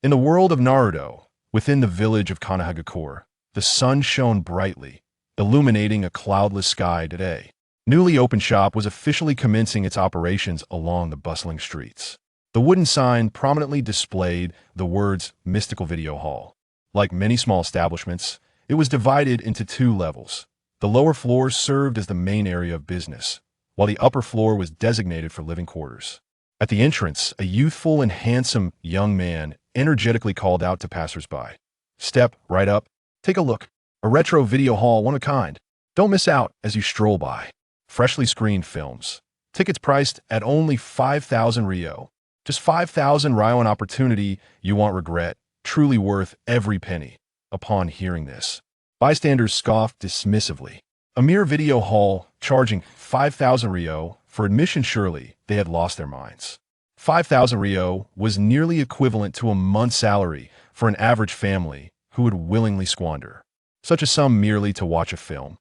In the world of Naruto, within the village of Konohagakure, the sun shone brightly, illuminating a cloudless sky today. Newly opened shop was officially commencing its operations along the bustling streets. The wooden sign prominently displayed the words Mystical Video Hall. Like many small establishments, it was divided into two levels. The lower floors served as the main area of business, while the upper floor was designated for living quarters. At the entrance, a youthful and handsome young man energetically called out to passersby. "Step right up. Take a look. A retro video hall, one of a kind. Don't miss out as you stroll by. Freshly screened films. Tickets priced at only 5,000 Rio. Just 5,000 Rio, an opportunity you won't regret. Truly worth every penny." Upon hearing this, bystanders scoffed dismissively. A mere video hall charging 5,000 Rio for admission, surely they had lost their minds. 5,000 Rio was nearly equivalent to a month's salary for an average family who would willingly squander such a sum merely to watch a film.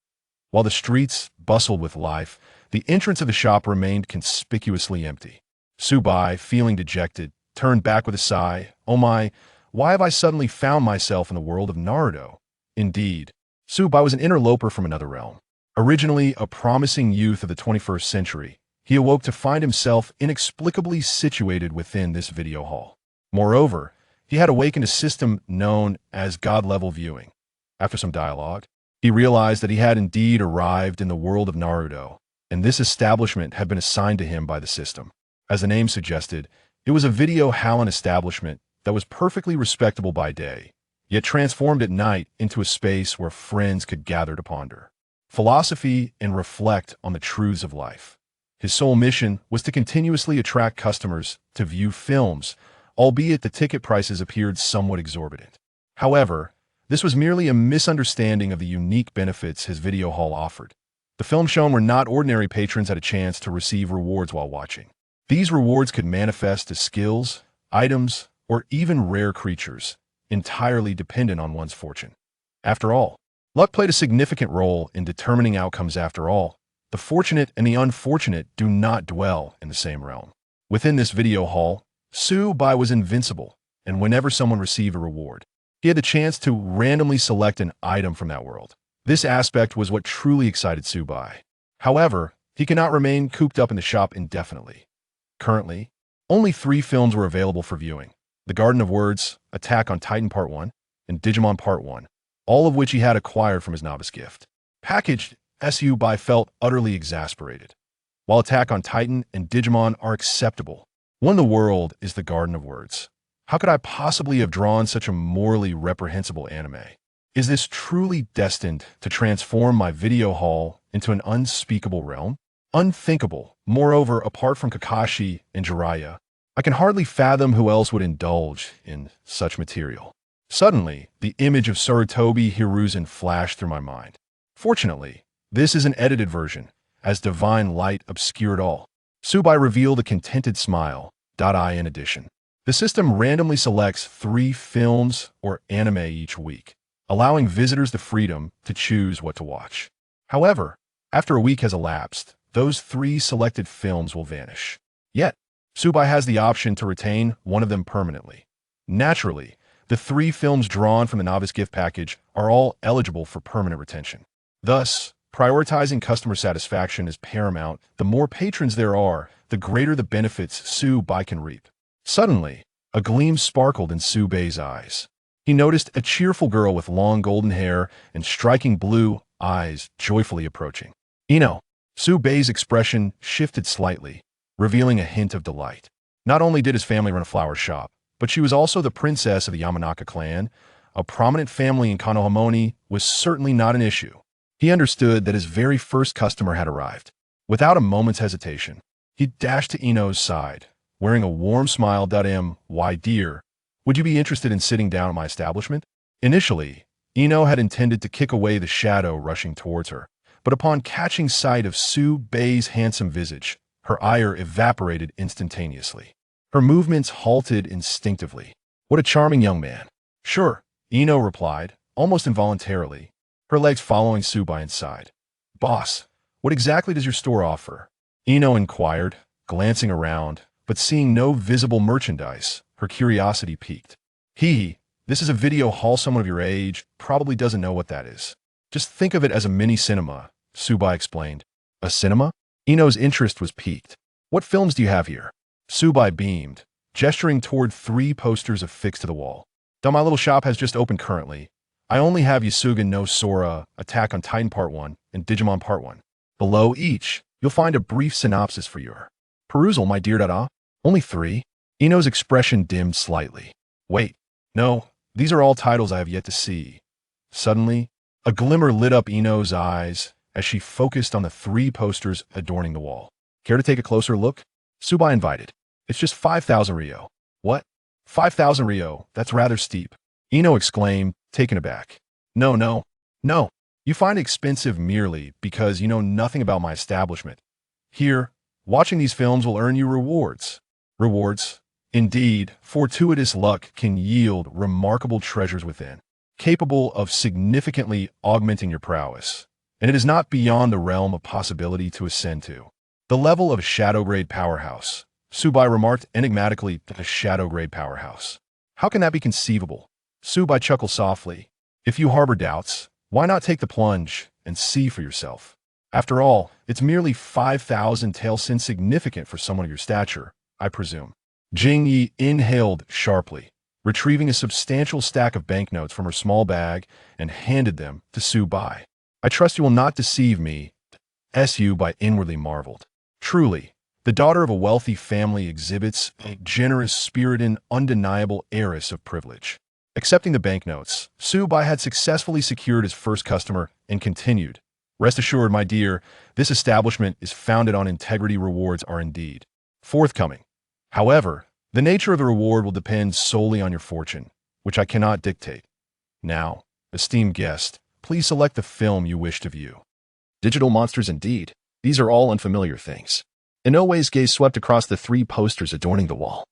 While the streets bustled with life, the entrance of the shop remained conspicuously empty. Su Bai, feeling dejected, turned back with a sigh. "Oh my, why have I suddenly found myself in the world of Naruto?" Indeed, Su Bai was an interloper from another realm. Originally a promising youth of the 21st century, he awoke to find himself inexplicably situated within this video hall. Moreover, he had awakened a system known as God-level viewing. After some dialogue, he realized that he had indeed arrived in the world of Naruto, and this establishment had been assigned to him by the system. As the name suggested, it was a video hall establishment that was perfectly respectable by day, yet transformed at night into a space where friends could gather to ponder philosophy and reflect on the truths of life. His sole mission was to continuously attract customers to view films, albeit the ticket prices appeared somewhat exorbitant. However, this was merely a misunderstanding of the unique benefits his video hall offered. The films shown were not ordinary patrons had a chance to receive rewards while watching. These rewards could manifest as skills, items, or even rare creatures, entirely dependent on one's fortune. After all, luck played a significant role in determining outcomes. After all, the fortunate and the unfortunate do not dwell in the same realm. Within this video hall, Su Bai was invincible, and whenever someone received a reward, he had the chance to randomly select an item from that world. This aspect was what truly excited Su Bai. However, he cannot remain cooped up in the shop indefinitely. Currently, only 3 films were available for viewing: The Garden of Words, Attack on Titan Part 1, and Digimon Part 1, all of which he had acquired from his novice gift. Packaged, Su Bai felt utterly exasperated. While Attack on Titan and Digimon are acceptable, one in the world is The Garden of Words. How could I possibly have drawn such a morally reprehensible anime? Is this truly destined to transform my video hall into an unspeakable realm? Unthinkable. Moreover, apart from Kakashi and Jiraiya, I can hardly fathom who else would indulge in such material. Suddenly, the image of Sarutobi Hiruzen flashed through my mind. Fortunately, this is an edited version, as divine light obscured all. Su Bai revealed a contented smile. In addition, the system randomly selects 3 films or anime each week, allowing visitors the freedom to choose what to watch. However, after a week has elapsed, those 3 selected films will vanish. Yet, Su Bai has the option to retain one of them permanently. Naturally, the 3 films drawn from the novice gift package are all eligible for permanent retention. Thus, prioritizing customer satisfaction is paramount. The more patrons there are, the greater the benefits Su Bai can reap. Suddenly, a gleam sparkled in Su Bai's eyes. He noticed a cheerful girl with long golden hair and striking blue eyes joyfully approaching. Su Bai's expression shifted slightly, revealing a hint of delight. Not only did his family run a flower shop, but she was also the princess of the Yamanaka clan. A prominent family in Konohamaoni was certainly not an issue. He understood that his very first customer had arrived. Without a moment's hesitation, he dashed to Ino's side, wearing a warm smile. "Why, dear, would you be interested in sitting down at my establishment?" Initially, Ino had intended to kick away the shadow rushing towards her, but upon catching sight of Su Bai's handsome visage, her ire evaporated instantaneously. Her movements halted instinctively. "What a charming young man." "Sure," Ino replied, almost involuntarily, her legs following Su Bai inside. "Boss, what exactly does your store offer?" Ino inquired, glancing around, but seeing no visible merchandise, her curiosity piqued. This is a video haul. Someone of your age probably doesn't know what that is. Just think of it as a mini cinema, Su Bai explained. A cinema? Ino's interest was piqued. What films do you have here? Su Bai beamed, gesturing toward 3 posters affixed to the wall. Though my little shop has just opened currently, I only have Yasuga no Sora, Attack on Titan Part 1, and Digimon Part 1. Below each, you'll find a brief synopsis for your perusal, my dear Dada. Only 3? Ino's expression dimmed slightly. Wait, no, these are all titles I have yet to see. Suddenly, a glimmer lit up Ino's eyes as she focused on the 3 posters adorning the wall. Care to take a closer look? Su Bai invited. It's just 5,000 Ryo. What? 5,000 Ryo, that's rather steep. Ino exclaimed, taken aback. No. You find it expensive merely because you know nothing about my establishment. Here, watching these films will earn you rewards. Rewards? Indeed, fortuitous luck can yield remarkable treasures within, capable of significantly augmenting your prowess. And it is not beyond the realm of possibility to ascend to the level of a shadow-grade powerhouse. Su Bai remarked enigmatically, a shadow-grade powerhouse. How can that be conceivable? Su Bai chuckled softly. If you harbor doubts, why not take the plunge and see for yourself? After all, it's merely 5,000 taels, insignificant for someone of your stature, I presume. Jing Yi inhaled sharply, retrieving a substantial stack of banknotes from her small bag and handed them to Su Bai. I trust you will not deceive me, Su Bai inwardly marveled. Truly, the daughter of a wealthy family exhibits a generous spirit and undeniable heiress of privilege. Accepting the banknotes, Su Bai had successfully secured his first customer and continued. Rest assured, my dear, this establishment is founded on integrity. Rewards are indeed forthcoming. However, the nature of the reward will depend solely on your fortune, which I cannot dictate. Now, esteemed guest, please select the film you wish to view. Digital monsters indeed. These are all unfamiliar things. Inoue's gaze swept across the 3 posters adorning the wall.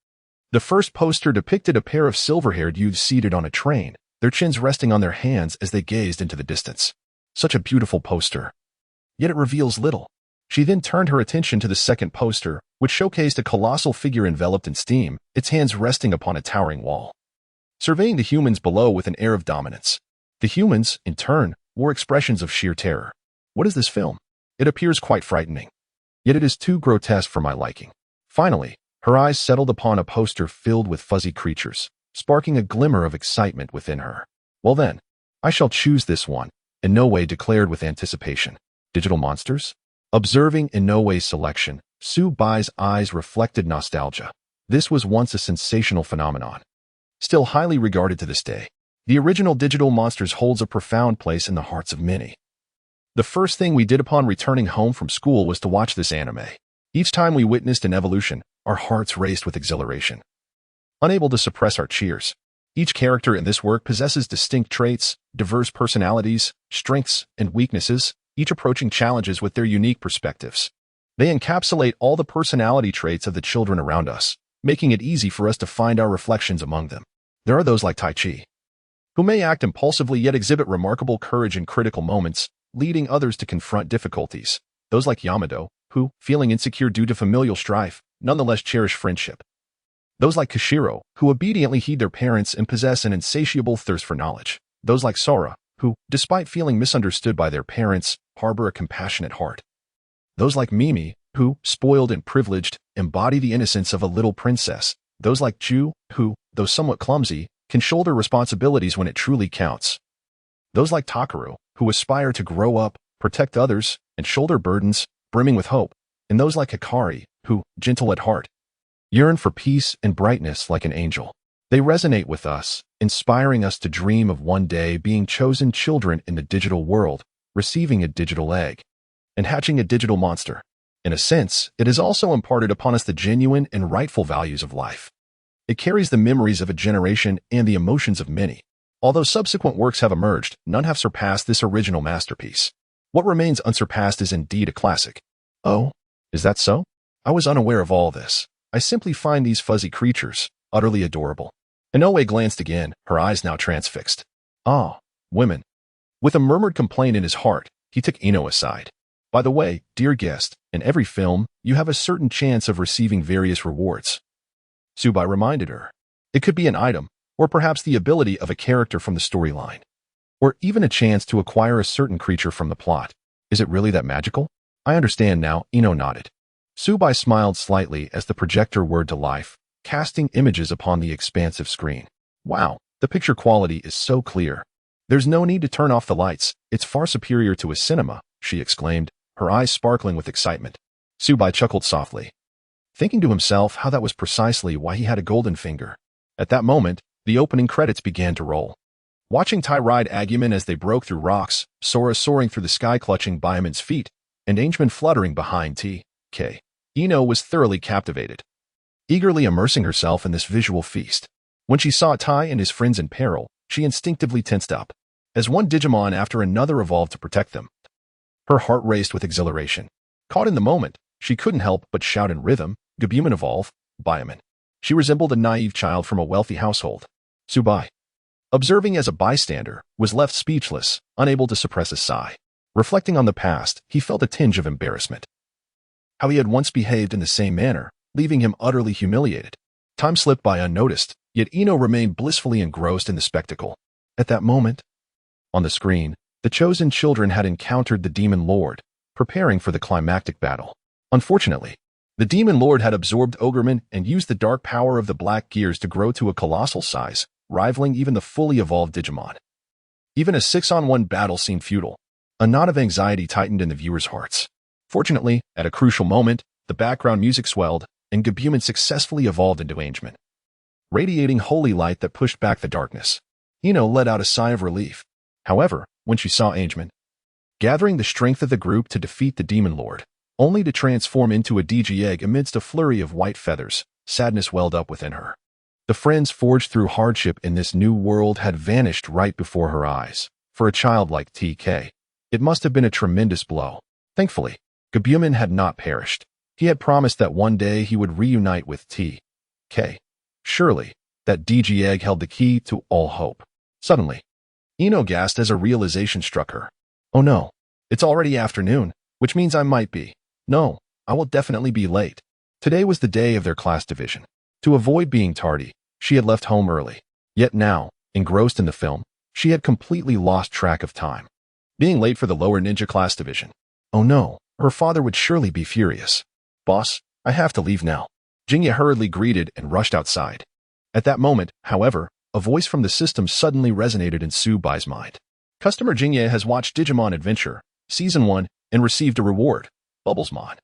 The first poster depicted a pair of silver-haired youths seated on a train, their chins resting on their hands as they gazed into the distance. Such a beautiful poster. Yet it reveals little. She then turned her attention to the second poster, which showcased a colossal figure enveloped in steam, its hands resting upon a towering wall. Surveying the humans below with an air of dominance, the humans, in turn, wore expressions of sheer terror. What is this film? It appears quite frightening. Yet it is too grotesque for my liking. Finally, her eyes settled upon a poster filled with fuzzy creatures, sparking a glimmer of excitement within her. Well then, I shall choose this one, Inoue declared with anticipation. Digital monsters? Observing Inoue's selection, Su Bai's eyes reflected nostalgia. This was once a sensational phenomenon. Still highly regarded to this day, the original Digital Monsters holds a profound place in the hearts of many. The first thing we did upon returning home from school was to watch this anime. Each time we witnessed an evolution, our hearts raced with exhilaration. Unable to suppress our cheers. Each character in this work possesses distinct traits, diverse personalities, strengths, and weaknesses, each approaching challenges with their unique perspectives. They encapsulate all the personality traits of the children around us, making it easy for us to find our reflections among them. There are those like Tai Chi, who may act impulsively yet exhibit remarkable courage in critical moments, leading others to confront difficulties. Those like Yamado, who, feeling insecure due to familial strife, nonetheless cherish friendship. Those like Kishiro, who obediently heed their parents and possess an insatiable thirst for knowledge. Those like Sora, who, despite feeling misunderstood by their parents, harbor a compassionate heart. Those like Mimi, who, spoiled and privileged, embody the innocence of a little princess. Those like Ju, who, though somewhat clumsy, can shoulder responsibilities when it truly counts. Those like Takaru, who aspire to grow up, protect others, and shoulder burdens, brimming with hope. And those like Hikari, who, gentle at heart, yearn for peace and brightness like an angel. They resonate with us, inspiring us to dream of one day being chosen children in the digital world, receiving a digital egg, and hatching a digital monster. In a sense, it has also imparted upon us the genuine and rightful values of life. It carries the memories of a generation and the emotions of many. Although subsequent works have emerged, none have surpassed this original masterpiece. What remains unsurpassed is indeed a classic. Oh, is that so? I was unaware of all this. I simply find these fuzzy creatures utterly adorable. Inoue glanced again, her eyes now transfixed. Ah, women. With a murmured complaint in his heart, he took Ino aside. By the way, dear guest, in every film, you have a certain chance of receiving various rewards. Su Bai reminded her. It could be an item, or perhaps the ability of a character from the storyline, or even a chance to acquire a certain creature from the plot. Is it really that magical? I understand now, Ino nodded. Su Bai smiled slightly as the projector whirred to life, casting images upon the expansive screen. Wow, the picture quality is so clear. There's no need to turn off the lights. It's far superior to a cinema, she exclaimed, her eyes sparkling with excitement. Su Bai chuckled softly, thinking to himself how that was precisely why he had a golden finger. At that moment, the opening credits began to roll. Watching Tai ride Agumon as they broke through rocks, Sora soaring through the sky clutching Baimon's feet, and Angemon fluttering behind T.K. Ino was thoroughly captivated, eagerly immersing herself in this visual feast. When she saw Tai and his friends in peril, she instinctively tensed up, as one Digimon after another evolved to protect them. Her heart raced with exhilaration. Caught in the moment, she couldn't help but shout in rhythm, Gabumon evolve, Baiomon. She resembled a naive child from a wealthy household. Su Bai, observing as a bystander, was left speechless, unable to suppress a sigh. Reflecting on the past, he felt a tinge of embarrassment. How he had once behaved in the same manner, leaving him utterly humiliated. Time slipped by unnoticed, yet Ino remained blissfully engrossed in the spectacle. At that moment, on the screen, the chosen children had encountered the Demon Lord, preparing for the climactic battle. Unfortunately, the Demon Lord had absorbed Ogremon and used the dark power of the Black Gears to grow to a colossal size, rivaling even the fully evolved Digimon. Even a 6-on-1 battle seemed futile. A knot of anxiety tightened in the viewers' hearts. Fortunately, at a crucial moment, the background music swelled, and Gabumon successfully evolved into Angemon, radiating holy light that pushed back the darkness. Ino let out a sigh of relief. However, when she saw Angemon gathering the strength of the group to defeat the Demon Lord, only to transform into a DG-egg amidst a flurry of white feathers, sadness welled up within her. The friends forged through hardship in this new world had vanished right before her eyes. For a child like TK, it must have been a tremendous blow. Thankfully, Gabumon had not perished. He had promised that one day he would reunite with TK. Surely, that DG-egg held the key to all hope. Suddenly, Ino gasped as a realization struck her. Oh no, it's already afternoon, which means I might be. No, I will definitely be late. Today was the day of their class division. To avoid being tardy, she had left home early. Yet now, engrossed in the film, she had completely lost track of time. Being late for the lower ninja class division. Oh no, her father would surely be furious. Boss, I have to leave now. Jingya hurriedly greeted and rushed outside. At that moment, however, a voice from the system suddenly resonated in Su Bai's mind. Customer Jingya has watched Digimon Adventure, Season 1, and received a reward. Bubblesmon.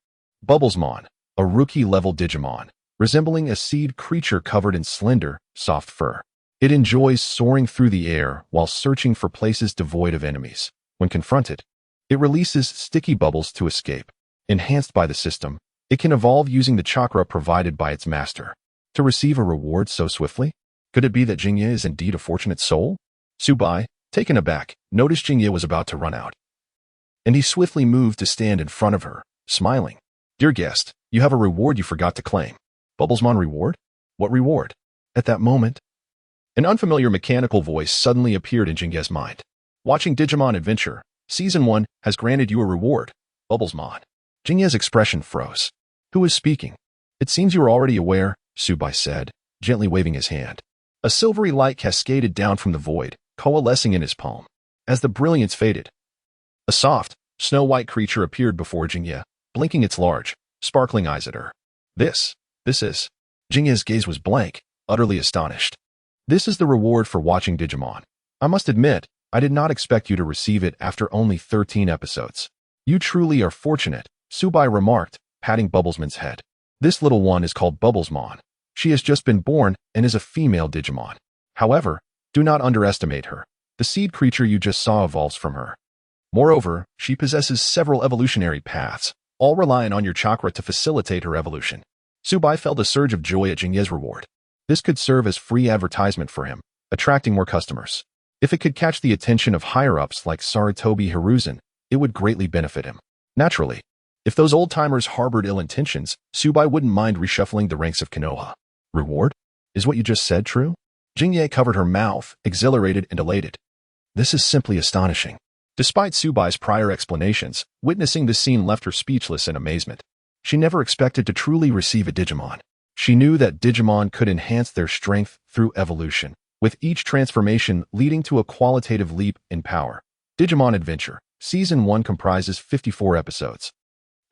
Bubblesmon, a rookie-level Digimon, resembling a seed creature covered in slender, soft fur. It enjoys soaring through the air while searching for places devoid of enemies. When confronted, it releases sticky bubbles to escape. Enhanced by the system, it can evolve using the chakra provided by its master. To receive a reward so swiftly? Could it be that Jingya is indeed a fortunate soul? Su Bai, taken aback, noticed Jingya was about to run out, and he swiftly moved to stand in front of her, smiling. Dear guest, you have a reward you forgot to claim. Bubblesmon reward? What reward? At that moment, an unfamiliar mechanical voice suddenly appeared in Jingya's mind. Watching Digimon Adventure, Season 1 has granted you a reward, Bubblesmon. Jingya's expression froze. Who is speaking? It seems you are already aware, Su Bai said, gently waving his hand. A silvery light cascaded down from the void, coalescing in his palm. As the brilliance faded, a soft, snow-white creature appeared before Jingya, blinking its large, sparkling eyes at her. This is... Jingya's gaze was blank, utterly astonished. This is the reward for watching Digimon. I must admit, I did not expect you to receive it after only 13 episodes. You truly are fortunate, Su Bai remarked, patting Bubblesmon's head. This little one is called Bubblesmon. She has just been born and is a female Digimon. However, do not underestimate her. The seed creature you just saw evolves from her. Moreover, she possesses several evolutionary paths, all reliant on your chakra to facilitate her evolution. Su Bai felt a surge of joy at Jingya's reward. This could serve as free advertisement for him, attracting more customers. If it could catch the attention of higher-ups like Sarutobi Hiruzen, it would greatly benefit him. Naturally, if those old-timers harbored ill intentions, Su Bai wouldn't mind reshuffling the ranks of Konoha. Reward? Is what you just said true? Jingya covered her mouth, exhilarated and elated. This is simply astonishing. Despite Su Bai's prior explanations, witnessing this scene left her speechless in amazement. She never expected to truly receive a Digimon. She knew that Digimon could enhance their strength through evolution, with each transformation leading to a qualitative leap in power. Digimon Adventure, Season 1 comprises 54 episodes.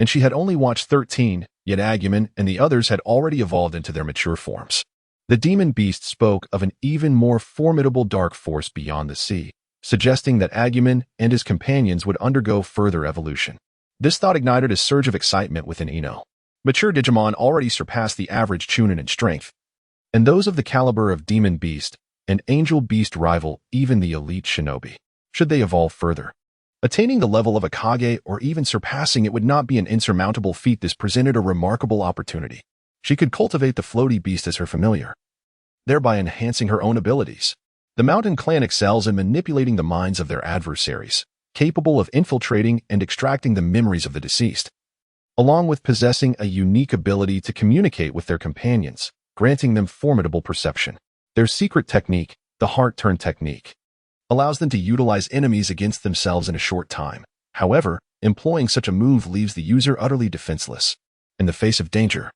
And she had only watched 13, yet Agumon and the others had already evolved into their mature forms. The demon beast spoke of an even more formidable dark force beyond the sea, suggesting that Agumon and his companions would undergo further evolution. This thought ignited a surge of excitement within Ino. Mature Digimon already surpassed the average Chunin in strength, and those of the caliber of Demon Beast and Angel Beast rival even the elite shinobi. Should they evolve further, attaining the level of a Kage or even surpassing it would not be an insurmountable feat. This presented a remarkable opportunity. She could cultivate the floaty beast as her familiar, thereby enhancing her own abilities. The Mountain Clan excels in manipulating the minds of their adversaries, capable of infiltrating and extracting the memories of the deceased, along with possessing a unique ability to communicate with their companions, granting them formidable perception. Their secret technique, the heart-turn technique, allows them to utilize enemies against themselves in a short time. However, employing such a move leaves the user utterly defenseless. In the face of danger,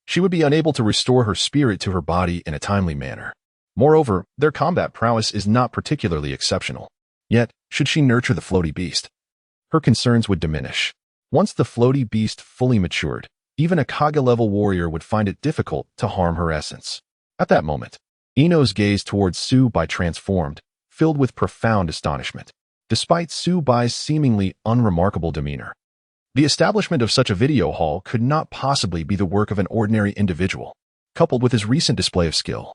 she would be unable to restore her spirit to her body in a timely manner. Moreover, their combat prowess is not particularly exceptional. Yet, should she nurture the floaty beast, her concerns would diminish. Once the floaty beast fully matured, even a Kage-level warrior would find it difficult to harm her essence. At that moment, Ino's gaze towards Su Bai transformed, filled with profound astonishment. Despite Su Bai's seemingly unremarkable demeanor, the establishment of such a video hall could not possibly be the work of an ordinary individual. Coupled with his recent display of skill,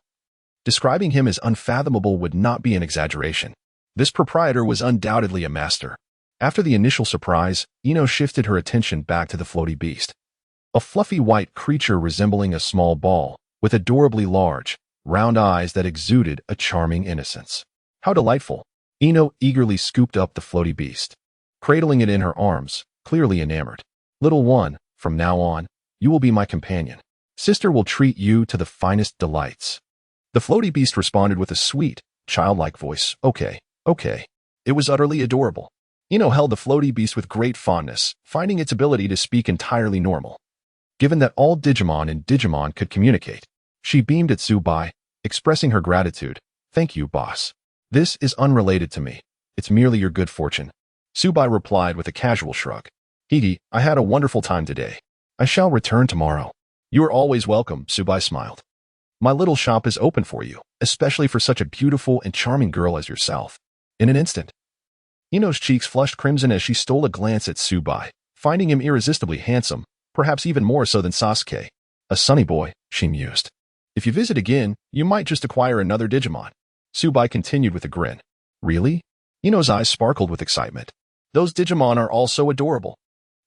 describing him as unfathomable would not be an exaggeration. This proprietor was undoubtedly a master. After the initial surprise, Ino shifted her attention back to the floaty beast. A fluffy white creature resembling a small ball, with adorably large, round eyes that exuded a charming innocence. How delightful! Ino eagerly scooped up the floaty beast, cradling it in her arms, clearly enamored. Little one, from now on, you will be my companion. Sister will treat you to the finest delights. The floaty beast responded with a sweet, childlike voice. Okay. It was utterly adorable. Ino held the floaty beast with great fondness, finding its ability to speak entirely normal. Given that all Digimon and Digimon could communicate, she beamed at Su Bai, expressing her gratitude. Thank you, boss. This is unrelated to me. It's merely your good fortune. Su Bai replied with a casual shrug. Higi, I had a wonderful time today. I shall return tomorrow. You are always welcome, Su Bai smiled. My little shop is open for you, especially for such a beautiful and charming girl as yourself. In an instant, Ino's cheeks flushed crimson as she stole a glance at Su Bai, finding him irresistibly handsome, perhaps even more so than Sasuke. A sunny boy, she mused. If you visit again, you might just acquire another Digimon. Su Bai continued with a grin. Really? Ino's eyes sparkled with excitement. Those Digimon are all so adorable.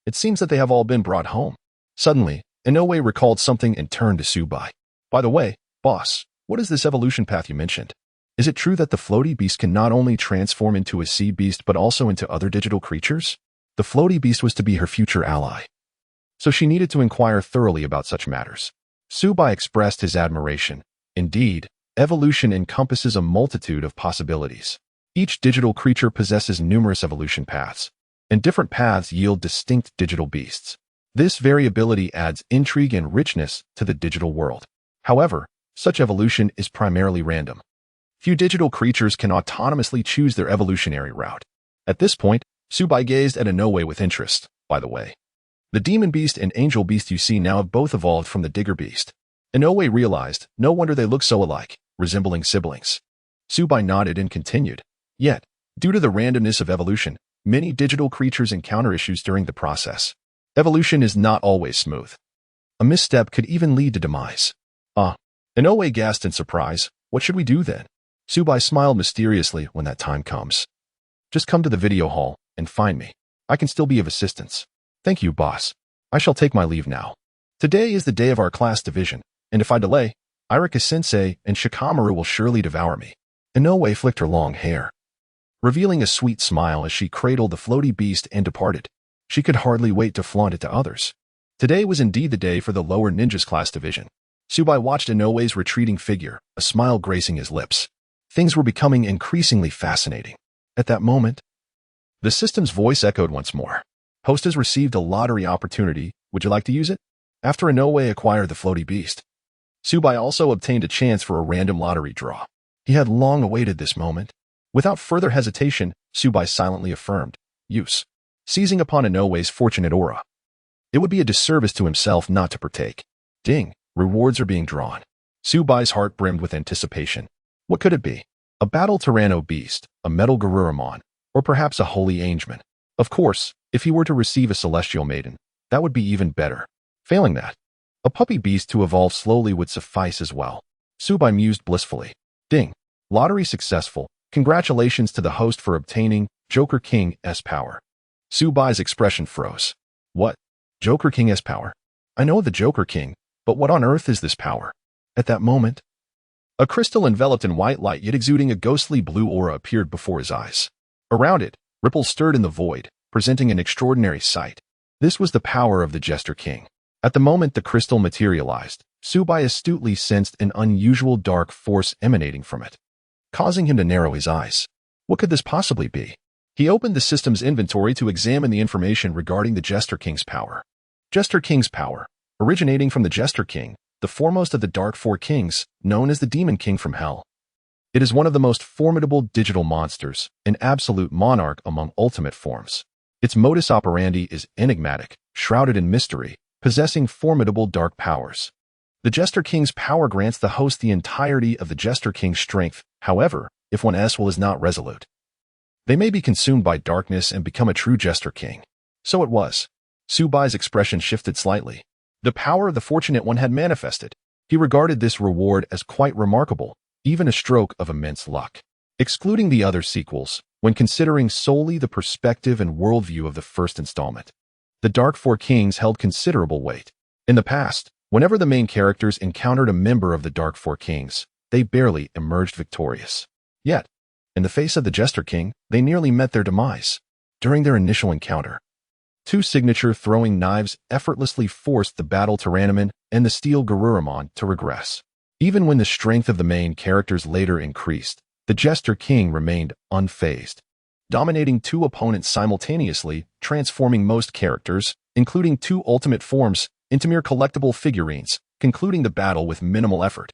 It seems that they have all been brought home. Suddenly, Inoue recalled something and turned to Su Bai. By the way, boss, what is this evolution path you mentioned? Is it true that the floaty beast can not only transform into a sea beast but also into other digital creatures? The floaty beast was to be her future ally, so she needed to inquire thoroughly about such matters. Su Bai expressed his admiration. Indeed, evolution encompasses a multitude of possibilities. Each digital creature possesses numerous evolution paths, and different paths yield distinct digital beasts. This variability adds intrigue and richness to the digital world. However, such evolution is primarily random. Few digital creatures can autonomously choose their evolutionary route. At this point, Su Bai gazed at Inoue with interest. By the way, the demon beast and angel beast you see now have both evolved from the digger beast. Inoue realized, no wonder they look so alike, resembling siblings. Su Bai nodded and continued. Yet, due to the randomness of evolution, many digital creatures encounter issues during the process. Evolution is not always smooth. A misstep could even lead to demise. Inoue gasped in surprise. What should we do then? Su Bai smiled mysteriously. When that time comes, just come to the video hall and find me. I can still be of assistance. Thank you, boss. I shall take my leave now. Today is the day of our class division, and if I delay, Irika-sensei and Shikamaru will surely devour me. Inoue flicked her long hair, revealing a sweet smile as she cradled the floaty beast and departed. She could hardly wait to flaunt it to others. Today was indeed the day for the lower ninjas class division. Su Bai watched Inoue's retreating figure, a smile gracing his lips. Things were becoming increasingly fascinating. At that moment, the system's voice echoed once more. Host has received a lottery opportunity. Would you like to use it? After Inoue acquired the floaty beast, Su Bai also obtained a chance for a random lottery draw. He had long awaited this moment. Without further hesitation, Su Bai silently affirmed, use. Seizing upon Inoue's fortunate aura. It would be a disservice to himself not to partake. Ding, rewards are being drawn. Su Bai's heart brimmed with anticipation. What could it be? A battle Tyranno beast, a metal Garurumon, or perhaps a holy Angeman. Of course, if he were to receive a celestial maiden, that would be even better. Failing that, a puppy beast to evolve slowly would suffice as well. Su Bai mused blissfully. Ding. Lottery successful. Congratulations to the host for obtaining Joker King's power. Su Bai's expression froze. What? Joker King's power? I know the Joker King, but what on earth is this power? At that moment, a crystal enveloped in white light yet exuding a ghostly blue aura appeared before his eyes. Around it, ripples stirred in the void, presenting an extraordinary sight. This was the power of the Jester King. At the moment the crystal materialized, Su Bai astutely sensed an unusual dark force emanating from it, causing him to narrow his eyes. What could this possibly be? He opened the system's inventory to examine the information regarding the Jester King's power. Jester King's power, originating from the Jester King, the foremost of the Dark Four Kings, known as the Demon King from Hell. It is one of the most formidable digital monsters, an absolute monarch among ultimate forms. Its modus operandi is enigmatic, shrouded in mystery, possessing formidable dark powers. The Jester King's power grants the host the entirety of the Jester King's strength. However, if one's will is not resolute, they may be consumed by darkness and become a true Jester King. So it was. Su Bai's expression shifted slightly. The power of the fortunate one had manifested. He regarded this reward as quite remarkable, even a stroke of immense luck. Excluding the other sequels, when considering solely the perspective and worldview of the first installment, the Dark Four Kings held considerable weight. In the past, whenever the main characters encountered a member of the Dark Four Kings, they barely emerged victorious. Yet, in the face of the Jester King, they nearly met their demise. During their initial encounter, two signature throwing knives effortlessly forced the battle Tyrannomon and the steel Garurumon to regress. Even when the strength of the main characters later increased, the Jester King remained unfazed, dominating two opponents simultaneously, transforming most characters, including two ultimate forms, into mere collectible figurines, concluding the battle with minimal effort.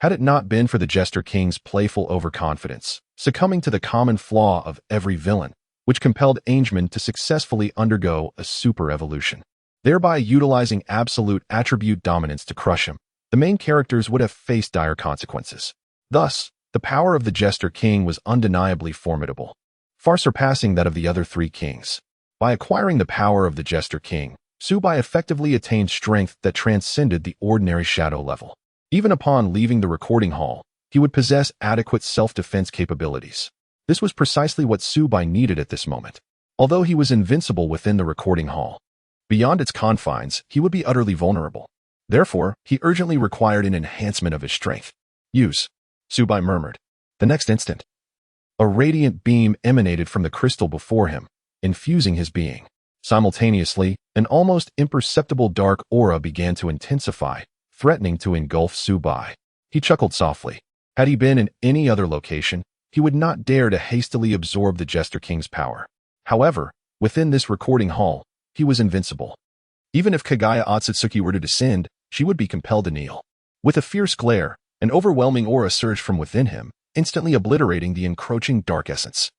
Had it not been for the Jester King's playful overconfidence, succumbing to the common flaw of every villain, which compelled Angeman to successfully undergo a super evolution, thereby utilizing absolute attribute dominance to crush him, the main characters would have faced dire consequences. Thus, the power of the Jester King was undeniably formidable, far surpassing that of the other three kings. By acquiring the power of the Jester King, Su Bai effectively attained strength that transcended the ordinary shadow level. Even upon leaving the recording hall, he would possess adequate self-defense capabilities. This was precisely what Su Bai needed at this moment. Although he was invincible within the recording hall, beyond its confines, he would be utterly vulnerable. Therefore, he urgently required an enhancement of his strength. Use. Su Bai murmured. The next instant, a radiant beam emanated from the crystal before him, infusing his being. Simultaneously, an almost imperceptible dark aura began to intensify, threatening to engulf Su Bai. He chuckled softly. Had he been in any other location, he would not dare to hastily absorb the Jester King's power. However, within this recording hall, he was invincible. Even if Kaguya Otsutsuki were to descend, she would be compelled to kneel. With a fierce glare, an overwhelming aura surged from within him, instantly obliterating the encroaching dark essence.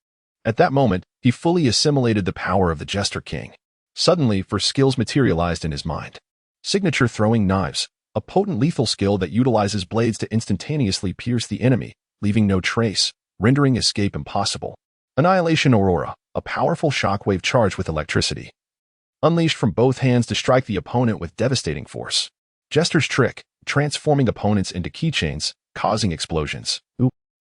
At that moment, he fully assimilated the power of the Jester King. Suddenly, for skills materialized in his mind. Signature throwing knives, a potent lethal skill that utilizes blades to instantaneously pierce the enemy, leaving no trace, rendering escape impossible. Annihilation Aurora, a powerful shockwave charged with electricity, unleashed from both hands to strike the opponent with devastating force. Jester's trick, transforming opponents into keychains, causing explosions,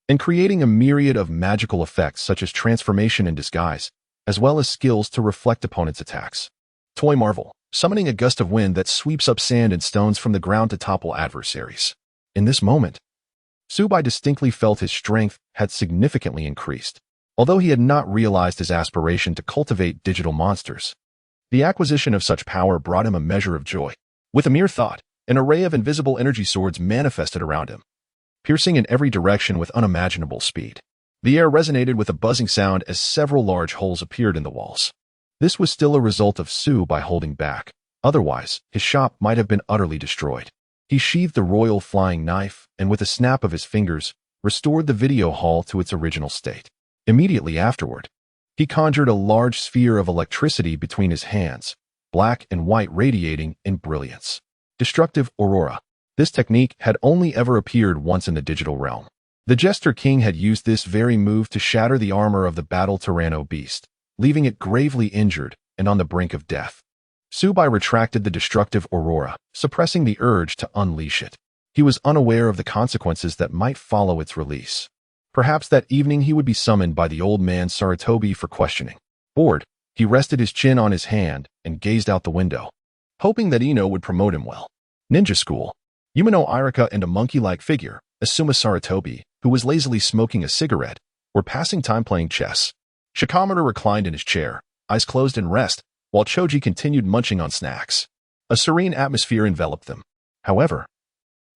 and creating a myriad of magical effects such as transformation and disguise, as well as skills to reflect opponents' attacks. Toy Marvel, summoning a gust of wind that sweeps up sand and stones from the ground to topple adversaries. In this moment, Su Bai distinctly felt his strength had significantly increased. Although he had not realized his aspiration to cultivate digital monsters, the acquisition of such power brought him a measure of joy. With a mere thought, an array of invisible energy swords manifested around him, piercing in every direction with unimaginable speed. The air resonated with a buzzing sound as several large holes appeared in the walls. This was still a result of Su Bai holding back. Otherwise, his shop might have been utterly destroyed. He sheathed the royal flying knife, and with a snap of his fingers, restored the video hall to its original state. Immediately afterward, he conjured a large sphere of electricity between his hands, black and white radiating in brilliance. Destructive aurora. This technique had only ever appeared once in the digital realm. The Jester King had used this very move to shatter the armor of the battle Tyranno beast, leaving it gravely injured and on the brink of death. Su Bai retracted the destructive aurora, suppressing the urge to unleash it. He was unaware of the consequences that might follow its release. Perhaps that evening he would be summoned by the old man Sarutobi for questioning. Bored, he rested his chin on his hand and gazed out the window, hoping that Ino would promote him well. Ninja school. Umino Irika and a monkey-like figure, Asuma Sarutobi, who was lazily smoking a cigarette, were passing time playing chess. Shikamaru reclined in his chair, eyes closed in rest, while Choji continued munching on snacks. A serene atmosphere enveloped them. However,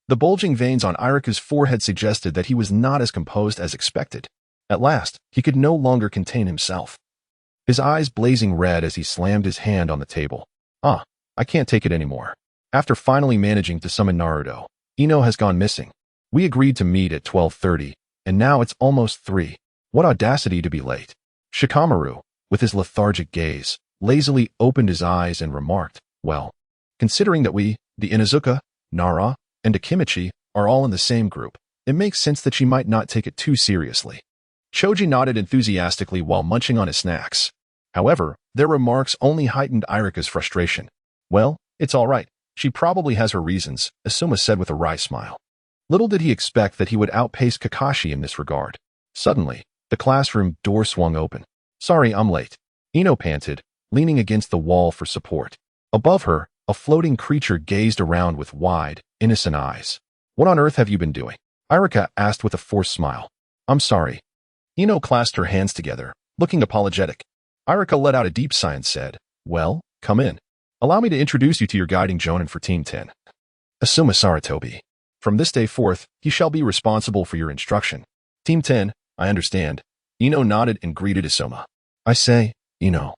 the bulging veins on Irika's forehead suggested that he was not as composed as expected. At last, he could no longer contain himself. His eyes blazing red as he slammed his hand on the table. I can't take it anymore. After finally managing to summon Naruto, Ino has gone missing. We agreed to meet at 12:30, and now it's almost 3. What audacity to be late. Shikamaru, with his lethargic gaze, lazily opened his eyes and remarked, well, considering that we, the Inuzuka, Nara, and Akimichi, are all in the same group, it makes sense that she might not take it too seriously. Choji nodded enthusiastically while munching on his snacks. However, their remarks only heightened Irika's frustration. Well, it's all right. She probably has her reasons, Asuma said with a wry smile. Little did he expect that he would outpace Kakashi in this regard. Suddenly, the classroom door swung open. Sorry, I'm late. Ino panted, leaning against the wall for support. Above her, a floating creature gazed around with wide, innocent eyes. What on earth have you been doing? Irika asked with a forced smile. I'm sorry. Ino clasped her hands together, looking apologetic. Irika let out a deep sigh and said, well, come in. Allow me to introduce you to your guiding jonin for Team 10. Asuma Sarutobi. From this day forth, he shall be responsible for your instruction. Team 10, I understand. Ino nodded and greeted Asuma. I say, Ino,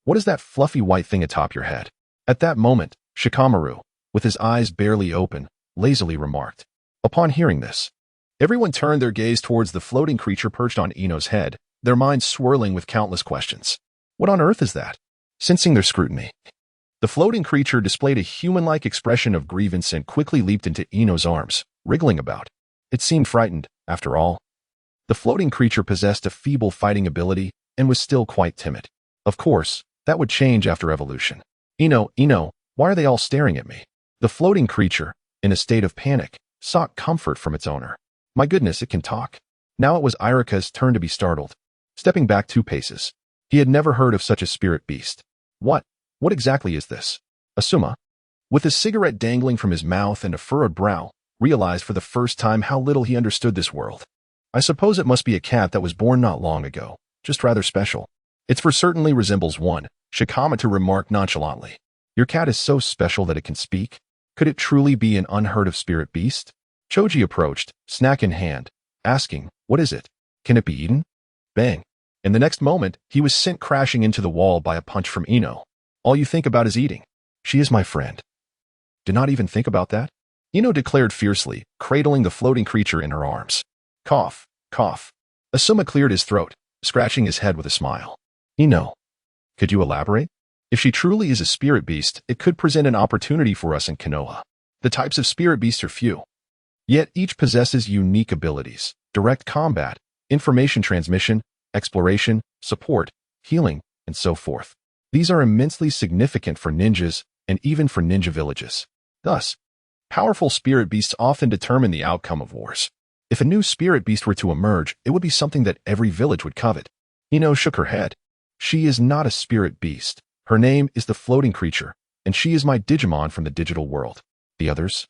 what is that fluffy white thing atop your head? At that moment, Shikamaru, with his eyes barely open, lazily remarked. Upon hearing this, everyone turned their gaze towards the floating creature perched on Ino's head, their minds swirling with countless questions. What on earth is that? Sensing their scrutiny, the floating creature displayed a human-like expression of grievance and quickly leaped into Ino's arms, wriggling about. It seemed frightened, after all. The floating creature possessed a feeble fighting ability and was still quite timid. Of course, that would change after evolution. Ino, why are they all staring at me? The floating creature, in a state of panic, sought comfort from its owner. My goodness, it can talk. Now it was Irika's turn to be startled. Stepping back 2 paces, he had never heard of such a spirit beast. What exactly is this? Asuma, with a cigarette dangling from his mouth and a furrowed brow, realized for the first time how little he understood this world. I suppose it must be a cat that was born not long ago, just rather special. It for certainly resembles one, Shikamaru remarked nonchalantly. Your cat is so special that it can speak? Could it truly be an unheard of spirit beast? Choji approached, snack in hand, asking, what is it? Can it be eaten? Bang. In the next moment, he was sent crashing into the wall by a punch from Ino. All you think about is eating. She is my friend. Do not even think about that? Ino declared fiercely, cradling the floating creature in her arms. Cough, cough. Asuma cleared his throat, scratching his head with a smile. Ino, could you elaborate? If she truly is a spirit beast, it could present an opportunity for us in Konoha. The types of spirit beasts are few. Yet each possesses unique abilities: direct combat, information transmission, exploration, support, healing, and so forth. These are immensely significant for ninjas and even for ninja villages. Thus, powerful spirit beasts often determine the outcome of wars. If a new spirit beast were to emerge, it would be something that every village would covet. Ino shook her head. She is not a spirit beast. Her name is the floating creature, and she is my Digimon from the digital world. The others?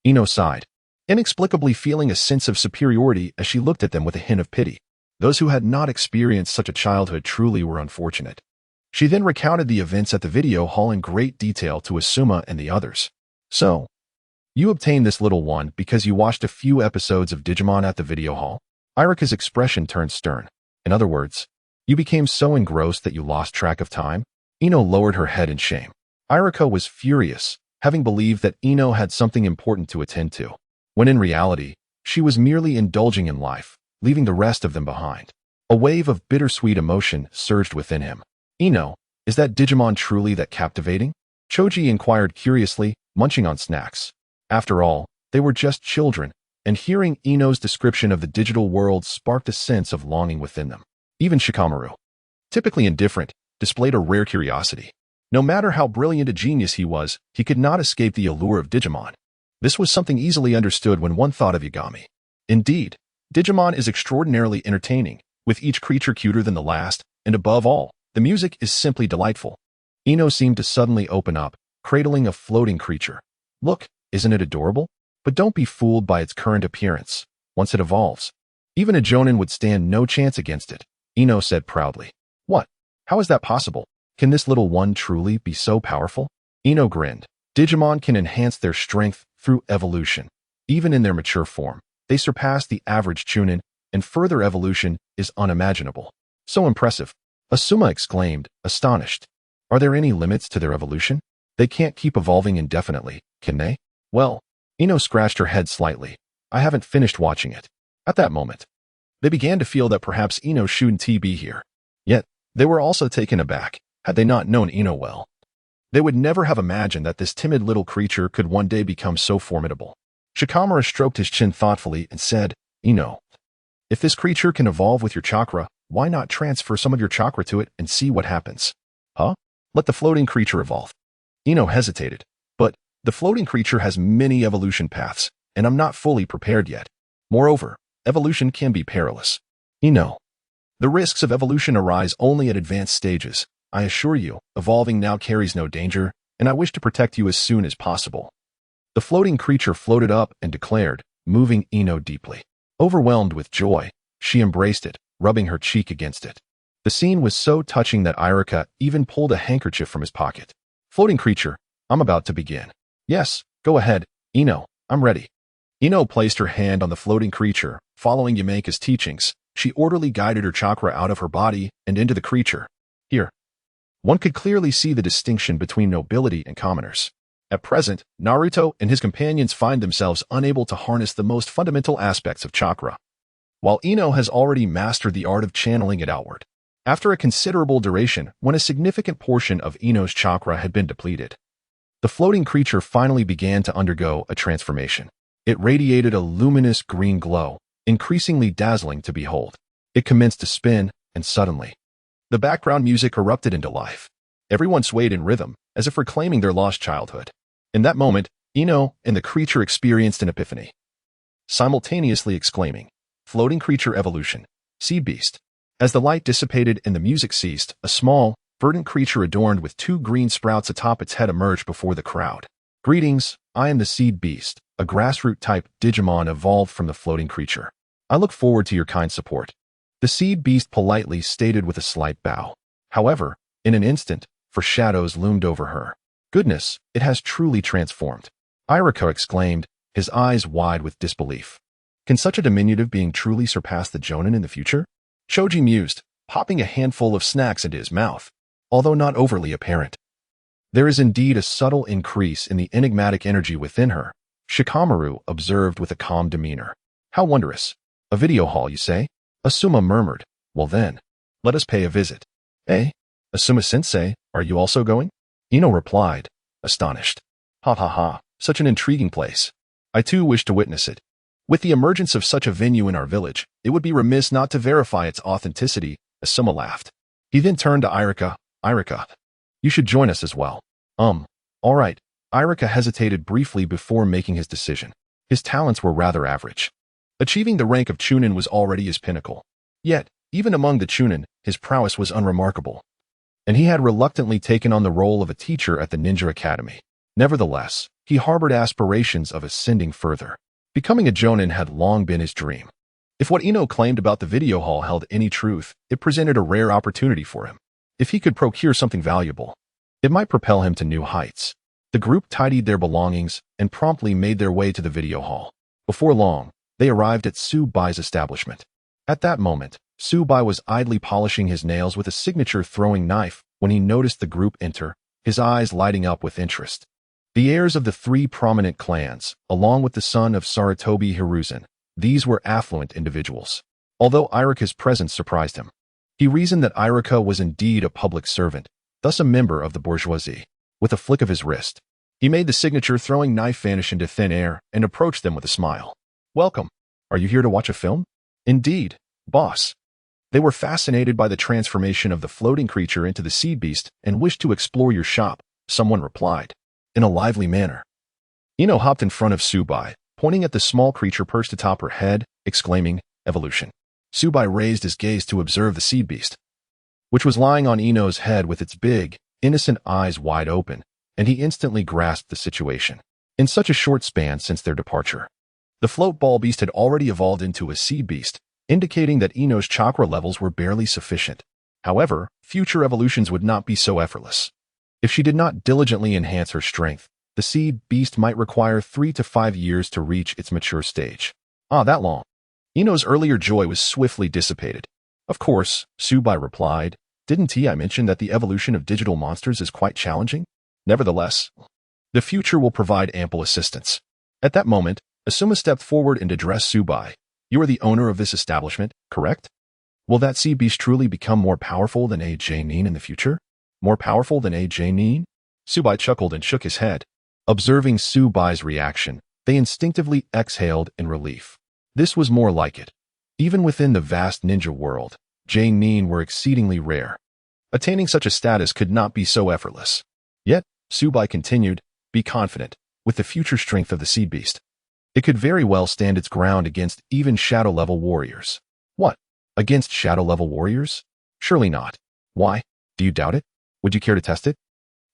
Ino sighed, inexplicably feeling a sense of superiority as she looked at them with a hint of pity. Those who had not experienced such a childhood truly were unfortunate. She then recounted the events at the video hall in great detail to Asuma and the others. So, you obtained this little one because you watched a few episodes of Digimon at the video hall? Irika's expression turned stern. In other words, you became so engrossed that you lost track of time? Ino lowered her head in shame. Irika was furious, having believed that Ino had something important to attend to, when in reality, She was merely indulging in life, leaving the rest of them behind. A wave of bittersweet emotion surged within him. Ino, is that Digimon truly that captivating? Choji inquired curiously, munching on snacks. After all, they were just children, and hearing Ino's description of the digital world sparked a sense of longing within them. Even Shikamaru, typically indifferent, displayed a rare curiosity. No matter how brilliant a genius he was, he could not escape the allure of Digimon. This was something easily understood when one thought of Yagami. Indeed, Digimon is extraordinarily entertaining, with each creature cuter than the last, and above all, the music is simply delightful. Ino seemed to suddenly open up, cradling a floating creature. Look, isn't it adorable? But don't be fooled by its current appearance. Once it evolves, even a Jonin would stand no chance against it, Ino said proudly. What? How is that possible? Can this little one truly be so powerful? Ino grinned. Digimon can enhance their strength through evolution. Even in their mature form, they surpass the average Chunin, and further evolution is unimaginable. So impressive. Asuma exclaimed, astonished. Are there any limits to their evolution? They can't keep evolving indefinitely, can they? Well, Ino scratched her head slightly. I haven't finished watching it. At that moment, they began to feel that perhaps Ino shouldn't be here. Yet, they were also taken aback. Had they not known Ino well, they would never have imagined that this timid little creature could one day become so formidable. Shikamaru stroked his chin thoughtfully and said, Ino, if this creature can evolve with your chakra, why not transfer some of your chakra to it and see what happens? Huh? Let the floating creature evolve. Ino hesitated, but the floating creature has many evolution paths, and I'm not fully prepared yet. Moreover, evolution can be perilous. Ino, the risks of evolution arise only at advanced stages. I assure you, evolving now carries no danger, and I wish to protect you as soon as possible. The floating creature floated up and declared, moving Ino deeply. Overwhelmed with joy, she embraced it, rubbing her cheek against it. The scene was so touching that Irika even pulled a handkerchief from his pocket. Floating creature, I'm about to begin. Yes, go ahead, Ino, I'm ready. Ino placed her hand on the floating creature. Following Yameka's teachings, she orderly guided her chakra out of her body and into the creature. Here, one could clearly see the distinction between nobility and commoners. At present, Naruto and his companions find themselves unable to harness the most fundamental aspects of chakra, while Ino has already mastered the art of channeling it outward. After a considerable duration, when a significant portion of Ino's chakra had been depleted, the floating creature finally began to undergo a transformation. It radiated a luminous green glow, increasingly dazzling to behold. It commenced to spin, and suddenly, the background music erupted into life. Everyone swayed in rhythm, as if reclaiming their lost childhood. In that moment, Ino and the creature experienced an epiphany, simultaneously exclaiming, Floating creature evolution, seed beast. As the light dissipated and the music ceased, a small, verdant creature adorned with 2 green sprouts atop its head emerged before the crowd. Greetings, I am the seed beast, a grassroot-type Digimon evolved from the floating creature. I look forward to your kind support. The seed beast politely stated with a slight bow. However, in an instant, shadows loomed over her. Goodness, it has truly transformed. Irika exclaimed, his eyes wide with disbelief. Can such a diminutive being truly surpass the Jonin in the future? Choji mused, popping a handful of snacks into his mouth, although not overly apparent. There is indeed a subtle increase in the enigmatic energy within her, Shikamaru observed with a calm demeanor. How wondrous. A video hall, you say? Asuma murmured. Well then, let us pay a visit. Eh? Asuma-sensei, are you also going? Ino replied, astonished. Ha ha ha, such an intriguing place. I too wish to witness it. With the emergence of such a venue in our village, it would be remiss not to verify its authenticity, Asuma laughed. He then turned to Irika. Irika, you should join us as well. All right. Irika hesitated briefly before making his decision. His talents were rather average. Achieving the rank of Chunin was already his pinnacle. Yet, even among the Chunin, his prowess was unremarkable, and he had reluctantly taken on the role of a teacher at the Ninja Academy. Nevertheless, he harbored aspirations of ascending further. Becoming a Jonin had long been his dream. If what Ino claimed about the video hall held any truth, it presented a rare opportunity for him. If he could procure something valuable, it might propel him to new heights. The group tidied their belongings and promptly made their way to the video hall. Before long, they arrived at Su Bai's establishment. At that moment, Su Bai was idly polishing his nails with a signature throwing knife when he noticed the group enter, his eyes lighting up with interest. The heirs of the 3 prominent clans, along with the son of Sarutobi Hiruzen, These were affluent individuals. Although Irika's presence surprised him, he reasoned that Irika was indeed a public servant, thus a member of the bourgeoisie. With a flick of his wrist, he made the signature, throwing knife vanish into thin air, and approached them with a smile. "Welcome. Are you here to watch a film?" "Indeed, boss." They were fascinated by the transformation of the floating creature into the sea beast and wished to explore your shop, someone replied, in a lively manner. Ino hopped in front of Su Bai, pointing at the small creature perched atop her head, exclaiming, "Evolution." Su Bai raised his gaze to observe the sea beast, which was lying on Ino's head with its big, innocent eyes wide open, and he instantly grasped the situation. In such a short span since their departure, the float ball beast had already evolved into a sea beast, indicating that Ino's chakra levels were barely sufficient. However, future evolutions would not be so effortless. If she did not diligently enhance her strength, the sea beast might require 3 to 5 years to reach its mature stage. Ah, that long. Ino's earlier joy was swiftly dissipated. "Of course," Su Bai replied. "Didn't I mention that the evolution of digital monsters is quite challenging? Nevertheless, the future will provide ample assistance." At that moment, Asuma stepped forward and addressed Su Bai. "You are the owner of this establishment, correct? Will that sea beast truly become more powerful than a Nin in the future? More powerful than a Nin?" Su Bai chuckled and shook his head. Observing Su Bai's reaction, they instinctively exhaled in relief. This was more like it. Even within the vast ninja world, Nin were exceedingly rare. Attaining such a status could not be so effortless. Yet, Su Bai continued, "Be confident, with the future strength of the sea beast, it could very well stand its ground against even shadow-level warriors." "What? Against shadow-level warriors? Surely not." "Why? Do you doubt it? Would you care to test it?"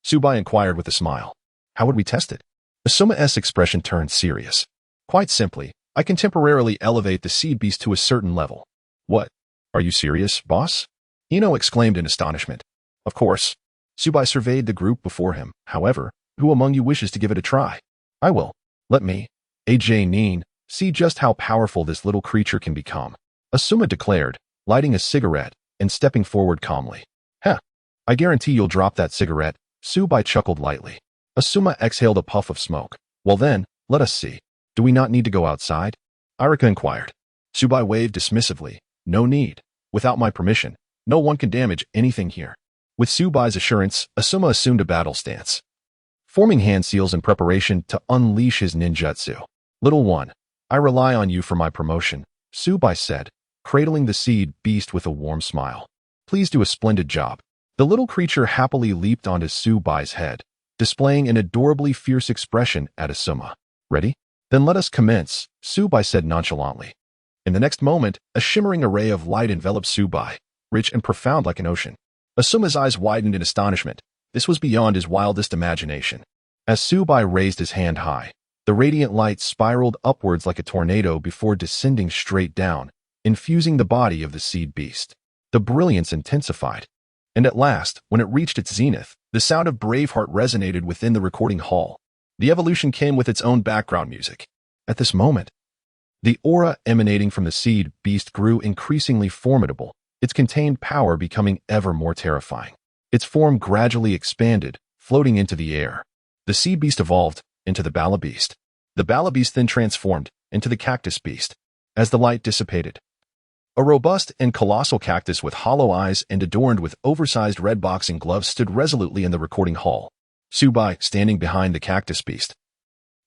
Su Bai inquired with a smile. "How would we test it?" Asuma's expression turned serious. "Quite simply, I can temporarily elevate the sea beast to a certain level." "What? Are you serious, boss?" Ino exclaimed in astonishment. "Of course." Su Bai surveyed the group before him. "However, who among you wishes to give it a try?" "I will. Let me, Nin, see just how powerful this little creature can become," Asuma declared, lighting a cigarette and stepping forward calmly. "Heh, I guarantee you'll drop that cigarette," Su Bai chuckled lightly. Asuma exhaled a puff of smoke. "Well then, let us see. Do we not need to go outside?" Irika inquired. Su Bai waved dismissively. "No need. Without my permission, no one can damage anything here." With Su Bai's assurance, Asuma assumed a battle stance, forming hand seals in preparation to unleash his ninjutsu. "Little one, I rely on you for my promotion," Su Bai said, cradling the seed beast with a warm smile. "Please do a splendid job." The little creature happily leaped onto Su Bai's head, displaying an adorably fierce expression at Asuma. "Ready? Then let us commence," Su Bai said nonchalantly. In the next moment, a shimmering array of light enveloped Su Bai, rich and profound like an ocean. Asuma's eyes widened in astonishment. This was beyond his wildest imagination. As Su Bai raised his hand high, the radiant light spiraled upwards like a tornado before descending straight down, infusing the body of the seed beast. The brilliance intensified, and at last, when it reached its zenith, the sound of Braveheart resonated within the recording hall. The evolution came with its own background music. At this moment, the aura emanating from the seed beast grew increasingly formidable, its contained power becoming ever more terrifying. Its form gradually expanded, floating into the air. The sea beast evolved into the Bala beast. The Bala beast then transformed into the cactus beast. As the light dissipated, a robust and colossal cactus with hollow eyes and adorned with oversized red boxing gloves stood resolutely in the recording hall. Su Bai, standing behind the cactus beast,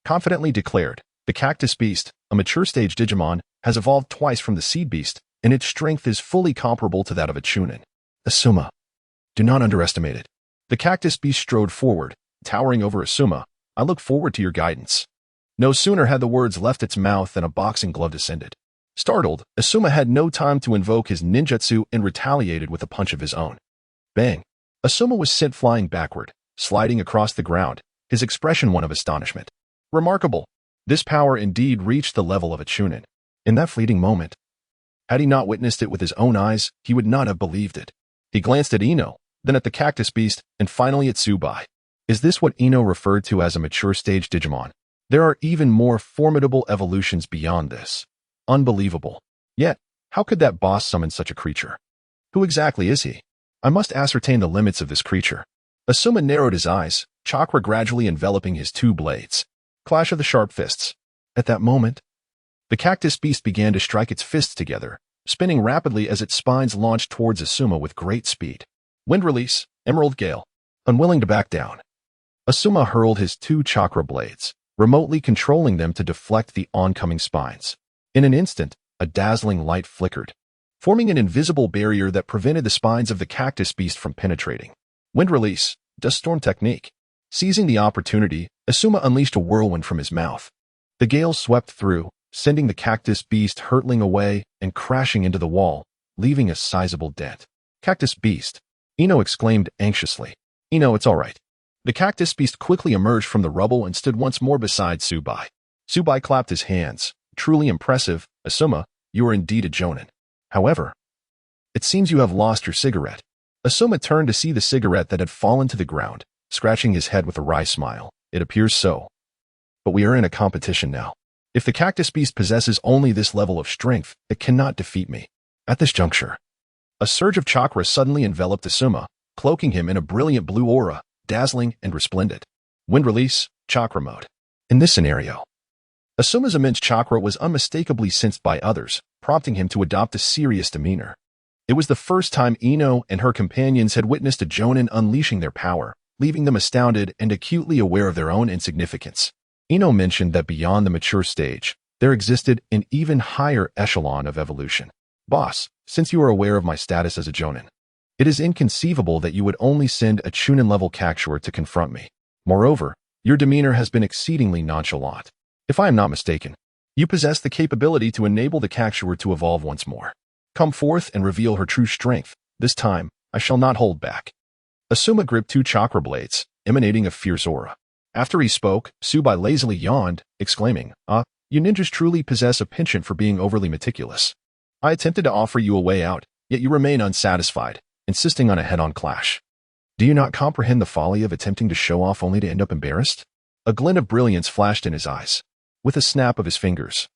confidently declared, "The cactus beast, a mature stage Digimon, has evolved twice from the seed beast, and its strength is fully comparable to that of a Chunin. Asuma, do not underestimate it." The cactus beast strode forward, towering over Asuma. "I look forward to your guidance." No sooner had the words left its mouth than a boxing glove descended. Startled, Asuma had no time to invoke his ninjutsu and retaliated with a punch of his own. Bang! Asuma was sent flying backward, sliding across the ground, his expression one of astonishment. Remarkable! This power indeed reached the level of a Chunin. In that fleeting moment, had he not witnessed it with his own eyes, he would not have believed it. He glanced at Ino, then at the cactus beast, and finally at Su Bai. Is this what Ino referred to as a mature stage Digimon? There are even more formidable evolutions beyond this. Unbelievable. Yet, how could that boss summon such a creature? Who exactly is he? I must ascertain the limits of this creature. Asuma narrowed his eyes, chakra gradually enveloping his two blades. Clash of the sharp fists. At that moment, The cactus beast began to strike its fists together, spinning rapidly as its spines launched towards Asuma with great speed. Wind release, Emerald Gale. Unwilling to back down, Asuma hurled his 2 chakra blades, remotely controlling them to deflect the oncoming spines. In an instant, a dazzling light flickered, forming an invisible barrier that prevented the spines of the cactus beast from penetrating. Wind release, Dust Storm Technique. Seizing the opportunity, Asuma unleashed a whirlwind from his mouth. The gale swept through, sending the cactus beast hurtling away and crashing into the wall, leaving a sizable dent. Cactus beast, Ino exclaimed anxiously. Ino, it's all right. The cactus beast quickly emerged from the rubble and stood once more beside Su Bai. Su Bai clapped his hands. Truly impressive, Asuma, you are indeed a jonin. However, it seems you have lost your cigarette. Asuma turned to see the cigarette that had fallen to the ground, scratching his head with a wry smile. It appears so. But we are in a competition now. If the cactus beast possesses only this level of strength, it cannot defeat me. At this juncture, a surge of chakra suddenly enveloped Asuma, cloaking him in a brilliant blue aura, dazzling and resplendent. Wind release, chakra mode. In this scenario, Asuma's immense chakra was unmistakably sensed by others, prompting him to adopt a serious demeanor. It was the first time Ino and her companions had witnessed a jonin unleashing their power, leaving them astounded and acutely aware of their own insignificance. Ino mentioned that beyond the mature stage, there existed an even higher echelon of evolution. Boss, since you are aware of my status as a jonin, it is inconceivable that you would only send a chunin-level Kakshur to confront me. Moreover, your demeanor has been exceedingly nonchalant. If I am not mistaken, you possess the capability to enable the Kakshur to evolve once more. Come forth and reveal her true strength. This time, I shall not hold back. Asuma gripped 2 chakra blades, emanating a fierce aura. After he spoke, Su Bai lazily yawned, exclaiming, you ninjas truly possess a penchant for being overly meticulous. I attempted to offer you a way out, yet you remain unsatisfied, insisting on a head-on clash. Do you not comprehend the folly of attempting to show off only to end up embarrassed? A glint of brilliance flashed in his eyes. With a snap of his fingers,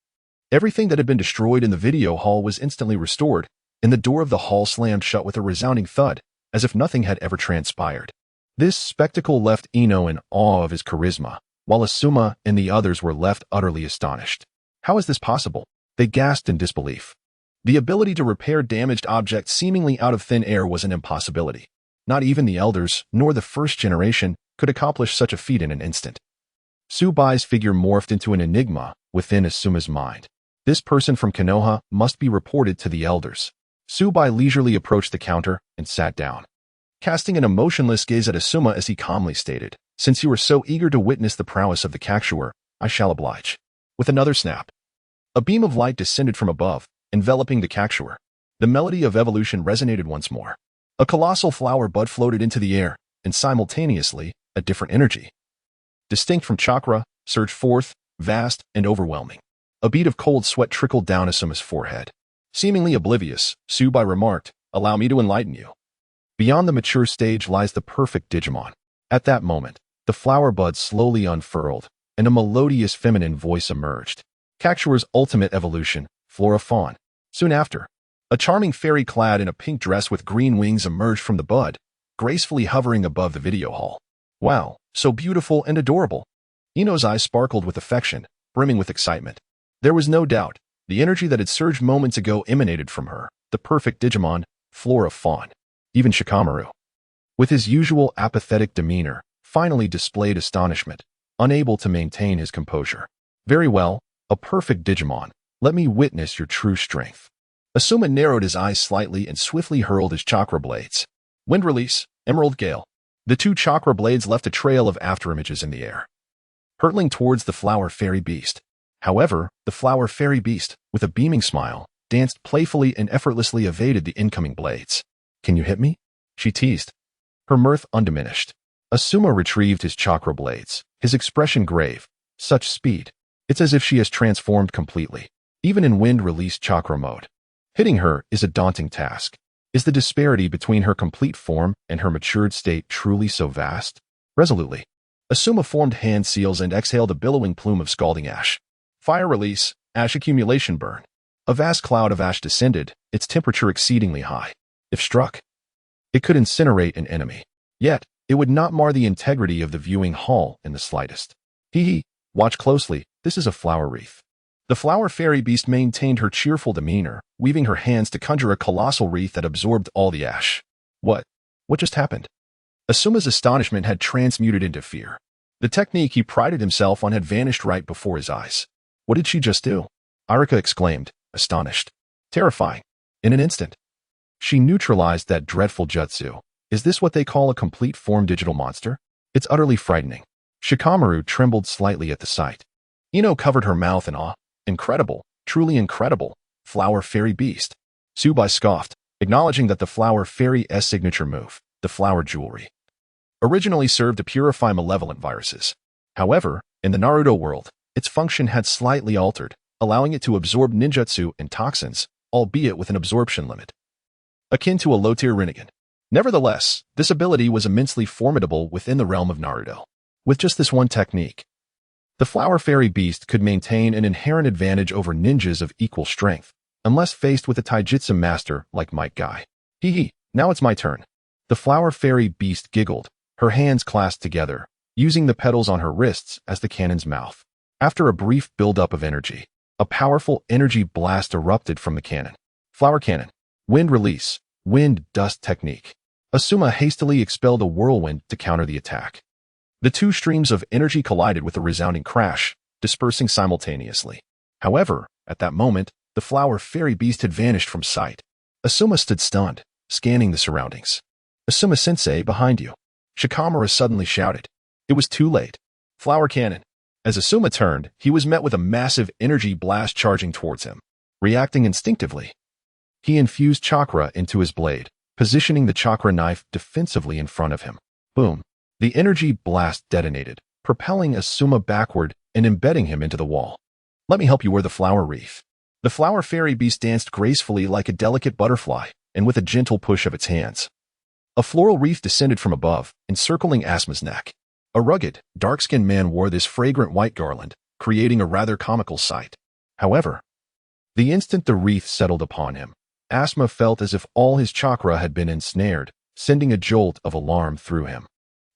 everything that had been destroyed in the video hall was instantly restored, and the door of the hall slammed shut with a resounding thud, as if nothing had ever transpired. This spectacle left Ino in awe of his charisma, while Asuma and the others were left utterly astonished. How is this possible? They gasped in disbelief. The ability to repair damaged objects seemingly out of thin air was an impossibility. Not even the elders, nor the first generation, could accomplish such a feat in an instant. Su Bai's figure morphed into an enigma within Asuma's mind. This person from Konoha must be reported to the elders. Su Bai leisurely approached the counter and sat down, casting an emotionless gaze at Asuma as he calmly stated, since you are so eager to witness the prowess of the Kakshur, I shall oblige. With another snap, a beam of light descended from above, enveloping the Kakshur. The melody of evolution resonated once more. A colossal flower bud floated into the air, and simultaneously, a different energy, distinct from chakra, surged forth, vast and overwhelming. A bead of cold sweat trickled down Asuma's forehead. Seemingly oblivious, Su Bai remarked, allow me to enlighten you. Beyond the mature stage lies the perfect Digimon. At that moment, the flower bud slowly unfurled, and a melodious feminine voice emerged. Kakshur's ultimate evolution, Flora Fawn. Soon after, a charming fairy clad in a pink dress with green wings emerged from the bud, gracefully hovering above the video hall. Wow, so beautiful and adorable. Ino's eyes sparkled with affection, brimming with excitement. There was no doubt, the energy that had surged moments ago emanated from her, the perfect Digimon, Flora Fawn. Even Shikamaru, with his usual apathetic demeanor, finally displayed astonishment, unable to maintain his composure. Very well, a perfect Digimon. Let me witness your true strength. Asuma narrowed his eyes slightly and swiftly hurled his chakra blades. Wind release, Emerald Gale. The 2 chakra blades left a trail of afterimages in the air, hurtling towards the flower fairy beast. However, the flower fairy beast, with a beaming smile, danced playfully and effortlessly evaded the incoming blades. Can you hit me? She teased, her mirth undiminished. Asuma retrieved his chakra blades, his expression grave. Such speed. It's as if she has transformed completely, even in wind-release chakra mode. Hitting her is a daunting task. Is the disparity between her complete form and her matured state truly so vast? Resolutely, Asuma formed hand seals and exhaled a billowing plume of scalding ash. Fire release, ash accumulation burn. A vast cloud of ash descended, its temperature exceedingly high. If struck, it could incinerate an enemy. Yet, it would not mar the integrity of the viewing hall in the slightest. Hee hee, watch closely, this is a flower wreath. The flower fairy beast maintained her cheerful demeanor, weaving her hands to conjure a colossal wreath that absorbed all the ash. What? What just happened? Asuma's astonishment had transmuted into fear. The technique he prided himself on had vanished right before his eyes. What did she just do? Arika exclaimed, astonished. Terrifying. In an instant. She neutralized that dreadful jutsu. Is this what they call a complete form digital monster? It's utterly frightening. Shikamaru trembled slightly at the sight. Ino covered her mouth in awe. Incredible, truly incredible, flower fairy beast. Su Bai scoffed, acknowledging that the flower fairy's signature move, the flower jewelry, originally served to purify malevolent viruses. However, in the Naruto world, its function had slightly altered, allowing it to absorb ninjutsu and toxins, albeit with an absorption limit, akin to a low-tier Rinnegan. Nevertheless, this ability was immensely formidable within the realm of Naruto. With just this one technique, the flower fairy beast could maintain an inherent advantage over ninjas of equal strength, unless faced with a taijutsu master like Might Guy. Hee, now it's my turn. The flower fairy beast giggled, her hands clasped together, using the petals on her wrists as the cannon's mouth. After a brief buildup of energy, a powerful energy blast erupted from the cannon. Flower cannon. Wind release. Wind dust technique. Asuma hastily expelled a whirlwind to counter the attack. The two streams of energy collided with a resounding crash, dispersing simultaneously. However, at that moment, the flower fairy beast had vanished from sight. Asuma stood stunned, scanning the surroundings. Asuma-sensei, behind you. Shikamaru suddenly shouted. It was too late. Flower cannon. As Asuma turned, he was met with a massive energy blast charging towards him. Reacting instinctively, he infused chakra into his blade, positioning the chakra knife defensively in front of him. Boom. The energy blast detonated, propelling Asuma backward and embedding him into the wall. Let me help you wear the flower wreath. The flower fairy beast danced gracefully like a delicate butterfly, and with a gentle push of its hands, a floral wreath descended from above, encircling Asuma's neck. A rugged, dark-skinned man wore this fragrant white garland, creating a rather comical sight. However, the instant the wreath settled upon him, Asuma felt as if all his chakra had been ensnared, sending a jolt of alarm through him.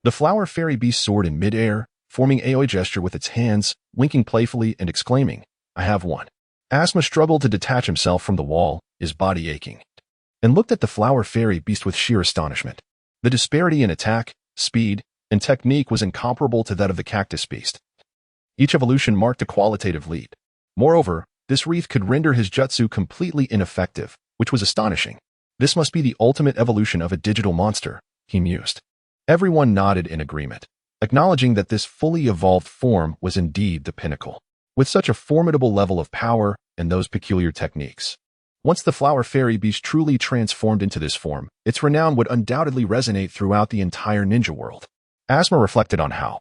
The flower fairy beast soared in midair, forming Aoi gesture with its hands, winking playfully and exclaiming, I have one. Asuma struggled to detach himself from the wall, his body aching, and looked at the flower fairy beast with sheer astonishment. The disparity in attack, speed, and technique was incomparable to that of the cactus beast. Each evolution marked a qualitative lead. Moreover, this wreath could render his jutsu completely ineffective, which was astonishing. This must be the ultimate evolution of a digital monster, he mused. Everyone nodded in agreement, acknowledging that this fully evolved form was indeed the pinnacle. With such a formidable level of power and those peculiar techniques, once the flower fairy beast truly transformed into this form, its renown would undoubtedly resonate throughout the entire ninja world. Asuma reflected on how,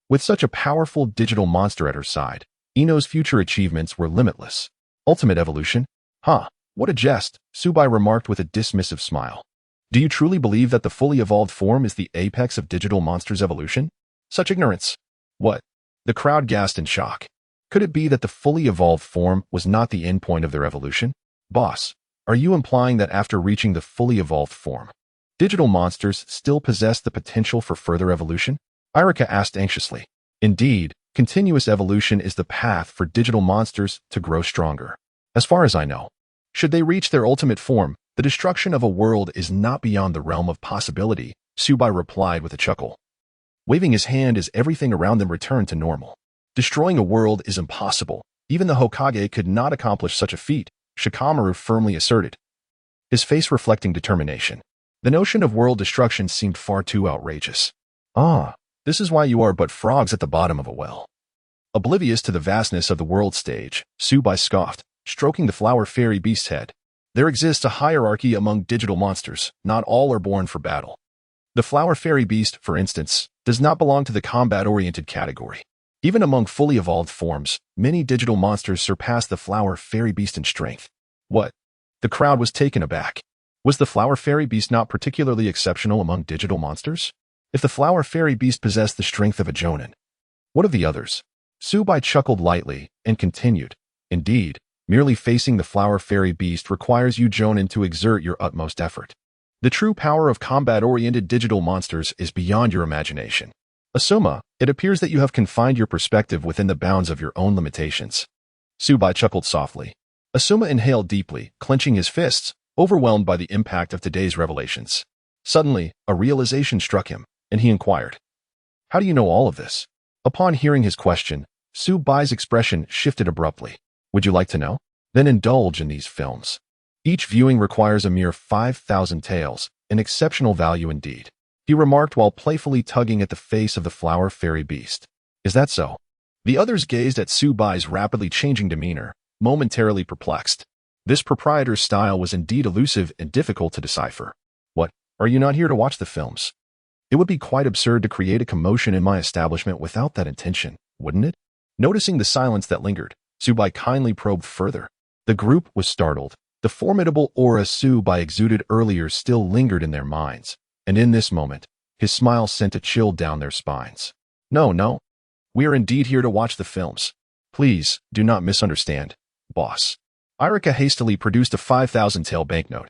with such a powerful digital monster at her side, Ino's future achievements were limitless. Ultimate evolution? Huh, what a jest, Su Bai remarked with a dismissive smile. Do you truly believe that the fully evolved form is the apex of digital monsters' evolution? Such ignorance. What? The crowd gasped in shock. Could it be that the fully evolved form was not the endpoint of their evolution? Boss, are you implying that after reaching the fully evolved form, digital monsters still possess the potential for further evolution? Irika asked anxiously. Indeed, continuous evolution is the path for digital monsters to grow stronger. As far as I know, should they reach their ultimate form, the destruction of a world is not beyond the realm of possibility, Su Bai replied with a chuckle, waving his hand as everything around them returned to normal. Destroying a world is impossible. Even the Hokage could not accomplish such a feat, Shikamaru firmly asserted, his face reflecting determination. The notion of world destruction seemed far too outrageous. Ah, this is why you are but frogs at the bottom of a well. Oblivious to the vastness of the world stage, Su Bai scoffed, stroking the flower fairy beast's head. There exists a hierarchy among digital monsters. Not all are born for battle. The flower fairy beast, for instance, does not belong to the combat-oriented category. Even among fully evolved forms, many digital monsters surpass the flower fairy beast in strength. What? The crowd was taken aback. Was the flower fairy beast not particularly exceptional among digital monsters? If the flower fairy beast possessed the strength of a jonin, what of the others? Su Bai chuckled lightly and continued. Indeed, merely facing the flower fairy beast requires you jonin to exert your utmost effort. The true power of combat-oriented digital monsters is beyond your imagination. Asuma, it appears that you have confined your perspective within the bounds of your own limitations. Su Bai chuckled softly. Asuma inhaled deeply, clenching his fists, overwhelmed by the impact of today's revelations. Suddenly, a realization struck him, and he inquired, "How do you know all of this?" Upon hearing his question, Su Bai's expression shifted abruptly. "Would you like to know? Then indulge in these films. Each viewing requires a mere 5,000 taels, an exceptional value indeed," he remarked while playfully tugging at the face of the flower fairy beast. "Is that so?" The others gazed at Su Bai's rapidly changing demeanor, momentarily perplexed. This proprietor's style was indeed elusive and difficult to decipher. "What, are you not here to watch the films? It would be quite absurd to create a commotion in my establishment without that intention, wouldn't it?" Noticing the silence that lingered, Su Bai kindly probed further. The group was startled. The formidable aura Su Bai exuded earlier still lingered in their minds, and in this moment, his smile sent a chill down their spines. No. We are indeed here to watch the films. Please, do not misunderstand, boss." Irika hastily produced a 5,000 tael banknote,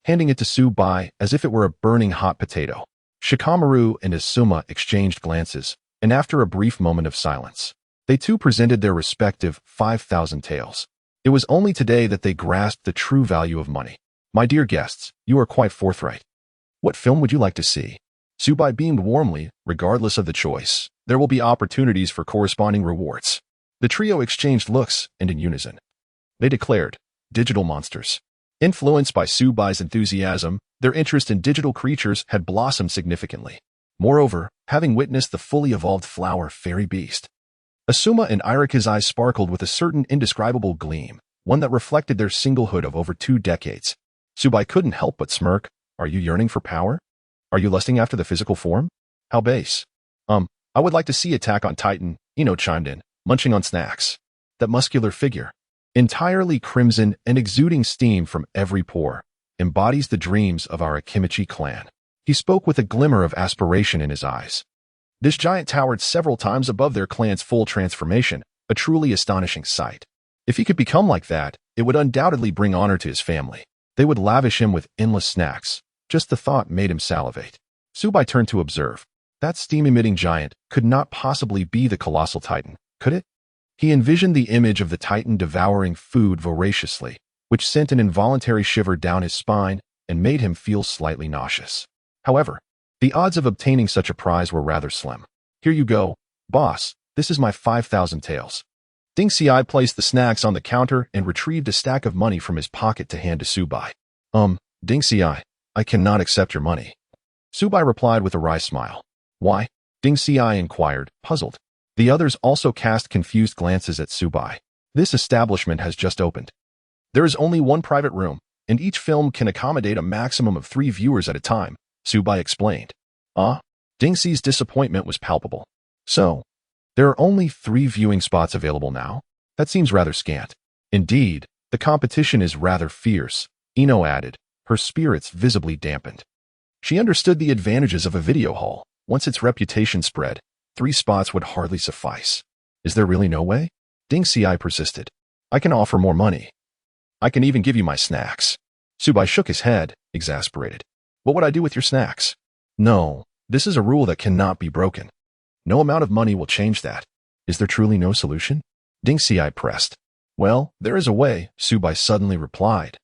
handing it to Su Bai as if it were a burning hot potato. Shikamaru and Asuma exchanged glances, and after a brief moment of silence, they too presented their respective 5,000 taels. It was only today that they grasped the true value of money. "My dear guests, you are quite forthright. What film would you like to see?" Su Bai beamed warmly. "Regardless of the choice, there will be opportunities for corresponding rewards." The trio exchanged looks, and in unison, they declared, "Digital monsters." Influenced by Su Bai's enthusiasm, their interest in digital creatures had blossomed significantly. Moreover, having witnessed the fully evolved flower fairy beast, Asuma and Irika's eyes sparkled with a certain indescribable gleam, one that reflected their singlehood of over 2 decades. Su Bai couldn't help but smirk. "Are you yearning for power? Are you lusting after the physical form? How base." I would like to see Attack on Titan," Ino chimed in, munching on snacks. That muscular figure, entirely crimson and exuding steam from every pore, embodies the dreams of our Akimichi clan. He spoke with a glimmer of aspiration in his eyes. This giant towered several times above their clan's full transformation, a truly astonishing sight. If he could become like that, it would undoubtedly bring honor to his family. They would lavish him with endless snacks. Just the thought made him salivate. Su Bai turned to observe. That steam-emitting giant could not possibly be the colossal titan, could it? He envisioned the image of the titan devouring food voraciously, which sent an involuntary shiver down his spine and made him feel slightly nauseous. However, the odds of obtaining such a prize were rather slim. "Here you go, boss. This is my 5,000 taels." Ding Xiai placed the snacks on the counter and retrieved a stack of money from his pocket to hand to Su Bai. Ding Xiai, I cannot accept your money." Su Bai replied with a wry smile. "Why?" Ding Xiai inquired, puzzled. The others also cast confused glances at Su Bai. "This establishment has just opened. There is only one private room, and each film can accommodate a maximum of 3 viewers at a time," Su Bai explained. Ding Xi's disappointment was palpable. "So, there are only 3 viewing spots available now? That seems rather scant." "Indeed, the competition is rather fierce," Ino added, her spirits visibly dampened. She understood the advantages of a video hall. Once its reputation spread, 3 spots would hardly suffice. "Is there really no way?" Ding Xiai persisted. "I can offer more money. I can even give you my snacks." Su Bai shook his head, exasperated. "What would I do with your snacks?" "No, this is a rule that cannot be broken. No amount of money will change that." "Is there truly no solution?" Ding Xiai pressed. "Well, there is a way," Su Bai suddenly replied,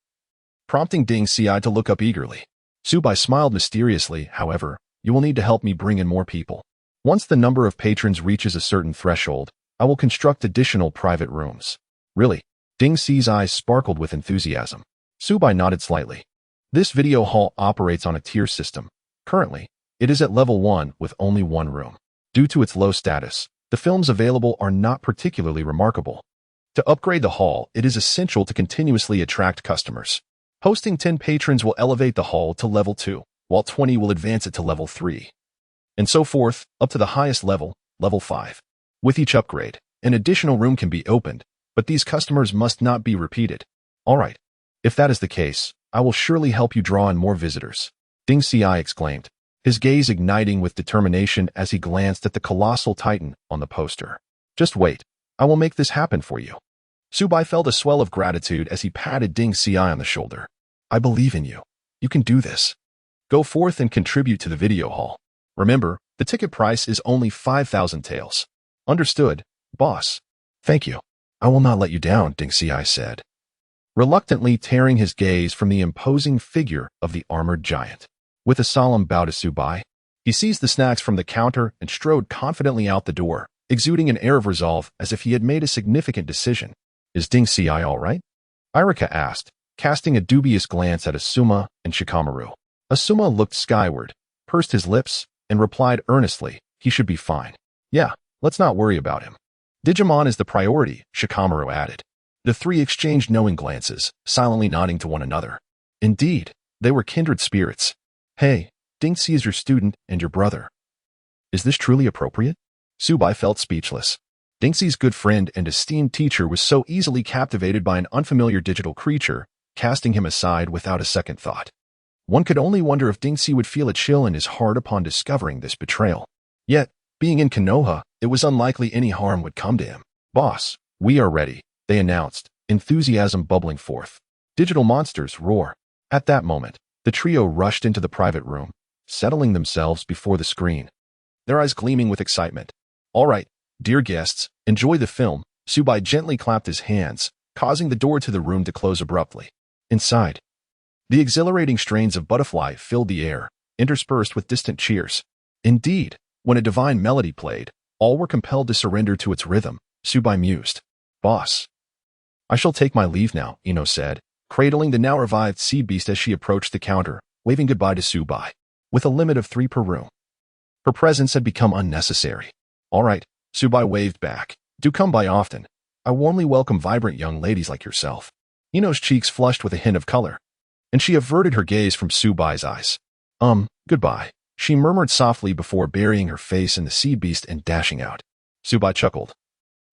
prompting Ding Xiai to look up eagerly. Su Bai smiled mysteriously. "However, you will need to help me bring in more people. Once the number of patrons reaches a certain threshold, I will construct additional private rooms." "Really?" Ding Xi's eyes sparkled with enthusiasm. Su Bai nodded slightly. "This video hall operates on a tier system. Currently, it is at level 1 with only 1 room. Due to its low status, the films available are not particularly remarkable. To upgrade the hall, it is essential to continuously attract customers. Hosting 10 patrons will elevate the hall to level 2, while 20 will advance it to level 3. And so forth, up to the highest level, level 5. With each upgrade, an additional room can be opened, but these customers must not be repeated." "All right. If that is the case, I will surely help you draw in more visitors," Ding Xiai exclaimed, his gaze igniting with determination as he glanced at the colossal titan on the poster. "Just wait. I will make this happen for you." Su Bai felt a swell of gratitude as he patted Ding Xiai on the shoulder. "I believe in you. You can do this. Go forth and contribute to the video hall. Remember, the ticket price is only 5,000 taels." "Understood, boss." "Thank you." I will not let you down, Dingxi said, reluctantly tearing his gaze from the imposing figure of the armored giant. With a solemn bow to Su Bai, he seized the snacks from the counter and strode confidently out the door, exuding an air of resolve as if he had made a significant decision. Is Dingxi all right? Irika asked, casting a dubious glance at Asuma and Shikamaru. Asuma looked skyward, pursed his lips, and replied earnestly, he should be fine. Yeah, let's not worry about him. Digimon is the priority, Shikamaru added. The three exchanged knowing glances, silently nodding to one another. Indeed, they were kindred spirits. Hey, Dingxi is your student and your brother. Is this truly appropriate? Su Bai felt speechless. Dingxi's good friend and esteemed teacher was so easily captivated by an unfamiliar digital creature, casting him aside without a second thought. One could only wonder if Dingxi would feel a chill in his heart upon discovering this betrayal. Yet, being in Konoha, it was unlikely any harm would come to him. Boss, we are ready, they announced, enthusiasm bubbling forth. Digital monsters roar. At that moment, the trio rushed into the private room, settling themselves before the screen, their eyes gleaming with excitement. All right, dear guests, enjoy the film. Su Bai gently clapped his hands, causing the door to the room to close abruptly. Inside, the exhilarating strains of Butterfly filled the air, interspersed with distant cheers. Indeed, when a divine melody played, all were compelled to surrender to its rhythm, Su Bai mused. Boss. I shall take my leave now, Ino said, cradling the now-revived sea beast as she approached the counter, waving goodbye to Su Bai. With a limit of 3 per room, her presence had become unnecessary. All right, Su Bai waved back. Do come by often. I warmly welcome vibrant young ladies like yourself. Ino's cheeks flushed with a hint of color, and she averted her gaze from Su Bai's eyes. Goodbye, she murmured softly before burying her face in the sea beast and dashing out. Su Bai chuckled,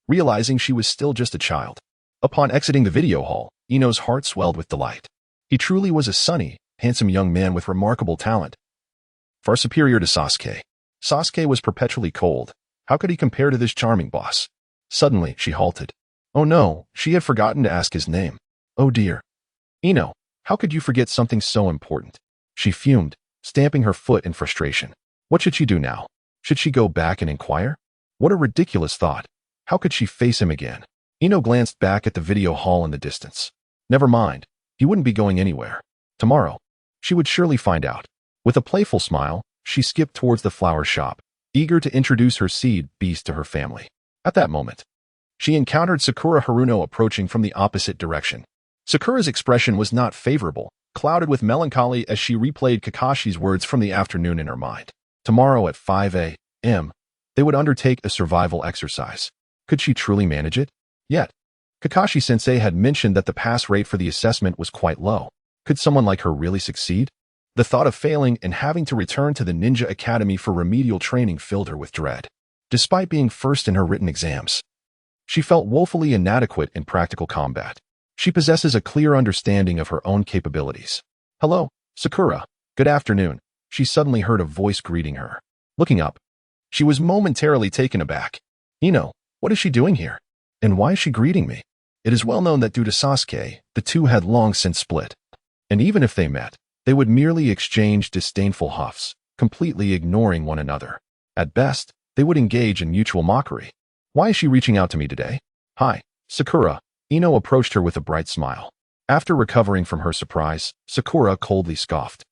realizing she was still just a child. Upon exiting the video hall, Ino's heart swelled with delight. He truly was a sunny, handsome young man with remarkable talent, far superior to Sasuke. Sasuke was perpetually cold. How could he compare to this charming boss? Suddenly, she halted. Oh no, she had forgotten to ask his name. Oh dear. Ino, how could you forget something so important? She fumed, stamping her foot in frustration. What should she do now? Should she go back and inquire? What a ridiculous thought. How could she face him again? Ino glanced back at the video hall in the distance. Never mind. He wouldn't be going anywhere. Tomorrow, she would surely find out. With a playful smile, she skipped towards the flower shop, eager to introduce her seed beast to her family. At that moment, she encountered Sakura Haruno approaching from the opposite direction. Sakura's expression was not favorable, clouded with melancholy as she replayed Kakashi's words from the afternoon in her mind. Tomorrow at 5 a.m., they would undertake a survival exercise. Could she truly manage it? Yet, Kakashi-sensei had mentioned that the pass rate for the assessment was quite low. Could someone like her really succeed? The thought of failing and having to return to the Ninja Academy for remedial training filled her with dread. Despite being first in her written exams, she felt woefully inadequate in practical combat. She possesses a clear understanding of her own capabilities. Hello, Sakura. Good afternoon. She suddenly heard a voice greeting her. Looking up, she was momentarily taken aback. Ino, what is she doing here? And why is she greeting me? It is well known that due to Sasuke, the two had long since split. And even if they met, they would merely exchange disdainful huffs, completely ignoring one another. At best, they would engage in mutual mockery. Why is she reaching out to me today? Hi, Sakura. Ino approached her with a bright smile. After recovering from her surprise, Sakura coldly scoffed.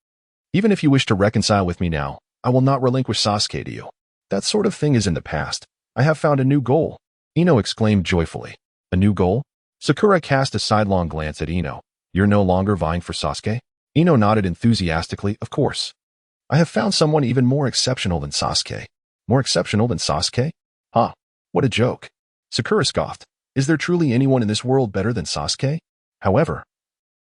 Even if you wish to reconcile with me now, I will not relinquish Sasuke to you. That sort of thing is in the past. I have found a new goal. Ino exclaimed joyfully. A new goal? Sakura cast a sidelong glance at Ino. You're no longer vying for Sasuke? Ino nodded enthusiastically, of course. I have found someone even more exceptional than Sasuke. More exceptional than Sasuke? Ha, what a joke. Sakura scoffed. Is there truly anyone in this world better than Sasuke? However,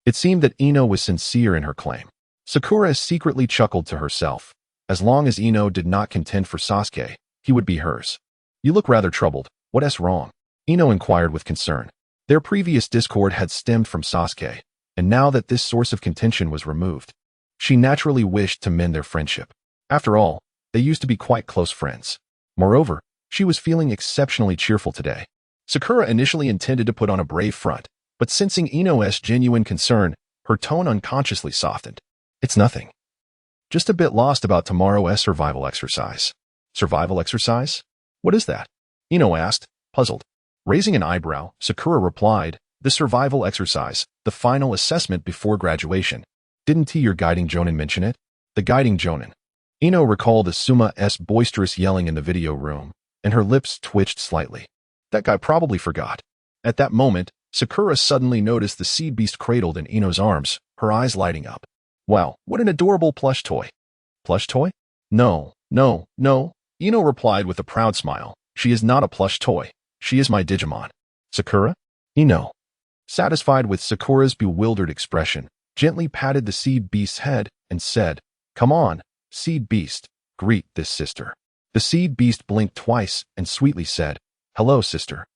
it seemed that Ino was sincere in her claim. Sakura secretly chuckled to herself. As long as Ino did not contend for Sasuke, he would be hers. You look rather troubled. What's wrong? Ino inquired with concern. Their previous discord had stemmed from Sasuke, and now that this source of contention was removed, she naturally wished to mend their friendship. After all, they used to be quite close friends. Moreover, she was feeling exceptionally cheerful today. Sakura initially intended to put on a brave front, but sensing Ino's genuine concern, her tone unconsciously softened. It's nothing. Just a bit lost about tomorrow's survival exercise. Survival exercise? What is that? Ino asked, puzzled. Raising an eyebrow, Sakura replied, "The survival exercise, the final assessment before graduation. Didn't your guiding jonin mention it?" The guiding jonin. Ino recalled Asuma's boisterous yelling in the video room, and her lips twitched slightly. That guy probably forgot. At that moment, Sakura suddenly noticed the seed beast cradled in Ino's arms, her eyes lighting up. Wow, what an adorable plush toy. Plush toy? No, no, no, Ino replied with a proud smile. She is not a plush toy. She is my Digimon. Sakura? Ino, satisfied with Sakura's bewildered expression, gently patted the seed beast's head and said, "Come on, seed beast, greet this sister." The seed beast blinked twice and sweetly said, "Hello, sister.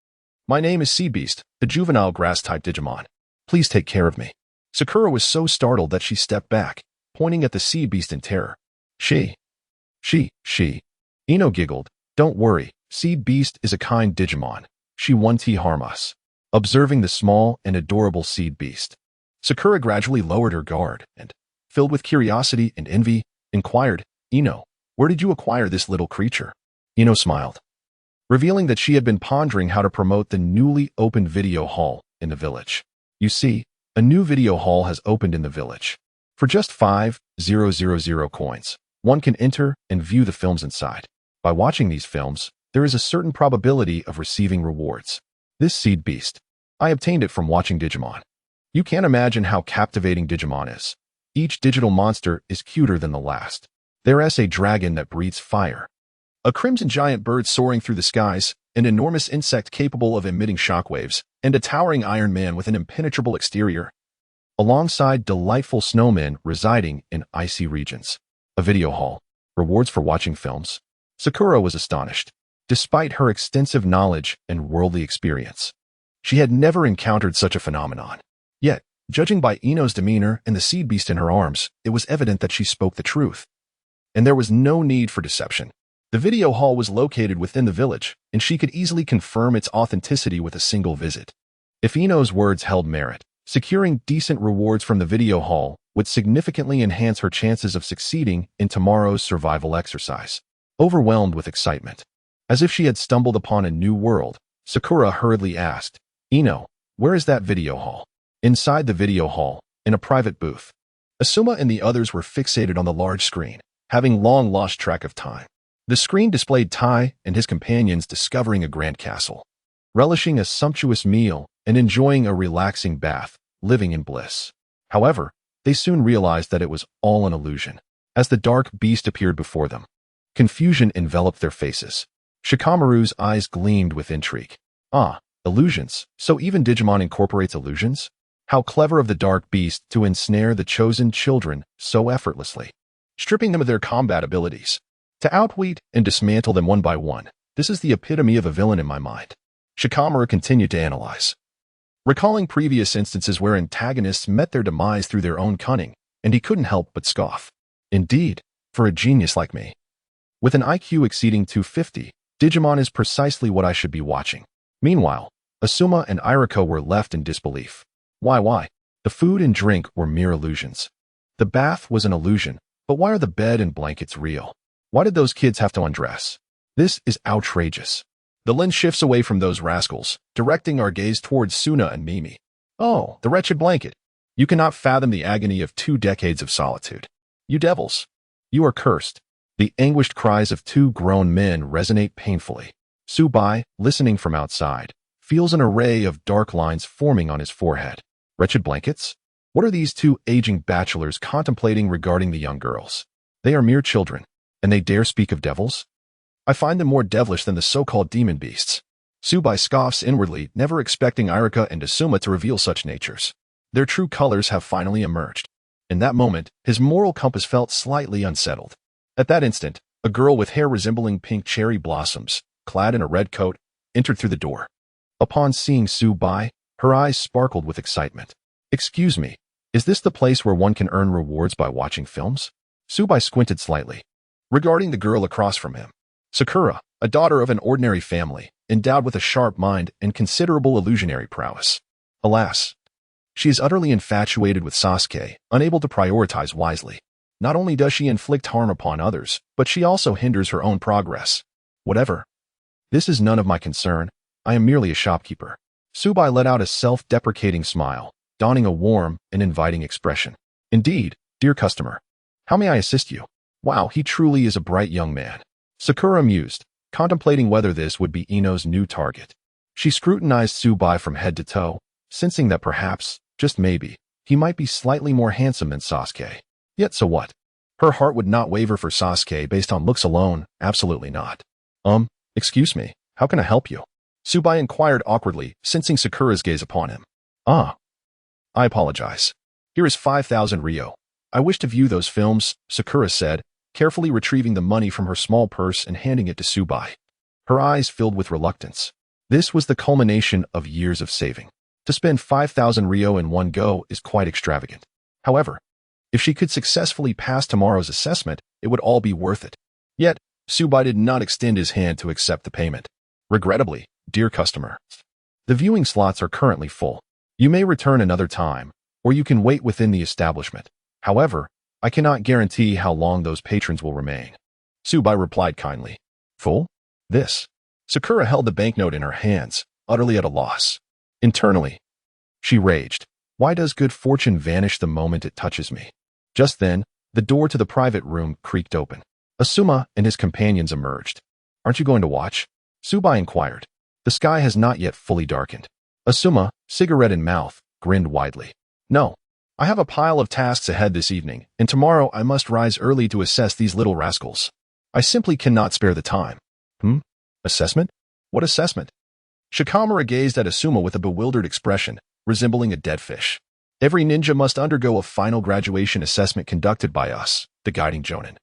My name is Seed Beast, the juvenile grass-type Digimon. Please take care of me." Sakura was so startled that she stepped back, pointing at the seed beast in terror. She. Ino giggled. "Don't worry, Seed Beast is a kind Digimon. She won't harm us." Observing the small and adorable seed beast, Sakura gradually lowered her guard and, filled with curiosity and envy, inquired, "Ino, where did you acquire this little creature?" Ino smiled, revealing that she had been pondering how to promote the newly opened video hall in the village. You see, a new video hall has opened in the village. For just 5,000 coins, one can enter and view the films inside. By watching these films, there is a certain probability of receiving rewards. This seed beast, I obtained it from watching Digimon. You can't imagine how captivating Digimon is. Each digital monster is cuter than the last. There's a dragon that breathes fire, a crimson giant bird soaring through the skies, an enormous insect capable of emitting shockwaves, and a towering Iron Man with an impenetrable exterior, alongside delightful snowmen residing in icy regions. A video hall. Rewards for watching films. Sakura was astonished. Despite her extensive knowledge and worldly experience, she had never encountered such a phenomenon. Yet, judging by Ino's demeanor and the seed beast in her arms, it was evident that she spoke the truth. And there was no need for deception. The video hall was located within the village, and she could easily confirm its authenticity with a single visit. If Ino's words held merit, securing decent rewards from the video hall would significantly enhance her chances of succeeding in tomorrow's survival exercise. Overwhelmed with excitement, as if she had stumbled upon a new world, Sakura hurriedly asked, "Ino, where is that video hall?" Inside the video hall, in a private booth, Asuma and the others were fixated on the large screen, having long lost track of time. The screen displayed Tai and his companions discovering a grand castle, relishing a sumptuous meal and enjoying a relaxing bath, living in bliss. However, they soon realized that it was all an illusion. As the dark beast appeared before them, confusion enveloped their faces. Shikamaru's eyes gleamed with intrigue. Ah, illusions. So even Digimon incorporates illusions? How clever of the dark beast to ensnare the chosen children so effortlessly, stripping them of their combat abilities, to outwit and dismantle them one by one. This is the epitome of a villain in my mind. Shikamaru continued to analyze, recalling previous instances where antagonists met their demise through their own cunning, and he couldn't help but scoff. Indeed, for a genius like me, with an IQ exceeding 250, Digimon is precisely what I should be watching. Meanwhile, Asuma and Iriko were left in disbelief. Why? The food and drink were mere illusions. The bath was an illusion, but why are the bed and blankets real? Why did those kids have to undress? This is outrageous. The lens shifts away from those rascals, directing our gaze towards Suna and Mimi. Oh, the wretched blanket. You cannot fathom the agony of 2 decades of solitude. You devils. You are cursed. The anguished cries of 2 grown men resonate painfully. Su Bai, listening from outside, feels an array of dark lines forming on his forehead. Wretched blankets? What are these 2 aging bachelors contemplating regarding the young girls? They are mere children, and they dare speak of devils? I find them more devilish than the so-called demon beasts. Su Bai scoffs inwardly, never expecting Irika and Asuma to reveal such natures. Their true colors have finally emerged. In that moment, his moral compass felt slightly unsettled. At that instant, a girl with hair resembling pink cherry blossoms, clad in a red coat, entered through the door. Upon seeing Su Bai, her eyes sparkled with excitement. "Excuse me, is this the place where one can earn rewards by watching films?" Su Bai squinted slightly, regarding the girl across from him. Sakura, a daughter of an ordinary family, endowed with a sharp mind and considerable illusionary prowess. Alas, she is utterly infatuated with Sasuke, unable to prioritize wisely. Not only does she inflict harm upon others, but she also hinders her own progress. Whatever. This is none of my concern. I am merely a shopkeeper. Su Bai let out a self-deprecating smile, donning a warm and inviting expression. Indeed, dear customer. How may I assist you? Wow, he truly is a bright young man. Sakura mused, contemplating whether this would be Ino's new target. She scrutinized Su Bai from head to toe, sensing that perhaps, just maybe, he might be slightly more handsome than Sasuke. Yet so what? Her heart would not waver for Sasuke based on looks alone, absolutely not. Excuse me, how can I help you? Su Bai inquired awkwardly, sensing Sakura's gaze upon him. Ah. I apologize. Here is 5,000 ryo. I wish to view those films, Sakura said, carefully retrieving the money from her small purse and handing it to Su Bai. Her eyes filled with reluctance. This was the culmination of years of saving. To spend 5,000 ryo in one go is quite extravagant. However, if she could successfully pass tomorrow's assessment, it would all be worth it. Yet, Su Bai did not extend his hand to accept the payment. Regrettably, dear customer, the viewing slots are currently full. You may return another time, or you can wait within the establishment. However, I cannot guarantee how long those patrons will remain. Su Bai replied kindly. Full? This. Sakura held the banknote in her hands, utterly at a loss. Internally, she raged. Why does good fortune vanish the moment it touches me? Just then, the door to the private room creaked open. Asuma and his companions emerged. Aren't you going to watch? Su Bai inquired. The sky has not yet fully darkened. Asuma, cigarette in mouth, grinned widely. No. I have a pile of tasks ahead this evening, and tomorrow I must rise early to assess these little rascals. I simply cannot spare the time. Assessment? What assessment? Shikamaru gazed at Asuma with a bewildered expression, resembling a dead fish. Every ninja must undergo a final graduation assessment conducted by us, the guiding jonin,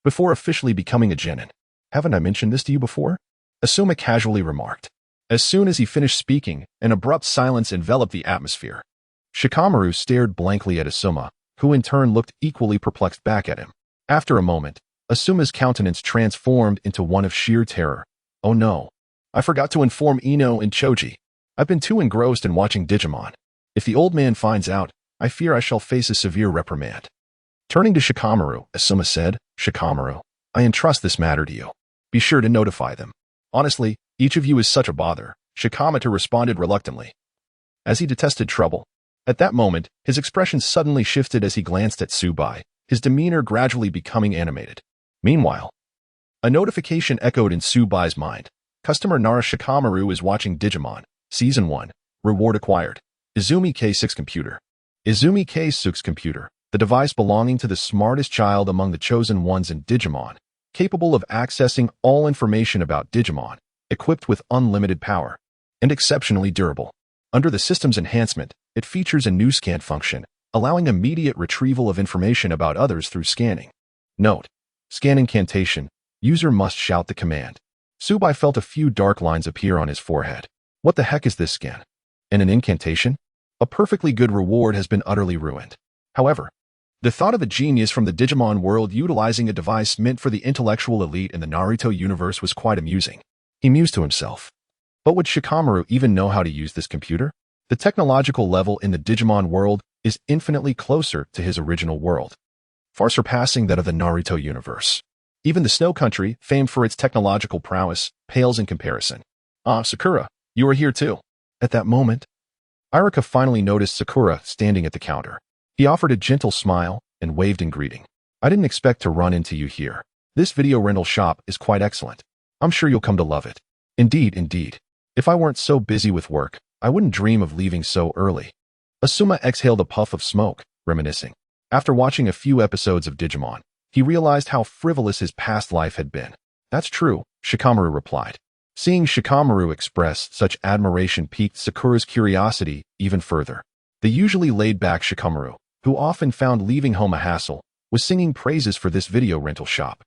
before officially becoming a genin. Haven't I mentioned this to you before? Asuma casually remarked. As soon as he finished speaking, an abrupt silence enveloped the atmosphere. Shikamaru stared blankly at Asuma, who in turn looked equally perplexed back at him. After a moment, Asuma's countenance transformed into one of sheer terror. Oh no. I forgot to inform Ino and Choji. I've been too engrossed in watching Digimon. If the old man finds out, I fear I shall face a severe reprimand. Turning to Shikamaru, Asuma said, Shikamaru, I entrust this matter to you. Be sure to notify them. Honestly, each of you is such a bother, Shikamaru responded reluctantly. As he detested trouble. At that moment, his expression suddenly shifted as he glanced at Su Bai, his demeanor gradually becoming animated. Meanwhile, a notification echoed in Su Bai's mind. Customer Nara Shikamaru is watching Digimon. Season 1. Reward acquired. Izumi K6 computer. Izumi K6 computer, the device belonging to the smartest child among the chosen ones in Digimon, capable of accessing all information about Digimon, equipped with unlimited power, and exceptionally durable. Under the system's enhancement, it features a new scan function, allowing immediate retrieval of information about others through scanning. Note: scan incantation. User must shout the command. Su Bai felt a few dark lines appear on his forehead. What the heck is this scan? And an incantation? A perfectly good reward has been utterly ruined. However, the thought of a genius from the Digimon world utilizing a device meant for the intellectual elite in the Naruto universe was quite amusing. He mused to himself. But would Shikamaru even know how to use this computer? The technological level in the Digimon world is infinitely closer to his original world, far surpassing that of the Naruto universe. Even the Snow Country, famed for its technological prowess, pales in comparison. Ah, Sakura, you are here too. At that moment, Irika finally noticed Sakura standing at the counter. He offered a gentle smile and waved in greeting. I didn't expect to run into you here. This video rental shop is quite excellent. I'm sure you'll come to love it. Indeed. If I weren't so busy with work, I wouldn't dream of leaving so early. Asuma exhaled a puff of smoke, reminiscing. After watching a few episodes of Digimon, he realized how frivolous his past life had been. That's true, Shikamaru replied. Seeing Shikamaru express such admiration piqued Sakura's curiosity even further. The usually laid-back Shikamaru, who often found leaving home a hassle, was singing praises for this video rental shop.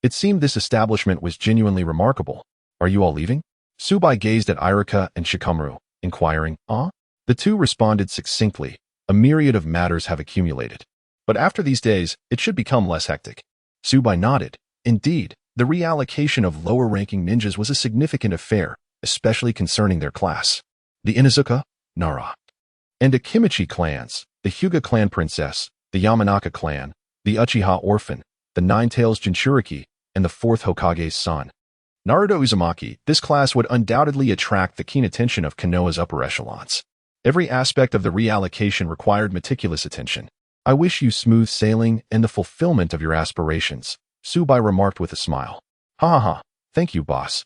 It seemed this establishment was genuinely remarkable. Are you all leaving? Su Bai gazed at Irika and Shikamaru, inquiring, Ah? The two responded succinctly. A myriad of matters have accumulated. But after these days, it should become less hectic. Su Bai nodded. Indeed, the reallocation of lower-ranking ninjas was a significant affair, especially concerning their class. The Inuzuka, Nara, and Akimichi clans, the Hyuga clan princess, the Yamanaka clan, the Uchiha orphan, the Nine-Tails Jinchuriki, and the 4th Hokage's son. Naruto Uzumaki, this class would undoubtedly attract the keen attention of Konoha's upper echelons. Every aspect of the reallocation required meticulous attention. I wish you smooth sailing and the fulfillment of your aspirations, Su Bai remarked with a smile. Ha ha ha, thank you, boss.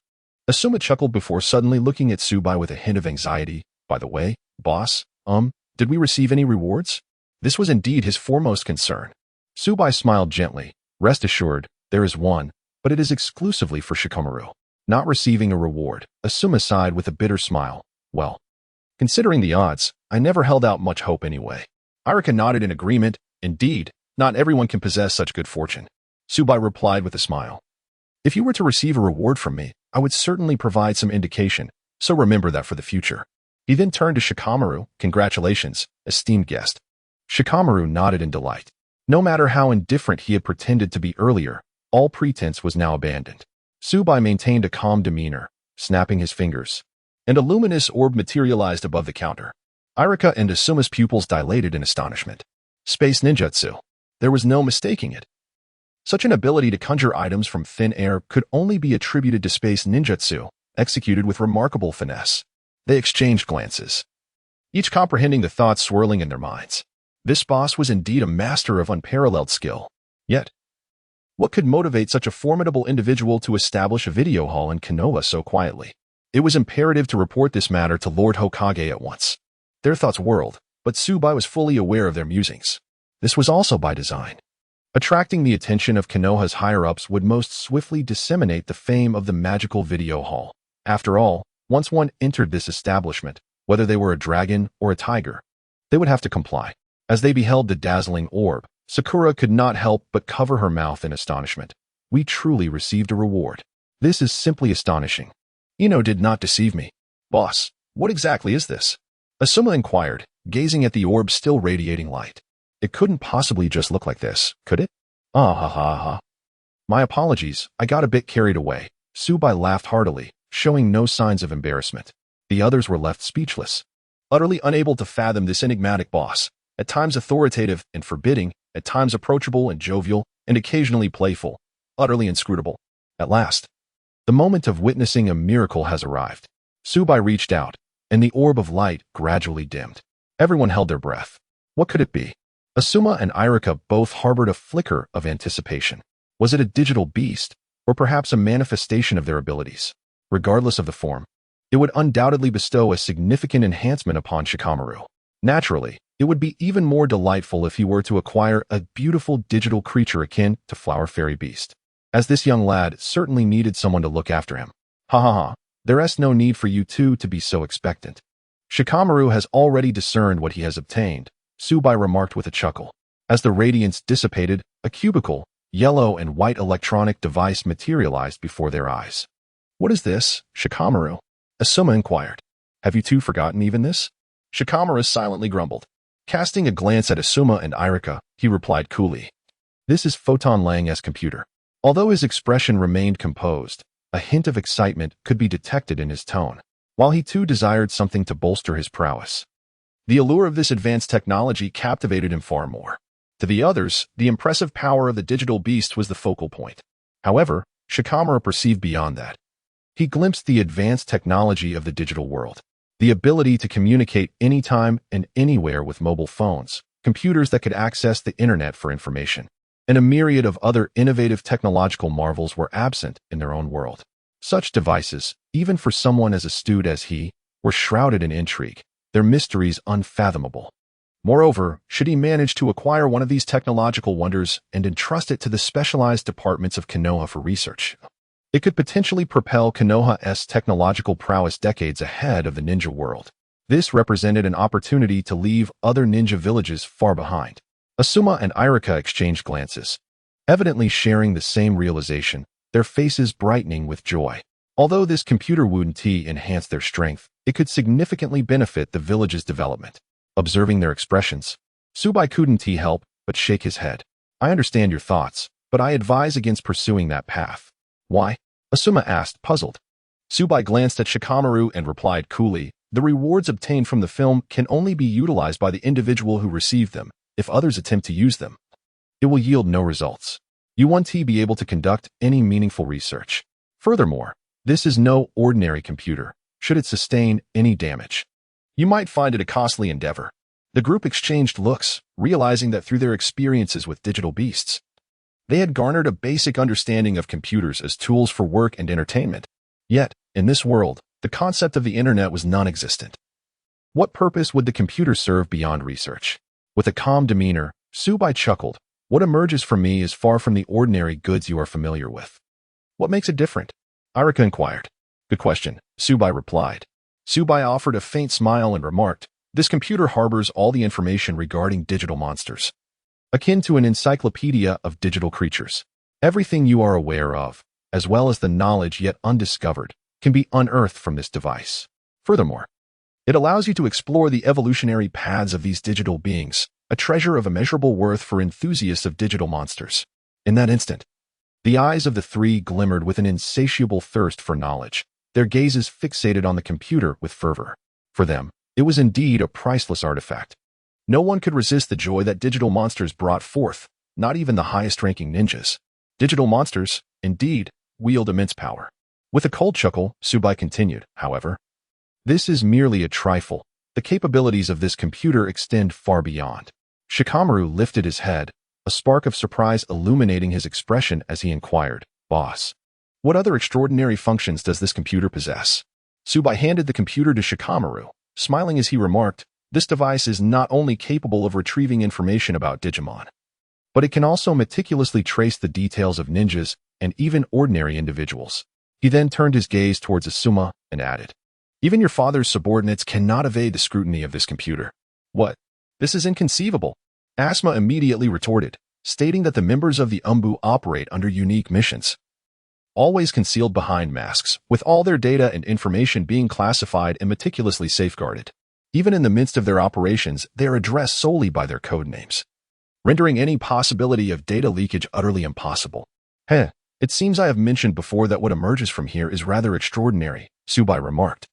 Asuma chuckled before suddenly looking at Su Bai with a hint of anxiety. By the way, boss, did we receive any rewards? This was indeed his foremost concern. Su Bai smiled gently. Rest assured, there is one, but it is exclusively for Shikamaru. Not receiving a reward, Asuma sighed with a bitter smile. Well, considering the odds, I never held out much hope anyway. Irika nodded in agreement. Indeed, not everyone can possess such good fortune. Su Bai replied with a smile. If you were to receive a reward from me, I would certainly provide some indication, so remember that for the future. He then turned to Shikamaru. Congratulations, esteemed guest. Shikamaru nodded in delight. No matter how indifferent he had pretended to be earlier, all pretense was now abandoned. Su Bai maintained a calm demeanor, snapping his fingers, and a luminous orb materialized above the counter. Irika and Asuma's pupils dilated in astonishment. Space ninjutsu. There was no mistaking it. Such an ability to conjure items from thin air could only be attributed to space ninjutsu, executed with remarkable finesse. They exchanged glances, each comprehending the thoughts swirling in their minds. This boss was indeed a master of unparalleled skill. Yet, what could motivate such a formidable individual to establish a video hall in Konoha so quietly? It was imperative to report this matter to Lord Hokage at once. Their thoughts whirled, but Su Bai was fully aware of their musings. This was also by design. Attracting the attention of Konoha's higher-ups would most swiftly disseminate the fame of the magical video hall. After all, once one entered this establishment, whether they were a dragon or a tiger, they would have to comply. As they beheld the dazzling orb, Sakura could not help but cover her mouth in astonishment. We truly received a reward. This is simply astonishing. Ino did not deceive me. Boss, what exactly is this? Asuma inquired, gazing at the orb still radiating light. It couldn't possibly just look like this, could it? Ah ha ha ha. My apologies, I got a bit carried away. Su Bai laughed heartily, showing no signs of embarrassment. The others were left speechless, utterly unable to fathom this enigmatic boss, at times authoritative and forbidding, at times approachable and jovial, and occasionally playful, utterly inscrutable. At last, the moment of witnessing a miracle has arrived. Su Bai reached out, and the orb of light gradually dimmed. Everyone held their breath. What could it be? Asuma and Irika both harbored a flicker of anticipation. Was it a digital beast, or perhaps a manifestation of their abilities? Regardless of the form, it would undoubtedly bestow a significant enhancement upon Shikamaru. Naturally, it would be even more delightful if he were to acquire a beautiful digital creature akin to Flower Fairy Beast, as this young lad certainly needed someone to look after him. Ha ha ha, there is no need for you two to be so expectant. Shikamaru has already discerned what he has obtained, Su Bai remarked with a chuckle. As the radiance dissipated, a cubical, yellow and white electronic device materialized before their eyes. What is this, Shikamaru? Asuma inquired. Have you two forgotten even this? Shikamaru silently grumbled. Casting a glance at Asuma and Irika, he replied coolly. This is Photon Lang's computer. Although his expression remained composed, a hint of excitement could be detected in his tone, while he too desired something to bolster his prowess. The allure of this advanced technology captivated him far more. To the others, the impressive power of the digital beast was the focal point. However, Shikamaru perceived beyond that. He glimpsed the advanced technology of the digital world, the ability to communicate anytime and anywhere with mobile phones, computers that could access the internet for information, and a myriad of other innovative technological marvels were absent in their own world. Such devices, even for someone as astute as he, were shrouded in intrigue, their mysteries unfathomable. Moreover, should he manage to acquire one of these technological wonders and entrust it to the specialized departments of Konoha for research, it could potentially propel Konoha's technological prowess decades ahead of the ninja world. This represented an opportunity to leave other ninja villages far behind. Asuma and Irika exchanged glances, evidently sharing the same realization, their faces brightening with joy. Although this computer wundi enhanced their strength, it could significantly benefit the village's development. Observing their expressions, Su Bai couldn't help but shake his head. I understand your thoughts, but I advise against pursuing that path. Why? Asuma asked, puzzled. Su Bai glanced at Shikamaru and replied coolly, the rewards obtained from the film can only be utilized by the individual who received them. If others attempt to use them, it will yield no results. You won't be able to conduct any meaningful research. Furthermore, This is no ordinary computer, should it sustain any damage. You might find it a costly endeavor. The group exchanged looks, realizing that through their experiences with digital beasts, they had garnered a basic understanding of computers as tools for work and entertainment. Yet, in this world, the concept of the internet was non-existent. What purpose would the computer serve beyond research? With a calm demeanor, Su Bai chuckled. What emerges from me is far from the ordinary goods you are familiar with. What makes it different? Irika inquired. Good question, Su Bai replied. Su Bai offered a faint smile and remarked, this computer harbors all the information regarding digital monsters, akin to an encyclopedia of digital creatures. Everything you are aware of, as well as the knowledge yet undiscovered, can be unearthed from this device. Furthermore, it allows you to explore the evolutionary paths of these digital beings, a treasure of immeasurable worth for enthusiasts of digital monsters. In that instant, the eyes of the three glimmered with an insatiable thirst for knowledge, their gazes fixated on the computer with fervor. For them, it was indeed a priceless artifact. No one could resist the joy that digital monsters brought forth, not even the highest-ranking ninjas. Digital monsters, indeed, wield immense power. With a cold chuckle, Su Bai continued, however, this is merely a trifle. The capabilities of this computer extend far beyond. Shikamaru lifted his head, a spark of surprise illuminating his expression as he inquired, Boss, what other extraordinary functions does this computer possess? Su Bai handed the computer to Shikamaru, smiling as he remarked, this device is not only capable of retrieving information about Digimon, but it can also meticulously trace the details of ninjas and even ordinary individuals. He then turned his gaze towards Asuma and added, even your father's subordinates cannot evade the scrutiny of this computer. What? This is inconceivable. Asuma immediately retorted, stating that the members of the Umbu operate under unique missions, always concealed behind masks, with all their data and information being classified and meticulously safeguarded. Even in the midst of their operations, they are addressed solely by their code names, rendering any possibility of data leakage utterly impossible. It seems I have mentioned before that what emerges from here is rather extraordinary, Su Bai remarked.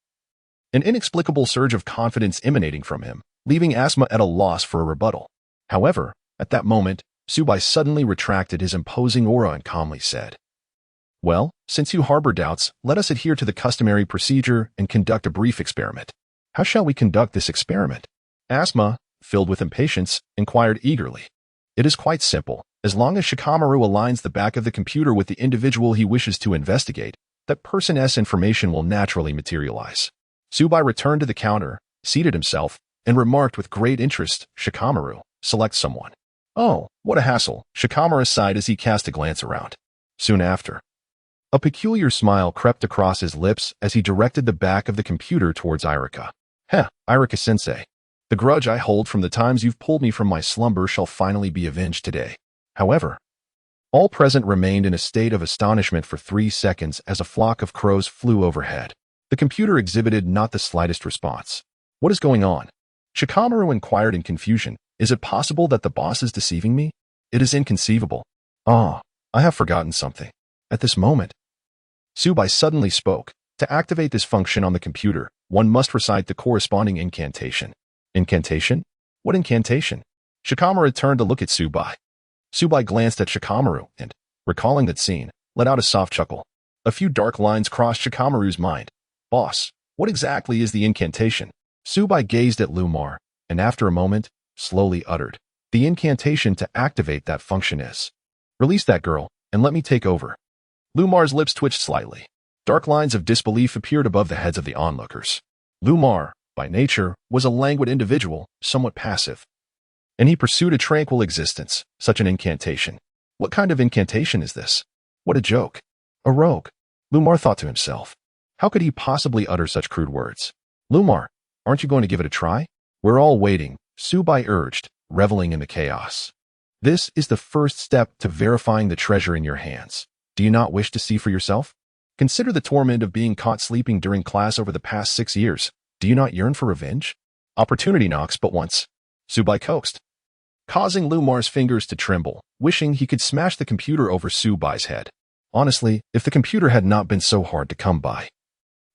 An inexplicable surge of confidence emanating from him, leaving Asuma at a loss for a rebuttal. However, at that moment, Su Bai suddenly retracted his imposing aura and calmly said, well, since you harbor doubts, let us adhere to the customary procedure and conduct a brief experiment. How shall we conduct this experiment? Asuma, filled with impatience, inquired eagerly. It is quite simple. As long as Shikamaru aligns the back of the computer with the individual he wishes to investigate, that person's information will naturally materialize. Su Bai returned to the counter, seated himself, and remarked with great interest, Shikamaru, select someone. Oh, what a hassle, Shikamaru sighed as he cast a glance around. Soon after, a peculiar smile crept across his lips as he directed the back of the computer towards Irika. Irika-sensei, the grudge I hold from the times you've pulled me from my slumber shall finally be avenged today. However, all present remained in a state of astonishment for 3 seconds as a flock of crows flew overhead. The computer exhibited not the slightest response. What is going on? Shikamaru inquired in confusion. Is it possible that the boss is deceiving me? It is inconceivable. I have forgotten something. At this moment, Su Bai suddenly spoke. To activate this function on the computer, one must recite the corresponding incantation. Incantation? What incantation? Shikamaru turned to look at Su Bai. Su Bai glanced at Shikamaru and, recalling that scene, let out a soft chuckle. A few dark lines crossed Shikamaru's mind. Boss, what exactly is the incantation? Su Bai gazed at Lumar, and after a moment, slowly uttered, the incantation to activate that function is, release that girl, and let me take over. Lumar's lips twitched slightly. Dark lines of disbelief appeared above the heads of the onlookers. Lumar, by nature, was a languid individual, somewhat passive, and he pursued a tranquil existence. Such an incantation. What kind of incantation is this? What a joke. A rogue. Lumar thought to himself. How could he possibly utter such crude words? Lumar, aren't you going to give it a try? We're all waiting, Su Bai urged, reveling in the chaos. This is the first step to verifying the treasure in your hands. Do you not wish to see for yourself? Consider the torment of being caught sleeping during class over the past 6 years. Do you not yearn for revenge? Opportunity knocks but once. Su Bai coaxed, causing Lumar's fingers to tremble, wishing he could smash the computer over Su Bai's head. Honestly, if the computer had not been so hard to come by,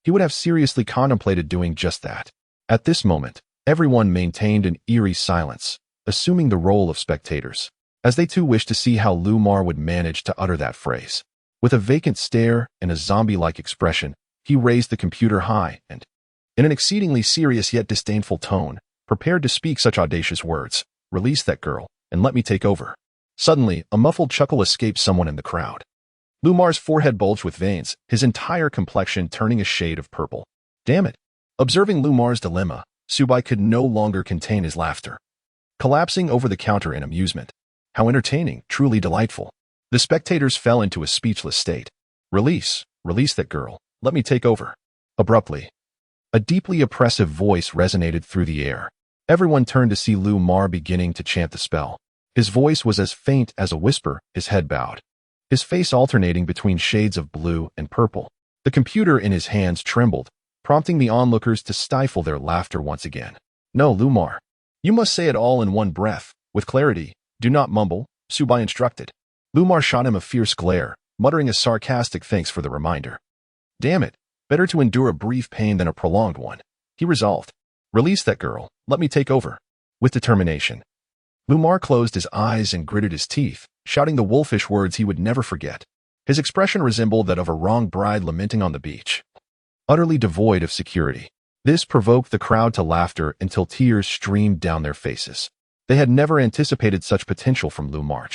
he would have seriously contemplated doing just that. At this moment, everyone maintained an eerie silence, assuming the role of spectators, as they too wished to see how Lumar would manage to utter that phrase. With a vacant stare and a zombie-like expression, he raised the computer high and, in an exceedingly serious yet disdainful tone, prepared to speak such audacious words. "Release that girl, and let me take over." Suddenly, a muffled chuckle escaped someone in the crowd. Lumar's forehead bulged with veins, his entire complexion turning a shade of purple. Damn it! Observing Lumar's dilemma, Su Bai could no longer contain his laughter, collapsing over the counter in amusement. How entertaining, truly delightful. The spectators fell into a speechless state. Release that girl, let me take over." Abruptly, a deeply oppressive voice resonated through the air. Everyone turned to see Lumar beginning to chant the spell. His voice was as faint as a whisper, his head bowed, his face alternating between shades of blue and purple. The computer in his hands trembled, prompting the onlookers to stifle their laughter once again. "No, Lumar. You must say it all in one breath, with clarity. Do not mumble," Su Bai instructed. Lumar shot him a fierce glare, muttering a sarcastic thanks for the reminder. Damn it, better to endure a brief pain than a prolonged one. He resolved. "Release that girl, let me take over." With determination, Lumar closed his eyes and gritted his teeth, shouting the wolfish words he would never forget. His expression resembled that of a wronged bride lamenting on the beach, utterly devoid of security. This provoked the crowd to laughter until tears streamed down their faces. They had never anticipated such potential from Lumar.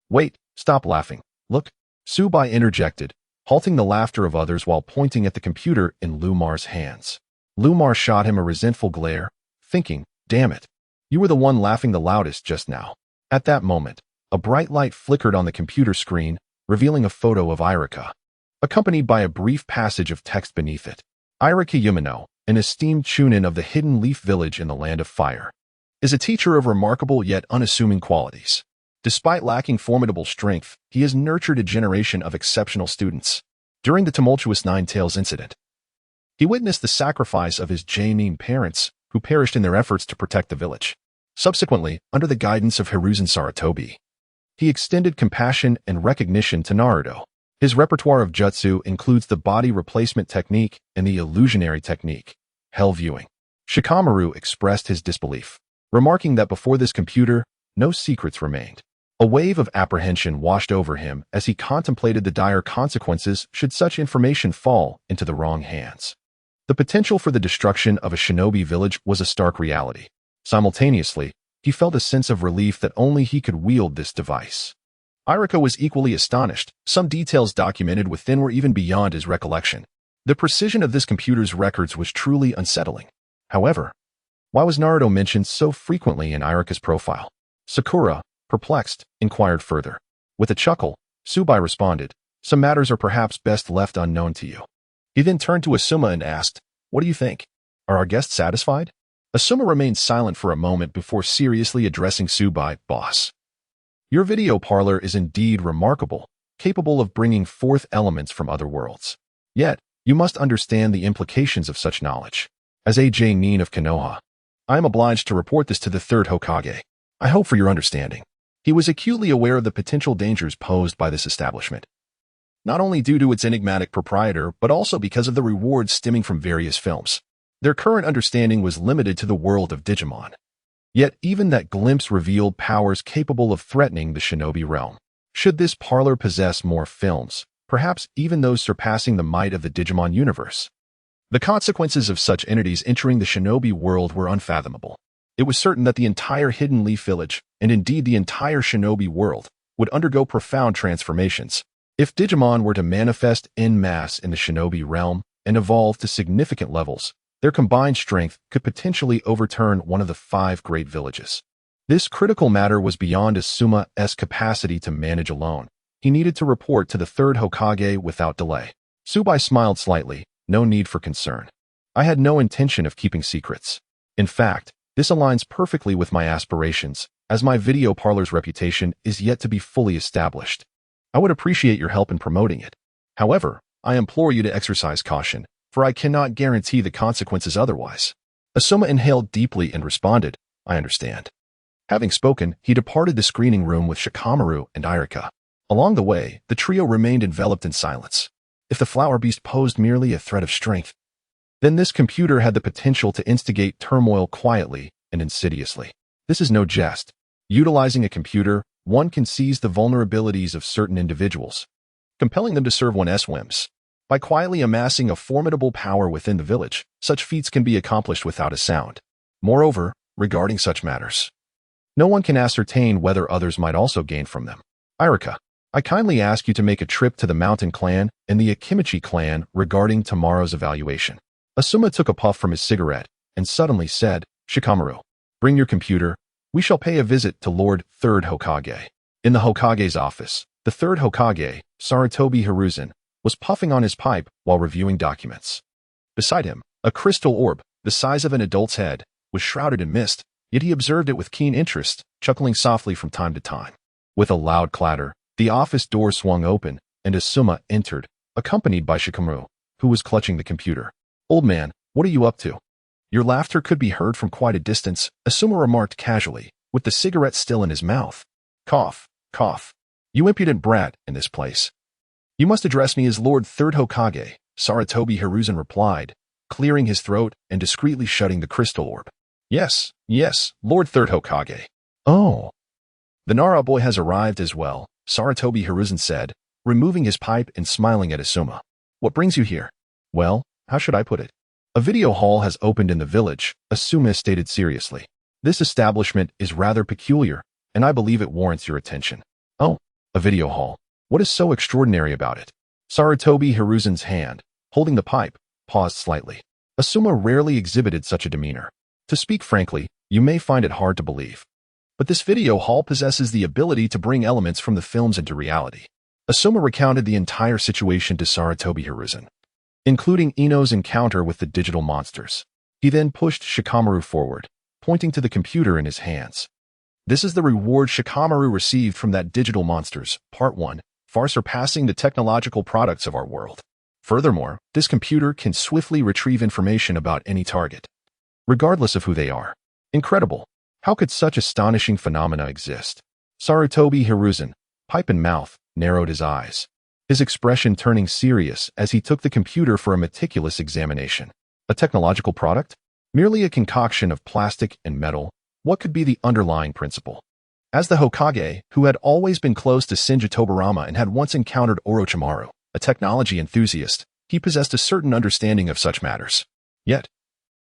"Wait, stop laughing. Look," Su Bai interjected, halting the laughter of others while pointing at the computer in Lumar's hands. Lumar shot him a resentful glare, thinking, "Damn it. You were the one laughing the loudest just now." At that moment, a bright light flickered on the computer screen, revealing a photo of Irika, accompanied by a brief passage of text beneath it. "Irika Yumino, an esteemed chunin of the Hidden Leaf Village in the Land of Fire, is a teacher of remarkable yet unassuming qualities. Despite lacking formidable strength, he has nurtured a generation of exceptional students. During the tumultuous Nine Tails incident, he witnessed the sacrifice of his Jainin parents, who perished in their efforts to protect the village. Subsequently, under the guidance of Hiruzen Sarutobi, he extended compassion and recognition to Naruto. His repertoire of jutsu includes the body replacement technique and the illusionary technique, hell viewing." Shikamaru expressed his disbelief, remarking that before this computer, no secrets remained. A wave of apprehension washed over him as he contemplated the dire consequences should such information fall into the wrong hands. The potential for the destruction of a shinobi village was a stark reality. Simultaneously, he felt a sense of relief that only he could wield this device. Irika was equally astonished. Some details documented within were even beyond his recollection. The precision of this computer's records was truly unsettling. However, why was Naruto mentioned so frequently in Irika's profile? Sakura, perplexed, inquired further. With a chuckle, Su Bai responded, "Some matters are perhaps best left unknown to you." He then turned to Asuma and asked, "What do you think? Are our guests satisfied?" Asuma remained silent for a moment before seriously addressing Su Bai. "Boss, your video parlor is indeed remarkable, capable of bringing forth elements from other worlds. Yet, you must understand the implications of such knowledge. As a Jainin of Konoha, I am obliged to report this to the third Hokage. I hope for your understanding." He was acutely aware of the potential dangers posed by this establishment, not only due to its enigmatic proprietor, but also because of the rewards stemming from various films. Their current understanding was limited to the world of Digimon. Yet even that glimpse revealed powers capable of threatening the shinobi realm. Should this parlor possess more films, perhaps even those surpassing the might of the Digimon universe, the consequences of such entities entering the shinobi world were unfathomable. It was certain that the entire Hidden Leaf Village, and indeed the entire shinobi world, would undergo profound transformations. If Digimon were to manifest en masse in the shinobi realm and evolve to significant levels, their combined strength could potentially overturn one of the 5 great villages. This critical matter was beyond Asuma's capacity to manage alone. He needed to report to the third Hokage without delay. Su Bai smiled slightly. "No need for concern. I had no intention of keeping secrets. In fact, this aligns perfectly with my aspirations, as my video parlor's reputation is yet to be fully established. I would appreciate your help in promoting it. However, I implore you to exercise caution, for I cannot guarantee the consequences otherwise." Asuma inhaled deeply and responded, "I understand." Having spoken, he departed the screening room with Shikamaru and Irika. Along the way, the trio remained enveloped in silence. If the flower beast posed merely a threat of strength, then this computer had the potential to instigate turmoil quietly and insidiously. This is no jest. Utilizing a computer, one can seize the vulnerabilities of certain individuals, compelling them to serve one's whims. By quietly amassing a formidable power within the village, such feats can be accomplished without a sound. Moreover, regarding such matters, no one can ascertain whether others might also gain from them. Irika, I kindly ask you to make a trip to the Mountain Clan and the Akimichi clan regarding tomorrow's evaluation. Asuma took a puff from his cigarette and suddenly said, Shikamaru, bring your computer. We shall pay a visit to Lord Third Hokage. In the Hokage's office, the third Hokage, Sarutobi Hiruzen, was puffing on his pipe while reviewing documents. Beside him, a crystal orb, the size of an adult's head, was shrouded in mist, yet he observed it with keen interest, chuckling softly from time to time. With a loud clatter, the office door swung open, and Asuma entered, accompanied by Shikamaru, who was clutching the computer. Old man, what are you up to? Your laughter could be heard from quite a distance, Asuma remarked casually, with the cigarette still in his mouth. Cough, cough. You impudent brat, in this place. You must address me as Lord Third Hokage, Sarutobi Hiruzen replied, clearing his throat and discreetly shutting the crystal orb. Yes, Lord Third Hokage. Oh. The Nara boy has arrived as well, Sarutobi Hiruzen said, removing his pipe and smiling at Asuma. What brings you here? Well, how should I put it? A video hall has opened in the village, Asuma stated seriously. This establishment is rather peculiar, and I believe it warrants your attention. Oh, a video hall. What is so extraordinary about it? Sarutobi Hiruzen's hand, holding the pipe, paused slightly. Asuma rarely exhibited such a demeanor. To speak frankly, you may find it hard to believe. But this video hall possesses the ability to bring elements from the films into reality. Asuma recounted the entire situation to Sarutobi Hiruzen, including Ino's encounter with the digital monsters. He then pushed Shikamaru forward, pointing to the computer in his hands. This is the reward Shikamaru received from that digital monsters, Part 1, far surpassing the technological products of our world. Furthermore, this computer can swiftly retrieve information about any target, regardless of who they are. Incredible. How could such astonishing phenomena exist? Sarutobi Hiruzen, pipe in mouth, narrowed his eyes, his expression turning serious as he took the computer for a meticulous examination. A technological product? Merely a concoction of plastic and metal? What could be the underlying principle? As the Hokage, who had always been close to Shinji Tobarama and had once encountered Orochimaru, a technology enthusiast, he possessed a certain understanding of such matters. Yet,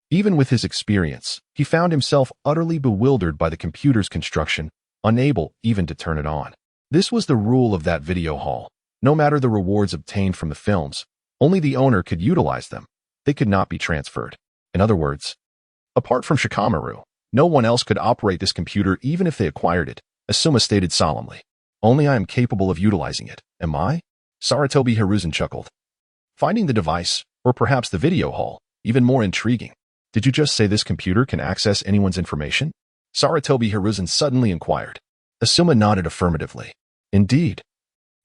even with his experience, he found himself utterly bewildered by the computer's construction, unable even to turn it on. This was the rule of that video hall. No matter the rewards obtained from the films, only the owner could utilize them. They could not be transferred. In other words, apart from Shikamaru, no one else could operate this computer even if they acquired it, Asuma stated solemnly. Only I am capable of utilizing it, am I? Sarutobi Hiruzen chuckled, finding the device, or perhaps the video hall, even more intriguing. Did you just say this computer can access anyone's information? Sarutobi Hiruzen suddenly inquired. Asuma nodded affirmatively. Indeed.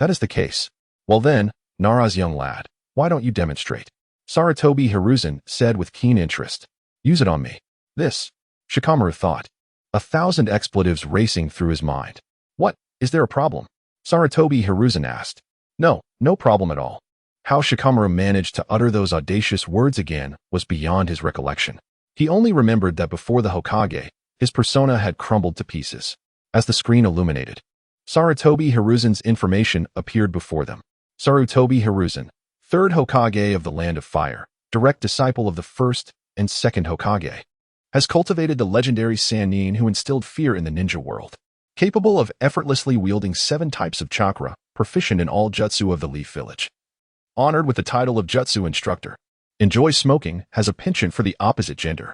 That is the case. Well then, Nara's young lad, why don't you demonstrate? Sarutobi Hiruzen said with keen interest. Use it on me. This, Shikamaru thought, 1,000 expletives racing through his mind. What, is there a problem? Sarutobi Hiruzen asked. No problem at all. How Shikamaru managed to utter those audacious words again was beyond his recollection. He only remembered that before the Hokage, his persona had crumbled to pieces. As the screen illuminated, Sarutobi Hiruzen's information appeared before them. Sarutobi Hiruzen, third Hokage of the Land of Fire, direct disciple of the first and second Hokage, has cultivated the legendary Sannin who instilled fear in the ninja world. Capable of effortlessly wielding 7 types of chakra, proficient in all jutsu of the Leaf Village. Honored with the title of Jutsu Instructor. Enjoys smoking, has a penchant for the opposite gender.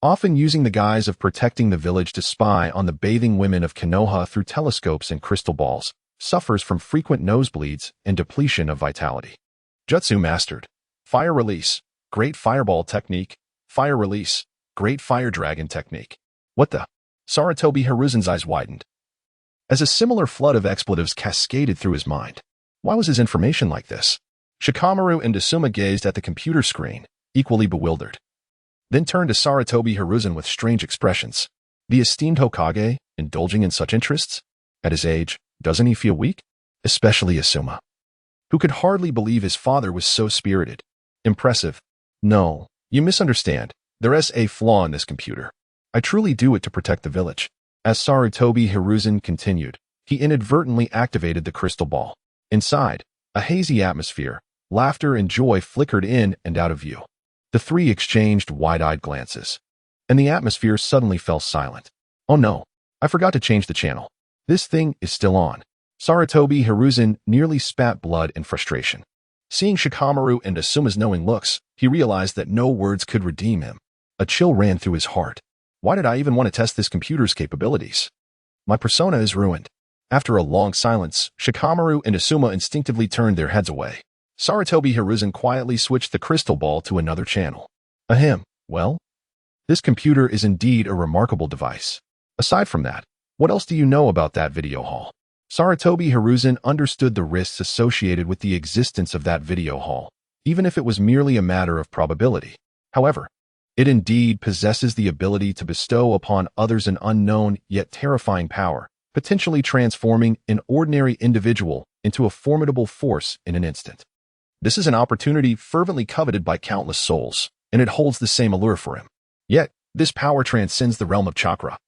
Often using the guise of protecting the village to spy on the bathing women of Konoha through telescopes and crystal balls. Suffers from frequent nosebleeds and depletion of vitality. Jutsu mastered. Fire release. Great fireball technique. Fire release. Great fire dragon technique. What the? Sarutobi Hiruzen's eyes widened, as a similar flood of expletives cascaded through his mind. Why was his information like this? Shikamaru and Asuma gazed at the computer screen, equally bewildered. Then turned to Sarutobi Hiruzen with strange expressions. The esteemed Hokage, indulging in such interests? At his age, doesn't he feel weak? Especially Asuma, who could hardly believe his father was so spirited. Impressive. No, you misunderstand. There's a flaw in this computer. I truly do it to protect the village. As Sarutobi Hiruzen continued, he inadvertently activated the crystal ball. Inside, A hazy atmosphere, laughter and joy flickered in and out of view. The three exchanged wide-eyed glances, and the atmosphere suddenly fell silent. Oh no, I forgot to change the channel. This thing is still on. Sarutobi Hiruzen nearly spat blood in frustration. Seeing Shikamaru and Asuma's knowing looks, he realized that no words could redeem him. A chill ran through his heart. Why did I even want to test this computer's capabilities? My persona is ruined. After a long silence, Shikamaru and Asuma instinctively turned their heads away. Sarutobi Hiruzen quietly switched the crystal ball to another channel. Ahem, well, this computer is indeed a remarkable device. Aside from that, what else do you know about that video hall? Sarutobi Hiruzen understood the risks associated with the existence of that video hall, even if it was merely a matter of probability. However, it indeed possesses the ability to bestow upon others an unknown yet terrifying power, potentially transforming an ordinary individual into a formidable force in an instant. This is an opportunity fervently coveted by countless souls, and it holds the same allure for him. Yet, this power transcends the realm of chakra,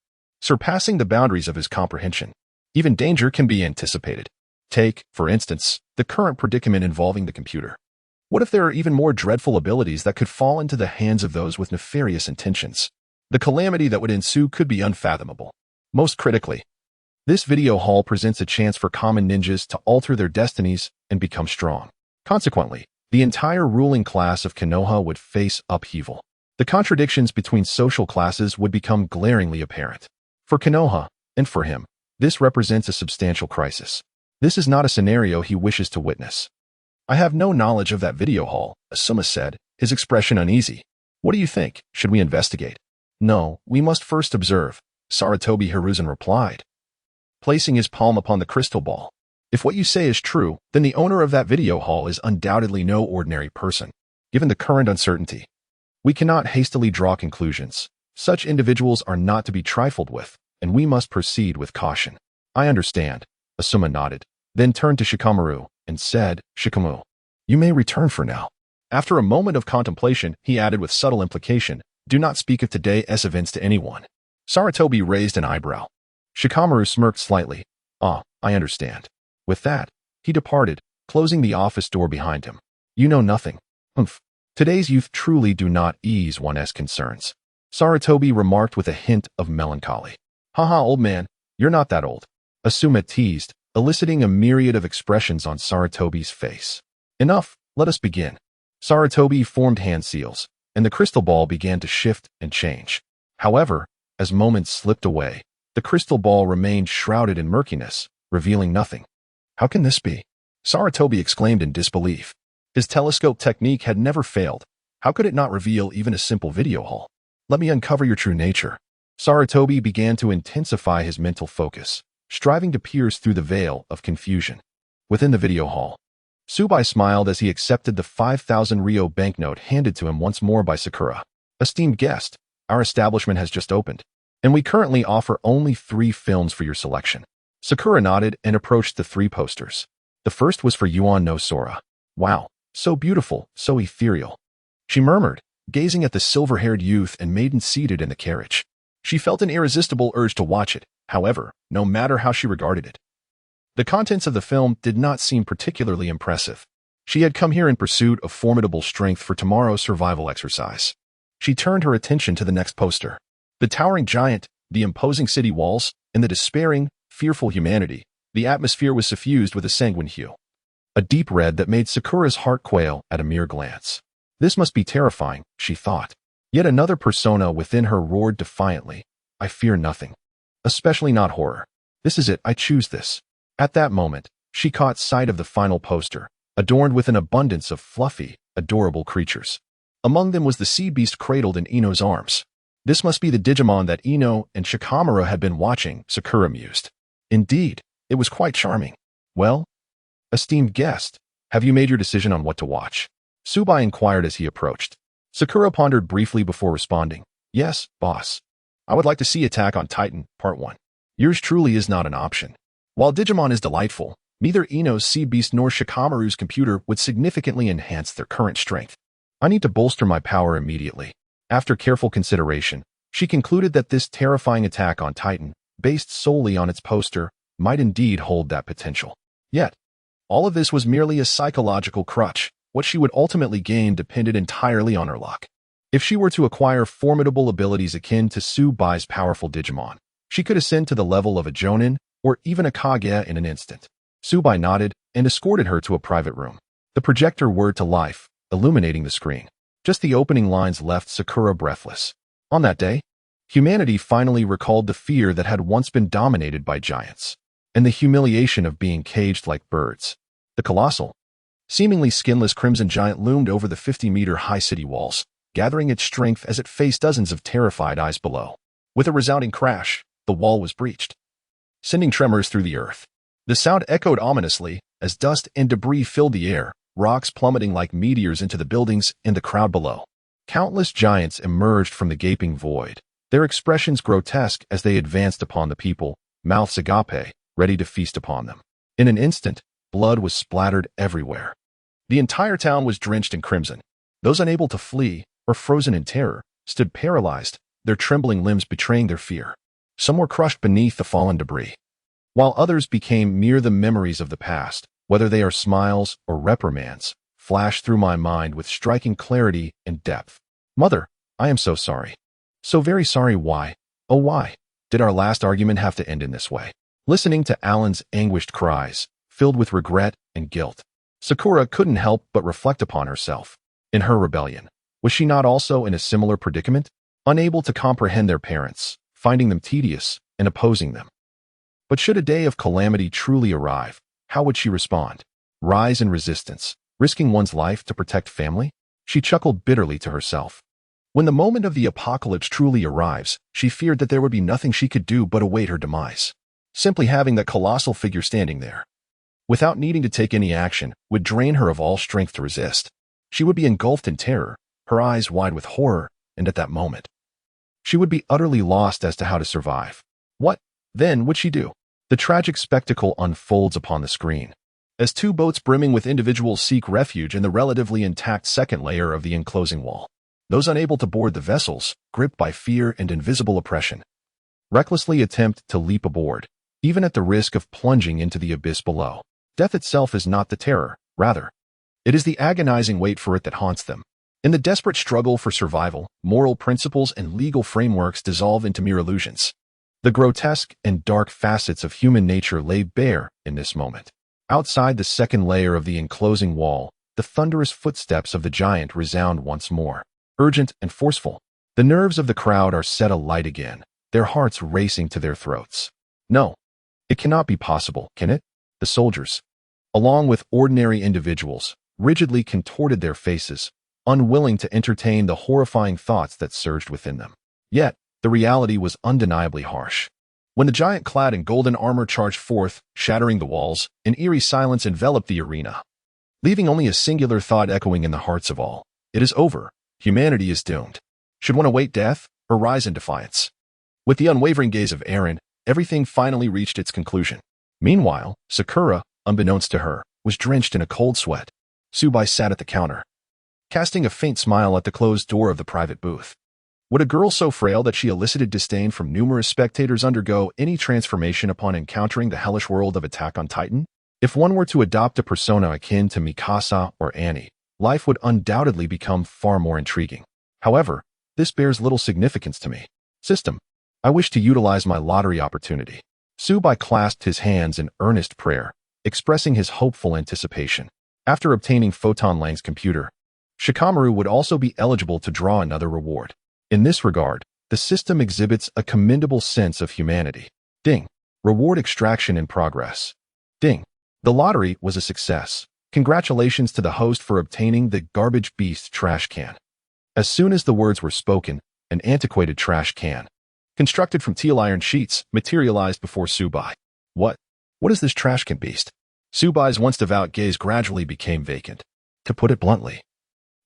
surpassing the boundaries of his comprehension. Even danger can be anticipated. Take, for instance, the current predicament involving the computer. What if there are even more dreadful abilities that could fall into the hands of those with nefarious intentions? The calamity that would ensue could be unfathomable. Most critically, this video hall presents a chance for common ninjas to alter their destinies and become strong. Consequently, the entire ruling class of Konoha would face upheaval. The contradictions between social classes would become glaringly apparent. For Konoha, and for him, this represents a substantial crisis. This is not a scenario he wishes to witness. I have no knowledge of that video hall, Asuma said, his expression uneasy. What do you think? Should we investigate? No, we must first observe, Sarutobi Hiruzen replied, placing his palm upon the crystal ball. If what you say is true, then the owner of that video hall is undoubtedly no ordinary person. Given the current uncertainty, we cannot hastily draw conclusions. Such individuals are not to be trifled with, and we must proceed with caution. I understand, Asuma nodded, then turned to Shikamaru and said, Shikamu, you may return for now. After a moment of contemplation, he added with subtle implication, do not speak of today's events to anyone. Sarutobi raised an eyebrow. Shikamaru smirked slightly. Ah, I understand. With that, he departed, closing the office door behind him. You know nothing. Humph. Today's youth truly do not ease one's concerns. Sarutobi remarked with a hint of melancholy. Haha, old man, you're not that old. Asuma teased, eliciting a myriad of expressions on Sarutobi's face. Enough, let us begin. Sarutobi formed hand seals, and the crystal ball began to shift and change. However, as moments slipped away, the crystal ball remained shrouded in murkiness, revealing nothing. How can this be? Sarutobi exclaimed in disbelief. His telescope technique had never failed. How could it not reveal even a simple video hall? Let me uncover your true nature. Sarutobi began to intensify his mental focus, striving to pierce through the veil of confusion. Within the video hall, Su Bai smiled as he accepted the 5,000 Ryo banknote handed to him once more by Sakura. Esteemed guest, our establishment has just opened, and we currently offer only 3 films for your selection. Sakura nodded and approached the 3 posters. The first was for Yuan no Sora. Wow, so beautiful, so ethereal. She murmured, gazing at the silver-haired youth and maiden seated in the carriage. She felt an irresistible urge to watch it, however, no matter how she regarded it. The contents of the film did not seem particularly impressive. She had come here in pursuit of formidable strength for tomorrow's survival exercise. She turned her attention to the next poster. The towering giant, the imposing city walls, and the despairing, fearful humanity. The atmosphere was suffused with a sanguine hue, a deep red that made Sakura's heart quail at a mere glance. This must be terrifying, she thought. Yet another persona within her roared defiantly, I fear nothing. Especially not horror. This is it, I choose this. At that moment, she caught sight of the final poster, adorned with an abundance of fluffy, adorable creatures. Among them was the sea beast cradled in Ino's arms. This must be the Digimon that Ino and Shikamaru had been watching, Sakura mused. Indeed, it was quite charming. Well, esteemed guest, have you made your decision on what to watch? Su Bai inquired as he approached. Sakura pondered briefly before responding. Yes, boss. I would like to see Attack on Titan, Part 1. Yours truly is not an option. While Digimon is delightful, neither Ino's sea beast nor Shikamaru's computer would significantly enhance their current strength. I need to bolster my power immediately. After careful consideration, she concluded that this terrifying Attack on Titan, based solely on its poster, might indeed hold that potential. Yet, All of this was merely a psychological crutch. What she would ultimately gain depended entirely on her luck. If she were to acquire formidable abilities akin to Su Bai's powerful Digimon, she could ascend to the level of a Jonin or even a Kage in an instant. Su Bai nodded and escorted her to a private room. The projector whirred to life, illuminating the screen. Just the opening lines left Sakura breathless. On that day, humanity finally recalled the fear that had once been dominated by giants, and the humiliation of being caged like birds. The colossal, seemingly skinless crimson giant loomed over the 50-meter-high city walls, gathering its strength as it faced dozens of terrified eyes below. With a resounding crash, the wall was breached, sending tremors through the earth. The sound echoed ominously as dust and debris filled the air, rocks plummeting like meteors into the buildings and the crowd below. Countless giants emerged from the gaping void, their expressions grotesque as they advanced upon the people, mouths agape, ready to feast upon them. In an instant, blood was splattered everywhere. The entire town was drenched in crimson. Those unable to flee, or frozen in terror, stood paralyzed, their trembling limbs betraying their fear. Some were crushed beneath the fallen debris, while others became mere the memories of the past. Whether they are smiles or reprimands, flashed through my mind with striking clarity and depth. Mother, I am so sorry. So very sorry. Why? Oh, why did our last argument have to end in this way? Listening to Alan's anguished cries, filled with regret and guilt, Sakura couldn't help but reflect upon herself. In her rebellion, was she not also in a similar predicament? Unable to comprehend their parents, finding them tedious, and opposing them. But should a day of calamity truly arrive, how would she respond? Rise in resistance, risking one's life to protect family? She chuckled bitterly to herself. When the moment of the apocalypse truly arrives, she feared that there would be nothing she could do but await her demise. Simply having that colossal figure standing there, without needing to take any action, would drain her of all strength to resist. She would be engulfed in terror, her eyes wide with horror, and at that moment, she would be utterly lost as to how to survive. What, then, would she do? The tragic spectacle unfolds upon the screen. As two boats brimming with individuals seek refuge in the relatively intact second layer of the enclosing wall. Those unable to board the vessels, gripped by fear and invisible oppression, recklessly attempt to leap aboard, even at the risk of plunging into the abyss below. Death itself is not the terror, rather, it is the agonizing wait for it that haunts them. In the desperate struggle for survival, moral principles and legal frameworks dissolve into mere illusions. The grotesque and dark facets of human nature lay bare in this moment. Outside the second layer of the enclosing wall, the thunderous footsteps of the giant resound once more, urgent and forceful. The nerves of the crowd are set alight again, their hearts racing to their throats. No, it cannot be possible, can it? The soldiers, along with ordinary individuals, rigidly contorted their faces, unwilling to entertain the horrifying thoughts that surged within them. Yet, the reality was undeniably harsh. When the giant clad in golden armor charged forth, shattering the walls, an eerie silence enveloped the arena, leaving only a singular thought echoing in the hearts of all. It is over. Humanity is doomed. Should one await death, or rise in defiance? With the unwavering gaze of Eren, everything finally reached its conclusion. Meanwhile, Sakura, unbeknownst to her, was drenched in a cold sweat. Su Bai sat at the counter, casting a faint smile at the closed door of the private booth. Would a girl so frail that she elicited disdain from numerous spectators undergo any transformation upon encountering the hellish world of Attack on Titan? If one were to adopt a persona akin to Mikasa or Annie, life would undoubtedly become far more intriguing. However, this bears little significance to me. System, I wish to utilize my lottery opportunity. Su Bai clasped his hands in earnest prayer, expressing his hopeful anticipation. After obtaining Photon Lang's computer, Shikamaru would also be eligible to draw another reward. In this regard, the system exhibits a commendable sense of humanity. Ding. Reward extraction in progress. Ding. The lottery was a success. Congratulations to the host for obtaining the Garbage Beast trash can. As soon as the words were spoken, an antiquated trash can, constructed from teal iron sheets, materialized before Su Bai. What is this trash can beast? Su Bai's once devout gaze gradually became vacant. To put it bluntly,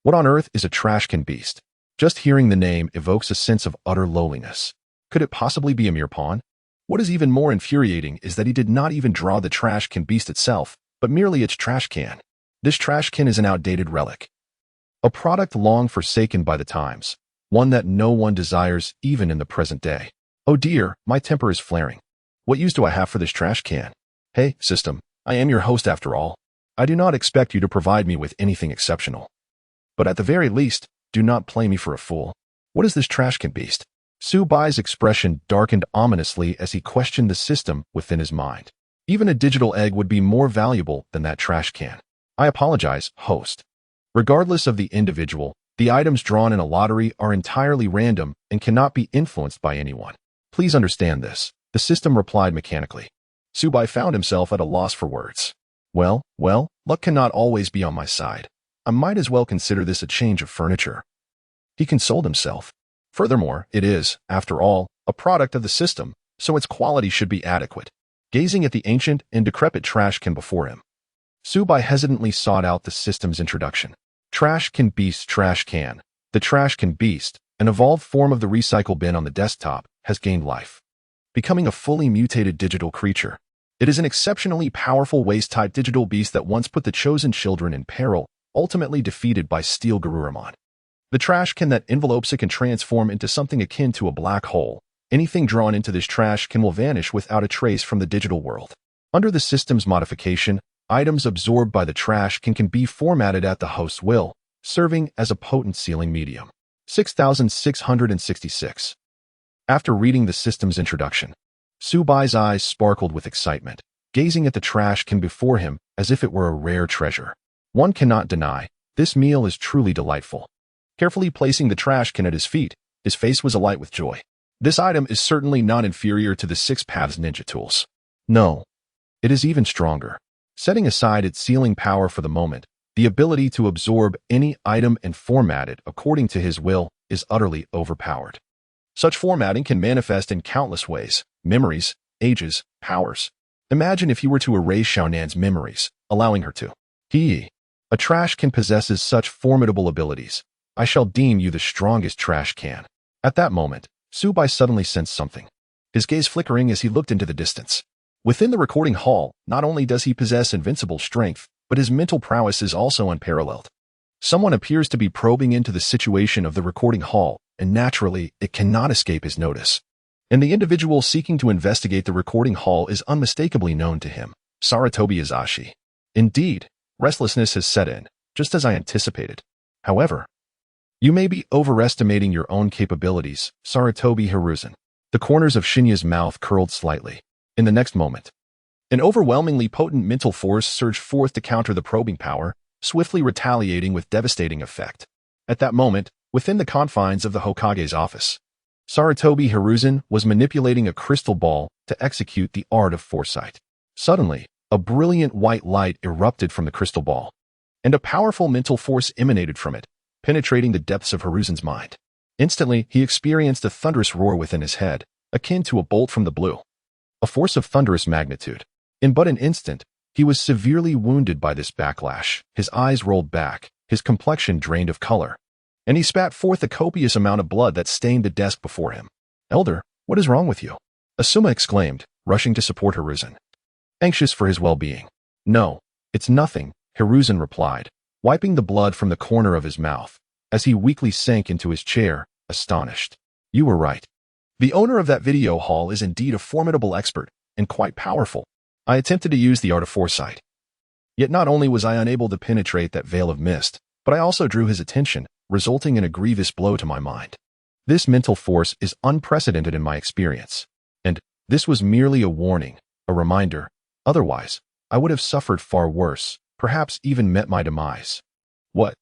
what on earth is a trash can beast? Just hearing the name evokes a sense of utter lowliness. Could it possibly be a mere pawn? What is even more infuriating is that he did not even draw the trash can beast itself, but merely its trash can. This trash can is an outdated relic, a product long forsaken by the times, one that no one desires even in the present day. Oh dear, my temper is flaring. What use do I have for this trash can? Hey, system, I am your host after all. I do not expect you to provide me with anything exceptional. But at the very least, do not play me for a fool. What is this trash can beast? Su Bai's expression darkened ominously as he questioned the system within his mind. Even a digital egg would be more valuable than that trash can. I apologize, host. Regardless of the individual, the items drawn in a lottery are entirely random and cannot be influenced by anyone. Please understand this, the system replied mechanically. Su Bai found himself at a loss for words. Well, luck cannot always be on my side. I might as well consider this a change of furniture. He consoled himself. Furthermore, it is, after all, a product of the system, so its quality should be adequate. Gazing at the ancient and decrepit trash can before him, Su Bai hesitantly sought out the system's introduction. Trash can beast trash can. The trash can beast, an evolved form of the recycle bin on the desktop, has gained life, becoming a fully mutated digital creature. It is an exceptionally powerful waste-type digital beast that once put the chosen children in peril, ultimately defeated by Steel Garurumon. The trash can that envelopes it can transform into something akin to a black hole. Anything drawn into this trash can will vanish without a trace from the digital world. Under the system's modification, items absorbed by the trash can be formatted at the host's will, serving as a potent sealing medium. 6666. After reading the system's introduction, Su Bai's eyes sparkled with excitement, gazing at the trash can before him as if it were a rare treasure. One cannot deny, this meal is truly delightful. Carefully placing the trash can at his feet, his face was alight with joy. This item is certainly not inferior to the Six Paths ninja tools. No, it is even stronger. Setting aside its sealing power for the moment, the ability to absorb any item and format it according to his will is utterly overpowered. Such formatting can manifest in countless ways: memories, ages, powers. Imagine if you were to erase Xiaohongniang's memories, allowing her to. A trash can possesses such formidable abilities. I shall deem you the strongest trash can. At that moment, Su Bai suddenly sensed something, his gaze flickering as he looked into the distance. Within the recording hall, not only does he possess invincible strength, but his mental prowess is also unparalleled. Someone appears to be probing into the situation of the recording hall, and naturally, it cannot escape his notice. And the individual seeking to investigate the recording hall is unmistakably known to him, Sarutobi Izashi. Indeed, restlessness has set in, just as I anticipated. However, you may be overestimating your own capabilities, Sarutobi Hiruzen. The corners of Shinya's mouth curled slightly. In the next moment, an overwhelmingly potent mental force surged forth to counter the probing power, swiftly retaliating with devastating effect. At that moment, within the confines of the Hokage's office, Sarutobi Hiruzen was manipulating a crystal ball to execute the art of foresight. Suddenly, a brilliant white light erupted from the crystal ball, and a powerful mental force emanated from it, penetrating the depths of Hiruzen's mind. Instantly, he experienced a thunderous roar within his head, akin to a bolt from the blue. A force of thunderous magnitude. In but an instant, he was severely wounded by this backlash. His eyes rolled back, his complexion drained of color, and he spat forth a copious amount of blood that stained the desk before him. Elder, what is wrong with you? Asuma exclaimed, rushing to support Hiruzen, anxious for his well-being. No, it's nothing, Hiruzen replied, wiping the blood from the corner of his mouth, as he weakly sank into his chair, astonished. You were right. The owner of that video hall is indeed a formidable expert, and quite powerful. I attempted to use the art of foresight. Yet not only was I unable to penetrate that veil of mist, but I also drew his attention, resulting in a grievous blow to my mind. This mental force is unprecedented in my experience, and this was merely a warning, a reminder. Otherwise, I would have suffered far worse, perhaps even met my demise. What?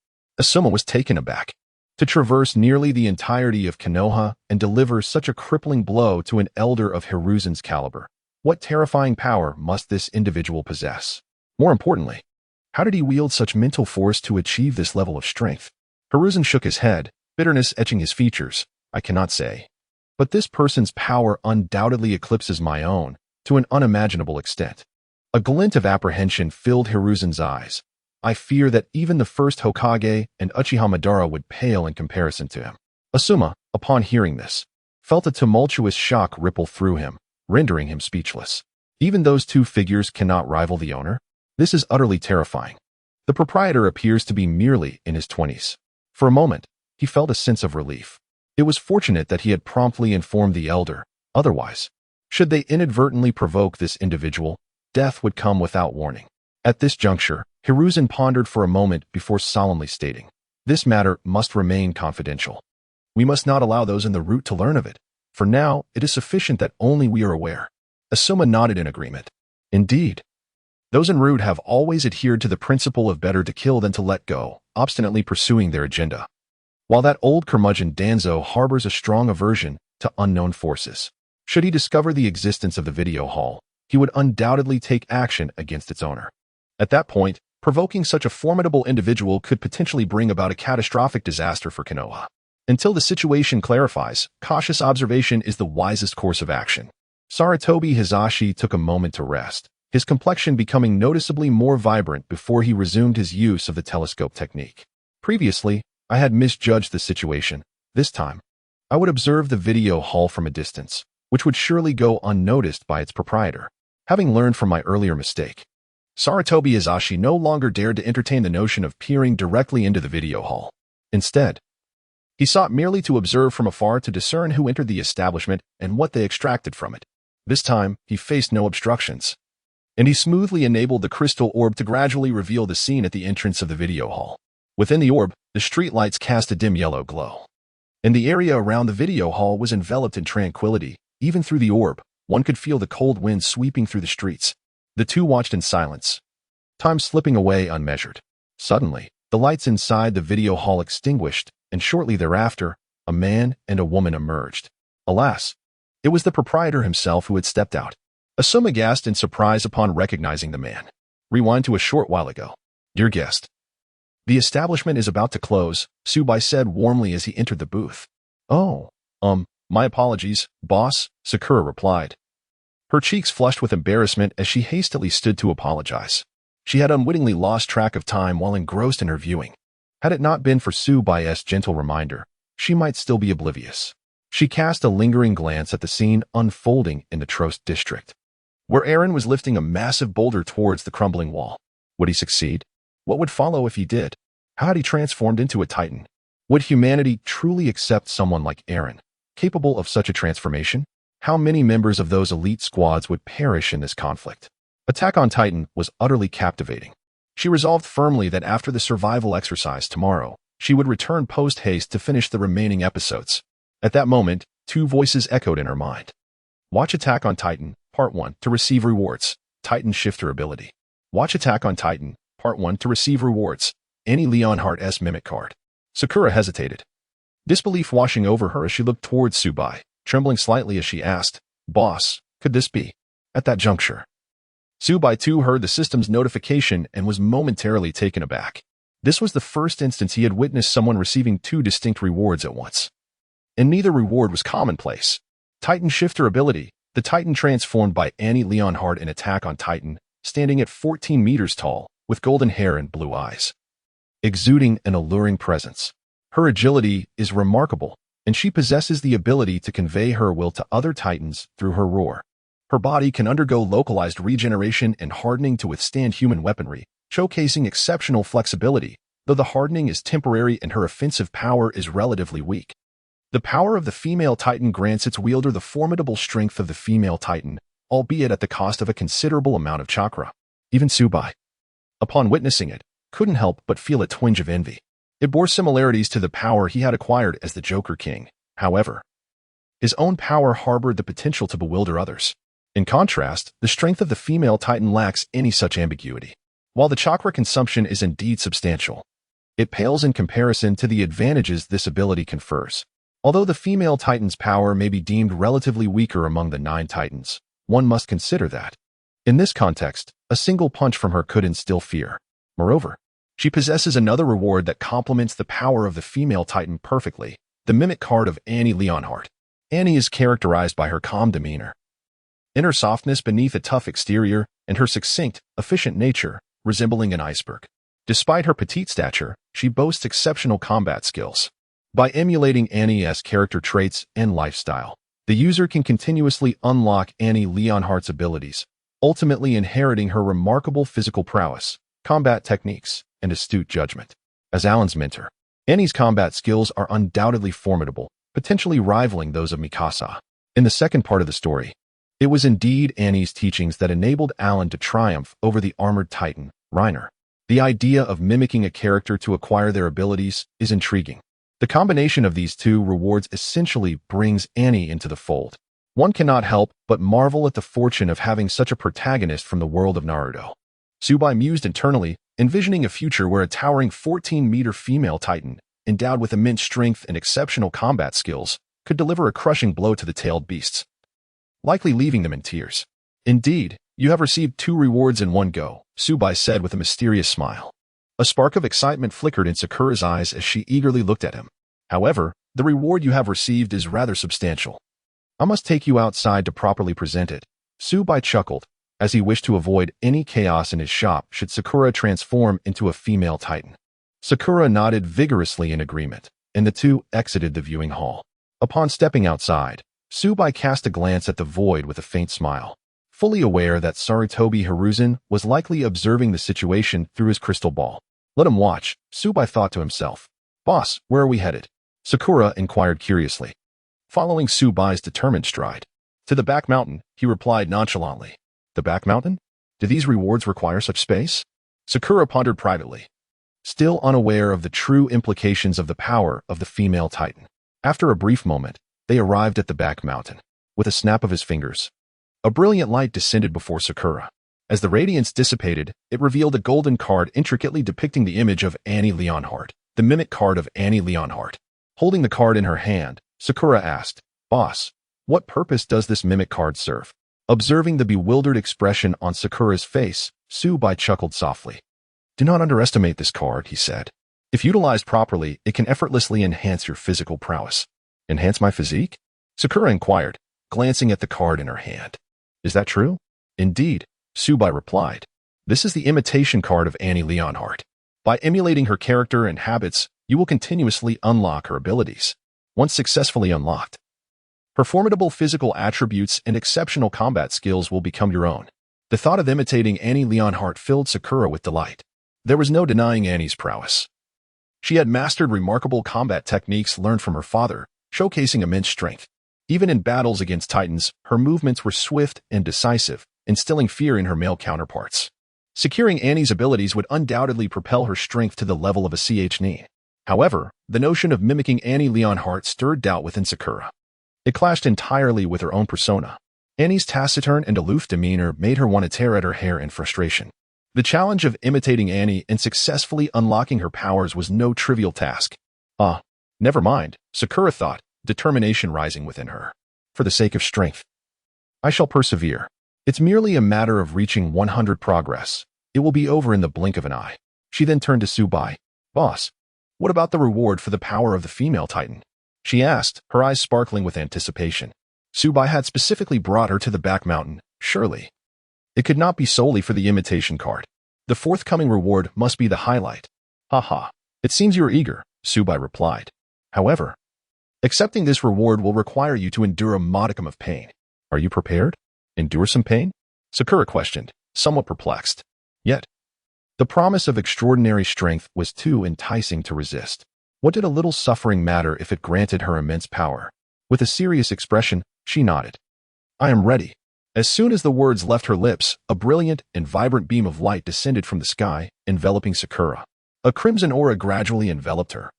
Asuma was taken aback. To traverse nearly the entirety of Konoha and deliver such a crippling blow to an elder of Hiruzen's caliber. What terrifying power must this individual possess? More importantly, how did he wield such mental force to achieve this level of strength? Hiruzen shook his head, bitterness etching his features. I cannot say. But this person's power undoubtedly eclipses my own, to an unimaginable extent. A glint of apprehension filled Hiruzen's eyes. I fear that even the first Hokage and Uchiha Madara would pale in comparison to him. Asuma, upon hearing this, felt a tumultuous shock ripple through him, rendering him speechless. Even those two figures cannot rival the owner? This is utterly terrifying. The proprietor appears to be merely in his 20s. For a moment, he felt a sense of relief. It was fortunate that he had promptly informed the elder. Otherwise, should they inadvertently provoke this individual, death would come without warning. At this juncture, Hiruzen pondered for a moment before solemnly stating, "This matter must remain confidential. We must not allow those in the route to learn of it. For now, it is sufficient that only we are aware." Asuma nodded in agreement. Indeed. Those en route have always adhered to the principle of better to kill than to let go, obstinately pursuing their agenda. While that old curmudgeon Danzō harbors a strong aversion to unknown forces. Should he discover the existence of the video hall, he would undoubtedly take action against its owner. At that point, provoking such a formidable individual could potentially bring about a catastrophic disaster for Konoha. Until the situation clarifies, cautious observation is the wisest course of action. Sarutobi Hizashi took a moment to rest, his complexion becoming noticeably more vibrant before he resumed his use of the telescope technique. Previously, I had misjudged the situation. This time, I would observe the video hall from a distance, which would surely go unnoticed by its proprietor. Having learned from my earlier mistake, Sarutobi Hizashi no longer dared to entertain the notion of peering directly into the video hall. Instead, he sought merely to observe from afar to discern who entered the establishment and what they extracted from it. This time, he faced no obstructions, and he smoothly enabled the crystal orb to gradually reveal the scene at the entrance of the video hall. Within the orb, the streetlights cast a dim yellow glow, and the area around the video hall was enveloped in tranquility. Even through the orb, one could feel the cold wind sweeping through the streets. The two watched in silence, time slipping away unmeasured. Suddenly, the lights inside the video hall extinguished, and shortly thereafter, a man and a woman emerged. Alas, it was the proprietor himself who had stepped out. Asuma gasped in surprise upon recognizing the man. Rewind to a short while ago. "Dear guest, the establishment is about to close," Su Bai said warmly as he entered the booth. "Oh, my apologies, boss," Sakura replied. Her cheeks flushed with embarrassment as she hastily stood to apologize. She had unwittingly lost track of time while engrossed in her viewing. Had it not been for Su Bai's gentle reminder, she might still be oblivious. She cast a lingering glance at the scene unfolding in the Trost district, where Eren was lifting a massive boulder towards the crumbling wall. Would he succeed? What would follow if he did? How had he transformed into a titan? Would humanity truly accept someone like Eren, capable of such a transformation? How many members of those elite squads would perish in this conflict? Attack on Titan was utterly captivating. She resolved firmly that after the survival exercise tomorrow, she would return post-haste to finish the remaining episodes. At that moment, two voices echoed in her mind. Watch Attack on Titan, Part 1, to receive rewards. Titan Shifter Ability. Watch Attack on Titan, Part 1, to receive rewards. Any Leonhardt Mimic card. Sakura hesitated, disbelief washing over her as she looked towards Su Bai, trembling slightly as she asked, "Boss, could this be?" At that juncture, Su Bai too heard the system's notification and was momentarily taken aback. This was the first instance he had witnessed someone receiving two distinct rewards at once. And neither reward was commonplace. Titan Shifter Ability. The Titan transformed by Annie Leonhardt in Attack on Titan, standing at 14 meters tall, with golden hair and blue eyes, exuding an alluring presence. Her agility is remarkable, and she possesses the ability to convey her will to other titans through her roar. Her body can undergo localized regeneration and hardening to withstand human weaponry, showcasing exceptional flexibility, though the hardening is temporary and her offensive power is relatively weak. The power of the female titan grants its wielder the formidable strength of the female titan, albeit at the cost of a considerable amount of chakra. Even Su Bai, upon witnessing it, couldn't help but feel a twinge of envy. It bore similarities to the power he had acquired as the Joker King. However, his own power harbored the potential to bewilder others. In contrast, the strength of the female titan lacks any such ambiguity. While the chakra consumption is indeed substantial, it pales in comparison to the advantages this ability confers. Although the female titan's power may be deemed relatively weaker among the 9 titans, one must consider that, in this context, a single punch from her could instill fear. Moreover, she possesses another reward that complements the power of the female titan perfectly, the mimic card of Annie Leonhardt. Annie is characterized by her calm demeanor, inner softness beneath a tough exterior, and her succinct, efficient nature, resembling an iceberg. Despite her petite stature, she boasts exceptional combat skills. By emulating Annie's character traits and lifestyle, the user can continuously unlock Annie Leonhardt's abilities, ultimately inheriting her remarkable physical prowess, combat techniques, and astute judgment. As Alan's mentor, Annie's combat skills are undoubtedly formidable, potentially rivaling those of Mikasa. In the second part of the story, it was indeed Annie's teachings that enabled Alan to triumph over the armored titan, Reiner. The idea of mimicking a character to acquire their abilities is intriguing. The combination of these two rewards essentially brings Annie into the fold. One cannot help but marvel at the fortune of having such a protagonist from the world of Naruto. Su Bai mused internally, envisioning a future where a towering 14-meter female titan, endowed with immense strength and exceptional combat skills, could deliver a crushing blow to the tailed beasts, likely leaving them in tears. Indeed, you have received 2 rewards in one go, Su Bai said with a mysterious smile. A spark of excitement flickered in Sakura's eyes as she eagerly looked at him. However, the reward you have received is rather substantial. I must take you outside to properly present it. Su Bai chuckled, as he wished to avoid any chaos in his shop should Sakura transform into a female titan. Sakura nodded vigorously in agreement, and the two exited the viewing hall. Upon stepping outside, Su Bai cast a glance at the void with a faint smile. Fully aware that Sarutobi Hiruzen was likely observing the situation through his crystal ball. Let him watch, Su Bai thought to himself. Boss, where are we headed? Sakura inquired curiously, following Su Bai's determined stride. To the back mountain, he replied nonchalantly. The back mountain? Do these rewards require such space? Sakura pondered privately, still unaware of the true implications of the power of the female titan. After a brief moment, they arrived at the back mountain. With a snap of his fingers, a brilliant light descended before Sakura. As the radiance dissipated, it revealed a golden card intricately depicting the image of Annie Leonhardt, the mimic card of Annie Leonhardt. Holding the card in her hand, Sakura asked, Boss, what purpose does this mimic card serve? Observing the bewildered expression on Sakura's face, Su Bai chuckled softly. Do not underestimate this card, he said. If utilized properly, it can effortlessly enhance your physical prowess. Enhance my physique? Sakura inquired, glancing at the card in her hand. Is that true? Indeed, Su Bai replied. This is the imitation card of Annie Leonhardt. By emulating her character and habits, you will continuously unlock her abilities. Once successfully unlocked, her formidable physical attributes and exceptional combat skills will become your own. The thought of imitating Annie Leonhardt filled Sakura with delight. There was no denying Annie's prowess. She had mastered remarkable combat techniques learned from her father, showcasing immense strength. Even in battles against titans, her movements were swift and decisive, instilling fear in her male counterparts. Securing Annie's abilities would undoubtedly propel her strength to the level of a Xiaohongniang. However, the notion of mimicking Annie Leonhardt stirred doubt within Sakura. It clashed entirely with her own persona. Annie's taciturn and aloof demeanor made her want to tear at her hair in frustration. The challenge of imitating Annie and successfully unlocking her powers was no trivial task. Never mind, Sakura thought, determination rising within her. For the sake of strength, I shall persevere. It's merely a matter of reaching 100 progress. It will be over in the blink of an eye. She then turned to Su Bai. Boss, what about the reward for the power of the female titan? She asked, her eyes sparkling with anticipation. Su Bai had specifically brought her to the back mountain, surely. It could not be solely for the imitation card. The forthcoming reward must be the highlight. Haha, it seems you are eager, Su Bai replied. However, accepting this reward will require you to endure a modicum of pain. Are you prepared? Endure some pain? Sakura questioned, somewhat perplexed. Yet, the promise of extraordinary strength was too enticing to resist. What did a little suffering matter if it granted her immense power? With a serious expression, she nodded. I am ready. As soon as the words left her lips, a brilliant and vibrant beam of light descended from the sky, enveloping Sakura. A crimson aura gradually enveloped her,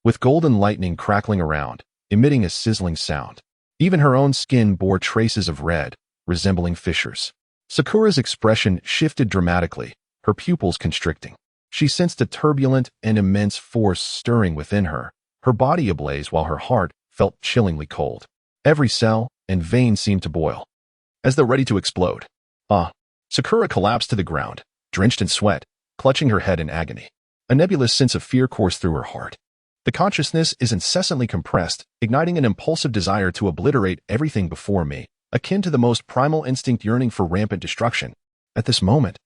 with golden lightning crackling around, emitting a sizzling sound. Even her own skin bore traces of red, resembling fissures. Sakura's expression shifted dramatically, her pupils constricting. She sensed a turbulent and immense force stirring within her, her body ablaze while her heart felt chillingly cold. Every cell and vein seemed to boil, as though ready to explode. Sakura collapsed to the ground, drenched in sweat, clutching her head in agony. A nebulous sense of fear coursed through her heart. The consciousness is incessantly compressed, igniting an impulsive desire to obliterate everything before me, akin to the most primal instinct yearning for rampant destruction. At this moment,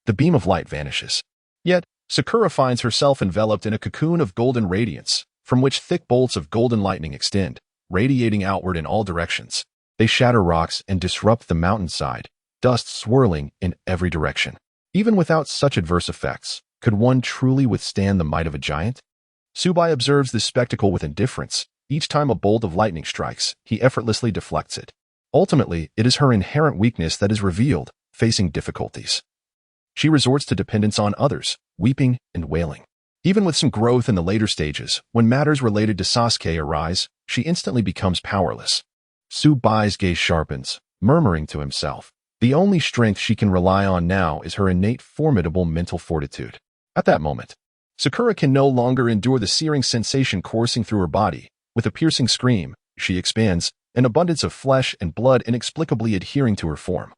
the beam of light vanishes. Yet, Sakura finds herself enveloped in a cocoon of golden radiance, from which thick bolts of golden lightning extend, radiating outward in all directions. They shatter rocks and disrupt the mountainside, dust swirling in every direction. Even without such adverse effects, could one truly withstand the might of a giant? Su Bai observes this spectacle with indifference. Each time a bolt of lightning strikes, he effortlessly deflects it. Ultimately, it is her inherent weakness that is revealed, facing difficulties. She resorts to dependence on others, weeping and wailing. Even with some growth in the later stages, when matters related to Sasuke arise, she instantly becomes powerless. Su Bai's gaze sharpens, murmuring to himself. The only strength she can rely on now is her innate formidable mental fortitude. At that moment, Sakura can no longer endure the searing sensation coursing through her body. With a piercing scream, she expands, an abundance of flesh and blood inexplicably adhering to her form.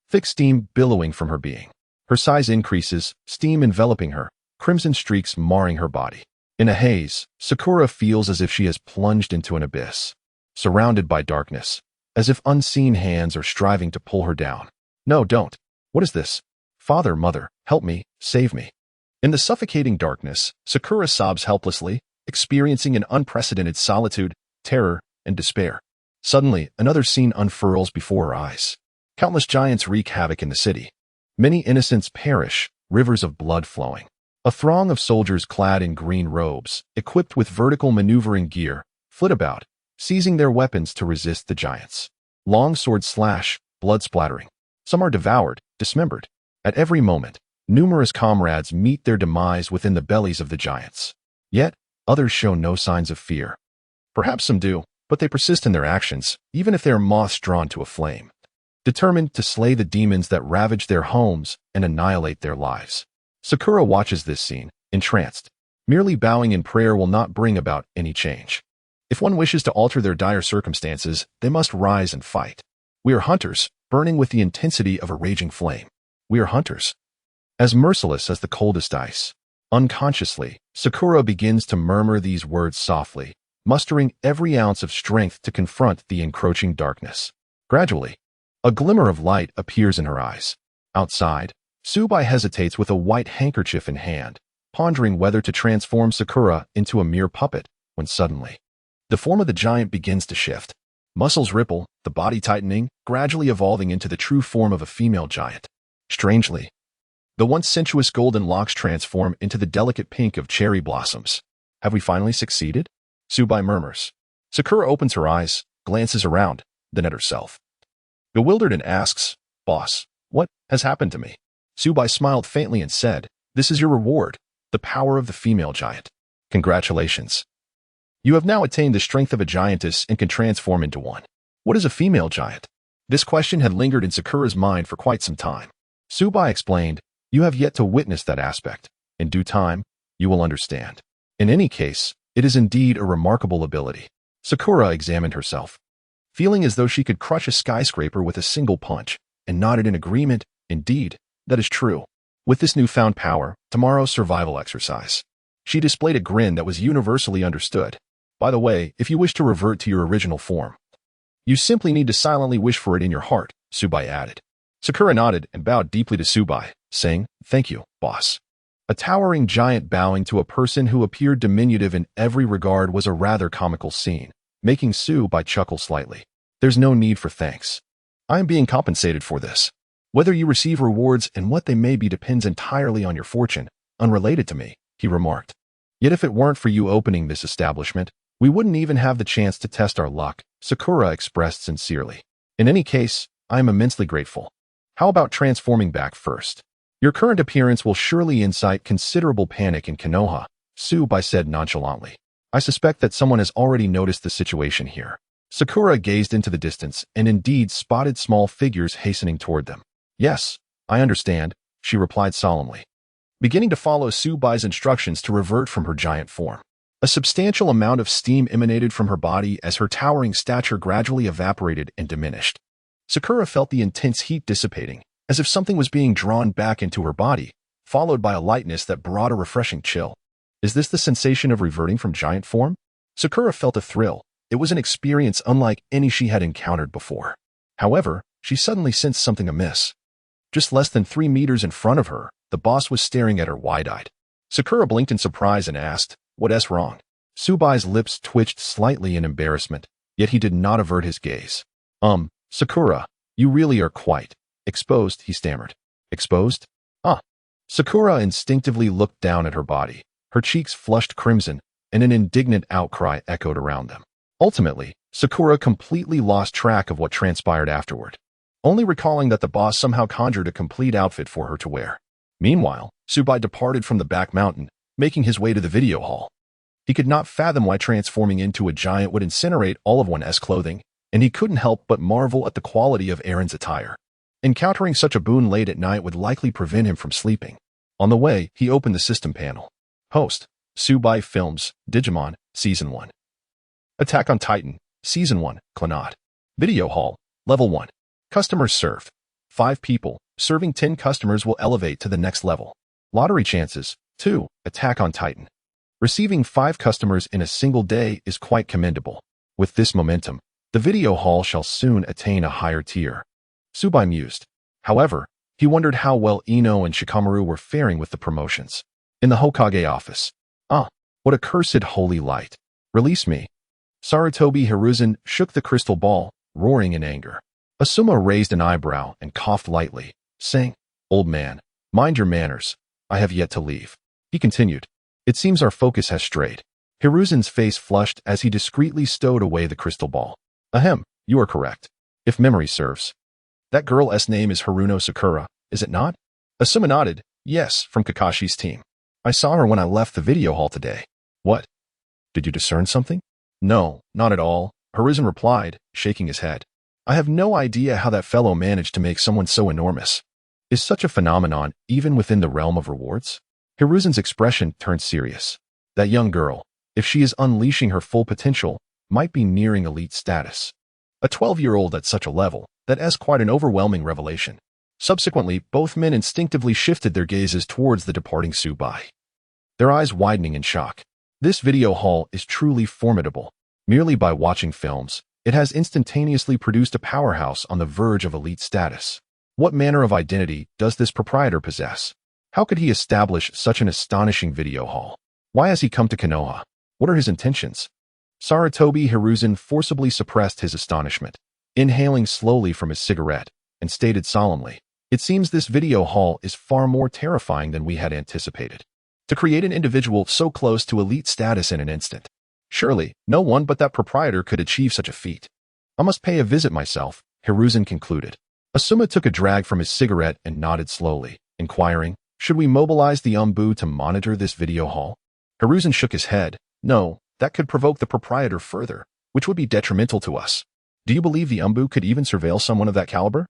Thick steam billowing from her being. Her size increases, steam enveloping her, crimson streaks marring her body. In a haze, Sakura feels as if she has plunged into an abyss. Surrounded by darkness, as if unseen hands are striving to pull her down. No, don't. What is this? Father, mother, help me, save me. In the suffocating darkness, Sakura sobs helplessly, experiencing an unprecedented solitude, terror, and despair. Suddenly, another scene unfurls before her eyes. Countless giants wreak havoc in the city. Many innocents perish, rivers of blood flowing. A throng of soldiers clad in green robes, equipped with vertical maneuvering gear, flit about, seizing their weapons to resist the giants. Long swords slash, blood splattering. Some are devoured, dismembered. At every moment, numerous comrades meet their demise within the bellies of the giants. Yet, others show no signs of fear. Perhaps some do, but they persist in their actions, even if they are moths drawn to a flame. Determined to slay the demons that ravage their homes and annihilate their lives. Sakura watches this scene, entranced. Merely bowing in prayer will not bring about any change. If one wishes to alter their dire circumstances, they must rise and fight. We are hunters, burning with the intensity of a raging flame. We are hunters. As merciless as the coldest ice. Unconsciously, Sakura begins to murmur these words softly, mustering every ounce of strength to confront the encroaching darkness. Gradually, a glimmer of light appears in her eyes. Outside, Su Bai hesitates with a white handkerchief in hand, pondering whether to transform Sakura into a mere puppet, when suddenly, the form of the giant begins to shift. Muscles ripple, the body tightening, gradually evolving into the true form of a female giant. Strangely, the once sensuous golden locks transform into the delicate pink of cherry blossoms. Have we finally succeeded? Su Bai murmurs. Sakura opens her eyes, glances around, then at herself. Bewildered and asks, Boss, what has happened to me? Su Bai smiled faintly and said, This is your reward, the power of the female giant. Congratulations. You have now attained the strength of a giantess and can transform into one. What is a female giant? This question had lingered in Sakura's mind for quite some time. Su Bai explained, You have yet to witness that aspect. In due time, you will understand. In any case, it is indeed a remarkable ability. Sakura examined herself, feeling as though she could crush a skyscraper with a single punch, and nodded in agreement. Indeed, that is true. With this newfound power, tomorrow's survival exercise. She displayed a grin that was universally understood. By the way, if you wish to revert to your original form, you simply need to silently wish for it in your heart, Su Bai added. Sakura nodded and bowed deeply to Su Bai, saying, Thank you, boss. A towering giant bowing to a person who appeared diminutive in every regard was a rather comical scene, making Su Bai chuckle slightly. There's no need for thanks. I am being compensated for this. Whether you receive rewards and what they may be depends entirely on your fortune, unrelated to me, he remarked. Yet if it weren't for you opening this establishment, we wouldn't even have the chance to test our luck, Sakura expressed sincerely. In any case, I am immensely grateful. How about transforming back first? Your current appearance will surely incite considerable panic in Konoha, Su Bai said nonchalantly. I suspect that someone has already noticed the situation here. Sakura gazed into the distance and indeed spotted small figures hastening toward them. Yes, I understand, she replied solemnly, beginning to follow Su Bai's instructions to revert from her giant form. A substantial amount of steam emanated from her body as her towering stature gradually evaporated and diminished. Sakura felt the intense heat dissipating, as if something was being drawn back into her body, followed by a lightness that brought a refreshing chill. Is this the sensation of reverting from giant form? Sakura felt a thrill. It was an experience unlike any she had encountered before. However, she suddenly sensed something amiss. Just less than 3 meters in front of her, the boss was staring at her wide-eyed. Sakura blinked in surprise and asked, What's wrong? Su Bai's lips twitched slightly in embarrassment, yet he did not avert his gaze. Sakura, you really are quite exposed, he stammered. Exposed? Ah. Sakura instinctively looked down at her body. Her cheeks flushed crimson, and an indignant outcry echoed around them. Ultimately, Sakura completely lost track of what transpired afterward, only recalling that the boss somehow conjured a complete outfit for her to wear. Meanwhile, Su Bai departed from the back mountain, making his way to the video hall. He could not fathom why transforming into a giant would incinerate all of one's clothing, and he couldn't help but marvel at the quality of Aaron's attire. Encountering such a boon late at night would likely prevent him from sleeping. On the way, he opened the system panel. Host, Su Bai Films, Digimon, Season 1. Attack on Titan, Season 1, Clannad. Video Hall, Level 1. Customers served. 5 people. Serving 10 customers will elevate to the next level. Lottery chances, 2. Attack on Titan. Receiving 5 customers in a single day is quite commendable. With this momentum, the video hall shall soon attain a higher tier. Su Bai mused. However, he wondered how well Ino and Shikamaru were faring with the promotions. In the Hokage office. What accursed holy light. Release me. Sarutobi Hiruzen shook the crystal ball, roaring in anger. Asuma raised an eyebrow and coughed lightly, saying, Old man, mind your manners. I have yet to leave. He continued. It seems our focus has strayed. Hiruzen's face flushed as he discreetly stowed away the crystal ball. Ahem, you are correct. If memory serves. That girl's name is Haruno Sakura, is it not? Asuma nodded. Yes, from Kakashi's team. I saw her when I left the video hall today. What? Did you discern something? No, not at all, Hiruzen replied, shaking his head. I have no idea how that fellow managed to make someone so enormous. Is such a phenomenon even within the realm of rewards? Hiruzen's expression turned serious. That young girl, if she is unleashing her full potential, might be nearing elite status. A 12-year-old at such a level, that is quite an overwhelming revelation. Subsequently, both men instinctively shifted their gazes towards the departing Su Bai, their eyes widening in shock. This video hall is truly formidable. Merely by watching films, it has instantaneously produced a powerhouse on the verge of elite status. What manner of identity does this proprietor possess? How could he establish such an astonishing video hall? Why has he come to Konoha? What are his intentions? Sarutobi Hiruzen forcibly suppressed his astonishment, inhaling slowly from his cigarette, and stated solemnly, It seems this video hall is far more terrifying than we had anticipated. To create an individual so close to elite status in an instant. Surely, no one but that proprietor could achieve such a feat. I must pay a visit myself, Hiruzen concluded. Asuma took a drag from his cigarette and nodded slowly, inquiring, Should we mobilize the Umbu to monitor this video hall? Hiruzen shook his head. No, that could provoke the proprietor further, which would be detrimental to us. Do you believe the Umbu could even surveil someone of that caliber?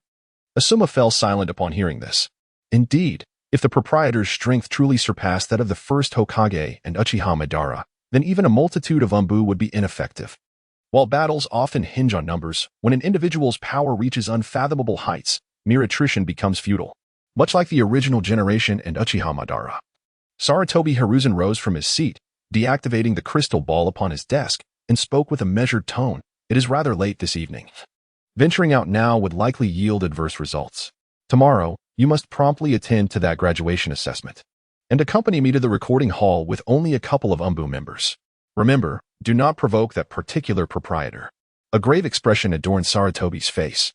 Asuma fell silent upon hearing this. Indeed, if the proprietor's strength truly surpassed that of the first Hokage and Uchiha Madara, then even a multitude of Umbu would be ineffective. While battles often hinge on numbers, when an individual's power reaches unfathomable heights, mere attrition becomes futile. Much like the original generation and Uchiha Madara. Sarutobi Hiruzen rose from his seat, deactivating the crystal ball upon his desk, and spoke with a measured tone. It is rather late this evening. Venturing out now would likely yield adverse results. Tomorrow, you must promptly attend to that graduation assessment. And accompany me to the recording hall with only a couple of Umbu members. Remember, do not provoke that particular proprietor. A grave expression adorned Sarutobi's face.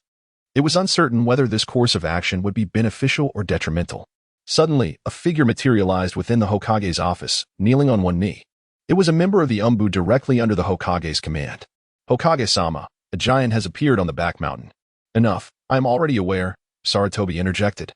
It was uncertain whether this course of action would be beneficial or detrimental. Suddenly, a figure materialized within the Hokage's office, kneeling on one knee. It was a member of the Umbu directly under the Hokage's command. Hokage-sama, a giant has appeared on the back mountain. Enough, I am already aware, Sarutobi interjected,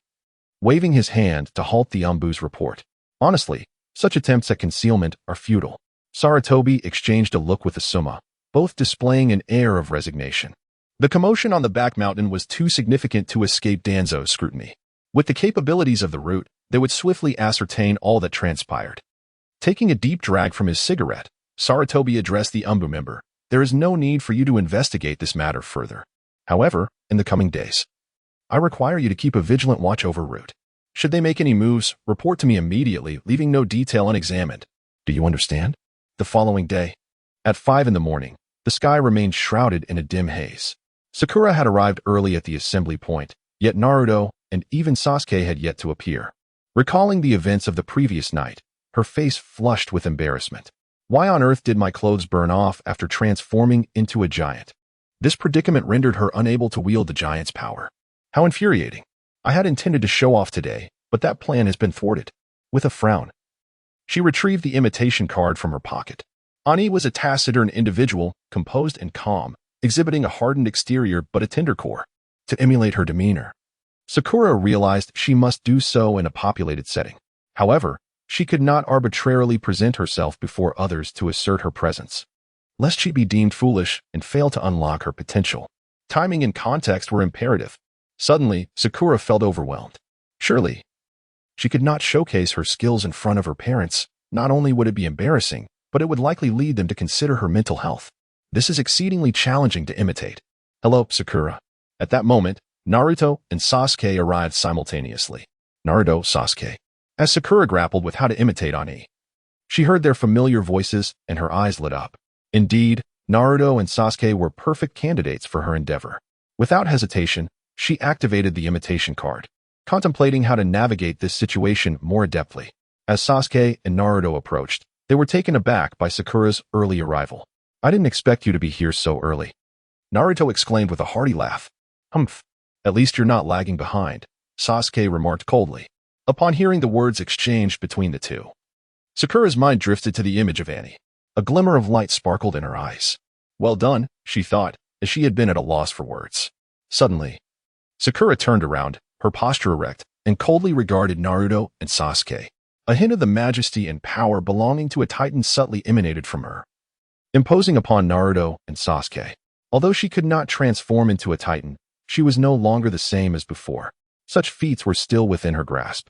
waving his hand to halt the Umbu's report. Honestly, such attempts at concealment are futile. Sarutobi exchanged a look with Asuma, both displaying an air of resignation. The commotion on the back mountain was too significant to escape Danzō's scrutiny. With the capabilities of the root, they would swiftly ascertain all that transpired. Taking a deep drag from his cigarette, Sarutobi addressed the Umbu member. There is no need for you to investigate this matter further. However, in the coming days, I require you to keep a vigilant watch over Root. Should they make any moves, report to me immediately, leaving no detail unexamined. Do you understand? The following day, at 5 in the morning, the sky remained shrouded in a dim haze. Sakura had arrived early at the assembly point, yet Naruto and even Sasuke had yet to appear. Recalling the events of the previous night, her face flushed with embarrassment. Why on earth did my clothes burn off after transforming into a giant? This predicament rendered her unable to wield the giant's power. How infuriating. I had intended to show off today, but that plan has been thwarted. With a frown, she retrieved the imitation card from her pocket. Ani was a taciturn individual, composed and calm, exhibiting a hardened exterior but a tender core. To emulate her demeanor, Sakura realized she must do so in a populated setting. However, she could not arbitrarily present herself before others to assert her presence, lest she be deemed foolish and fail to unlock her potential. Timing and context were imperative. Suddenly, Sakura felt overwhelmed. Surely, she could not showcase her skills in front of her parents. Not only would it be embarrassing, but it would likely lead them to consider her mental health. This is exceedingly challenging to imitate. Hello, Sakura. At that moment, Naruto and Sasuke arrived simultaneously. Naruto, Sasuke. As Sakura grappled with how to imitate Ani, she heard their familiar voices and her eyes lit up. Indeed, Naruto and Sasuke were perfect candidates for her endeavor. Without hesitation, she activated the imitation card, contemplating how to navigate this situation more adeptly. As Sasuke and Naruto approached, they were taken aback by Sakura's early arrival. I didn't expect you to be here so early, Naruto exclaimed with a hearty laugh. Humph, at least you're not lagging behind, Sasuke remarked coldly. Upon hearing the words exchanged between the two, Sakura's mind drifted to the image of Annie. A glimmer of light sparkled in her eyes. Well done, she thought, as she had been at a loss for words. Suddenly, Sakura turned around, her posture erect, and coldly regarded Naruto and Sasuke. A hint of the majesty and power belonging to a titan subtly emanated from her, imposing upon Naruto and Sasuke. Although she could not transform into a titan, she was no longer the same as before. Such feats were still within her grasp.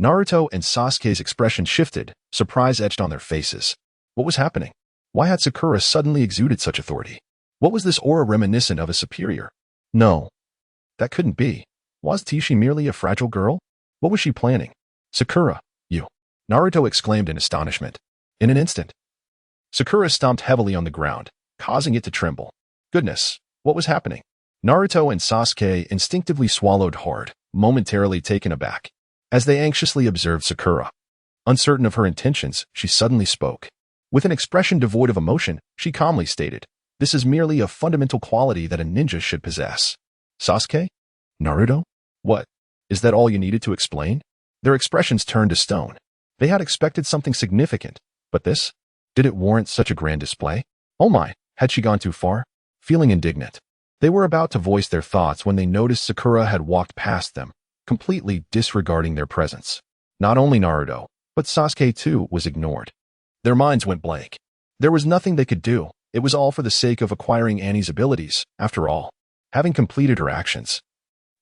Naruto and Sasuke's expression shifted, surprise etched on their faces. What was happening? Why had Sakura suddenly exuded such authority? What was this aura reminiscent of a superior? No, that couldn't be. Was she merely a fragile girl? What was she planning? Sakura, you! Naruto exclaimed in astonishment. In an instant, Sakura stomped heavily on the ground, causing it to tremble. Goodness, what was happening? Naruto and Sasuke instinctively swallowed hard, momentarily taken aback, as they anxiously observed Sakura. Uncertain of her intentions, she suddenly spoke. With an expression devoid of emotion, she calmly stated, "This is merely a fundamental quality that a ninja should possess." Sasuke? Naruto? What? Is that all you needed to explain? Their expressions turned to stone. They had expected something significant, but this? Did it warrant such a grand display? Oh my, had she gone too far? Feeling indignant, they were about to voice their thoughts when they noticed Sakura had walked past them, completely disregarding their presence. Not only Naruto, but Sasuke too was ignored. Their minds went blank. There was nothing they could do. It was all for the sake of acquiring Annie's abilities, after all. Having completed her actions,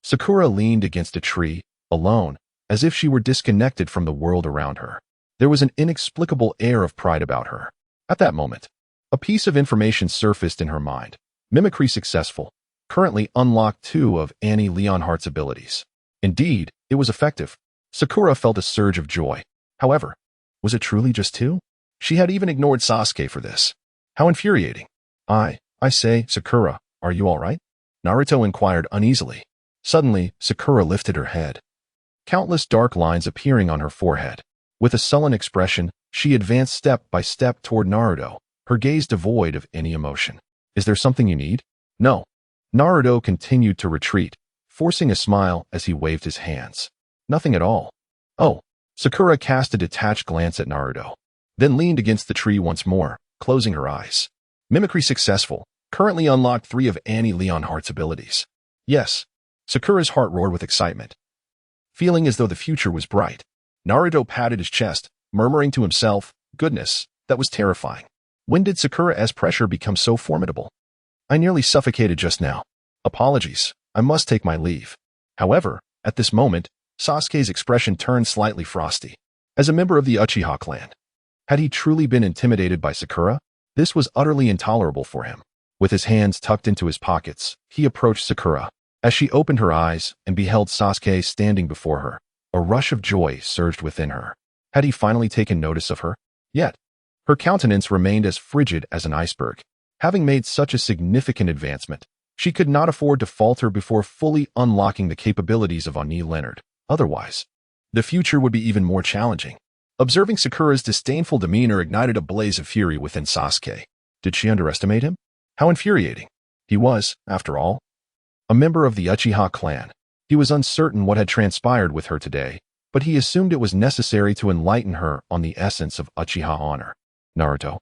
Sakura leaned against a tree, alone, as if she were disconnected from the world around her. There was an inexplicable air of pride about her. At that moment, a piece of information surfaced in her mind. Mimicry successful. Currently unlocked 2 of Annie Leonhardt's abilities. Indeed, it was effective. Sakura felt a surge of joy. However, was it truly just 2? She had even ignored Sasuke for this. How infuriating. I say, Sakura, are you all right? Naruto inquired uneasily. Suddenly, Sakura lifted her head, countless dark lines appearing on her forehead. With a sullen expression, she advanced step by step toward Naruto, her gaze devoid of any emotion. Is there something you need? No. Naruto continued to retreat, forcing a smile as he waved his hands. Nothing at all. Oh. Sakura cast a detached glance at Naruto, then leaned against the tree once more, closing her eyes. Mimicry successful. Currently unlocked 3 of Annie Leonhardt's abilities. Yes. Sakura's heart roared with excitement, feeling as though the future was bright. Naruto patted his chest, murmuring to himself, goodness, that was terrifying. When did Sakura's pressure become so formidable? I nearly suffocated just now. Apologies, I must take my leave. However, at this moment, Sasuke's expression turned slightly frosty. As a member of the Uchiha clan, had he truly been intimidated by Sakura? This was utterly intolerable for him. With his hands tucked into his pockets, he approached Sakura. As she opened her eyes and beheld Sasuke standing before her, a rush of joy surged within her. Had he finally taken notice of her? Yet, her countenance remained as frigid as an iceberg. Having made such a significant advancement, she could not afford to falter before fully unlocking the capabilities of Ani Leonard. Otherwise, the future would be even more challenging. Observing Sakura's disdainful demeanor ignited a blaze of fury within Sasuke. Did she underestimate him? How infuriating. He was, after all, a member of the Uchiha clan. He was uncertain what had transpired with her today, but he assumed it was necessary to enlighten her on the essence of Uchiha honor. Naruto.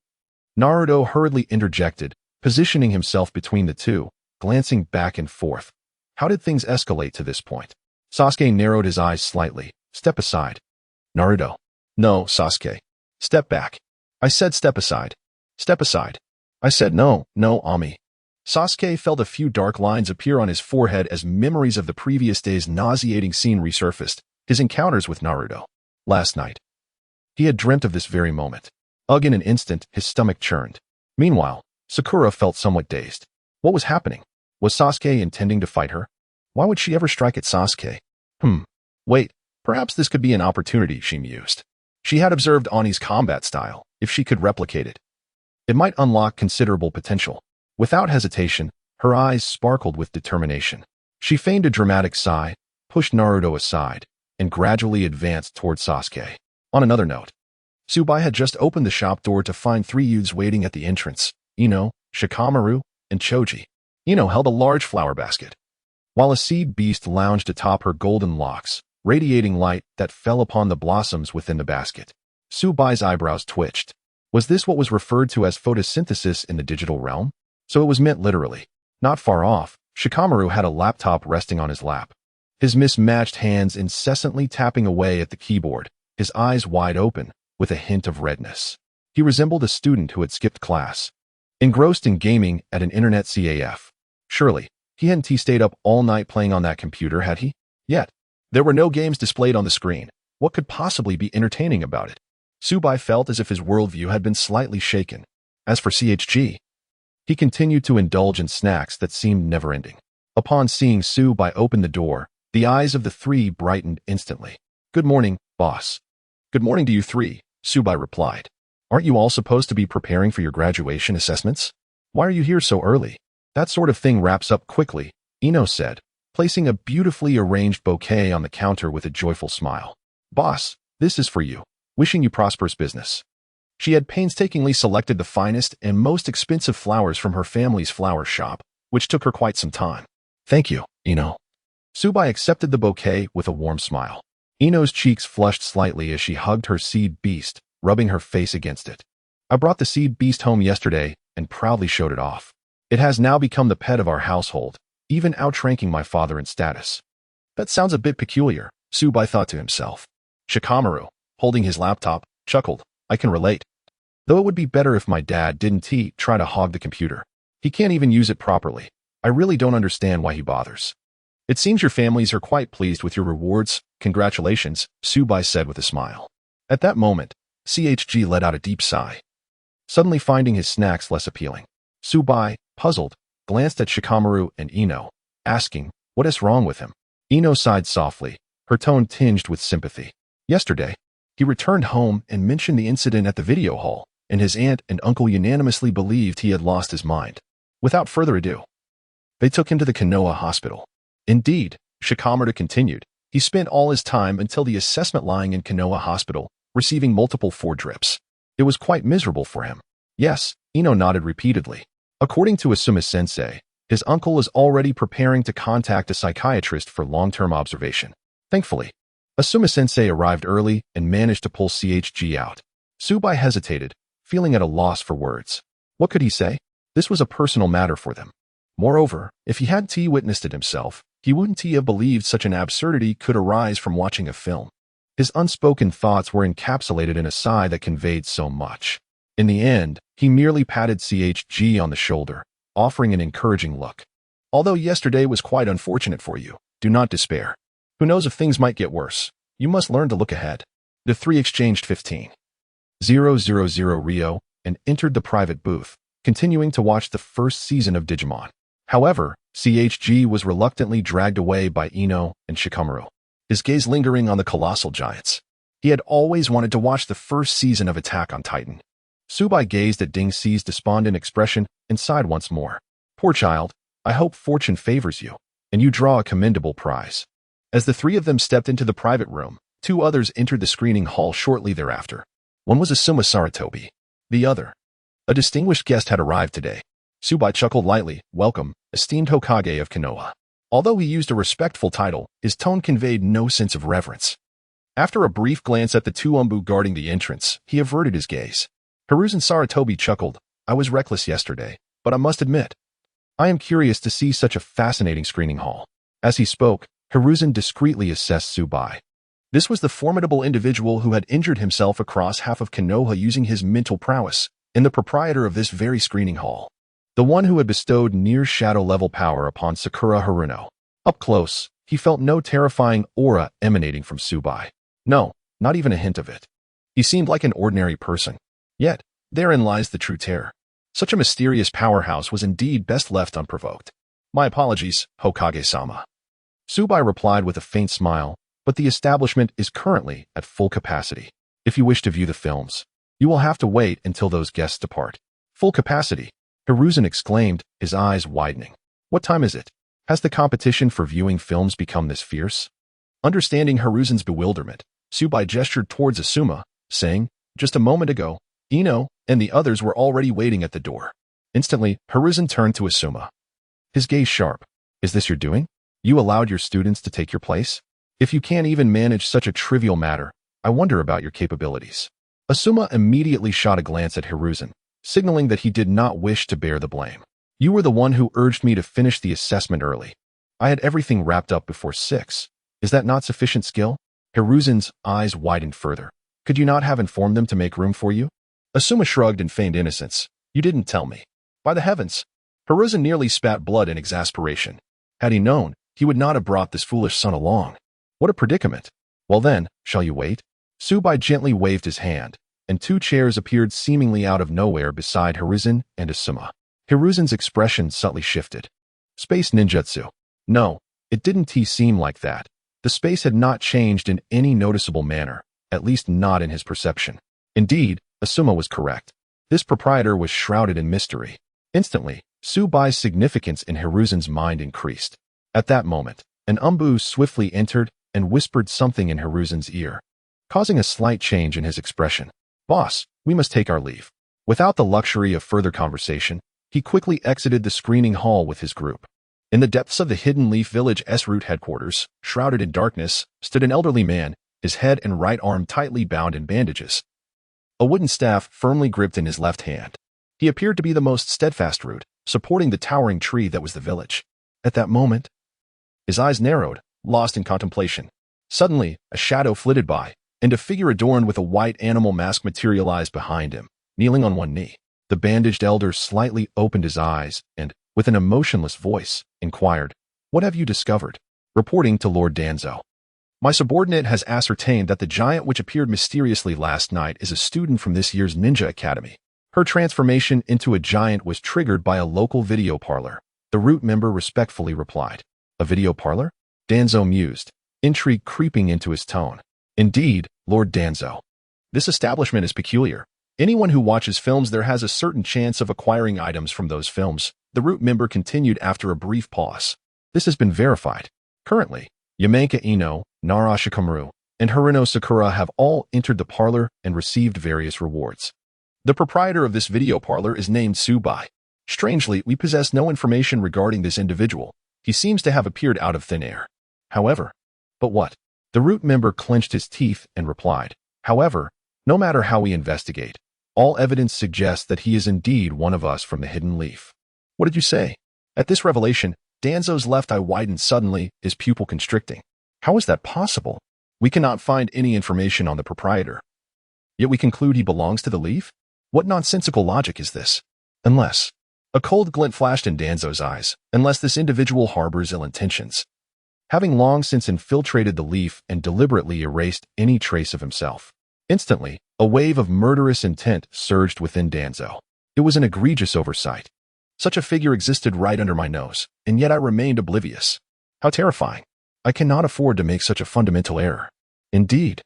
Naruto hurriedly interjected, positioning himself between the two, glancing back and forth. How did things escalate to this point? Sasuke narrowed his eyes slightly. Step aside. Naruto. No, Sasuke. Step back. I said step aside. Step aside. I said no, Ami. Sasuke felt a few dark lines appear on his forehead as memories of the previous day's nauseating scene resurfaced, his encounters with Naruto. Last night. He had dreamt of this very moment. Ugh, in an instant, his stomach churned. Meanwhile, Sakura felt somewhat dazed. What was happening? Was Sasuke intending to fight her? Why would she ever strike at Sasuke? Wait, perhaps this could be an opportunity, she mused. She had observed Ani's combat style. If she could replicate it, it might unlock considerable potential. Without hesitation, her eyes sparkled with determination. She feigned a dramatic sigh, pushed Naruto aside, and gradually advanced toward Sasuke. On another note, Su Bai had just opened the shop door to find three youths waiting at the entrance: Ino, Shikamaru, and Choji. Ino held a large flower basket, while a seed beast lounged atop her golden locks, radiating light that fell upon the blossoms within the basket. Su Bai's eyebrows twitched. Was this what was referred to as photosynthesis in the digital realm? So it was meant literally. Not far off, Shikamaru had a laptop resting on his lap, his mismatched hands incessantly tapping away at the keyboard, his eyes wide open, with a hint of redness. He resembled a student who had skipped class, engrossed in gaming at an internet CAF. Surely, he hadn't stayed up all night playing on that computer, had he? Yet, there were no games displayed on the screen. What could possibly be entertaining about it? Su Bai felt as if his worldview had been slightly shaken. As for CHG, he continued to indulge in snacks that seemed never-ending. Upon seeing Su Bai open the door, the eyes of the three brightened instantly. Good morning, boss. Good morning to you three, Su Bai replied. Aren't you all supposed to be preparing for your graduation assessments? Why are you here so early? That sort of thing wraps up quickly, Ino said, placing a beautifully arranged bouquet on the counter with a joyful smile. Boss, this is for you. Wishing you prosperous business. She had painstakingly selected the finest and most expensive flowers from her family's flower shop, which took her quite some time. Thank you, Ino. Su Bai accepted the bouquet with a warm smile. Ino's cheeks flushed slightly as she hugged her seed beast, rubbing her face against it. I brought the seed beast home yesterday and proudly showed it off. It has now become the pet of our household, even outranking my father in status. That sounds a bit peculiar, Su Bai thought to himself. Shikamaru, holding his laptop, chuckled. I can relate. Though it would be better if my dad didn't try to hog the computer. He can't even use it properly. I really don't understand why he bothers. It seems your families are quite pleased with your rewards. Congratulations, Su Bai said with a smile. At that moment, CHG let out a deep sigh, suddenly finding his snacks less appealing. Su Bai, puzzled, glanced at Shikamaru and Ino, asking, what is wrong with him? Ino sighed softly, her tone tinged with sympathy. Yesterday, he returned home and mentioned the incident at the video hall, and his aunt and uncle unanimously believed he had lost his mind. Without further ado, they took him to the Konoha hospital. Indeed, Shikamaru continued, he spent all his time until the assessment lying in Konoha hospital, receiving multiple 4 drips. It was quite miserable for him. Yes, Ino nodded repeatedly. According to Asuma-sensei, his uncle is already preparing to contact a psychiatrist for long-term observation. Thankfully, Asuma-sensei arrived early and managed to pull CHG out. Su Bai hesitated, feeling at a loss for words. What could he say? This was a personal matter for them. Moreover, if he hadn't witnessed it himself, he wouldn't have believed such an absurdity could arise from watching a film. His unspoken thoughts were encapsulated in a sigh that conveyed so much. In the end, he merely patted CHG on the shoulder, offering an encouraging look. Although yesterday was quite unfortunate for you, do not despair. Who knows if things might get worse? You must learn to look ahead. The three exchanged 15,000 Rio and entered the private booth, continuing to watch the first season of Digimon. However, CHG was reluctantly dragged away by Ino and Shikamaru, his gaze lingering on the colossal giants. He had always wanted to watch the first season of Attack on Titan. Su Bai gazed at Ding Xi's despondent expression and sighed once more. Poor child, I hope fortune favors you, and you draw a commendable prize. As the three of them stepped into the private room, 2 others entered the screening hall shortly thereafter. One was Asuma Sarutobi. The other, a distinguished guest, had arrived today. Su Bai chuckled lightly. Welcome, esteemed Hokage of Konoha. Although he used a respectful title, his tone conveyed no sense of reverence. After a brief glance at the 2 Umbu guarding the entrance, he averted his gaze. Hiruzen Sarutobi chuckled. I was reckless yesterday, but I must admit, I am curious to see such a fascinating screening hall. As he spoke, Hiruzen discreetly assessed Su Bai. This was the formidable individual who had injured himself across half of Konoha using his mental prowess, and the proprietor of this very screening hall. The one who had bestowed near-shadow-level power upon Sakura Haruno. Up close, he felt no terrifying aura emanating from Su Bai. No, not even a hint of it. He seemed like an ordinary person. Yet, therein lies the true terror. Such a mysterious powerhouse was indeed best left unprovoked. My apologies, Hokage-sama. Su Bai replied with a faint smile, but the establishment is currently at full capacity. If you wish to view the films, you will have to wait until those guests depart. Full capacity, Hiruzen exclaimed, his eyes widening. What time is it? Has the competition for viewing films become this fierce? Understanding Hiruzen's bewilderment, Su Bai gestured towards Asuma, saying, just a moment ago, Ino and the others were already waiting at the door. Instantly, Hiruzen turned to Asuma. His gaze sharp. Is this your doing? You allowed your students to take your place? If you can't even manage such a trivial matter, I wonder about your capabilities. Asuma immediately shot a glance at Hiruzen, signaling that he did not wish to bear the blame. You were the one who urged me to finish the assessment early. I had everything wrapped up before 6. Is that not sufficient skill? Hiruzen's eyes widened further. Could you not have informed them to make room for you? Asuma shrugged and feigned innocence. You didn't tell me. By the heavens! Hiruzen nearly spat blood in exasperation. Had he known, he would not have brought this foolish son along. What a predicament. Well then, shall you wait? Su Bai gently waved his hand, and 2 chairs appeared seemingly out of nowhere beside Hiruzen and Asuma. Hiruzen's expression subtly shifted. Space ninjutsu. No, it didn't seem like that. The space had not changed in any noticeable manner, at least not in his perception. Indeed, Asuma was correct. This proprietor was shrouded in mystery. Instantly, Su Bai's significance in Hiruzen's mind increased. At that moment, an Umbu swiftly entered and whispered something in Hiruzen's ear, causing a slight change in his expression. Boss, we must take our leave. Without the luxury of further conversation, he quickly exited the screening hall with his group. In the depths of the Hidden Leaf Village's route headquarters, shrouded in darkness, stood an elderly man, his head and right arm tightly bound in bandages. A wooden staff firmly gripped in his left hand. He appeared to be the most steadfast root, supporting the towering tree that was the village. At that moment, his eyes narrowed, lost in contemplation. Suddenly, a shadow flitted by, and a figure adorned with a white animal mask materialized behind him, kneeling on one knee. The bandaged elder slightly opened his eyes and, with an emotionless voice, inquired, What have you discovered? Reporting to Lord Danzō. My subordinate has ascertained that the giant which appeared mysteriously last night is a student from this year's ninja academy. Her transformation into a giant was triggered by a local video parlor. The root member respectfully replied. A video parlor? Danzō mused, intrigue creeping into his tone. Indeed, Lord Danzō. This establishment is peculiar. Anyone who watches films there has a certain chance of acquiring items from those films, the root member continued after a brief pause. This has been verified. Currently, Yamenka Ino, Nara Shikamaru, and Haruno Sakura have all entered the parlor and received various rewards. The proprietor of this video parlor is named Su Bai. Strangely, we possess no information regarding this individual. He seems to have appeared out of thin air. However, but what? The root member clenched his teeth and replied. However, no matter how we investigate, all evidence suggests that he is indeed one of us from the Hidden Leaf. What did you say? At this revelation, Danzō's left eye widened suddenly, his pupil constricting. How is that possible? We cannot find any information on the proprietor. Yet we conclude he belongs to the Leaf? What nonsensical logic is this? Unless... A cold glint flashed in Danzō's eyes, unless this individual harbors ill intentions. Having long since infiltrated the Leaf and deliberately erased any trace of himself. Instantly, a wave of murderous intent surged within Danzō. It was an egregious oversight. Such a figure existed right under my nose, and yet I remained oblivious. How terrifying. I cannot afford to make such a fundamental error. Indeed,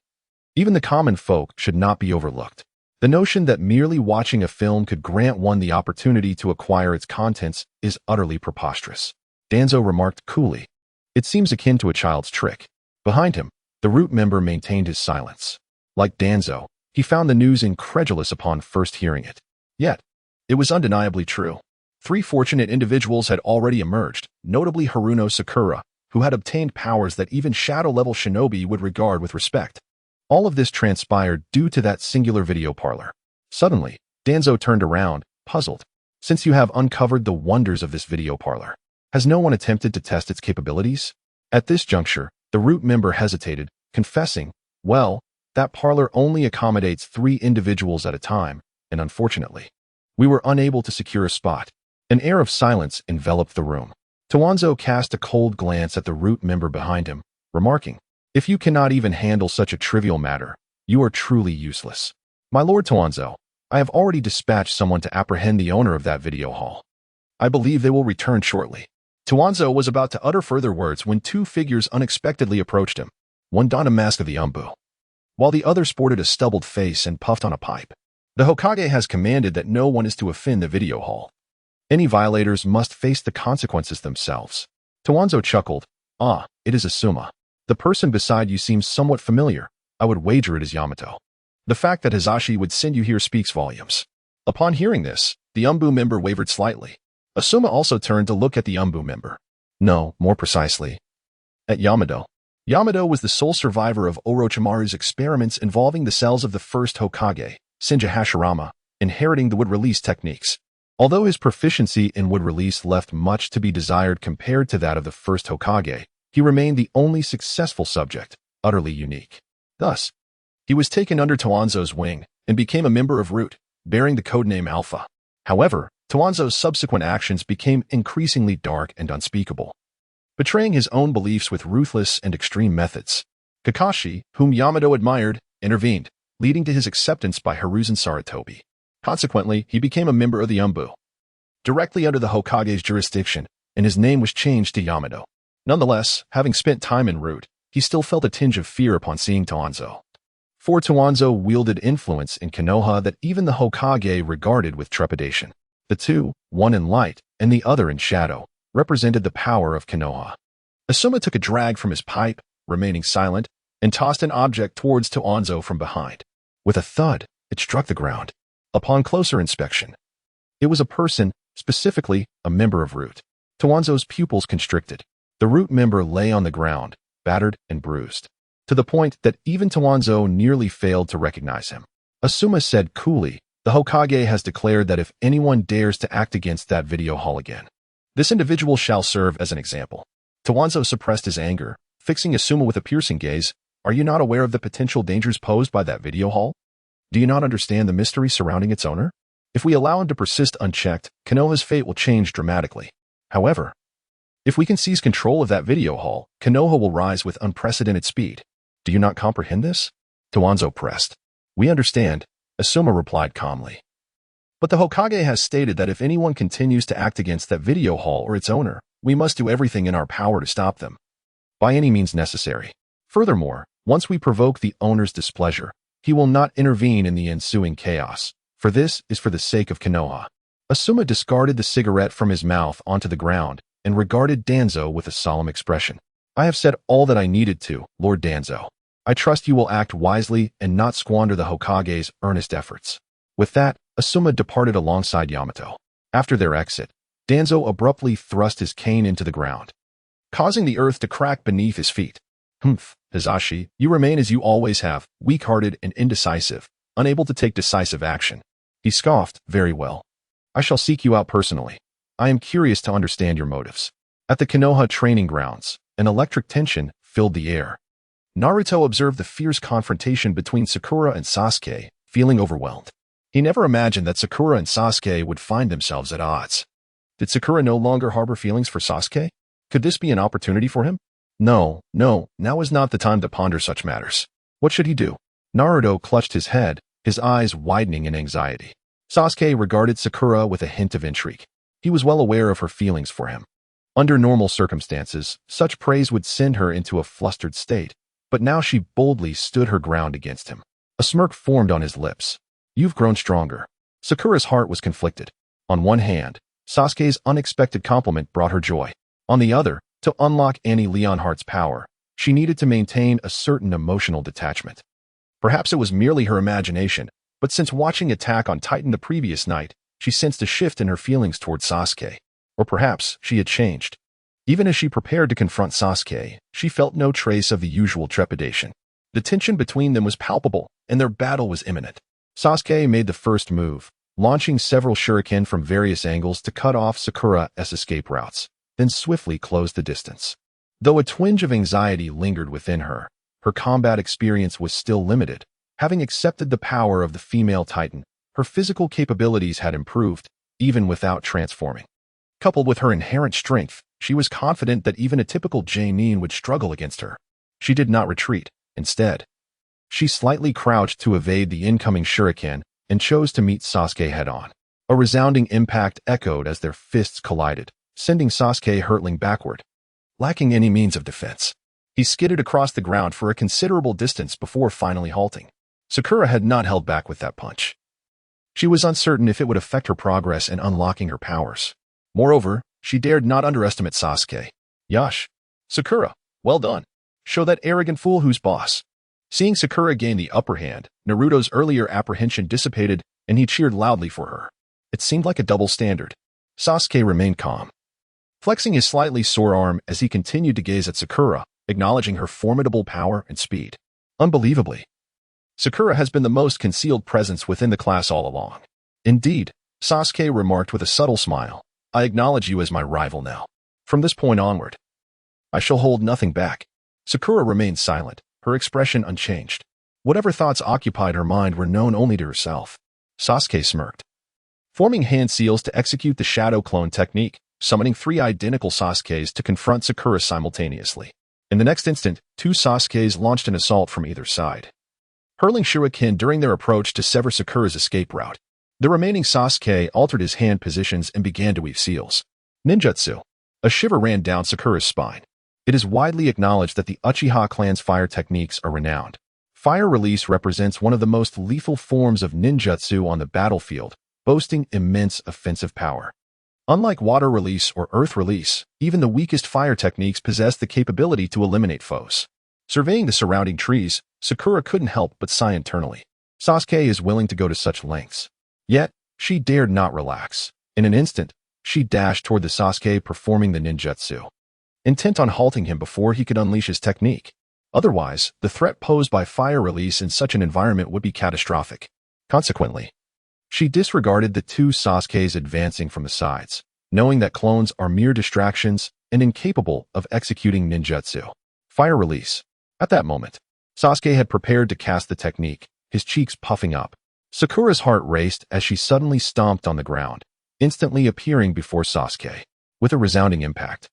even the common folk should not be overlooked. The notion that merely watching a film could grant one the opportunity to acquire its contents is utterly preposterous. Danzō remarked coolly. It seems akin to a child's trick. Behind him, the root member maintained his silence. Like Danzō, he found the news incredulous upon first hearing it. Yet, it was undeniably true. 3 fortunate individuals had already emerged, notably Haruno Sakura, who had obtained powers that even shadow-level shinobi would regard with respect. All of this transpired due to that singular video parlor. Suddenly, Danzō turned around, puzzled. Since you have uncovered the wonders of this video parlor, has no one attempted to test its capabilities? At this juncture, the root member hesitated, confessing, "Well, that parlor only accommodates 3 individuals at a time, and unfortunately, we were unable to secure a spot." An air of silence enveloped the room. Danzō cast a cold glance at the root member behind him, remarking, "If you cannot even handle such a trivial matter, you are truly useless. My lord Danzō, I have already dispatched someone to apprehend the owner of that video hall. I believe they will return shortly." Danzō was about to utter further words when 2 figures unexpectedly approached him. One donned a mask of the Umbu, while the other sported a stubbled face and puffed on a pipe. "The Hokage has commanded that no one is to offend the video hall. Any violators must face the consequences themselves." Danzō chuckled. "Ah, it is Asuma. The person beside you seems somewhat familiar. I would wager it is Yamato. The fact that Hizashi would send you here speaks volumes." Upon hearing this, the Umbu member wavered slightly. Asuma also turned to look at the Umbu member. No, more precisely, at Yamato. Yamato was the sole survivor of Orochimaru's experiments involving the cells of the first Hokage, Shinja Hashirama, inheriting the wood release techniques. Although his proficiency in wood release left much to be desired compared to that of the first Hokage, he remained the only successful subject, utterly unique. Thus, he was taken under Danzō's wing and became a member of Root, bearing the codename Alpha. However, Danzō's subsequent actions became increasingly dark and unspeakable, betraying his own beliefs with ruthless and extreme methods. Kakashi, whom Yamato admired, intervened, leading to his acceptance by Hiruzen Sarutobi. Consequently, he became a member of the Umbu, directly under the Hokage's jurisdiction, and his name was changed to Yamato. Nonetheless, having spent time en route, he still felt a tinge of fear upon seeing Danzō. For Danzō wielded influence in Konoha that even the Hokage regarded with trepidation. The two, one in light and the other in shadow, represented the power of Konoha. Asuma took a drag from his pipe, remaining silent, and tossed an object towards Danzō from behind. With a thud, it struck the ground. Upon closer inspection, it was a person, specifically a member of Root. Danzō's pupils constricted. The Root member lay on the ground, battered and bruised, to the point that even Danzō nearly failed to recognize him. Asuma said coolly, "The Hokage has declared that if anyone dares to act against that video hall again, this individual shall serve as an example." Danzō suppressed his anger, fixing Asuma with a piercing gaze. "Are you not aware of the potential dangers posed by that video hall? Do you not understand the mystery surrounding its owner? If we allow him to persist unchecked, Konoha's fate will change dramatically. However, if we can seize control of that video hall, Konoha will rise with unprecedented speed. Do you not comprehend this?" Danzō pressed. "We understand," Asuma replied calmly. "But the Hokage has stated that if anyone continues to act against that video hall or its owner, we must do everything in our power to stop them, by any means necessary. Furthermore, once we provoke the owner's displeasure, he will not intervene in the ensuing chaos, for this is for the sake of Konoha." Asuma discarded the cigarette from his mouth onto the ground and regarded Danzō with a solemn expression. "I have said all that I needed to, Lord Danzō. I trust you will act wisely and not squander the Hokage's earnest efforts." With that, Asuma departed alongside Yamato. After their exit, Danzō abruptly thrust his cane into the ground, causing the earth to crack beneath his feet. "Humph, Hizashi, you remain as you always have, weak-hearted and indecisive, unable to take decisive action." He scoffed. "Very well. I shall seek you out personally. I am curious to understand your motives." At the Konoha training grounds, an electric tension filled the air. Naruto observed the fierce confrontation between Sakura and Sasuke, feeling overwhelmed. He never imagined that Sakura and Sasuke would find themselves at odds. Did Sakura no longer harbor feelings for Sasuke? Could this be an opportunity for him? No, now is not the time to ponder such matters. What should he do? Naruto clutched his head, his eyes widening in anxiety. Sasuke regarded Sakura with a hint of intrigue. He was well aware of her feelings for him. Under normal circumstances, such praise would send her into a flustered state, but now she boldly stood her ground against him. A smirk formed on his lips. "You've grown stronger." Sakura's heart was conflicted. On one hand, Sasuke's unexpected compliment brought her joy. On the other, to unlock Annie Leonhart's power, she needed to maintain a certain emotional detachment. Perhaps it was merely her imagination, but since watching Attack on Titan the previous night, she sensed a shift in her feelings towards Sasuke. Or perhaps she had changed. Even as she prepared to confront Sasuke, she felt no trace of the usual trepidation. The tension between them was palpable, and their battle was imminent. Sasuke made the first move, launching several shuriken from various angles to cut off Sakura's escape routes, then swiftly closed the distance. Though a twinge of anxiety lingered within her, her combat experience was still limited. Having accepted the power of the female titan, her physical capabilities had improved, even without transforming. Coupled with her inherent strength, she was confident that even a typical Jainin would struggle against her. She did not retreat. Instead, she slightly crouched to evade the incoming shuriken and chose to meet Sasuke head-on. A resounding impact echoed as their fists collided, sending Sasuke hurtling backward. Lacking any means of defense, he skidded across the ground for a considerable distance before finally halting. Sakura had not held back with that punch. She was uncertain if it would affect her progress in unlocking her powers. Moreover, she dared not underestimate Sasuke. Yash. Sakura, well done. Show that arrogant fool who's boss. Seeing Sakura gain the upper hand, Naruto's earlier apprehension dissipated and he cheered loudly for her. It seemed like a double standard. Sasuke remained calm, flexing his slightly sore arm as he continued to gaze at Sakura, acknowledging her formidable power and speed. Unbelievably, Sakura has been the most concealed presence within the class all along. Indeed, Sasuke remarked with a subtle smile, I acknowledge you as my rival now. From this point onward, I shall hold nothing back. Sakura remained silent, her expression unchanged. Whatever thoughts occupied her mind were known only to herself. Sasuke smirked, forming hand seals to execute the shadow clone technique, summoning 3 identical Sasukes to confront Sakura simultaneously. In the next instant, 2 Sasukes launched an assault from either side, hurling shuriken during their approach to sever Sakura's escape route. The remaining Sasuke altered his hand positions and began to weave seals. Ninjutsu. A shiver ran down Sakura's spine. It is widely acknowledged that the Uchiha clan's fire techniques are renowned. Fire release represents one of the most lethal forms of ninjutsu on the battlefield, boasting immense offensive power. Unlike water release or earth release, even the weakest fire techniques possess the capability to eliminate foes. Surveying the surrounding trees, Sakura couldn't help but sigh internally. Sasuke is willing to go to such lengths. Yet, she dared not relax. In an instant, she dashed toward the Sasuke performing the ninjutsu, intent on halting him before he could unleash his technique. Otherwise, the threat posed by fire release in such an environment would be catastrophic. Consequently, she disregarded the 2 Sasukes advancing from the sides, knowing that clones are mere distractions and incapable of executing ninjutsu. Fire release. At that moment, Sasuke had prepared to cast the technique, his cheeks puffing up. Sakura's heart raced as she suddenly stomped on the ground, instantly appearing before Sasuke. With a resounding impact,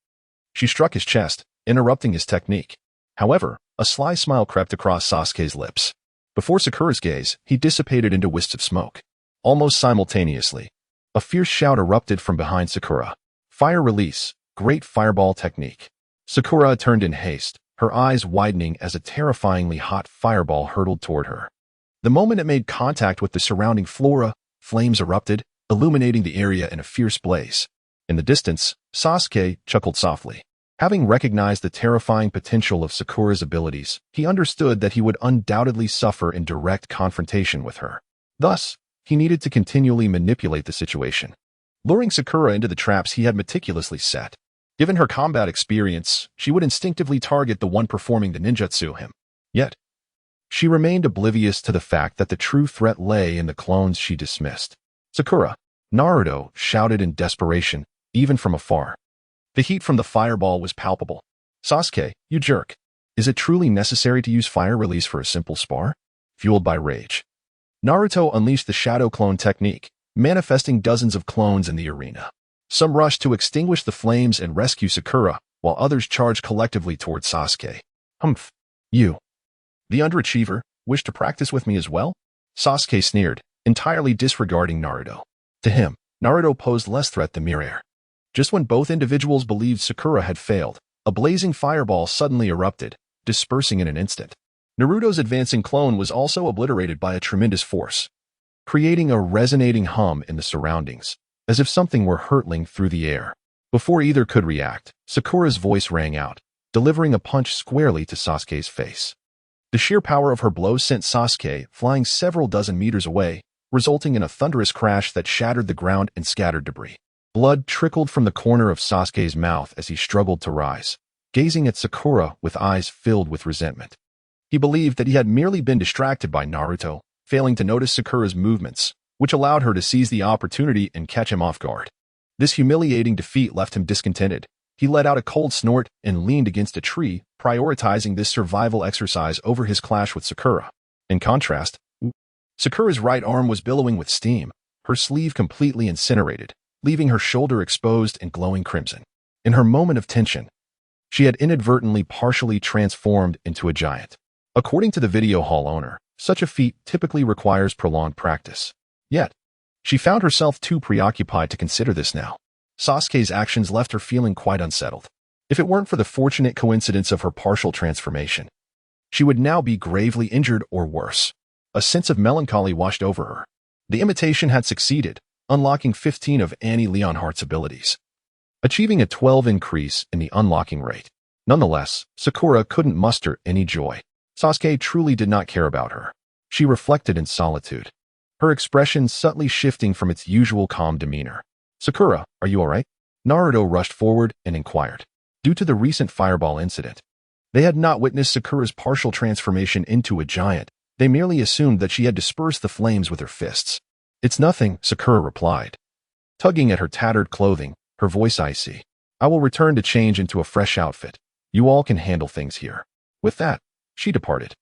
she struck his chest, interrupting his technique. However, a sly smile crept across Sasuke's lips. Before Sakura's gaze, he dissipated into wisps of smoke. Almost simultaneously, a fierce shout erupted from behind Sakura. Fire release, great fireball technique. Sakura turned in haste, her eyes widening as a terrifyingly hot fireball hurtled toward her. The moment it made contact with the surrounding flora, flames erupted, illuminating the area in a fierce blaze. In the distance, Sasuke chuckled softly. Having recognized the terrifying potential of Sakura's abilities, he understood that he would undoubtedly suffer in direct confrontation with her. Thus, he needed to continually manipulate the situation, luring Sakura into the traps he had meticulously set. Given her combat experience, she would instinctively target the one performing the ninjutsu him. Yet, she remained oblivious to the fact that the true threat lay in the clones she dismissed. Sakura, Naruto shouted in desperation, even from afar. The heat from the fireball was palpable. Sasuke, you jerk. Is it truly necessary to use fire release for a simple spar? Fueled by rage, Naruto unleashed the shadow clone technique, manifesting dozens of clones in the arena. Some rushed to extinguish the flames and rescue Sakura, while others charged collectively toward Sasuke. Humph. You, the underachiever, wish to practice with me as well? Sasuke sneered, entirely disregarding Naruto. To him, Naruto posed less threat than mere air. Just when both individuals believed Sakura had failed, a blazing fireball suddenly erupted, dispersing in an instant. Naruto's advancing clone was also obliterated by a tremendous force, creating a resonating hum in the surroundings, as if something were hurtling through the air. Before either could react, Sakura's voice rang out, delivering a punch squarely to Sasuke's face. The sheer power of her blow sent Sasuke flying several dozen meters away, resulting in a thunderous crash that shattered the ground and scattered debris. Blood trickled from the corner of Sasuke's mouth as he struggled to rise, gazing at Sakura with eyes filled with resentment. He believed that he had merely been distracted by Naruto, failing to notice Sakura's movements, which allowed her to seize the opportunity and catch him off guard. This humiliating defeat left him discontented. He let out a cold snort and leaned against a tree, prioritizing this survival exercise over his clash with Sakura. In contrast, Sakura's right arm was billowing with steam, her sleeve completely incinerated, leaving her shoulder exposed and glowing crimson. In her moment of tension, she had inadvertently partially transformed into a giant. According to the video hall owner, such a feat typically requires prolonged practice. Yet, she found herself too preoccupied to consider this now. Sasuke's actions left her feeling quite unsettled. If it weren't for the fortunate coincidence of her partial transformation, she would now be gravely injured or worse. A sense of melancholy washed over her. The imitation had succeeded, unlocking 15 of Annie Leonhardt's abilities, achieving a 12 increase in the unlocking rate. Nonetheless, Sakura couldn't muster any joy. Sasuke truly did not care about her. She reflected in solitude, her expression subtly shifting from its usual calm demeanor. "Sakura, are you alright?" Naruto rushed forward and inquired. Due to the recent fireball incident, they had not witnessed Sakura's partial transformation into a giant. They merely assumed that she had dispersed the flames with her fists. "It's nothing," Sakura replied, tugging at her tattered clothing, her voice icy. "I will return to change into a fresh outfit. You all can handle things here." With that, she departed,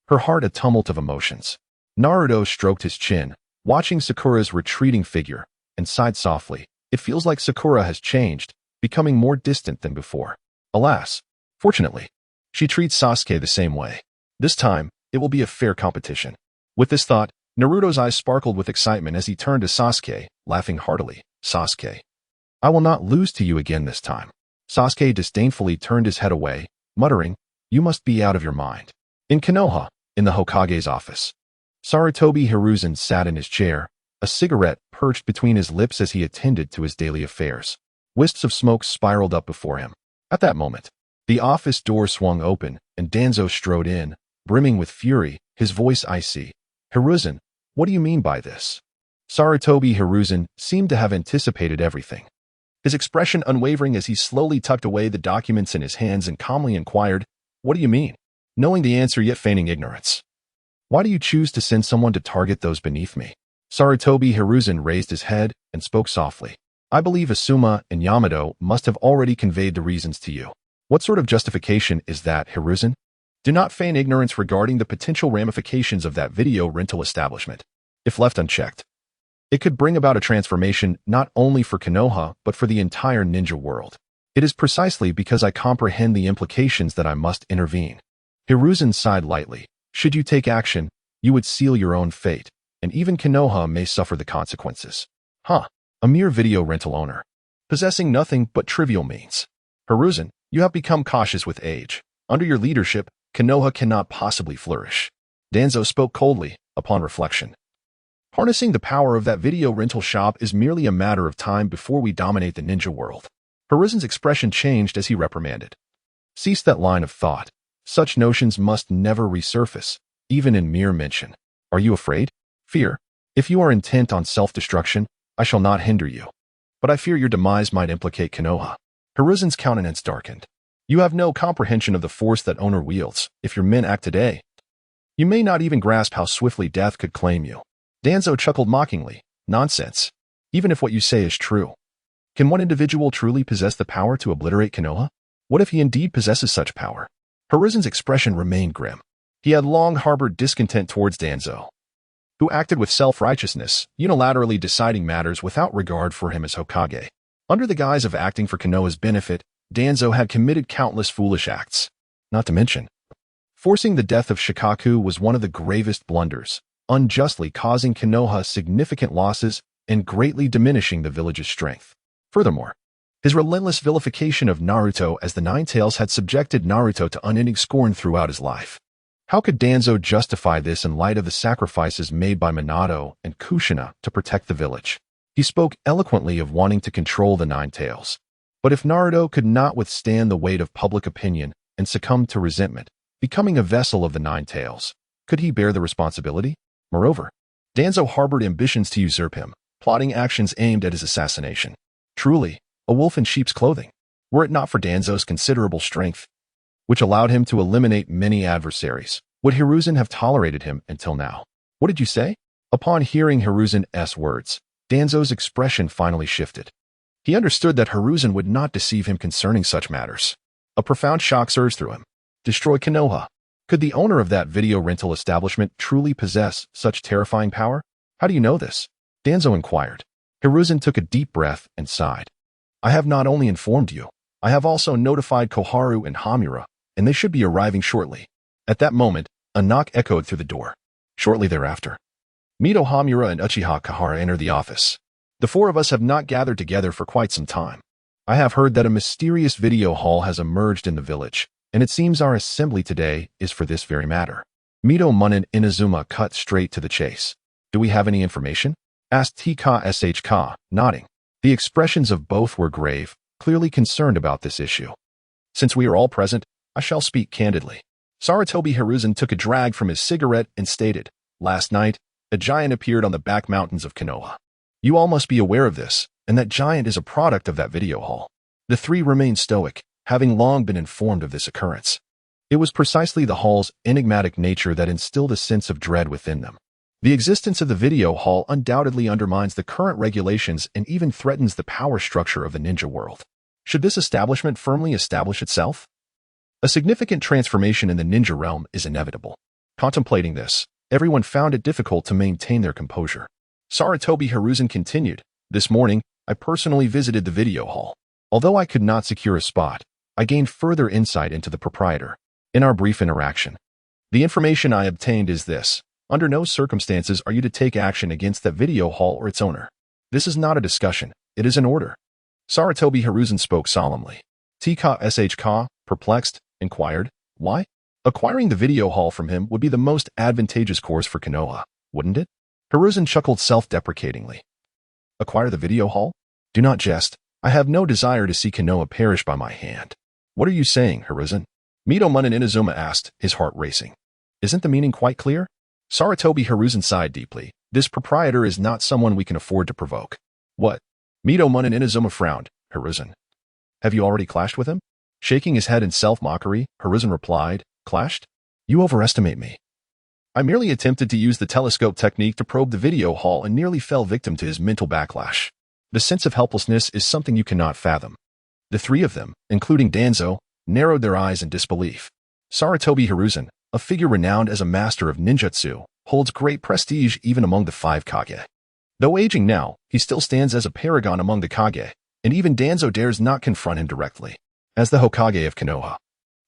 her heart a tumult of emotions. Naruto stroked his chin, watching Sakura's retreating figure, and sighed softly. It feels like Sakura has changed, becoming more distant than before. Alas, fortunately, she treats Sasuke the same way. This time, it will be a fair competition. With this thought, Naruto's eyes sparkled with excitement as he turned to Sasuke, laughing heartily. "Sasuke, I will not lose to you again this time." Sasuke disdainfully turned his head away, muttering, "You must be out of your mind." In Konoha, in the Hokage's office, Sarutobi Hiruzen sat in his chair, a cigarette perched between his lips as he attended to his daily affairs. Wisps of smoke spiraled up before him. At that moment, the office door swung open, and Danzō strode in, brimming with fury, his voice icy. "Hiruzen, what do you mean by this?" Sarutobi Hiruzen seemed to have anticipated everything, his expression unwavering as he slowly tucked away the documents in his hands and calmly inquired, "What do you mean?" Knowing the answer yet feigning ignorance. "Why do you choose to send someone to target those beneath me?" Sarutobi Hiruzen raised his head and spoke softly. "I believe Asuma and Yamato must have already conveyed the reasons to you." "What sort of justification is that, Hiruzen?" "Do not feign ignorance regarding the potential ramifications of that video rental establishment. If left unchecked, it could bring about a transformation not only for Konoha but for the entire ninja world. It is precisely because I comprehend the implications that I must intervene." Hiruzen sighed lightly. "Should you take action, you would seal your own fate, and even Konoha may suffer the consequences." "Huh, a mere video rental owner, possessing nothing but trivial means. Hiruzen, you have become cautious with age. Under your leadership, Konoha cannot possibly flourish." Danzō spoke coldly, upon reflection. "Harnessing the power of that video rental shop is merely a matter of time before we dominate the ninja world." Hiruzen's expression changed as he reprimanded. "Cease that line of thought. Such notions must never resurface, even in mere mention. Are you afraid? Fear? If you are intent on self-destruction, I shall not hinder you. But I fear your demise might implicate Konoha." Hiruzen's countenance darkened. "You have no comprehension of the force that owner wields. If your men act today, you may not even grasp how swiftly death could claim you." Danzō chuckled mockingly. "Nonsense. Even if what you say is true, can one individual truly possess the power to obliterate Konoha? What if he indeed possesses such power?" Hiruzen's expression remained grim. He had long harbored discontent towards Danzō, who acted with self-righteousness, unilaterally deciding matters without regard for him as Hokage. Under the guise of acting for Konoha's benefit, Danzō had committed countless foolish acts. Not to mention, forcing the death of Shikaku was one of the gravest blunders, unjustly causing Konoha significant losses and greatly diminishing the village's strength. Furthermore, his relentless vilification of Naruto as the Nine-Tails had subjected Naruto to unending scorn throughout his life. How could Danzō justify this in light of the sacrifices made by Minato and Kushina to protect the village? He spoke eloquently of wanting to control the Nine-Tails. But if Naruto could not withstand the weight of public opinion and succumb to resentment, becoming a vessel of the Nine-Tails, could he bear the responsibility? Moreover, Danzō harbored ambitions to usurp him, plotting actions aimed at his assassination. Truly, a wolf in sheep's clothing. Were it not for Danzō's considerable strength, which allowed him to eliminate many adversaries, would Hiruzen have tolerated him until now? "What did you say?" Upon hearing Hiruzen's words, Danzō's expression finally shifted. He understood that Hiruzen would not deceive him concerning such matters. A profound shock surged through him. Destroy Konoha. Could the owner of that video rental establishment truly possess such terrifying power? How do you know this? Danzō inquired. Hiruzen took a deep breath and sighed. I have not only informed you, I have also notified Koharu and Hamura, and they should be arriving shortly. At that moment, a knock echoed through the door. Shortly thereafter, Mito Hamura and Uchiha Kahara entered the office. The four of us have not gathered together for quite some time. I have heard that a mysterious video hall has emerged in the village, and it seems our assembly today is for this very matter. Mito and Inazuma cut straight to the chase. Do we have any information? Asked TKSHK, nodding. The expressions of both were grave, clearly concerned about this issue. Since we are all present, I shall speak candidly. Sarutobi Hiruzen took a drag from his cigarette and stated, Last night, a giant appeared on the back mountains of Konoha. You all must be aware of this, and that giant is a product of that video hall. The three remained stoic, having long been informed of this occurrence. It was precisely the hall's enigmatic nature that instilled a sense of dread within them. The existence of the video hall undoubtedly undermines the current regulations and even threatens the power structure of the ninja world. Should this establishment firmly establish itself? A significant transformation in the ninja realm is inevitable. Contemplating this, everyone found it difficult to maintain their composure. Sarutobi Hiruzen continued, This morning, I personally visited the video hall. Although I could not secure a spot, I gained further insight into the proprietor. In our brief interaction, the information I obtained is this. Under no circumstances are you to take action against that video hall or its owner. This is not a discussion, it is an order. Sarutobi Hiruzen spoke solemnly. TKSHK, perplexed, inquired, Why? Acquiring the video hall from him would be the most advantageous course for Konoha, wouldn't it? Hiruzen chuckled self-deprecatingly. Acquire the video hall? Do not jest. I have no desire to see Konoha perish by my hand. What are you saying, Hiruzen? Mito and Inazuma asked, his heart racing. Isn't the meaning quite clear? Sarutobi Hiruzen sighed deeply. This proprietor is not someone we can afford to provoke. What? Mito and Inazuma frowned. Hiruzen. Have you already clashed with him? Shaking his head in self-mockery, Hiruzen replied, Clashed? You overestimate me. I merely attempted to use the telescope technique to probe the video hall and nearly fell victim to his mental backlash. The sense of helplessness is something you cannot fathom. The three of them, including Danzō, narrowed their eyes in disbelief. Sarutobi Hiruzen, a figure renowned as a master of ninjutsu, holds great prestige even among the 5 Kage. Though aging now, he still stands as a paragon among the Kage, and even Danzō dares not confront him directly. As the Hokage of Konoha,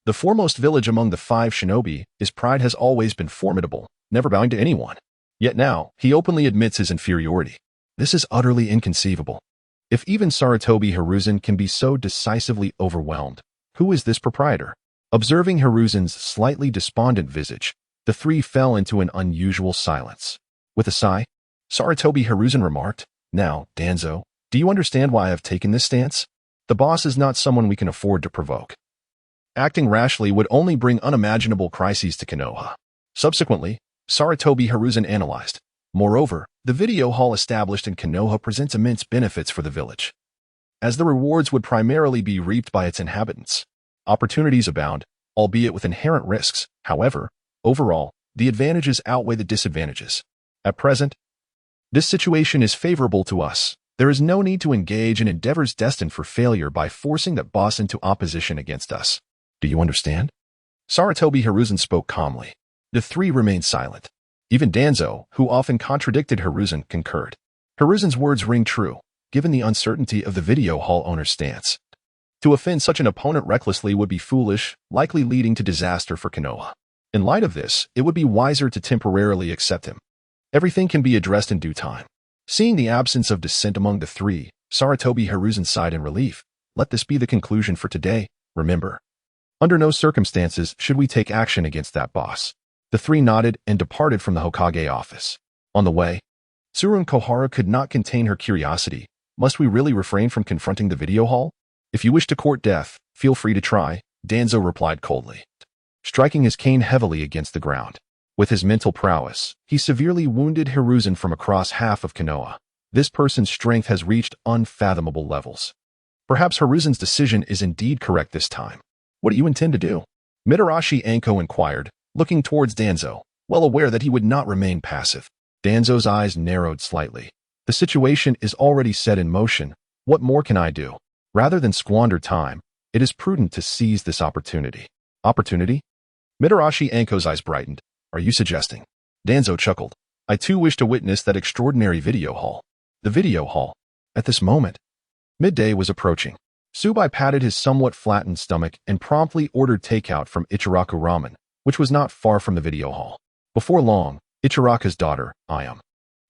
the foremost village among the 5 shinobi, his pride has always been formidable, never bowing to anyone. Yet now, he openly admits his inferiority. This is utterly inconceivable. If even Sarutobi Hiruzen can be so decisively overwhelmed, who is this proprietor? Observing Hiruzen's slightly despondent visage, the three fell into an unusual silence. With a sigh, Sarutobi Hiruzen remarked, Now, Danzō, do you understand why I have taken this stance? The boss is not someone we can afford to provoke. Acting rashly would only bring unimaginable crises to Konoha. Subsequently, Sarutobi Hiruzen analyzed. Moreover, the video hall established in Konoha presents immense benefits for the village, as the rewards would primarily be reaped by its inhabitants. Opportunities abound, albeit with inherent risks. However, overall, the advantages outweigh the disadvantages. At present, this situation is favorable to us. There is no need to engage in endeavors destined for failure by forcing that boss into opposition against us. Do you understand? Sarutobi Hiruzen spoke calmly. The three remained silent. Even Danzō, who often contradicted Hiruzen, concurred. Hiruzen's words ring true, given the uncertainty of the video hall owner's stance. To offend such an opponent recklessly would be foolish, likely leading to disaster for Konoha. In light of this, it would be wiser to temporarily accept him. Everything can be addressed in due time. Seeing the absence of dissent among the three, Sarutobi Hiruzen sighed in relief. Let this be the conclusion for today, remember. Under no circumstances should we take action against that boss. The three nodded and departed from the Hokage office. On the way, Tsurun Koharu could not contain her curiosity. Must we really refrain from confronting the video hall? If you wish to court death, feel free to try, Danzō replied coldly, striking his cane heavily against the ground. With his mental prowess, he severely wounded Hiruzen from across half of Konoha. This person's strength has reached unfathomable levels. Perhaps Hiruzen's decision is indeed correct this time. What do you intend to do? Mitarashi Anko inquired, looking towards Danzō, well aware that he would not remain passive. Danzō's eyes narrowed slightly. The situation is already set in motion. What more can I do? Rather than squander time, it is prudent to seize this opportunity. Opportunity? Mitarashi Anko's eyes brightened. Are you suggesting? Danzō chuckled. I too wish to witness that extraordinary video hall. The video hall. At this moment, midday was approaching. Su Bai patted his somewhat flattened stomach and promptly ordered takeout from Ichiraku Ramen, which was not far from the video hall. Before long, Ichiraku's daughter, Ayam,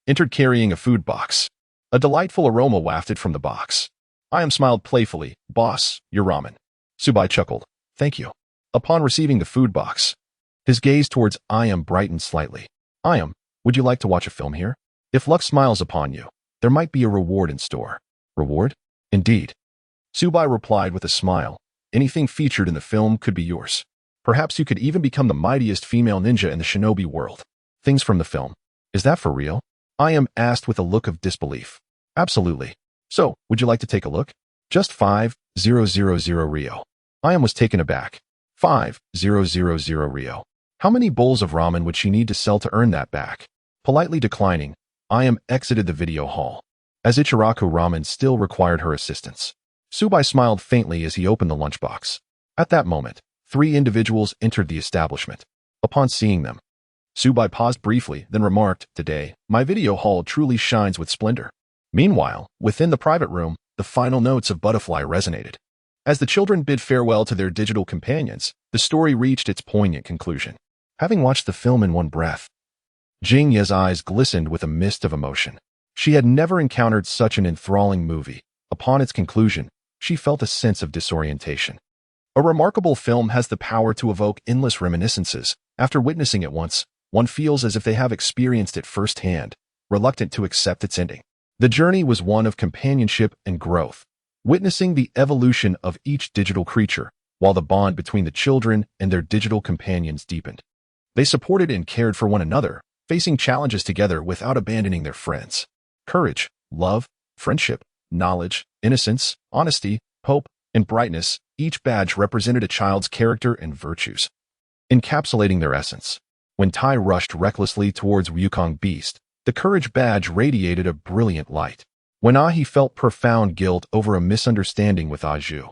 entered carrying a food box. A delightful aroma wafted from the box. Ayam smiled playfully. Boss, your ramen. Su Bai chuckled. Thank you. Upon receiving the food box, his gaze towards Ayam brightened slightly. Ayam, would you like to watch a film here? If luck smiles upon you, there might be a reward in store. Reward? Indeed. Su Bai replied with a smile. Anything featured in the film could be yours. Perhaps you could even become the mightiest female ninja in the shinobi world. Things from the film. Is that for real? Ayam asked with a look of disbelief. Absolutely. So, would you like to take a look? Just 5,000 Rio. Ayam was taken aback. 5,000 Rio. How many bowls of ramen would she need to sell to earn that back? Politely declining, Ayam exited the video hall, as Ichiraku Ramen still required her assistance. Su Bai smiled faintly as he opened the lunchbox. At that moment, 3 individuals entered the establishment. Upon seeing them, Su Bai paused briefly, then remarked, Today, my video hall truly shines with splendor. Meanwhile, within the private room, the final notes of Butterfly resonated. As the children bid farewell to their digital companions, the story reached its poignant conclusion. Having watched the film in one breath, Jing Ye's eyes glistened with a mist of emotion. She had never encountered such an enthralling movie. Upon its conclusion, she felt a sense of disorientation. A remarkable film has the power to evoke endless reminiscences. After witnessing it once, one feels as if they have experienced it firsthand, reluctant to accept its ending. The journey was one of companionship and growth, witnessing the evolution of each digital creature, while the bond between the children and their digital companions deepened. They supported and cared for one another, facing challenges together without abandoning their friends. Courage, love, friendship, knowledge, innocence, honesty, hope, and brightness, each badge represented a child's character and virtues, encapsulating their essence. When Tai rushed recklessly towards Wukong Beast, the courage badge radiated a brilliant light. When Ahi felt profound guilt over a misunderstanding with Aju,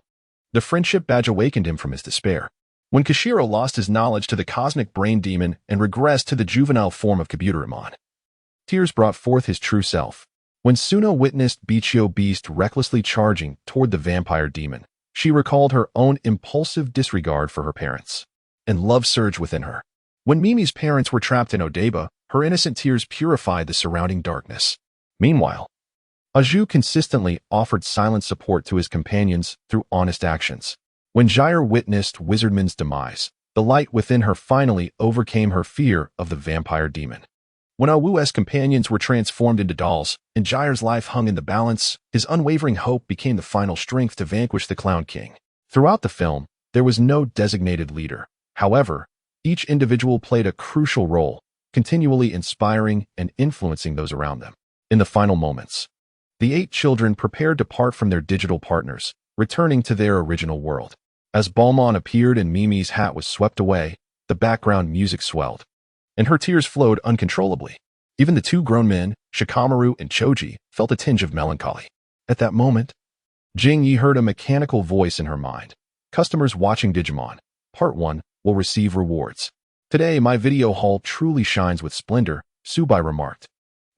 the friendship badge awakened him from his despair. When Kishiro lost his knowledge to the cosmic brain demon and regressed to the juvenile form of Kabuterimon, tears brought forth his true self. When Suno witnessed Bichio Beast recklessly charging toward the vampire demon, she recalled her own impulsive disregard for her parents, and love surged within her. When Mimi's parents were trapped in Odaiba, her innocent tears purified the surrounding darkness. Meanwhile, Aju consistently offered silent support to his companions through honest actions. When Jair witnessed Wizardman's demise, the light within her finally overcame her fear of the vampire demon. When Awu's companions were transformed into dolls, and Jair's life hung in the balance, his unwavering hope became the final strength to vanquish the Clown King. Throughout the film, there was no designated leader. However, each individual played a crucial role, continually inspiring and influencing those around them. In the final moments, the 8 children prepared to part from their digital partners, returning to their original world. As Balmon appeared and Mimi's hat was swept away, the background music swelled, and her tears flowed uncontrollably. Even the 2 grown men, Shikamaru and Choji, felt a tinge of melancholy. At that moment, Jing Yi heard a mechanical voice in her mind. Customers watching Digimon, Part 1, will receive rewards. Today, my video hall truly shines with splendor, Su Bai remarked.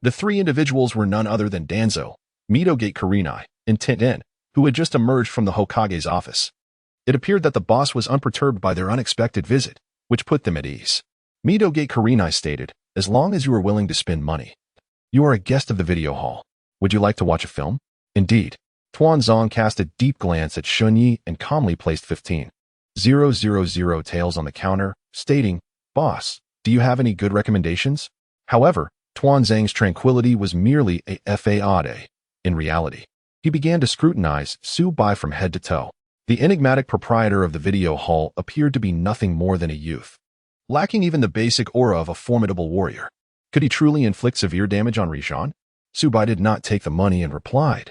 The 3 individuals were none other than Danzō, Midogate Kurenai, and Tenten, who had just emerged from the Hokage's office. It appeared that the boss was unperturbed by their unexpected visit, which put them at ease. Midogate Kurenai stated, as long as you are willing to spend money, you are a guest of the video hall. Would you like to watch a film? Indeed. Tuanzong cast a deep glance at Shunyi and calmly placed 15,000 taels on the counter, stating, Boss, do you have any good recommendations? However, Tuanzang's tranquility was merely a fade. In reality, he began to scrutinize Su Bai from head to toe. The enigmatic proprietor of the video hall appeared to be nothing more than a youth, lacking even the basic aura of a formidable warrior. Could he truly inflict severe damage on Rijan? Su Bai did not take the money and replied,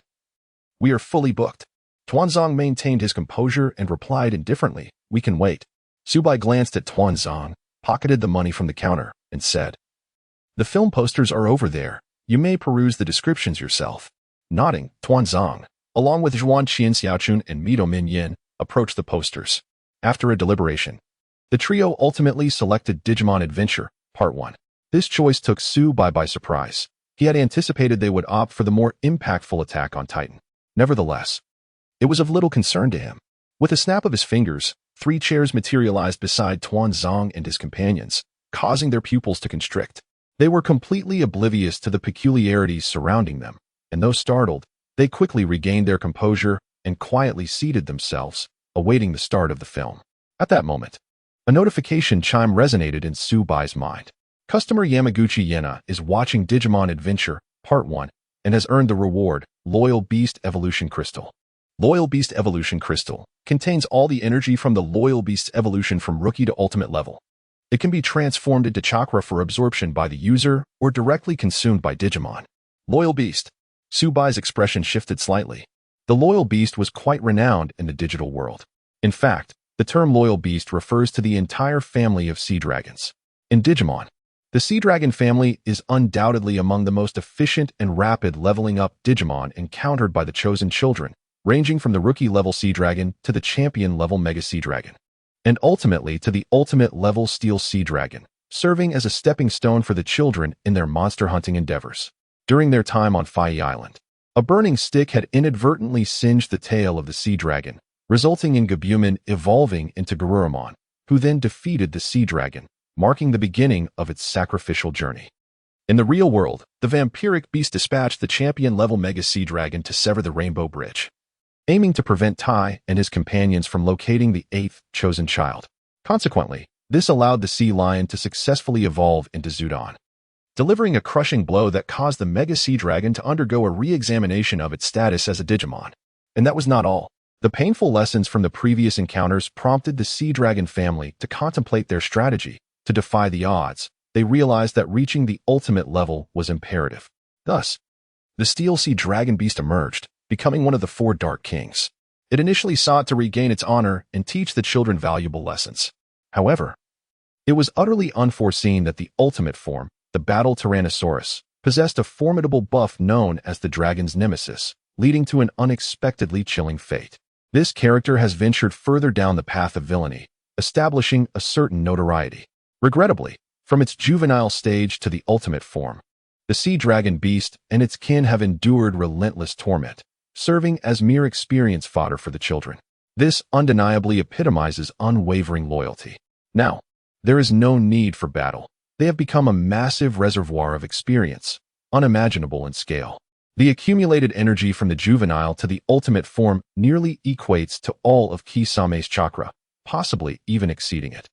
We are fully booked. Tuanzong maintained his composure and replied indifferently, We can wait. Su Bai glanced at Tuanzong, pocketed the money from the counter, and said, The film posters are over there. You may peruse the descriptions yourself. Nodding, Tuanzong, along with Zhuan Qian Xiaochun and Mido Min Yin, approached the posters. After a deliberation, the trio ultimately selected Digimon Adventure, Part 1. This choice took Su Bai by surprise. He had anticipated they would opt for the more impactful Attack on Titan. Nevertheless, it was of little concern to him. With a snap of his fingers, 3 chairs materialized beside Tuan Zong and his companions, causing their pupils to constrict. They were completely oblivious to the peculiarities surrounding them, and though startled, they quickly regained their composure and quietly seated themselves, awaiting the start of the film. At that moment, a notification chime resonated in Su Bai's mind. Customer Yamaguchi Yena is watching Digimon Adventure, Part 1, and has earned the reward, Loyal Beast Evolution Crystal. Loyal Beast Evolution Crystal contains all the energy from the Loyal Beast's evolution from Rookie to Ultimate level. It can be transformed into chakra for absorption by the user or directly consumed by Digimon. Loyal Beast. Su Bai's expression shifted slightly. The Loyal Beast was quite renowned in the digital world. In fact, the term Loyal Beast refers to the entire family of sea dragons. In Digimon, the Sea Dragon family is undoubtedly among the most efficient and rapid leveling up Digimon encountered by the chosen children, ranging from the rookie-level Sea Dragon to the champion-level Mega Sea Dragon, and ultimately to the ultimate-level Steel Sea Dragon, serving as a stepping stone for the children in their monster hunting endeavors. During their time on Fai Island, a burning stick had inadvertently singed the tail of the Sea Dragon, resulting in Gabuman evolving into Garurumon, who then defeated the Sea Dragon, marking the beginning of its sacrificial journey. In the real world, the vampiric beast dispatched the champion-level Mega Sea Dragon to sever the Rainbow Bridge, aiming to prevent Tai and his companions from locating the 8th chosen child. Consequently, this allowed the Sea Lion to successfully evolve into Zudon, delivering a crushing blow that caused the Mega Sea Dragon to undergo a re-examination of its status as a Digimon. And that was not all. The painful lessons from the previous encounters prompted the Sea Dragon family to contemplate their strategy. To defy the odds, they realized that reaching the ultimate level was imperative. Thus, the Steel Sea Dragon Beast emerged, becoming one of the 4 Dark Kings. It initially sought to regain its honor and teach the children valuable lessons. However, it was utterly unforeseen that the ultimate form, the Battle Tyrannosaurus, possessed a formidable buff known as the Dragon's Nemesis, leading to an unexpectedly chilling fate. This character has ventured further down the path of villainy, establishing a certain notoriety. Regrettably, from its juvenile stage to the ultimate form, the Sea Dragon Beast and its kin have endured relentless torment, serving as mere experience fodder for the children. This undeniably epitomizes unwavering loyalty. Now, there is no need for battle. They have become a massive reservoir of experience, unimaginable in scale. The accumulated energy from the juvenile to the ultimate form nearly equates to all of Kisame's chakra, possibly even exceeding it.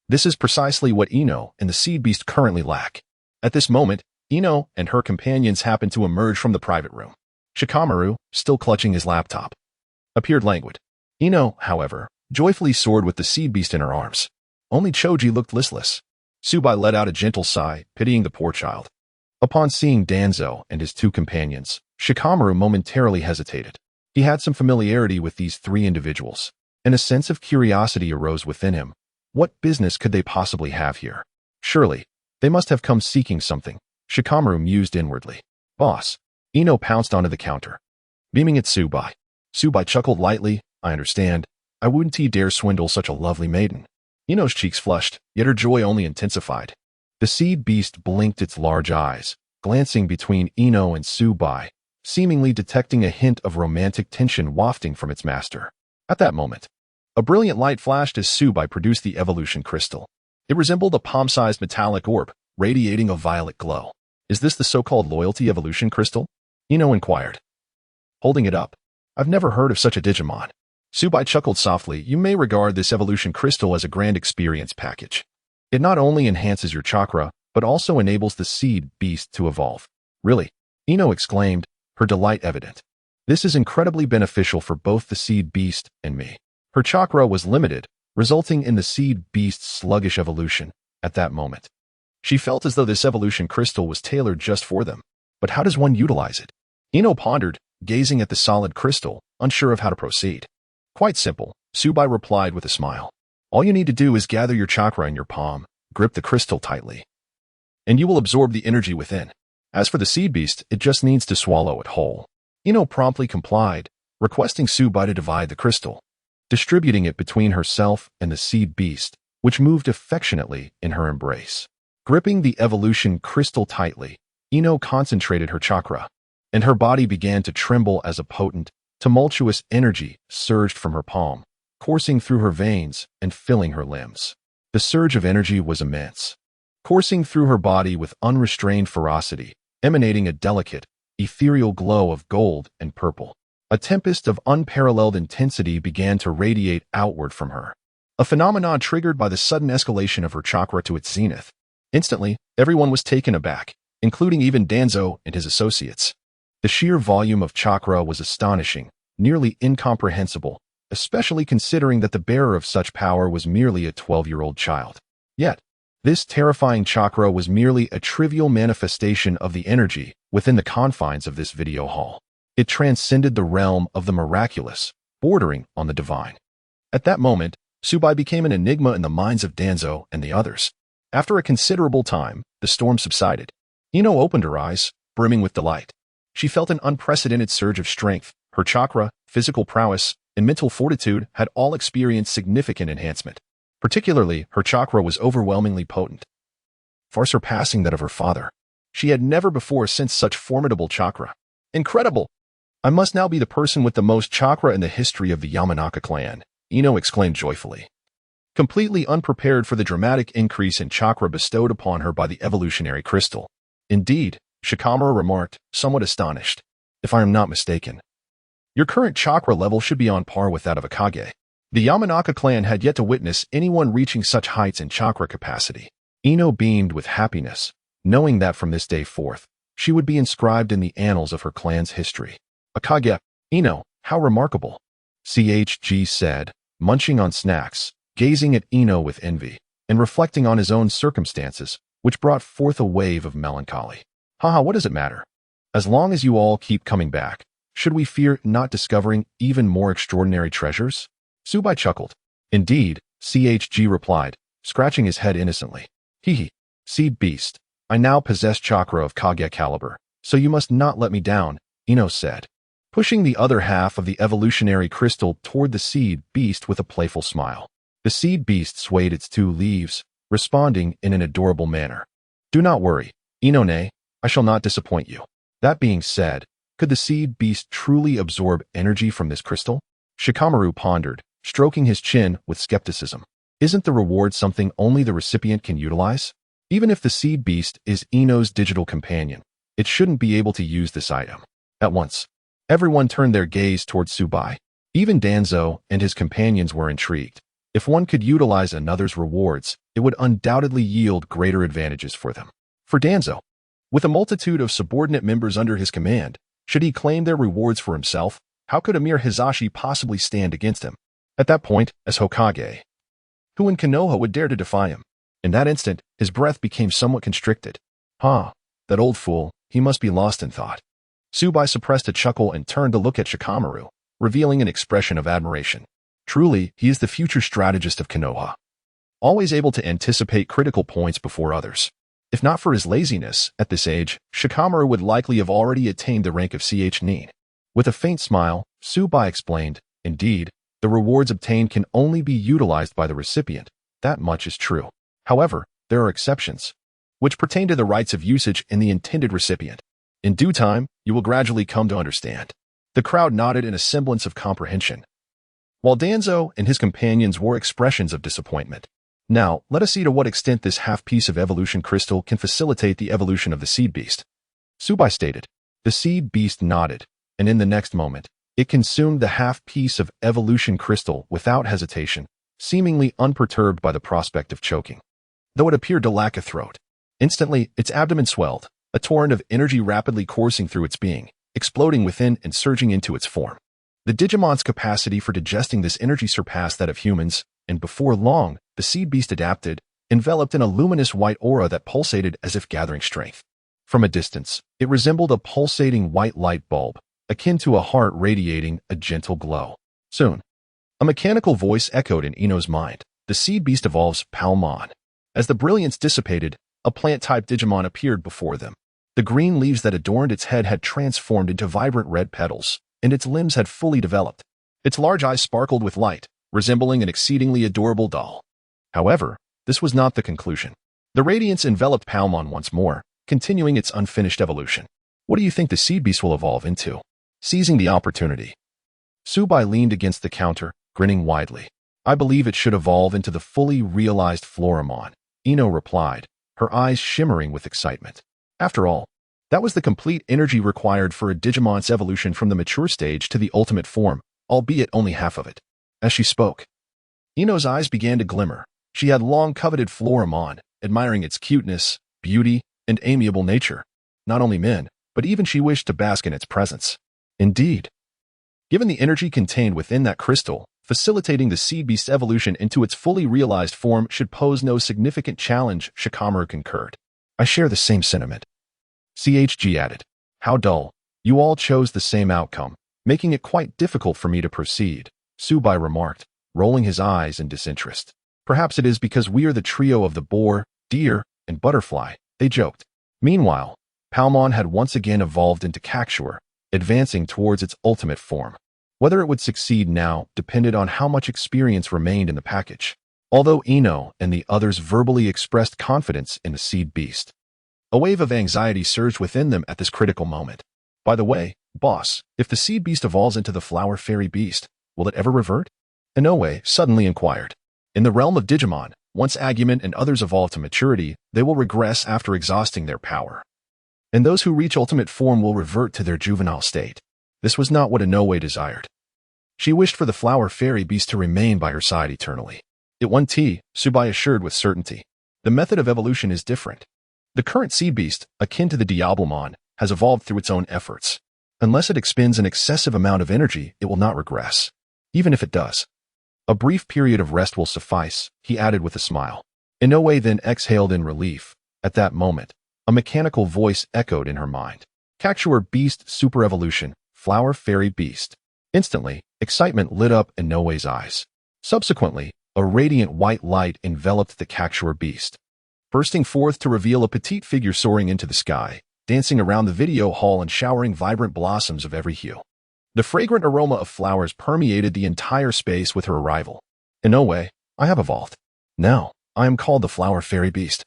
This is precisely what Ino and the Seed Beast currently lack. At this moment, Ino and her companions happen to emerge from the private room. Shikamaru, still clutching his laptop, appeared languid. Ino, however, joyfully soared with the Seed Beast in her arms. Only Choji looked listless. Su Bai let out a gentle sigh, pitying the poor child. Upon seeing Danzō and his 2 companions, Shikamaru momentarily hesitated. He had some familiarity with these 3 individuals, and a sense of curiosity arose within him. What business could they possibly have here? Surely, they must have come seeking something, Shikamaru mused inwardly. Boss. Ino pounced onto the counter, beaming at Su Bai. Su Bai chuckled lightly. I understand. I wouldn't dare swindle such a lovely maiden. Ino's cheeks flushed, yet her joy only intensified. The Seed Beast blinked its large eyes, glancing between Ino and Su Bai, seemingly detecting a hint of romantic tension wafting from its master. At that moment, a brilliant light flashed as Su Bai produced the evolution crystal. It resembled a palm-sized metallic orb, radiating a violet glow. Is this the so-called loyalty evolution crystal? Ino inquired, holding it up. I've never heard of such a Digimon. Su Bai chuckled softly. You may regard this evolution crystal as a grand experience package. It not only enhances your chakra, but also enables the Seed Beast to evolve. Really? Ino exclaimed, her delight evident. This is incredibly beneficial for both the Seed Beast and me. Her chakra was limited, resulting in the Seed Beast's sluggish evolution. At that moment, she felt as though this evolution crystal was tailored just for them. But how does one utilize it? Ino pondered, gazing at the solid crystal, unsure of how to proceed. Quite simple, Su Bai replied with a smile. All you need to do is gather your chakra in your palm, grip the crystal tightly, and you will absorb the energy within. As for the Seed Beast, it just needs to swallow it whole. Ino promptly complied, requesting Su Bai to divide the crystal, distributing it between herself and the seed beast, which moved affectionately in her embrace. Gripping the evolution crystal tightly, Ino concentrated her chakra, and her body began to tremble as a potent, tumultuous energy surged from her palm, coursing through her veins and filling her limbs. The surge of energy was immense, coursing through her body with unrestrained ferocity, emanating a delicate, ethereal glow of gold and purple. A tempest of unparalleled intensity began to radiate outward from her, a phenomenon triggered by the sudden escalation of her chakra to its zenith. Instantly, everyone was taken aback, including even Danzō and his associates. The sheer volume of chakra was astonishing, nearly incomprehensible, especially considering that the bearer of such power was merely a 12-year-old child. Yet, this terrifying chakra was merely a trivial manifestation of the energy within the confines of this video hall. It transcended the realm of the miraculous, bordering on the divine. At that moment, Su Bai became an enigma in the minds of Danzō and the others. After a considerable time, the storm subsided. Ino opened her eyes, brimming with delight. She felt an unprecedented surge of strength. Her chakra, physical prowess, and mental fortitude had all experienced significant enhancement. Particularly, her chakra was overwhelmingly potent, far surpassing that of her father. She had never before sensed such formidable chakra. Incredible! I must now be the person with the most chakra in the history of the Yamanaka clan, Ino exclaimed joyfully, completely unprepared for the dramatic increase in chakra bestowed upon her by the evolutionary crystal. Indeed, Shikamaru remarked, somewhat astonished, if I am not mistaken, your current chakra level should be on par with that of a Kage. The Yamanaka clan had yet to witness anyone reaching such heights in chakra capacity. Ino beamed with happiness, knowing that from this day forth, she would be inscribed in the annals of her clan's history. A Kage, Ino, how remarkable, CHG said, munching on snacks, gazing at Ino with envy, and reflecting on his own circumstances, which brought forth a wave of melancholy. Haha, what does it matter? As long as you all keep coming back, should we fear not discovering even more extraordinary treasures? Su Bai chuckled. Indeed, CHG replied, scratching his head innocently. Hehe, seed beast, I now possess chakra of Kage caliber, so you must not let me down, Ino said, pushing the other half of the evolutionary crystal toward the seed beast with a playful smile. The seed beast swayed its two leaves, responding in an adorable manner. Do not worry, Ino-ne, I shall not disappoint you. That being said, could the seed beast truly absorb energy from this crystal? Shikamaru pondered, stroking his chin with skepticism. Isn't the reward something only the recipient can utilize? Even if the seed beast is Ino's digital companion, it shouldn't be able to use this item. At once, everyone turned their gaze towards Su Bai. Even Danzō and his companions were intrigued. If one could utilize another's rewards, it would undoubtedly yield greater advantages for them. For Danzō, with a multitude of subordinate members under his command, should he claim their rewards for himself? How could a mere Hizashi possibly stand against him? At that point, as Hokage, who in Konoha would dare to defy him? In that instant, his breath became somewhat constricted. That old fool, he must be lost in thought. Su Bai suppressed a chuckle and turned to look at Shikamaru, revealing an expression of admiration. Truly, he is the future strategist of Konoha, always able to anticipate critical points before others. If not for his laziness, at this age, Shikamaru would likely have already attained the rank of Nin. With a faint smile, Su Bai explained, indeed, the rewards obtained can only be utilized by the recipient. That much is true. However, there are exceptions, which pertain to the rights of usage in the intended recipient. In due time, you will gradually come to understand. The crowd nodded in a semblance of comprehension, while Danzō and his companions wore expressions of disappointment. Now, let us see to what extent this half-piece of evolution crystal can facilitate the evolution of the seed beast. Su Bai stated. The seed beast nodded, and in the next moment, it consumed the half-piece of evolution crystal without hesitation, seemingly unperturbed by the prospect of choking, though it appeared to lack a throat. Instantly, its abdomen swelled, a torrent of energy rapidly coursing through its being, exploding within and surging into its form. The Digimon's capacity for digesting this energy surpassed that of humans, and before long, the seed beast adapted, enveloped in a luminous white aura that pulsated as if gathering strength. From a distance, it resembled a pulsating white light bulb, akin to a heart radiating a gentle glow. Soon, a mechanical voice echoed in Ino's mind. The seed beast evolves Palmon. As the brilliance dissipated, a plant-type Digimon appeared before them. The green leaves that adorned its head had transformed into vibrant red petals, and its limbs had fully developed. Its large eyes sparkled with light, resembling an exceedingly adorable doll. However, this was not the conclusion. The radiance enveloped Palmon once more, continuing its unfinished evolution. What do you think the seed beast will evolve into? Seizing the opportunity, Su Bai leaned against the counter, grinning widely. I believe it should evolve into the fully realized Floramon, Ino replied, her eyes shimmering with excitement. After all, that was the complete energy required for a Digimon's evolution from the mature stage to the ultimate form, albeit only half of it. As she spoke, Ino's eyes began to glimmer. She had long coveted Floramon, admiring its cuteness, beauty, and amiable nature. Not only men, but even she wished to bask in its presence. Indeed, given the energy contained within that crystal, facilitating the seed beast's evolution into its fully realized form should pose no significant challenge, Shikamaru concurred. I share the same sentiment. CHG added. How dull. You all chose the same outcome, making it quite difficult for me to proceed, Su Bai remarked, rolling his eyes in disinterest. Perhaps it is because we are the trio of the boar, deer, and butterfly, they joked. Meanwhile, Palmon had once again evolved into Cactuar, advancing towards its ultimate form. Whether it would succeed now depended on how much experience remained in the package. Although Ino and the others verbally expressed confidence in the seed beast, a wave of anxiety surged within them at this critical moment. By the way, boss, if the seed beast evolves into the flower fairy beast, will it ever revert? Inoue suddenly inquired. In the realm of Digimon, once Agumon and others evolve to maturity, they will regress after exhausting their power. And those who reach ultimate form will revert to their juvenile state. This was not what Inoue desired. She wished for the flower fairy beast to remain by her side eternally. It won tea, Su Bai assured with certainty. The method of evolution is different. The current seed beast, akin to the Diablomon, has evolved through its own efforts. Unless it expends an excessive amount of energy, it will not regress. Even if it does, a brief period of rest will suffice, he added with a smile. Inoue then exhaled in relief. At that moment, a mechanical voice echoed in her mind. Cactuar Beast Super Evolution, Flower Fairy Beast. Instantly, excitement lit up Inoue's eyes. Subsequently, a radiant white light enveloped the Cactuar Beast, bursting forth to reveal a petite figure soaring into the sky, dancing around the video hall and showering vibrant blossoms of every hue. The fragrant aroma of flowers permeated the entire space with her arrival. Inoue, I have evolved. Now, I am called the Flower Fairy Beast.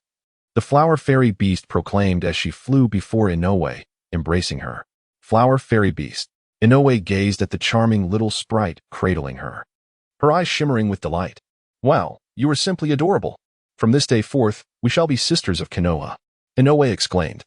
The Flower Fairy Beast proclaimed as she flew before Inoue, embracing her. Flower Fairy Beast. Inoue gazed at the charming little sprite cradling her, her eyes shimmering with delight. Wow, you are simply adorable. From this day forth, we shall be sisters of Konoha, Inoue exclaimed,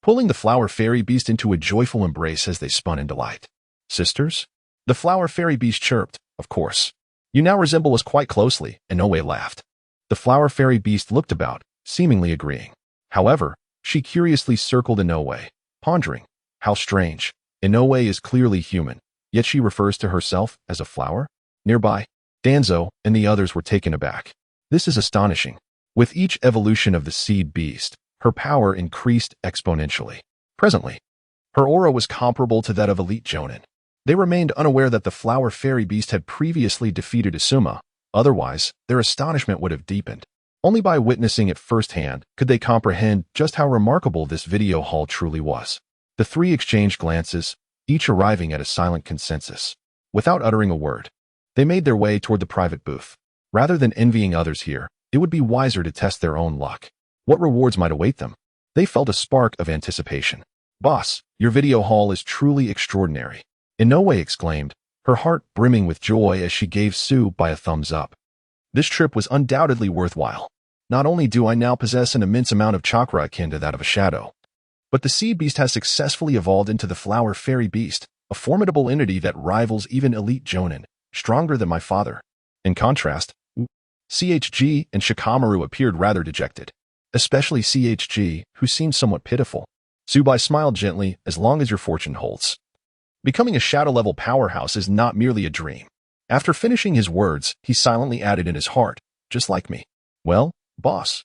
pulling the Flower Fairy Beast into a joyful embrace as they spun in delight. Sisters? The Flower Fairy Beast chirped, of course. You now resemble us quite closely, Inoue laughed. The Flower Fairy Beast looked about, seemingly agreeing. However, she curiously circled Inoue, pondering. How strange. Inoue is clearly human, yet she refers to herself as a flower? Nearby, Danzō and the others were taken aback. This is astonishing. With each evolution of the seed beast, her power increased exponentially. Presently, her aura was comparable to that of elite Jonin. They remained unaware that the Flower Fairy Beast had previously defeated Asuma, otherwise, their astonishment would have deepened. Only by witnessing it firsthand could they comprehend just how remarkable this video hall truly was. The three exchanged glances, each arriving at a silent consensus. Without uttering a word, they made their way toward the private booth. Rather than envying others here, it would be wiser to test their own luck. What rewards might await them? They felt a spark of anticipation. Boss, your video hall is truly extraordinary, Inoue exclaimed, her heart brimming with joy as she gave Su Bai a thumbs up. This trip was undoubtedly worthwhile. Not only do I now possess an immense amount of chakra akin to that of a shadow, but the seed beast has successfully evolved into the Flower Fairy Beast, a formidable entity that rivals even elite Jonin, stronger than my father. In contrast, CHG and Shikamaru appeared rather dejected, especially CHG, who seemed somewhat pitiful. Su Bai smiled gently, as long as your fortune holds. Becoming a shadow-level powerhouse is not merely a dream. After finishing his words, he silently added in his heart, just like me. Well, boss,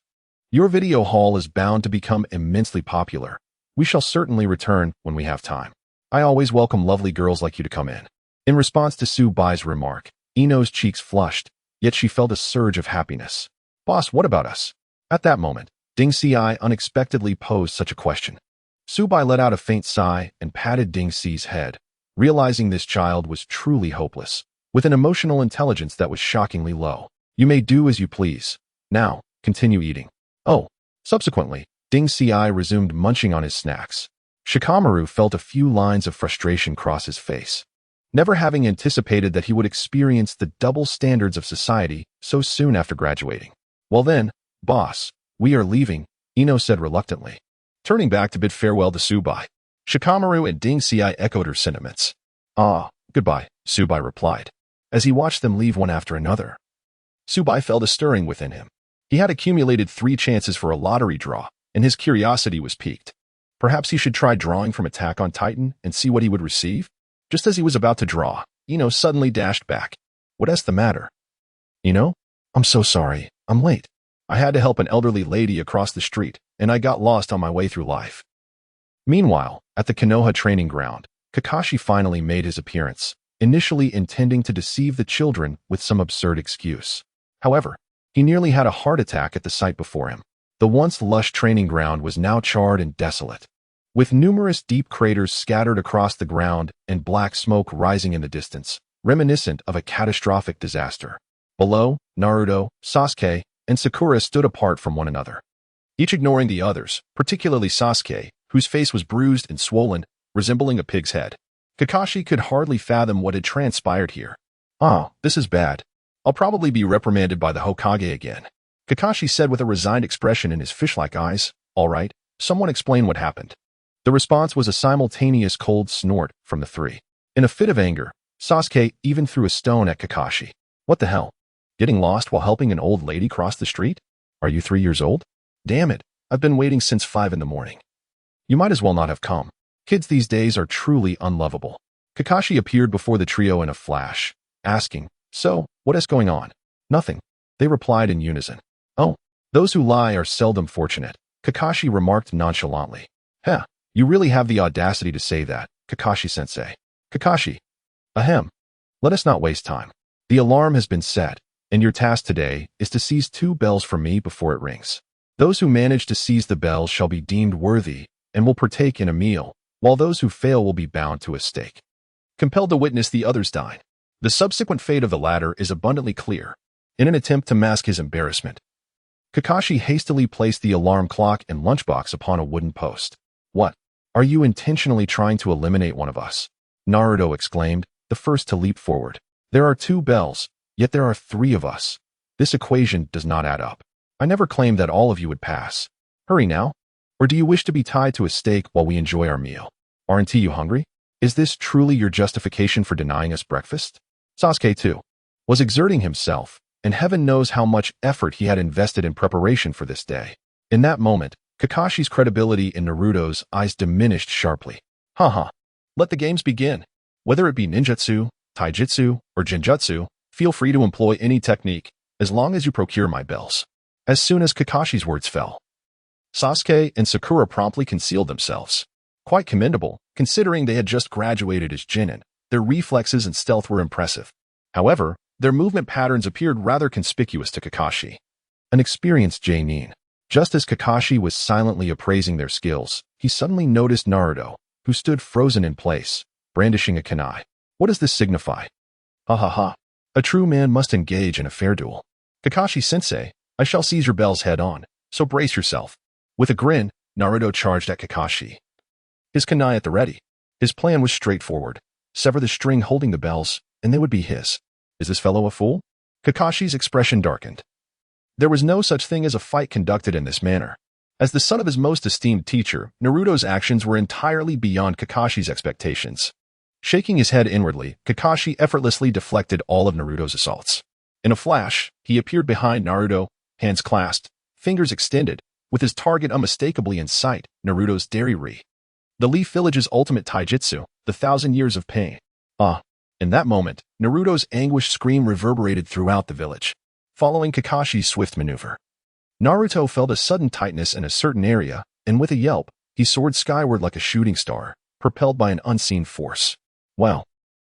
your video hall is bound to become immensely popular. We shall certainly return when we have time. I always welcome lovely girls like you to come in. In response to Su Bai's remark, Ino's cheeks flushed, yet she felt a surge of happiness. Boss, what about us? At that moment, Ding Xiai unexpectedly posed such a question. Su Bai let out a faint sigh and patted Ding Xi's head, realizing this child was truly hopeless, with an emotional intelligence that was shockingly low. You may do as you please. Now, continue eating. Oh. Subsequently, Danzō resumed munching on his snacks. Shikamaru felt a few lines of frustration cross his face, never having anticipated that he would experience the double standards of society so soon after graduating. Well then, boss, we are leaving, Ino said reluctantly, turning back to bid farewell to Su Bai. Shikamaru and Danzō echoed her sentiments. Ah, goodbye, Su Bai replied, as he watched them leave one after another. Su Bai felt a stirring within him. He had accumulated 3 chances for a lottery draw, and his curiosity was piqued. Perhaps he should try drawing from Attack on Titan and see what he would receive? Just as he was about to draw, Ino suddenly dashed back. What's the matter? Ino? I'm so sorry. I'm late. I had to help an elderly lady across the street, and I got lost on my way through life. Meanwhile, at the Konoha training ground, Kakashi finally made his appearance, initially intending to deceive the children with some absurd excuse. However, he nearly had a heart attack at the sight before him. The once lush training ground was now charred and desolate, with numerous deep craters scattered across the ground and black smoke rising in the distance, reminiscent of a catastrophic disaster. Below, Naruto, Sasuke, and Sakura stood apart from one another, each ignoring the others, particularly Sasuke, whose face was bruised and swollen, resembling a pig's head. Kakashi could hardly fathom what had transpired here. Ah, this is bad. I'll probably be reprimanded by the Hokage again, Kakashi said with a resigned expression in his fish-like eyes. All right, someone explain what happened. The response was a simultaneous cold snort from the 3. In a fit of anger, Sasuke even threw a stone at Kakashi. What the hell? Getting lost while helping an old lady cross the street? Are you 3 years old? Damn it, I've been waiting since 5 in the morning. You might as well not have come. Kids these days are truly unlovable. Kakashi appeared before the trio in a flash, asking, So, what is going on? Nothing. They replied in unison. Oh, those who lie are seldom fortunate, Kakashi remarked nonchalantly. Heh, you really have the audacity to say that, Kakashi-sensei. Kakashi. Ahem. Let us not waste time. The alarm has been set, and your task today is to seize 2 bells from me before it rings. Those who manage to seize the bells shall be deemed worthy and will partake in a meal, while those who fail will be bound to a stake, compelled to witness the others dine. The subsequent fate of the latter is abundantly clear. In an attempt to mask his embarrassment, Kakashi hastily placed the alarm clock and lunchbox upon a wooden post. What? Are you intentionally trying to eliminate one of us? Naruto exclaimed, the first to leap forward. There are 2 bells, yet there are 3 of us. This equation does not add up. I never claimed that all of you would pass. Hurry now. Or do you wish to be tied to a stake while we enjoy our meal? Aren't you hungry? Is this truly your justification for denying us breakfast? Sasuke, too, was exerting himself, and heaven knows how much effort he had invested in preparation for this day. In that moment, Kakashi's credibility in Naruto's eyes diminished sharply. Haha. Let the games begin. Whether it be ninjutsu, taijutsu, or genjutsu, feel free to employ any technique, as long as you procure my bells. As soon as Kakashi's words fell, Sasuke and Sakura promptly concealed themselves. Quite commendable, considering they had just graduated as genin. Their reflexes and stealth were impressive. However, their movement patterns appeared rather conspicuous to Kakashi, an experienced genin. Just as Kakashi was silently appraising their skills, he suddenly noticed Naruto, who stood frozen in place, brandishing a kunai. What does this signify? Ha ha ha. A true man must engage in a fair duel. Kakashi-sensei, I shall seize your bells head on, so brace yourself. With a grin, Naruto charged at Kakashi, his kunai at the ready. His plan was straightforward. Sever the string holding the bells, and they would be his. Is this fellow a fool? Kakashi's expression darkened. There was no such thing as a fight conducted in this manner. As the son of his most esteemed teacher, Naruto's actions were entirely beyond Kakashi's expectations. Shaking his head inwardly, Kakashi effortlessly deflected all of Naruto's assaults. In a flash, he appeared behind Naruto, hands clasped, fingers extended, with his target unmistakably in sight, Naruto's Dairy-ri. The Leaf Village's ultimate taijutsu, the 1,000 Years of Pain. Ah. In that moment, Naruto's anguished scream reverberated throughout the village, following Kakashi's swift maneuver. Naruto felt a sudden tightness in a certain area, and with a yelp, he soared skyward like a shooting star, propelled by an unseen force. Well,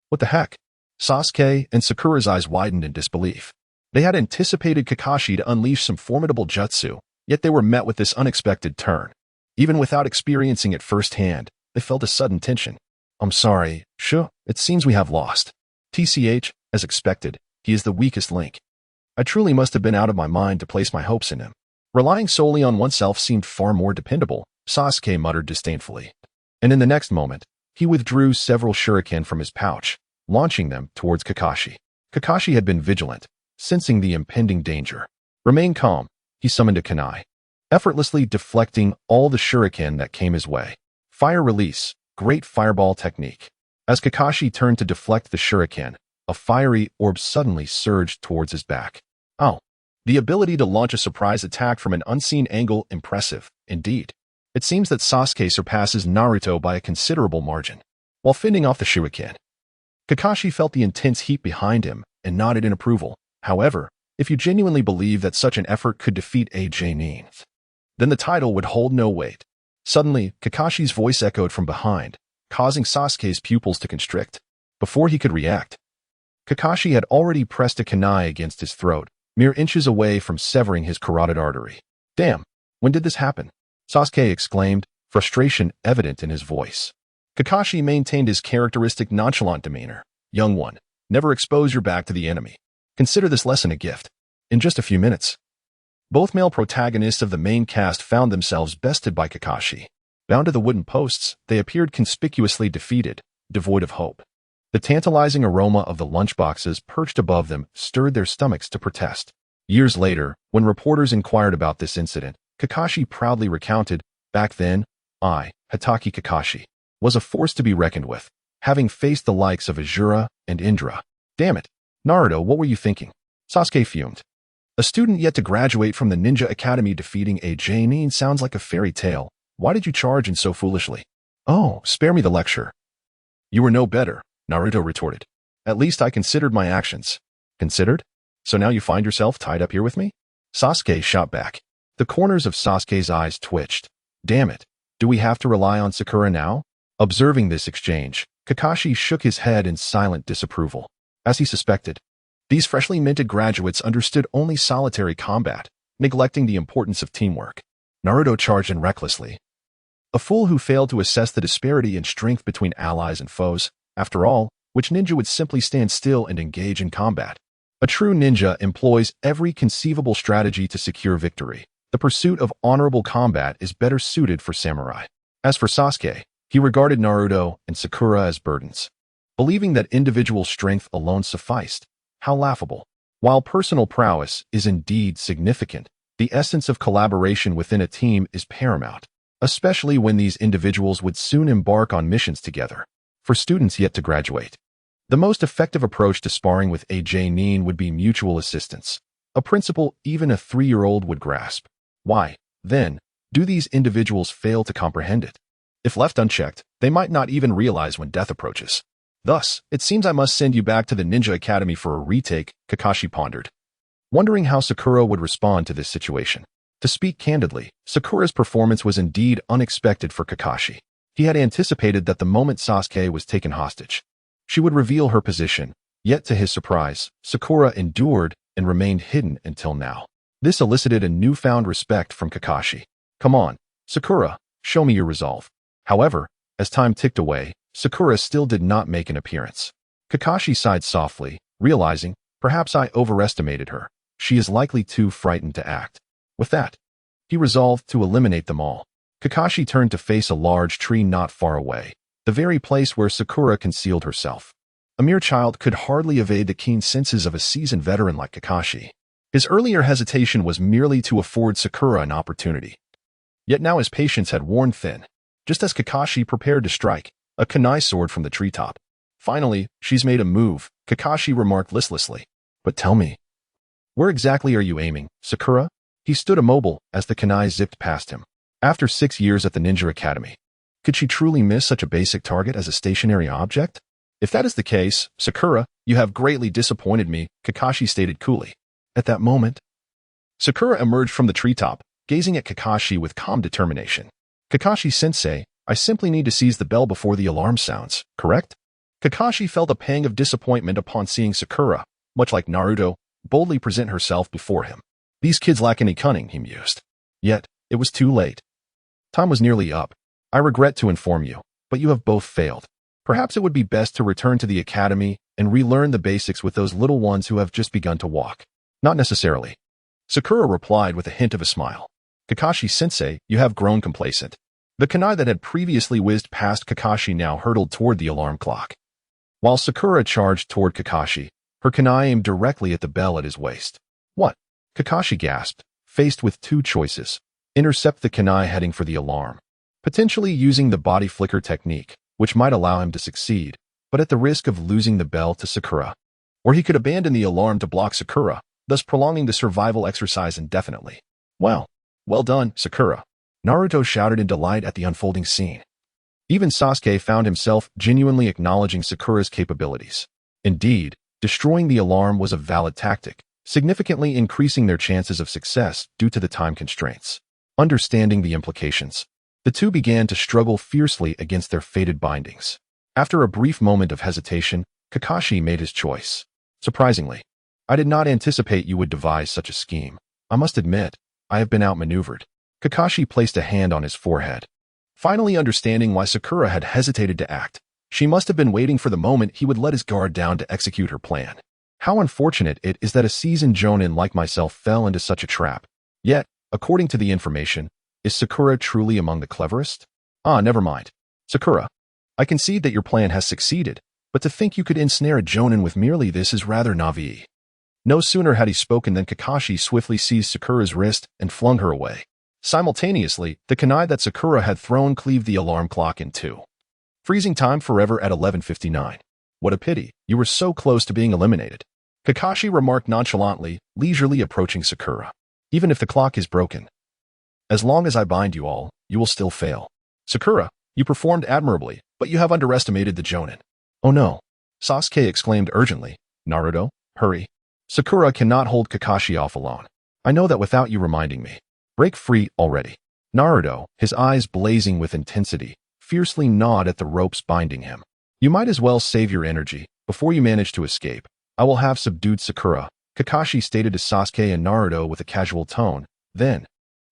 what the heck? Sasuke and Sakura's eyes widened in disbelief. They had anticipated Kakashi to unleash some formidable jutsu, yet they were met with this unexpected turn. Even without experiencing it firsthand, they felt a sudden tension. I'm sorry, Sure, it seems we have lost. TCH, as expected, he is the weakest link. I truly must have been out of my mind to place my hopes in him. Relying solely on oneself seemed far more dependable, Sasuke muttered disdainfully. And in the next moment, he withdrew several shuriken from his pouch, launching them towards Kakashi. Kakashi had been vigilant, sensing the impending danger. Remain calm, he summoned a kunai, effortlessly deflecting all the shuriken that came his way. Fire release, great fireball technique. As Kakashi turned to deflect the shuriken, a fiery orb suddenly surged towards his back. Oh, the ability to launch a surprise attack from an unseen angle, impressive, indeed. It seems that Sasuke surpasses Naruto by a considerable margin. While fending off the shuriken, Kakashi felt the intense heat behind him and nodded in approval. However, if you genuinely believe that such an effort could defeat a Jonin, then the title would hold no weight. Suddenly, Kakashi's voice echoed from behind, causing Sasuke's pupils to constrict. Before he could react, Kakashi had already pressed a kunai against his throat, mere inches away from severing his carotid artery. Damn, when did this happen? Sasuke exclaimed, frustration evident in his voice. Kakashi maintained his characteristic nonchalant demeanor. Young one, never expose your back to the enemy. Consider this lesson a gift. In just a few minutes, both male protagonists of the main cast found themselves bested by Kakashi. Bound to the wooden posts, they appeared conspicuously defeated, devoid of hope. The tantalizing aroma of the lunchboxes perched above them stirred their stomachs to protest. Years later, when reporters inquired about this incident, Kakashi proudly recounted, back then, I, Hatake Kakashi, was a force to be reckoned with, having faced the likes of Azura and Indra. Damn it, Naruto, what were you thinking? Sasuke fumed. A student yet to graduate from the Ninja Academy defeating a Jonin sounds like a fairy tale. Why did you charge in so foolishly? Oh, spare me the lecture. You were no better, Naruto retorted. At least I considered my actions. Considered? So now you find yourself tied up here with me? Sasuke shot back. The corners of Sasuke's eyes twitched. Damn it, do we have to rely on Sakura now? Observing this exchange, Kakashi shook his head in silent disapproval. As he suspected, these freshly minted graduates understood only solitary combat, neglecting the importance of teamwork. Naruto charged in recklessly. A fool who failed to assess the disparity in strength between allies and foes. After all, which ninja would simply stand still and engage in combat? A true ninja employs every conceivable strategy to secure victory. The pursuit of honorable combat is better suited for samurai. As for Sasuke, he regarded Naruto and Sakura as burdens, believing that individual strength alone sufficed. How laughable. While personal prowess is indeed significant, the essence of collaboration within a team is paramount, especially when these individuals would soon embark on missions together. For students yet to graduate, the most effective approach to sparring with a Jonin would be mutual assistance, a principle even a 3-year-old would grasp. Why, then, do these individuals fail to comprehend it? If left unchecked, they might not even realize when death approaches. Thus, it seems I must send you back to the Ninja Academy for a retake, Kakashi pondered, wondering how Sakura would respond to this situation. To speak candidly, Sakura's performance was indeed unexpected for Kakashi. He had anticipated that the moment Sasuke was taken hostage, she would reveal her position, yet to his surprise, Sakura endured and remained hidden until now. This elicited a newfound respect from Kakashi. Come on, Sakura, show me your resolve. However, as time ticked away, Sakura still did not make an appearance. Kakashi sighed softly, realizing, perhaps I overestimated her. She is likely too frightened to act. With that, he resolved to eliminate them all. Kakashi turned to face a large tree not far away, the very place where Sakura concealed herself. A mere child could hardly evade the keen senses of a seasoned veteran like Kakashi. His earlier hesitation was merely to afford Sakura an opportunity. Yet now his patience had worn thin. Just as Kakashi prepared to strike, a kunai soared from the treetop. Finally, she's made a move, Kakashi remarked listlessly. But tell me, where exactly are you aiming, Sakura? He stood immobile as the kunai zipped past him. After 6 years at the Ninja Academy, could she truly miss such a basic target as a stationary object? If that is the case, Sakura, you have greatly disappointed me, Kakashi stated coolly. At that moment, Sakura emerged from the treetop, gazing at Kakashi with calm determination. Kakashi-sensei, I simply need to seize the bell before the alarm sounds, correct? Kakashi felt a pang of disappointment upon seeing Sakura, much like Naruto, boldly present herself before him. These kids lack any cunning, he mused. Yet, it was too late. Time was nearly up. I regret to inform you, but you have both failed. Perhaps it would be best to return to the academy and relearn the basics with those little ones who have just begun to walk. Not necessarily. Sakura replied with a hint of a smile. Kakashi-sensei, you have grown complacent. The kunai that had previously whizzed past Kakashi now hurtled toward the alarm clock. While Sakura charged toward Kakashi, her kunai aimed directly at the bell at his waist. What? Kakashi gasped, faced with two choices. Intercept the kunai heading for the alarm, potentially using the body flicker technique, which might allow him to succeed, but at the risk of losing the bell to Sakura. Or he could abandon the alarm to block Sakura, thus prolonging the survival exercise indefinitely. Well done, Sakura. Naruto shouted in delight at the unfolding scene. Even Sasuke found himself genuinely acknowledging Sakura's capabilities. Indeed, destroying the alarm was a valid tactic, significantly increasing their chances of success due to the time constraints. Understanding the implications, the two began to struggle fiercely against their fated bindings. After a brief moment of hesitation, Kakashi made his choice. Surprisingly, I did not anticipate you would devise such a scheme. I must admit, I have been outmaneuvered. Kakashi placed a hand on his forehead. Finally understanding why Sakura had hesitated to act, she must have been waiting for the moment he would let his guard down to execute her plan. How unfortunate it is that a seasoned jonin like myself fell into such a trap. Yet, according to the information, is Sakura truly among the cleverest? Never mind. Sakura, I concede that your plan has succeeded, but to think you could ensnare a jonin with merely this is rather naive. No sooner had he spoken than Kakashi swiftly seized Sakura's wrist and flung her away. Simultaneously, the kunai that Sakura had thrown cleaved the alarm clock in two. Freezing time forever at 11:59. What a pity, you were so close to being eliminated. Kakashi remarked nonchalantly, leisurely approaching Sakura. Even if the clock is broken, as long as I bind you all, you will still fail. Sakura, you performed admirably, but you have underestimated the jonin. Oh no. Sasuke exclaimed urgently. Naruto, hurry. Sakura cannot hold Kakashi off alone. I know that without you reminding me. Break free already. Naruto, his eyes blazing with intensity, fiercely gnawed at the ropes binding him. You might as well save your energy before you manage to escape. I will have subdued Sakura, Kakashi stated to Sasuke and Naruto with a casual tone. Then,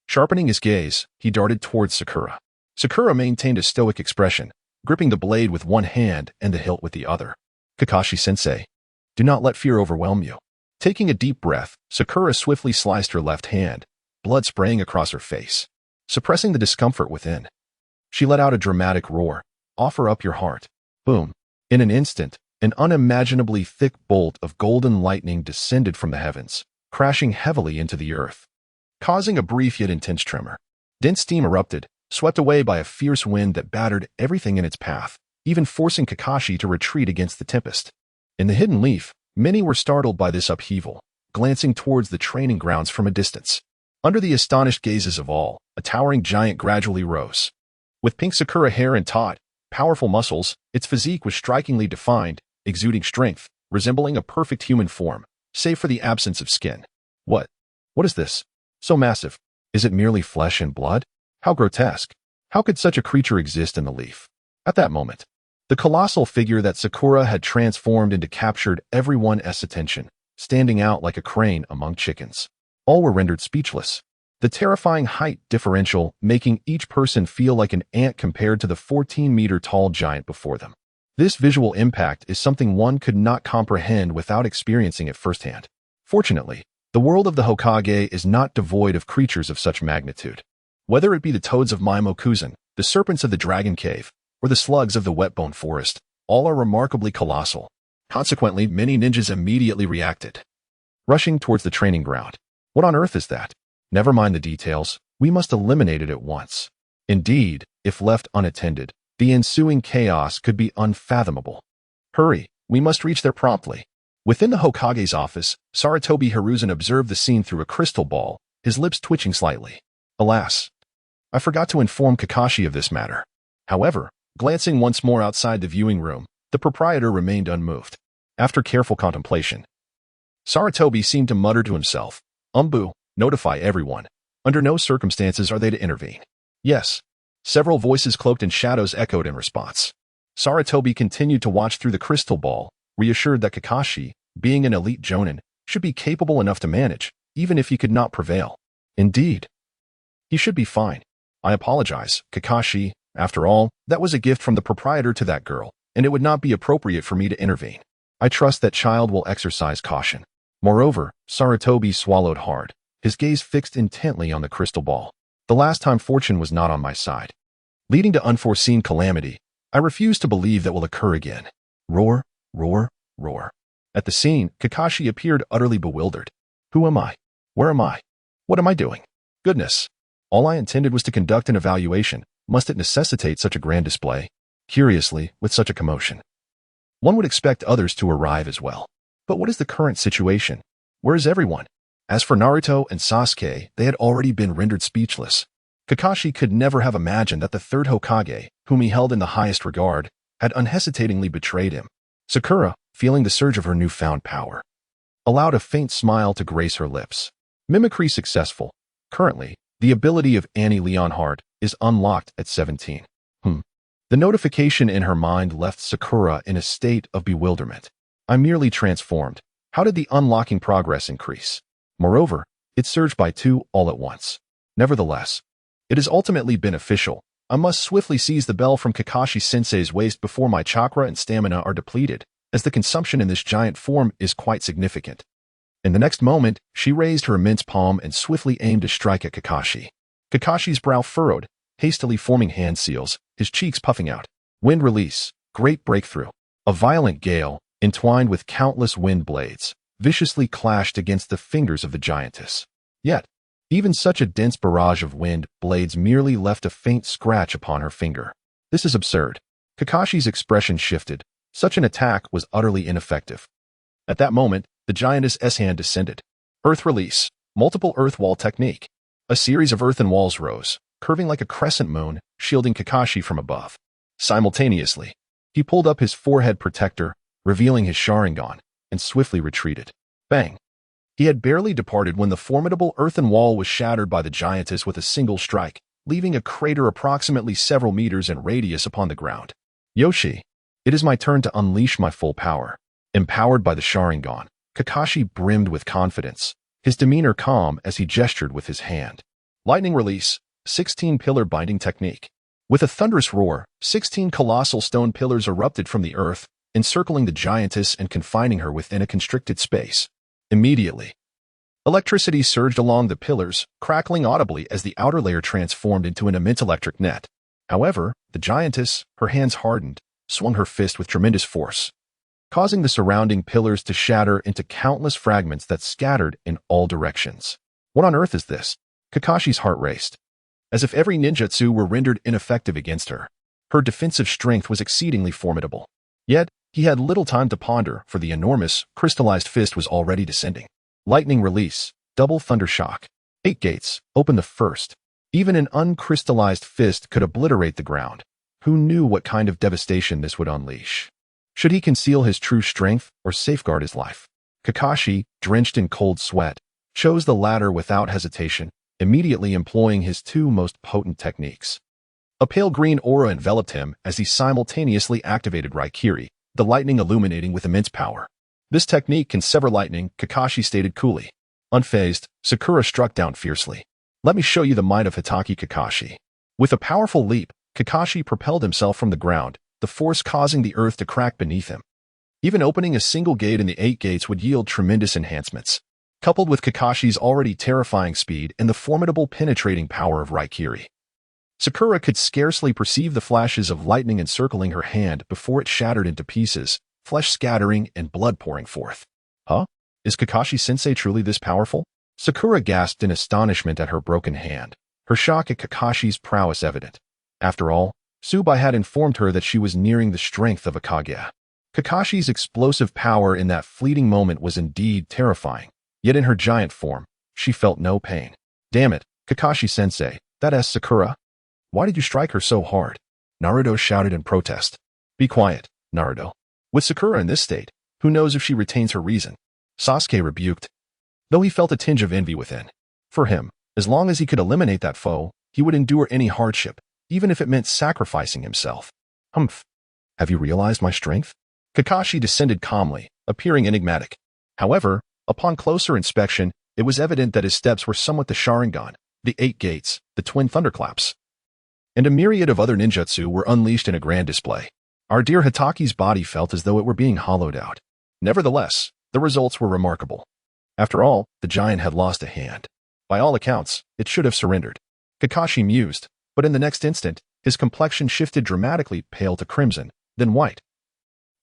sharpening his gaze, he darted towards Sakura. Sakura maintained a stoic expression, gripping the blade with one hand and the hilt with the other. Kakashi-sensei, do not let fear overwhelm you. Taking a deep breath, Sakura swiftly sliced her left hand, blood spraying across her face, suppressing the discomfort within. She let out a dramatic roar. Offer up your heart. Boom. In an instant, an unimaginably thick bolt of golden lightning descended from the heavens, crashing heavily into the earth, causing a brief yet intense tremor. Dense steam erupted, swept away by a fierce wind that battered everything in its path, even forcing Kakashi to retreat against the tempest. In the hidden leaf, many were startled by this upheaval, glancing towards the training grounds from a distance. Under the astonished gazes of all, a towering giant gradually rose. With pink Sakura hair and taut, powerful muscles, its physique was strikingly defined, exuding strength, resembling a perfect human form, save for the absence of skin. What is this? So massive. Is it merely flesh and blood? How grotesque. How could such a creature exist in the leaf? At that moment, the colossal figure that Sakura had transformed into captured everyone's attention, standing out like a crane among chickens. All were rendered speechless. The terrifying height differential making each person feel like an ant compared to the 14-meter-tall giant before them. This visual impact is something one could not comprehend without experiencing it firsthand. Fortunately, the world of the Hokage is not devoid of creatures of such magnitude. Whether it be the toads of Mimokuzen, the serpents of the Dragon Cave, or the slugs of the Wetbone Forest, all are remarkably colossal. Consequently, many ninjas immediately reacted, rushing towards the training ground. What on earth is that? Never mind the details, we must eliminate it at once. Indeed, if left unattended, the ensuing chaos could be unfathomable. Hurry, we must reach there promptly. Within the Hokage's office, Sarutobi Hiruzen observed the scene through a crystal ball, his lips twitching slightly. Alas, I forgot to inform Kakashi of this matter. However, glancing once more outside the viewing room, the proprietor remained unmoved. After careful contemplation, Sarutobi seemed to mutter to himself, Umbu, notify everyone. Under no circumstances are they to intervene. Yes. Several voices cloaked in shadows echoed in response. Sarutobi continued to watch through the crystal ball, reassured that Kakashi, being an elite jonin, should be capable enough to manage, even if he could not prevail. Indeed, he should be fine. I apologize, Kakashi. After all, that was a gift from the proprietor to that girl, and it would not be appropriate for me to intervene. I trust that child will exercise caution. Moreover, Sarutobi swallowed hard, his gaze fixed intently on the crystal ball. The last time fortune was not on my side, leading to unforeseen calamity. I refuse to believe that will occur again. Roar, roar, roar. At the scene, Kakashi appeared utterly bewildered. Who am I? Where am I? What am I doing? Goodness. All I intended was to conduct an evaluation. Must it necessitate such a grand display? Curiously, with such a commotion, one would expect others to arrive as well. But what is the current situation? Where is everyone? As for Naruto and Sasuke, they had already been rendered speechless. Kakashi could never have imagined that the third Hokage, whom he held in the highest regard, had unhesitatingly betrayed him. Sakura, feeling the surge of her newfound power, allowed a faint smile to grace her lips. Mimicry successful. Currently, the ability of Annie Leonhardt is unlocked at 17. The notification in her mind left Sakura in a state of bewilderment. I'm merely transformed. How did the unlocking progress increase? Moreover, it surged by 2 all at once. Nevertheless, it is ultimately beneficial. I must swiftly seize the bell from Kakashi-sensei's waist before my chakra and stamina are depleted, as the consumption in this giant form is quite significant. In the next moment, she raised her immense palm and swiftly aimed to strike at Kakashi. Kakashi's brow furrowed, hastily forming hand seals, his cheeks puffing out. Wind release, great breakthrough. A violent gale, entwined with countless wind blades, viciously clashed against the fingers of the giantess. Yet, even such a dense barrage of wind blades merely left a faint scratch upon her finger. This is absurd. Kakashi's expression shifted. Such an attack was utterly ineffective. At that moment, the giantess's hand descended. Earth release, multiple earth wall technique. A series of earthen walls rose, curving like a crescent moon, shielding Kakashi from above. Simultaneously, he pulled up his forehead protector, revealing his Sharingan, and swiftly retreated. Bang! He had barely departed when the formidable earthen wall was shattered by the giantess with a single strike, leaving a crater approximately several meters in radius upon the ground. Yoshi, it is my turn to unleash my full power. Empowered by the Sharingan, Kakashi brimmed with confidence, his demeanor calm as he gestured with his hand. Lightning release, 16 pillar binding technique. With a thunderous roar, 16 colossal stone pillars erupted from the earth, encircling the giantess and confining her within a constricted space. Immediately, electricity surged along the pillars, crackling audibly as the outer layer transformed into an immense electric net. However, the giantess, her hands hardened, swung her fist with tremendous force, causing the surrounding pillars to shatter into countless fragments that scattered in all directions. What on earth is this? Kakashi's heart raced, as if every ninjutsu were rendered ineffective against her. Her defensive strength was exceedingly formidable. Yet, he had little time to ponder, for the enormous, crystallized fist was already descending. Lightning release, double thunder shock. 8 gates, open the first. Even an uncrystallized fist could obliterate the ground. Who knew what kind of devastation this would unleash? Should he conceal his true strength or safeguard his life? Kakashi, drenched in cold sweat, chose the latter without hesitation, immediately employing his 2 most potent techniques. A pale green aura enveloped him as he simultaneously activated Raikiri, the lightning illuminating with immense power. This technique can sever lightning, Kakashi stated coolly. Unfazed, Sakura struck down fiercely. Let me show you the might of Hitaki Kakashi. With a powerful leap, Kakashi propelled himself from the ground, the force causing the earth to crack beneath him. Even opening a single gate in the 8 gates would yield tremendous enhancements. Coupled with Kakashi's already terrifying speed and the formidable penetrating power of Raikiri, Sakura could scarcely perceive the flashes of lightning encircling her hand before it shattered into pieces, flesh scattering and blood pouring forth. Huh? Is Kakashi-sensei truly this powerful? Sakura gasped in astonishment at her broken hand, her shock at Kakashi's prowess evident. After all, Su Bai had informed her that she was nearing the strength of a Kage. Kakashi's explosive power in that fleeting moment was indeed terrifying. Yet in her giant form, she felt no pain. Damn it, Kakashi-sensei, that ass Sakura. Why did you strike her so hard? Naruto shouted in protest. Be quiet, Naruto. With Sakura in this state, who knows if she retains her reason? Sasuke rebuked, though he felt a tinge of envy within. For him, as long as he could eliminate that foe, he would endure any hardship, even if it meant sacrificing himself. Humph. Have you realized my strength? Kakashi descended calmly, appearing enigmatic. However, upon closer inspection, it was evident that his steps were somewhat the Sharingan, the 8 gates, the twin thunderclaps, and a myriad of other ninjutsu were unleashed in a grand display. Our dear Hitaki's body felt as though it were being hollowed out. Nevertheless, the results were remarkable. After all, the giant had lost a hand. By all accounts, it should have surrendered. Kakashi mused, but in the next instant, his complexion shifted dramatically pale to crimson, then white,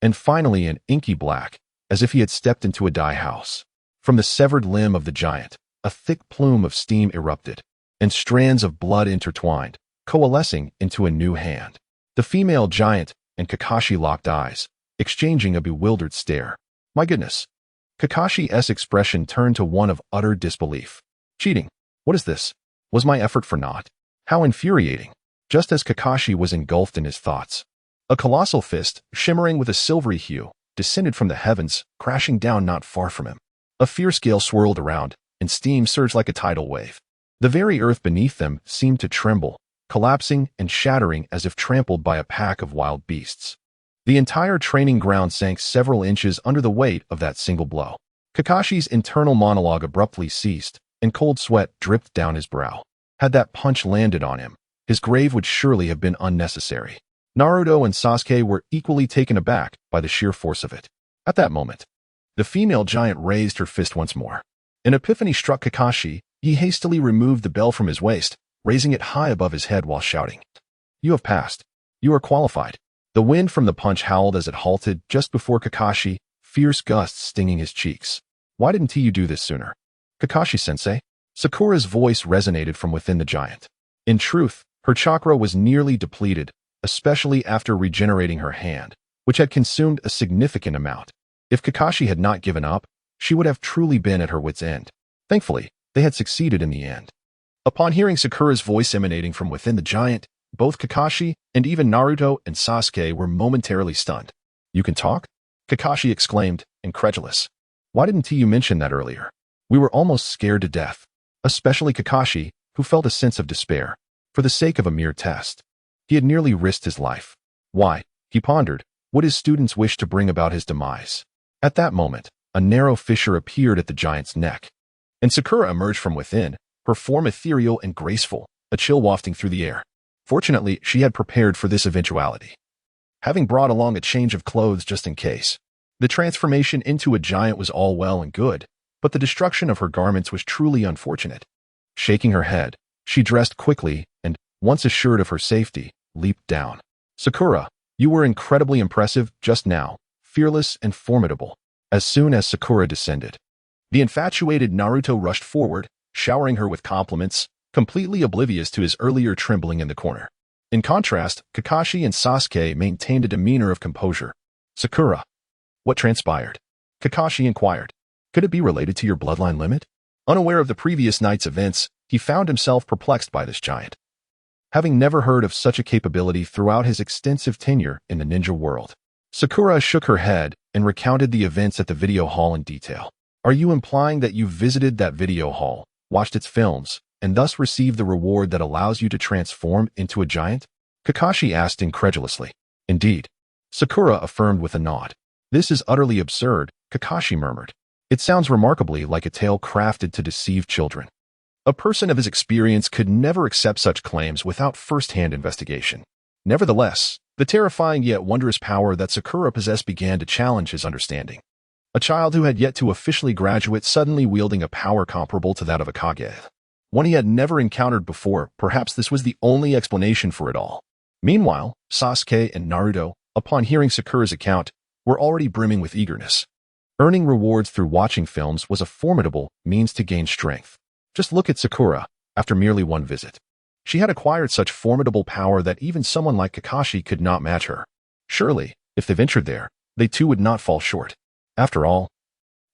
and finally an inky black, as if he had stepped into a dye house. From the severed limb of the giant, a thick plume of steam erupted, and strands of blood intertwined, coalescing into a new hand. The female giant and Kakashi locked eyes, exchanging a bewildered stare. My goodness. Kakashi's expression turned to one of utter disbelief. Cheating. What is this? Was my effort for naught? How infuriating. Just as Kakashi was engulfed in his thoughts, a colossal fist, shimmering with a silvery hue, descended from the heavens, crashing down not far from him. A fierce gale swirled around, and steam surged like a tidal wave. The very earth beneath them seemed to tremble, collapsing and shattering as if trampled by a pack of wild beasts. The entire training ground sank several inches under the weight of that single blow. Kakashi's internal monologue abruptly ceased, and cold sweat dripped down his brow. Had that punch landed on him, his grave would surely have been unnecessary. Naruto and Sasuke were equally taken aback by the sheer force of it. At that moment, the female giant raised her fist once more. An epiphany struck Kakashi. He hastily removed the bell from his waist, raising it high above his head while shouting, "You have passed. You are qualified." The wind from the punch howled as it halted just before Kakashi, fierce gusts stinging his cheeks. Why didn't you do this sooner? Kakashi-sensei? Sakura's voice resonated from within the giant. In truth, her chakra was nearly depleted, especially after regenerating her hand, which had consumed a significant amount. If Kakashi had not given up, she would have truly been at her wit's end. Thankfully, they had succeeded in the end. Upon hearing Sakura's voice emanating from within the giant, both Kakashi and even Naruto and Sasuke were momentarily stunned. You can talk? Kakashi exclaimed, incredulous. Why didn't you mention that earlier? We were almost scared to death. Especially Kakashi, who felt a sense of despair. For the sake of a mere test. He had nearly risked his life. Why, he pondered, would his students wish to bring about his demise? At that moment, a narrow fissure appeared at the giant's neck. And Sakura emerged from within, her form ethereal and graceful, a chill wafting through the air. Fortunately, she had prepared for this eventuality, having brought along a change of clothes just in case. The transformation into a giant was all well and good, but the destruction of her garments was truly unfortunate. Shaking her head, she dressed quickly and, once assured of her safety, leaped down. Sakura, you were incredibly impressive just now, fearless and formidable. As soon as Sakura descended, the infatuated Naruto rushed forward, showering her with compliments, completely oblivious to his earlier trembling in the corner. In contrast, Kakashi and Sasuke maintained a demeanor of composure. Sakura. What transpired? Kakashi inquired. Could it be related to your bloodline limit? Unaware of the previous night's events, he found himself perplexed by this giant, having never heard of such a capability throughout his extensive tenure in the ninja world. Sakura shook her head and recounted the events at the video hall in detail. Are you implying that you visited that video hall, watched its films, and thus received the reward that allows you to transform into a giant? Kakashi asked incredulously. Indeed. Sakura affirmed with a nod. This is utterly absurd, Kakashi murmured. It sounds remarkably like a tale crafted to deceive children. A person of his experience could never accept such claims without first-hand investigation. Nevertheless, the terrifying yet wondrous power that Sakura possessed began to challenge his understanding. A child who had yet to officially graduate suddenly wielding a power comparable to that of a Kage. One he had never encountered before, perhaps this was the only explanation for it all. Meanwhile, Sasuke and Naruto, upon hearing Sakura's account, were already brimming with eagerness. Earning rewards through watching films was a formidable means to gain strength. Just look at Sakura, after merely one visit. She had acquired such formidable power that even someone like Kakashi could not match her. Surely, if they ventured there, they too would not fall short. After all,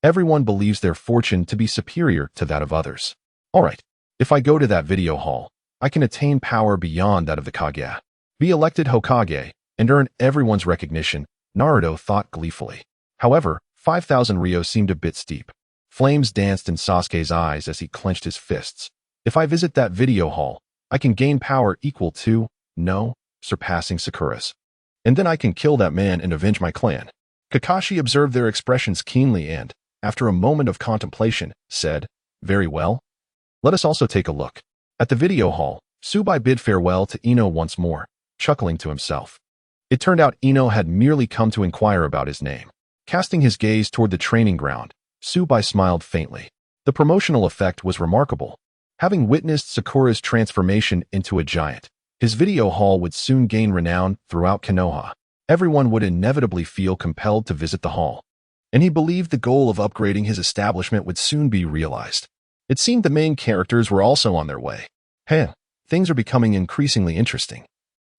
everyone believes their fortune to be superior to that of others. All right, if I go to that video hall, I can attain power beyond that of the Kage. Be elected Hokage, and earn everyone's recognition, Naruto thought gleefully. However, 5,000 Ryo seemed a bit steep. Flames danced in Sasuke's eyes as he clenched his fists. If I visit that video hall, I can gain power equal to, no, surpassing Sakura's. And then I can kill that man and avenge my clan. Kakashi observed their expressions keenly and, after a moment of contemplation, said, Very well. Let us also take a look. At the video hall, Su Bai bid farewell to Ino once more, chuckling to himself. It turned out Ino had merely come to inquire about his name. Casting his gaze toward the training ground, Su Bai smiled faintly. The promotional effect was remarkable. Having witnessed Sakura's transformation into a giant, his video hall would soon gain renown throughout Konoha. Everyone would inevitably feel compelled to visit the hall, and he believed the goal of upgrading his establishment would soon be realized. It seemed the main characters were also on their way. Hey, things are becoming increasingly interesting.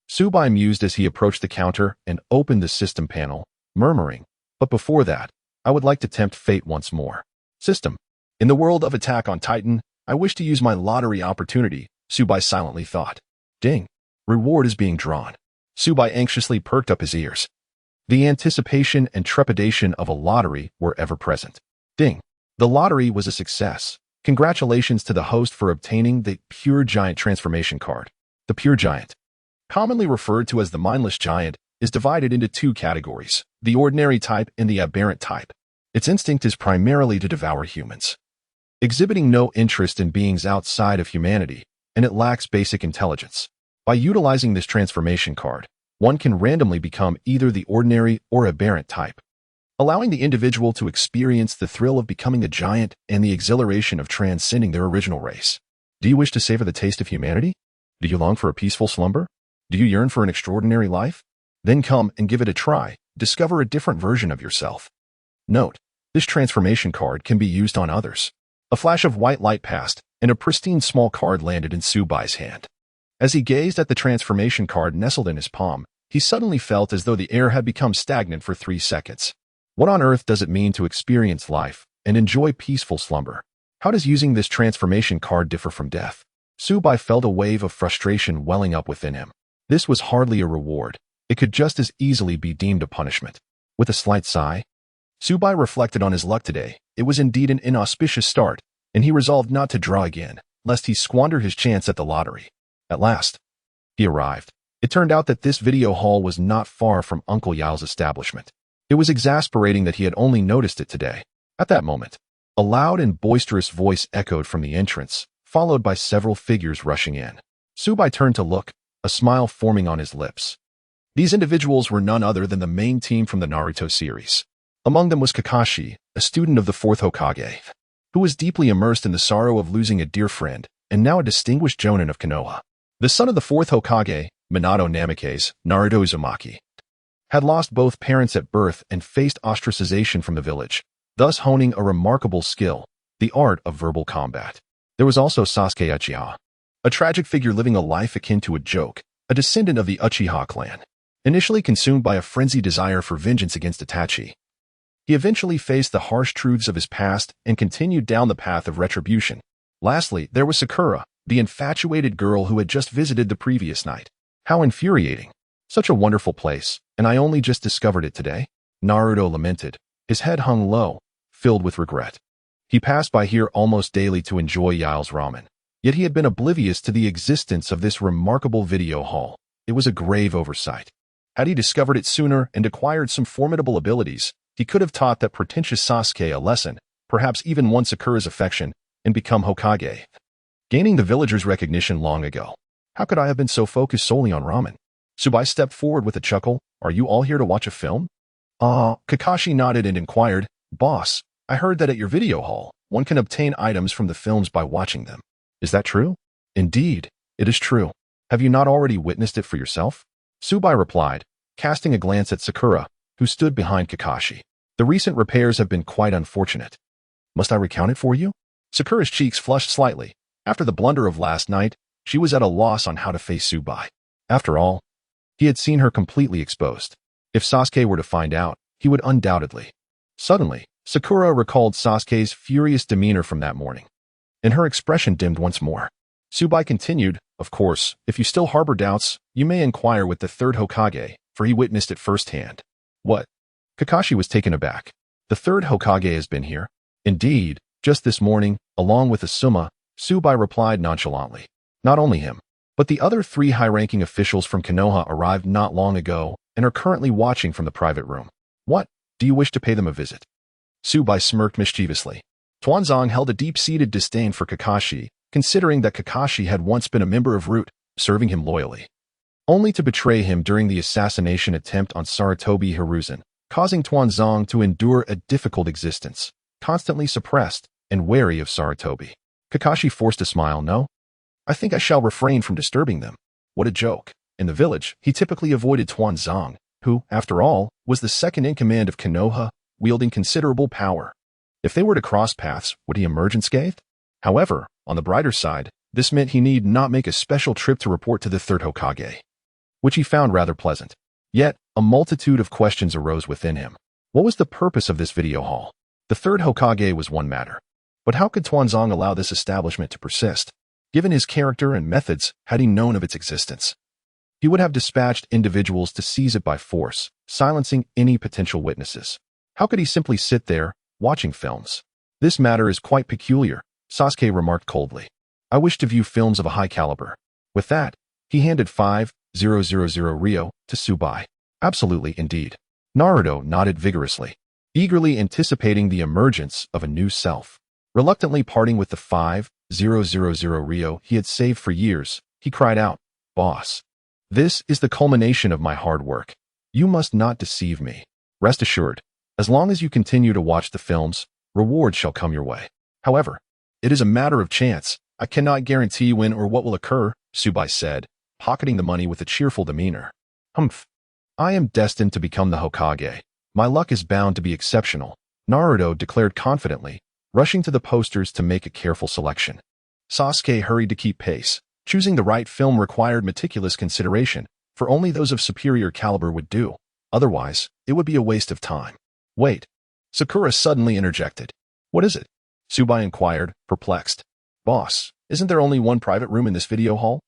Su Bai mused as he approached the counter and opened the system panel, murmuring, "But before that, I would like to tempt fate once more." System. In the world of Attack on Titan, I wish to use my lottery opportunity, Su Bai silently thought. Ding. Reward is being drawn. Su Bai anxiously perked up his ears. The anticipation and trepidation of a lottery were ever present. Ding. The lottery was a success. Congratulations to the host for obtaining the Pure Giant transformation card. The Pure Giant, commonly referred to as the Mindless Giant, is divided into two categories, the ordinary type and the aberrant type. Its instinct is primarily to devour humans, exhibiting no interest in beings outside of humanity, and it lacks basic intelligence. By utilizing this transformation card, one can randomly become either the ordinary or aberrant type, allowing the individual to experience the thrill of becoming a giant and the exhilaration of transcending their original race. Do you wish to savor the taste of humanity? Do you long for a peaceful slumber? Do you yearn for an extraordinary life? Then come and give it a try. Discover a different version of yourself. Note, this transformation card can be used on others. A flash of white light passed, and a pristine small card landed in Su Bai's hand. As he gazed at the transformation card nestled in his palm, he suddenly felt as though the air had become stagnant for 3 seconds. What on earth does it mean to experience life and enjoy peaceful slumber? How does using this transformation card differ from death? Su Bai felt a wave of frustration welling up within him. This was hardly a reward. It could just as easily be deemed a punishment. With a slight sigh, Su Bai reflected on his luck today. It was indeed an inauspicious start, and he resolved not to draw again, lest he squander his chance at the lottery. At last, he arrived. It turned out that this video hall was not far from Uncle Yao's establishment. It was exasperating that he had only noticed it today. At that moment, a loud and boisterous voice echoed from the entrance, followed by several figures rushing in. Su Bai turned to look, a smile forming on his lips. These individuals were none other than the main team from the Naruto series. Among them was Kakashi, a student of the 4th Hokage, who was deeply immersed in the sorrow of losing a dear friend, and now a distinguished jonin of Konoha. The son of the 4th Hokage, Minato Namikaze, Naruto Uzumaki, had lost both parents at birth and faced ostracization from the village, thus honing a remarkable skill, the art of verbal combat. There was also Sasuke Uchiha, a tragic figure living a life akin to a joke, a descendant of the Uchiha clan. Initially consumed by a frenzied desire for vengeance against Itachi, he eventually faced the harsh truths of his past and continued down the path of retribution. Lastly, there was Sakura, the infatuated girl who had just visited the previous night. How infuriating. Such a wonderful place, and I only just discovered it today? Naruto lamented. His head hung low, filled with regret. He passed by here almost daily to enjoy Yao's ramen. Yet he had been oblivious to the existence of this remarkable video hall. It was a grave oversight. Had he discovered it sooner and acquired some formidable abilities, he could have taught that pretentious Sasuke a lesson, perhaps even won Sakura's affection, and become Hokage, gaining the villagers' recognition long ago. How could I have been so focused solely on ramen? Su Bai stepped forward with a chuckle. Are you all here to watch a film? Kakashi nodded and inquired, Boss, I heard that at your video hall, one can obtain items from the films by watching them. Is that true? Indeed, it is true. Have you not already witnessed it for yourself? Su Bai replied, casting a glance at Sakura, who stood behind Kakashi. The recent repairs have been quite unfortunate. Must I recount it for you? Sakura's cheeks flushed slightly. After the blunder of last night, she was at a loss on how to face Su Bai. After all, he had seen her completely exposed. If Sasuke were to find out, he would undoubtedly. Suddenly, Sakura recalled Sasuke's furious demeanor from that morning, and her expression dimmed once more. Su Bai continued, Of course, if you still harbor doubts, you may inquire with the 3rd Hokage, for he witnessed it firsthand. What? Kakashi was taken aback. The 3rd Hokage has been here? Indeed, just this morning, along with Asuma, Su Bai replied nonchalantly. Not only him, but the other 3 high-ranking officials from Konoha arrived not long ago and are currently watching from the private room. What? Do you wish to pay them a visit? Su Bai smirked mischievously. Tuanzong held a deep-seated disdain for Kakashi, considering that Kakashi had once been a member of Root, serving him loyally. only to betray him during the assassination attempt on Sarutobi Hiruzen, causing Tuanzong to endure a difficult existence, constantly suppressed and wary of Sarutobi. Kakashi forced a smile. No? I think I shall refrain from disturbing them. What a joke. In the village, he typically avoided Tuanzong, who, after all, was the second in command of Konoha, wielding considerable power. If they were to cross paths, would he emerge unscathed? However, on the brighter side, this meant he need not make a special trip to report to the third Hokage, which he found rather pleasant. Yet, a multitude of questions arose within him. What was the purpose of this video hall? The third Hokage was one matter. But how could Tuanzong allow this establishment to persist? Given his character and methods, had he known of its existence, he would have dispatched individuals to seize it by force, silencing any potential witnesses. How could he simply sit there, watching films? This matter is quite peculiar, Sasuke remarked coldly. I wish to view films of a high caliber. With that, he handed 5000 Ryo to Su Bai. Absolutely, indeed. Naruto nodded vigorously, eagerly anticipating the emergence of a new self. Reluctantly parting with the 5000 Ryo he had saved for years, he cried out, Boss, this is the culmination of my hard work. You must not deceive me. Rest assured, as long as you continue to watch the films, rewards shall come your way. However, it is a matter of chance. I cannot guarantee when or what will occur, Su Bai said, pocketing the money with a cheerful demeanor. Humph. I am destined to become the Hokage. My luck is bound to be exceptional, Naruto declared confidently, rushing to the posters to make a careful selection. Sasuke hurried to keep pace. Choosing the right film required meticulous consideration, for only those of superior caliber would do. Otherwise, it would be a waste of time. Wait. Sakura suddenly interjected. What is it? Su Bai inquired, perplexed. Boss, isn't there only one private room in this video hall?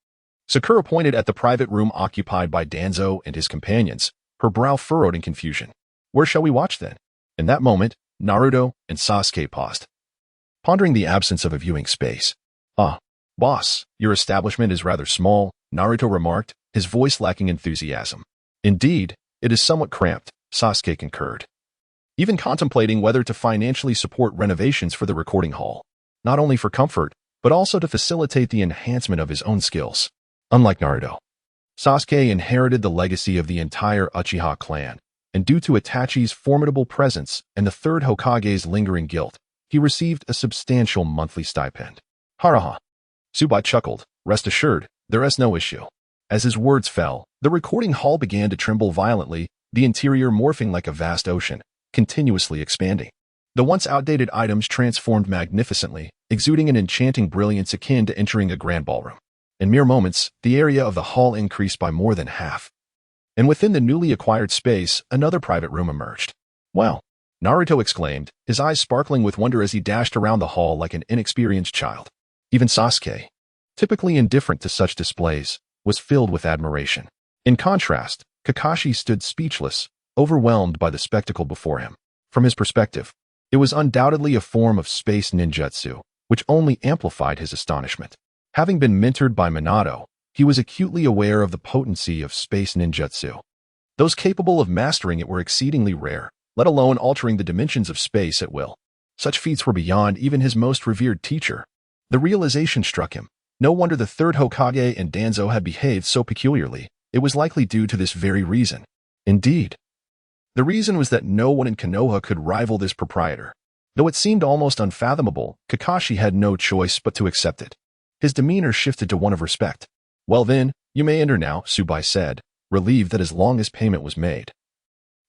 Sakura pointed at the private room occupied by Danzō and his companions, her brow furrowed in confusion. Where shall we watch then? In that moment, Naruto and Sasuke paused, pondering the absence of a viewing space. Boss, your establishment is rather small, Naruto remarked, his voice lacking enthusiasm. Indeed, it is somewhat cramped, Sasuke concurred, even contemplating whether to financially support renovations for the recording hall, not only for comfort, but also to facilitate the enhancement of his own skills. Unlike Naruto, Sasuke inherited the legacy of the entire Uchiha clan, and due to Itachi's formidable presence and the third Hokage's lingering guilt, he received a substantial monthly stipend. Haraha. Su Bai chuckled. Rest assured, there is no issue. As his words fell, the recording hall began to tremble violently, the interior morphing like a vast ocean, continuously expanding. The once outdated items transformed magnificently, exuding an enchanting brilliance akin to entering a grand ballroom. In mere moments, the area of the hall increased by more than half. And within the newly acquired space, another private room emerged. Wow! Naruto exclaimed, his eyes sparkling with wonder as he dashed around the hall like an inexperienced child. Even Sasuke, typically indifferent to such displays, was filled with admiration. In contrast, Kakashi stood speechless, overwhelmed by the spectacle before him. From his perspective, it was undoubtedly a form of space ninjutsu, which only amplified his astonishment. Having been mentored by Minato, he was acutely aware of the potency of space ninjutsu. Those capable of mastering it were exceedingly rare, let alone altering the dimensions of space at will. Such feats were beyond even his most revered teacher. The realization struck him. No wonder the third Hokage and Danzō had behaved so peculiarly. It was likely due to this very reason. Indeed, the reason was that no one in Konoha could rival this proprietor. Though it seemed almost unfathomable, Kakashi had no choice but to accept it. His demeanor shifted to one of respect. Well then, you may enter now, Su Bai said, relieved that as long as payment was made,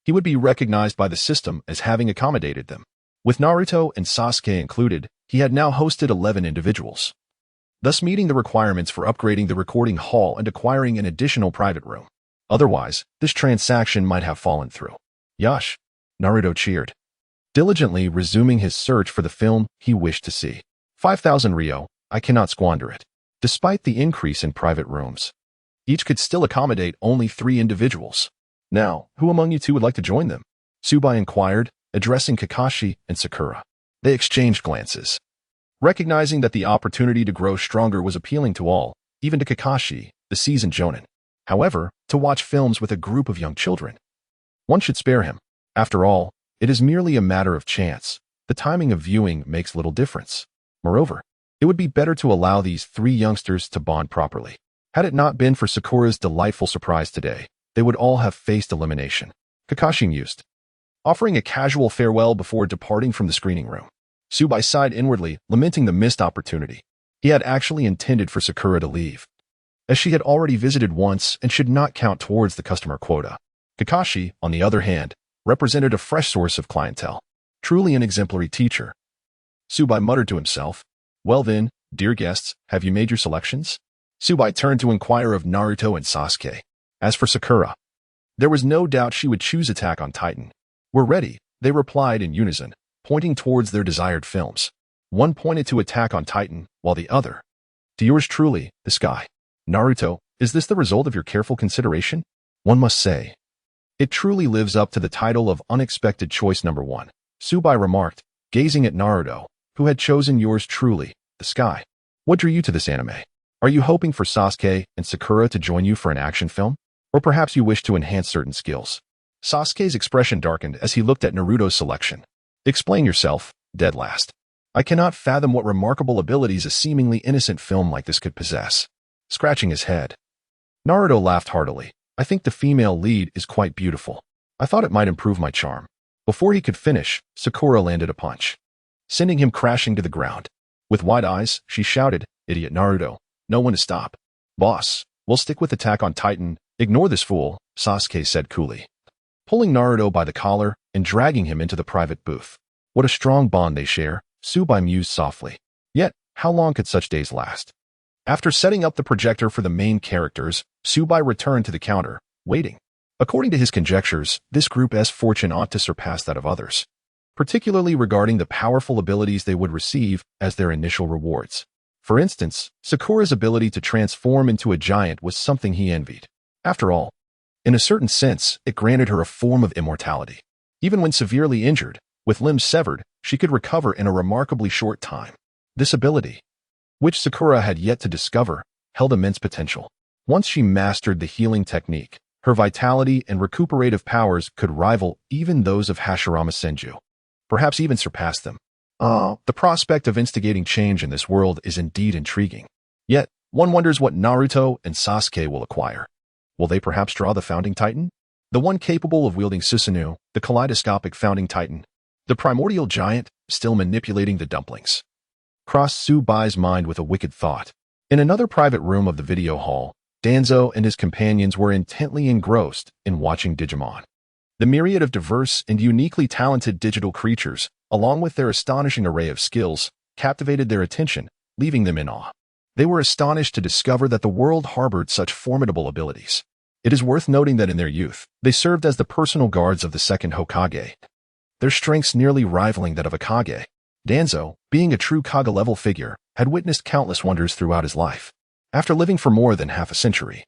he would be recognized by the system as having accommodated them. With Naruto and Sasuke included, he had now hosted 11 individuals, thus meeting the requirements for upgrading the recording hall and acquiring an additional private room. Otherwise, this transaction might have fallen through. Yash! Naruto cheered, diligently resuming his search for the film he wished to see. 5000 Ryo, I cannot squander it. Despite the increase in private rooms, each could still accommodate only 3 individuals. Now, who among you two would like to join them? Su Bai inquired, addressing Kakashi and Sakura. They exchanged glances, recognizing that the opportunity to grow stronger was appealing to all, even to Kakashi, the seasoned jonin. However, to watch films with a group of young children, one should spare him. After all, it is merely a matter of chance. The timing of viewing makes little difference. Moreover, it would be better to allow these 3 youngsters to bond properly. Had it not been for Sakura's delightful surprise today, they would all have faced elimination. Kakashi mused, offering a casual farewell before departing from the screening room. Su Bai sighed inwardly, lamenting the missed opportunity. He had actually intended for Sakura to leave, as she had already visited once and should not count towards the customer quota. Kakashi, on the other hand, represented a fresh source of clientele. Truly an exemplary teacher. Su Bai muttered to himself, "Well then, dear guests, have you made your selections?" Su Bai turned to inquire of Naruto and Sasuke. As for Sakura, there was no doubt she would choose Attack on Titan. "We're ready," they replied in unison, pointing towards their desired films. One pointed to Attack on Titan, while the other, "To yours truly, the sky." Naruto, is this the result of your careful consideration? One must say, it truly lives up to the title of unexpected choice number one, Su Bai remarked, gazing at Naruto, who had chosen yours truly, the sky. What drew you to this anime? Are you hoping for Sasuke and Sakura to join you for an action film? Or perhaps you wish to enhance certain skills? Sasuke's expression darkened as he looked at Naruto's selection. Explain yourself, dead last. I cannot fathom what remarkable abilities a seemingly innocent film like this could possess. Scratching his head, Naruto laughed heartily. I think the female lead is quite beautiful. I thought it might improve my charm. Before he could finish, Sakura landed a punch, sending him crashing to the ground. With wide eyes, she shouted, "Idiot Naruto, know when to stop." "Boss, we'll stick with Attack on Titan. Ignore this fool," Sasuke said coolly, pulling Naruto by the collar and dragging him into the private booth. What a strong bond they share, Su Bai mused softly. Yet, how long could such days last? After setting up the projector for the main characters, Su Bai returned to the counter, waiting. According to his conjectures, this group's fortune ought to surpass that of others, particularly regarding the powerful abilities they would receive as their initial rewards. For instance, Sakura's ability to transform into a giant was something he envied. After all, in a certain sense, it granted her a form of immortality. Even when severely injured, with limbs severed, she could recover in a remarkably short time. This ability, which Sakura had yet to discover, held immense potential. Once she mastered the healing technique, her vitality and recuperative powers could rival even those of Hashirama Senju, perhaps even surpass them. The prospect of instigating change in this world is indeed intriguing. Yet, one wonders what Naruto and Sasuke will acquire. Will they perhaps draw the Founding Titan? The one capable of wielding Susanoo, the kaleidoscopic Founding Titan, the primordial giant, still manipulating the dumplings, crossed Su Bai's mind with a wicked thought. In another private room of the video hall, Danzō and his companions were intently engrossed in watching Digimon. The myriad of diverse and uniquely talented digital creatures, along with their astonishing array of skills, captivated their attention, leaving them in awe. They were astonished to discover that the world harbored such formidable abilities. It is worth noting that in their youth, they served as the personal guards of the second Hokage, their strengths nearly rivaling that of a Kage. Danzō, being a true Kage-level figure, had witnessed countless wonders throughout his life. After living for more than half a century,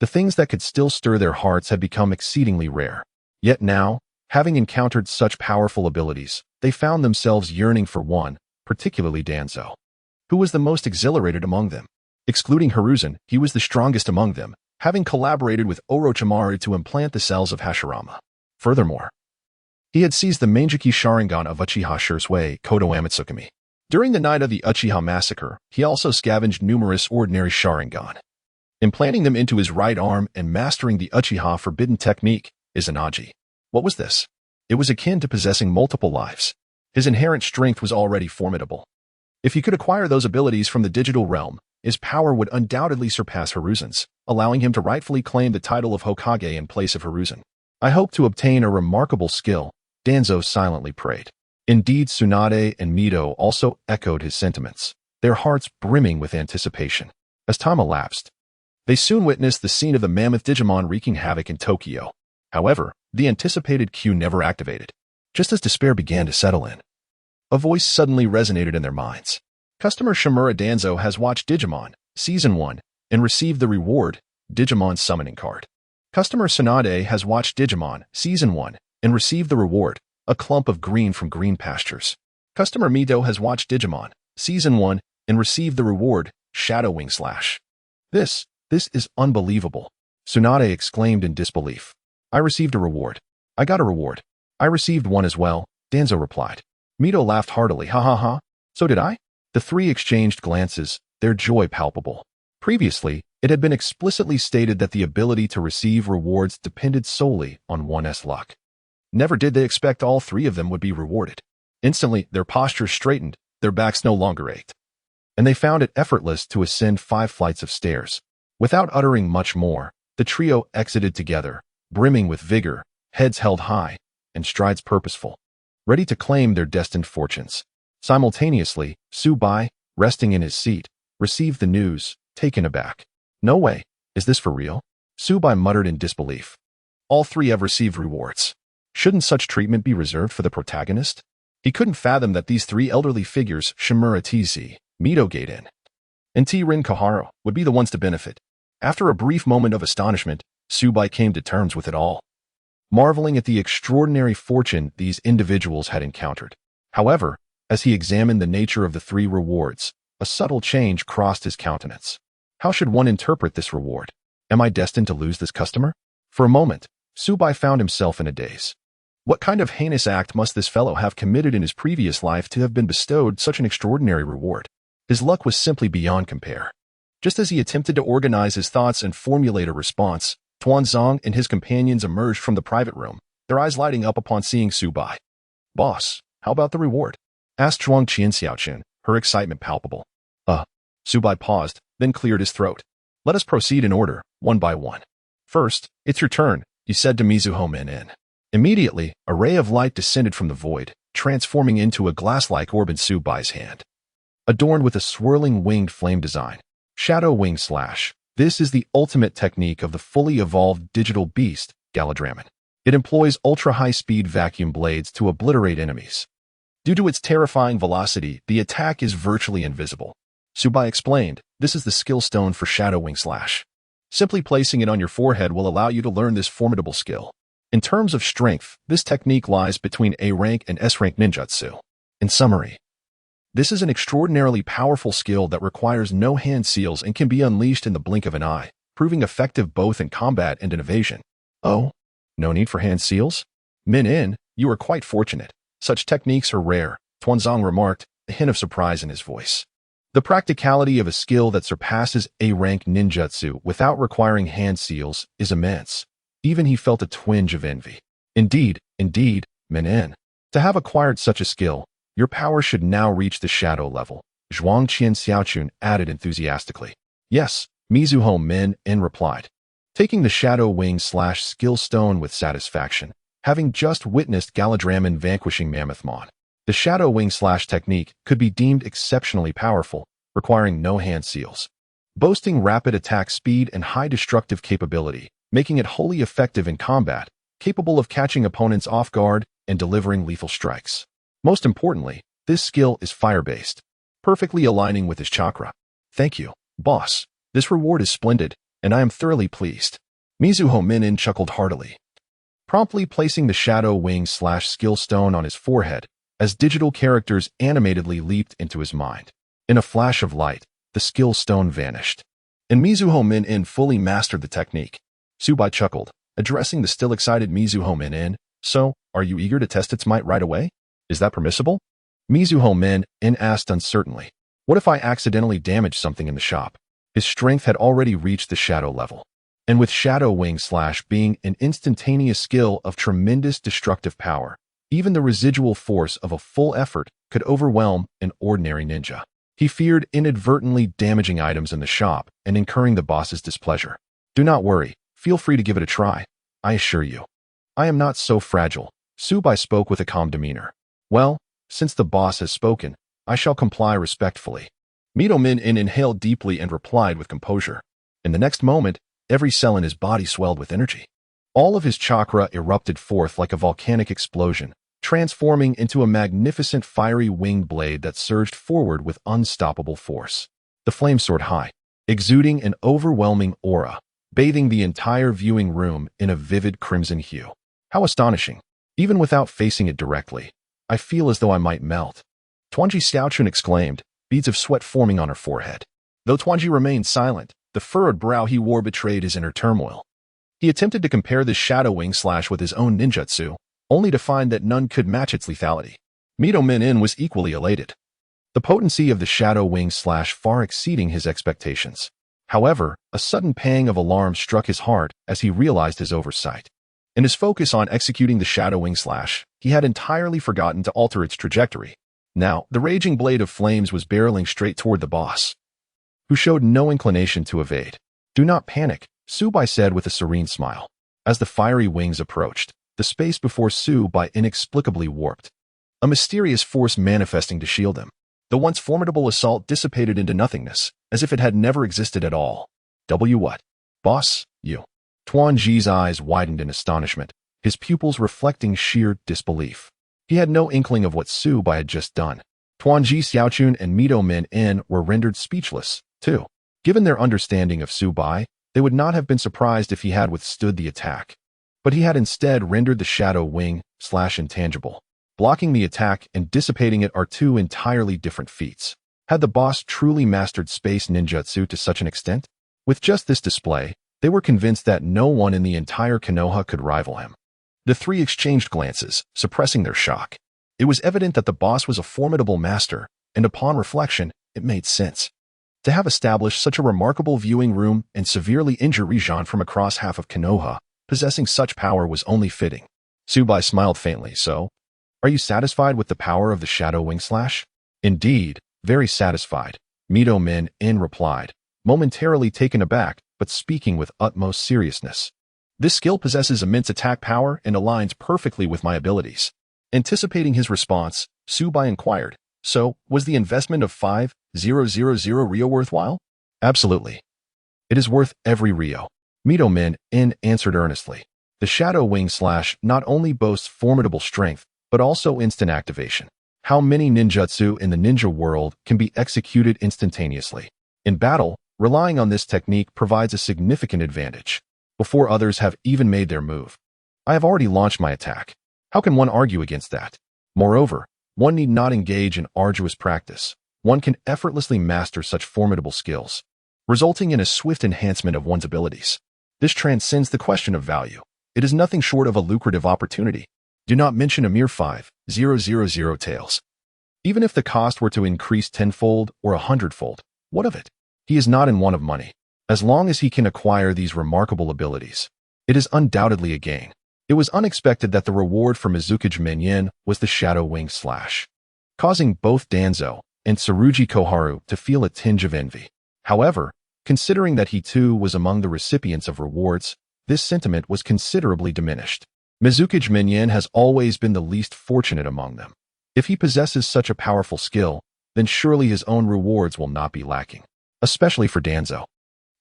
the things that could still stir their hearts had become exceedingly rare. Yet now, having encountered such powerful abilities, they found themselves yearning for one, particularly Danzō, who was the most exhilarated among them. Excluding Hiruzen, he was the strongest among them, having collaborated with Orochimaru to implant the cells of Hashirama. Furthermore, he had seized the Manjiki Sharingan of Uchiha Shursui Kodo Amatsukami. During the night of the Uchiha massacre, he also scavenged numerous ordinary Sharingan, implanting them into his right arm and mastering the Uchiha forbidden technique, Izanagi. What was this? It was akin to possessing multiple lives. His inherent strength was already formidable. If he could acquire those abilities from the digital realm, his power would undoubtedly surpass Hiruzen's, allowing him to rightfully claim the title of Hokage in place of Hiruzen. I hope to obtain a remarkable skill, Danzō silently prayed. Indeed, Tsunade and Mito also echoed his sentiments, their hearts brimming with anticipation. As time elapsed, they soon witnessed the scene of the mammoth Digimon wreaking havoc in Tokyo. However, the anticipated cue never activated. Just as despair began to settle in, a voice suddenly resonated in their minds. Customer Shimura Danzō has watched Digimon, Season 1, and received the reward, Digimon Summoning Card. Customer Tsunade has watched Digimon, Season 1, and received the reward, a clump of green from Green Pastures. Customer Mito has watched Digimon, Season 1, and received the reward, Shadow Wing Slash. This is unbelievable, Tsunade exclaimed in disbelief. I received a reward. I got a reward. I received one as well, Danzō replied. Mito laughed heartily. Ha ha ha. So did I? The three exchanged glances, their joy palpable. Previously, It had been explicitly stated that the ability to receive rewards depended solely on one's luck. Never did they expect all three of them would be rewarded. Instantly, their postures straightened, their backs no longer ached, and they found it effortless to ascend 5 flights of stairs. Without uttering much more, the trio exited together, brimming with vigor, heads held high, and strides purposeful, ready to claim their destined fortunes. Simultaneously, Su Bai, resting in his seat, received the news, taken aback. "No way, is this for real?" Su Bai muttered in disbelief. "All three have received rewards. Shouldn't such treatment be reserved for the protagonist?" He couldn't fathom that these 3 elderly figures, Shimura TZ, Mito Gaiden, and T-Rin Kaharo, would be the ones to benefit. After a brief moment of astonishment, Su Bai came to terms with it all, marveling at the extraordinary fortune these individuals had encountered. However, as he examined the nature of the 3 rewards, a subtle change crossed his countenance. How should one interpret this reward? Am I destined to lose this customer? For a moment, Su Bai found himself in a daze. What kind of heinous act must this fellow have committed in his previous life to have been bestowed such an extraordinary reward? His luck was simply beyond compare. Just as he attempted to organize his thoughts and formulate a response, Tuanzong and his companions emerged from the private room, their eyes lighting up upon seeing Su Bai. "Boss, how about the reward?" asked Zhuang Xiaochun, her excitement palpable. Su Bai paused, then cleared his throat. "Let us proceed in order, one by one. First, it's your turn," he said to Mizuho Minin. Immediately, a ray of light descended from the void, transforming into a glass-like orb in Su Bai's hand, adorned with a swirling winged flame design. Shadow Wing Slash. This is the ultimate technique of the fully evolved digital beast, Galadraman. It employs ultra-high-speed vacuum blades to obliterate enemies. Due to its terrifying velocity, the attack is virtually invisible. Su Bai explained, "This is the skill stone for Shadow Wing Slash. Simply placing it on your forehead will allow you to learn this formidable skill. In terms of strength, this technique lies between A-rank and S-rank ninjutsu. In summary, this is an extraordinarily powerful skill that requires no hand seals and can be unleashed in the blink of an eye, proving effective both in combat and in evasion." "Oh, no need for hand seals? Min-in, you are quite fortunate. Such techniques are rare," Tuanzong remarked, a hint of surprise in his voice. The practicality of a skill that surpasses A-rank ninjutsu without requiring hand seals is immense. Even he felt a twinge of envy. Indeed, Min-in. To have acquired such a skill, your power should now reach the shadow level," Zhuang Xiaochun added enthusiastically. "Yes," Mizuho Min-in replied, taking the Shadow Wing Slash skill stone with satisfaction, having just witnessed Galadraman vanquishing Mammothmon. The Shadow Wing Slash technique could be deemed exceptionally powerful, requiring no hand seals, boasting rapid attack speed and high destructive capability, making it wholly effective in combat, capable of catching opponents off guard and delivering lethal strikes. Most importantly, this skill is fire-based, perfectly aligning with his chakra. "Thank you, boss. This reward is splendid, and I am thoroughly pleased." Mizuho Minin chuckled heartily, promptly placing the Shadow Wing Slash skill stone on his forehead as digital characters animatedly leaped into his mind. In a flash of light, the skill stone vanished, and Mizuho Minin fully mastered the technique. Su Bai chuckled, addressing the still excited Mizuho Minin. "So, are you eager to test its might right away? Is that permissible?" Mizuho Minin asked uncertainly. "What if I accidentally damage something in the shop?" His strength had already reached the shadow level, and with Shadow Wing Slash being an instantaneous skill of tremendous destructive power, even the residual force of a full effort could overwhelm an ordinary ninja. He feared inadvertently damaging items in the shop and incurring the boss's displeasure. "Do not worry, feel free to give it a try. I assure you, I am not so fragile." Su Bai spoke with a calm demeanor. "Well, since the boss has spoken, I shall comply respectfully." Mito Min-in inhaled deeply and replied with composure. In the next moment, every cell in his body swelled with energy. All of his chakra erupted forth like a volcanic explosion, transforming into a magnificent fiery winged blade that surged forward with unstoppable force. The flame soared high, exuding an overwhelming aura, bathing the entire viewing room in a vivid crimson hue. How astonishing! Even without facing it directly, I feel as though I might melt. Tuanji Xiaochun exclaimed, beads of sweat forming on her forehead. Though Tuanji remained silent, the furrowed brow he wore betrayed his inner turmoil. He attempted to compare this Shadow Wing Slash with his own ninjutsu, only to find that none could match its lethality. Mito Min-in was equally elated, the potency of the Shadow Wing Slash far exceeding his expectations. However, a sudden pang of alarm struck his heart as he realized his oversight. In his focus on executing the Shadow Wing Slash, he had entirely forgotten to alter its trajectory. Now, the raging blade of flames was barreling straight toward the boss, who showed no inclination to evade. "Do not panic," Su Bai said with a serene smile. As the fiery wings approached, the space before Su Bai inexplicably warped, a mysterious force manifesting to shield him. The once formidable assault dissipated into nothingness, as if it had never existed at all. What? Boss, you? Tuan Ji's eyes widened in astonishment, his pupils reflecting sheer disbelief. He had no inkling of what Su Bai had just done. Tuan Ji, Xiaochun, and Mido Min In were rendered speechless, too. Given their understanding of Su Bai, they would not have been surprised if he had withstood the attack. But he had instead rendered the Shadow Wing Slash intangible. Blocking the attack and dissipating it are two entirely different feats. Had the boss truly mastered space ninjutsu to such an extent? With just this display, they were convinced that no one in the entire Konoha could rival him. The three exchanged glances, suppressing their shock. It was evident that the boss was a formidable master, and upon reflection, it made sense. To have established such a remarkable viewing room and severely injure Rijan from across half of Konoha, possessing such power was only fitting. Su Bai smiled faintly. "So, are you satisfied with the power of the Shadow Wing Slash?" "Indeed, very satisfied," Mido Min In replied, momentarily taken aback, but speaking with utmost seriousness. "This skill possesses immense attack power and aligns perfectly with my abilities." Anticipating his response, Su Bai inquired, "So, was the investment of 5,000 Rio worthwhile?" "Absolutely. It is worth every Rio," Mido Min In answered earnestly. The Shadow Wing Slash not only boasts formidable strength, but also instant activation. How many ninjutsu in the ninja world can be executed instantaneously? In battle, relying on this technique provides a significant advantage. Before others have even made their move, I have already launched my attack. How can one argue against that? Moreover, one need not engage in arduous practice. One can effortlessly master such formidable skills, resulting in a swift enhancement of one's abilities. This transcends the question of value. It is nothing short of a lucrative opportunity. Do not mention a mere 5,000 taels. Even if the cost were to increase tenfold or 100-fold, what of it? He is not in want of money. As long as he can acquire these remarkable abilities, it is undoubtedly a gain. It was unexpected that the reward for Mizukage Minyin was the Shadow Wing Slash, causing both Danzō and Tsurugi Koharu to feel a tinge of envy. However, considering that he too was among the recipients of rewards, this sentiment was considerably diminished. Mizukage Minyin has always been the least fortunate among them. If he possesses such a powerful skill, then surely his own rewards will not be lacking. Especially for Danzō,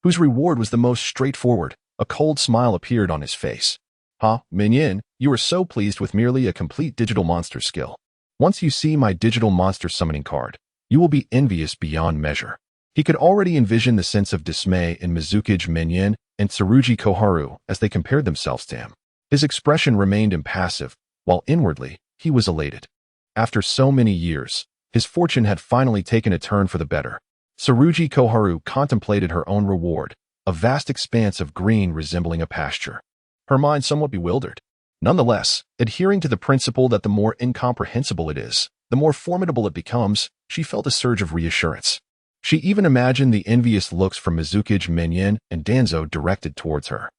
whose reward was the most straightforward. A cold smile appeared on his face. Minyin, you are so pleased with merely a complete digital monster skill. Once you see my digital monster summoning card, you will be envious beyond measure." He could already envision the sense of dismay in Mizukage Minyin and Tsurugi Koharu as they compared themselves to him. His expression remained impassive, while inwardly, he was elated. After so many years, his fortune had finally taken a turn for the better. Tsurugi Koharu contemplated her own reward, a vast expanse of green resembling a pasture. Her mind somewhat bewildered. Nonetheless, adhering to the principle that the more incomprehensible it is, the more formidable it becomes, she felt a surge of reassurance. She even imagined the envious looks from Mizukage Minyin and Danzō directed towards her.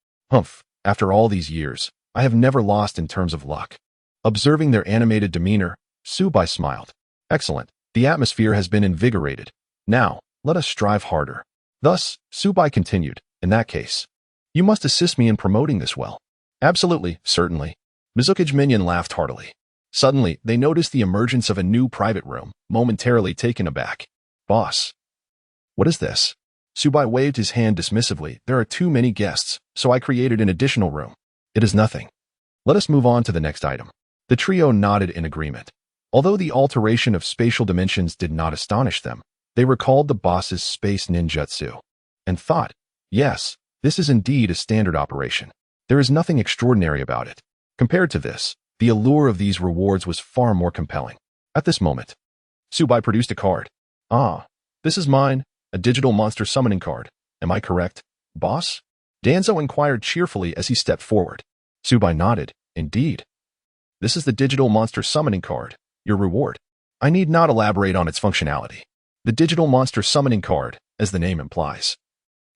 After all these years, I have never lost in terms of luck. Observing their animated demeanor, Su Bai smiled. "Excellent. The atmosphere has been invigorated. Now, let us strive harder." Thus, Su Bai continued, "In that case, you must assist me in promoting this well." "Absolutely, certainly." Mizukage Minyin laughed heartily. Suddenly, they noticed the emergence of a new private room, momentarily taken aback. "Boss, what is this?" Su Bai waved his hand dismissively. "There are too many guests, so I created an additional room." "It is nothing. Let us move on to the next item." The trio nodded in agreement. Although the alteration of spatial dimensions did not astonish them, they recalled the boss's space ninjutsu and thought, yes, this is indeed a standard operation. There is nothing extraordinary about it. Compared to this, the allure of these rewards was far more compelling. At this moment, Su Bai produced a card. This is mine, a digital monster summoning card. Am I correct, boss?" Danzō inquired cheerfully as he stepped forward. Su Bai nodded. "Indeed. This is the digital monster summoning card, your reward." I need not elaborate on its functionality. The digital monster summoning card, as the name implies,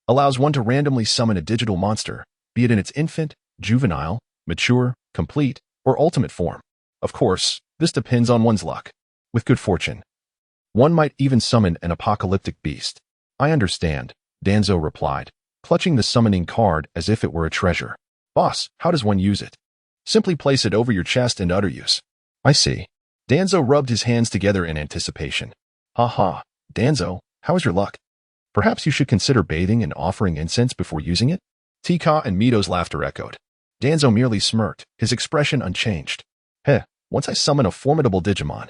allows one to randomly summon a digital monster, be it in its infant, juvenile, mature, complete, or ultimate form. Of course, this depends on one's luck. With good fortune, one might even summon an apocalyptic beast. I understand, Danzō replied, clutching the summoning card as if it were a treasure. Boss, how does one use it? Simply place it over your chest and utter use. I see. Danzō rubbed his hands together in anticipation. Ha, Danzō, how is your luck? Perhaps you should consider bathing and offering incense before using it? Tika and Mito's laughter echoed. Danzō merely smirked, his expression unchanged. Once I summon a formidable Digimon,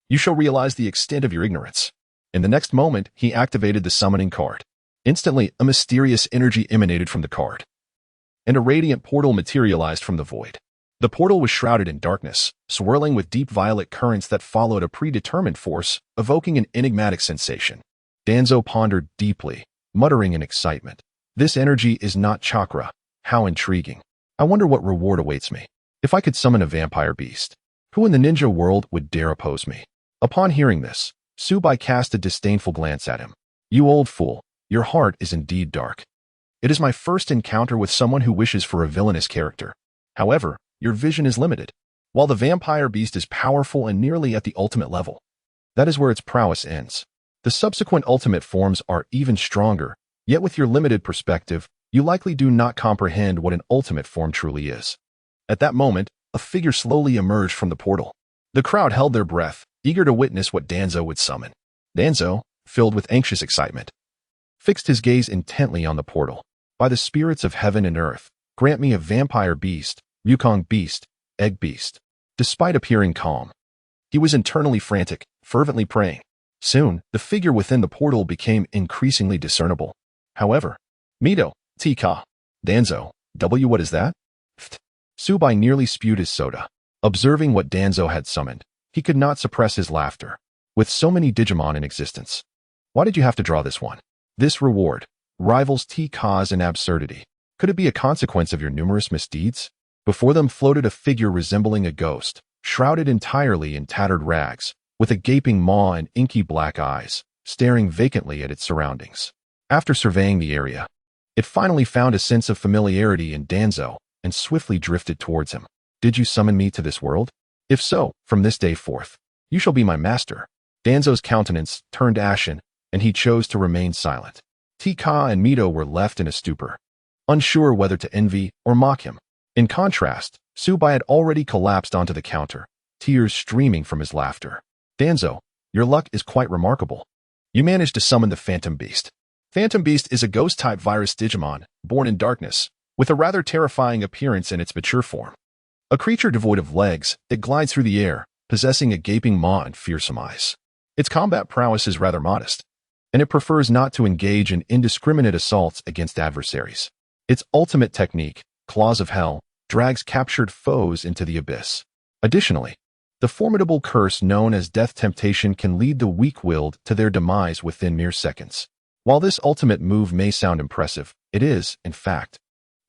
you shall realize the extent of your ignorance. In the next moment, he activated the summoning card. Instantly, a mysterious energy emanated from the card, and a radiant portal materialized from the void. The portal was shrouded in darkness, swirling with deep violet currents that followed a predetermined force, evoking an enigmatic sensation. Danzō pondered deeply, muttering in excitement. This energy is not chakra. How intriguing. I wonder what reward awaits me. If I could summon a vampire beast, who in the ninja world would dare oppose me? Upon hearing this, Su Bai cast a disdainful glance at him. You old fool, your heart is indeed dark. It is my first encounter with someone who wishes for a villainous character. However, your vision is limited. While the vampire beast is powerful and nearly at the ultimate level, that is where its prowess ends. The subsequent ultimate forms are even stronger, yet with your limited perspective, you likely do not comprehend what an ultimate form truly is. At that moment, a figure slowly emerged from the portal. The crowd held their breath, eager to witness what Danzō would summon. Danzō, filled with anxious excitement, fixed his gaze intently on the portal. By the spirits of heaven and earth, grant me a vampire beast, Wukong beast, egg beast. Despite appearing calm, he was internally frantic, fervently praying. Soon, the figure within the portal became increasingly discernible. However, Mito, Tika, Danzō, what is that? Su Bai nearly spewed his soda. Observing what Danzō had summoned, he could not suppress his laughter. With so many Digimon in existence, why did you have to draw this one? This reward rivals Tika's in absurdity. Could it be a consequence of your numerous misdeeds? Before them floated a figure resembling a ghost, shrouded entirely in tattered rags, with a gaping maw and inky black eyes, staring vacantly at its surroundings. After surveying the area, it finally found a sense of familiarity in Danzō and swiftly drifted towards him. Did you summon me to this world? If so, from this day forth, you shall be my master. Danzō's countenance turned ashen, and he chose to remain silent. Tika and Mito were left in a stupor, unsure whether to envy or mock him. In contrast, Su Bai had already collapsed onto the counter, tears streaming from his laughter. Danzō, your luck is quite remarkable. You managed to summon the Phantom Beast. Phantom Beast is a ghost-type virus Digimon, born in darkness, with a rather terrifying appearance in its mature form. A creature devoid of legs, it glides through the air, possessing a gaping maw and fearsome eyes. Its combat prowess is rather modest, and it prefers not to engage in indiscriminate assaults against adversaries. Its ultimate technique, Claws of Hell, drags captured foes into the abyss. Additionally, the formidable curse known as Death Temptation can lead the weak-willed to their demise within mere seconds. While this ultimate move may sound impressive, it is, in fact,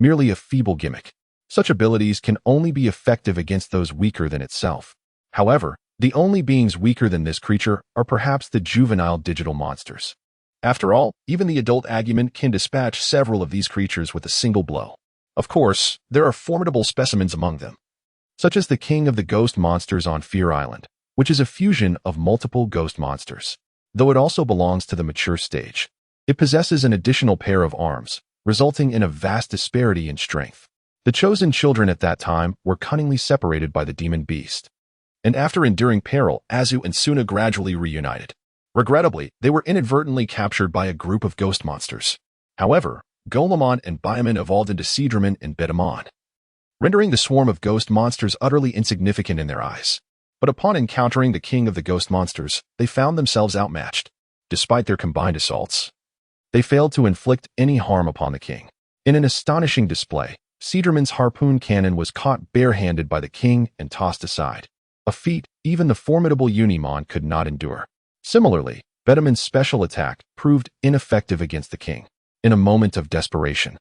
merely a feeble gimmick. Such abilities can only be effective against those weaker than itself. However, the only beings weaker than this creature are perhaps the juvenile digital monsters. After all, even the adult Agumon can dispatch several of these creatures with a single blow. Of course, there are formidable specimens among them, such as the king of the ghost monsters on Fear Island, which is a fusion of multiple ghost monsters. Though it also belongs to the mature stage, it possesses an additional pair of arms, resulting in a vast disparity in strength. The chosen children at that time were cunningly separated by the demon beast, and after enduring peril, Azu and Suna gradually reunited. Regrettably, they were inadvertently captured by a group of ghost monsters. However, Golemon and Baiamon evolved into Seadramon and Betamon, rendering the swarm of ghost monsters utterly insignificant in their eyes. But upon encountering the king of the ghost monsters, they found themselves outmatched. Despite their combined assaults, they failed to inflict any harm upon the king. In an astonishing display, Seadramon's harpoon cannon was caught bare-handed by the king and tossed aside, a feat even the formidable Unimon could not endure. Similarly, Betamon's special attack proved ineffective against the king. In a moment of desperation,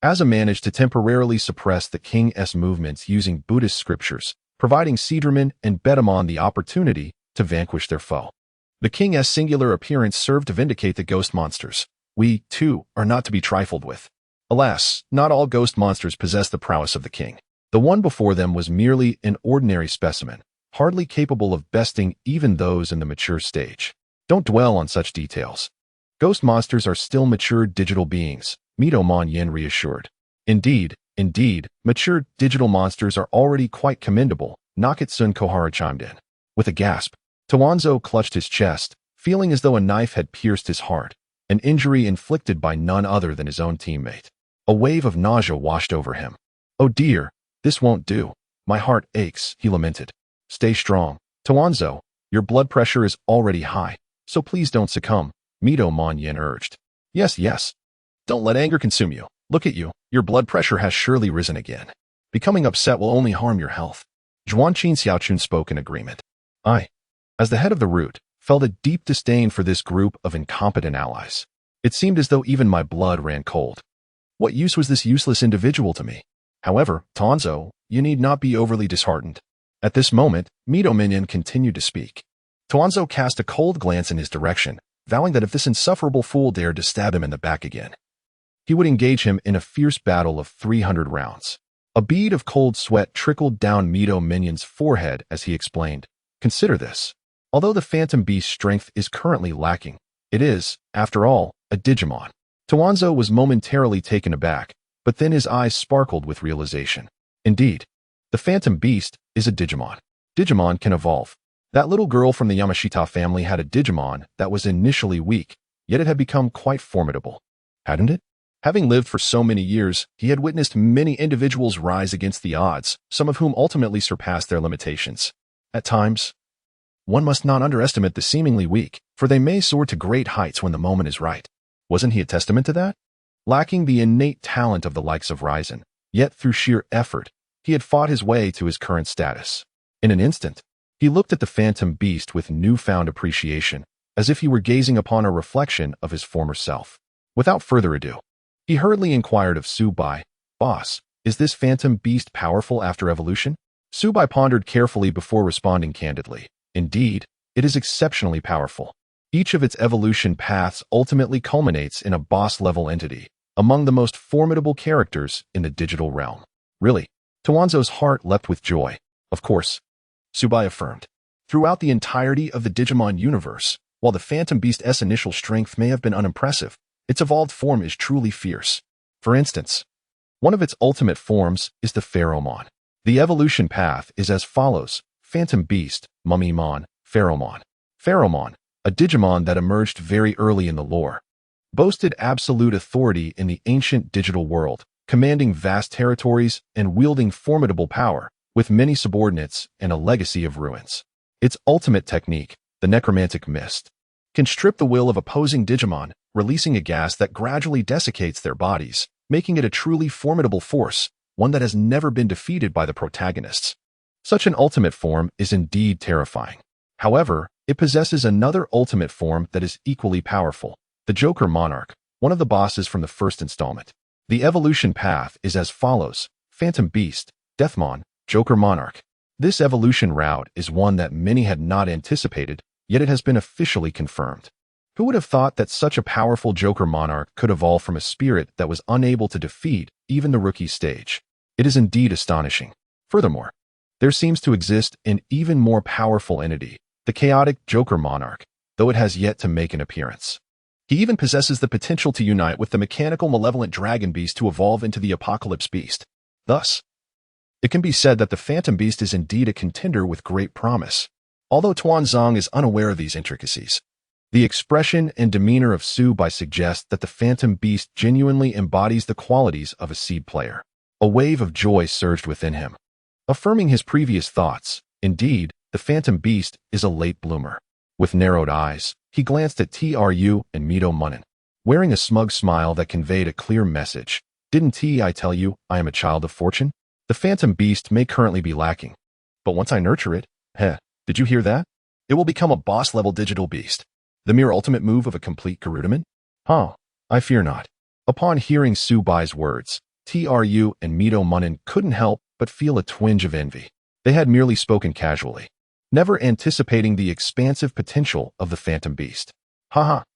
Asa managed to temporarily suppress the king's movements using Buddhist scriptures, providing Seadramon and Betamon the opportunity to vanquish their foe. The king's singular appearance served to vindicate the ghost monsters, We, too, are not to be trifled with. Alas, not all ghost monsters possess the prowess of the king. The one before them was merely an ordinary specimen, hardly capable of besting even those in the mature stage. Don't dwell on such details. Ghost monsters are still mature digital beings, Midomon Yin reassured. Indeed, mature digital monsters are already quite commendable, Nakatsun Kohara chimed in. With a gasp, Danzō clutched his chest, feeling as though a knife had pierced his heart, an injury inflicted by none other than his own teammate. A wave of nausea washed over him. Oh dear, this won't do. My heart aches, he lamented. Stay strong. Danzō, your blood pressure is already high, so please don't succumb, Midomon Yin urged. Yes. Don't let anger consume you. Look at you, your blood pressure has surely risen again. Becoming upset will only harm your health. Zhuanqin Xiaochun spoke in agreement. I, as the head of the root, felt a deep disdain for this group of incompetent allies. It seemed as though even my blood ran cold. What use was this useless individual to me? However, Danzō, you need not be overly disheartened. At this moment, Midomon continued to speak. Danzō cast a cold glance in his direction, vowing that if this insufferable fool dared to stab him in the back again, he would engage him in a fierce battle of 300 rounds. A bead of cold sweat trickled down Midomon's forehead as he explained, Consider this. Although the Phantom Beast's strength is currently lacking, it is, after all, a Digimon. Danzō was momentarily taken aback, but then his eyes sparkled with realization. Indeed, the Phantom Beast is a Digimon. Digimon can evolve. That little girl from the Yamashita family had a Digimon that was initially weak, yet it had become quite formidable. Hadn't it? Having lived for so many years, he had witnessed many individuals rise against the odds, some of whom ultimately surpassed their limitations. At times, one must not underestimate the seemingly weak, for they may soar to great heights when the moment is right. Wasn't he a testament to that? Lacking the innate talent of the likes of Ryzen, yet through sheer effort, he had fought his way to his current status. In an instant, he looked at the Phantom Beast with newfound appreciation, as if he were gazing upon a reflection of his former self. Without further ado, he hurriedly inquired of Su Bai, Boss, is this Phantom Beast powerful after evolution? Su Bai pondered carefully before responding candidly. Indeed, it is exceptionally powerful. Each of its evolution paths ultimately culminates in a boss-level entity, among the most formidable characters in the digital realm. Really, Danzō's heart leapt with joy. Of course, Su Bai affirmed. Throughout the entirety of the Digimon universe, while the Phantom Beast's initial strength may have been unimpressive, its evolved form is truly fierce. For instance, one of its ultimate forms is the Pheromon. The evolution path is as follows: Phantom Beast, Mummymon, Pheromon. Pheromon, a Digimon that emerged very early in the lore, boasted absolute authority in the ancient digital world, commanding vast territories and wielding formidable power, with many subordinates and a legacy of ruins. Its ultimate technique, the Necromantic Mist, can strip the will of opposing Digimon, releasing a gas that gradually desiccates their bodies, making it a truly formidable force, one that has never been defeated by the protagonists. Such an ultimate form is indeed terrifying. However, it possesses another ultimate form that is equally powerful, the Joker Monarch, one of the bosses from the first installment. The evolution path is as follows: Phantom Beast, Deathmon, Joker Monarch. This evolution route is one that many had not anticipated, yet it has been officially confirmed. Who would have thought that such a powerful Joker Monarch could evolve from a spirit that was unable to defeat even the rookie stage? It is indeed astonishing. Furthermore, there seems to exist an even more powerful entity, the chaotic Joker Monarch, though it has yet to make an appearance. He even possesses the potential to unite with the mechanical malevolent Dragon Beast to evolve into the Apocalypse Beast. Thus, it can be said that the Phantom Beast is indeed a contender with great promise. Although Tuanzong is unaware of these intricacies, the expression and demeanor of Su Bai suggest that the Phantom Beast genuinely embodies the qualities of a seed player. A wave of joy surged within him, affirming his previous thoughts. Indeed, the Phantom Beast is a late bloomer. With narrowed eyes, he glanced at Tru and Midomon, wearing a smug smile that conveyed a clear message. Didn't I tell you I am a child of fortune? The Phantom Beast may currently be lacking, but once I nurture it, did you hear that? It will become a boss-level digital beast. The mere ultimate move of a complete Garudament? I fear not. Upon hearing Su Bai's words, Tru and Midomon couldn't help but feel a twinge of envy. They had merely spoken casually, never anticipating the expansive potential of the Phantom Beast.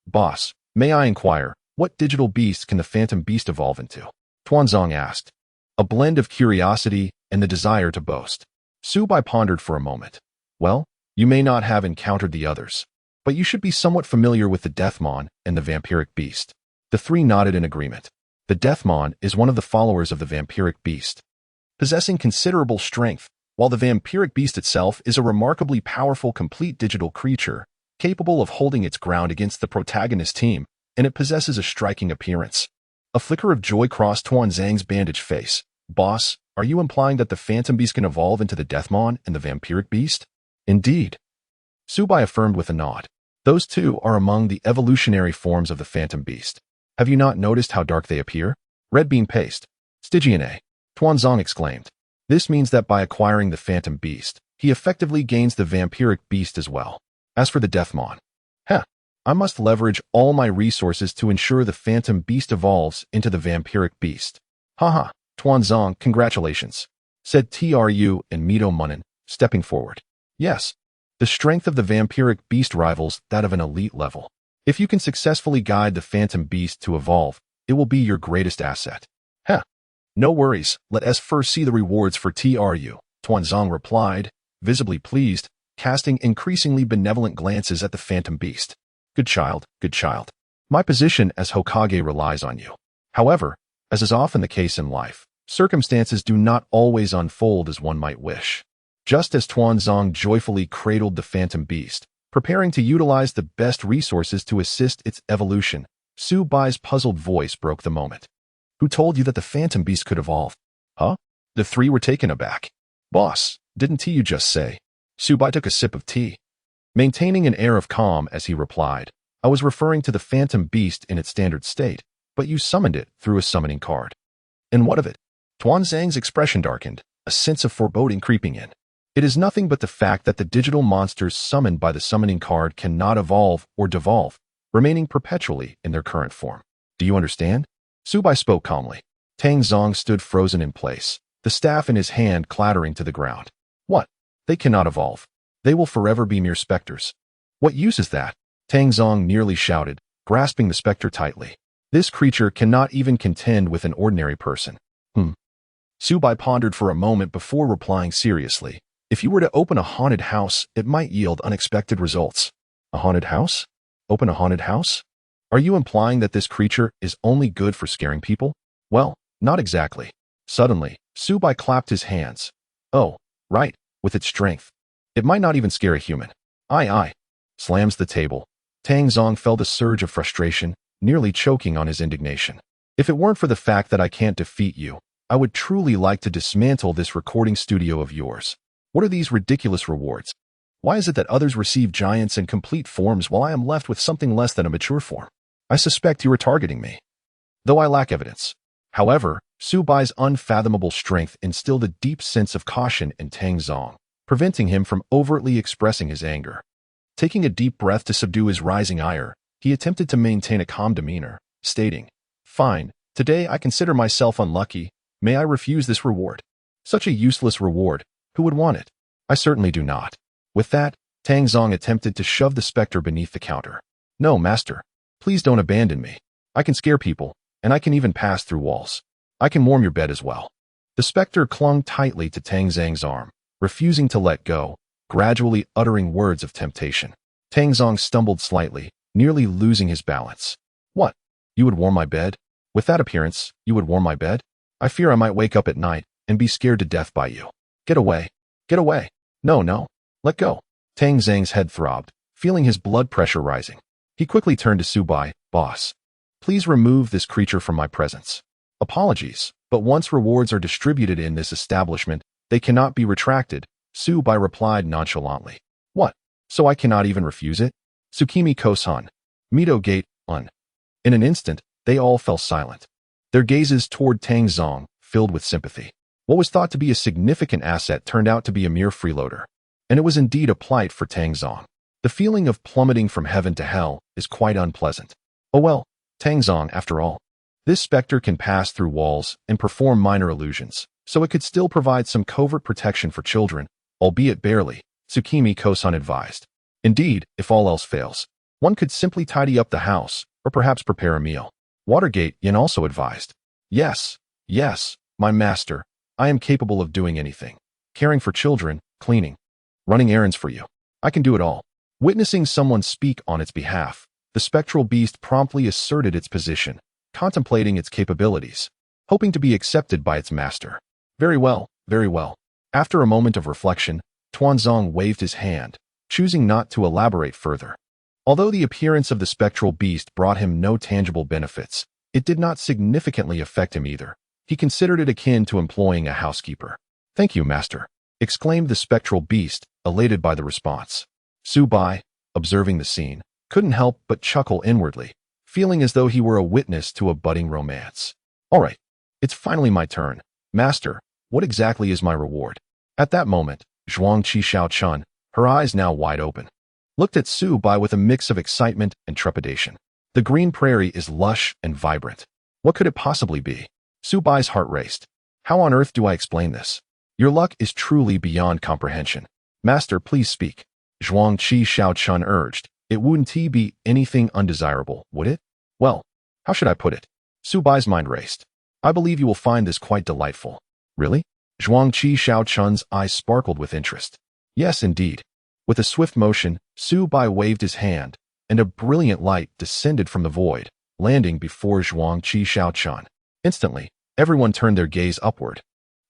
Boss, may I inquire, What digital beast can the phantom beast evolve into? Tuanzong asked. A blend of curiosity and the desire to boast. Su Bai pondered for a moment. Well, you may not have encountered the others, but you should be somewhat familiar with the Deathmon and the vampiric beast. The three nodded in agreement. The Deathmon is one of the followers of the vampiric beast, possessing considerable strength, while the vampiric beast itself is a remarkably powerful complete digital creature, capable of holding its ground against the protagonist team, and it possesses a striking appearance. A flicker of joy crossed Tuanzang's bandaged face. Boss, are you implying that the phantom beast can evolve into the Deathmon and the vampiric beast? Indeed. Su Bai affirmed with a nod. Those two are among the evolutionary forms of the phantom beast. Have you not noticed how dark they appear? Red bean paste. Stygian A. Tuanzong exclaimed. This means that by acquiring the phantom beast, he effectively gains the vampiric beast as well. As for the Deathmon, I must leverage all my resources to ensure the phantom beast evolves into the vampiric beast. Haha, Tuanzong, congratulations, said Tru and Mito Munin, stepping forward. Yes, the strength of the vampiric beast rivals that of an elite level. If you can successfully guide the phantom beast to evolve, it will be your greatest asset. No worries, let us first see the rewards for Tru, Tuanzong replied, visibly pleased, casting increasingly benevolent glances at the phantom beast. Good child, good child. My position as Hokage relies on you. However, as is often the case in life, circumstances do not always unfold as one might wish. Just as Tuanzong joyfully cradled the phantom beast, preparing to utilize the best resources to assist its evolution, Su Bai's puzzled voice broke the moment. Who told you that the phantom beast could evolve? Huh? The three were taken aback. Boss, didn't you just say? Su Bai took a sip of tea. Maintaining an air of calm as he replied, I was referring to the phantom beast in its standard state, but you summoned it through a summoning card. And what of it? Tuanzang's expression darkened, a sense of foreboding creeping in. It is nothing but the fact that the digital monsters summoned by the summoning card cannot evolve or devolve, remaining perpetually in their current form. Do you understand? Su Bai spoke calmly. Tangzong stood frozen in place, the staff in his hand clattering to the ground. What? They cannot evolve. They will forever be mere specters. What use is that? Tangzong nearly shouted, grasping the specter tightly. This creature cannot even contend with an ordinary person. Su Bai pondered for a moment before replying seriously. If you were to open a haunted house, it might yield unexpected results. A haunted house? Open a haunted house? Are you implying that this creature is only good for scaring people? Well, not exactly. Suddenly, Su Bai clapped his hands. Oh, right, with its strength. It might not even scare a human. Aye. Slams the table. Tangzong felt a surge of frustration, nearly choking on his indignation. If it weren't for the fact that I can't defeat you, I would truly like to dismantle this recording studio of yours. What are these ridiculous rewards? Why is it that others receive giants and complete forms while I am left with something less than a mature form? I suspect you are targeting me, though I lack evidence. However, Su Bai's unfathomable strength instilled a deep sense of caution in Tangzong, preventing him from overtly expressing his anger. Taking a deep breath to subdue his rising ire, he attempted to maintain a calm demeanor, stating, Fine, today I consider myself unlucky. May I refuse this reward? Such a useless reward. Who would want it? I certainly do not. With that, Tangzong attempted to shove the specter beneath the counter. No, master. Please don't abandon me. I can scare people, and I can even pass through walls. I can warm your bed as well. The specter clung tightly to Tangzong's arm, refusing to let go, gradually uttering words of temptation. Tangzong stumbled slightly, nearly losing his balance. What? You would warm my bed? With that appearance, you would warm my bed? I fear I might wake up at night and be scared to death by you. Get away. Get away. No. Let go. Tangzong's head throbbed, feeling his blood pressure rising. He quickly turned to Su Bai. Boss, please remove this creature from my presence. Apologies, but once rewards are distributed in this establishment, they cannot be retracted, Su Bai replied nonchalantly. What? So I cannot even refuse it? Tsukimi Kosan. Mito Gate, Un. In an instant, they all fell silent. Their gazes toward Tangzong, filled with sympathy. What was thought to be a significant asset turned out to be a mere freeloader. And it was indeed a plight for Tangzong. The feeling of plummeting from heaven to hell is quite unpleasant. Oh well, Tangzong, after all. This specter can pass through walls and perform minor illusions, so it could still provide some covert protection for children, albeit barely, Tsukimi Kosan advised. Indeed, if all else fails, one could simply tidy up the house, or perhaps prepare a meal. Watergate Yin also advised. Yes, yes, my master, I am capable of doing anything. Caring for children, cleaning, running errands for you. I can do it all. Witnessing someone speak on its behalf, the spectral beast promptly asserted its position, contemplating its capabilities, hoping to be accepted by its master. Very well, very well. After a moment of reflection, Tuanzong waved his hand, choosing not to elaborate further. Although the appearance of the spectral beast brought him no tangible benefits, it did not significantly affect him either. He considered it akin to employing a housekeeper. Thank you, master, exclaimed the spectral beast, elated by the response. Su Bai, observing the scene, couldn't help but chuckle inwardly, feeling as though he were a witness to a budding romance. All right, it's finally my turn. Master, what exactly is my reward? At that moment, Zhuangqi Xiaochun, her eyes now wide open, looked at Su Bai with a mix of excitement and trepidation. The green prairie is lush and vibrant. What could it possibly be? Su Bai's heart raced. How on earth do I explain this? Your luck is truly beyond comprehension. Master, please speak. Zhuangqi Xiaochun urged. It wouldn't be anything undesirable, would it? Well, how should I put it? Su Bai's mind raced. I believe you will find this quite delightful. Really? Zhuangqi Xiaochun's eyes sparkled with interest. Yes, indeed. With a swift motion, Su Bai waved his hand, and a brilliant light descended from the void, landing before Zhuangqi Xiaochun. Instantly, everyone turned their gaze upward,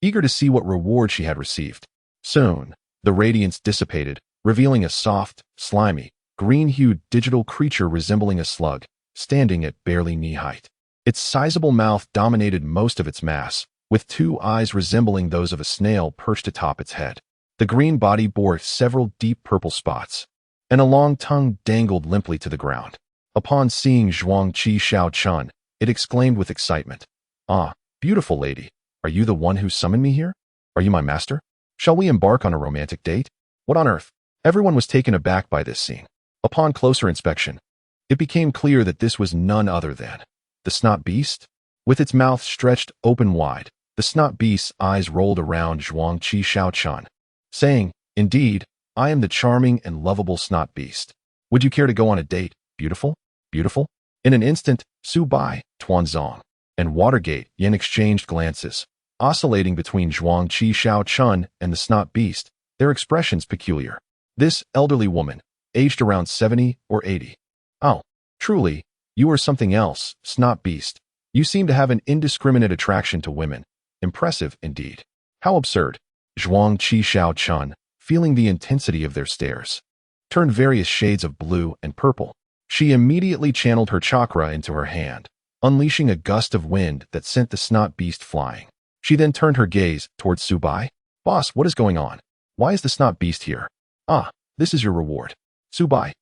eager to see what reward she had received. Soon, the radiance dissipated, revealing a soft, slimy, green-hued digital creature resembling a slug, standing at barely knee-height. Its sizable mouth dominated most of its mass, with two eyes resembling those of a snail perched atop its head. The green body bore several deep purple spots, and a long tongue dangled limply to the ground. Upon seeing Zhuangqi Xiaochun, it exclaimed with excitement, "Ah, beautiful lady, are you the one who summoned me here? Are you my master? Shall we embark on a romantic date? What on earth?" Everyone was taken aback by this scene. Upon closer inspection, it became clear that this was none other than the snot beast. With its mouth stretched open wide, the snot beast's eyes rolled around Zhuangqi Xiaochun, saying, "Indeed, I am the charming and lovable snot beast. Would you care to go on a date, beautiful? Beautiful?" In an instant, Su Bai, Tuanzong, and Watergate Yin exchanged glances, oscillating between Zhuangqi Xiaochun and the snot beast, their expressions peculiar. This elderly woman, aged around 70 or 80. "Oh, truly, you are something else, snot beast. You seem to have an indiscriminate attraction to women. Impressive indeed." How absurd. Zhuangqi Xiaochun, feeling the intensity of their stares, turned various shades of blue and purple. She immediately channeled her chakra into her hand, unleashing a gust of wind that sent the snot beast flying. She then turned her gaze towards Su Bai. "Boss, what is going on? Why is the snot beast here?" "Ah, this is your reward." Su Bai,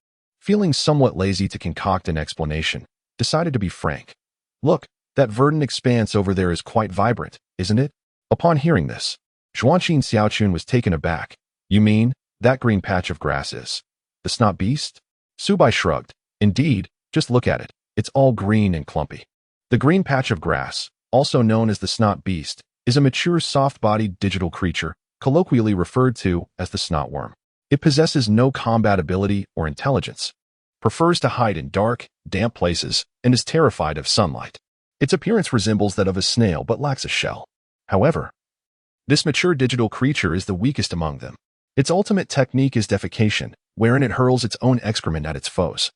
feeling somewhat lazy to concoct an explanation, decided to be frank. "Look, that verdant expanse over there is quite vibrant, isn't it?" Upon hearing this, Zhuangqi Xiaochun was taken aback. "You mean, that green patch of grass is the snot beast?" Su Bai shrugged. "Indeed, just look at it. It's all green and clumpy." The green patch of grass, also known as the snot beast, is a mature soft-bodied digital creature, colloquially referred to as the snotworm. It possesses no combat ability or intelligence, prefers to hide in dark, damp places, and is terrified of sunlight. Its appearance resembles that of a snail but lacks a shell. However, this mature digital creature is the weakest among them. Its ultimate technique is defecation, wherein it hurls its own excrement at its foes,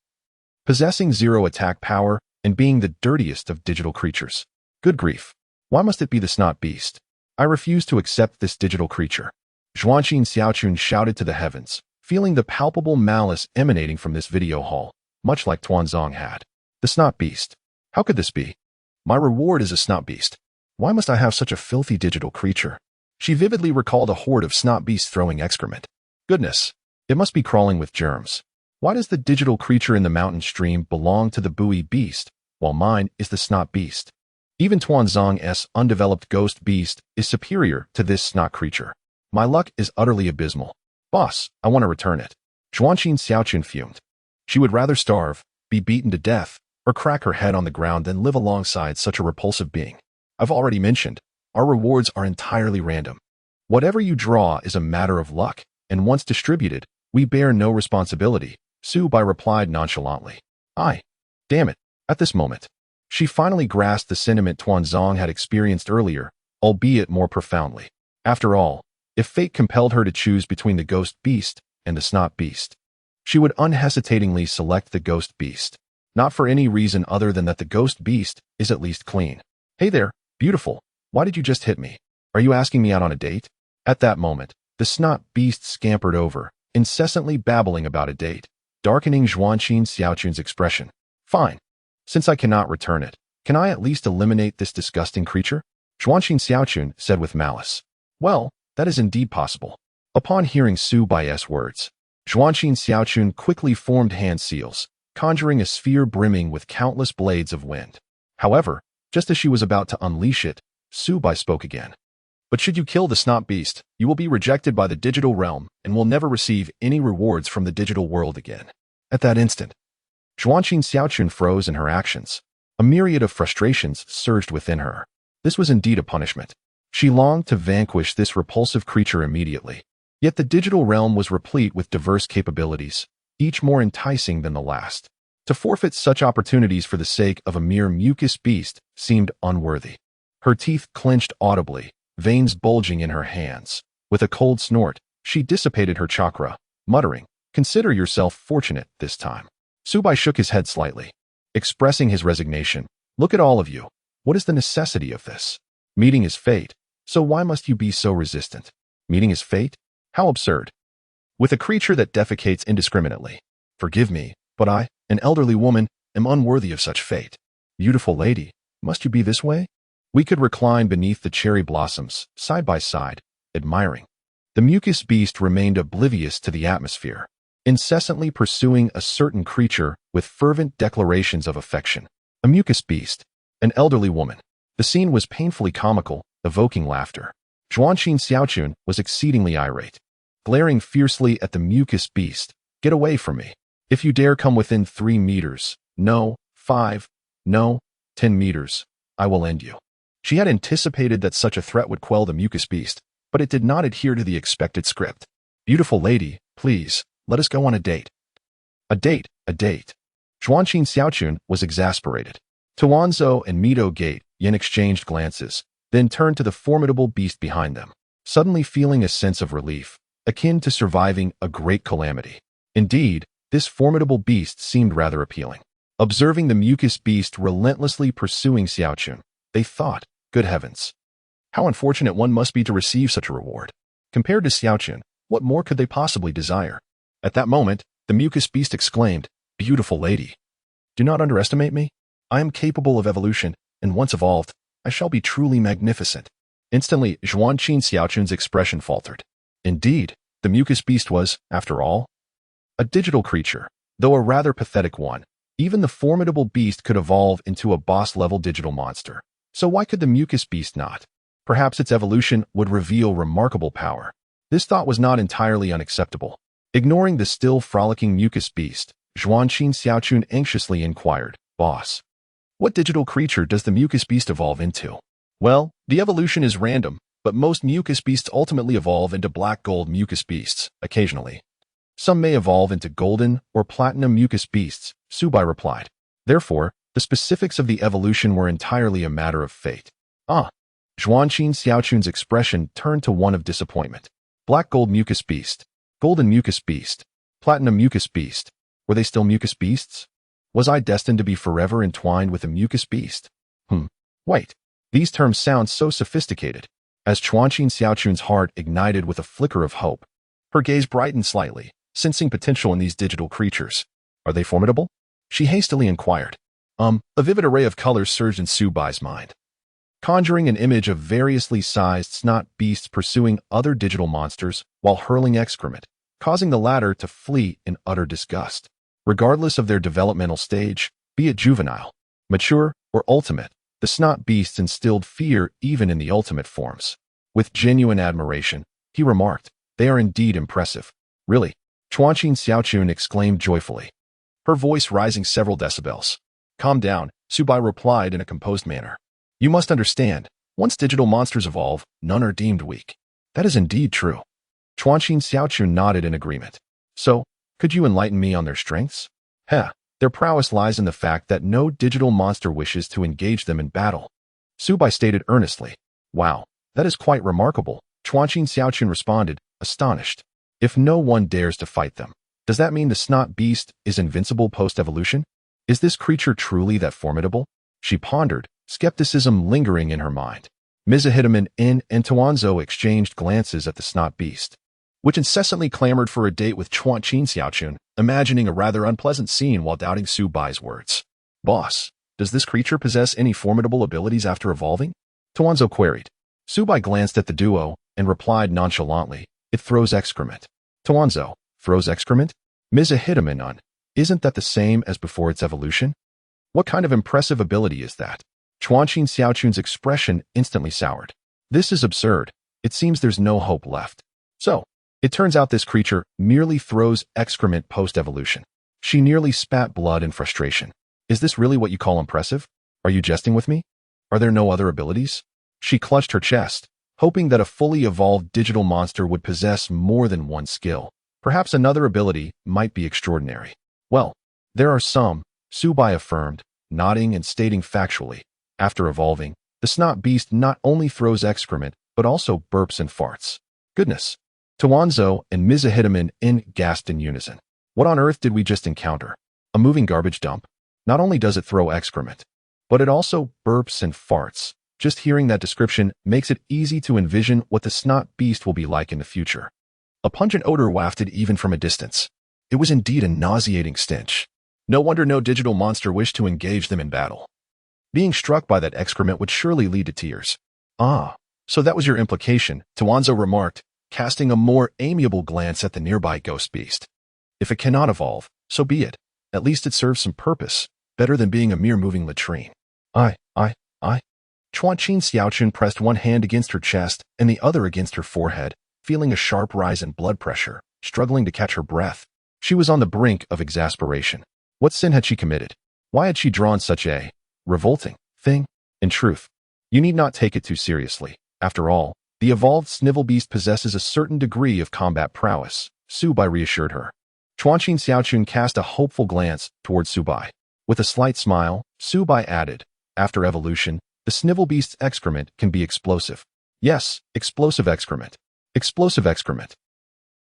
possessing zero attack power and being the dirtiest of digital creatures. Good grief. Why must it be the snot beast? I refuse to accept this digital creature. Zhuangqi Xiaochun shouted to the heavens, feeling the palpable malice emanating from this video hall, much like Tuanzong had. The snot beast. How could this be? My reward is a snot beast. Why must I have such a filthy digital creature? She vividly recalled a horde of snot beasts throwing excrement. Goodness, it must be crawling with germs. Why does the digital creature in the mountain stream belong to the buoy beast, while mine is the snot beast? Even Tuanzong's undeveloped ghost beast is superior to this snot creature. My luck is utterly abysmal. Boss, I want to return it. Zhuangqi Xiaochun fumed. She would rather starve, be beaten to death, or crack her head on the ground than live alongside such a repulsive being. I've already mentioned, our rewards are entirely random. Whatever you draw is a matter of luck, and once distributed, we bear no responsibility, Su Bai replied nonchalantly. Damn it. At this moment, She finally grasped the sentiment Tuanzong had experienced earlier, albeit more profoundly. After all, if fate compelled her to choose between the ghost beast and the snot beast, she would unhesitatingly select the ghost beast. Not for any reason other than that the ghost beast is at least clean. Hey there, beautiful. Why did you just hit me? Are you asking me out on a date? At that moment, the snot beast scampered over, incessantly babbling about a date, darkening Zhuanqin Xiaochun's expression. Fine. Since I cannot return it, can I at least eliminate this disgusting creature? Zhuanqin Xiaochun said with malice. Well, that is indeed possible. Upon hearing Su Bai's words, Zhuanqin Xiaochun quickly formed hand seals, conjuring a sphere brimming with countless blades of wind. However, just as she was about to unleash it, Su Bai spoke again. But should you kill the snot beast, you will be rejected by the digital realm and will never receive any rewards from the digital world again. At that instant, Zhuanqin Xiaochun froze in her actions. A myriad of frustrations surged within her. This was indeed a punishment. She longed to vanquish this repulsive creature immediately. Yet the digital realm was replete with diverse capabilities, each more enticing than the last. To forfeit such opportunities for the sake of a mere mucus beast seemed unworthy. Her teeth clenched audibly, veins bulging in her hands. With a cold snort, she dissipated her chakra, muttering, "Consider yourself fortunate this time." Su Bai shook his head slightly, expressing his resignation. "Look at all of you. What is the necessity of this? Meeting is fate, so why must you be so resistant? Meeting is fate? How absurd. With a creature that defecates indiscriminately. Forgive me, but I, an elderly woman, am unworthy of such fate. Beautiful lady, must you be this way?" We could recline beneath the cherry blossoms, side by side, admiring. The mucus beast remained oblivious to the atmosphere, incessantly pursuing a certain creature with fervent declarations of affection. A mucus beast, an elderly woman. The scene was painfully comical, evoking laughter. Zhuanqin Xiaochun was exceedingly irate, glaring fiercely at the mucus beast. "Get away from me. If you dare come within 3 meters, no, 5, no, 10 meters, I will end you." She had anticipated that such a threat would quell the mucus beast, but it did not adhere to the expected script. "Beautiful lady, please, let us go on a date." A date, a date. Zhuanqin Xiaochun was exasperated. Tuanzō and Mido Gate Yin exchanged glances, then turned to the formidable beast behind them, suddenly feeling a sense of relief, akin to surviving a great calamity. Indeed, this formidable beast seemed rather appealing. Observing the mucus beast relentlessly pursuing Xiaochun, they thought, good heavens, how unfortunate one must be to receive such a reward. Compared to Xiaochun, what more could they possibly desire? At that moment, the mucus beast exclaimed, "Beautiful lady, do not underestimate me. I am capable of evolution, and once evolved, I shall be truly magnificent." Instantly, Zhuanqin Xiaochun's expression faltered. Indeed, the mucus beast was, after all, a digital creature, though a rather pathetic one. Even the formidable beast could evolve into a boss-level digital monster. So why could the mucus beast not? Perhaps its evolution would reveal remarkable power. This thought was not entirely unacceptable. Ignoring the still frolicking mucus beast, Zhuanqin Xiaochun anxiously inquired, "Boss, what digital creature does the mucus beast evolve into?" "Well, the evolution is random, but most mucus beasts ultimately evolve into black-gold mucus beasts, occasionally. Some may evolve into golden or platinum mucus beasts," Su Bai replied. Therefore, the specifics of the evolution were entirely a matter of fate. Ah! Zhuanqin Xiaochun's expression turned to one of disappointment. Black gold mucus beast, golden mucus beast, platinum mucus beast. Were they still mucus beasts? Was I destined to be forever entwined with a mucus beast? Wait. These terms sound so sophisticated. As Zhuanqin Xiaochun's heart ignited with a flicker of hope, her gaze brightened slightly, sensing potential in these digital creatures. "Are they formidable?" she hastily inquired. A vivid array of colors surged in Su Bai's mind, conjuring an image of variously sized snot beasts pursuing other digital monsters while hurling excrement, causing the latter to flee in utter disgust. Regardless of their developmental stage, be it juvenile, mature, or ultimate, the snot beasts instilled fear even in the ultimate forms. With genuine admiration, he remarked, "They are indeed impressive." "Really?" Zhuanqin Xiaochun exclaimed joyfully, her voice rising several decibels. "Calm down," Su Bai replied in a composed manner. "You must understand, once digital monsters evolve, none are deemed weak." "That is indeed true." Zhuanqin Xiaochun nodded in agreement. "So, could you enlighten me on their strengths?" Their Their prowess lies in the fact that no digital monster wishes to engage them in battle. Su Bai stated earnestly. Wow, that is quite remarkable. Chuanqin Xiaochun responded, astonished. If no one dares to fight them, does that mean the snot beast is invincible post-evolution? Is this creature truly that formidable? She pondered, skepticism lingering in her mind. Hiruzen and Danzō exchanged glances at the snot beast, which incessantly clamored for a date with Chuanqin Xiaochun, imagining a rather unpleasant scene while doubting Su Bai's words. Boss, does this creature possess any formidable abilities after evolving? Danzō queried. Su Bai glanced at the duo and replied nonchalantly, it throws excrement. Danzō, throws excrement? Hiruzen, isn't that the same as before its evolution? What kind of impressive ability is that? Chuanqin Xiaochun's expression instantly soured. This is absurd. It seems there's no hope left. So, it turns out this creature merely throws excrement post-evolution. She nearly spat blood in frustration. Is this really what you call impressive? Are you jesting with me? Are there no other abilities? She clutched her chest, hoping that a fully evolved digital monster would possess more than one skill. Perhaps another ability might be extraordinary. Well, there are some, Su Bai affirmed, nodding and stating factually. After evolving, the snot beast not only throws excrement, but also burps and farts. Goodness. Danzō and Hiruzen gasped in unison. What on earth did we just encounter? A moving garbage dump? Not only does it throw excrement, but it also burps and farts. Just hearing that description makes it easy to envision what the snot beast will be like in the future. A pungent odor wafted even from a distance. It was indeed a nauseating stench. No wonder no digital monster wished to engage them in battle. Being struck by that excrement would surely lead to tears. Ah, so that was your implication, Danzō remarked, casting a more amiable glance at the nearby ghost beast. If it cannot evolve, so be it. At least it serves some purpose, better than being a mere moving latrine. I. Chuanqin Xiaochun pressed one hand against her chest and the other against her forehead, feeling a sharp rise in blood pressure, struggling to catch her breath. She was on the brink of exasperation. What sin had she committed? Why had she drawn such a revolting thing? In truth, you need not take it too seriously. After all, the evolved snivel beast possesses a certain degree of combat prowess, Su Bai reassured her. Chuanqin Xiaochun cast a hopeful glance towards Su Bai. With a slight smile, Su Bai added, after evolution, the snivel beast's excrement can be explosive. Yes, explosive excrement. Explosive excrement.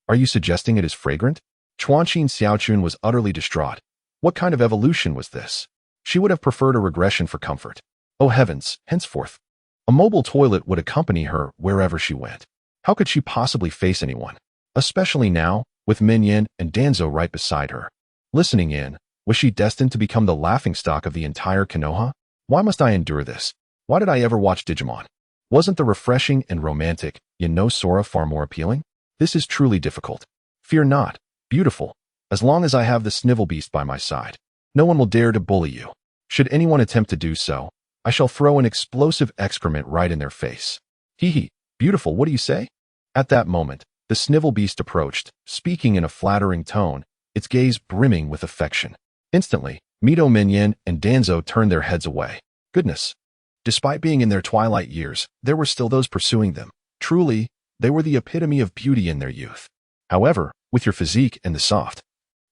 Are you suggesting it is fragrant? Chuanqin Xiaochun was utterly distraught. What kind of evolution was this? She would have preferred a regression for comfort. Oh heavens, henceforth, a mobile toilet would accompany her wherever she went. How could she possibly face anyone? Especially now, with Minyan and Danzō right beside her. Listening in, was she destined to become the laughingstock of the entire Konoha? Why must I endure this? Why did I ever watch Digimon? Wasn't the refreshing and romantic Sora far more appealing? This is truly difficult. Fear not, beautiful. As long as I have the snivel beast by my side, no one will dare to bully you. Should anyone attempt to do so, I shall throw an explosive excrement right in their face. Hee, beautiful, what do you say? At that moment, the snivel beast approached, speaking in a flattering tone, its gaze brimming with affection. Instantly, Minyan and Danzō turned their heads away. Goodness. Despite being in their twilight years, there were still those pursuing them. Truly, they were the epitome of beauty in their youth. However, with your physique and the soft,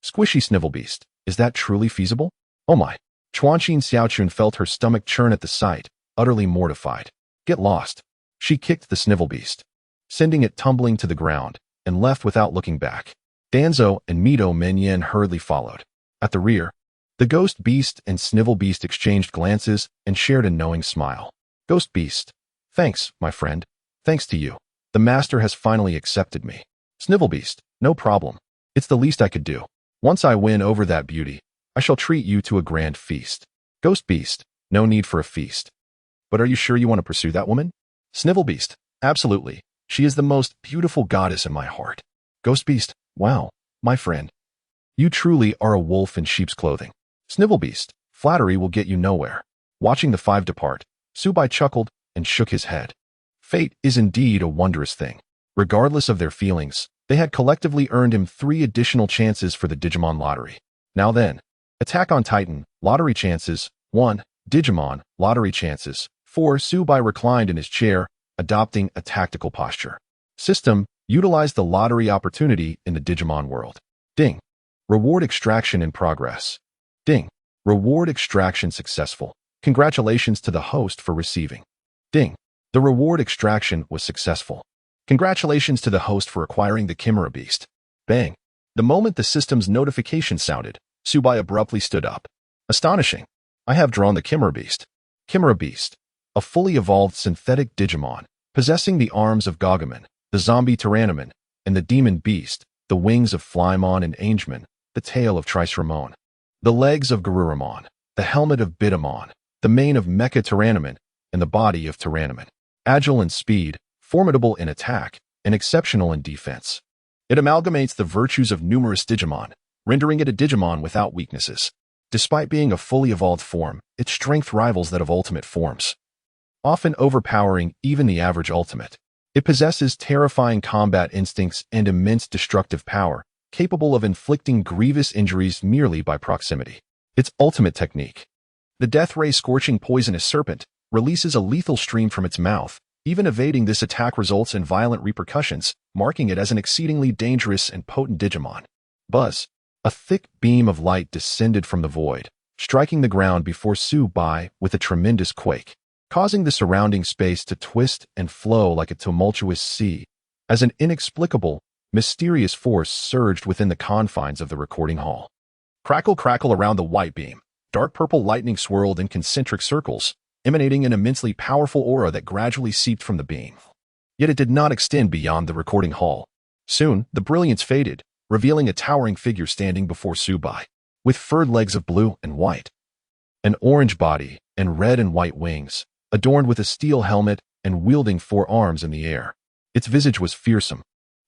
squishy snivel beast, is that truly feasible? Oh my. Chuanqin Xiaochun felt her stomach churn at the sight, utterly mortified. Get lost. She kicked the snivel beast, sending it tumbling to the ground, and left without looking back. Danzō and Minyan hurriedly followed. At the rear, the ghost beast and snivel beast exchanged glances and shared a knowing smile. Ghost beast. Thanks, my friend. Thanks to you. The master has finally accepted me. Snivel beast. No problem. It's the least I could do. Once I win over that beauty, I shall treat you to a grand feast. Ghost beast. No need for a feast. But are you sure you want to pursue that woman? Snivel beast. Absolutely. She is the most beautiful goddess in my heart. Ghost beast. Wow, my friend. You truly are a wolf in sheep's clothing. Snivel beast. Flattery will get you nowhere. Watching the five depart, Su Bai chuckled and shook his head. Fate is indeed a wondrous thing. Regardless of their feelings, they had collectively earned him 3 additional chances for the Digimon lottery. Now then, Attack on Titan, lottery chances, 1, Digimon, lottery chances, 4. Su Bai reclined in his chair, adopting a tactical posture. System, utilize the lottery opportunity in the Digimon world. Ding. Reward extraction in progress. Ding. Reward extraction successful. Congratulations to the host for receiving. Ding. The reward extraction was successful. Congratulations to the host for acquiring the Chimera Beast. Bang. The moment the system's notification sounded, Su Bai abruptly stood up. Astonishing. I have drawn the Chimera Beast. Chimera Beast. A fully evolved synthetic Digimon, possessing the arms of Gogumon, the zombie Tyrannomon, and the demon beast, the wings of Flymon and Angemon, the tail of Triceramon, the legs of Garurumon, the helmet of Bitamon, the mane of Mecha Tyrannomon, and the body of Tyrannomon. Agile in speed, formidable in attack, and exceptional in defense. It amalgamates the virtues of numerous Digimon, rendering it a Digimon without weaknesses. Despite being a fully evolved form, its strength rivals that of ultimate forms, often overpowering even the average ultimate. It possesses terrifying combat instincts and immense destructive power, capable of inflicting grievous injuries merely by proximity. Its ultimate technique. The Death Ray Scorching Poisonous Serpent releases a lethal stream from its mouth. Even evading this attack results in violent repercussions, marking it as an exceedingly dangerous and potent Digimon. Buzz. A thick beam of light descended from the void, striking the ground before Su Bai with a tremendous quake, causing the surrounding space to twist and flow like a tumultuous sea, as an inexplicable, mysterious force surged within the confines of the recording hall. Crackle crackle around the white beam. Dark purple lightning swirled in concentric circles, emanating an immensely powerful aura that gradually seeped from the beam. Yet it did not extend beyond the recording hall. Soon, the brilliance faded, revealing a towering figure standing before Su Bai, with furred legs of blue and white, an orange body, and red and white wings, adorned with a steel helmet and wielding 4 arms in the air. Its visage was fearsome,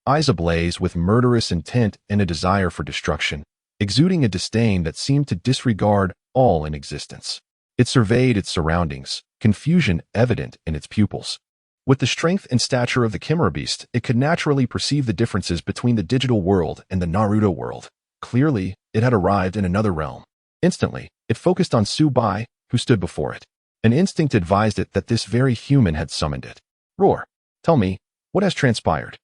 eyes ablaze with murderous intent and a desire for destruction, exuding a disdain that seemed to disregard all in existence. It surveyed its surroundings, confusion evident in its pupils. With the strength and stature of the Chimera Beast, it could naturally perceive the differences between the digital world and the Naruto world. Clearly, it had arrived in another realm. Instantly, it focused on Su Bai, who stood before it. An instinct advised it that this very human had summoned it. Roar. Tell me, what has transpired?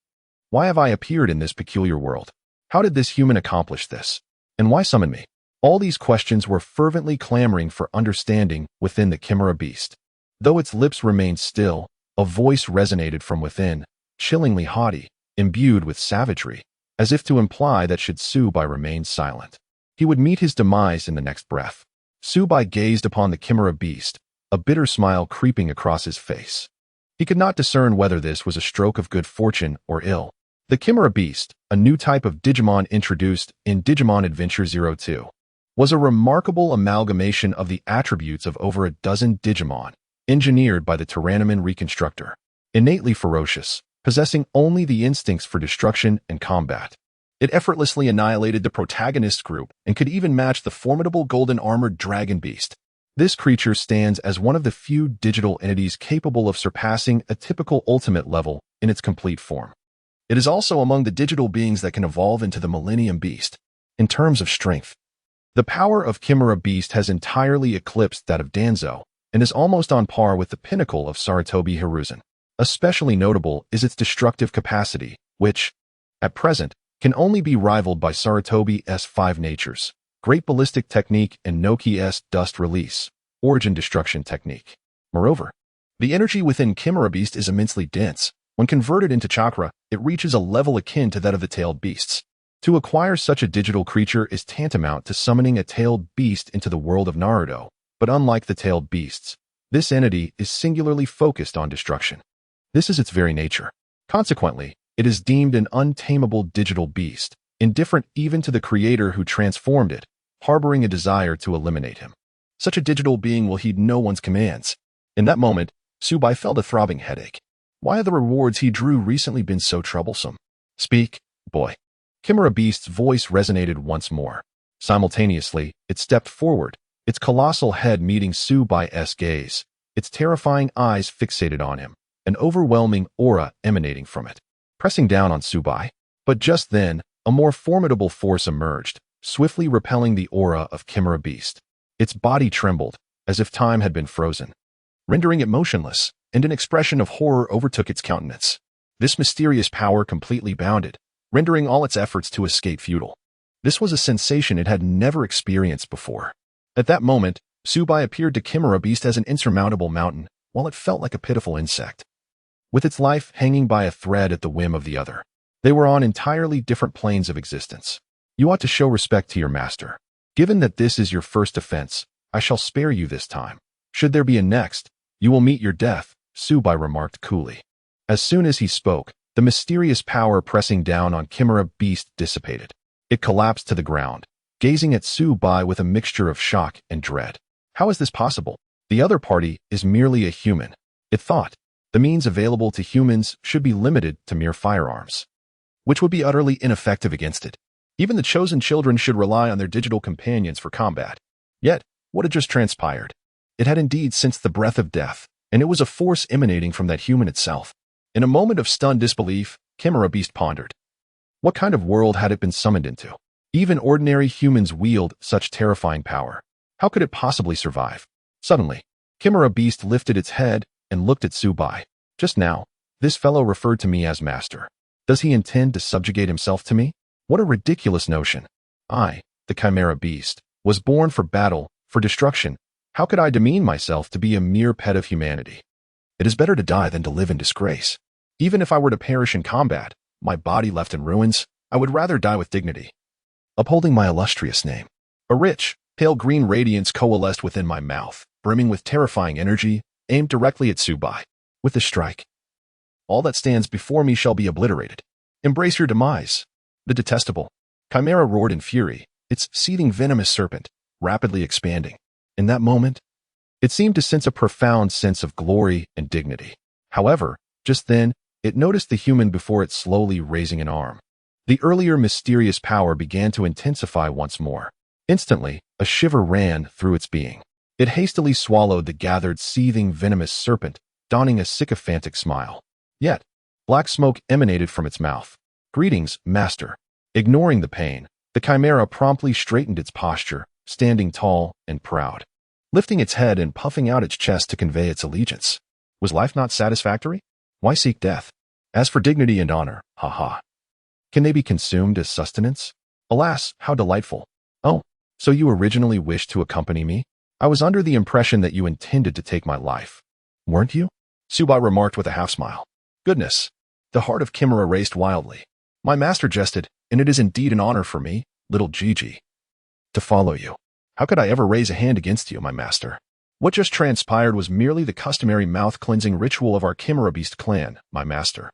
Why have I appeared in this peculiar world? How did this human accomplish this? And why summon me? All these questions were fervently clamoring for understanding within the Chimera Beast. Though its lips remained still, a voice resonated from within, chillingly haughty, imbued with savagery, as if to imply that should Su Bai remain silent, he would meet his demise in the next breath. Su Bai gazed upon the Chimera Beast, a bitter smile creeping across his face. He could not discern whether this was a stroke of good fortune or ill. The Chimera Beast, a new type of Digimon introduced in Digimon Adventure 02, was a remarkable amalgamation of the attributes of over a dozen Digimon, engineered by the Tyrannomon reconstructor. Innately ferocious, possessing only the instincts for destruction and combat, it effortlessly annihilated the protagonist group and could even match the formidable golden-armored dragon beast. This creature stands as one of the few digital entities capable of surpassing a typical ultimate level in its complete form. It is also among the digital beings that can evolve into the Millennium Beast. In terms of strength, the power of Chimera Beast has entirely eclipsed that of Danzō and is almost on par with the pinnacle of Sarutobi Hiruzen. Especially notable is its destructive capacity, which, at present, can only be rivaled by Sarutobi's 5 natures, Great Ballistic Technique and Noki's Dust Release, Origin Destruction Technique. Moreover, the energy within Chimera Beast is immensely dense. When converted into chakra, it reaches a level akin to that of the tailed beasts. To acquire such a digital creature is tantamount to summoning a tailed beast into the world of Naruto, but unlike the tailed beasts, this entity is singularly focused on destruction. This is its very nature. Consequently, it is deemed an untamable digital beast, indifferent even to the creator who transformed it, harboring a desire to eliminate him. Such a digital being will heed no one's commands. In that moment, Su Bai felt a throbbing headache. Why have the rewards he drew recently been so troublesome? Speak, boy. Chimera Beast's voice resonated once more. Simultaneously, it stepped forward, its colossal head meeting Su Bai's gaze, its terrifying eyes fixated on him, an overwhelming aura emanating from it, pressing down on Su Bai. But just then, a more formidable force emerged, swiftly repelling the aura of Chimera Beast. Its body trembled, as if time had been frozen, rendering it motionless, and an expression of horror overtook its countenance. This mysterious power completely bounded, rendering all its efforts to escape futile. This was a sensation it had never experienced before. At that moment, Su Bai appeared to Chimera Beast as an insurmountable mountain, while it felt like a pitiful insect, with its life hanging by a thread at the whim of the other. They were on entirely different planes of existence. You ought to show respect to your master. Given that this is your first offense, I shall spare you this time. Should there be a next, you will meet your death, Su Bai remarked coolly. As soon as he spoke, the mysterious power pressing down on Chimera Beast dissipated. It collapsed to the ground, gazing at Su Bai with a mixture of shock and dread. How is this possible? The other party is merely a human, it thought. The means available to humans should be limited to mere firearms, which would be utterly ineffective against it. Even the chosen children should rely on their digital companions for combat. Yet, what had just transpired? It had indeed sensed the breath of death, and it was a force emanating from that human itself. In a moment of stunned disbelief, Chimera Beast pondered. What kind of world had it been summoned into? Even ordinary humans wield such terrifying power. How could it possibly survive? Suddenly, Chimera Beast lifted its head and looked at Su Bai. Just now, this fellow referred to me as master. Does he intend to subjugate himself to me? What a ridiculous notion. I, the Chimera Beast, was born for battle, for destruction. How could I demean myself to be a mere pet of humanity? It is better to die than to live in disgrace. Even if I were to perish in combat, my body left in ruins, I would rather die with dignity, upholding my illustrious name. A rich, pale green radiance coalesced within my mouth, brimming with terrifying energy, aimed directly at Su Bai. With a strike, all that stands before me shall be obliterated. Embrace your demise. The detestable Chimera roared in fury, its seething venomous serpent, rapidly expanding. In that moment, it seemed to sense a profound sense of glory and dignity. However, just then, it noticed the human before it slowly raising an arm. The earlier mysterious power began to intensify once more. Instantly, a shiver ran through its being. It hastily swallowed the gathered, seething, venomous serpent, donning a sycophantic smile. Yet, black smoke emanated from its mouth. Greetings, master. Ignoring the pain, the chimera promptly straightened its posture, standing tall and proud, lifting its head and puffing out its chest to convey its allegiance. Was life not satisfactory? Why seek death? As for dignity and honor, ha. Can they be consumed as sustenance? Alas, how delightful. Oh, so you originally wished to accompany me? I was under the impression that you intended to take my life. Weren't you? Su Bai remarked with a half-smile. Goodness. The heart of Chimera raced wildly. My master jested, and it is indeed an honor for me, little Gigi, to follow you. How could I ever raise a hand against you, my master? What just transpired was merely the customary mouth-cleansing ritual of our Chimera Beast clan, my master.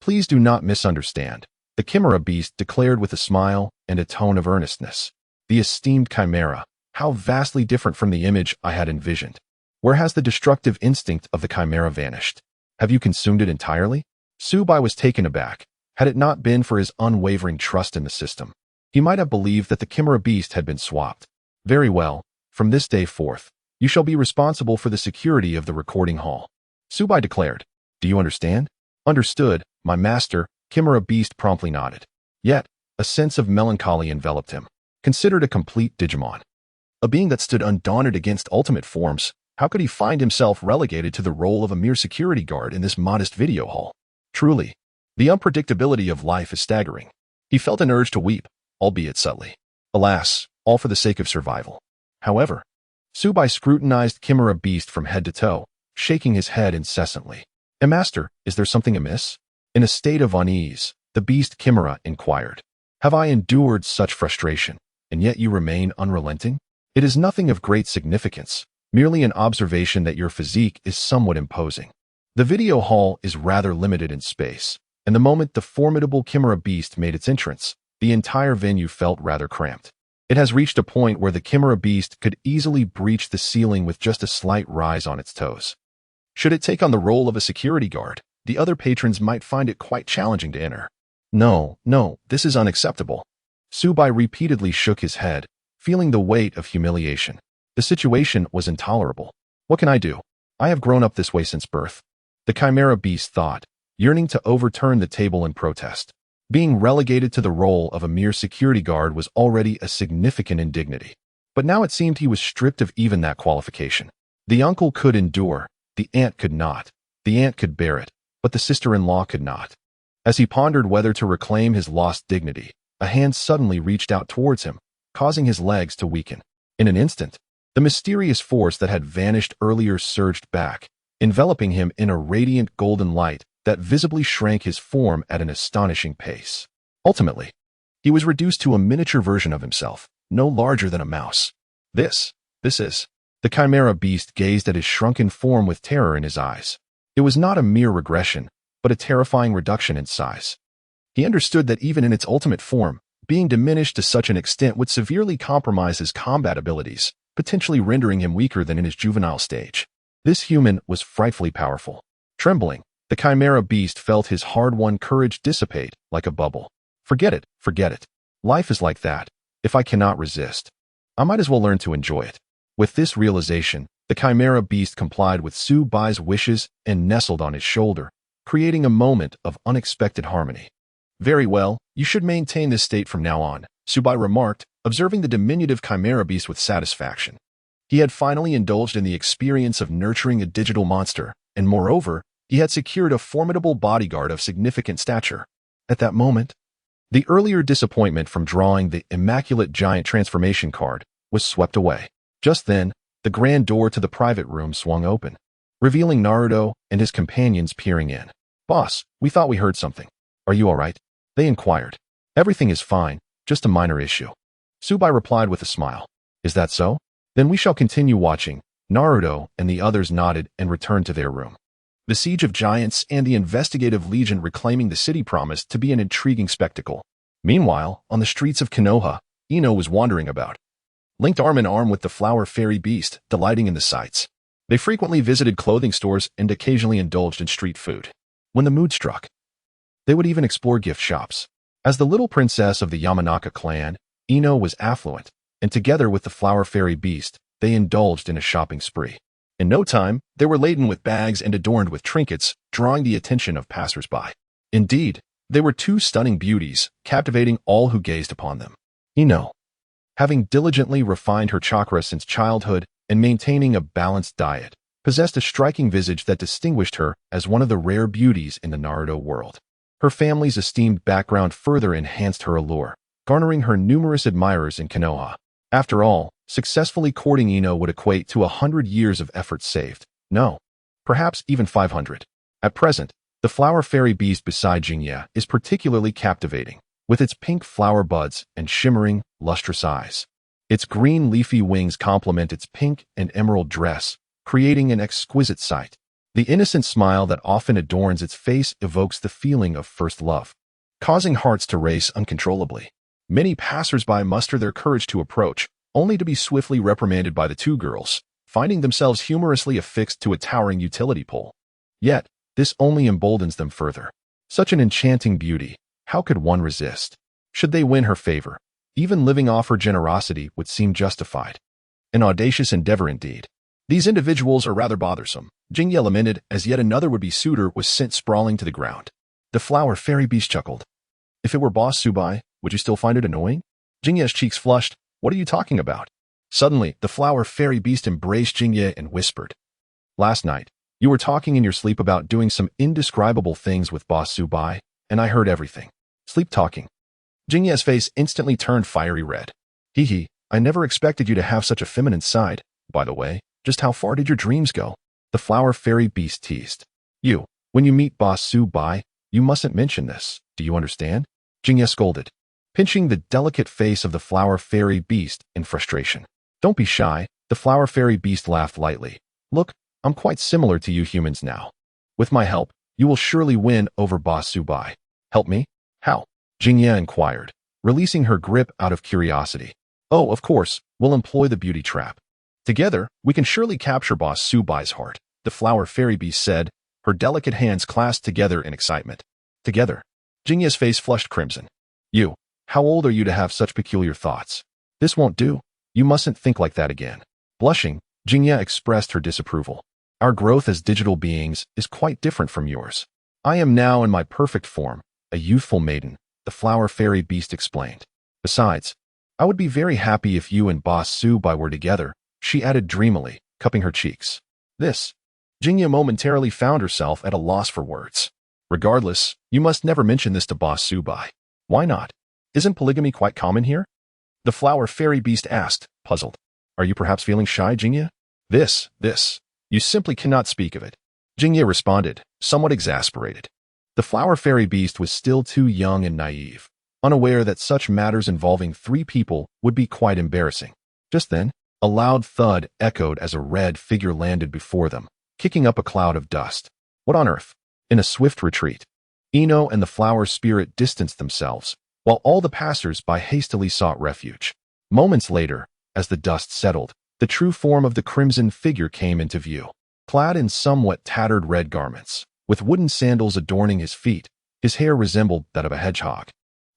Please do not misunderstand, the Chimera Beast declared with a smile and a tone of earnestness. The esteemed Chimera, how vastly different from the image I had envisioned. Where has the destructive instinct of the Chimera vanished? Have you consumed it entirely? Su Bai was taken aback. Had it not been for his unwavering trust in the system, he might have believed that the Chimera Beast had been swapped. Very well, from this day forth, you shall be responsible for the security of the recording hall, Su Bai declared. Do you understand? Understood, my master, Chimera Beast promptly nodded. Yet, a sense of melancholy enveloped him. Considered a complete Digimon, a being that stood undaunted against ultimate forms, how could he find himself relegated to the role of a mere security guard in this modest video hall? Truly, the unpredictability of life is staggering. He felt an urge to weep, albeit subtly. Alas, all for the sake of survival. However, Su Bai scrutinized Chimera Beast from head to toe, shaking his head incessantly. Master, is there something amiss? In a state of unease, the beast Chimera inquired. Have I endured such frustration, and yet you remain unrelenting? It is nothing of great significance, merely an observation that your physique is somewhat imposing. The video hall is rather limited in space, and the moment the formidable Chimera Beast made its entrance, the entire venue felt rather cramped. It has reached a point where the Chimera Beast could easily breach the ceiling with just a slight rise on its toes. Should it take on the role of a security guard, the other patrons might find it quite challenging to enter. No, this is unacceptable. Su Bai repeatedly shook his head, feeling the weight of humiliation. The situation was intolerable. What can I do? I have grown up this way since birth. The Chimera Beast thought, yearning to overturn the table in protest. Being relegated to the role of a mere security guard was already a significant indignity. But now it seemed he was stripped of even that qualification. The uncle could endure, the aunt could not. The aunt could bear it, but the sister-in-law could not. As he pondered whether to reclaim his lost dignity, a hand suddenly reached out towards him, causing his legs to weaken. In an instant, The mysterious force that had vanished earlier surged back, enveloping him in a radiant golden light that visibly shrank his form at an astonishing pace. Ultimately, he was reduced to a miniature version of himself, no larger than a mouse. This is. The chimera beast gazed at his shrunken form with terror in his eyes. It was not a mere regression, but a terrifying reduction in size. He understood that even in its ultimate form, being diminished to such an extent would severely compromise his combat abilities, potentially rendering him weaker than in his juvenile stage. This human was frightfully powerful. Trembling, the chimera beast felt his hard-won courage dissipate like a bubble. Forget it, forget it. Life is like that. If I cannot resist, I might as well learn to enjoy it. With this realization, the chimera beast complied with Su Bai's wishes and nestled on his shoulder, creating a moment of unexpected harmony. Very well, you should maintain this state from now on, Su Bai remarked, observing the diminutive chimera beast with satisfaction. He had finally indulged in the experience of nurturing a digital monster, and moreover, he had secured a formidable bodyguard of significant stature. At that moment, the earlier disappointment from drawing the immaculate giant transformation card was swept away. Just then, the grand door to the private room swung open, revealing Naruto and his companions peering in. "Boss, we thought we heard something. Are you all right?" they inquired. "Everything is fine, just a minor issue." Su Bai replied with a smile. "Is that so? Then we shall continue watching." Naruto and the others nodded and returned to their room. The Siege of Giants and the investigative legion reclaiming the city promised to be an intriguing spectacle. Meanwhile, on the streets of Konoha, Ino was wandering about, linked arm in arm with the flower fairy beast, delighting in the sights. They frequently visited clothing stores and occasionally indulged in street food. When the mood struck, they would even explore gift shops. As the little princess of the Yamanaka clan, Ino was affluent, and together with the flower fairy beast, they indulged in a shopping spree. In no time, they were laden with bags and adorned with trinkets, drawing the attention of passers-by. Indeed, they were two stunning beauties, captivating all who gazed upon them. Ino, having diligently refined her chakra since childhood and maintaining a balanced diet, possessed a striking visage that distinguished her as one of the rare beauties in the Naruto world. Her family's esteemed background further enhanced her allure, garnering her numerous admirers in Konoha. After all, successfully courting Ino would equate to 100 years of effort saved. No, perhaps even 500. At present, the flower fairy beast beside Jinye is particularly captivating, with its pink flower buds and shimmering, lustrous eyes. Its green leafy wings complement its pink and emerald dress, creating an exquisite sight. The innocent smile that often adorns its face evokes the feeling of first love, causing hearts to race uncontrollably. Many passers-by muster their courage to approach, only to be swiftly reprimanded by the two girls, finding themselves humorously affixed to a towering utility pole. Yet, this only emboldens them further. Such an enchanting beauty, how could one resist? Should they win her favor, even living off her generosity would seem justified. An audacious endeavor indeed. These individuals are rather bothersome, Jinye lamented as yet another would-be suitor was sent sprawling to the ground. The flower fairy beast chuckled. "If it were Boss Su Bai, would you still find it annoying?" Jinye's cheeks flushed. "What are you talking about?" Suddenly, the flower fairy beast embraced Jinye and whispered, "Last night, you were talking in your sleep about doing some indescribable things with Boss Su Bai, and I heard everything." Sleep talking. Jinye's face instantly turned fiery red. "Hee, I never expected you to have such a feminine side. By the way, just how far did your dreams go?" The flower fairy beast teased. When you meet Boss Su Bai, you mustn't mention this. Do you understand?" Jinye scolded, pinching the delicate face of the flower fairy beast in frustration. "Don't be shy," the flower fairy beast laughed lightly. "Look, I'm quite similar to you humans now. With my help, you will surely win over Boss Su Bai." "Help me? How?" Jinye inquired, releasing her grip out of curiosity. "Oh, of course, we'll employ the beauty trap. Together, we can surely capture Boss Su Bai's heart," the flower fairy beast said, her delicate hands clasped together in excitement. "Together?" Jinye's face flushed crimson. How old are you to have such peculiar thoughts? This won't do. You mustn't think like that again." Blushing, Jinye expressed her disapproval. "Our growth as digital beings is quite different from yours. I am now in my perfect form, a youthful maiden," the flower fairy beast explained. "Besides, I would be very happy if you and Boss Su Bai were together," she added dreamily, cupping her cheeks. Jinye momentarily found herself at a loss for words. "Regardless, you must never mention this to Boss Su Bai." "Why not? Isn't polygamy quite common here?" the flower fairy beast asked, puzzled. Are you perhaps feeling shy, Jingye? This. You simply cannot speak of it. Jingye responded, somewhat exasperated. The flower fairy beast was still too young and naive, unaware that such matters involving 3 people would be quite embarrassing. Just then, a loud thud echoed as a red figure landed before them, kicking up a cloud of dust. What on earth? In a swift retreat, Ino and the flower spirit distanced themselves, while all the passers-by hastily sought refuge. Moments later, as the dust settled, the true form of the crimson figure came into view. Clad in somewhat tattered red garments, with wooden sandals adorning his feet, his hair resembled that of a hedgehog.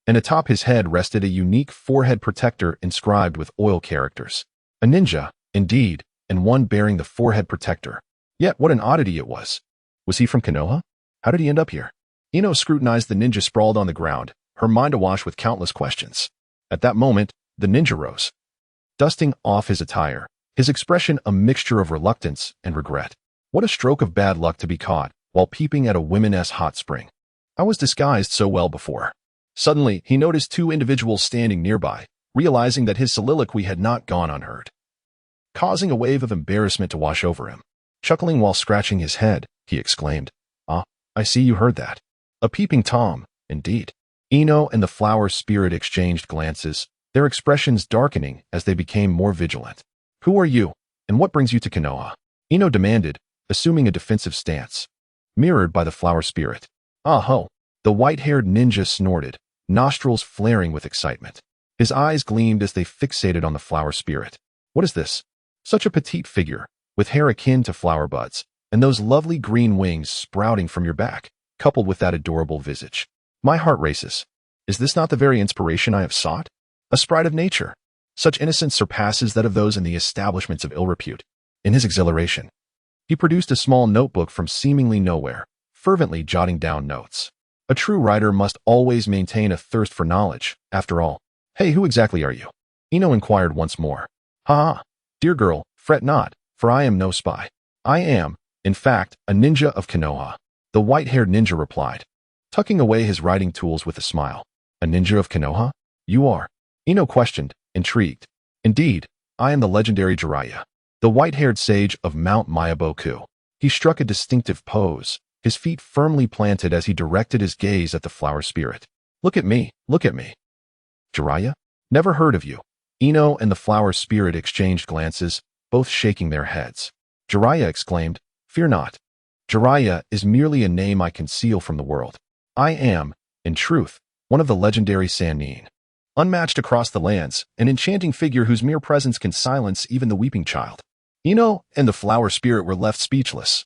And atop his head rested a unique forehead protector inscribed with oil characters. A ninja, indeed, and one bearing the forehead protector. Yet what an oddity it was. Was he from Konoha? How did he end up here? Ino scrutinized the ninja sprawled on the ground, her mind awash with countless questions. At that moment, the ninja rose. Dusting off his attire, his expression a mixture of reluctance and regret. What a stroke of bad luck to be caught while peeping at a women's hot spring. I was disguised so well before. Suddenly, he noticed 2 individuals standing nearby, realizing that his soliloquy had not gone unheard. Causing a wave of embarrassment to wash over him. Chuckling while scratching his head, he exclaimed, "Ah, I see you heard that. A peeping Tom, indeed." Ino and the flower spirit exchanged glances, their expressions darkening as they became more vigilant. "Who are you, and what brings you to Konoha?" Ino demanded, assuming a defensive stance. Mirrored by the flower spirit. "Ah ho." The white-haired ninja snorted, nostrils flaring with excitement. His eyes gleamed as they fixated on the flower spirit. "What is this? Such a petite figure, with hair akin to flower buds, and those lovely green wings sprouting from your back, coupled with that adorable visage. My heart races. Is this not the very inspiration I have sought? A sprite of nature. Such innocence surpasses that of those in the establishments of ill repute." In his exhilaration, he produced a small notebook from seemingly nowhere, fervently jotting down notes. A true writer must always maintain a thirst for knowledge, after all. "Hey, who exactly are you?" Ino inquired once more. "Ha! Dear girl, fret not, for I am no spy. I am, in fact, a ninja of Konoha," the white-haired ninja replied, tucking away his writing tools with a smile. "A ninja of Konoha? You are?" Ino questioned, intrigued. "Indeed, I am the legendary Jiraiya, the white-haired sage of Mount Myaboku." He struck a distinctive pose, his feet firmly planted as he directed his gaze at the flower spirit. Look at me. Jiraiya? Never heard of you." Ino and the flower spirit exchanged glances, both shaking their heads. Jiraiya exclaimed, "Fear not. Jiraiya is merely a name I conceal from the world. I am, in truth, one of the legendary Sannin. Unmatched across the lands, an enchanting figure whose mere presence can silence even the weeping child." Ino and the flower spirit were left speechless,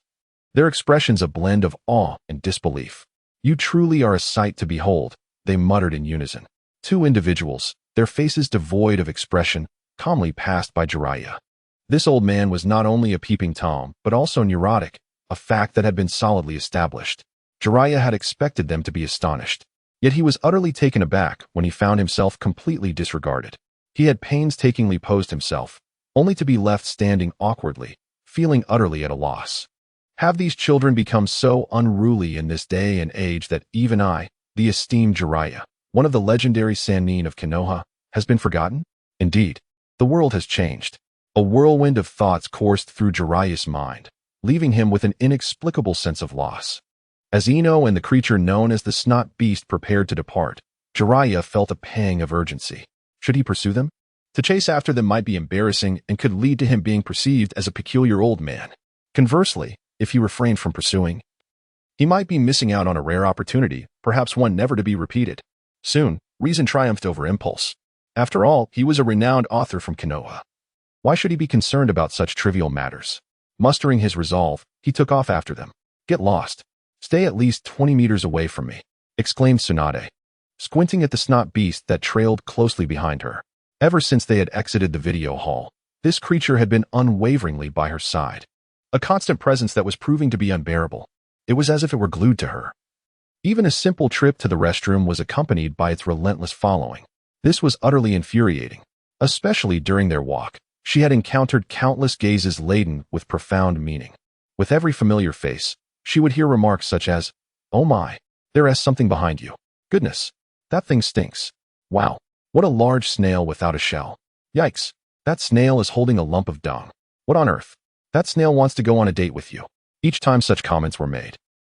their expressions a blend of awe and disbelief. "You truly are a sight to behold," they muttered in unison. 2 individuals, their faces devoid of expression, calmly passed by Jiraiya. This old man was not only a peeping Tom, but also neurotic, a fact that had been solidly established. Jiraiya had expected them to be astonished, yet he was utterly taken aback when he found himself completely disregarded. He had painstakingly posed himself, only to be left standing awkwardly, feeling utterly at a loss. Have these children become so unruly in this day and age that even I, the esteemed Jiraiya, one of the legendary Sannin of Konoha, has been forgotten? Indeed, the world has changed. A whirlwind of thoughts coursed through Jiraiya's mind, leaving him with an inexplicable sense of loss. As Ino and the creature known as the Snot Beast prepared to depart, Jiraiya felt a pang of urgency. Should he pursue them? To chase after them might be embarrassing and could lead to him being perceived as a peculiar old man. Conversely, if he refrained from pursuing, he might be missing out on a rare opportunity, perhaps one never to be repeated. Soon, reason triumphed over impulse. After all, he was a renowned author from Konoha. Why should he be concerned about such trivial matters? Mustering his resolve, he took off after them. "Get lost. Stay at least 20 meters away from me," exclaimed Tsunade, squinting at the snot beast that trailed closely behind her. Ever since they had exited the video hall, this creature had been unwaveringly by her side. A constant presence that was proving to be unbearable. It was as if it were glued to her. Even a simple trip to the restroom was accompanied by its relentless following. This was utterly infuriating. Especially during their walk, she had encountered countless gazes laden with profound meaning. With every familiar face, she would hear remarks such as, "Oh my, there is something behind you. Goodness, that thing stinks. Wow, what a large snail without a shell. Yikes, That snail is holding a lump of dung. What on earth? That snail wants to go on a date with you. Each time such comments were made,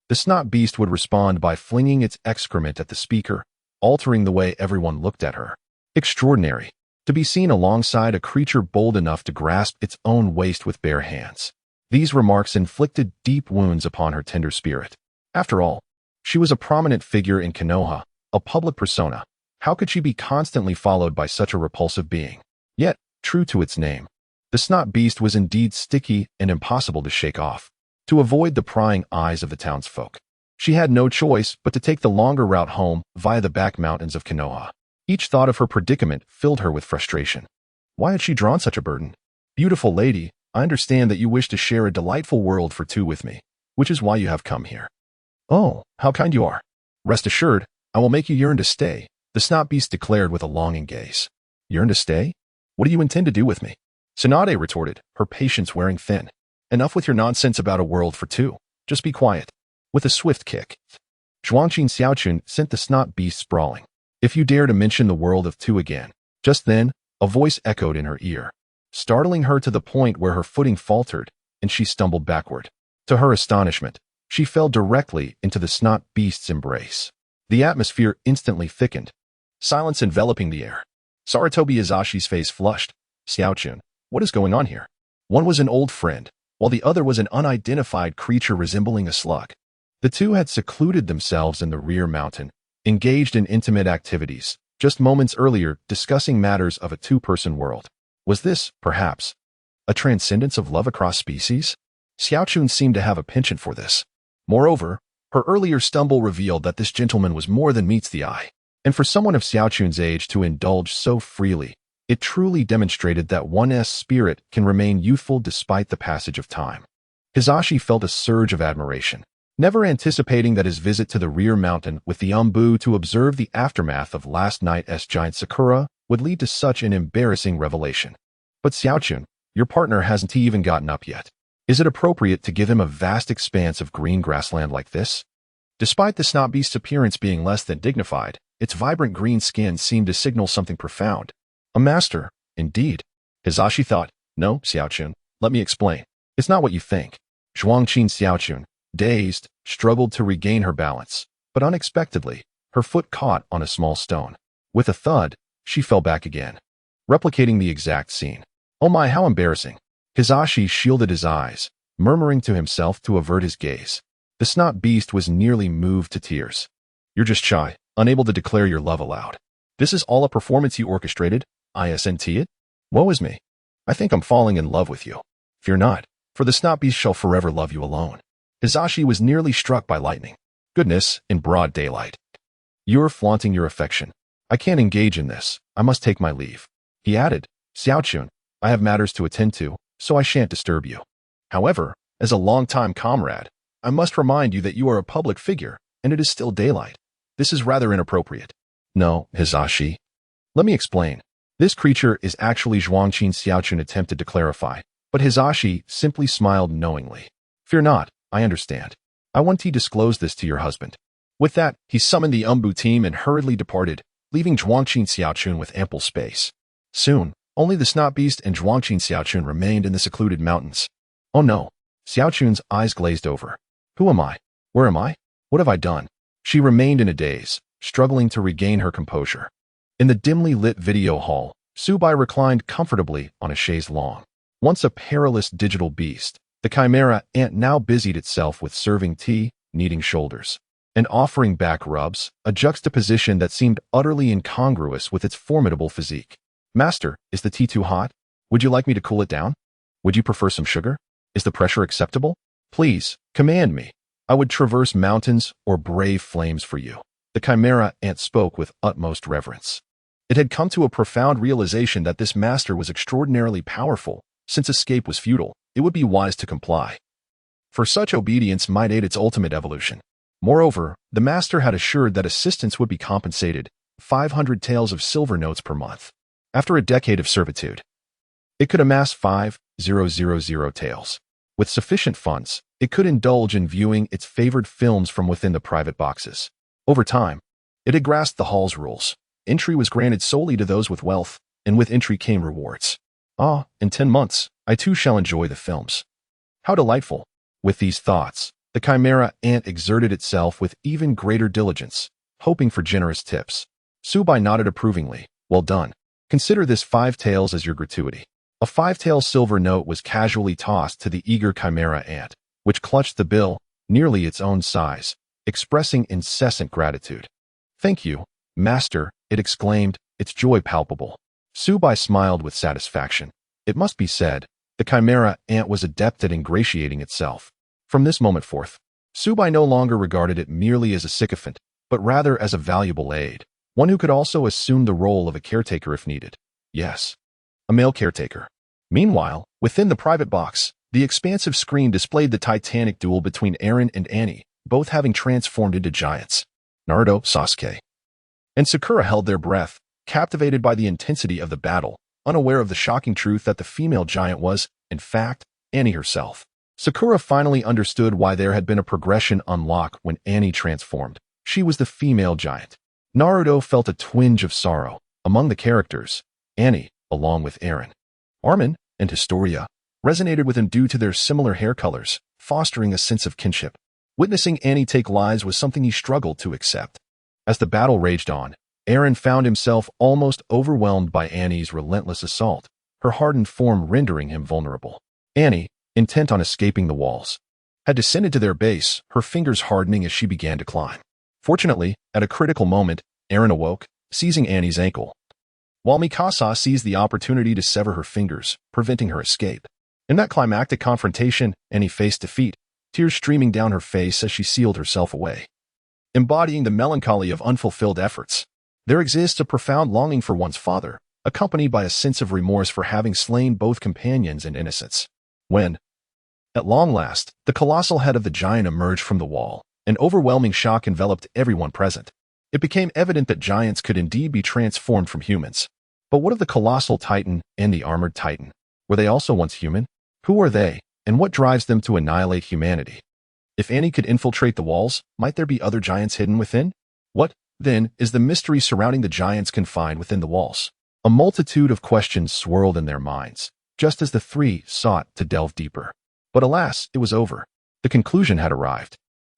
the snot beast would respond by flinging its excrement at the speaker, altering the way everyone looked at her. Extraordinary. To be seen alongside a creature bold enough to grasp its own waist with bare hands. These remarks inflicted deep wounds upon her tender spirit. After all, she was a prominent figure in Konoha, a public persona. How could she be constantly followed by such a repulsive being? Yet, true to its name, the snot beast was indeed sticky and impossible to shake off. To avoid the prying eyes of the townsfolk, she had no choice but to take the longer route home via the back mountains of Konoha. Each thought of her predicament filled her with frustration. Why had she drawn such a burden? Beautiful lady, I understand that you wish to share a delightful world for two with me, which is why you have come here. Oh, how kind you are. Rest assured, I will make you yearn to stay, the snot beast declared with a longing gaze. Yearn to stay? What do you intend to do with me? Tsunade retorted, her patience wearing thin. Enough with your nonsense about a world for two. Just be quiet. With a swift kick, Zhuangqin Xiaochun sent the snot beast sprawling. If you dare to mention the world of two again. Just then, a voice echoed in her ear, startling her to the point where her footing faltered, and she stumbled backward. To her astonishment, she fell directly into the snot beast's embrace. The atmosphere instantly thickened, silence enveloping the air. Sarutobi Izashi's face flushed. Xiaochun, what is going on here? One was an old friend, while the other was an unidentified creature resembling a slug. The two had secluded themselves in the rear mountain, engaged in intimate activities, just moments earlier discussing matters of a two-person world. Was this, perhaps, a transcendence of love across species? Xiaochun seemed to have a penchant for this. Moreover, her earlier stumble revealed that this gentleman was more than meets the eye, and for someone of Xiaochun's age to indulge so freely, it truly demonstrated that one's spirit can remain youthful despite the passage of time. Hizashi felt a surge of admiration, never anticipating that his visit to the rear mountain with the Umbu to observe the aftermath of last night's giant Sakura would lead to such an embarrassing revelation. But Xiaochun, your partner hasn't even gotten up yet. Is it appropriate to give him a vast expanse of green grassland like this? Despite the snot beast's appearance being less than dignified, its vibrant green skin seemed to signal something profound. A master, indeed. Hizashi thought, no, Xiaochun, let me explain. It's not what you think. Zhuangqin Xiaochun, dazed, struggled to regain her balance, but unexpectedly, her foot caught on a small stone. With a thud, she fell back again, replicating the exact scene. Oh my, how embarrassing. Hizashi shielded his eyes, murmuring to himself to avert his gaze. The snot beast was nearly moved to tears. You're just shy, unable to declare your love aloud. This is all a performance you orchestrated? Isn't it? Woe is me. I think I'm falling in love with you. Fear not, for the snot beast shall forever love you alone. Hizashi was nearly struck by lightning. Goodness, in broad daylight. You're flaunting your affection. I can't engage in this. I must take my leave. He added, Xiaochun, I have matters to attend to, so I shan't disturb you. However, as a longtime comrade, I must remind you that you are a public figure, and it is still daylight. This is rather inappropriate. No, Hizashi. Let me explain. This creature is actually Zhuangqin Xiaochun attempted to clarify, but Hizashi simply smiled knowingly. Fear not, I understand. I want to disclose this to your husband. With that, he summoned the Umbu team and hurriedly departed, leaving Zhuangqin Xiaochun with ample space. Soon, only the snot beast and Zhuangqin Xiaochun remained in the secluded mountains. Oh no. Xiaochun's eyes glazed over. Who am I? Where am I? What have I done? She remained in a daze, struggling to regain her composure. In the dimly lit video hall, Su Bai reclined comfortably on a chaise longue. Once a perilous digital beast, the chimera ant now busied itself with serving tea, kneading shoulders, and offering back rubs, a juxtaposition that seemed utterly incongruous with its formidable physique. Master, is the tea too hot? Would you like me to cool it down? Would you prefer some sugar? Is the pressure acceptable? Please, command me. I would traverse mountains or brave flames for you. The chimera ant spoke with utmost reverence. It had come to a profound realization that this master was extraordinarily powerful. Since escape was futile, it would be wise to comply. For such obedience might aid its ultimate evolution. Moreover, the master had assured that assistance would be compensated, 500 taels of silver notes per month. After a decade of servitude, it could amass 5,000 taels. With sufficient funds, it could indulge in viewing its favored films from within the private boxes. Over time, it had grasped the hall's rules. Entry was granted solely to those with wealth, and with entry came rewards. Ah, in 10 months, I too shall enjoy the films. How delightful. With these thoughts, the chimera ant exerted itself with even greater diligence, hoping for generous tips. Su Bai nodded approvingly. Well done. Consider this 5 taels as your gratuity. A 5-tael silver note was casually tossed to the eager chimera ant, which clutched the bill, nearly its own size, expressing incessant gratitude. Thank you, master, it exclaimed, its joy palpable. Su Bai smiled with satisfaction. It must be said, the chimera ant was adept at ingratiating itself. From this moment forth, Su Bai no longer regarded it merely as a sycophant, but rather as a valuable aid, one who could also assume the role of a caretaker if needed. Yes, a male caretaker. Meanwhile, within the private box, the expansive screen displayed the titanic duel between Eren and Annie, both having transformed into giants. Naruto, Sasuke, and Sakura held their breath, captivated by the intensity of the battle, unaware of the shocking truth that the female giant was, in fact, Annie herself. Sakura finally understood why there had been a progression unlock when Annie transformed. She was the female giant. Naruto felt a twinge of sorrow. Among the characters, Annie, along with Eren, Armin, and Historia, resonated with him due to their similar hair colors, fostering a sense of kinship. Witnessing Annie take lives was something he struggled to accept. As the battle raged on, Eren found himself almost overwhelmed by Annie's relentless assault, her hardened form rendering him vulnerable. Annie, intent on escaping the walls, had descended to their base, her fingers hardening as she began to climb. Fortunately, at a critical moment, Eren awoke, seizing Annie's ankle, while Mikasa seized the opportunity to sever her fingers, preventing her escape. In that climactic confrontation, Annie faced defeat, tears streaming down her face as she sealed herself away. Embodying the melancholy of unfulfilled efforts, there exists a profound longing for one's father, accompanied by a sense of remorse for having slain both companions and innocents. When, at long last, the colossal head of the giant emerged from the wall, an overwhelming shock enveloped everyone present. It became evident that giants could indeed be transformed from humans. But what of the colossal titan and the armored titan? Were they also once human? Who are they, and what drives them to annihilate humanity? If Annie could infiltrate the walls, might there be other giants hidden within? What, then, is the mystery surrounding the giants confined within the walls? A multitude of questions swirled in their minds, just as the three sought to delve deeper. But alas, it was over. The conclusion had arrived.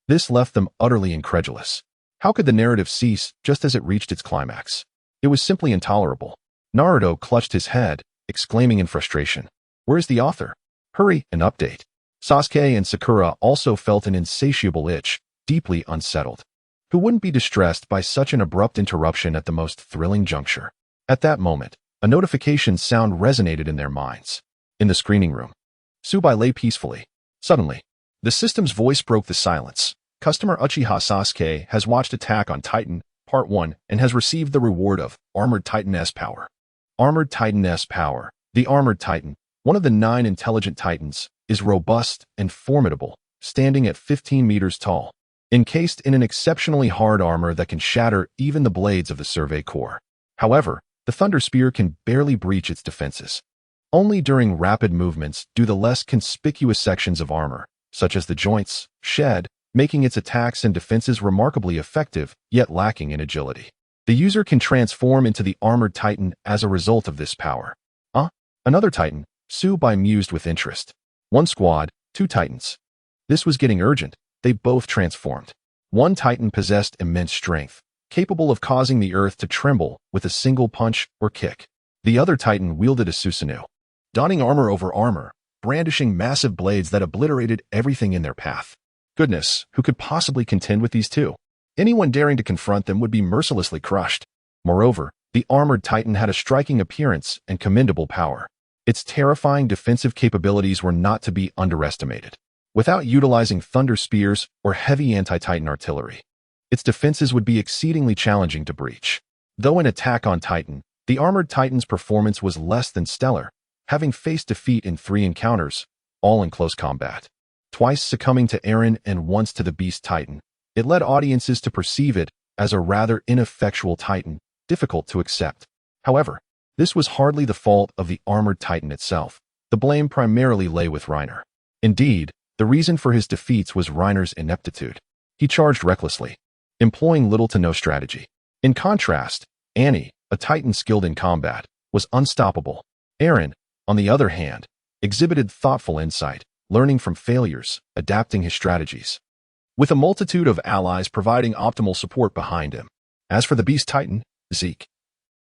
This left them utterly incredulous. How could the narrative cease just as it reached its climax? It was simply intolerable. Naruto clutched his head, exclaiming in frustration, "Where is the author? Hurry, an update." Sasuke and Sakura also felt an insatiable itch, deeply unsettled. Who wouldn't be distressed by such an abrupt interruption at the most thrilling juncture? At that moment, a notification sound resonated in their minds. In the screening room, Su Bai lay peacefully. Suddenly, the system's voice broke the silence. Customer Uchiha Sasuke has watched Attack on Titan, Part 1, and has received the reward of Armored Titan S Power. Armored Titan S Power. The Armored Titan, one of the 9 intelligent titans, is robust and formidable, standing at 15 meters tall, encased in an exceptionally hard armor that can shatter even the blades of the Survey Corps. However, the Thunder Spear can barely breach its defenses. Only during rapid movements do the less conspicuous sections of armor, such as the joints, shed, making its attacks and defenses remarkably effective, yet lacking in agility. The user can transform into the Armored Titan as a result of this power. Another Titan, Su Bai mused with interest. 1 squad, 2 Titans. This was getting urgent. They both transformed. One Titan possessed immense strength, capable of causing the earth to tremble with a single punch or kick. The other Titan wielded a Susanoo, donning armor over armor, brandishing massive blades that obliterated everything in their path. Goodness, who could possibly contend with these two? Anyone daring to confront them would be mercilessly crushed. Moreover, the Armored Titan had a striking appearance and commendable power. Its terrifying defensive capabilities were not to be underestimated. Without utilizing thunder spears or heavy anti-Titan artillery, its defenses would be exceedingly challenging to breach. Though in Attack on Titan, the Armored Titan's performance was less than stellar, having faced defeat in 3 encounters, all in close combat. Twice succumbing to Eren and once to the Beast Titan, it led audiences to perceive it as a rather ineffectual Titan, difficult to accept. However, this was hardly the fault of the Armored Titan itself. The blame primarily lay with Reiner. Indeed, the reason for his defeats was Reiner's ineptitude. He charged recklessly, employing little to no strategy. In contrast, Annie, a Titan skilled in combat, was unstoppable. Eren, on the other hand, exhibited thoughtful insight, learning from failures, adapting his strategies, with a multitude of allies providing optimal support behind him. As for the Beast Titan, Zeke,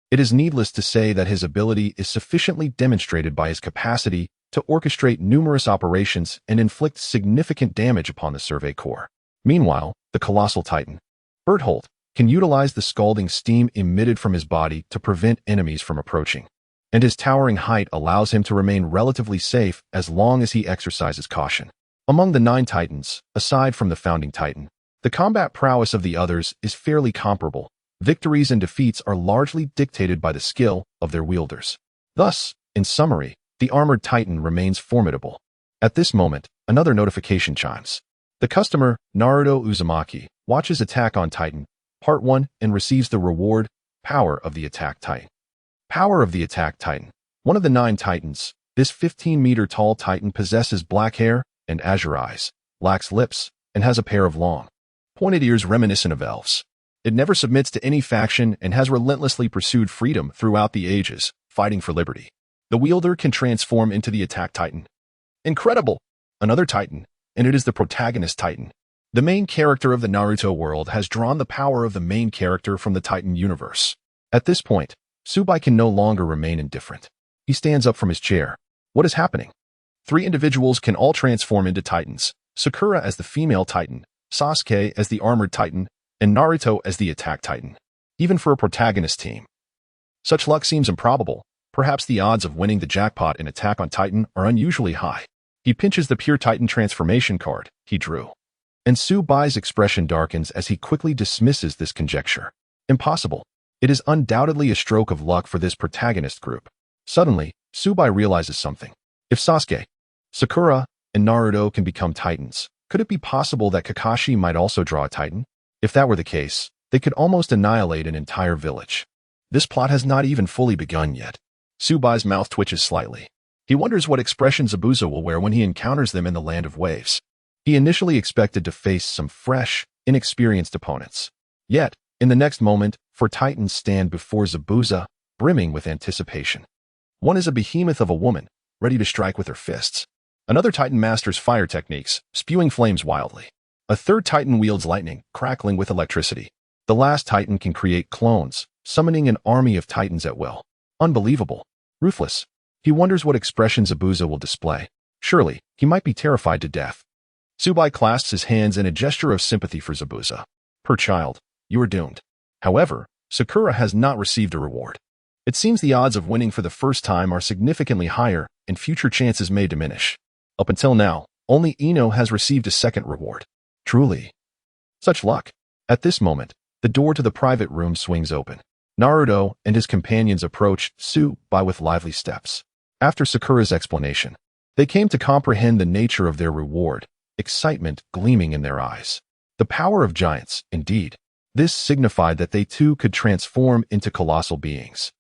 it is needless to say that his ability is sufficiently demonstrated by his capacity to orchestrate numerous operations and inflict significant damage upon the Survey Corps. Meanwhile, the Colossal Titan, Berthold, can utilize the scalding steam emitted from his body to prevent enemies from approaching, and his towering height allows him to remain relatively safe as long as he exercises caution. Among the 9 Titans, aside from the Founding Titan, the combat prowess of the others is fairly comparable. Victories and defeats are largely dictated by the skill of their wielders. Thus, in summary, the Armored Titan remains formidable. At this moment, another notification chimes. The customer, Naruto Uzumaki, watches Attack on Titan, Part 1 and receives the reward, Power of the Attack Titan. Power of the Attack Titan. One of the 9 Titans, this 15-meter-tall Titan possesses black hair and azure eyes, lacks lips, and has a pair of long, pointed ears reminiscent of elves. It never submits to any faction and has relentlessly pursued freedom throughout the ages, fighting for liberty. The wielder can transform into the Attack Titan. Incredible! Another Titan, and it is the protagonist Titan. The main character of the Naruto world has drawn the power of the main character from the Titan universe. At this point, Su Bai can no longer remain indifferent. He stands up from his chair. What is happening? 3 individuals can all transform into Titans, Sakura as the female Titan, Sasuke as the Armored Titan, and Naruto as the Attack Titan. Even for a protagonist team, such luck seems improbable. Perhaps the odds of winning the jackpot in Attack on Titan are unusually high. He pinches the Pure Titan transformation card he drew, and Su Bai's expression darkens as he quickly dismisses this conjecture. Impossible. It is undoubtedly a stroke of luck for this protagonist group. Suddenly, Su Bai realizes something. If Sasuke, Sakura, and Naruto can become Titans, could it be possible that Kakashi might also draw a Titan? If that were the case, they could almost annihilate an entire village. This plot has not even fully begun yet. Su Bai's mouth twitches slightly. He wonders what expression Zabuza will wear when he encounters them in the Land of Waves. He initially expected to face some fresh, inexperienced opponents. Yet, in the next moment, 4 Titans stand before Zabuza, brimming with anticipation. One is a behemoth of a woman, ready to strike with her fists. Another Titan masters fire techniques, spewing flames wildly. A 3rd Titan wields lightning, crackling with electricity. The last Titan can create clones, summoning an army of Titans at will. Unbelievable. Ruthless. He wonders what expression Zabuza will display. Surely, he might be terrified to death. Su Bai clasps his hands in a gesture of sympathy for Zabuza. Poor child, you are doomed. However, Sakura has not received a reward. It seems the odds of winning for the first time are significantly higher, and future chances may diminish. Up until now, only Ino has received a 2nd reward. Truly. Such luck. At this moment, the door to the private room swings open. Naruto and his companions approach Su Bai with lively steps. After Sakura's explanation, they came to comprehend the nature of their reward, excitement gleaming in their eyes. The power of giants, indeed. This signified that they too could transform into colossal beings.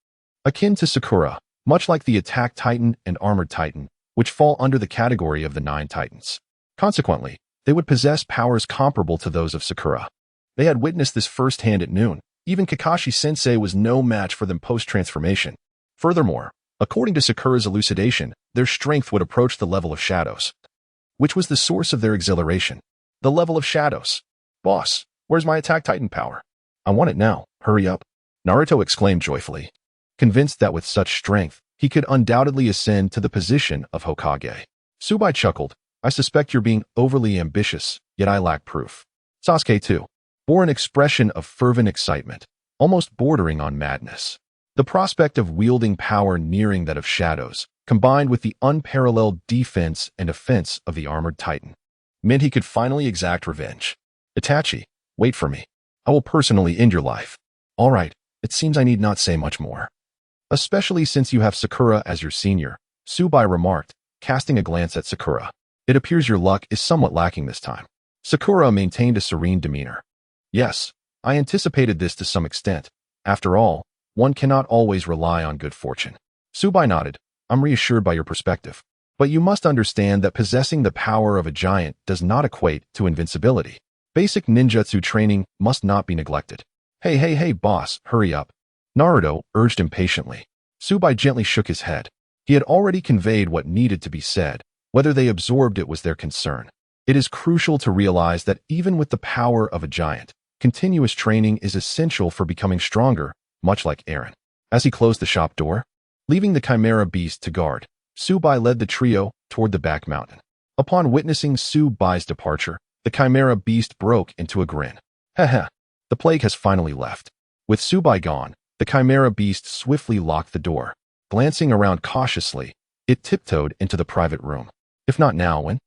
Akin to Sakura, much like the Attack Titan and Armored Titan, which fall under the category of the 9 Titans. Consequently, they would possess powers comparable to those of Sakura. They had witnessed this firsthand at noon. Even Kakashi-sensei was no match for them post-transformation. Furthermore, according to Sakura's elucidation, their strength would approach the level of shadows, which was the source of their exhilaration. The level of shadows. Boss, where's my Attack Titan power? I want it now. Hurry up. Naruto exclaimed joyfully, convinced that with such strength, he could undoubtedly ascend to the position of Hokage. Su Bai chuckled. I suspect you're being overly ambitious, yet I lack proof. Sasuke, too, bore an expression of fervent excitement, almost bordering on madness. The prospect of wielding power nearing that of shadows, combined with the unparalleled defense and offense of the Armored Titan, meant he could finally exact revenge. Itachi, wait for me. I will personally end your life. All right, it seems I need not say much more. Especially since you have Sakura as your senior, Su Bai remarked, casting a glance at Sakura. It appears your luck is somewhat lacking this time. Sakura maintained a serene demeanor. Yes, I anticipated this to some extent. After all, one cannot always rely on good fortune. Su Bai nodded. I'm reassured by your perspective. But you must understand that possessing the power of a giant does not equate to invincibility. Basic ninjutsu training must not be neglected. Hey, boss, hurry up. Naruto urged impatiently. Su Bai gently shook his head. He had already conveyed what needed to be said. Whether they absorbed it was their concern. It is crucial to realize that even with the power of a giant, continuous training is essential for becoming stronger, much like Eren. As he closed the shop door, leaving the Chimera beast to guard, Su Bai led the trio toward the back mountain. Upon witnessing Su Bai's departure, the Chimera beast broke into a grin. Heh, the plague has finally left. With Su Bai gone, the Chimera beast swiftly locked the door. Glancing around cautiously, it tiptoed into the private room. If not now, when?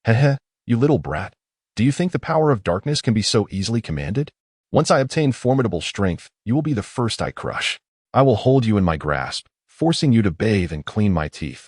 Heh, you little brat. Do you think the power of darkness can be so easily commanded? Once I obtain formidable strength, you will be the first I crush. I will hold you in my grasp, forcing you to bathe and clean my teeth.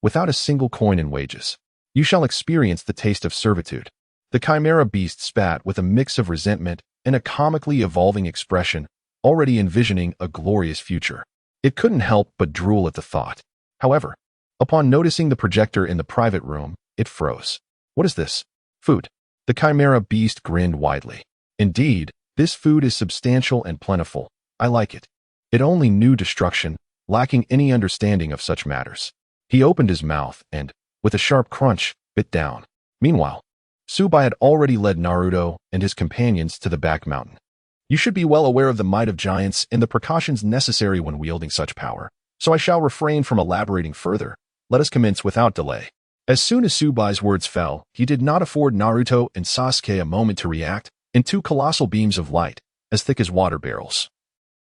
Without a single coin in wages, you shall experience the taste of servitude. The Chimera beast spat with a mix of resentment and a comically evolving expression, already envisioning a glorious future. It couldn't help but drool at the thought. However, upon noticing the projector in the private room, it froze. What is this? Food. The Chimera beast grinned widely. Indeed, this food is substantial and plentiful. I like it. It only knew destruction, lacking any understanding of such matters. He opened his mouth and, with a sharp crunch, bit down. Meanwhile, Su Bai had already led Naruto and his companions to the back mountain. You should be well aware of the might of giants and the precautions necessary when wielding such power, so I shall refrain from elaborating further. Let us commence without delay. As soon as Su Bai's words fell, he did not afford Naruto and Sasuke a moment to react, and two colossal beams of light, as thick as water barrels,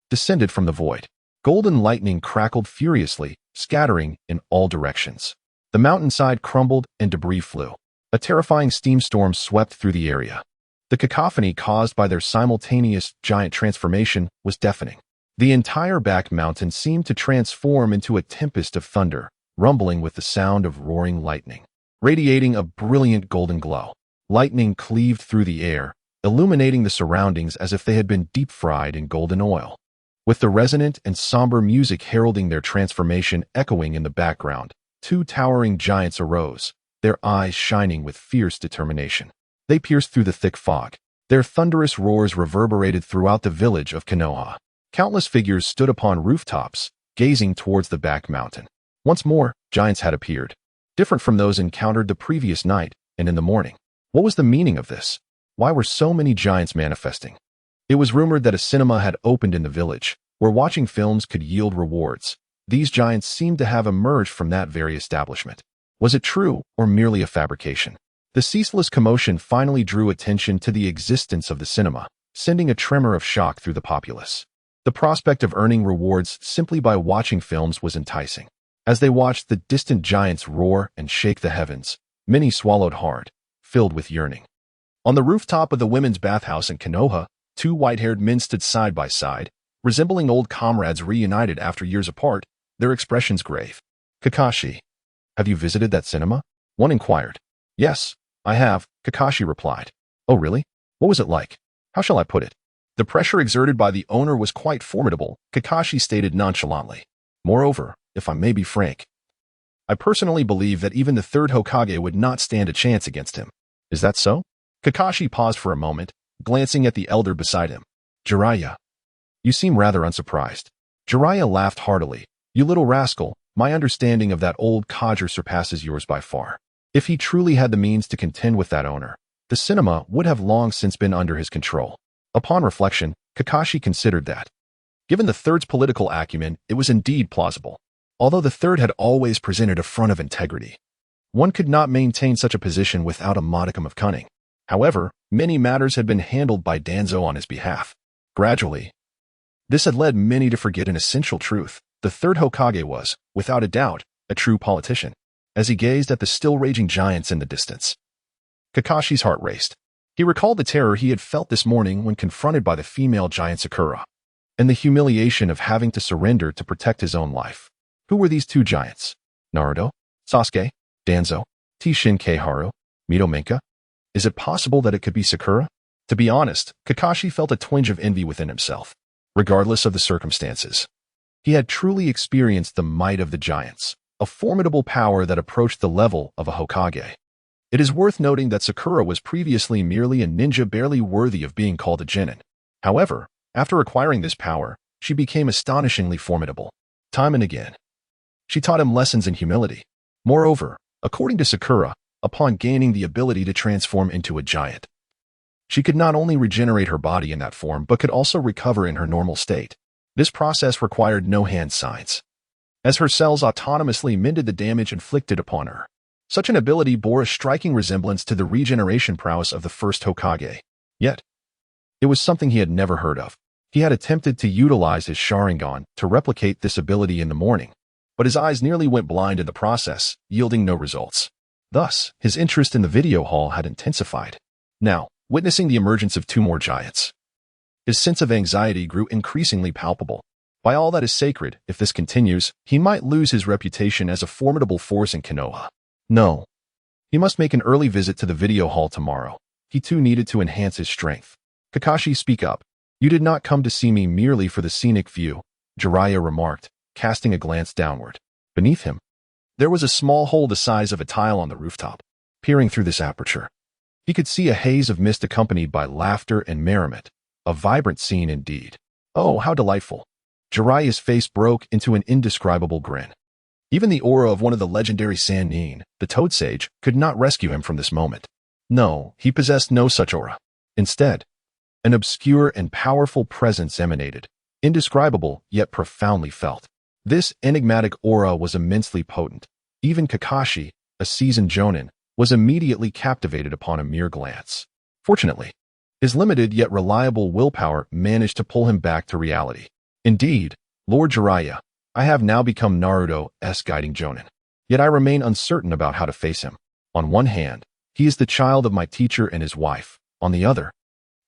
descended from the void. Golden lightning crackled furiously, scattering in all directions. The mountainside crumbled and debris flew. A terrifying steam storm swept through the area. The cacophony caused by their simultaneous giant transformation was deafening. The entire back mountain seemed to transform into a tempest of thunder, rumbling with the sound of roaring lightning, radiating a brilliant golden glow. Lightning cleaved through the air, illuminating the surroundings as if they had been deep-fried in golden oil. With the resonant and somber music heralding their transformation echoing in the background, two towering giants arose, their eyes shining with fierce determination. They pierced through the thick fog. Their thunderous roars reverberated throughout the village of Konoha. Countless figures stood upon rooftops, gazing towards the back mountain. Once more, giants had appeared, different from those encountered the previous night and in the morning. What was the meaning of this? Why were so many giants manifesting? It was rumored that a cinema had opened in the village, where watching films could yield rewards. These giants seemed to have emerged from that very establishment. Was it true or merely a fabrication? The ceaseless commotion finally drew attention to the existence of the cinema, sending a tremor of shock through the populace. The prospect of earning rewards simply by watching films was enticing. As they watched the distant giants roar and shake the heavens, many swallowed hard, filled with yearning. On the rooftop of the women's bathhouse in Konoha, two white-haired men stood side by side, resembling old comrades reunited after years apart, their expressions grave. Kakashi, have you visited that cinema? One inquired. Yes, I have, Kakashi replied. Oh really? What was it like? How shall I put it? The pressure exerted by the owner was quite formidable, Kakashi stated nonchalantly. Moreover, if I may be frank, I personally believe that even the third Hokage would not stand a chance against him. Is that so? Kakashi paused for a moment, glancing at the elder beside him. Jiraiya, you seem rather unsurprised. Jiraiya laughed heartily. You little rascal, my understanding of that old codger surpasses yours by far. If he truly had the means to contend with that owner, the cinema would have long since been under his control. Upon reflection, Kakashi considered that, given the third's political acumen, it was indeed plausible. Although the third had always presented a front of integrity, one could not maintain such a position without a modicum of cunning. However, many matters had been handled by Danzō on his behalf. Gradually, this had led many to forget an essential truth. The third Hokage was, without a doubt, a true politician. As he gazed at the still raging giants in the distance, Kakashi's heart raced. He recalled the terror he had felt this morning when confronted by the female giant Sakura, and the humiliation of having to surrender to protect his own life. Who were these two giants? Naruto? Sasuke? Danzō? Shinkeharu? Mito Menka? Is it possible that it could be Sakura? To be honest, Kakashi felt a twinge of envy within himself. Regardless of the circumstances, he had truly experienced the might of the giants, a formidable power that approached the level of a Hokage. It is worth noting that Sakura was previously merely a ninja barely worthy of being called a genin. However, after acquiring this power, she became astonishingly formidable. Time and again, She taught him lessons in humility. Moreover, according to Sakura, upon gaining the ability to transform into a giant, she could not only regenerate her body in that form but could also recover in her normal state. This process required no hand signs, as her cells autonomously mended the damage inflicted upon her. Such an ability bore a striking resemblance to the regeneration prowess of the first Hokage. Yet, it was something he had never heard of. He had attempted to utilize his Sharingan to replicate this ability in the morning, but his eyes nearly went blind in the process, yielding no results. Thus, his interest in the video hall had intensified. Now, witnessing the emergence of two more giants, his sense of anxiety grew increasingly palpable. By all that is sacred, if this continues, he might lose his reputation as a formidable force in Konoha. No. He must make an early visit to the video hall tomorrow. He too needed to enhance his strength. Kakashi, speak up. You did not come to see me merely for the scenic view, Jiraiya remarked, casting a glance downward. Beneath him, there was a small hole the size of a tile on the rooftop. Peering through this aperture, he could see a haze of mist accompanied by laughter and merriment. A vibrant scene indeed. Oh, how delightful. Jiraiya's face broke into an indescribable grin. Even the aura of one of the legendary Sannin, the Toad Sage, could not rescue him from this moment. No, he possessed no such aura. Instead, an obscure and powerful presence emanated, indescribable yet profoundly felt. This enigmatic aura was immensely potent. Even Kakashi, a seasoned jonin, was immediately captivated upon a mere glance. Fortunately, his limited yet reliable willpower managed to pull him back to reality. Indeed, Lord Jiraiya, I have now become Naruto's guiding jonin. Yet I remain uncertain about how to face him. On one hand, he is the child of my teacher and his wife. On the other,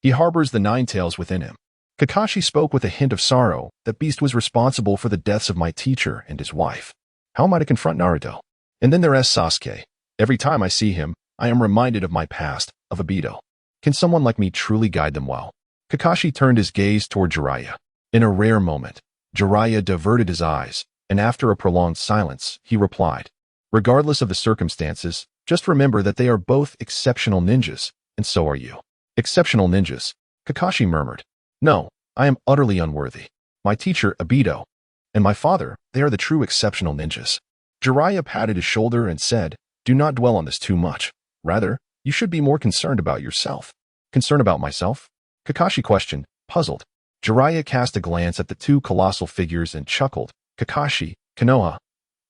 he harbors the Nine Tails within him. Kakashi spoke with a hint of sorrow. That beast was responsible for the deaths of my teacher and his wife. How am I to confront Naruto? And then there is Sasuke. Every time I see him, I am reminded of my past, of Obito. Can someone like me truly guide them well? Kakashi turned his gaze toward Jiraiya. In a rare moment, Jiraiya diverted his eyes, and after a prolonged silence, he replied, regardless of the circumstances, just remember that they are both exceptional ninjas, and so are you. Exceptional ninjas, Kakashi murmured. No, I am utterly unworthy. My teacher, Obito, and my father, they are the true exceptional ninjas. Jiraiya patted his shoulder and said, do not dwell on this too much. Rather, you should be more concerned about yourself. Concerned about myself? Kakashi questioned, puzzled. Jiraiya cast a glance at the two colossal figures and chuckled. Kakashi, Konoha.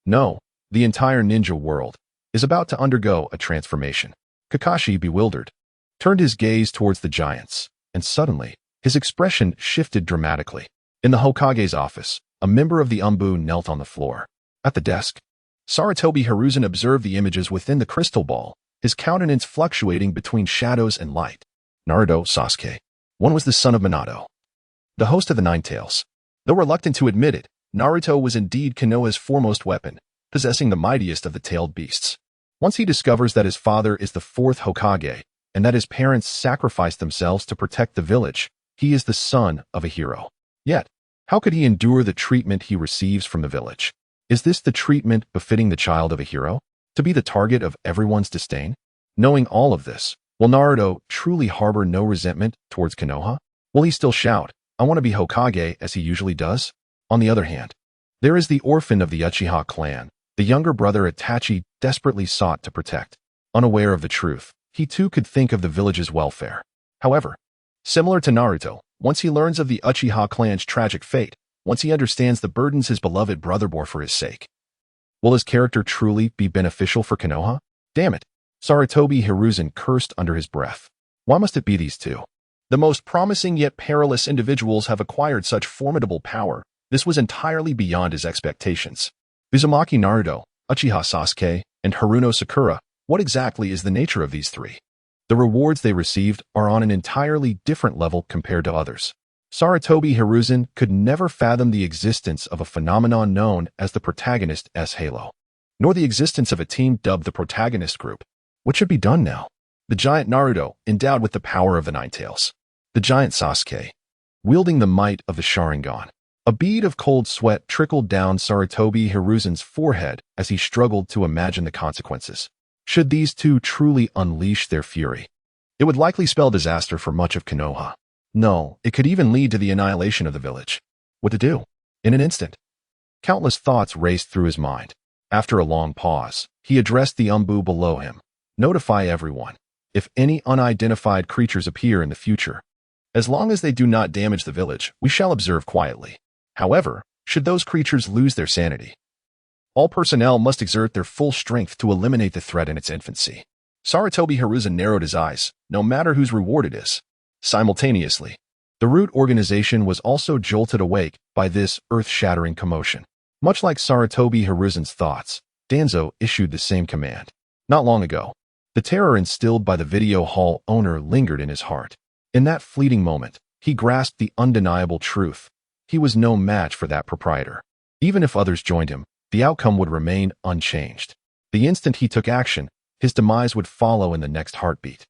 No, the entire ninja world is about to undergo a transformation. Kakashi, bewildered, turned his gaze towards the giants, and suddenly, his expression shifted dramatically. In the Hokage's office, a member of the Umbu knelt on the floor. At the desk, Sarutobi Hiruzen observed the images within the crystal ball, his countenance fluctuating between shadows and light. Naruto, Sasuke. One was the son of Minato, the host of the Nine Tails. Though reluctant to admit it, Naruto was indeed Konoha's foremost weapon, possessing the mightiest of the tailed beasts. Once he discovers that his father is the fourth Hokage, and that his parents sacrificed themselves to protect the village, he is the son of a hero. Yet, how could he endure the treatment he receives from the village? Is this the treatment befitting the child of a hero? To be the target of everyone's disdain? Knowing all of this, will Naruto truly harbor no resentment towards Konoha? Will he still shout, I want to be Hokage, as he usually does? On the other hand, there is the orphan of the Uchiha clan, the younger brother Itachi desperately sought to protect. Unaware of the truth, he too could think of the village's welfare. However, similar to Naruto, once he learns of the Uchiha clan's tragic fate, once he understands the burdens his beloved brother bore for his sake, will his character truly be beneficial for Konoha? Damn it! Sarutobi Hiruzen cursed under his breath. Why must it be these two? The most promising yet perilous individuals have acquired such formidable power. This was entirely beyond his expectations. Uzumaki Naruto, Uchiha Sasuke, and Haruno Sakura, what exactly is the nature of these three? The rewards they received are on an entirely different level compared to others. Sarutobi Hiruzen could never fathom the existence of a phenomenon known as the protagonist's halo, nor the existence of a team dubbed the protagonist group. What should be done now? The giant Naruto, endowed with the power of the Nine Tails. The giant Sasuke, wielding the might of the Sharingan. A bead of cold sweat trickled down Sarutobi Hiruzen's forehead as he struggled to imagine the consequences. Should these two truly unleash their fury, it would likely spell disaster for much of Konoha. No, it could even lead to the annihilation of the village. What to do? In an instant, Countless thoughts raced through his mind. After a long pause, he addressed the umbu below him. Notify everyone. If any unidentified creatures appear in the future, as long as they do not damage the village, we shall observe quietly. However, should those creatures lose their sanity, all personnel must exert their full strength to eliminate the threat in its infancy. Sarutobi Hiruzen narrowed his eyes, no matter whose reward it is. Simultaneously, the root organization was also jolted awake by this earth-shattering commotion. Much like Sarutobi Hiruzen's thoughts, Danzō issued the same command. Not long ago, the terror instilled by the video hall owner lingered in his heart. In that fleeting moment, he grasped the undeniable truth. He was no match for that proprietor. Even if others joined him, the outcome would remain unchanged. The instant he took action, his demise would follow in the next heartbeat.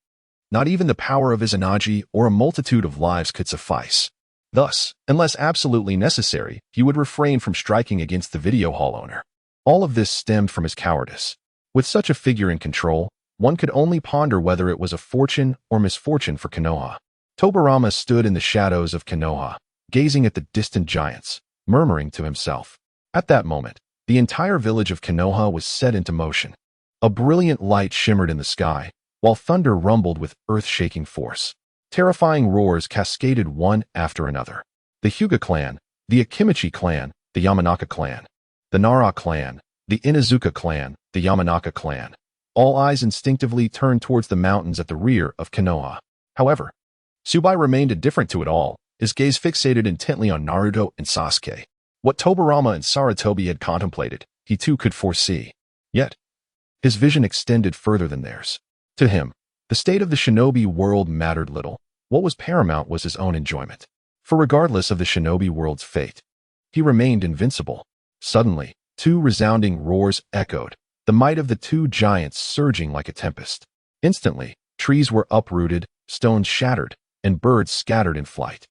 Not even the power of Izanagi or a multitude of lives could suffice. Thus, unless absolutely necessary, he would refrain from striking against the video hall owner. All of this stemmed from his cowardice. With such a figure in control, one could only ponder whether it was a fortune or misfortune for Konoha. Tobirama stood in the shadows of Konoha, gazing at the distant giants, murmuring to himself. At that moment, the entire village of Konoha was set into motion. A brilliant light shimmered in the sky, while thunder rumbled with earth-shaking force. Terrifying roars cascaded one after another. The Hyuga clan, the Akimichi clan, the Yamanaka clan, the Nara clan, the Inazuka clan, the Yamanaka clan. All eyes instinctively turned towards the mountains at the rear of Konoha. However, Su Bai remained indifferent to it all, his gaze fixated intently on Naruto and Sasuke. What Tobirama and Sarutobi had contemplated, he too could foresee. Yet, his vision extended further than theirs. To him, the state of the shinobi world mattered little. What was paramount was his own enjoyment. For regardless of the shinobi world's fate, he remained invincible. Suddenly, two resounding roars echoed, the might of the two giants surging like a tempest. Instantly, trees were uprooted, stones shattered, and birds scattered in flight.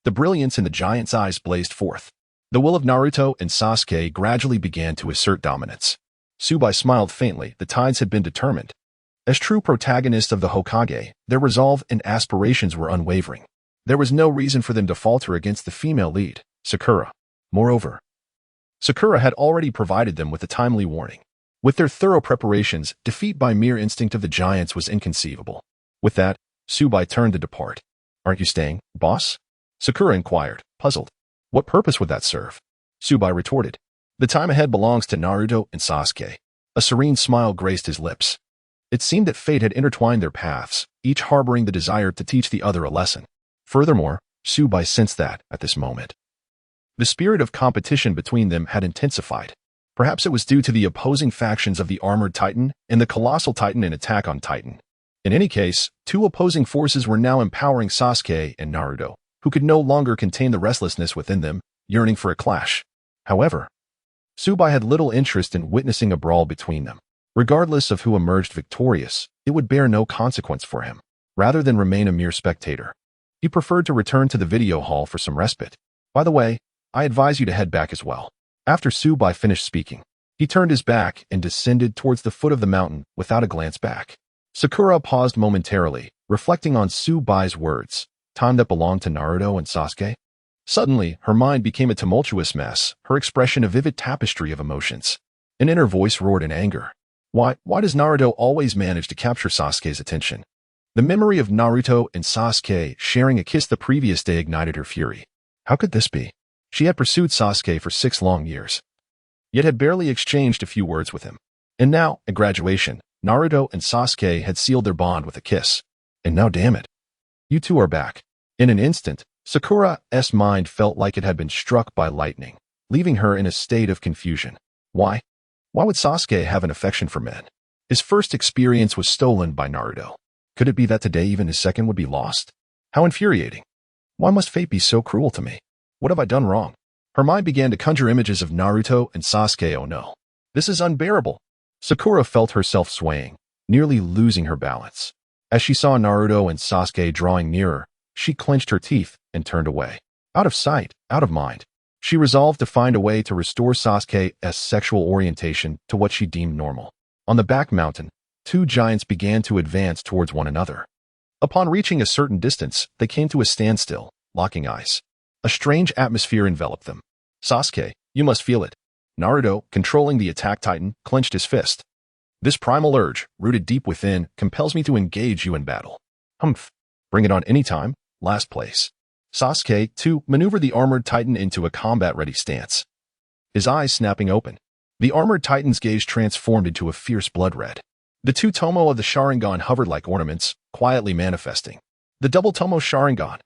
The brilliance in the giants' eyes blazed forth. The will of Naruto and Sasuke gradually began to assert dominance. Su Bai smiled faintly. The tides had been determined. As true protagonists of the Hokage, their resolve and aspirations were unwavering. There was no reason for them to falter against the female lead, Sakura. Moreover, Sakura had already provided them with a timely warning. With their thorough preparations, defeat by mere instinct of the giants was inconceivable. With that, Su Bai turned to depart. Aren't you staying, boss? Sakura inquired, puzzled. What purpose would that serve? Su Bai retorted. The time ahead belongs to Naruto and Sasuke. A serene smile graced his lips. It seemed that fate had intertwined their paths, each harboring the desire to teach the other a lesson. Furthermore, Su Bai sensed that, at this moment, the spirit of competition between them had intensified. Perhaps it was due to the opposing factions of the Armored Titan and the Colossal Titan in Attack on Titan. In any case, two opposing forces were now empowering Sasuke and Naruto, who could no longer contain the restlessness within them, yearning for a clash. However, Su Bai had little interest in witnessing a brawl between them. Regardless of who emerged victorious, it would bear no consequence for him. Rather than remain a mere spectator, he preferred to return to the video hall for some respite. By the way, I advise you to head back as well. After Su Bai finished speaking, he turned his back and descended towards the foot of the mountain without a glance back. Sakura paused momentarily, reflecting on Su Bai's words. Time that belonged to Naruto and Sasuke? Suddenly, her mind became a tumultuous mess, her expression a vivid tapestry of emotions. An inner voice roared in anger. Why does Naruto always manage to capture Sasuke's attention? The memory of Naruto and Sasuke sharing a kiss the previous day ignited her fury. How could this be? She had pursued Sasuke for 6 long years, yet had barely exchanged a few words with him. And now, at graduation, Naruto and Sasuke had sealed their bond with a kiss. And now, damn it, you two are back. In an instant, Sakura's mind felt like it had been struck by lightning, leaving her in a state of confusion. Why? Why would Sasuke have an affection for men? His first experience was stolen by Naruto. Could it be that today even his second would be lost? How infuriating. Why must fate be so cruel to me? What have I done wrong? Her mind began to conjure images of Naruto and Sasuke. Oh no. This is unbearable. Sakura felt herself swaying, nearly losing her balance. As she saw Naruto and Sasuke drawing nearer, she clenched her teeth and turned away. Out of sight, out of mind. She resolved to find a way to restore Sasuke's sexual orientation to what she deemed normal. On the back mountain, two giants began to advance towards one another. Upon reaching a certain distance, they came to a standstill, locking eyes. A strange atmosphere enveloped them. Sasuke, you must feel it. Naruto, controlling the attack titan, clenched his fist. This primal urge, rooted deep within, compels me to engage you in battle. Humph. Bring it on any time. Last place. Sasuke, too, maneuvered the armored titan into a combat-ready stance. His eyes snapping open. The armored titan's gaze transformed into a fierce blood red. The two tomo of the Sharingan hovered like ornaments, quietly manifesting. The double tomo Sharingan.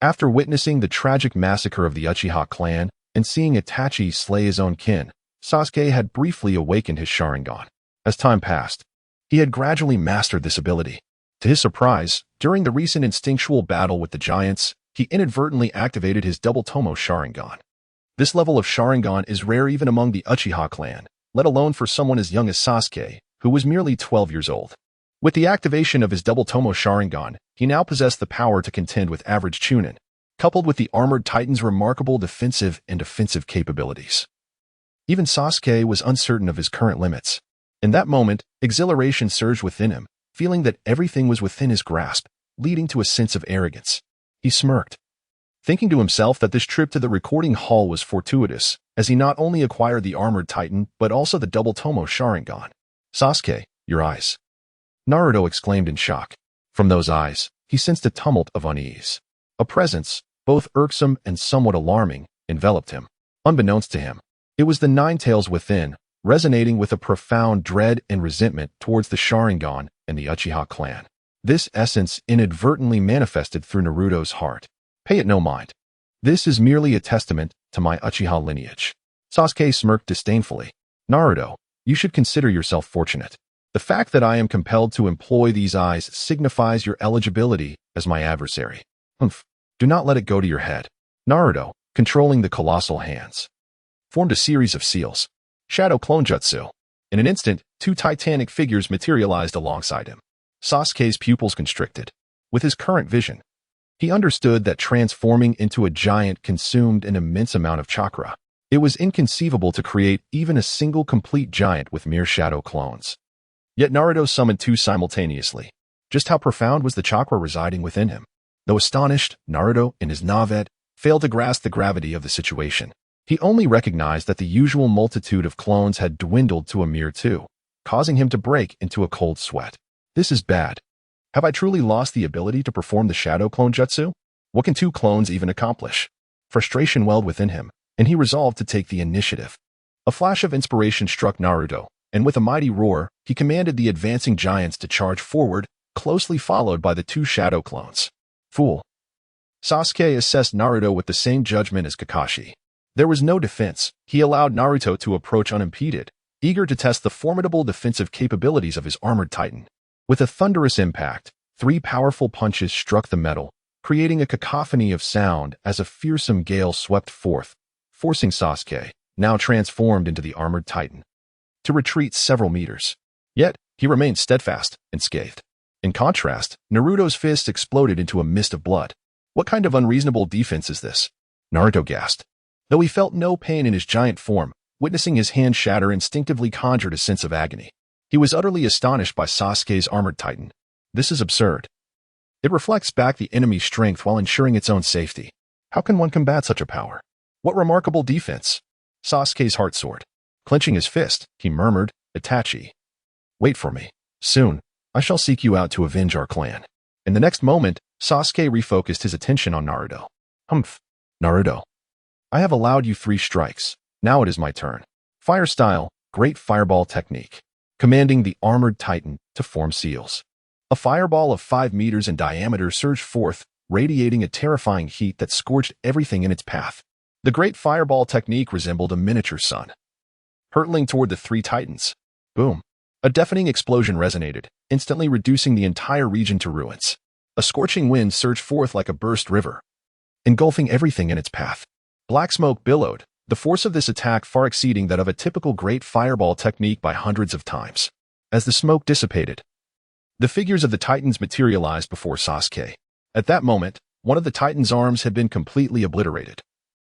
After witnessing the tragic massacre of the Uchiha clan and seeing Itachi slay his own kin, Sasuke had briefly awakened his Sharingan. As time passed, he had gradually mastered this ability. To his surprise, during the recent instinctual battle with the giants, he inadvertently activated his double tomo Sharingan. This level of Sharingan is rare even among the Uchiha clan, let alone for someone as young as Sasuke, who was merely 12 years old. With the activation of his double tomo Sharingan, he now possessed the power to contend with average Chunin, coupled with the armored titan's remarkable defensive and offensive capabilities. Even Sasuke was uncertain of his current limits. In that moment, exhilaration surged within him, feeling that everything was within his grasp, leading to a sense of arrogance. He smirked, thinking to himself that this trip to the recording hall was fortuitous, as he not only acquired the armored titan, but also the double tomo Sharingan. Sasuke, your eyes. Naruto exclaimed in shock. From those eyes, he sensed a tumult of unease. A presence, both irksome and somewhat alarming, enveloped him. Unbeknownst to him, it was the nine tails within, resonating with a profound dread and resentment towards the Sharingan and the Uchiha clan. This essence inadvertently manifested through Naruto's heart. Pay it no mind. This is merely a testament to my Uchiha lineage. Sasuke smirked disdainfully. Naruto, you should consider yourself fortunate. The fact that I am compelled to employ these eyes signifies your eligibility as my adversary. Humph. Do not let it go to your head. Naruto, controlling the colossal hands, formed a series of seals. Shadow Clone Jutsu. In an instant, two titanic figures materialized alongside him. Sasuke's pupils constricted. With his current vision, he understood that transforming into a giant consumed an immense amount of chakra. It was inconceivable to create even a single complete giant with mere shadow clones. Yet Naruto summoned two simultaneously. Just how profound was the chakra residing within him? Though astonished, Naruto, in his Navet, failed to grasp the gravity of the situation. He only recognized that the usual multitude of clones had dwindled to a mere two, causing him to break into a cold sweat. This is bad. Have I truly lost the ability to perform the shadow clone jutsu? What can two clones even accomplish? Frustration welled within him, and he resolved to take the initiative. A flash of inspiration struck Naruto, and with a mighty roar, he commanded the advancing giants to charge forward, closely followed by the two shadow clones. Fool. Sasuke assessed Naruto with the same judgment as Kakashi. There was no defense. He allowed Naruto to approach unimpeded, eager to test the formidable defensive capabilities of his armored titan. With a thunderous impact, three powerful punches struck the metal, creating a cacophony of sound as a fearsome gale swept forth, forcing Sasuke, now transformed into the armored titan, to retreat several meters. Yet, he remained steadfast and unscathed. In contrast, Naruto's fists exploded into a mist of blood. What kind of unreasonable defense is this? Naruto gasped. Though he felt no pain in his giant form, witnessing his hand shatter instinctively conjured a sense of agony. He was utterly astonished by Sasuke's armored titan. This is absurd. It reflects back the enemy's strength while ensuring its own safety. How can one combat such a power? What remarkable defense! Sasuke's heart soared. Clenching his fist, he murmured, Itachi. Wait for me. Soon, I shall seek you out to avenge our clan. In the next moment, Sasuke refocused his attention on Naruto. Humph. Naruto. I have allowed you 3 strikes. Now it is my turn. Fire style, great fireball technique. Commanding the armored titan to form seals. A fireball of 5 meters in diameter surged forth, radiating a terrifying heat that scorched everything in its path. The great fireball technique resembled a miniature sun, hurtling toward the 3 titans. Boom. A deafening explosion resonated, instantly reducing the entire region to ruins. A scorching wind surged forth like a burst river, engulfing everything in its path. Black smoke billowed, the force of this attack far exceeding that of a typical great fireball technique by hundreds of times. As the smoke dissipated, the figures of the titans materialized before Sasuke. At that moment, one of the titans' arms had been completely obliterated.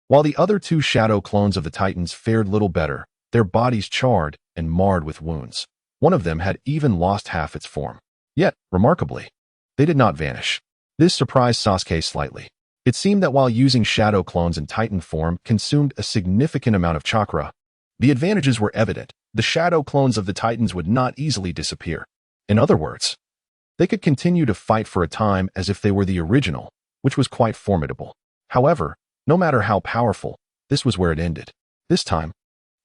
While the other 2 shadow clones of the titans fared little better, their bodies charred and marred with wounds. One of them had even lost half its form. Yet, remarkably, they did not vanish. This surprised Sasuke slightly. It seemed that while using shadow clones in titan form consumed a significant amount of chakra, The advantages were evident. The shadow clones of the Titans would not easily disappear. In other words, they could continue to fight for a time as if they were the original, which was quite formidable. However, no matter how powerful, this was where it ended. This time,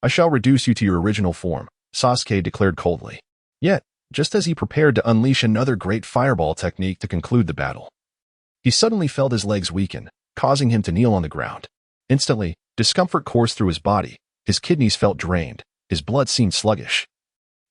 I shall reduce you to your original form, Sasuke declared coldly. Yet, just as he prepared to unleash another great fireball technique to conclude the battle, he suddenly felt his legs weaken, causing him to kneel on the ground. Instantly, discomfort coursed through his body, his kidneys felt drained, his blood seemed sluggish,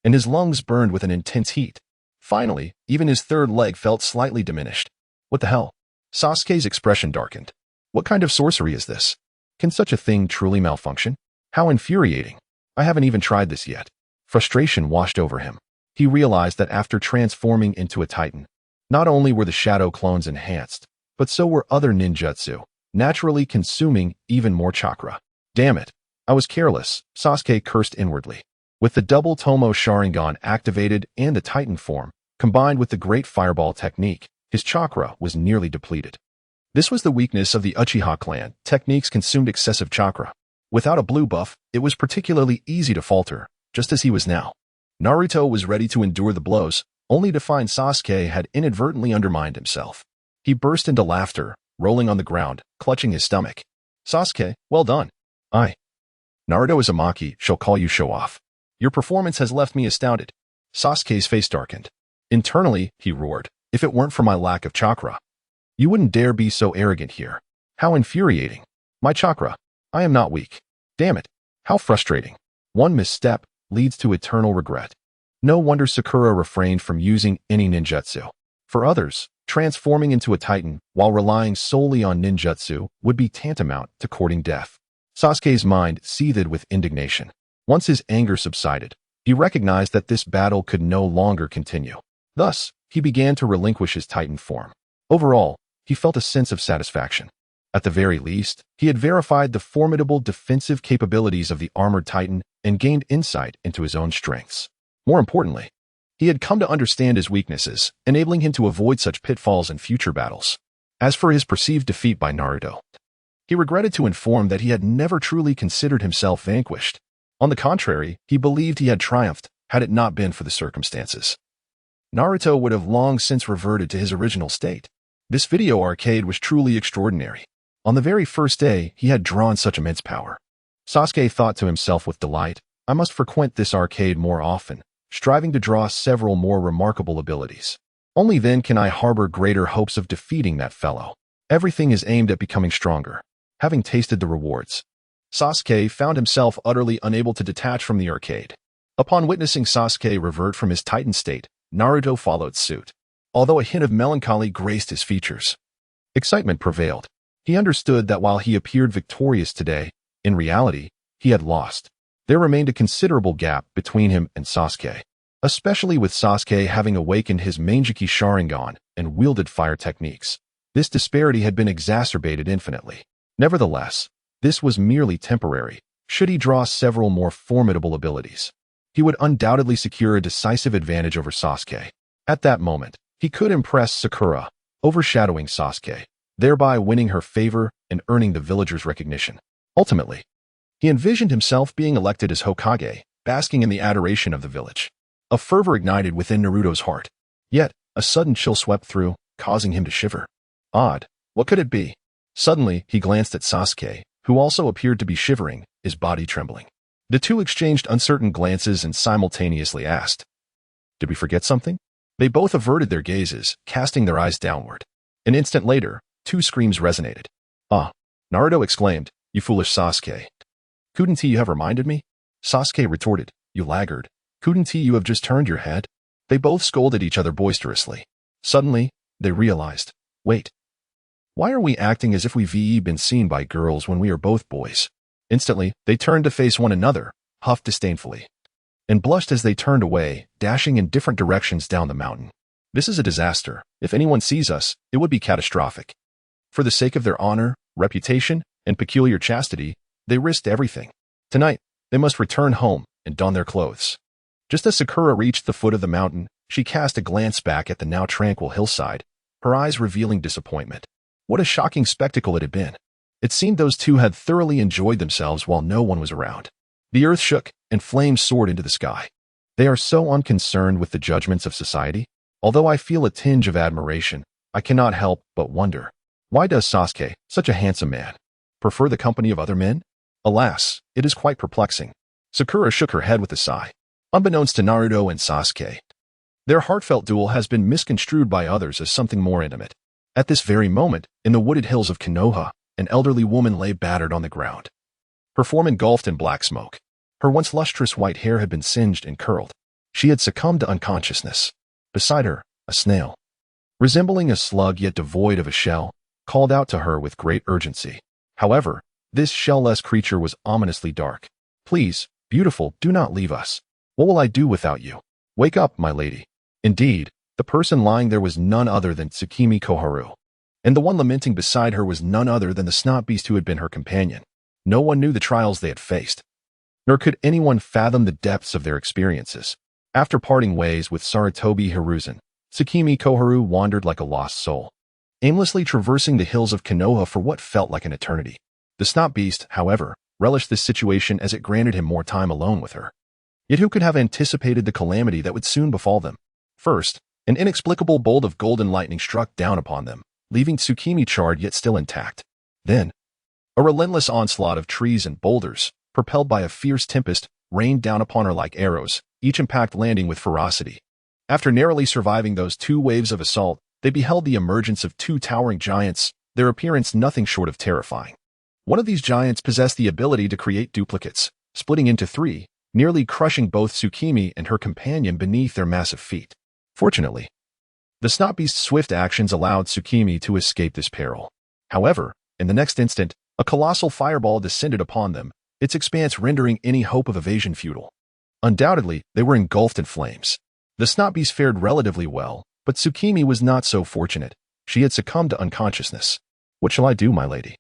and his lungs burned with an intense heat. Finally, even his third leg felt slightly diminished. What the hell? Sasuke's expression darkened. What kind of sorcery is this? Can such a thing truly malfunction? How infuriating. I haven't even tried this yet. Frustration washed over him. He realized that after transforming into a Titan, not only were the shadow clones enhanced, but so were other ninjutsu, naturally consuming even more chakra. Damn it. I was careless, Sasuke cursed inwardly. With the double Tomo Sharingan activated and the Titan form, combined with the great fireball technique, his chakra was nearly depleted. This was the weakness of the Uchiha clan. Techniques consumed excessive chakra. Without a blue buff, it was particularly easy to falter, just as he was now. Naruto was ready to endure the blows, only to find Sasuke had inadvertently undermined himself. He burst into laughter, rolling on the ground, clutching his stomach. Sasuke, well done. Naruto Uzumaki shall call you show-off. Your performance has left me astounded. Sasuke's face darkened. Internally, he roared, if it weren't for my lack of chakra, you wouldn't dare be so arrogant here. How infuriating. My chakra. I am not weak. Damn it. How frustrating. One misstep leads to eternal regret. No wonder Sakura refrained from using any ninjutsu. For others, transforming into a Titan while relying solely on ninjutsu would be tantamount to courting death. Sasuke's mind seethed with indignation. Once his anger subsided, he recognized that this battle could no longer continue. Thus, he began to relinquish his Titan form. Overall, he felt a sense of satisfaction. At the very least, he had verified the formidable defensive capabilities of the armored Titan and gained insight into his own strengths. More importantly, he had come to understand his weaknesses, enabling him to avoid such pitfalls in future battles. As for his perceived defeat by Naruto, he regretted to inform that he had never truly considered himself vanquished. On the contrary, he believed he had triumphed had it not been for the circumstances. Naruto would have long since reverted to his original state. This video arcade was truly extraordinary. On the very first day, he had drawn such immense power. Sasuke thought to himself with delight, I must frequent this arcade more often, striving to draw several more remarkable abilities. Only then can I harbor greater hopes of defeating that fellow. Everything is aimed at becoming stronger. Having tasted the rewards, Sasuke found himself utterly unable to detach from the arcade. Upon witnessing Sasuke revert from his Titan state, Naruto followed suit. Although a hint of melancholy graced his features, excitement prevailed. He understood that while he appeared victorious today, in reality, he had lost. There remained a considerable gap between him and Sasuke, especially with Sasuke having awakened his Manjiki Sharingan and wielded fire techniques. This disparity had been exacerbated infinitely. Nevertheless, this was merely temporary. Should he draw several more formidable abilities, he would undoubtedly secure a decisive advantage over Sasuke. At that moment, he could impress Sakura, overshadowing Sasuke, thereby winning her favor and earning the villagers' recognition. Ultimately, he envisioned himself being elected as Hokage, basking in the adoration of the village. A fervor ignited within Naruto's heart. Yet, a sudden chill swept through, causing him to shiver. Odd. What could it be? Suddenly, he glanced at Sasuke, who also appeared to be shivering, his body trembling. The two exchanged uncertain glances and simultaneously asked, Did we forget something? They both averted their gazes, casting their eyes downward. An instant later, two screams resonated. Ah! Naruto exclaimed, You foolish Sasuke. Couldn't you have reminded me? Sasuke retorted, You laggard. Couldn't you have just turned your head? They both scolded each other boisterously. Suddenly, they realized, Wait. Why are we acting as if we've been seen by girls when we are both boys? Instantly, they turned to face one another, huffed disdainfully, and blushed as they turned away, dashing in different directions down the mountain. This is a disaster. If anyone sees us, it would be catastrophic. For the sake of their honor, reputation, and peculiar chastity, they risked everything. Tonight, they must return home and don their clothes. Just as Sakura reached the foot of the mountain, she cast a glance back at the now tranquil hillside, her eyes revealing disappointment. What a shocking spectacle it had been. It seemed those two had thoroughly enjoyed themselves while no one was around. The earth shook, and flames soared into the sky. They are so unconcerned with the judgments of society. Although I feel a tinge of admiration, I cannot help but wonder, why does Sasuke, such a handsome man, prefer the company of other men? Alas, it is quite perplexing. Sakura shook her head with a sigh. Unbeknownst to Naruto and Sasuke, their heartfelt duel has been misconstrued by others as something more intimate. At this very moment, in the wooded hills of Konoha, an elderly woman lay battered on the ground, her form engulfed in black smoke. Her once lustrous white hair had been singed and curled. She had succumbed to unconsciousness. Beside her, a snail, resembling a slug yet devoid of a shell, called out to her with great urgency. However, this shell-less creature was ominously dark. Please, beautiful, do not leave us. What will I do without you? Wake up, my lady. Indeed, the person lying there was none other than Tsukimi Koharu, and the one lamenting beside her was none other than the snot beast who had been her companion. No one knew the trials they had faced, nor could anyone fathom the depths of their experiences. After parting ways with Sarutobi Hiruzen, Tsukimi Koharu wandered like a lost soul, aimlessly traversing the hills of Konoha for what felt like an eternity. The snot beast, however, relished this situation as it granted him more time alone with her. Yet who could have anticipated the calamity that would soon befall them? First, an inexplicable bolt of golden lightning struck down upon them, leaving Tsukimi charred yet still intact. Then, a relentless onslaught of trees and boulders, propelled by a fierce tempest, rained down upon her like arrows, each impact landing with ferocity. After narrowly surviving those two waves of assault, they beheld the emergence of two towering giants, their appearance nothing short of terrifying. One of these giants possessed the ability to create duplicates, splitting into three, nearly crushing both Tsukimi and her companion beneath their massive feet. Fortunately, the snot beast's swift actions allowed Tsukimi to escape this peril. However, in the next instant, a colossal fireball descended upon them, its expanse rendering any hope of evasion futile. Undoubtedly, they were engulfed in flames. The snot beast fared relatively well, but Tsukimi was not so fortunate. She had succumbed to unconsciousness. What shall I do, my lady?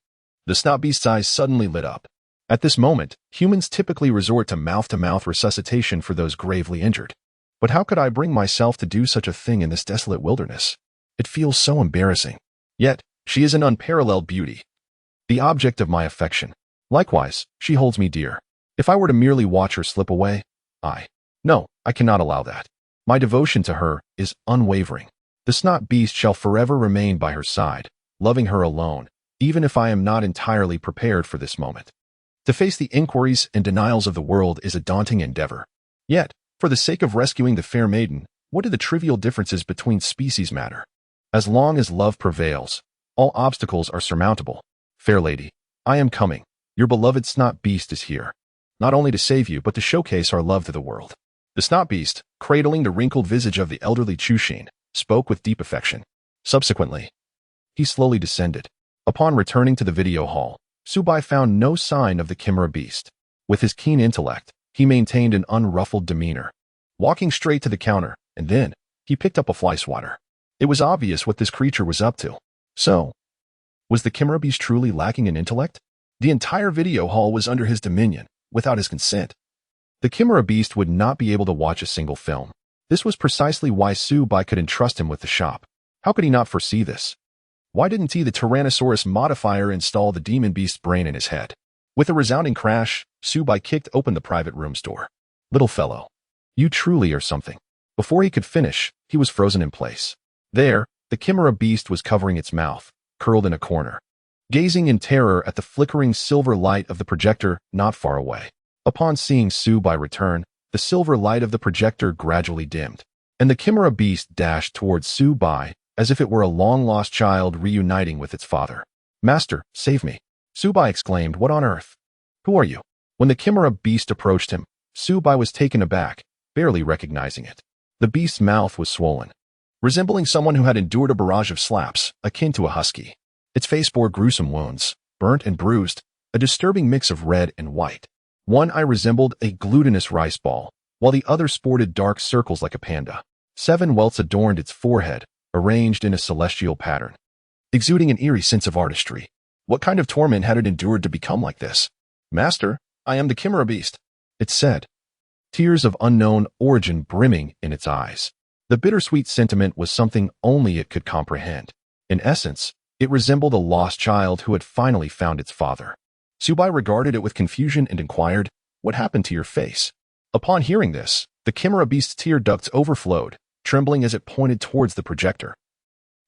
The snot beast's eyes suddenly lit up. At this moment, humans typically resort to mouth-to-mouth resuscitation for those gravely injured. But how could I bring myself to do such a thing in this desolate wilderness? It feels so embarrassing. Yet, she is an unparalleled beauty, the object of my affection. Likewise, she holds me dear. If I were to merely watch her slip away, No, I cannot allow that. My devotion to her is unwavering. The snot beast shall forever remain by her side, loving her alone, even if I am not entirely prepared for this moment. To face the inquiries and denials of the world is a daunting endeavor. Yet, for the sake of rescuing the fair maiden, what do the trivial differences between species matter? As long as love prevails, all obstacles are surmountable. Fair lady, I am coming. Your beloved snot beast is here, not only to save you but to showcase our love to the world. The snot beast, cradling the wrinkled visage of the elderly Chushin, spoke with deep affection. Subsequently, he slowly descended. Upon returning to the video hall, Su Bai found no sign of the Chimera beast. With his keen intellect, he maintained an unruffled demeanor, walking straight to the counter, and then he picked up a fly swatter. It was obvious what this creature was up to. So, was the Chimera beast truly lacking in intellect? The entire video hall was under his dominion, without his consent. The Chimera beast would not be able to watch a single film. This was precisely why Su Bai could entrust him with the shop. How could he not foresee this? Why didn't he, the Tyrannosaurus modifier, install the demon beast's brain in his head? With a resounding crash, Su Bai kicked open the private room's door. Little fellow, you truly are something. Before he could finish, he was frozen in place. There, the Chimera beast was covering its mouth, curled in a corner, gazing in terror at the flickering silver light of the projector not far away. Upon seeing Su Bai return, the silver light of the projector gradually dimmed, and the Chimera beast dashed towards Su Bai as if it were a long-lost child reuniting with its father. Master, save me! Su Bai exclaimed, what on earth? Who are you? When the Chimera beast approached him, Su Bai was taken aback, barely recognizing it. The beast's mouth was swollen, resembling someone who had endured a barrage of slaps, akin to a husky. Its face bore gruesome wounds, burnt and bruised, a disturbing mix of red and white. One eye resembled a glutinous rice ball, while the other sported dark circles like a panda. 7 welts adorned its forehead, arranged in a celestial pattern, exuding an eerie sense of artistry. What kind of torment had it endured to become like this? Master, I am the Chimera beast, it said, tears of unknown origin brimming in its eyes. The bittersweet sentiment was something only it could comprehend. In essence, it resembled a lost child who had finally found its father. Su Bai regarded it with confusion and inquired, what happened to your face?" Upon hearing this, the Chimera beast's tear ducts overflowed, trembling as it pointed towards the projector.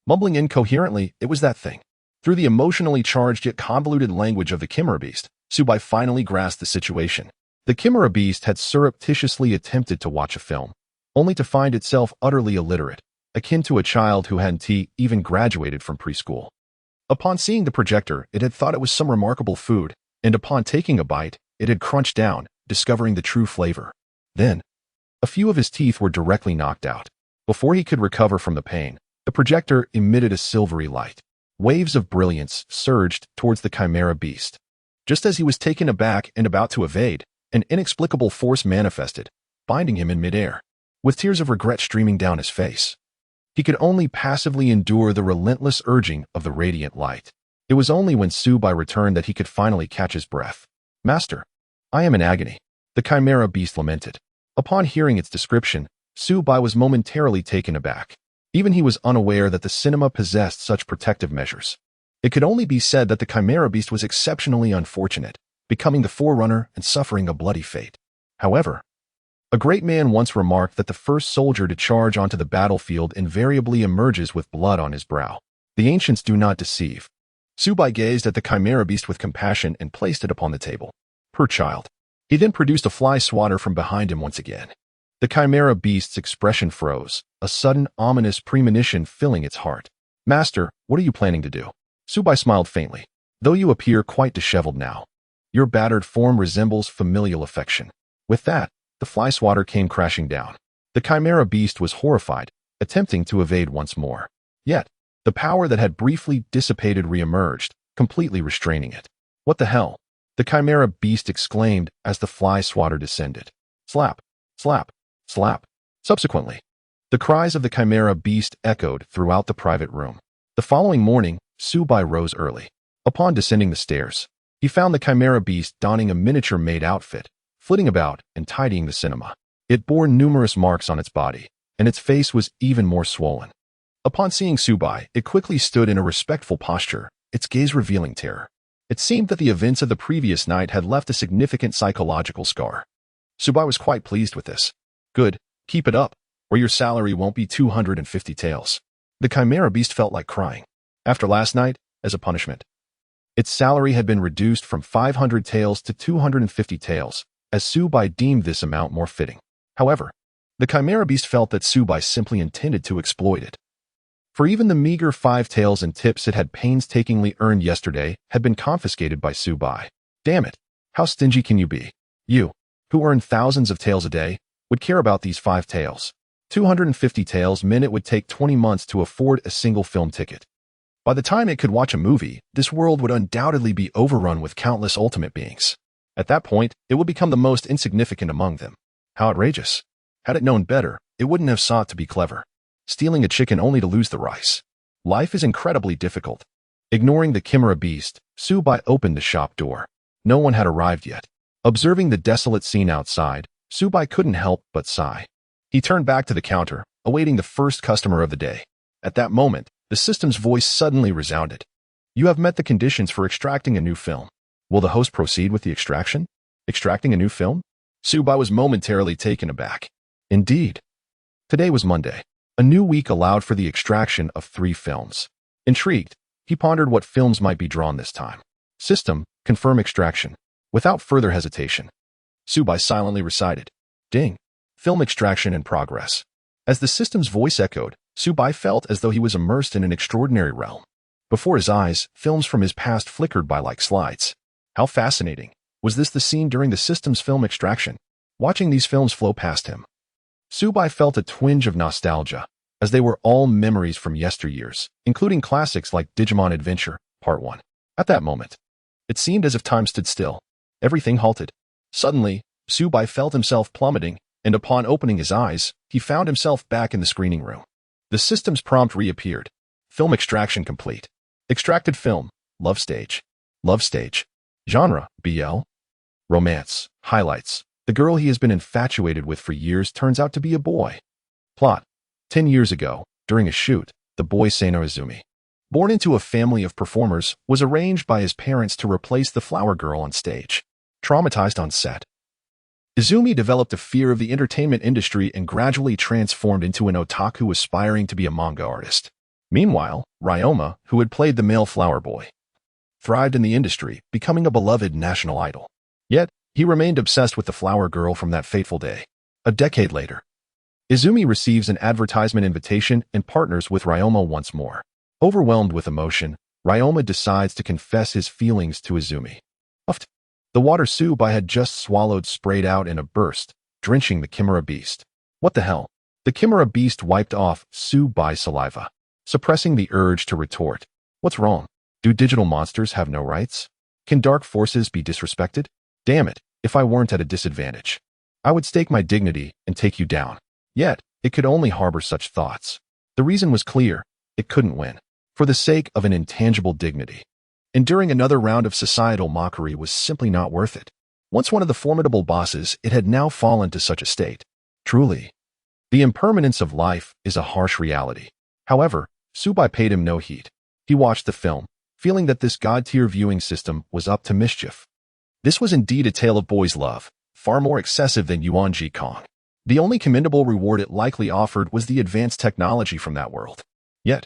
Mumbling incoherently, it was that thing. Through the emotionally charged yet convoluted language of the Chimera beast, Su Bai finally grasped the situation. The Chimera beast had surreptitiously attempted to watch a film, only to find itself utterly illiterate, akin to a child who hadn't even graduated from preschool. Upon seeing the projector, it had thought it was some remarkable food, and upon taking a bite, it had crunched down, discovering the true flavor. Then, a few of his teeth were directly knocked out. Before he could recover from the pain, the projector emitted a silvery light. Waves of brilliance surged towards the Chimera beast. Just as he was taken aback and about to evade, an inexplicable force manifested, binding him in midair. With tears of regret streaming down his face, he could only passively endure the relentless urging of the radiant light. It was only when Su Bai returned that he could finally catch his breath. "Master, I am in agony," the Chimera beast lamented. Upon hearing its description, Su Bai was momentarily taken aback. Even he was unaware that the cinema possessed such protective measures. It could only be said that the Chimera beast was exceptionally unfortunate, becoming the forerunner and suffering a bloody fate. However, a great man once remarked that the first soldier to charge onto the battlefield invariably emerges with blood on his brow. The ancients do not deceive. Su Bai gazed at the Chimera beast with compassion and placed it upon the table. "Poor child." He then produced a fly swatter from behind him once again. The Chimera beast's expression froze, a sudden ominous premonition filling its heart. "Master, what are you planning to do?" Su Bai smiled faintly. "Though you appear quite disheveled now, your battered form resembles familial affection." With that, the fly swatter came crashing down. The Chimera beast was horrified, attempting to evade once more. Yet, the power that had briefly dissipated reemerged, completely restraining it. "What the hell?" the Chimera beast exclaimed as the fly swatter descended. Slap, slap, slap. Subsequently, the cries of the Chimera beast echoed throughout the private room. The following morning, Su Bai rose early. Upon descending the stairs, he found the Chimera beast donning a miniature maid outfit, flitting about and tidying the cinema. It bore numerous marks on its body, and its face was even more swollen. Upon seeing Su Bai, it quickly stood in a respectful posture, its gaze revealing terror. It seemed that the events of the previous night had left a significant psychological scar. Su Bai was quite pleased with this. "Good, keep it up, or your salary won't be 250 taels. The Chimera beast felt like crying. After last night, as a punishment, its salary had been reduced from 500 taels to 250 taels, as Su Bai deemed this amount more fitting. However, the Chimera beast felt that Su Bai simply intended to exploit it. For even the meager 5 taels in tips it had painstakingly earned yesterday had been confiscated by Su Bai. Damn it, how stingy can you be? You, who earn thousands of taels a day, would care about these 5 taels. 250 taels meant it would take 20 months to afford a single film ticket. By the time it could watch a movie, this world would undoubtedly be overrun with countless ultimate beings. At that point, it would become the most insignificant among them. How outrageous. Had it known better, it wouldn't have sought to be clever. Stealing a chicken only to lose the rice. Life is incredibly difficult. Ignoring the Chimera beast, Su Bai opened the shop door. No one had arrived yet. Observing the desolate scene outside, Su Bai couldn't help but sigh. He turned back to the counter, awaiting the first customer of the day. At that moment, the system's voice suddenly resounded. "You have met the conditions for extracting a new film. Will the host proceed with the extraction?" Extracting a new film? Su Bai was momentarily taken aback. Indeed. Today was Monday. A new week allowed for the extraction of 3 films. Intrigued, he pondered what films might be drawn this time. System, confirm extraction. Without further hesitation, Su Bai silently recited, "Ding. Film extraction in progress." As the system's voice echoed, Su Bai felt as though he was immersed in an extraordinary realm. Before his eyes, films from his past flickered by like slides. How fascinating. Was this the scene during the system's film extraction? Watching these films flow past him, Su Bai felt a twinge of nostalgia, as they were all memories from yesteryears, including classics like Digimon Adventure, Part 1. At that moment, it seemed as if time stood still. Everything halted. Suddenly, Su Bai felt himself plummeting, and upon opening his eyes, he found himself back in the screening room. The system's prompt reappeared. Film extraction complete. Extracted film, love stage. Love stage. Genre, BL. Romance, highlights. The girl he has been infatuated with for years turns out to be a boy. Plot. 10 years ago, during a shoot, the boy Seino Izumi, born into a family of performers, was arranged by his parents to replace the flower girl on stage. Traumatized on set, Izumi developed a fear of the entertainment industry and gradually transformed into an otaku aspiring to be a manga artist. Meanwhile, Ryoma, who had played the male flower boy, thrived in the industry, becoming a beloved national idol. Yet, he remained obsessed with the flower girl from that fateful day. A decade later, Izumi receives an advertisement invitation and partners with Ryoma once more. Overwhelmed with emotion, Ryoma decides to confess his feelings to Izumi. The water Su Bai had just swallowed sprayed out in a burst, drenching the Chimera beast. What the hell? The Chimera beast wiped off Su Bai's saliva, suppressing the urge to retort. What's wrong? Do digital monsters have no rights? Can dark forces be disrespected? Damn it, if I weren't at a disadvantage, I would stake my dignity and take you down. Yet, it could only harbor such thoughts. The reason was clear, it couldn't win. For the sake of an intangible dignity. Enduring another round of societal mockery was simply not worth it. Once one of the formidable bosses, it had now fallen to such a state. Truly, the impermanence of life is a harsh reality. However, Su Bai paid him no heed. He watched the film, feeling that this god-tier viewing system was up to mischief. This was indeed a tale of boys' love, far more excessive than Yuan Ji Kong. The only commendable reward it likely offered was the advanced technology from that world. Yet,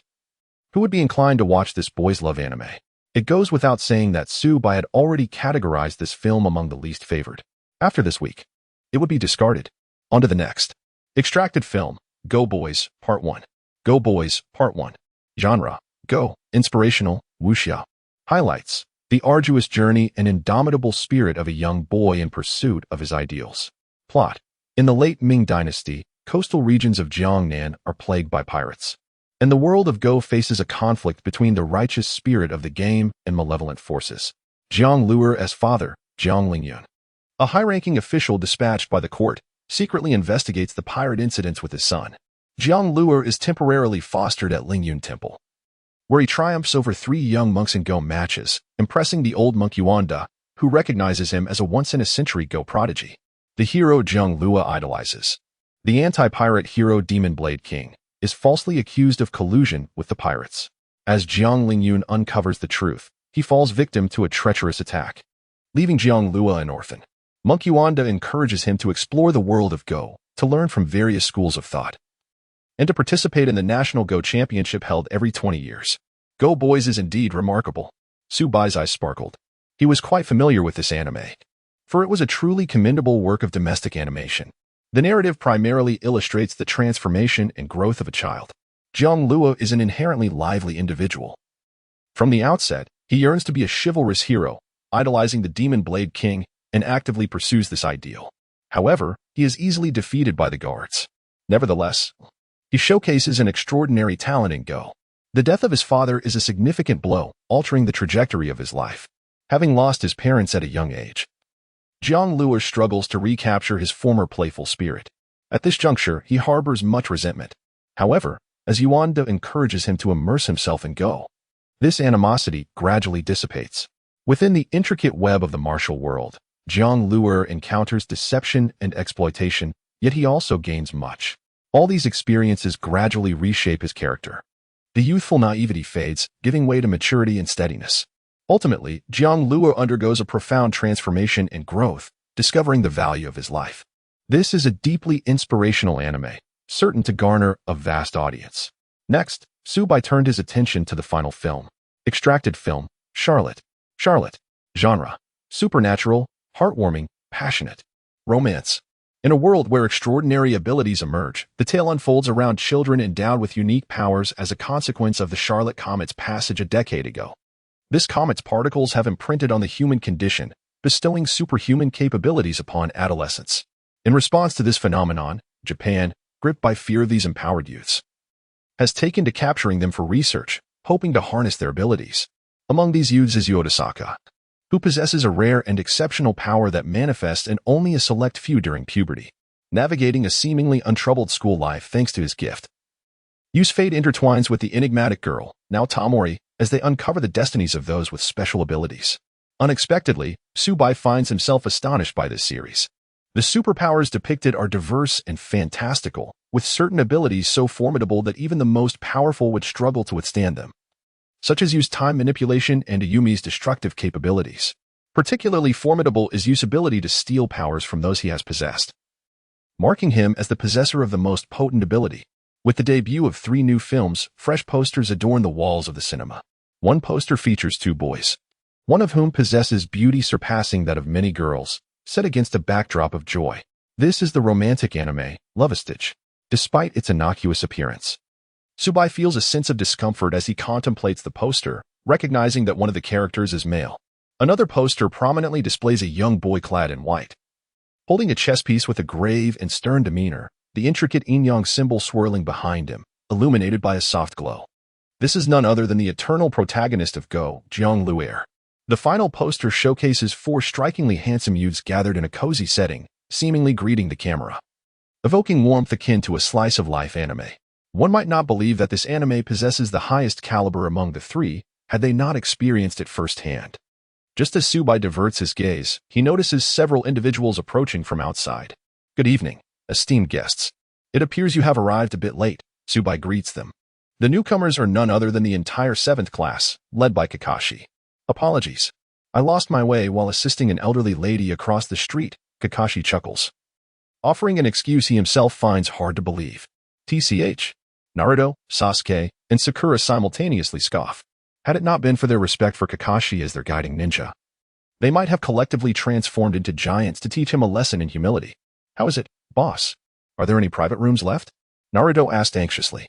who would be inclined to watch this boys' love anime? It goes without saying that Su Bai had already categorized this film among the least favored. After this week, it would be discarded. On to the next. Extracted film, Go Boys, Part 1. Go Boys, Part 1. Genre, Go, Inspirational, Wuxia. Highlights, the arduous journey and indomitable spirit of a young boy in pursuit of his ideals. Plot, in the late Ming Dynasty, coastal regions of Xiaohongniang are plagued by pirates. And the world of Go faces a conflict between the righteous spirit of the game and malevolent forces. Jiang Luer as father, Jiang Lingyun, a high-ranking official dispatched by the court, secretly investigates the pirate incidents with his son. Jiang Luer is temporarily fostered at Lingyun Temple, where he triumphs over 3 young monks in Go matches, impressing the old monk Yuanda, who recognizes him as a once-in-a-century Go prodigy. The hero Jiang Luer idolizes, the anti-pirate hero Demon Blade King, is falsely accused of collusion with the pirates. As Jiang Lingyun uncovers the truth, he falls victim to a treacherous attack, leaving Jiang Luo an orphan. Monk Yuanda encourages him to explore the world of Go, to learn from various schools of thought, and to participate in the National Go Championship held every 20 years. Go Boys is indeed remarkable. Su Bai's eyes sparkled. He was quite familiar with this anime, for it was a truly commendable work of domestic animation. The narrative primarily illustrates the transformation and growth of a child. Jiang Luo is an inherently lively individual. From the outset, he yearns to be a chivalrous hero, idolizing the Demon Blade King, and actively pursues this ideal. However, he is easily defeated by the guards. Nevertheless, he showcases an extraordinary talent in Go. The death of his father is a significant blow, altering the trajectory of his life. Having lost his parents at a young age, Jiang Luer struggles to recapture his former playful spirit. At this juncture, he harbors much resentment. However, as Yuanda encourages him to immerse himself in Go, this animosity gradually dissipates. Within the intricate web of the martial world, Jiang Luer encounters deception and exploitation, yet he also gains much. All these experiences gradually reshape his character. The youthful naivety fades, giving way to maturity and steadiness. Ultimately, Jiang Luo undergoes a profound transformation and growth, discovering the value of his life. This is a deeply inspirational anime, certain to garner a vast audience. Next, Su Bai turned his attention to the final film. Extracted film, Charlotte. Charlotte. Genre, supernatural, heartwarming, passionate. Romance. In a world where extraordinary abilities emerge, the tale unfolds around children endowed with unique powers as a consequence of the Charlotte Comet's passage a decade ago. This comet's particles have imprinted on the human condition, bestowing superhuman capabilities upon adolescents. In response to this phenomenon, Japan, gripped by fear of these empowered youths, has taken to capturing them for research, hoping to harness their abilities. Among these youths is Yodasaka, who possesses a rare and exceptional power that manifests in only a select few during puberty, navigating a seemingly untroubled school life thanks to his gift. Yu's fate intertwines with the enigmatic girl, now Tamori, as they uncover the destinies of those with special abilities. Unexpectedly, Su Bai finds himself astonished by this series. The superpowers depicted are diverse and fantastical, with certain abilities so formidable that even the most powerful would struggle to withstand them, such as Yu's time manipulation and Ayumi's destructive capabilities. Particularly formidable is Yu's ability to steal powers from those he has possessed, marking him as the possessor of the most potent ability. With the debut of 3 new films, fresh posters adorn the walls of the cinema. One poster features 2 boys, one of whom possesses beauty surpassing that of many girls, set against a backdrop of joy. This is the romantic anime, Love Stitch. Despite its innocuous appearance, Su Bai feels a sense of discomfort as he contemplates the poster, recognizing that one of the characters is male. Another poster prominently displays a young boy clad in white, holding a chess piece with a grave and stern demeanor, the intricate yin-yang symbol swirling behind him, illuminated by a soft glow. This is none other than the eternal protagonist of Go, Jiang Luer. The final poster showcases 4 strikingly handsome youths gathered in a cozy setting, seemingly greeting the camera, evoking warmth akin to a slice-of-life anime. One might not believe that this anime possesses the highest caliber among the 3, had they not experienced it firsthand. Just as Su Bai diverts his gaze, he notices several individuals approaching from outside. Good evening, esteemed guests. It appears you have arrived a bit late, Su Bai greets them. The newcomers are none other than the entire 7th class, led by Kakashi. Apologies. I lost my way while assisting an elderly lady across the street, Kakashi chuckles, offering an excuse he himself finds hard to believe. TCH. Naruto, Sasuke, and Sakura simultaneously scoff. Had it not been for their respect for Kakashi as their guiding ninja, they might have collectively transformed into giants to teach him a lesson in humility. How is it, boss? Are there any private rooms left? Naruto asked anxiously.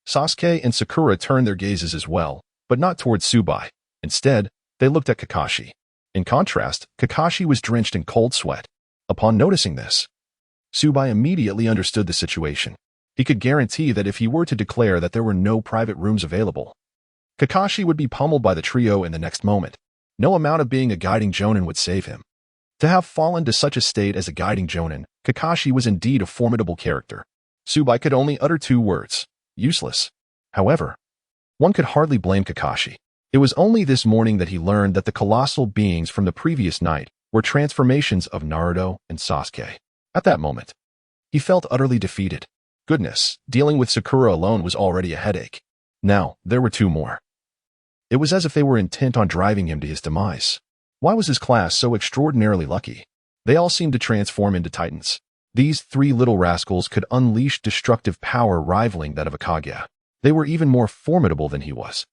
Sasuke and Sakura turned their gazes as well, but not towards Su Bai. Instead, they looked at Kakashi. In contrast, Kakashi was drenched in cold sweat. Upon noticing this, Su Bai immediately understood the situation. He could guarantee that if he were to declare that there were no private rooms available, Kakashi would be pummeled by the trio in the next moment. No amount of being a guiding jonin would save him. To have fallen to such a state as a guiding jonin, Kakashi was indeed a formidable character. Su Bai could only utter 2 words: useless. However, one could hardly blame Kakashi. It was only this morning that he learned that the colossal beings from the previous night were transformations of Naruto and Sasuke. At that moment, he felt utterly defeated. Goodness, dealing with Sakura alone was already a headache. Now, there were 2 more. It was as if they were intent on driving him to his demise. Why was his class so extraordinarily lucky? They all seemed to transform into titans. These 3 little rascals could unleash destructive power rivaling that of a Kaguya. They were even more formidable than he was.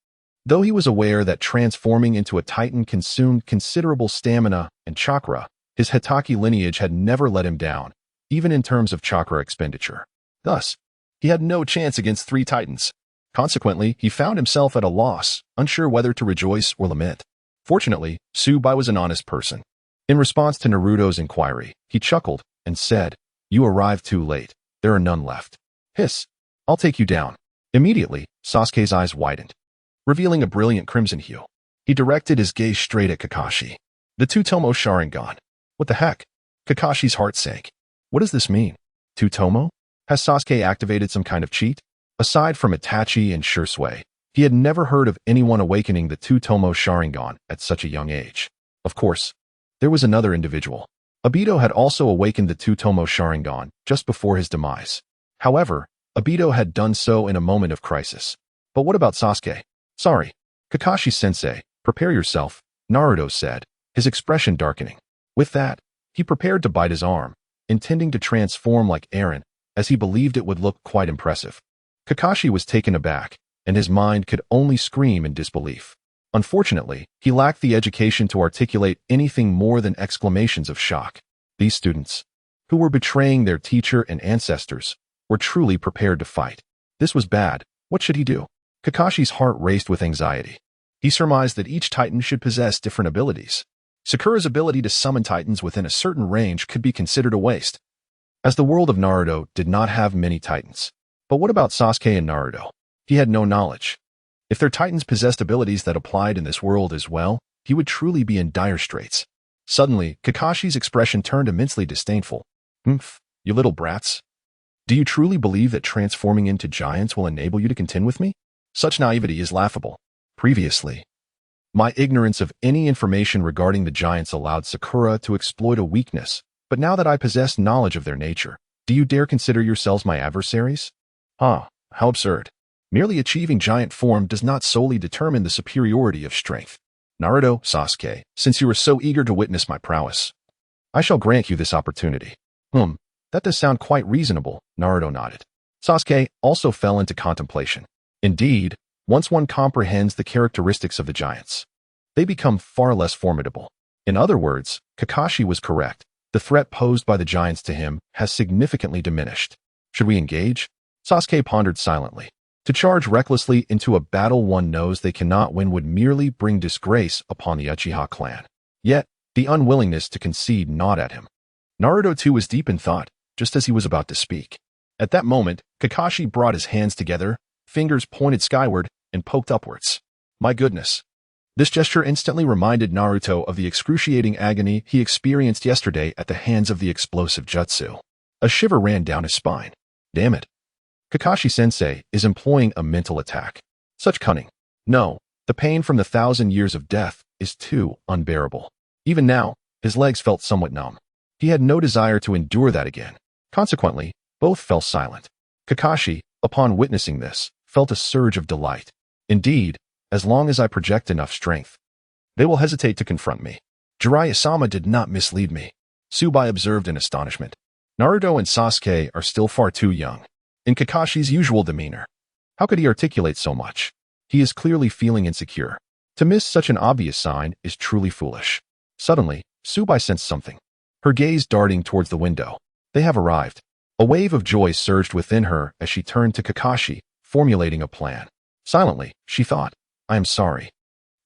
Though he was aware that transforming into a titan consumed considerable stamina and chakra, his Hitaki lineage had never let him down, even in terms of chakra expenditure. Thus, he had no chance against 3 titans. Consequently, he found himself at a loss, unsure whether to rejoice or lament. Fortunately, Su Bai was an honest person. In response to Naruto's inquiry, he chuckled and said, "You arrived too late. There are none left." Hiss. I'll take you down. Immediately, Sasuke's eyes widened, revealing a brilliant crimson hue. He directed his gaze straight at Kakashi. The Two-Tomo Sharingan. What the heck? Kakashi's heart sank. What does this mean? Two-Tomo? Has Sasuke activated some kind of cheat? Aside from Itachi and Shursui, he had never heard of anyone awakening the Two-Tomo Sharingan at such a young age. Of course, there was another individual. Obito had also awakened the Two-Tomo Sharingan just before his demise. However, Obito had done so in a moment of crisis. But what about Sasuke? Sorry, Kakashi-sensei, prepare yourself, Naruto said, his expression darkening. With that, he prepared to bite his arm, intending to transform like Eren, as he believed it would look quite impressive. Kakashi was taken aback, and his mind could only scream in disbelief. Unfortunately, he lacked the education to articulate anything more than exclamations of shock. These students, who were betraying their teacher and ancestors, were truly prepared to fight. This was bad. What should he do? Kakashi's heart raced with anxiety. He surmised that each titan should possess different abilities. Sakura's ability to summon titans within a certain range could be considered a waste, as the world of Naruto did not have many titans. But what about Sasuke and Naruto? He had no knowledge. If their titans possessed abilities that applied in this world as well, he would truly be in dire straits. Suddenly, Kakashi's expression turned immensely disdainful. "Humph, you little brats. Do you truly believe that transforming into giants will enable you to contend with me? Such naivety is laughable. Previously, my ignorance of any information regarding the giants allowed Sakura to exploit a weakness, but now that I possess knowledge of their nature, do you dare consider yourselves my adversaries? How absurd. Merely achieving giant form does not solely determine the superiority of strength. Naruto, Sasuke, since you were so eager to witness my prowess, I shall grant you this opportunity. That does sound quite reasonable, Naruto nodded. Sasuke also fell into contemplation. Indeed, once one comprehends the characteristics of the giants, they become far less formidable. In other words, Kakashi was correct. The threat posed by the giants to him has significantly diminished. Should we engage? Sasuke pondered silently. To charge recklessly into a battle one knows they cannot win would merely bring disgrace upon the Uchiha clan. Yet, the unwillingness to concede gnawed at him. Naruto too was deep in thought, just as he was about to speak. At that moment, Kakashi brought his hands together, fingers pointed skyward, and poked upwards. My goodness. This gesture instantly reminded Naruto of the excruciating agony he experienced yesterday at the hands of the explosive jutsu. A shiver ran down his spine. Damn it. Kakashi-sensei is employing a mental attack. Such cunning. No, the pain from the 1,000 years of death is too unbearable. Even now, his legs felt somewhat numb. He had no desire to endure that again. Consequently, both fell silent. Kakashi, upon witnessing this, felt a surge of delight. Indeed, as long as I project enough strength, they will hesitate to confront me. Jiraiya-sama did not mislead me, Su Bai observed in astonishment. Naruto and Sasuke are still far too young. In Kakashi's usual demeanor, how could he articulate so much? He is clearly feeling insecure. To miss such an obvious sign is truly foolish. Suddenly, Su Bai sensed something. Her gaze darting towards the window. They have arrived. A wave of joy surged within her as she turned to Kakashi, formulating a plan. Silently, she thought, I am sorry.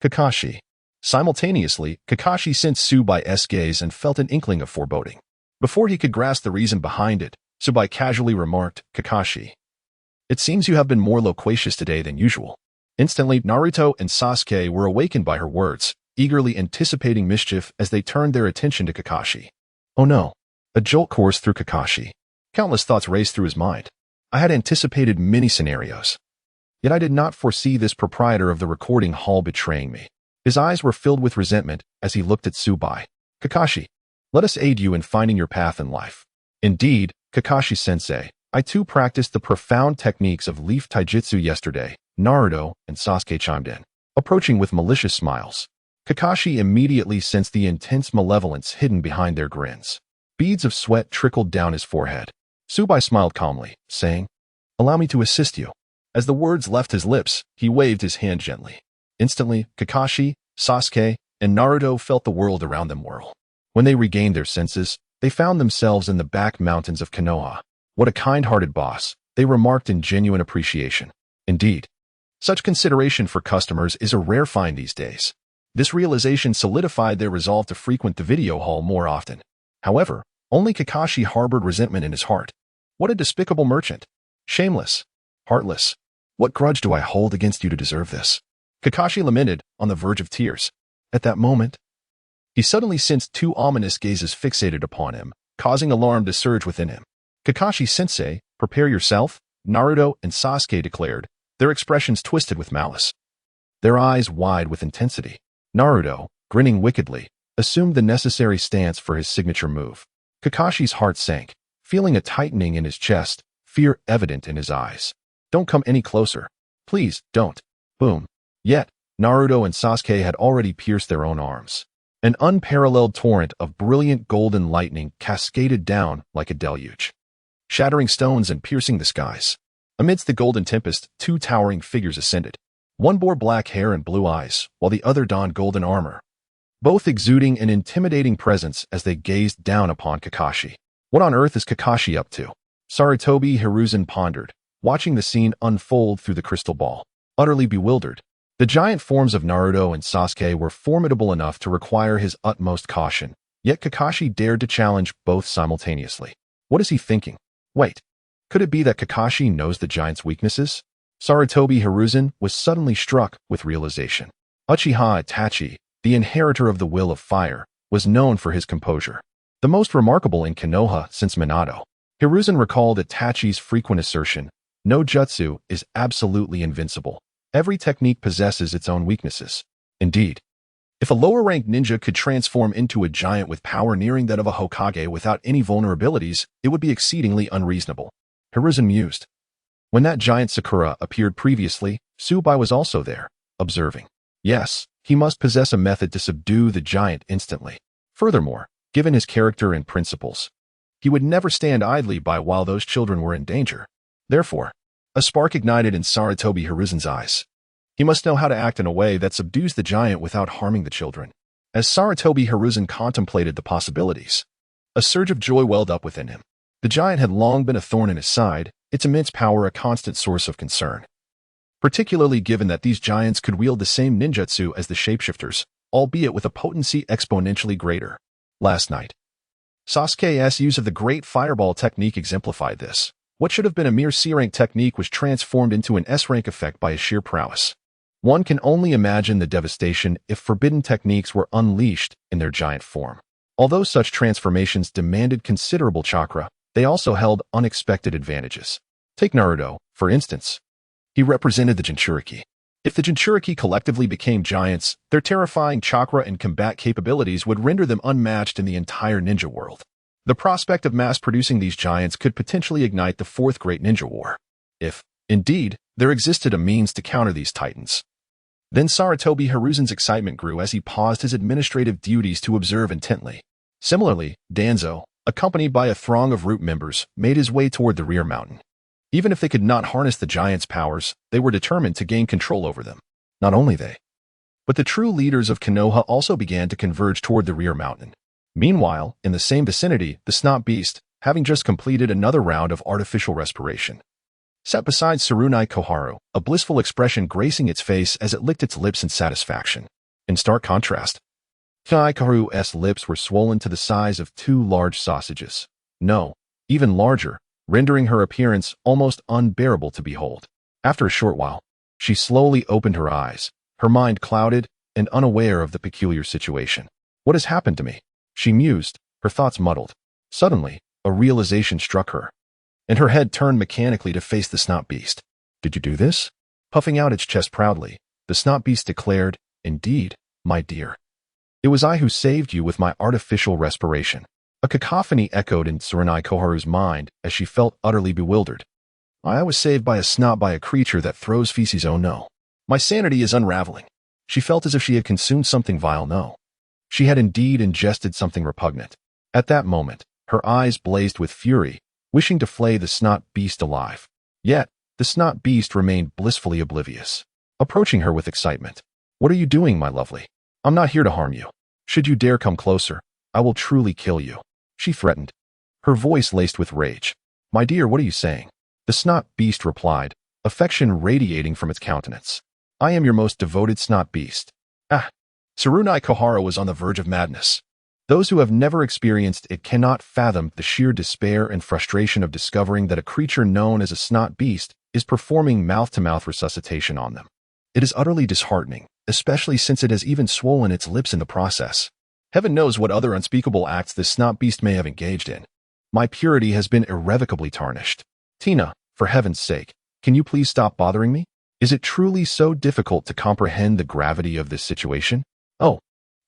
Kakashi. Simultaneously, Kakashi sensed Su Bai's gaze and felt an inkling of foreboding. Before he could grasp the reason behind it, Su Bai casually remarked, Kakashi, it seems you have been more loquacious today than usual. Instantly, Naruto and Sasuke were awakened by her words, eagerly anticipating mischief as they turned their attention to Kakashi. Oh no. A jolt coursed through Kakashi. Countless thoughts raced through his mind. I had anticipated many scenarios. Yet I did not foresee this proprietor of the recording hall betraying me. His eyes were filled with resentment as he looked at Su Bai. Kakashi, let us aid you in finding your path in life. Indeed, Kakashi-sensei, I too practiced the profound techniques of leaf taijutsu yesterday, Naruto and Sasuke chimed in, approaching with malicious smiles. Kakashi immediately sensed the intense malevolence hidden behind their grins. Beads of sweat trickled down his forehead. Su Bai smiled calmly, saying, allow me to assist you. As the words left his lips, he waved his hand gently. Instantly, Kakashi, Sasuke, and Naruto felt the world around them whirl. When they regained their senses, they found themselves in the back mountains of Konoha. What a kind-hearted boss, they remarked in genuine appreciation. Indeed, such consideration for customers is a rare find these days. This realization solidified their resolve to frequent the video hall more often. However, only Kakashi harbored resentment in his heart. What a despicable merchant. Shameless. Heartless. What grudge do I hold against you to deserve this? Kakashi lamented, on the verge of tears. At that moment, he suddenly sensed two ominous gazes fixated upon him, causing alarm to surge within him. Kakashi-sensei, prepare yourself, Naruto and Sasuke declared, their expressions twisted with malice. Their eyes wide with intensity. Naruto, grinning wickedly, assumed the necessary stance for his signature move. Kakashi's heart sank, feeling a tightening in his chest, fear evident in his eyes. Don't come any closer. Please, don't. Boom. Yet, Naruto and Sasuke had already pierced their own arms. An unparalleled torrent of brilliant golden lightning cascaded down like a deluge, shattering stones and piercing the skies. Amidst the golden tempest, two towering figures ascended. One bore black hair and blue eyes, while the other donned golden armor, both exuding an intimidating presence as they gazed down upon Kakashi. What on earth is Kakashi up to? Sarutobi Hiruzen pondered, watching the scene unfold through the crystal ball. Utterly bewildered, the giant forms of Naruto and Sasuke were formidable enough to require his utmost caution, yet Kakashi dared to challenge both simultaneously. What is he thinking? Wait, could it be that Kakashi knows the giant's weaknesses? Sarutobi Hiruzen was suddenly struck with realization. Uchiha Itachi, the inheritor of the will of fire, was known for his composure, the most remarkable in Konoha since Minato. Hiruzen recalled Itachi's frequent assertion, no jutsu is absolutely invincible. Every technique possesses its own weaknesses. Indeed, if a lower-ranked ninja could transform into a giant with power nearing that of a Hokage without any vulnerabilities, it would be exceedingly unreasonable. Hiruzen mused. When that giant Sakura appeared previously, Su Bai was also there, observing. Yes, he must possess a method to subdue the giant instantly. Furthermore, given his character and principles, he would never stand idly by while those children were in danger. Therefore, a spark ignited in Sarutobi Hiruzen's eyes. He must know how to act in a way that subdues the giant without harming the children. As Sarutobi Hiruzen contemplated the possibilities, a surge of joy welled up within him. The giant had long been a thorn in his side, its immense power a constant source of concern. Particularly given that these giants could wield the same ninjutsu as the shapeshifters, albeit with a potency exponentially greater. Last night, Sasuke's use of the Great Fireball technique exemplified this. What should have been a mere C-rank technique was transformed into an S-rank effect by his sheer prowess. One can only imagine the devastation if forbidden techniques were unleashed in their giant form. Although such transformations demanded considerable chakra, they also held unexpected advantages. Take Naruto, for instance. He represented the Jinchuriki. If the Jinchuriki collectively became giants, their terrifying chakra and combat capabilities would render them unmatched in the entire ninja world. The prospect of mass-producing these giants could potentially ignite the Fourth Great Ninja War, if, indeed, there existed a means to counter these titans. Then Sarutobi Hiruzen's excitement grew as he paused his administrative duties to observe intently. Similarly, Danzō, accompanied by a throng of root members, made his way toward the rear mountain. Even if they could not harness the giants' powers, they were determined to gain control over them. Not only they, but the true leaders of Konoha also began to converge toward the rear mountain. Meanwhile, in the same vicinity, the Snot Beast, having just completed another round of artificial respiration, sat beside Tsurunai Koharu, a blissful expression gracing its face as it licked its lips in satisfaction. In stark contrast, Tsurunai Koharu's lips were swollen to the size of two large sausages. No, even larger, rendering her appearance almost unbearable to behold. After a short while, she slowly opened her eyes, her mind clouded and unaware of the peculiar situation. What has happened to me? She mused, her thoughts muddled. Suddenly, a realization struck her, and her head turned mechanically to face the Snot Beast. Did you do this? Puffing out its chest proudly, the Snot Beast declared, Indeed, my dear. It was I who saved you with my artificial respiration. A cacophony echoed in Tsurunai Koharu's mind as she felt utterly bewildered. I was saved by a creature that throws feces, oh no. My sanity is unraveling. She felt as if she had consumed something vile, no. She had indeed ingested something repugnant. At that moment, her eyes blazed with fury, wishing to flay the Snot Beast alive. Yet, the Snot Beast remained blissfully oblivious, approaching her with excitement. What are you doing, my lovely? I'm not here to harm you. Should you dare come closer, I will truly kill you, she threatened, her voice laced with rage. My dear, what are you saying? The Snot Beast replied, affection radiating from its countenance. I am your most devoted Snot Beast. Ah! Tsurunai Koharu was on the verge of madness. Those who have never experienced it cannot fathom the sheer despair and frustration of discovering that a creature known as a Snot Beast is performing mouth-to-mouth resuscitation on them. It is utterly disheartening, especially since it has even swollen its lips in the process. Heaven knows what other unspeakable acts this Snot Beast may have engaged in. My purity has been irrevocably tarnished. Tina, for heaven's sake, can you please stop bothering me? Is it truly so difficult to comprehend the gravity of this situation? Oh,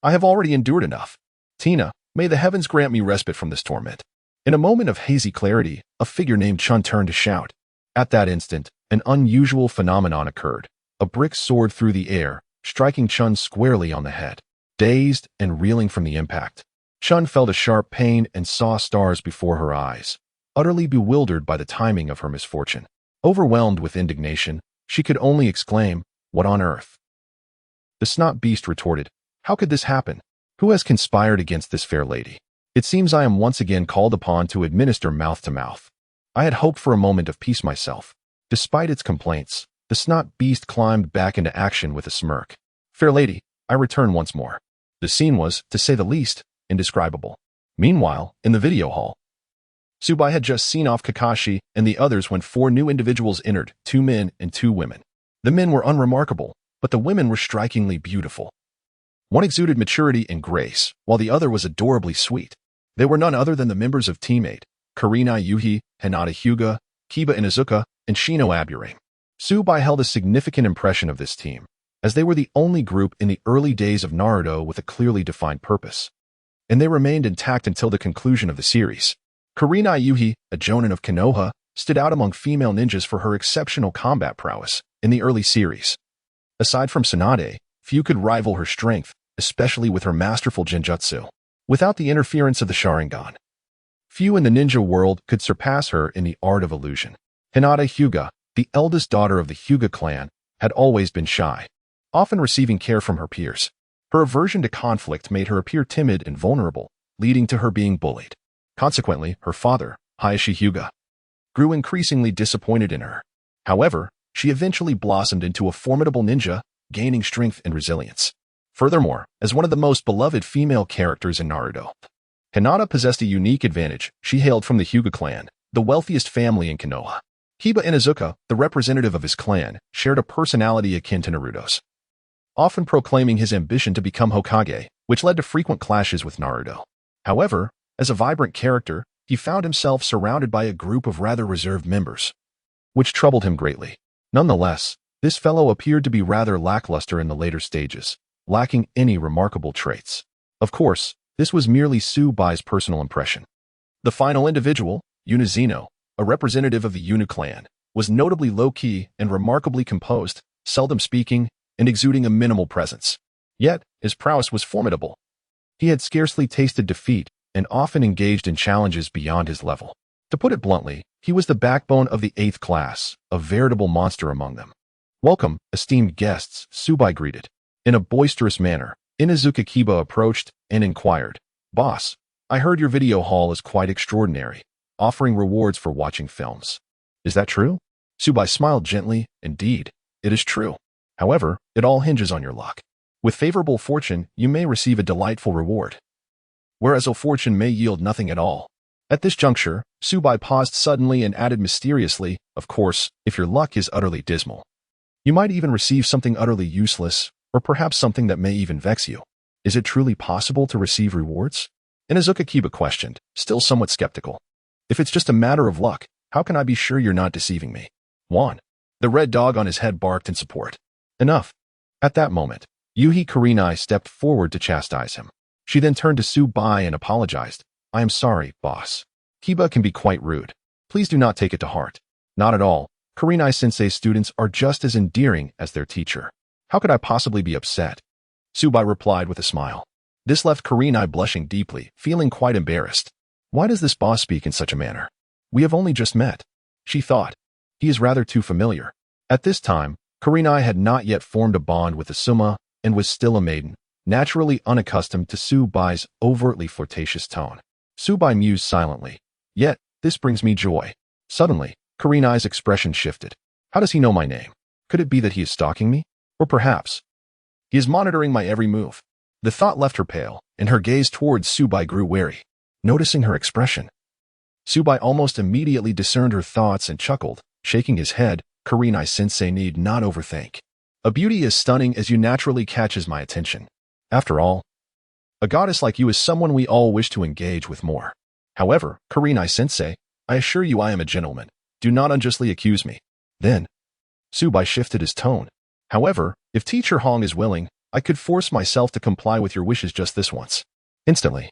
I have already endured enough. Tina, may the heavens grant me respite from this torment. In a moment of hazy clarity, a figure named Chun turned to shout. At that instant, an unusual phenomenon occurred. A brick soared through the air, striking Chun squarely on the head. Dazed and reeling from the impact, Chun felt a sharp pain and saw stars before her eyes, utterly bewildered by the timing of her misfortune. Overwhelmed with indignation, she could only exclaim, What on earth? The Snot Beast retorted, How could this happen? Who has conspired against this fair lady? It seems I am once again called upon to administer mouth-to-mouth. I had hoped for a moment of peace myself. Despite its complaints, the Snot Beast climbed back into action with a smirk. Fair lady, I return once more. The scene was, to say the least, indescribable. Meanwhile, in the video hall, Su Bai had just seen off Kakashi and the others when 4 new individuals entered, 2 men and 2 women. The men were unremarkable, but the women were strikingly beautiful. One exuded maturity and grace, while the other was adorably sweet. They were none other than the members of Team 8, Karina Yuhi, Hinata Hyuga, Kiba Inuzuka, and Shino Aburame. Su Bai held a significant impression of this team, as they were the only group in the early days of Naruto with a clearly defined purpose. And they remained intact until the conclusion of the series. Karina Yuhi, a jonin of Konoha, stood out among female ninjas for her exceptional combat prowess in the early series. Aside from Tsunade, Few could rival her strength, especially with her masterful genjutsu. Without the interference of the Sharingan, few in the ninja world could surpass her in the art of illusion. Hinata Hyuga, the eldest daughter of the Hyuga clan, had always been shy, often receiving care from her peers. Her aversion to conflict made her appear timid and vulnerable, leading to her being bullied. Consequently, her father, Hayashi Hyuga, grew increasingly disappointed in her. However, she eventually blossomed into a formidable ninja, gaining strength and resilience. Furthermore, as one of the most beloved female characters in Naruto, Hinata possessed a unique advantage. She hailed from the Hyuga clan, the wealthiest family in Konoha. Hiba Inuzuka, the representative of his clan, shared a personality akin to Naruto's, often proclaiming his ambition to become Hokage, which led to frequent clashes with Naruto. However, as a vibrant character, he found himself surrounded by a group of rather reserved members, which troubled him greatly. Nonetheless, this fellow appeared to be rather lackluster in the later stages, lacking any remarkable traits. Of course, this was merely Su Bai's personal impression. The final individual, Unizino, a representative of the Unu clan, was notably low-key and remarkably composed, seldom speaking, and exuding a minimal presence. Yet, his prowess was formidable. He had scarcely tasted defeat and often engaged in challenges beyond his level. To put it bluntly, he was the backbone of the 8th class, a veritable monster among them. "Welcome, esteemed guests," Su Bai greeted. In a boisterous manner, Inuzuka Kiba approached and inquired, "Boss, I heard your video haul is quite extraordinary, offering rewards for watching films. Is that true?" Su Bai smiled gently. "Indeed, it is true. However, it all hinges on your luck. With favorable fortune, you may receive a delightful reward, whereas ill fortune may yield nothing at all." At this juncture, Su Bai paused suddenly and added mysteriously, "Of course, if your luck is utterly dismal, you might even receive something utterly useless, or perhaps something that may even vex you. Is it truly possible to receive rewards?" Inuzuka Kiba questioned, still somewhat skeptical. "If it's just a matter of luck, how can I be sure you're not deceiving me?" Juan, the red dog on his head, barked in support. "Enough." At that moment, Yuhi Kurenai stepped forward to chastise him. She then turned to Su Bai and apologized. "I am sorry, boss. Kiba can be quite rude. Please do not take it to heart." "Not at all. Kurenai-sensei's students are just as endearing as their teacher. How could I possibly be upset?" Su Bai replied with a smile. This left Kurenai blushing deeply, feeling quite embarrassed. Why does this boss speak in such a manner? We have only just met, she thought. He is rather too familiar. At this time, Kurenai had not yet formed a bond with Asuma and was still a maiden, naturally unaccustomed to Su Bai's overtly flirtatious tone. Su Bai mused silently. "Yet, this brings me joy." Suddenly, Kurenai's expression shifted. "How does he know my name? Could it be that he is stalking me? Or perhaps he is monitoring my every move?" The thought left her pale, and her gaze towards Su Bai grew wary. Noticing her expression, Su Bai almost immediately discerned her thoughts and chuckled, shaking his head. "Kurenai-sensei need not overthink. A beauty as stunning as you naturally catches my attention. After all, a goddess like you is someone we all wish to engage with more. However, Kurenai-sensei, I assure you I am a gentleman. Do not unjustly accuse me." Then, Su Bai shifted his tone. "However, if Teacher Hong is willing, I could force myself to comply with your wishes just this once." Instantly,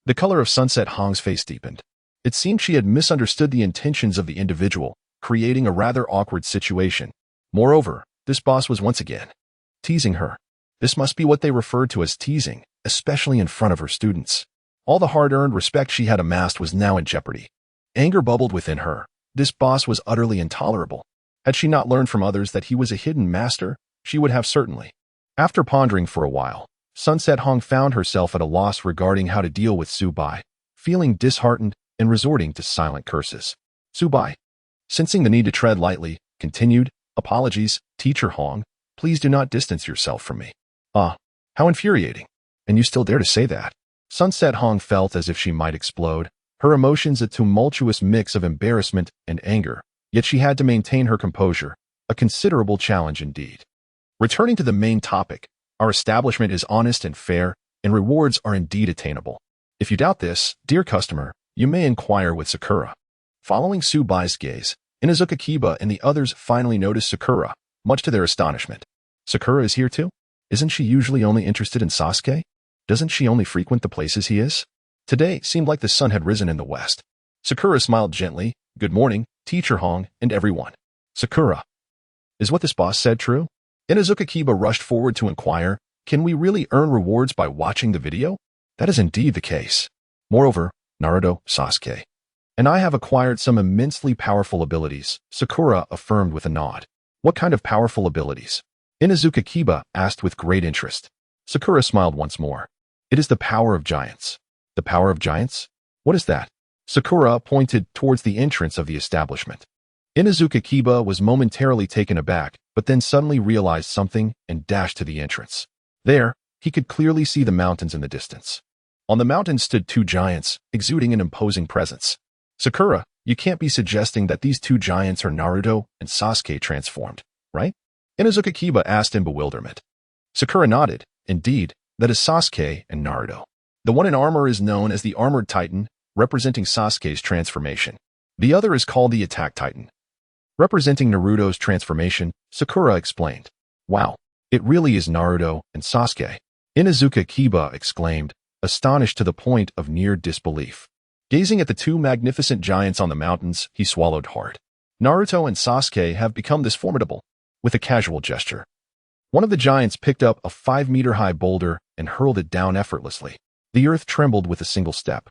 the color of Sunset Hong's face deepened. It seemed she had misunderstood the intentions of the individual, creating a rather awkward situation. Moreover, this boss was once again teasing her. This must be what they referred to as teasing, especially in front of her students. All the hard-earned respect she had amassed was now in jeopardy. Anger bubbled within her. This boss was utterly intolerable. Had she not learned from others that he was a hidden master, she would have certainly. After pondering for a while, Sunset Hong found herself at a loss regarding how to deal with Su Bai, feeling disheartened and resorting to silent curses. Su Bai, sensing the need to tread lightly, continued, "Apologies, Teacher Hong. Please do not distance yourself from me." "Ah, how infuriating. And you still dare to say that?" Sunset Hong felt as if she might explode, her emotions a tumultuous mix of embarrassment and anger, yet she had to maintain her composure, a considerable challenge indeed. Returning to the main topic, our establishment is honest and fair, and rewards are indeed attainable. If you doubt this, dear customer, you may inquire with Sakura. Following Su Bai's gaze, Inuzuka Kiba and the others finally noticed Sakura, much to their astonishment. Sakura is here too? Isn't she usually only interested in Sasuke? Doesn't she only frequent the places he is? Today seemed like the sun had risen in the west. Sakura smiled gently. "Good morning, Teacher Hong and everyone." "Sakura, is what this boss said true?" Inazuka Kiba rushed forward to inquire, can we really earn rewards by watching the video? That is indeed the case. Moreover, Naruto, Sasuke, and I have acquired some immensely powerful abilities, Sakura affirmed with a nod. What kind of powerful abilities? Inazuka Kiba asked with great interest. Sakura smiled once more. It is the power of giants. The power of giants? What is that? Sakura pointed towards the entrance of the establishment. Inazuka Kiba was momentarily taken aback, but then suddenly realized something and dashed to the entrance. There, he could clearly see the mountains in the distance. On the mountain stood two giants, exuding an imposing presence. Sakura, you can't be suggesting that these two giants are Naruto and Sasuke transformed, right? Inazuka Kiba asked in bewilderment. Sakura nodded. Indeed, that is Sasuke and Naruto. The one in armor is known as the Armored Titan, representing Sasuke's transformation. The other is called the Attack Titan, representing Naruto's transformation, Sakura explained. Wow, it really is Naruto and Sasuke. Inazuka Kiba exclaimed, astonished to the point of near disbelief. Gazing at the two magnificent giants on the mountains, he swallowed hard. Naruto and Sasuke have become this formidable. With a casual gesture, one of the giants picked up a 5-meter-high boulder and hurled it down effortlessly. The earth trembled with a single step.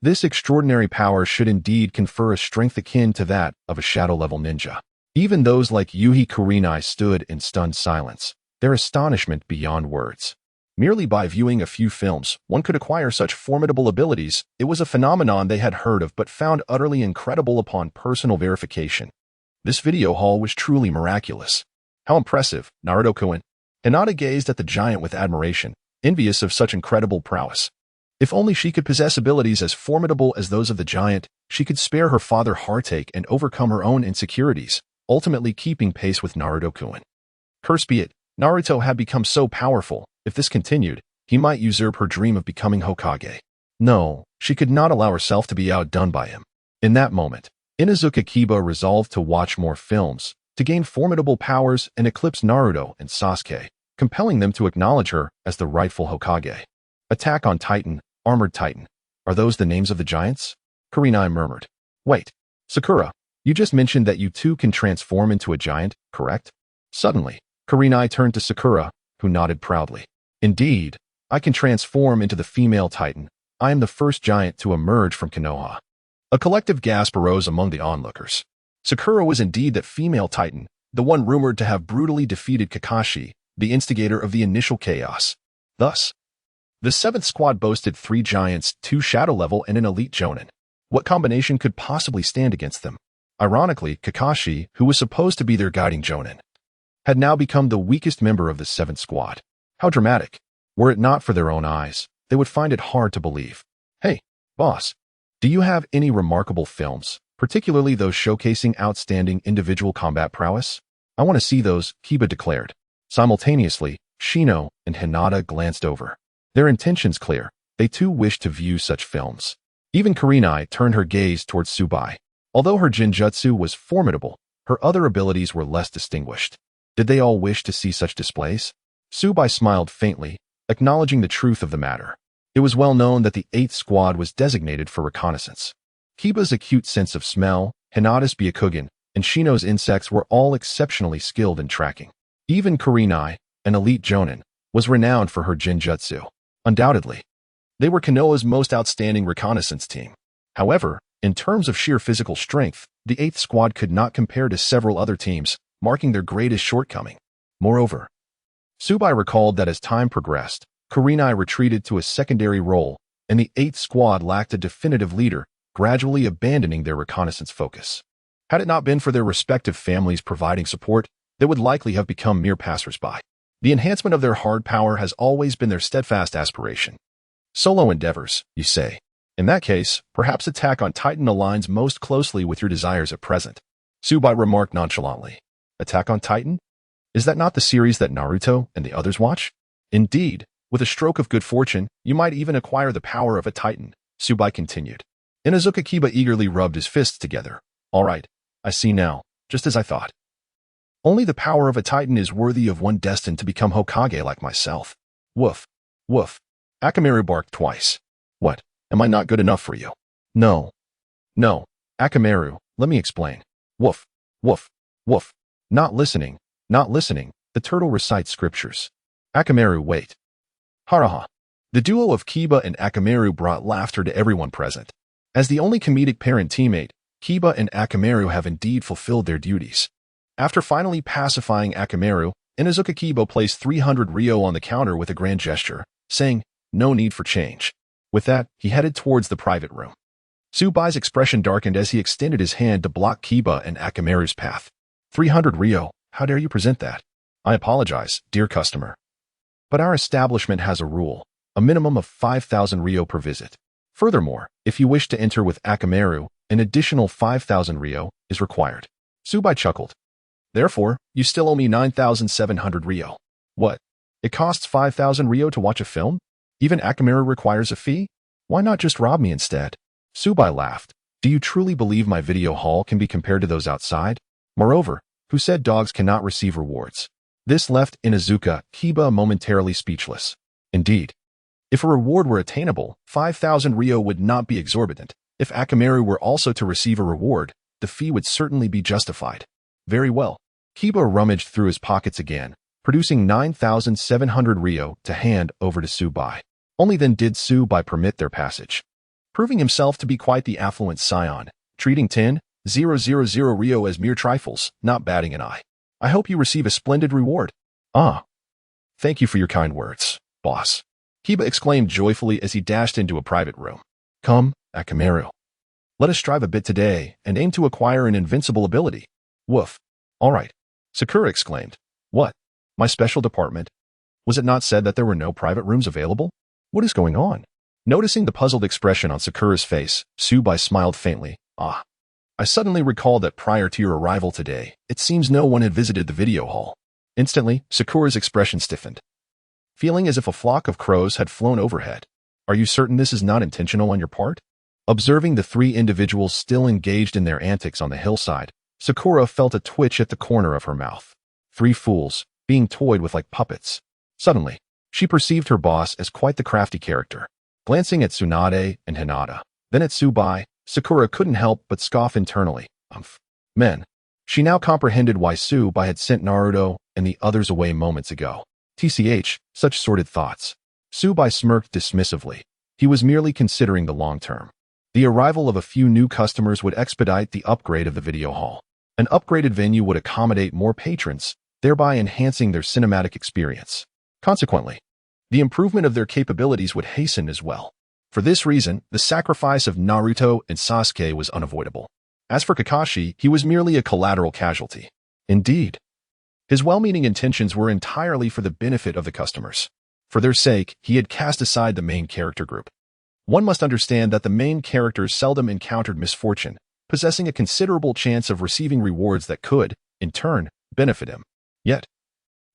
This extraordinary power should indeed confer a strength akin to that of a shadow-level ninja. Even those like Yuhi Kurenai stood in stunned silence, their astonishment beyond words. Merely by viewing a few films, one could acquire such formidable abilities. It was a phenomenon they had heard of but found utterly incredible upon personal verification. This video haul was truly miraculous. How impressive, Naruto-kun. Hinata gazed at the giant with admiration, envious of such incredible prowess. If only she could possess abilities as formidable as those of the giant, she could spare her father heartache and overcome her own insecurities, ultimately keeping pace with Naruto-kun. Curse be it, Naruto had become so powerful. If this continued, he might usurp her dream of becoming Hokage. No, she could not allow herself to be outdone by him. In that moment, Inazuka Kiba resolved to watch more films, to gain formidable powers and eclipse Naruto and Sasuke, compelling them to acknowledge her as the rightful Hokage. Attack on Titan, Armored Titan. Are those the names of the giants? Kurenai murmured. Wait, Sakura, you just mentioned that you too can transform into a giant, correct? Suddenly, Kurenai turned to Sakura, who nodded proudly. Indeed, I can transform into the female Titan. I am the first giant to emerge from Konoha. A collective gasp arose among the onlookers. Sakura was indeed that female Titan, the one rumored to have brutally defeated Kakashi, the instigator of the initial chaos. Thus, the 7th squad boasted 3 giants, 2 shadow level, and an elite jonin. What combination could possibly stand against them? Ironically, Kakashi, who was supposed to be their guiding jonin, had now become the weakest member of the 7th squad. How dramatic. Were it not for their own eyes, they would find it hard to believe. Hey, boss, do you have any remarkable films, particularly those showcasing outstanding individual combat prowess? I want to see those, Kiba declared. Simultaneously, Shino and Hinata glanced over. Their intentions clear, they too wished to view such films. Even Kurenai turned her gaze towards Su Bai. Although her Jinjutsu was formidable, her other abilities were less distinguished. Did they all wish to see such displays? Su Bai smiled faintly, acknowledging the truth of the matter. It was well known that the 8th squad was designated for reconnaissance. Kiba's acute sense of smell, Hinata's Byakugan, and Shino's insects were all exceptionally skilled in tracking. Even Kurenai, an elite jonin, was renowned for her Jinjutsu. Undoubtedly, they were Konoha's most outstanding reconnaissance team. However, in terms of sheer physical strength, the 8th squad could not compare to several other teams, marking their greatest shortcoming. Moreover, Su Bai recalled that as time progressed, Kurenai retreated to a secondary role, and the 8th squad lacked a definitive leader, gradually abandoning their reconnaissance focus. Had it not been for their respective families providing support, they would likely have become mere passers-by. The enhancement of their hard power has always been their steadfast aspiration. Solo endeavors, you say. In that case, perhaps Attack on Titan aligns most closely with your desires at present. Su Bai remarked nonchalantly. Attack on Titan? Is that not the series that Naruto and the others watch? Indeed, with a stroke of good fortune, you might even acquire the power of a Titan, Su Bai continued. Inazuka Kiba eagerly rubbed his fists together. All right, I see now, just as I thought. Only the power of a Titan is worthy of one destined to become Hokage like myself. Woof, woof. Akamaru barked twice. What, am I not good enough for you? No. No, Akamaru, let me explain. Woof, woof, woof. Not listening, not listening. The The turtle recites scriptures. Akamaru, wait. Haraha. The duo of Kiba and Akamaru brought laughter to everyone present. As the only comedic parent teammate, Kiba and Akamaru have indeed fulfilled their duties. After finally pacifying Akamaru, Inuzuka Kiba placed 300 Ryo on the counter with a grand gesture, saying, "No need for change." With that, he headed towards the private room. Su Bai's expression darkened as he extended his hand to block Kiba and Akamaru's path. 300 Ryo, how dare you present that? I apologize, dear customer. But our establishment has a rule, a minimum of 5,000 Ryo per visit. Furthermore, if you wish to enter with Akamaru, an additional 5,000 Ryo is required. Su Bai chuckled. Therefore, you still owe me 9,700 Ryo. What? It costs 5,000 Ryo to watch a film? Even Akamaru requires a fee? Why not just rob me instead? Su Bai laughed. Do you truly believe my video hall can be compared to those outside? Moreover, who said dogs cannot receive rewards? This left Inuzuka Kiba momentarily speechless. Indeed. If a reward were attainable, 5,000 Ryo would not be exorbitant. If Akamaru were also to receive a reward, the fee would certainly be justified. Very well. Kiba rummaged through his pockets again, producing 9,700 Ryo to hand over to Su Bai. Only then did Su Bai permit their passage. Proving himself to be quite the affluent scion, treating 10,000 Ryo as mere trifles, not batting an eye. I hope you receive a splendid reward. Ah. Thank you for your kind words, boss. Kiba exclaimed joyfully as he dashed into a private room. Come, Akamaru. Let us strive a bit today and aim to acquire an invincible ability. Woof. All right. Sakura exclaimed. What? My special department? Was it not said that there were no private rooms available? What is going on? Noticing the puzzled expression on Sakura's face, Su Bai smiled faintly. Ah. I suddenly recalled that prior to your arrival today, it seems no one had visited the video hall. Instantly, Sakura's expression stiffened, feeling as if a flock of crows had flown overhead. Are you certain this is not intentional on your part? Observing the three individuals still engaged in their antics on the hillside, Sakura felt a twitch at the corner of her mouth. Three fools, being toyed with like puppets. Suddenly, she perceived her boss as quite the crafty character. Glancing at Tsunade and Hinata, then at Su Bai, Sakura couldn't help but scoff internally. Men. She now comprehended why Su Bai had sent Naruto and the others away moments ago. TCH, such sordid thoughts. Su Bai smirked dismissively. He was merely considering the long term. The arrival of a few new customers would expedite the upgrade of the video hall. An upgraded venue would accommodate more patrons, thereby enhancing their cinematic experience. Consequently, the improvement of their capabilities would hasten as well. For this reason, the sacrifice of Naruto and Sasuke was unavoidable. As for Kakashi, he was merely a collateral casualty. Indeed, his well-meaning intentions were entirely for the benefit of the customers. For their sake, he had cast aside the main character group. One must understand that the main characters seldom encountered misfortune, possessing a considerable chance of receiving rewards that could, in turn, benefit him. Yet,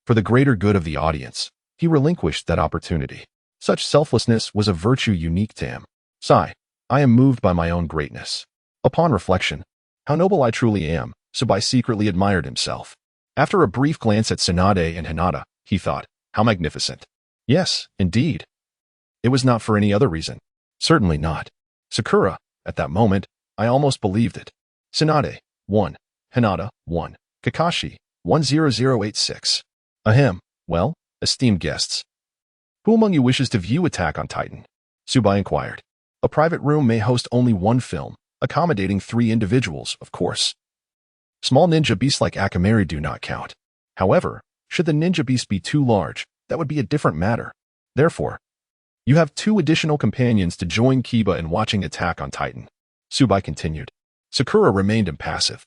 for the greater good of the audience, he relinquished that opportunity. Such selflessness was a virtue unique to him. Sigh, I am moved by my own greatness. Upon reflection, how noble I truly am, Su Bai secretly admired himself. After a brief glance at Tsunade and Hinata, he thought, how magnificent. Yes, indeed. It was not for any other reason. Certainly not. Sakura, at that moment, I almost believed it. Tsunade, 1. Hinata, 1. Kakashi, 10086. Ahem. Well, esteemed guests, who among you wishes to view Attack on Titan? Su Bai inquired. A private room may host only one film, accommodating 3 individuals, of course. Small ninja beasts like Akamaru do not count. However, should the ninja beast be too large, that would be a different matter. Therefore, you have 2 additional companions to join Kiba in watching Attack on Titan. Su Bai continued. Sakura remained impassive.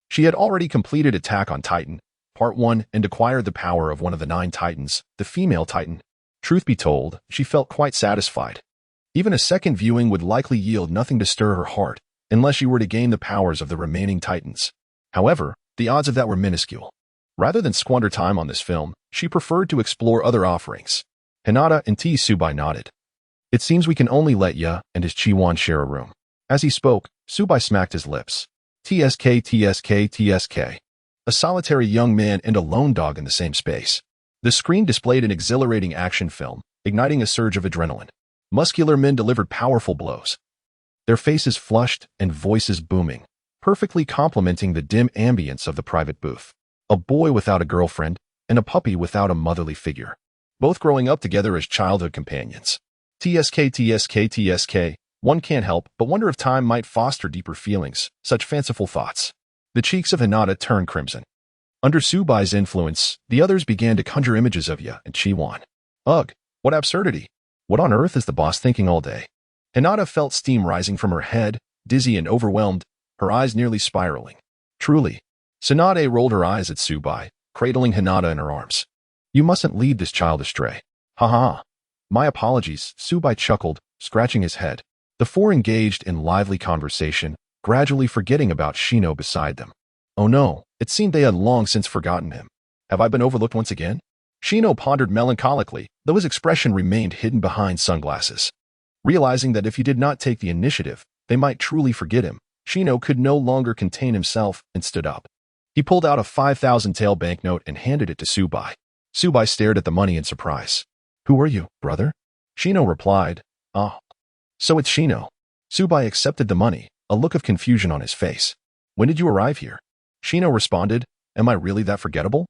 She had already completed Attack on Titan, Part 1, and acquired the power of one of the 9 Titans, the female Titan. Truth be told, she felt quite satisfied. Even a second viewing would likely yield nothing to stir her heart, unless she were to gain the powers of the remaining Titans. However, the odds of that were minuscule. Rather than squander time on this film, she preferred to explore other offerings. Hinata and Su Bai nodded. It seems we can only let Ya and his Chiwan share a room. As he spoke, Su Bai smacked his lips. TSK, TSK, TSK. A solitary young man and a lone dog in the same space. The screen displayed an exhilarating action film, igniting a surge of adrenaline. Muscular men delivered powerful blows, their faces flushed and voices booming, perfectly complementing the dim ambience of the private booth. A boy without a girlfriend, and a puppy without a motherly figure, both growing up together as childhood companions. TSK. One can't help but wonder if time might foster deeper feelings, such fanciful thoughts. The cheeks of Hinata turned crimson. Under Su Bai's influence, the others began to conjure images of Ya and Chiwan. Ugh, what absurdity! What on earth is the boss thinking all day? Hinata felt steam rising from her head, dizzy and overwhelmed, her eyes nearly spiraling. Truly. Tsunade rolled her eyes at Su Bai, cradling Hinata in her arms. You mustn't lead this child astray. Ha ha. My apologies, Su Bai chuckled, scratching his head. The four engaged in lively conversation, gradually forgetting about Shino beside them. Oh no, it seemed they had long since forgotten him. Have I been overlooked once again? Shino pondered melancholically, though his expression remained hidden behind sunglasses. Realizing that if he did not take the initiative, they might truly forget him, Shino could no longer contain himself and stood up. He pulled out a 5,000 tael banknote and handed it to Su Bai. Su Bai stared at the money in surprise. Who are you, brother? Shino replied, Ah. So it's Shino. Su Bai accepted the money, a look of confusion on his face. When did you arrive here? Shino responded, Am I really that forgettable?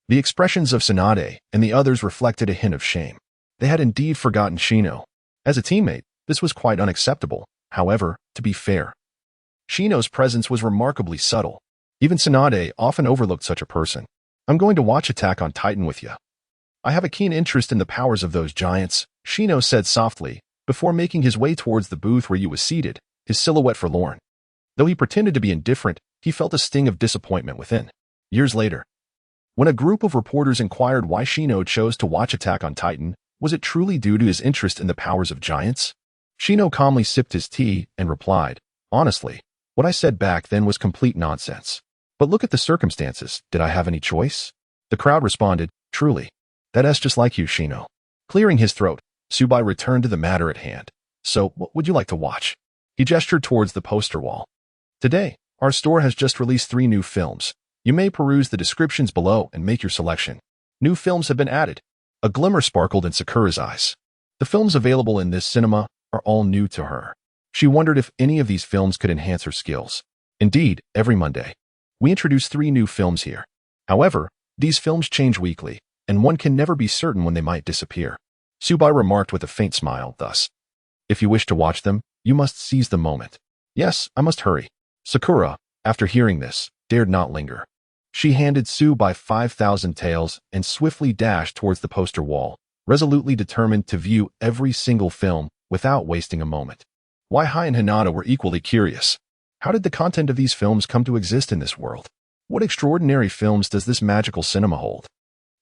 The expressions of Tsunade and the others reflected a hint of shame. They had indeed forgotten Shino. As a teammate, this was quite unacceptable. However, to be fair, Shino's presence was remarkably subtle. Even Tsunade often overlooked such a person. I'm going to watch Attack on Titan with you. I have a keen interest in the powers of those giants, Shino said softly, before making his way towards the booth where he was seated, his silhouette forlorn. Though he pretended to be indifferent, he felt a sting of disappointment within. Years later, when a group of reporters inquired why Shino chose to watch Attack on Titan, was it truly due to his interest in the powers of giants? Shino calmly sipped his tea and replied, Honestly, what I said back then was complete nonsense. But look at the circumstances, did I have any choice? The crowd responded, Truly. That's just like you, Shino. Clearing his throat, Su Bai returned to the matter at hand. So, what would you like to watch? He gestured towards the poster wall. Today, our store has just released 3 new films. You may peruse the descriptions below and make your selection. New films have been added. A glimmer sparkled in Sakura's eyes. The films available in this cinema are all new to her. She wondered if any of these films could enhance her skills. Indeed, every Monday, we introduce 3 new films here. However, these films change weekly, and one can never be certain when they might disappear. Su Bai remarked with a faint smile, thus. If you wish to watch them, you must seize the moment. Yes, I must hurry. Sakura, after hearing this, dared not linger. She handed Su Bai 5,000 taels and swiftly dashed towards the poster wall, resolutely determined to view every single film without wasting a moment. Wai Hai and Hinata were equally curious. How did the content of these films come to exist in this world? What extraordinary films does this magical cinema hold?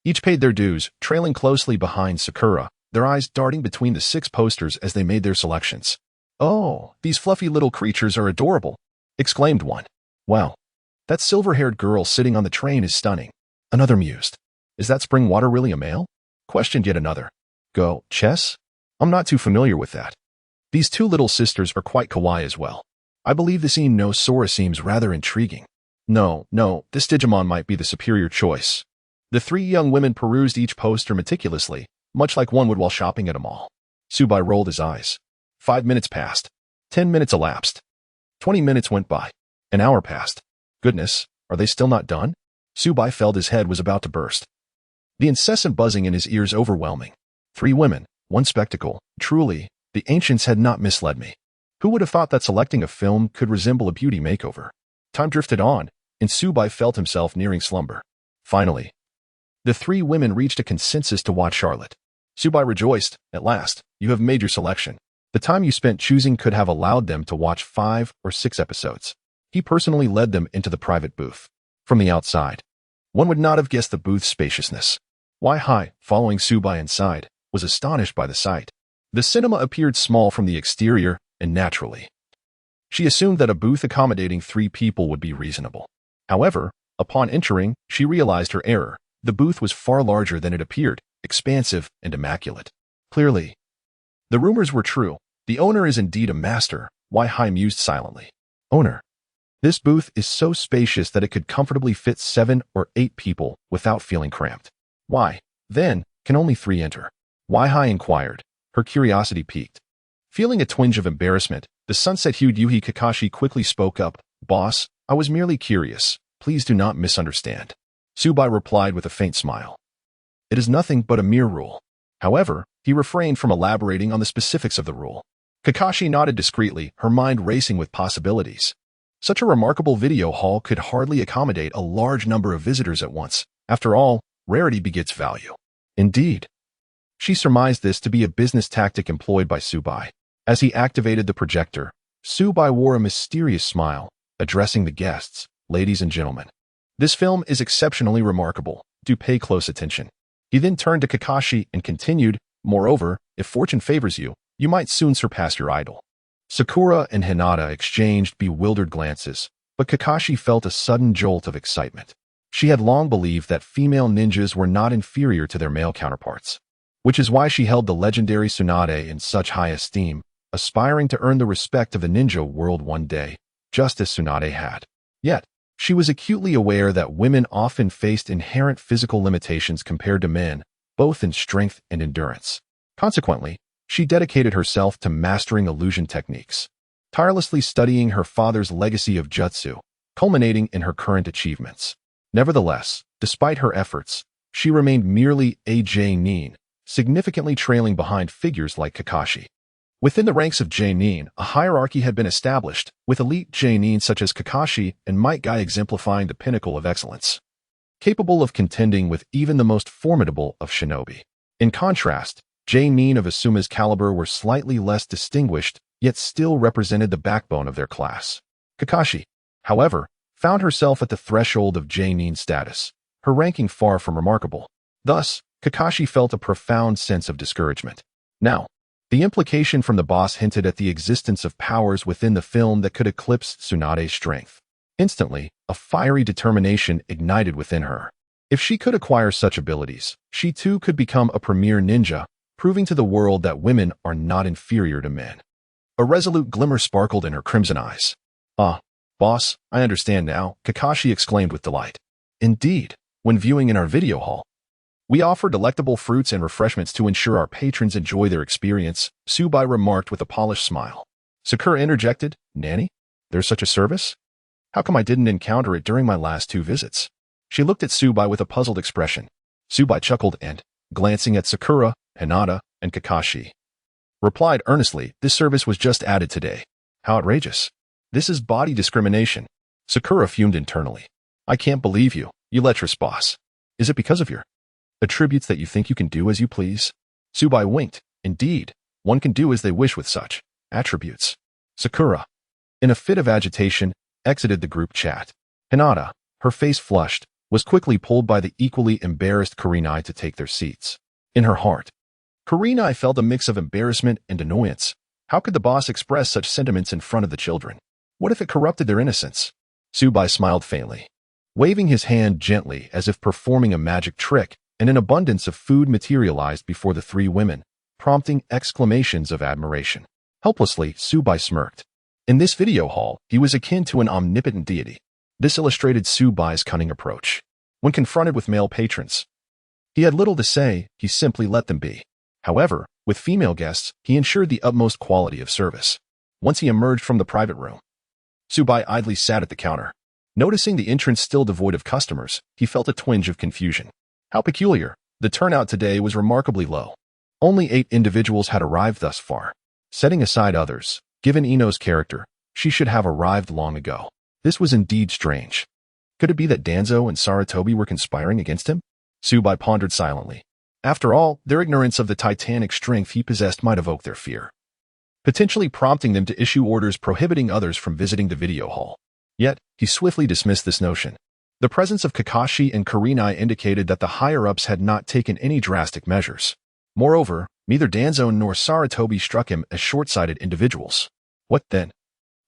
Each paid their dues, trailing closely behind Sakura, their eyes darting between the 6 posters as they made their selections. Oh, these fluffy little creatures are adorable, exclaimed one. Wow, that silver-haired girl sitting on the train is stunning. Another mused. Is that spring water really a male? Questioned yet another. Go, chess? I'm not too familiar with that. These 2 little sisters are quite kawaii as well. I believe the scene no Sora seems rather intriguing. No, this Digimon might be the superior choice. The 3 young women perused each poster meticulously, much like one would while shopping at a mall. Su Bai rolled his eyes. 5 minutes passed. 10 minutes elapsed. 20 minutes went by. An hour passed. Goodness, are they still not done? Su Bai felt his head was about to burst. The incessant buzzing in his ears overwhelming. 3 women, 1 spectacle. Truly, the ancients had not misled me. Who would have thought that selecting a film could resemble a beauty makeover? Time drifted on, and Su Bai felt himself nearing slumber. Finally, the 3 women reached a consensus to watch Charlotte. Su Bai rejoiced. At last, you have made your selection. The time you spent choosing could have allowed them to watch 5 or 6 episodes. He personally led them into the private booth. From the outside, one would not have guessed the booth's spaciousness. Wai Hai, following Su Bai inside, was astonished by the sight. The cinema appeared small from the exterior, and naturally, she assumed that a booth accommodating 3 people would be reasonable. However, upon entering, she realized her error. The booth was far larger than it appeared, expansive and immaculate. Clearly, the rumors were true. The owner is indeed a master, Wai Hai mused silently. Owner. This booth is so spacious that it could comfortably fit 7 or 8 people without feeling cramped. Why, then, can only 3 enter? Wai Hai inquired, her curiosity piqued. Feeling a twinge of embarrassment, the sunset-hued Yuhi Kakashi quickly spoke up. Boss, I was merely curious. Please do not misunderstand. Su Bai replied with a faint smile. It is nothing but a mere rule. However, he refrained from elaborating on the specifics of the rule. Kakashi nodded discreetly, her mind racing with possibilities. Such a remarkable video hall could hardly accommodate a large number of visitors at once. After all, rarity begets value. Indeed. She surmised this to be a business tactic employed by Su Bai. As he activated the projector, Su Bai wore a mysterious smile, addressing the guests, "Ladies and gentlemen, this film is exceptionally remarkable. Do pay close attention." He then turned to Kakashi and continued, "Moreover, if fortune favors you, you might soon surpass your idol." Sakura and Hinata exchanged bewildered glances, but Kakashi felt a sudden jolt of excitement. She had long believed that female ninjas were not inferior to their male counterparts, which is why she held the legendary Tsunade in such high esteem, aspiring to earn the respect of the ninja world one day, just as Tsunade had. Yet, she was acutely aware that women often faced inherent physical limitations compared to men, both in strength and endurance. Consequently, she dedicated herself to mastering illusion techniques, tirelessly studying her father's legacy of jutsu, culminating in her current achievements. Nevertheless, despite her efforts, she remained merely a J-nin, significantly trailing behind figures like Kakashi. Within the ranks of J-nin, a hierarchy had been established, with elite J-nin such as Kakashi and Might Guy exemplifying the pinnacle of excellence, capable of contending with even the most formidable of shinobi. In contrast, J-nin of Asuma's caliber were slightly less distinguished, yet still represented the backbone of their class. Kakashi, however, found herself at the threshold of J-nin status, her ranking far from remarkable. Thus, Kakashi felt a profound sense of discouragement. Now, the implication from the boss hinted at the existence of powers within the film that could eclipse Tsunade's strength. Instantly, a fiery determination ignited within her. If she could acquire such abilities, she too could become a premier ninja, proving to the world that women are not inferior to men. A resolute glimmer sparkled in her crimson eyes. "Ah, boss, I understand now," Kakashi exclaimed with delight. "Indeed, when viewing in our video hall, we offer delectable fruits and refreshments to ensure our patrons enjoy their experience," Su Bai remarked with a polished smile. Sakura interjected, "Nanny? There's such a service? How come I didn't encounter it during my last 2 visits?" She looked at Su Bai with a puzzled expression. Su Bai chuckled and, glancing at Sakura, Hinata, and Kakashi, replied earnestly, "This service was just added today. How outrageous. This is body discrimination." Sakura fumed internally. "I can't believe you, you lecherous boss. Is it because of your attributes that you think you can do as you please?" Su Bai winked. "Indeed, one can do as they wish with such attributes." Sakura, in a fit of agitation, exited the group chat. Hinata, her face flushed, was quickly pulled by the equally embarrassed Kurenai to take their seats. In her heart, Kurenai felt a mix of embarrassment and annoyance. How could the boss express such sentiments in front of the children? What if it corrupted their innocence? Su Bai smiled faintly, waving his hand gently as if performing a magic trick, and an abundance of food materialized before the 3 women, prompting exclamations of admiration. Helplessly, Su Bai smirked. In this video hall, he was akin to an omnipotent deity. This illustrated Su Bai's cunning approach. When confronted with male patrons, he had little to say, he simply let them be. However, with female guests, he ensured the utmost quality of service. Once he emerged from the private room, Su Bai idly sat at the counter. Noticing the entrance still devoid of customers, he felt a twinge of confusion. How peculiar. The turnout today was remarkably low. Only 8 individuals had arrived thus far. Setting aside others, given Ino's character, she should have arrived long ago. This was indeed strange. Could it be that Danzō and Sarutobi were conspiring against him? Su Bai pondered silently. After all, their ignorance of the titanic strength he possessed might evoke their fear, potentially prompting them to issue orders prohibiting others from visiting the video hall. Yet, he swiftly dismissed this notion. The presence of Kakashi and Kurenai indicated that the higher-ups had not taken any drastic measures. Moreover, neither Danzō nor Sarutobi struck him as short-sighted individuals. What, then,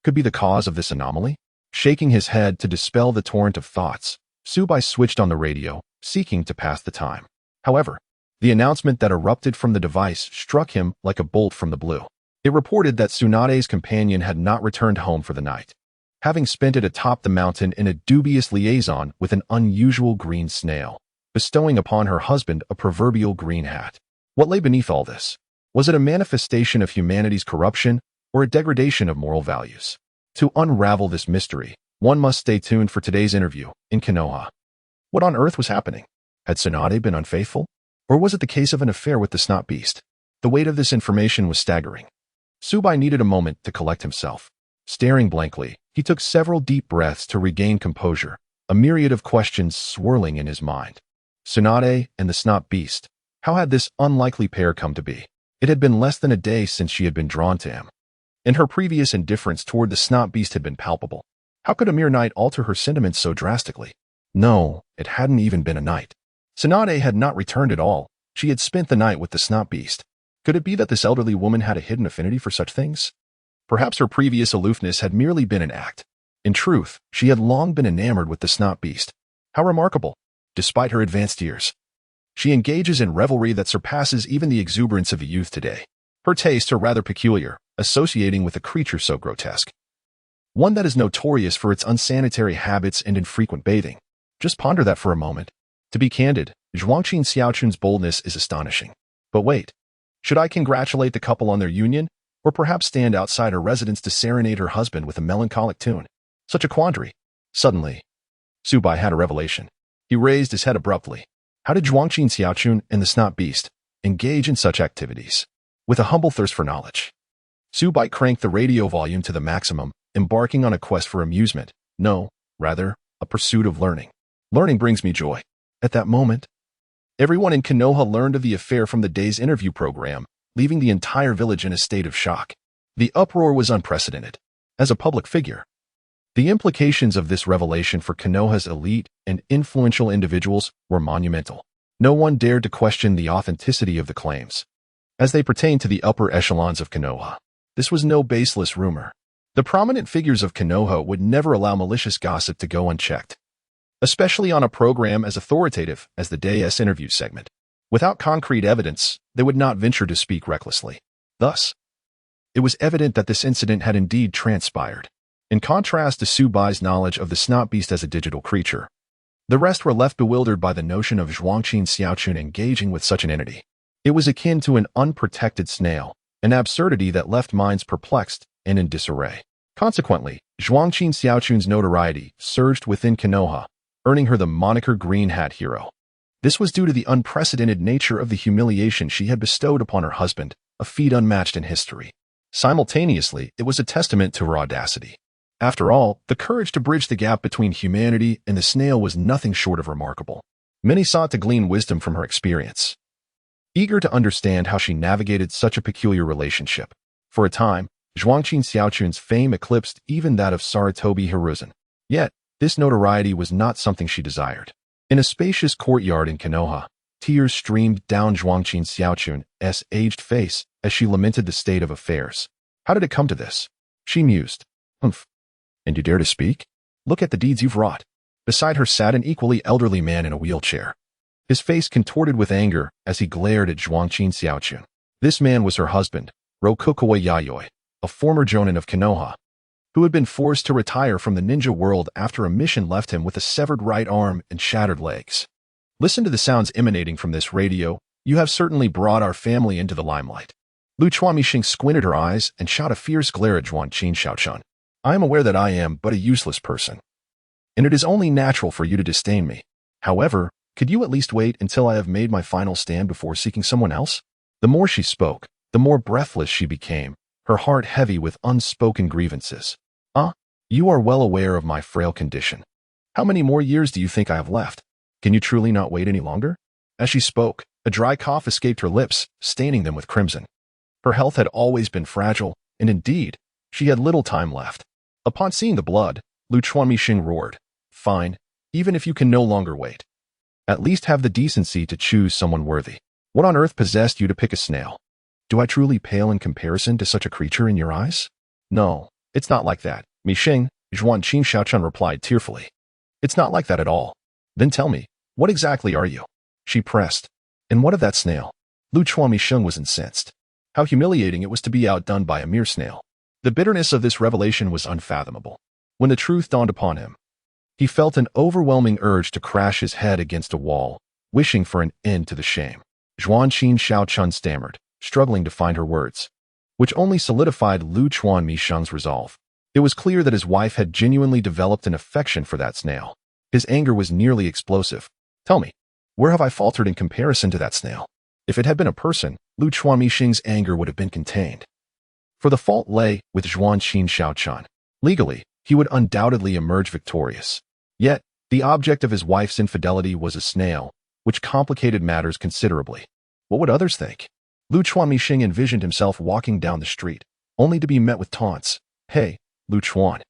could be the cause of this anomaly? Shaking his head to dispel the torrent of thoughts, Su Bai switched on the radio, seeking to pass the time. However, the announcement that erupted from the device struck him like a bolt from the blue. It reported that Tsunade's companion had not returned home for the night, having spent it atop the mountain in a dubious liaison with an unusual green snail, bestowing upon her husband a proverbial green hat. What lay beneath all this? Was it a manifestation of humanity's corruption or a degradation of moral values? To unravel this mystery, one must stay tuned for today's interview in Konoha. What on earth was happening? Had Tsunade been unfaithful? Or was it the case of an affair with the snot beast? The weight of this information was staggering. Su Bai needed a moment to collect himself. Staring blankly, he took several deep breaths to regain composure, a myriad of questions swirling in his mind. Tsunade and the snot beast. How had this unlikely pair come to be? It had been less than a day since she had been drawn to him, and her previous indifference toward the snot beast had been palpable. How could a mere night alter her sentiments so drastically? No, it hadn't even been a night. Tsunade had not returned at all. She had spent the night with the snot beast. Could it be that this elderly woman had a hidden affinity for such things? Perhaps her previous aloofness had merely been an act. In truth, she had long been enamored with the snot beast. How remarkable! Despite her advanced years, she engages in revelry that surpasses even the exuberance of a youth today. Her tastes are rather peculiar, associating with a creature so grotesque. One that is notorious for its unsanitary habits and infrequent bathing. Just ponder that for a moment. To be candid, Zhuangqin Xiaochun's boldness is astonishing. But wait, should I congratulate the couple on their union, or perhaps stand outside her residence to serenade her husband with a melancholic tune? Such a quandary. Suddenly, Su Bai had a revelation. He raised his head abruptly. How did Zhuangqin Xiaochun and the snot beast engage in such activities? With a humble thirst for knowledge, Su Bai cranked the radio volume to the maximum, embarking on a quest for amusement. No, rather, a pursuit of learning. Learning brings me joy. At that moment, everyone in Konoha learned of the affair from the day's interview program, leaving the entire village in a state of shock. The uproar was unprecedented. As a public figure, the implications of this revelation for Konoha's elite and influential individuals were monumental. No one dared to question the authenticity of the claims. As they pertained to the upper echelons of Konoha, this was no baseless rumor. The prominent figures of Konoha would never allow malicious gossip to go unchecked, especially on a program as authoritative as the day's interview segment. Without concrete evidence, they would not venture to speak recklessly. Thus, it was evident that this incident had indeed transpired. In contrast to Su Bai's knowledge of the snot beast as a digital creature, the rest were left bewildered by the notion of Zhuangqin Xiaochun engaging with such an entity. It was akin to an unprotected snail, an absurdity that left minds perplexed and in disarray. Consequently, Zhuangqin Xiaochun's notoriety surged within Konoha, earning her the moniker Green Hat Hero. This was due to the unprecedented nature of the humiliation she had bestowed upon her husband, a feat unmatched in history. Simultaneously, it was a testament to her audacity. After all, the courage to bridge the gap between humanity and the snail was nothing short of remarkable. Many sought to glean wisdom from her experience, eager to understand how she navigated such a peculiar relationship. For a time, Zhuangqin Xiaochun's fame eclipsed even that of Sarutobi Hiruzen. Yet, this notoriety was not something she desired. In a spacious courtyard in Konoha, tears streamed down Zhuangqin Xiaochun's aged face as she lamented the state of affairs. How did it come to this? She mused. Humph. And you dare to speak? Look at the deeds you've wrought. Beside her sat an equally elderly man in a wheelchair. His face contorted with anger as he glared at Zhuangqin Xiaochun. This man was her husband, Rokukawa Yayoi, a former jonin of Konoha, who had been forced to retire from the ninja world after a mission left him with a severed right arm and shattered legs. Listen to the sounds emanating from this radio. You have certainly brought our family into the limelight. Lu Chuanmixing squinted her eyes and shot a fierce glare at Zhuangqin Xiaochun. I am aware that I am but a useless person, and it is only natural for you to disdain me. However, could you at least wait until I have made my final stand before seeking someone else? The more she spoke, the more breathless she became, her heart heavy with unspoken grievances. You are well aware of my frail condition. How many more years do you think I have left? Can you truly not wait any longer? As she spoke, a dry cough escaped her lips, staining them with crimson. Her health had always been fragile, and indeed, she had little time left. Upon seeing the blood, Lu Chuanmixing roared. Fine, even if you can no longer wait. At least have the decency to choose someone worthy. What on earth possessed you to pick a snail? Do I truly pale in comparison to such a creature in your eyes? No, it's not like that. Mixing, Zhuangqin Xiaochun replied tearfully. It's not like that at all. Then tell me, what exactly are you? She pressed. And what of that snail? Lu Chuanmixing was incensed. How humiliating it was to be outdone by a mere snail. The bitterness of this revelation was unfathomable. When the truth dawned upon him, he felt an overwhelming urge to crash his head against a wall, wishing for an end to the shame. Zhuangqin Xiaochun stammered, struggling to find her words, which only solidified Lu Chuanmixing's resolve. It was clear that his wife had genuinely developed an affection for that snail. His anger was nearly explosive. Tell me, Where have I faltered in comparison to that snail? If it had been a person, Lu Chuanmixing's anger would have been contained. For the fault lay with Zhuanqin Xiaochan. Legally, he would undoubtedly emerge victorious. Yet, the object of his wife's infidelity was a snail, which complicated matters considerably. What would others think? Lu Chuanmixing envisioned himself walking down the street, only to be met with taunts. Hey, Lu Chuan.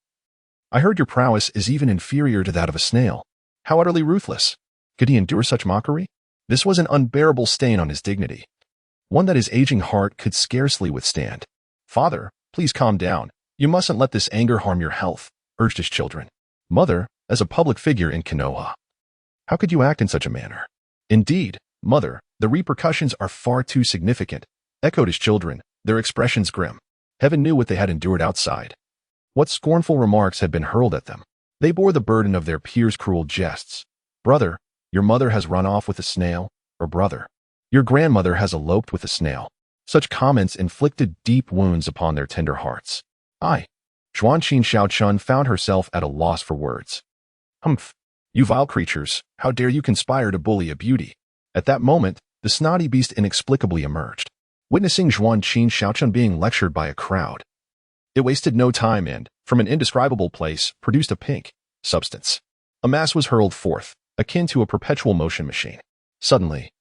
I heard your prowess is even inferior to that of a snail. How utterly ruthless. Could he endure such mockery? This was an unbearable stain on his dignity, one that his aging heart could scarcely withstand. Father, please calm down. You mustn't let this anger harm your health, urged his children. Mother, as a public figure in Konoha, how could you act in such a manner? Indeed, mother, the repercussions are far too significant, echoed his children, their expressions grim. Heaven knew what they had endured outside. What scornful remarks had been hurled at them. They bore the burden of their peers' cruel jests. Brother, your mother has run off with a snail, or brother, your grandmother has eloped with a snail. Such comments inflicted deep wounds upon their tender hearts. Zhuanqin Xiaochun found herself at a loss for words. Humph! You vile creatures, how dare you conspire to bully a beauty? At that moment, the snotty beast inexplicably emerged. Witnessing Zhuanqin Xiaochun being lectured by a crowd, it wasted no time and, from an indescribable place, produced a pink substance. A mass was hurled forth, akin to a perpetual motion machine. Suddenly,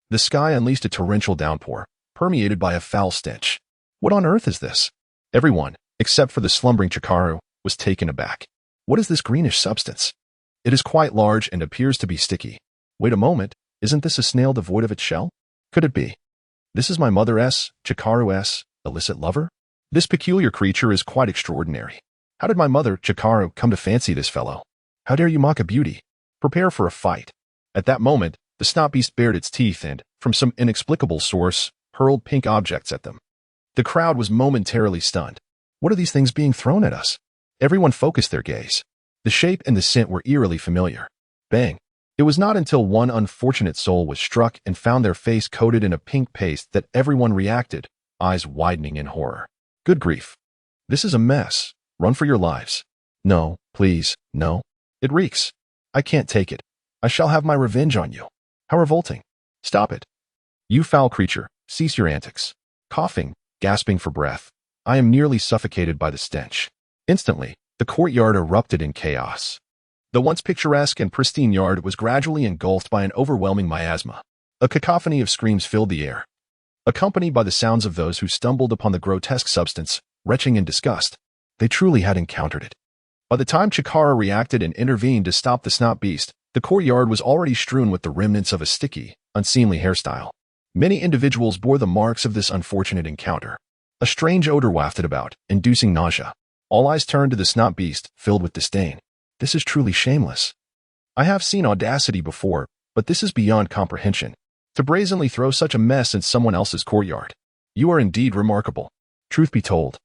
the sky unleashed a torrential downpour, permeated by a foul stench. What on earth is this? Everyone, except for the slumbering Chikaru, was taken aback. What is this greenish substance? It is quite large and appears to be sticky. Wait a moment, isn't this a snail devoid of its shell? Could it be? This is my mother's, Chikaru's, illicit lover? This peculiar creature is quite extraordinary. How did my mother, Chikaru, come to fancy this fellow? How dare you mock a beauty? Prepare for a fight. At that moment, the snot beast bared its teeth and, from some inexplicable source, hurled pink objects at them. The crowd was momentarily stunned. What are these things being thrown at us? Everyone focused their gaze. The shape and the scent were eerily familiar. Bang! It was not until one unfortunate soul was struck and found their face coated in a pink paste that everyone reacted, eyes widening in horror. Good grief. This is a mess. Run for your lives. No, please, no. It reeks. I can't take it. I shall have my revenge on you. How revolting. Stop it. You foul creature, cease your antics. Coughing, gasping for breath. I am nearly suffocated by the stench. Instantly, the courtyard erupted in chaos. The once picturesque and pristine yard was gradually engulfed by an overwhelming miasma. A cacophony of screams filled the air, accompanied by the sounds of those who stumbled upon the grotesque substance, retching in disgust. They truly had encountered it. By the time Chikara reacted and intervened to stop the snot beast, the courtyard was already strewn with the remnants of a sticky, unseemly hairstyle. Many individuals bore the marks of this unfortunate encounter. A strange odor wafted about, inducing nausea. All eyes turned to the snot beast, filled with disdain. This is truly shameless. I have seen audacity before, but this is beyond comprehension. To brazenly throw such a mess in someone else's courtyard. You are indeed remarkable. Truth be told,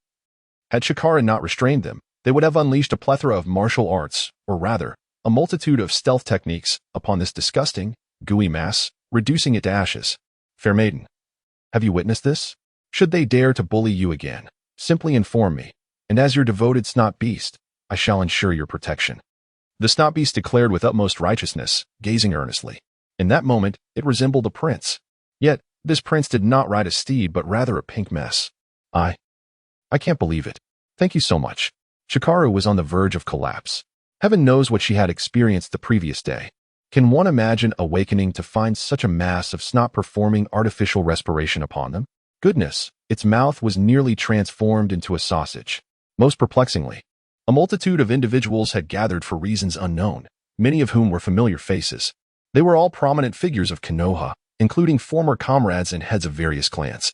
had Chikara not restrained them, they would have unleashed a plethora of martial arts, or rather, a multitude of stealth techniques, upon this disgusting, gooey mass, reducing it to ashes. Fair maiden, have you witnessed this? Should they dare to bully you again, simply inform me, and as your devoted snot beast, I shall ensure your protection. The snot beast declared with utmost righteousness, gazing earnestly. In that moment, it resembled a prince. Yet, this prince did not ride a steed but rather a pink mess. I can't believe it. Thank you so much. Chikaru was on the verge of collapse. Heaven knows what she had experienced the previous day. Can one imagine awakening to find such a mass of snot performing artificial respiration upon them? Goodness, its mouth was nearly transformed into a sausage. Most perplexingly, a multitude of individuals had gathered for reasons unknown, many of whom were familiar faces. They were all prominent figures of Konoha, including former comrades and heads of various clans,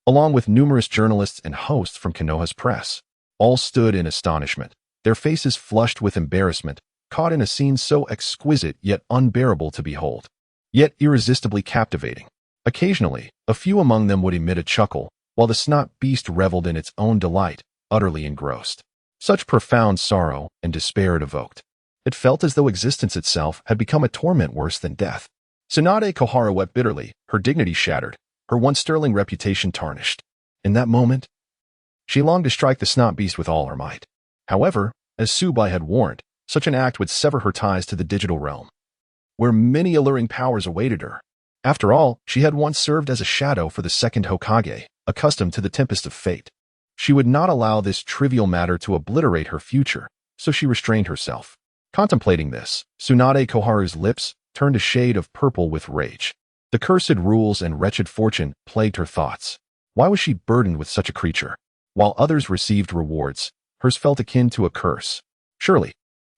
along with numerous journalists and hosts from Konoha's press. All stood in astonishment, their faces flushed with embarrassment, caught in a scene so exquisite yet unbearable to behold, yet irresistibly captivating. Occasionally, a few among them would emit a chuckle, while the snot beast reveled in its own delight, utterly engrossed. Such profound sorrow and despair it evoked. It felt as though existence itself had become a torment worse than death. Tsunade Kohara wept bitterly, her dignity shattered, her once sterling reputation tarnished. In that moment, she longed to strike the snot beast with all her might. However, as Su Bai had warned, such an act would sever her ties to the digital realm. where many alluring powers awaited her. After all, she had once served as a shadow for the second Hokage, accustomed to the tempest of fate. She would not allow this trivial matter to obliterate her future, so she restrained herself. Contemplating this, Tsunade Koharu's lips turned a shade of purple with rage. The cursed rules and wretched fortune plagued her thoughts. Why was she burdened with such a creature? While others received rewards, hers felt akin to a curse. Surely,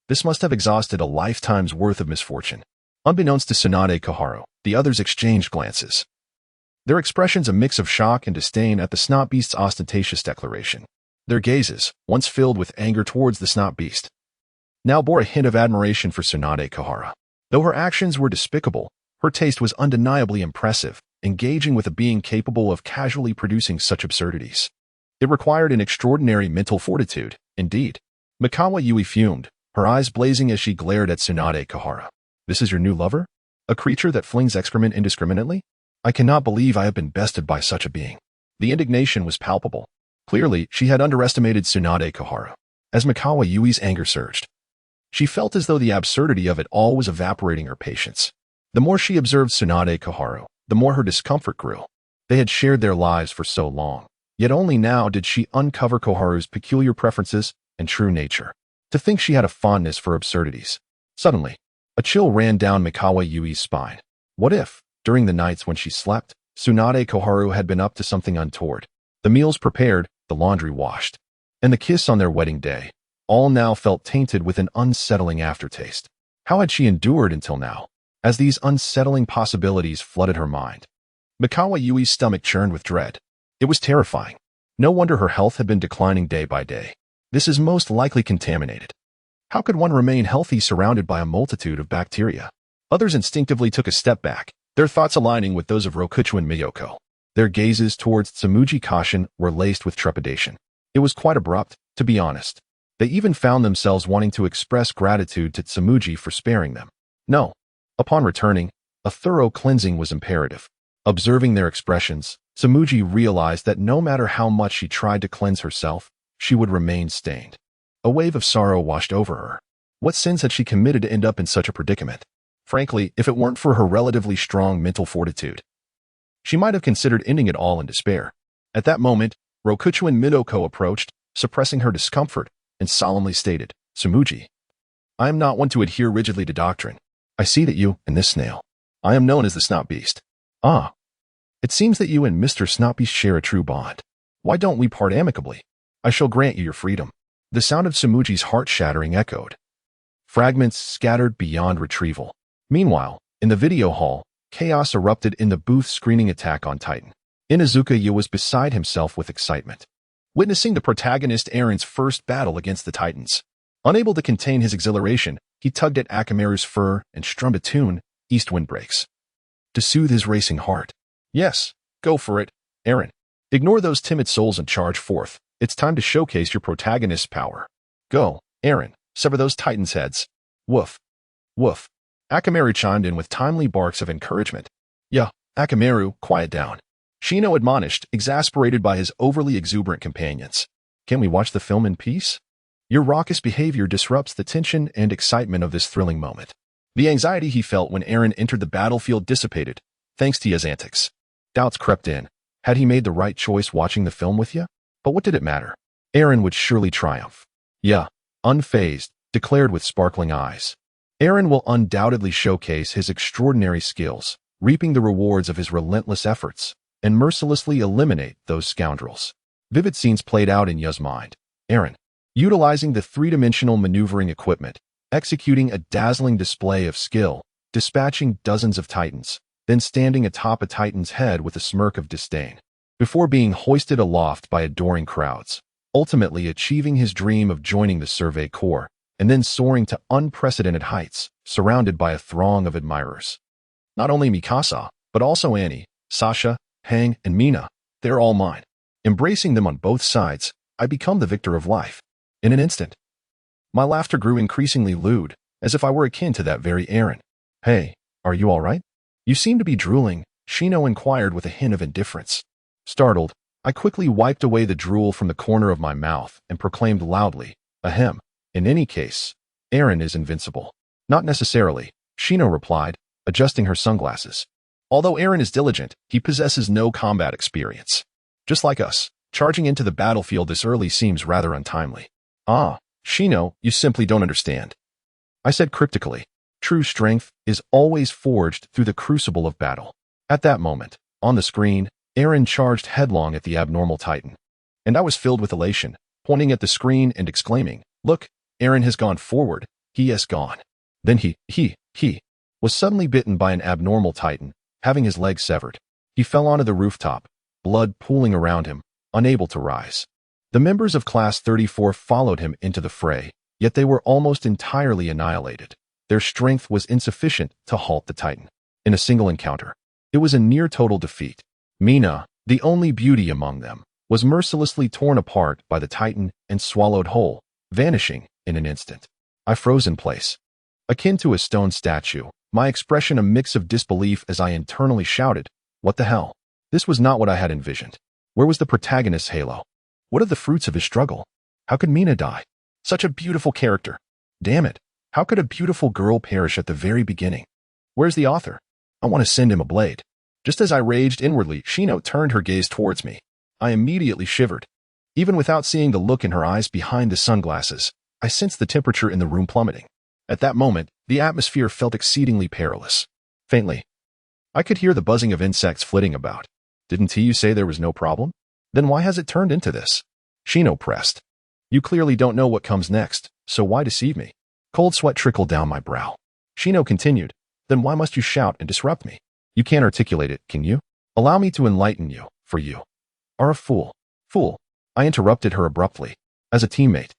this must have exhausted a lifetime's worth of misfortune. Unbeknownst to Tsunade Koharu, the others exchanged glances. Their expressions a mix of shock and disdain at the snot beast's ostentatious declaration. Their gazes, once filled with anger towards the snot beast, now bore a hint of admiration for Tsunade Koharu. Though her actions were despicable, her taste was undeniably impressive, engaging with a being capable of casually producing such absurdities. It required an extraordinary mental fortitude, indeed. Mikawa Yui fumed, her eyes blazing as she glared at Tsunade Koharu. This is your new lover? A creature that flings excrement indiscriminately? I cannot believe I have been bested by such a being. The indignation was palpable. Clearly, she had underestimated Tsunade Koharu. As Mikawa Yui's anger surged, she felt as though the absurdity of it all was evaporating her patience. The more she observed Tsunade Koharu, the more her discomfort grew. They had shared their lives for so long, yet only now did she uncover Koharu's peculiar preferences and true nature. To think she had a fondness for absurdities. Suddenly, a chill ran down Mikawa Yui's spine. What if, during the nights when she slept, Tsunade Koharu had been up to something untoward? The meals prepared, the laundry washed, and the kiss on their wedding day, all now felt tainted with an unsettling aftertaste. How had she endured until now? As these unsettling possibilities flooded her mind, Mikawa Yui's stomach churned with dread. It was terrifying. No wonder her health had been declining day by day. This is most likely contaminated. How could one remain healthy surrounded by a multitude of bacteria? Others instinctively took a step back, their thoughts aligning with those of Rokuchu and Miyoko. Their gazes towards Tsumuji Kashin were laced with trepidation. It was quite abrupt, to be honest. They even found themselves wanting to express gratitude to Tsumuji for sparing them. No. Upon returning, a thorough cleansing was imperative. Observing their expressions, Tsumuji realized that no matter how much she tried to cleanse herself, she would remain stained. A wave of sorrow washed over her. What sins had she committed to end up in such a predicament? Frankly, if it weren't for her relatively strong mental fortitude, she might have considered ending it all in despair. At that moment, Rokuchu and Midoko approached, suppressing her discomfort, and solemnly stated, Tsumuji, I am not one to adhere rigidly to doctrine. I see that you, and this snail, I am known as the Snot Beast. Ah, it seems that you and Mr. Snot Beast share a true bond. Why don't we part amicably? I shall grant you your freedom. The sound of Tsumuji's heart-shattering echoed. Fragments scattered beyond retrieval. Meanwhile, in the video hall, chaos erupted in the booth screening Attack on Titan. Inuzuka Yu was beside himself with excitement, witnessing the protagonist Eren's first battle against the Titans. Unable to contain his exhilaration, he tugged at Akamaru's fur and strummed a tune, East Wind Breaks, to soothe his racing heart. Yes, go for it, Eren. Ignore those timid souls and charge forth. It's time to showcase your protagonist's power. Go, Eren, sever those Titans' heads. Woof. Woof. Akamaru chimed in with timely barks of encouragement. Yeah, Akamaru, quiet down. Shino admonished, exasperated by his overly exuberant companions. Can we watch the film in peace? Your raucous behavior disrupts the tension and excitement of this thrilling moment. The anxiety he felt when Eren entered the battlefield dissipated, thanks to his antics. Doubts crept in. Had he made the right choice watching the film with you? But what did it matter? Eren would surely triumph. Yeah, unfazed, declared with sparkling eyes. Eren will undoubtedly showcase his extraordinary skills, reaping the rewards of his relentless efforts, and mercilessly eliminate those scoundrels. Vivid scenes played out in Yu's mind. Eren, utilizing the three-dimensional maneuvering equipment, executing a dazzling display of skill, dispatching dozens of Titans, then standing atop a Titan's head with a smirk of disdain, before being hoisted aloft by adoring crowds, ultimately achieving his dream of joining the Survey Corps, and then soaring to unprecedented heights, surrounded by a throng of admirers. Not only Mikasa, but also Annie, Sasha, Hang, and Mina, they're all mine. Embracing them on both sides, I become the victor of life. In an instant. My laughter grew increasingly lewd, as if I were akin to that very Eren. Hey, are you all right? You seem to be drooling, Shino inquired with a hint of indifference. Startled, I quickly wiped away the drool from the corner of my mouth and proclaimed loudly, Ahem. In any case, Eren is invincible. Not necessarily, Shino replied, adjusting her sunglasses. Although Eren is diligent, he possesses no combat experience. Just like us, charging into the battlefield this early seems rather untimely. Ah, Shino, you simply don't understand. I said cryptically. True strength is always forged through the crucible of battle. At that moment, on the screen, Eren charged headlong at the abnormal titan. And I was filled with elation, pointing at the screen and exclaiming, "Look, Eren has gone forward, he has gone." Then he was suddenly bitten by an abnormal titan, having his leg severed. He fell onto the rooftop, blood pooling around him, unable to rise. The members of Class 34 followed him into the fray, yet they were almost entirely annihilated. Their strength was insufficient to halt the titan. In a single encounter, it was a near total defeat. Mina, the only beauty among them, was mercilessly torn apart by the titan and swallowed whole, vanishing in an instant. I froze in place. Akin to a stone statue, my expression a mix of disbelief as I internally shouted, "What the hell?" This was not what I had envisioned. Where was the protagonist's halo? What are the fruits of his struggle? How could Mina die? Such a beautiful character. Damn it, how could a beautiful girl perish at the very beginning? Where's the author? I want to send him a blade. Just as I raged inwardly, Shino turned her gaze towards me. I immediately shivered. Even without seeing the look in her eyes behind the sunglasses, I sensed the temperature in the room plummeting. At that moment, the atmosphere felt exceedingly perilous. Faintly, I could hear the buzzing of insects flitting about. Didn't you say there was no problem? Then why has it turned into this? Shino pressed. You clearly don't know what comes next, so why deceive me? Cold sweat trickled down my brow. Shino continued, then why must you shout and disrupt me? You can't articulate it, can you? Allow me to enlighten you, for you are a fool. Fool. I interrupted her abruptly. As a teammate,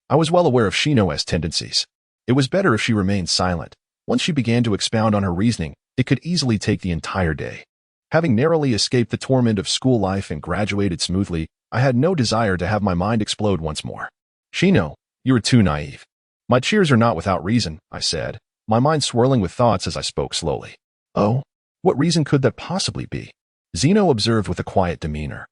I was well aware of Shino's tendencies. It was better if she remained silent. Once she began to expound on her reasoning, it could easily take the entire day. Having narrowly escaped the torment of school life and graduated smoothly, I had no desire to have my mind explode once more. Shino, you are too naive. My cheers are not without reason, I said, my mind swirling with thoughts as I spoke slowly. Oh, what reason could that possibly be? Zeno observed with a quiet demeanor.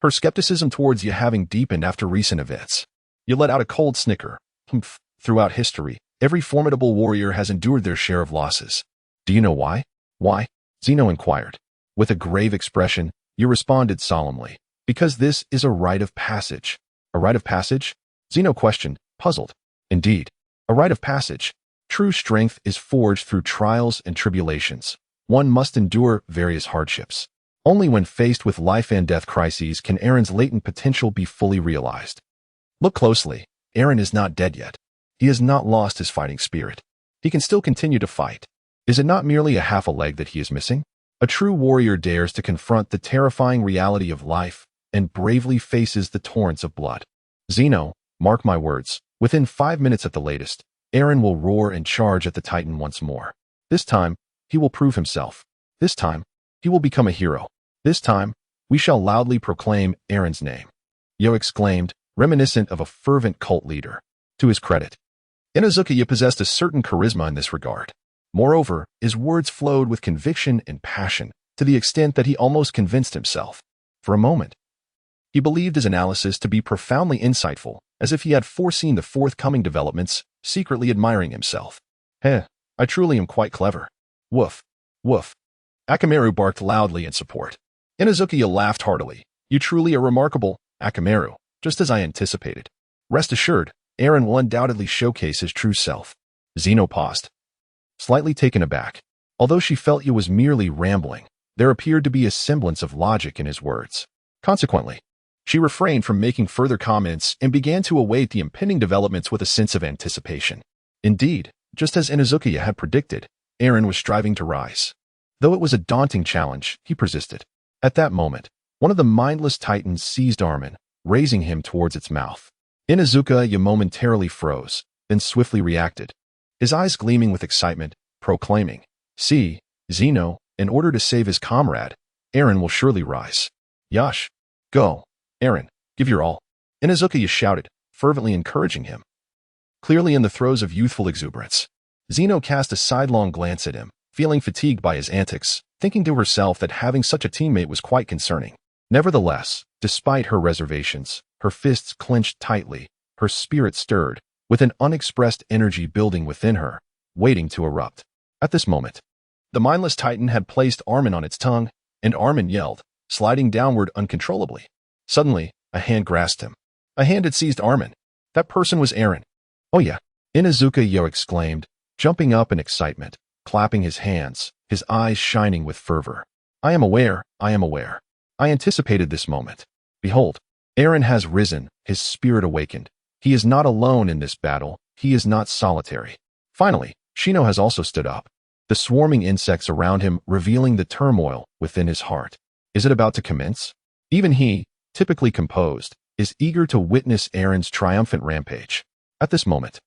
Her skepticism towards you having deepened after recent events. You let out a cold snicker. Humph. Throughout history, every formidable warrior has endured their share of losses. Do you know why? Why? Zeno inquired. With a grave expression, you responded solemnly. Because this is a rite of passage. A rite of passage? Zeno questioned, puzzled. Indeed, a rite of passage. True strength is forged through trials and tribulations. One must endure various hardships. Only when faced with life and death crises can Eren's latent potential be fully realized. Look closely. Eren is not dead yet. He has not lost his fighting spirit. He can still continue to fight. Is it not merely a half a leg that he is missing? A true warrior dares to confront the terrifying reality of life and bravely faces the torrents of blood. Zeno, mark my words, within 5 minutes at the latest, Eren will roar and charge at the Titan once more. This time, he will prove himself. This time, he will become a hero. This time, we shall loudly proclaim Eren's name. Yo exclaimed, reminiscent of a fervent cult leader. To his credit, Inuzuka possessed a certain charisma in this regard. Moreover, his words flowed with conviction and passion, to the extent that he almost convinced himself. For a moment, he believed his analysis to be profoundly insightful, as if he had foreseen the forthcoming developments, secretly admiring himself. I truly am quite clever. Woof. Woof. Akamaru barked loudly in support. Inuzuka laughed heartily. You truly are remarkable, Akamaru, just as I anticipated. Rest assured, Eren will undoubtedly showcase his true self. Zeno paused, slightly taken aback. Although she felt he was merely rambling, there appeared to be a semblance of logic in his words. Consequently, she refrained from making further comments and began to await the impending developments with a sense of anticipation. Indeed, just as Inuzuka had predicted, Eren was striving to rise. Though it was a daunting challenge, he persisted. At that moment, one of the mindless titans seized Armin, raising him towards its mouth. Inuzuka momentarily froze, then swiftly reacted, his eyes gleaming with excitement, proclaiming, See, Zeno, in order to save his comrade, Eren will surely rise. Yash. Go. Eren, give your all. Inuzuka shouted, fervently encouraging him. Clearly in the throes of youthful exuberance, Zeno cast a sidelong glance at him, feeling fatigued by his antics, thinking to herself that having such a teammate was quite concerning. Nevertheless, despite her reservations, her fists clenched tightly, her spirit stirred, with an unexpressed energy building within her, waiting to erupt. At this moment, the mindless titan had placed Armin on its tongue, and Armin yelled, sliding downward uncontrollably. Suddenly, a hand grasped him. A hand had seized Armin. That person was Eren. Oh yeah, Inuzuka Yo exclaimed, jumping up in excitement, clapping his hands, his eyes shining with fervor. I am aware, I am aware. I anticipated this moment. Behold, Eren has risen, his spirit awakened. He is not alone in this battle, he is not solitary. Finally, Shino has also stood up, the swarming insects around him revealing the turmoil within his heart. Is it about to commence? Even he, typically composed, is eager to witness Eren's triumphant rampage. At this moment,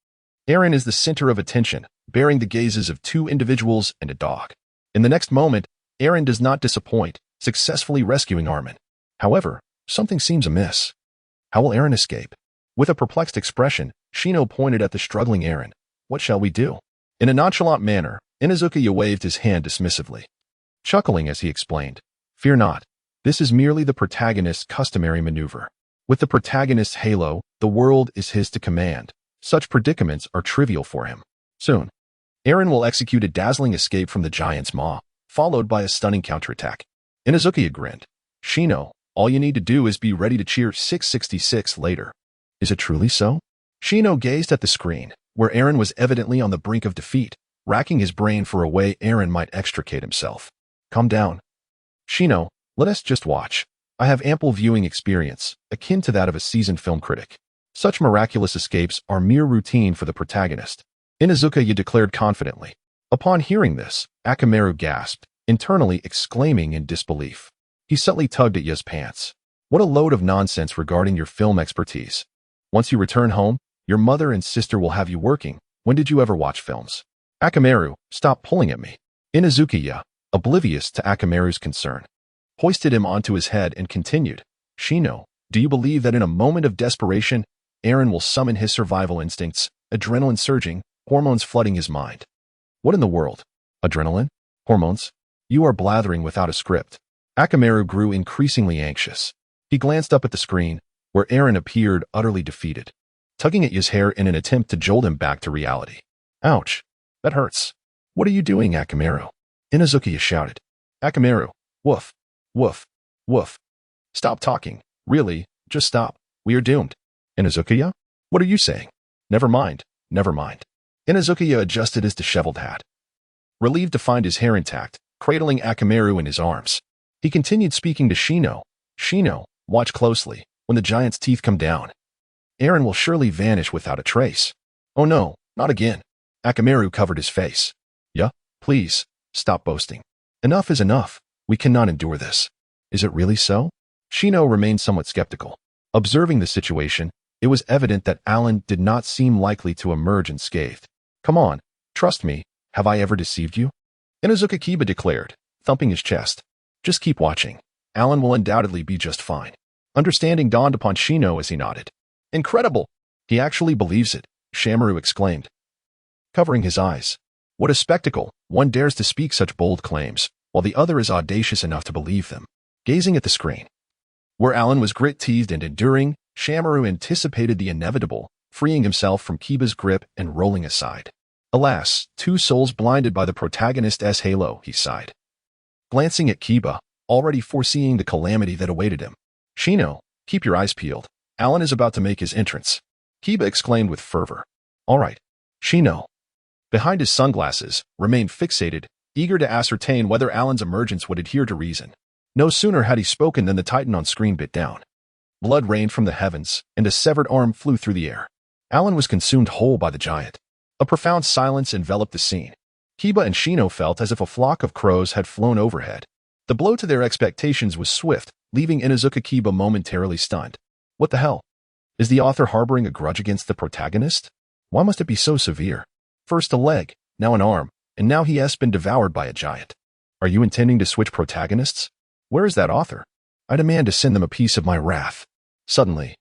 Eren is the center of attention, bearing the gazes of two individuals and a dog. In the next moment, Eren does not disappoint, successfully rescuing Armin. However, something seems amiss. How will Eren escape? With a perplexed expression, Shino pointed at the struggling Eren. What shall we do? In a nonchalant manner, Inuzuka waved his hand dismissively, chuckling as he explained, Fear not. This is merely the protagonist's customary maneuver. With the protagonist's halo, the world is his to command. Such predicaments are trivial for him. Soon, Eren will execute a dazzling escape from the giant's maw, followed by a stunning counterattack. Inuzuka grinned. Shino, all you need to do is be ready to cheer 666 later. Is it truly so? Shino gazed at the screen, where Eren was evidently on the brink of defeat, racking his brain for a way Eren might extricate himself. Calm down. Shino, let us just watch. I have ample viewing experience, akin to that of a seasoned film critic. Such miraculous escapes are mere routine for the protagonist. Inuzuka declared confidently. Upon hearing this, Akamaru gasped, internally exclaiming in disbelief. He subtly tugged at Ya's pants. What a load of nonsense regarding your film expertise. Once you return home, your mother and sister will have you working. When did you ever watch films? Akamaru, stop pulling at me. Inuzuka, oblivious to Akamaru's concern, hoisted him onto his head and continued. Shino, do you believe that in a moment of desperation, Eren will summon his survival instincts, adrenaline surging, hormones flooding his mind? What in the world? Adrenaline? Hormones? You are blathering without a script. Akamaru grew increasingly anxious. He glanced up at the screen, where Eren appeared utterly defeated, tugging at his hair in an attempt to jolt him back to reality. Ouch. That hurts. What are you doing, Akamaru? Inuzuka shouted. Akamaru, woof, woof, woof. Stop talking. Really, just stop. We are doomed. Inuzuka? What are you saying? Never mind, never mind. Inuzuka adjusted his disheveled hat, relieved to find his hair intact, cradling Akamaru in his arms. He continued speaking to Shino. Shino, watch closely. When the giant's teeth come down, Eren will surely vanish without a trace. Oh no, not again. Akamaru covered his face. Yeah, please, stop boasting. Enough is enough. We cannot endure this. Is it really so? Shino remained somewhat skeptical. Observing the situation, it was evident that Alan did not seem likely to emerge unscathed. Come on, trust me. Have I ever deceived you? Inuzuka declared, thumping his chest. Just keep watching. Alan will undoubtedly be just fine. Understanding dawned upon Shino as he nodded. Incredible! He actually believes it, Shamaru exclaimed, covering his eyes. What a spectacle! One dares to speak such bold claims, while the other is audacious enough to believe them. Gazing at the screen, where Alan was grit-teased and enduring, Shamaru anticipated the inevitable, freeing himself from Kiba's grip and rolling aside. Alas, two souls blinded by the protagonist's halo, he sighed, glancing at Kiba, already foreseeing the calamity that awaited him. Shino, keep your eyes peeled. Alan is about to make his entrance. Kiba exclaimed with fervor. All right. Shino, behind his sunglasses, remained fixated, eager to ascertain whether Alan's emergence would adhere to reason. No sooner had he spoken than the titan on screen bit down. Blood rained from the heavens, and a severed arm flew through the air. Alan was consumed whole by the giant. A profound silence enveloped the scene. Kiba and Shino felt as if a flock of crows had flown overhead. The blow to their expectations was swift, leaving Inuzuka momentarily stunned. What the hell? Is the author harboring a grudge against the protagonist? Why must it be so severe? First a leg, now an arm, and now he has been devoured by a giant. Are you intending to switch protagonists? Where is that author? I demand to send them a piece of my wrath. Suddenly,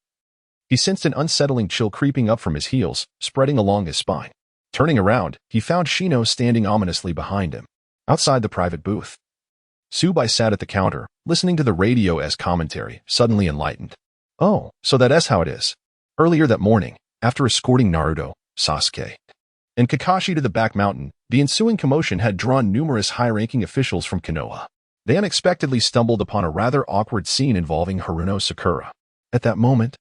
he sensed an unsettling chill creeping up from his heels, spreading along his spine. Turning around, he found Shino standing ominously behind him, outside the private booth. Su Bai sat at the counter, listening to the radio-esque commentary, suddenly enlightened. Oh, so that's how it is. Earlier that morning, after escorting Naruto, Sasuke, and Kakashi to the back mountain, The ensuing commotion had drawn numerous high-ranking officials from Konoha. They unexpectedly stumbled upon a rather awkward scene involving Haruno Sakura. At that moment,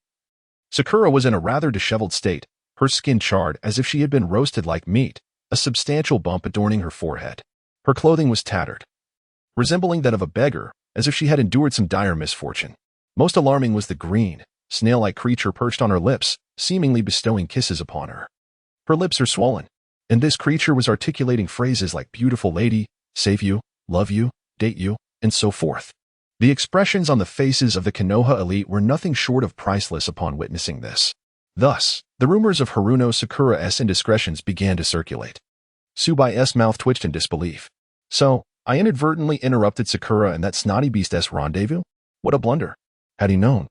Sakura was in a rather disheveled state, her skin charred as if she had been roasted like meat, a substantial bump adorning her forehead. Her clothing was tattered, resembling that of a beggar, as if she had endured some dire misfortune. Most alarming was the green, snail-like creature perched on her lips, seemingly bestowing kisses upon her. Her lips are swollen, and this creature was articulating phrases like beautiful lady, save you, love you, date you, and so forth. The expressions on the faces of the Konoha elite were nothing short of priceless upon witnessing this. Thus, the rumors of Haruno Sakura's indiscretions began to circulate. Su Bai's mouth twitched in disbelief. So, I inadvertently interrupted Sakura and that snotty beast's rendezvous? What a blunder. Had he known,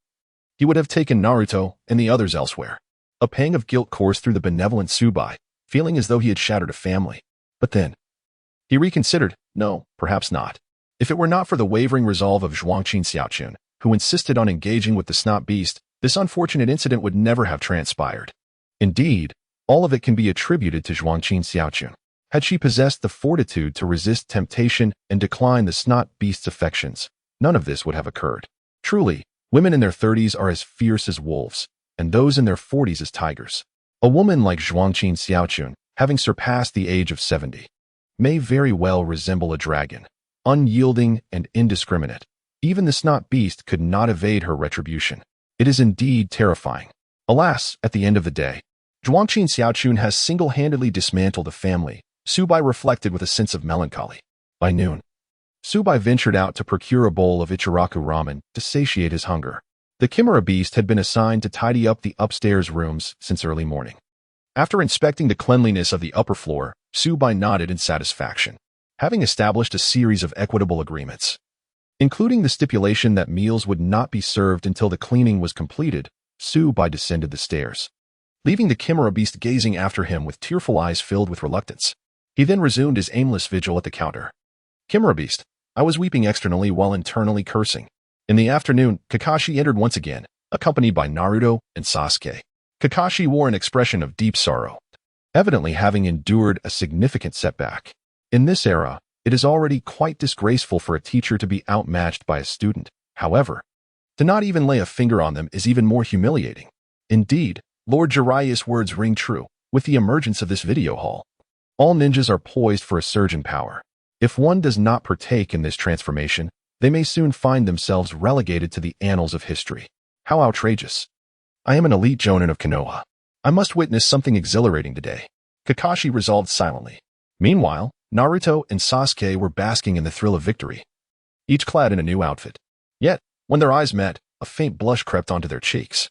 he would have taken Naruto and the others elsewhere. A pang of guilt coursed through the benevolent Su Bai, feeling as though he had shattered a family. But then, he reconsidered. No, perhaps not. If it were not for the wavering resolve of Zhuangqin Xiaochun, who insisted on engaging with the snot beast, this unfortunate incident would never have transpired. Indeed, all of it can be attributed to Zhuangqin Xiaochun. Had she possessed the fortitude to resist temptation and decline the snot beast's affections, none of this would have occurred. Truly, women in their 30s are as fierce as wolves, and those in their 40s as tigers. A woman like Zhuangqin Xiaochun, having surpassed the age of 70, may very well resemble a dragon, unyielding and indiscriminate. Even the snot beast could not evade her retribution. It is indeed terrifying. Alas, at the end of the day, Zhuangqin Xiaochun has single-handedly dismantled a family, Su Bai reflected with a sense of melancholy. By noon, Su Bai ventured out to procure a bowl of Ichiraku ramen to satiate his hunger. The Chimera beast had been assigned to tidy up the upstairs rooms since early morning. After inspecting the cleanliness of the upper floor, Su Bai nodded in satisfaction. Having established a series of equitable agreements, including the stipulation that meals would not be served until the cleaning was completed, Su Bai descended the stairs, leaving the Chimera beast gazing after him with tearful eyes filled with reluctance. He then resumed his aimless vigil at the counter. Chimera beast, I was weeping externally while internally cursing. In the afternoon, Kakashi entered once again, accompanied by Naruto and Sasuke. Kakashi wore an expression of deep sorrow, evidently having endured a significant setback. In this era, it is already quite disgraceful for a teacher to be outmatched by a student. However, to not even lay a finger on them is even more humiliating. Indeed, Lord Jiraiya's words ring true. With the emergence of this video hall, all ninjas are poised for a surge in power. If one does not partake in this transformation, they may soon find themselves relegated to the annals of history. How outrageous. I am an elite jonin of Konoha. I must witness something exhilarating today. Kakashi resolved silently. Meanwhile, Naruto and Sasuke were basking in the thrill of victory, each clad in a new outfit. Yet, when their eyes met, a faint blush crept onto their cheeks.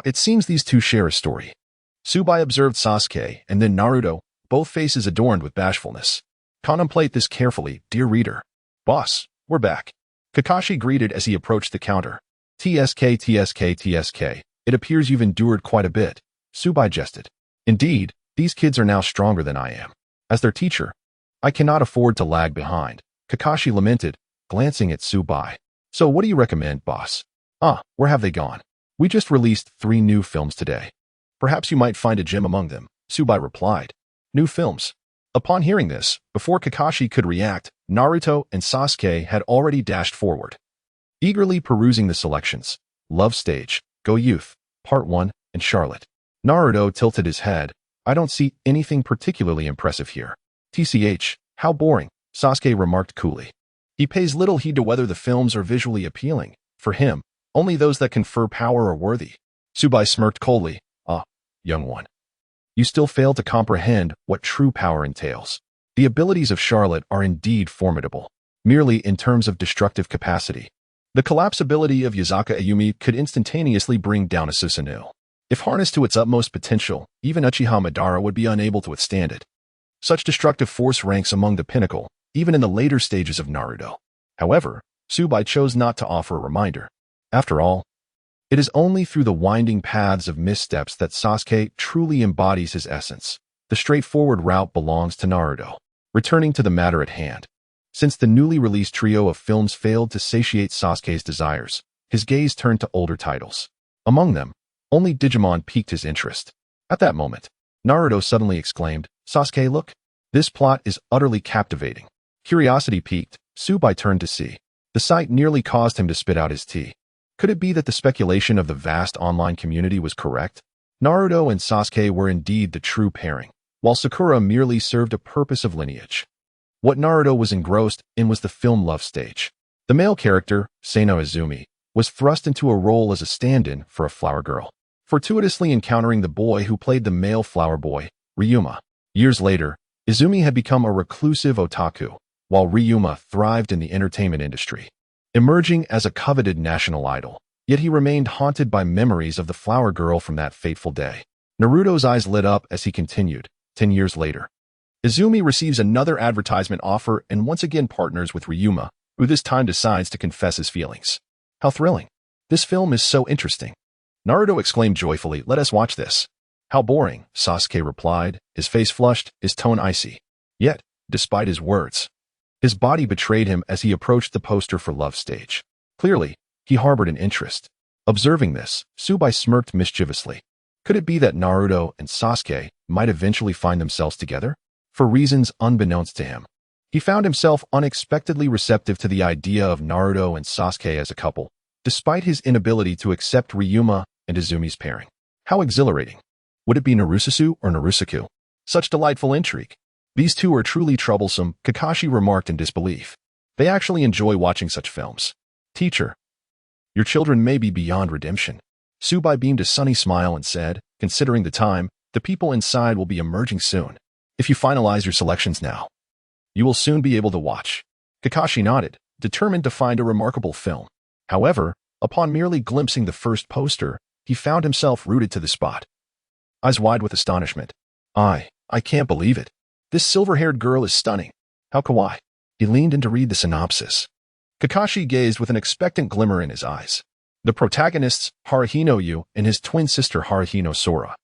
It seems these two share a story. Su Bai observed Sasuke and then Naruto, both faces adorned with bashfulness. Contemplate this carefully, dear reader. Boss, we're back. Kakashi greeted as he approached the counter. TSK. It appears you've endured quite a bit. Su Bai jested. Indeed, these kids are now stronger than I am. As their teacher, I cannot afford to lag behind. Kakashi lamented, glancing at Su Bai. So what do you recommend, boss? Where have they gone? We just released 3 new films today. Perhaps you might find a gem among them, Su Bai replied. New films. Upon hearing this, before Kakashi could react, Naruto and Sasuke had already dashed forward, eagerly perusing the selections. Love Stage, Go Youth, Part 1, and Charlotte. Naruto tilted his head. I don't see anything particularly impressive here. TCH, how boring, Sasuke remarked coolly. He pays little heed to whether the films are visually appealing. For him, only those that confer power are worthy. Su Bai smirked coldly. Young one. You still fail to comprehend what true power entails. The abilities of Charlotte are indeed formidable, merely in terms of destructive capacity. The collapsibility of Yuzaka Ayumi could instantaneously bring down a Susanoo. If harnessed to its utmost potential, even Uchiha Madara would be unable to withstand it. Such destructive force ranks among the pinnacle, even in the later stages of Naruto. However, Su Bai chose not to offer a reminder. After all, it is only through the winding paths of missteps that Sasuke truly embodies his essence. The straightforward route belongs to Naruto. Returning to the matter at hand. Since the newly released trio of films failed to satiate Sasuke's desires, his gaze turned to older titles. Among them, only Digimon piqued his interest. At that moment, Naruto suddenly exclaimed, Sasuke, look! This plot is utterly captivating. Curiosity piqued, Su Bai turned to see. The sight nearly caused him to spit out his tea. Could it be that the speculation of the vast online community was correct? Naruto and Sasuke were indeed the true pairing, while Sakura merely served a purpose of lineage. What Naruto was engrossed in was the film love stage. The male character, Seino Izumi, was thrust into a role as a stand-in for a flower girl, fortuitously encountering the boy who played the male flower boy, Ryuma. Years later, Izumi had become a reclusive otaku, while Ryuma thrived in the entertainment industry, emerging as a coveted national idol. Yet he remained haunted by memories of the flower girl from that fateful day. Naruto's eyes lit up as he continued. 10 years later, Izumi receives another advertisement offer and once again partners with Ryuma, who this time decides to confess his feelings. How thrilling. This film is so interesting. Naruto exclaimed joyfully, "Let us watch this." How boring, Sasuke replied, his face flushed, his tone icy. Yet, despite his words, his body betrayed him as he approached the poster for Love Stage. Clearly, he harbored an interest. Observing this, Su Bai smirked mischievously. Could it be that Naruto and Sasuke might eventually find themselves together? For reasons unbeknownst to him, he found himself unexpectedly receptive to the idea of Naruto and Sasuke as a couple, despite his inability to accept Ryuma and Izumi's pairing. How exhilarating. Would it be Narususu or Narusaku? Such delightful intrigue. These two are truly troublesome, Kakashi remarked in disbelief. They actually enjoy watching such films. Teacher, your children may be beyond redemption. Su Bai beamed a sunny smile and said, considering the time, the people inside will be emerging soon. If you finalize your selections now, you will soon be able to watch. Kakashi nodded, determined to find a remarkable film. However, upon merely glimpsing the first poster, he found himself rooted to the spot. Eyes wide with astonishment. I can't believe it. This silver-haired girl is stunning. How kawaii. He leaned in to read the synopsis. Kakashi gazed with an expectant glimmer in his eyes. The protagonists, Haruhino Yu and his twin sister Haruhino Sora,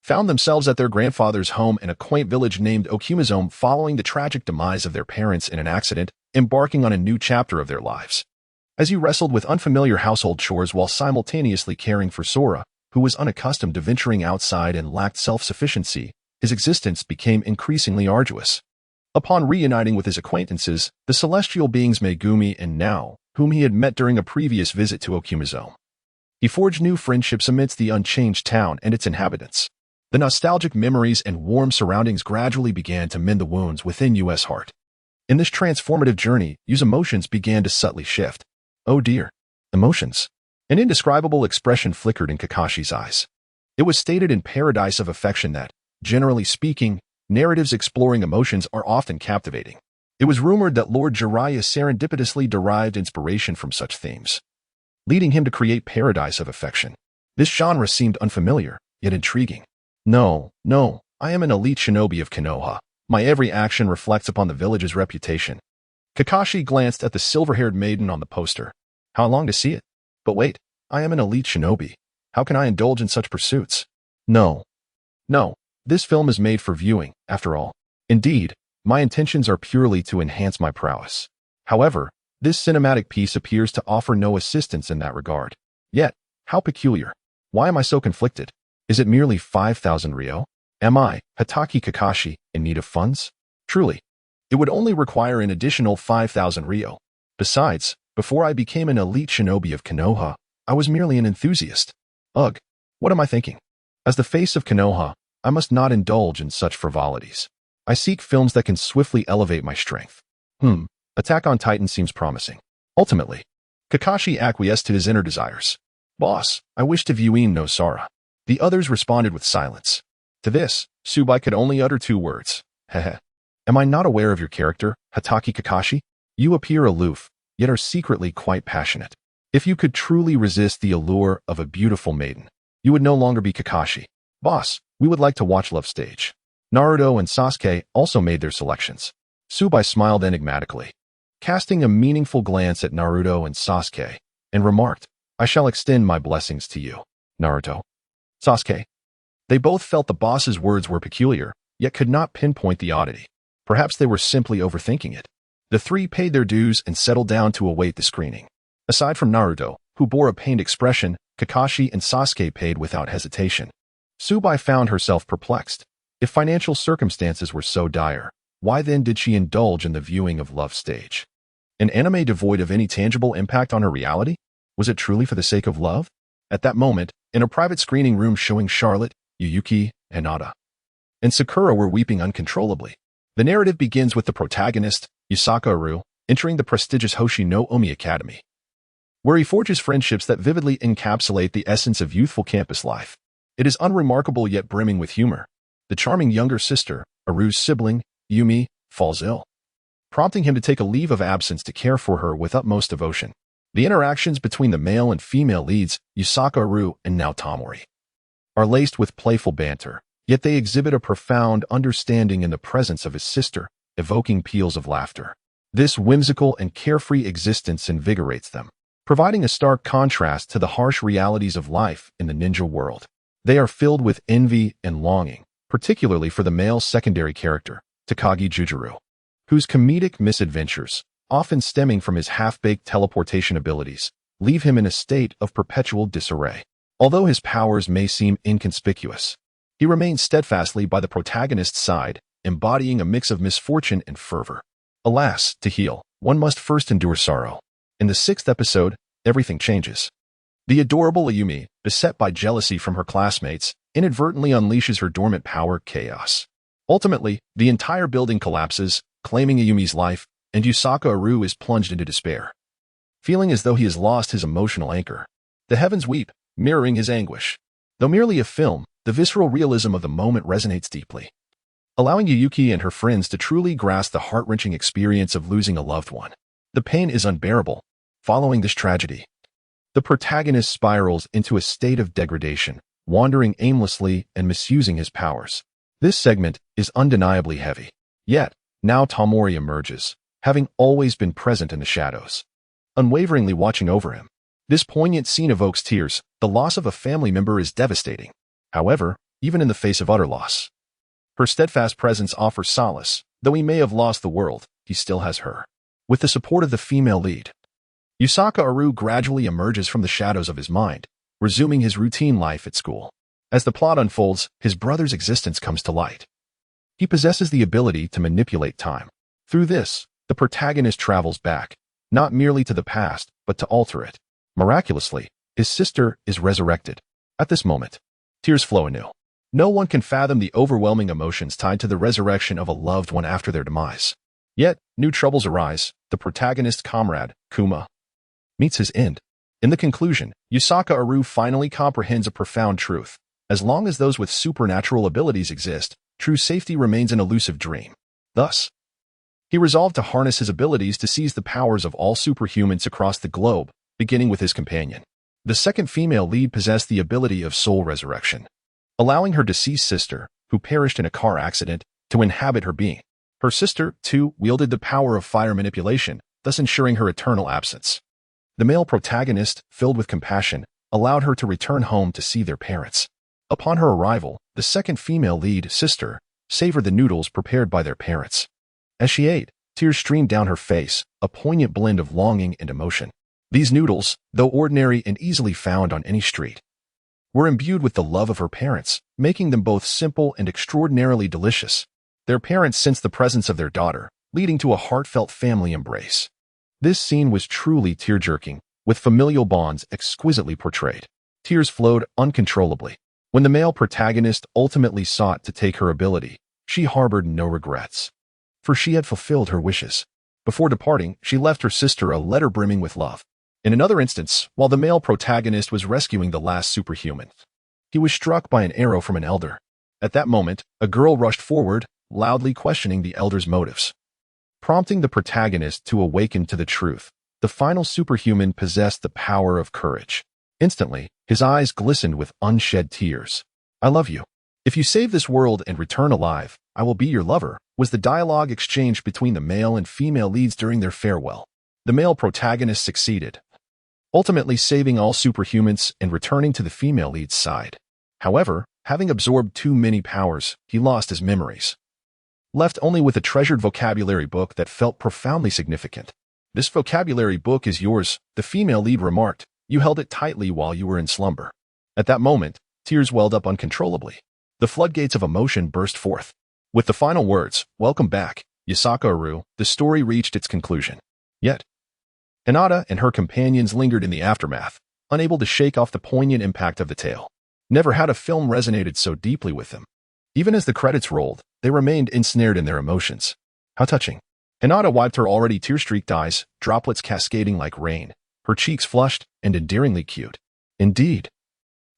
found themselves at their grandfather's home in a quaint village named Okumizome following the tragic demise of their parents in an accident, embarking on a new chapter of their lives. As he wrestled with unfamiliar household chores while simultaneously caring for Sora, who was unaccustomed to venturing outside and lacked self-sufficiency, his existence became increasingly arduous. Upon reuniting with his acquaintances, the celestial beings Megumi and Nao, whom he had met during a previous visit to Okumizome, he forged new friendships amidst the unchanged town and its inhabitants. The nostalgic memories and warm surroundings gradually began to mend the wounds within Yu's heart. In this transformative journey, Yu's emotions began to subtly shift. Oh dear. Emotions. An indescribable expression flickered in Kakashi's eyes. It was stated in Paradise of Affection that, generally speaking, narratives exploring emotions are often captivating. It was rumored that Lord Jiraiya serendipitously derived inspiration from such themes, leading him to create Paradise of Affection. This genre seemed unfamiliar, yet intriguing. No, I am an elite shinobi of Konoha. My every action reflects upon the village's reputation. Kakashi glanced at the silver-haired maiden on the poster. How long to see it? But wait, I am an elite shinobi. How can I indulge in such pursuits? No. This film is made for viewing, after all. Indeed, my intentions are purely to enhance my prowess. However, this cinematic piece appears to offer no assistance in that regard. Yet, how peculiar. Why am I so conflicted? Is it merely 5,000 ryo? Am I, Hatake Kakashi, in need of funds? Truly, it would only require an additional 5,000 ryo. Besides, before I became an elite shinobi of Konoha, I was merely an enthusiast. Ugh, what am I thinking? As the face of Konoha, I must not indulge in such frivolities. I seek films that can swiftly elevate my strength. Attack on Titan seems promising. Ultimately, Kakashi acquiesced to his inner desires. Boss, I wish to view no Sara. The others responded with silence. To this, Su Bai could only utter two words. Heh. Am I not aware of your character, Hatake Kakashi? You appear aloof, yet are secretly quite passionate. If you could truly resist the allure of a beautiful maiden, you would no longer be Kakashi. Boss, we would like to watch Love Stage. Naruto and Sasuke also made their selections. Su Bai smiled enigmatically, casting a meaningful glance at Naruto and Sasuke, and remarked, I shall extend my blessings to you, Naruto. Sasuke. They both felt the boss's words were peculiar, yet could not pinpoint the oddity. Perhaps they were simply overthinking it. The three paid their dues and settled down to await the screening. Aside from Naruto, who bore a pained expression, Kakashi and Sasuke paid without hesitation. Su Bai found herself perplexed. If financial circumstances were so dire, Why then did she indulge in the viewing of Love Stage? An anime devoid of any tangible impact on her reality? Was it truly for the sake of love? At that moment, in a private screening room showing Charlotte, Yuyuki, Hinata, and Sakura were weeping uncontrollably. The narrative begins with the protagonist, Yusaka Aru, entering the prestigious Hoshi no Omi Academy, where he forges friendships that vividly encapsulate the essence of youthful campus life. It is unremarkable yet brimming with humor. The charming younger sister, Aru's sibling, Yumi, falls ill, prompting him to take a leave of absence to care for her with utmost devotion. The interactions between the male and female leads, Yusaka Aru and now Tamori, are laced with playful banter, yet they exhibit a profound understanding in the presence of his sister, evoking peals of laughter. This whimsical and carefree existence invigorates them, providing a stark contrast to the harsh realities of life in the ninja world. They are filled with envy and longing, particularly for the male secondary character, Takagi Jujuru, whose comedic misadventures, often stemming from his half-baked teleportation abilities, leave him in a state of perpetual disarray. Although his powers may seem inconspicuous, he remains steadfastly by the protagonist's side, embodying a mix of misfortune and fervor. Alas, to heal, one must first endure sorrow. In the 6th episode, everything changes. The adorable Ayumi, beset by jealousy from her classmates, inadvertently unleashes her dormant power, Chaos. Ultimately, the entire building collapses, claiming Ayumi's life, and Yusaka Aru is plunged into despair, feeling as though he has lost his emotional anchor. The heavens weep, mirroring his anguish. Though merely a film, the visceral realism of the moment resonates deeply, allowing Yuyuki and her friends to truly grasp the heart-wrenching experience of losing a loved one. The pain is unbearable. Following this tragedy, the protagonist spirals into a state of degradation, wandering aimlessly and misusing his powers. This segment is undeniably heavy. Yet, now Tamori emerges, having always been present in the shadows, unwaveringly watching over him. This poignant scene evokes tears. The loss of a family member is devastating. However, even in the face of utter loss, her steadfast presence offers solace. Though he may have lost the world, he still has her. With the support of the female lead, Yusaka Aru gradually emerges from the shadows of his mind, resuming his routine life at school. As the plot unfolds, his brother's existence comes to light. He possesses the ability to manipulate time. Through this, the protagonist travels back, not merely to the past, but to alter it. Miraculously, his sister is resurrected. At this moment, tears flow anew. No one can fathom the overwhelming emotions tied to the resurrection of a loved one after their demise. Yet, new troubles arise. The protagonist's comrade, Kuma, meets his end. In the conclusion, Yusaka Aru finally comprehends a profound truth. As long as those with supernatural abilities exist, true safety remains an elusive dream. Thus, he resolved to harness his abilities to seize the powers of all superhumans across the globe, beginning with his companion. The second female lead possessed the ability of soul resurrection, allowing her deceased sister, who perished in a car accident, to inhabit her being. Her sister, too, wielded the power of fire manipulation, thus ensuring her eternal absence. The male protagonist, filled with compassion, allowed her to return home to see their parents. Upon her arrival, the second female lead, sister, savored the noodles prepared by their parents. As she ate, tears streamed down her face, a poignant blend of longing and emotion. These noodles, though ordinary and easily found on any street, were imbued with the love of her parents, making them both simple and extraordinarily delicious. Their parents sensed the presence of their daughter, leading to a heartfelt family embrace. This scene was truly tear-jerking, with familial bonds exquisitely portrayed. Tears flowed uncontrollably. When the male protagonist ultimately sought to take her ability, she harbored no regrets, for she had fulfilled her wishes. Before departing, she left her sister a letter brimming with love. In another instance, while the male protagonist was rescuing the last superhuman, he was struck by an arrow from an elder. At that moment, a girl rushed forward, loudly questioning the elder's motives, prompting the protagonist to awaken to the truth. The final superhuman possessed the power of courage. Instantly, his eyes glistened with unshed tears. "I love you. If you save this world and return alive, I will be your lover," was the dialogue exchanged between the male and female leads during their farewell. The male protagonist succeeded, ultimately saving all superhumans and returning to the female lead's side. However, having absorbed too many powers, he lost his memories, left only with a treasured vocabulary book that felt profoundly significant. "This vocabulary book is yours," the female lead remarked. "You held it tightly while you were in slumber." At that moment, tears welled up uncontrollably. The floodgates of emotion burst forth. With the final words, "Welcome back," Yasaka-Aru, the story reached its conclusion. Yet, Hinata and her companions lingered in the aftermath, unable to shake off the poignant impact of the tale. Never had a film resonated so deeply with them. Even as the credits rolled, they remained ensnared in their emotions. How touching. Hinata wiped her already tear-streaked eyes, droplets cascading like rain, her cheeks flushed and endearingly cute. Indeed.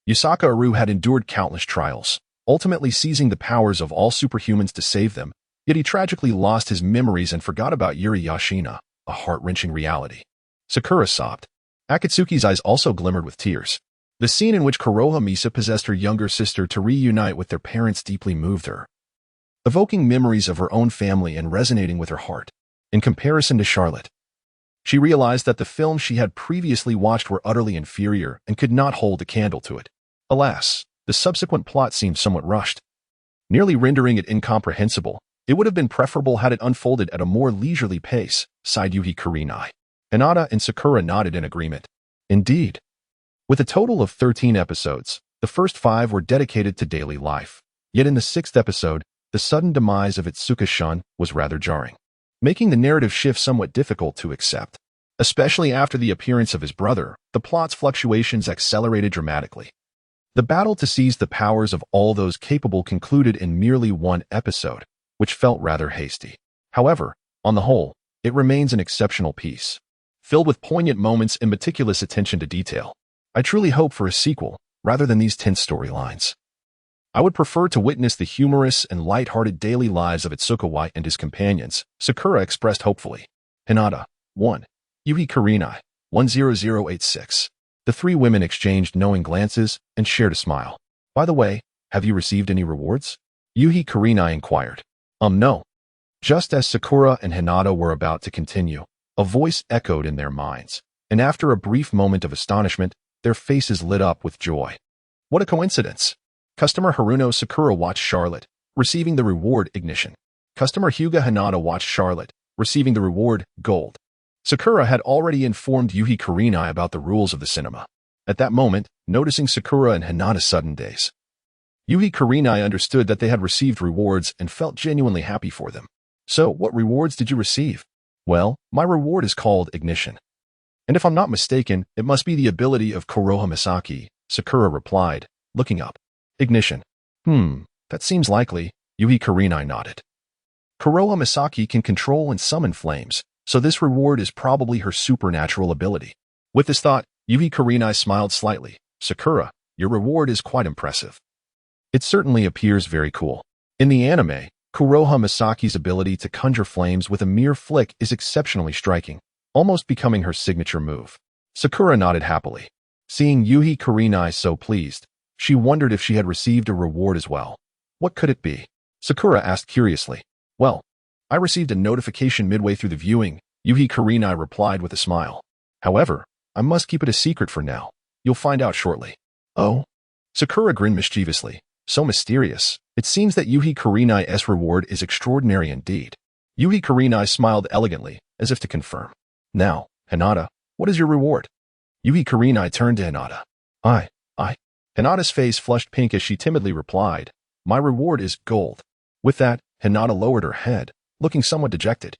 Yasaka-Aru had endured countless trials, ultimately seizing the powers of all superhumans to save them, yet he tragically lost his memories and forgot about Yuri Yashina, a heart-wrenching reality. Sakura sobbed. Akatsuki's eyes also glimmered with tears. The scene in which Kuroha Misa possessed her younger sister to reunite with their parents deeply moved her, evoking memories of her own family and resonating with her heart. In comparison to Charlotte, she realized that the films she had previously watched were utterly inferior and could not hold a candle to it. Alas, the subsequent plot seemed somewhat rushed, nearly rendering it incomprehensible. It would have been preferable had it unfolded at a more leisurely pace, sighed Yuhi Kurenai. Hinata and Sakura nodded in agreement. Indeed. With a total of 13 episodes, the first 5 were dedicated to daily life. Yet in the 6th episode, the sudden demise of Itsuka-shun was rather jarring, making the narrative shift somewhat difficult to accept. Especially after the appearance of his brother, the plot's fluctuations accelerated dramatically. The battle to seize the powers of all those capable concluded in merely 1 episode, which felt rather hasty. However, on the whole, it remains an exceptional piece, filled with poignant moments and meticulous attention to detail. I truly hope for a sequel, rather than these tense storylines. I would prefer to witness the humorous and light-hearted daily lives of Itsuka and his companions, Sakura expressed hopefully. Hinata, 1. Yuhi Kurenai, 10086. The 3 women exchanged knowing glances and shared a smile. By the way, have you received any rewards? Yuhi Kurenai inquired. No. Just as Sakura and Hinata were about to continue, a voice echoed in their minds, and after a brief moment of astonishment, their faces lit up with joy. What a coincidence! Customer Haruno Sakura watched Charlotte, receiving the reward Ignition. Customer Hyuga Hinata watched Charlotte, receiving the reward Gold. Sakura had already informed Yuhi Kurenai about the rules of the cinema. At that moment, noticing Sakura and Hinata's sudden daze, Yuhi Kurenai understood that they had received rewards and felt genuinely happy for them. So, what rewards did you receive? Well, my reward is called Ignition. And if I'm not mistaken, it must be the ability of Kuroha Misaki, Sakura replied, looking up. Ignition. That seems likely, Yuhi Kurenai nodded. Kuroha Misaki can control and summon flames, so this reward is probably her supernatural ability. With this thought, Yuhi Kurenai smiled slightly. Sakura, your reward is quite impressive. It certainly appears very cool. In the anime, Kuroha Misaki's ability to conjure flames with a mere flick is exceptionally striking, almost becoming her signature move. Sakura nodded happily. Seeing Yuhi Kurenai so pleased, she wondered if she had received a reward as well. What could it be? Sakura asked curiously. Well, I received a notification midway through the viewing, Yuhi Kurenai replied with a smile. However, I must keep it a secret for now. You'll find out shortly. Oh? Sakura grinned mischievously. So mysterious. It seems that Yuhi Kurenai's reward is extraordinary indeed. Yuhi Kurenai smiled elegantly, as if to confirm. Now, Hinata, what is your reward? Yuhi Kurenai turned to Hinata. I. Hinata's face flushed pink as she timidly replied. My reward is gold. With that, Hinata lowered her head, looking somewhat dejected.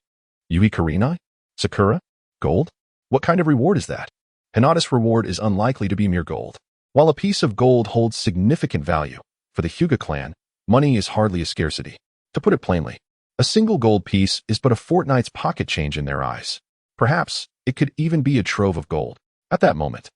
Yuhi Kurenai? Sakura? Gold? What kind of reward is that? Hinata's reward is unlikely to be mere gold. While a piece of gold holds significant value, for the Hyuga clan, money is hardly a scarcity. To put it plainly, a single gold piece is but a fortnight's pocket change in their eyes. Perhaps it could even be a trove of gold. At that moment,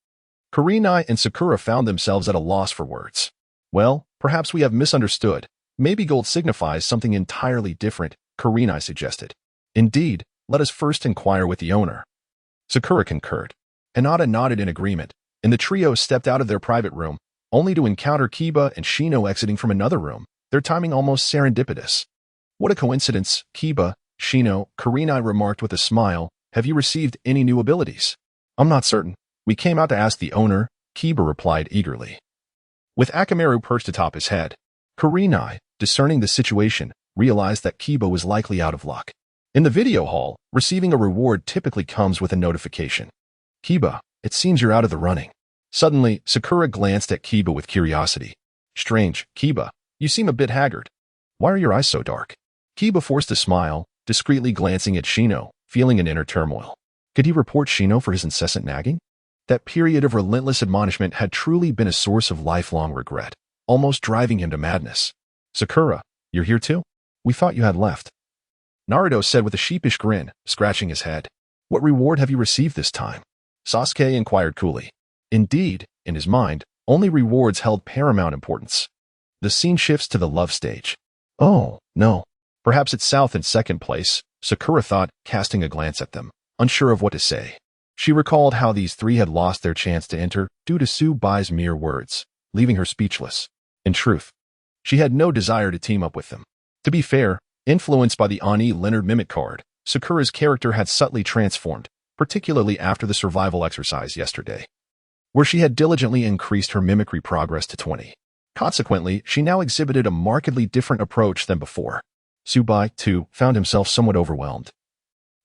Kurenai and Sakura found themselves at a loss for words. Well, perhaps we have misunderstood. Maybe gold signifies something entirely different, Kurenai suggested. Indeed, let us first inquire with the owner. Sakura concurred. Hinata nodded in agreement, and the trio stepped out of their private room, only to encounter Kiba and Shino exiting from another room, their timing almost serendipitous. What a coincidence, Kiba, Shino, Kurenai remarked with a smile. Have you received any new abilities? I'm not certain. We came out to ask the owner, Kiba replied eagerly. With Akamaru perched atop his head, Kurenai, discerning the situation, realized that Kiba was likely out of luck. In the video hall, receiving a reward typically comes with a notification. Kiba, it seems you're out of the running. Suddenly, Sakura glanced at Kiba with curiosity. Strange, Kiba, you seem a bit haggard. Why are your eyes so dark? Kiba forced a smile, discreetly glancing at Shino, feeling an inner turmoil. Could he report Shino for his incessant nagging? That period of relentless admonishment had truly been a source of lifelong regret, almost driving him to madness. Sakura, you're here too? We thought you had left. Naruto said with a sheepish grin, scratching his head. What reward have you received this time? Sasuke inquired coolly. Indeed, in his mind, only rewards held paramount importance. The scene shifts to the love stage. Oh, no. Perhaps it's South in second place, Sakura thought, casting a glance at them, unsure of what to say. She recalled how these three had lost their chance to enter due to Su Bai's mere words, leaving her speechless. In truth, she had no desire to team up with them. To be fair, influenced by the Ani Leonard mimic card, Sakura's character had subtly transformed, particularly after the survival exercise yesterday, where she had diligently increased her mimicry progress to 20. Consequently, she now exhibited a markedly different approach than before. Su Bai, too, found himself somewhat overwhelmed,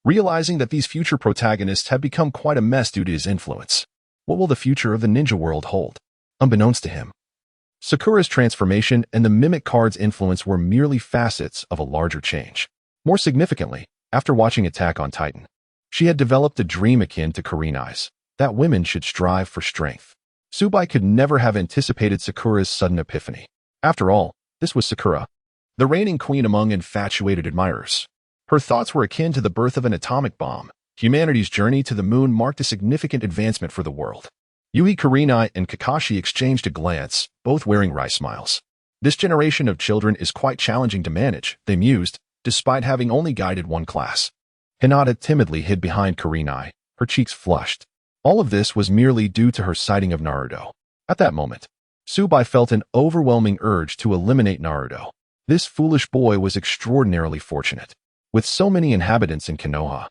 realizing that these future protagonists had become quite a mess due to his influence. What will the future of the ninja world hold? Unbeknownst to him, Sakura's transformation and the mimic card's influence were merely facets of a larger change. More significantly, after watching Attack on Titan, she had developed a dream akin to Kurenai's, that women should strive for strength. Su Bai could never have anticipated Sakura's sudden epiphany. After all, this was Sakura, the reigning queen among infatuated admirers. Her thoughts were akin to the birth of an atomic bomb. Humanity's journey to the moon marked a significant advancement for the world. Yui Kurenai and Kakashi exchanged a glance, both wearing wry smiles. This generation of children is quite challenging to manage, they mused, despite having only guided one class. Hinata timidly hid behind Kurenai, her cheeks flushed. All of this was merely due to her sighting of Naruto. At that moment, Su Bai felt an overwhelming urge to eliminate Naruto. This foolish boy was extraordinarily fortunate. With so many inhabitants in Konoha,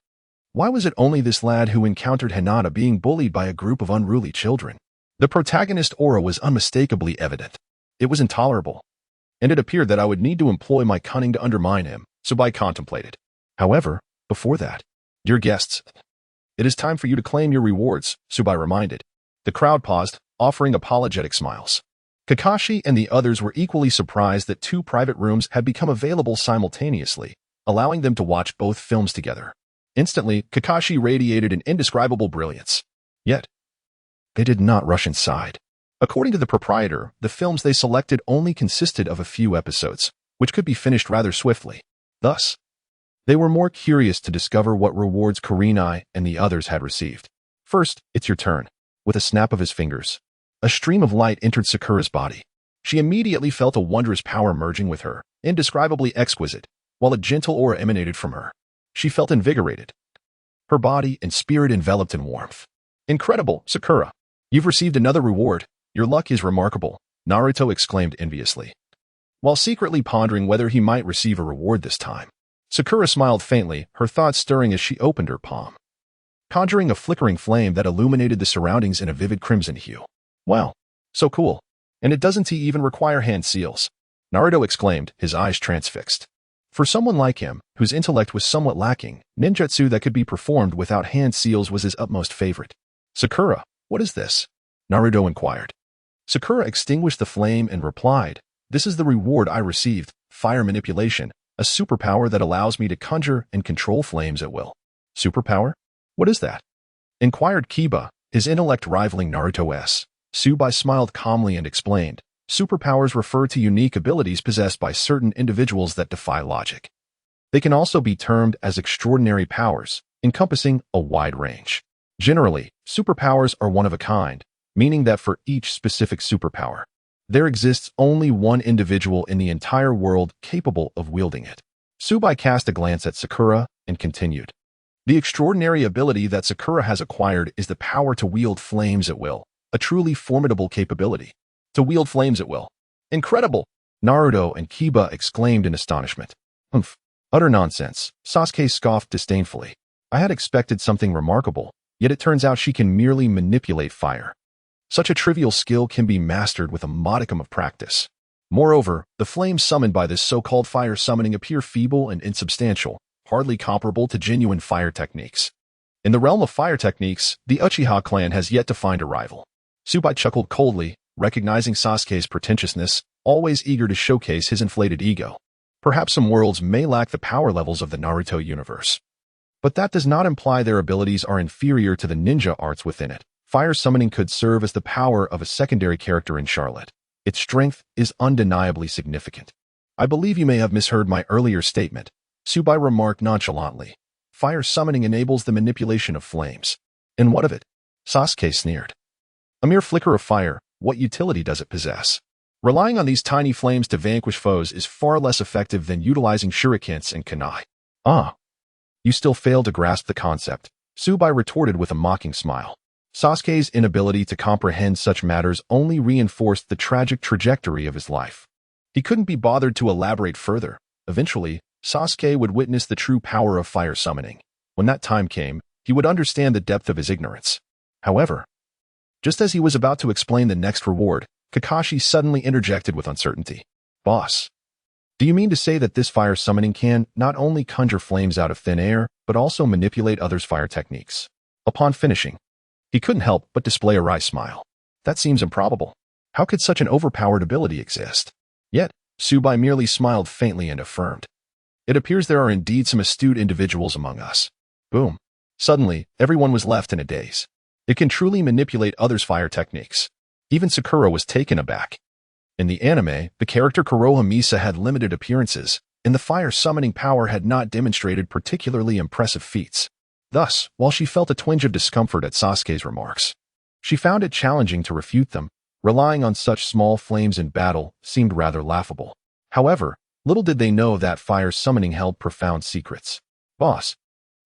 why was it only this lad who encountered Hinata being bullied by a group of unruly children? The protagonist aura was unmistakably evident. It was intolerable, and it appeared that I would need to employ my cunning to undermine him, Su Bai contemplated. However, before that, dear guests, it is time for you to claim your rewards, Su Bai reminded. The crowd paused, offering apologetic smiles. Kakashi and the others were equally surprised that 2 private rooms had become available simultaneously, allowing them to watch both films together. Instantly, Kakashi radiated an indescribable brilliance. Yet, they did not rush inside. According to the proprietor, the films they selected only consisted of a few episodes, which could be finished rather swiftly. Thus, they were more curious to discover what rewards Kurenai and the others had received. First, it's your turn. With a snap of his fingers, a stream of light entered Sakura's body. She immediately felt a wondrous power merging with her, indescribably exquisite, while a gentle aura emanated from her. She felt invigorated, her body and spirit enveloped in warmth. Incredible, Sakura! You've received another reward. Your luck is remarkable, Naruto exclaimed enviously, while secretly pondering whether he might receive a reward this time. Sakura smiled faintly, her thoughts stirring as she opened her palm, conjuring a flickering flame that illuminated the surroundings in a vivid crimson hue. Wow, so cool. And it doesn't even require hand seals, Naruto exclaimed, his eyes transfixed. For someone like him, whose intellect was somewhat lacking, ninjutsu that could be performed without hand seals was his utmost favorite. Sakura, what is this? Naruto inquired. Sakura extinguished the flame and replied, this is the reward I received, fire manipulation, a superpower that allows me to conjure and control flames at will. Superpower? What is that? Inquired Kiba, his intellect rivaling Naruto's. Su Bai smiled calmly and explained, superpowers refer to unique abilities possessed by certain individuals that defy logic. They can also be termed as extraordinary powers, encompassing a wide range. Generally, superpowers are one of a kind, meaning that for each specific superpower, there exists only one individual in the entire world capable of wielding it. Su Bai cast a glance at Sakura and continued. The extraordinary ability that Sakura has acquired is the power to wield flames at will, a truly formidable capability. To wield flames at will. Incredible! Naruto and Kiba exclaimed in astonishment. Humph. Utter nonsense, Sasuke scoffed disdainfully. I had expected something remarkable, yet it turns out she can merely manipulate fire. Such a trivial skill can be mastered with a modicum of practice. Moreover, the flames summoned by this so-called fire summoning appear feeble and insubstantial, hardly comparable to genuine fire techniques. In the realm of fire techniques, the Uchiha clan has yet to find a rival. Su Bai chuckled coldly, recognizing Sasuke's pretentiousness, always eager to showcase his inflated ego. Perhaps some worlds may lack the power levels of the Naruto universe. But that does not imply their abilities are inferior to the ninja arts within it. Fire summoning could serve as the power of a secondary character in Charlotte. Its strength is undeniably significant. I believe you may have misheard my earlier statement, Su Bai remarked nonchalantly. Fire summoning enables the manipulation of flames. And what of it? Sasuke sneered. A mere flicker of fire, what utility does it possess? Relying on these tiny flames to vanquish foes is far less effective than utilizing shurikens and kunai. Ah, you still fail to grasp the concept, Su Bai retorted with a mocking smile. Sasuke's inability to comprehend such matters only reinforced the tragic trajectory of his life. He couldn't be bothered to elaborate further. Eventually, Sasuke would witness the true power of fire summoning. When that time came, he would understand the depth of his ignorance. However, just as he was about to explain the next reward, Kakashi suddenly interjected with uncertainty. Boss, do you mean to say that this fire summoning can not only conjure flames out of thin air, but also manipulate others' fire techniques? Upon finishing, he couldn't help but display a wry smile. That seems improbable. How could such an overpowered ability exist? Yet, Su Bai merely smiled faintly and affirmed. It appears there are indeed some astute individuals among us. Boom. Suddenly, everyone was left in a daze. It can truly manipulate others' fire techniques. Even Sakura was taken aback. In the anime, the character Kurohamisa had limited appearances, and the fire summoning power had not demonstrated particularly impressive feats. Thus, while she felt a twinge of discomfort at Sasuke's remarks, she found it challenging to refute them. Relying on such small flames in battle seemed rather laughable. However, little did they know that fire summoning held profound secrets. Boss,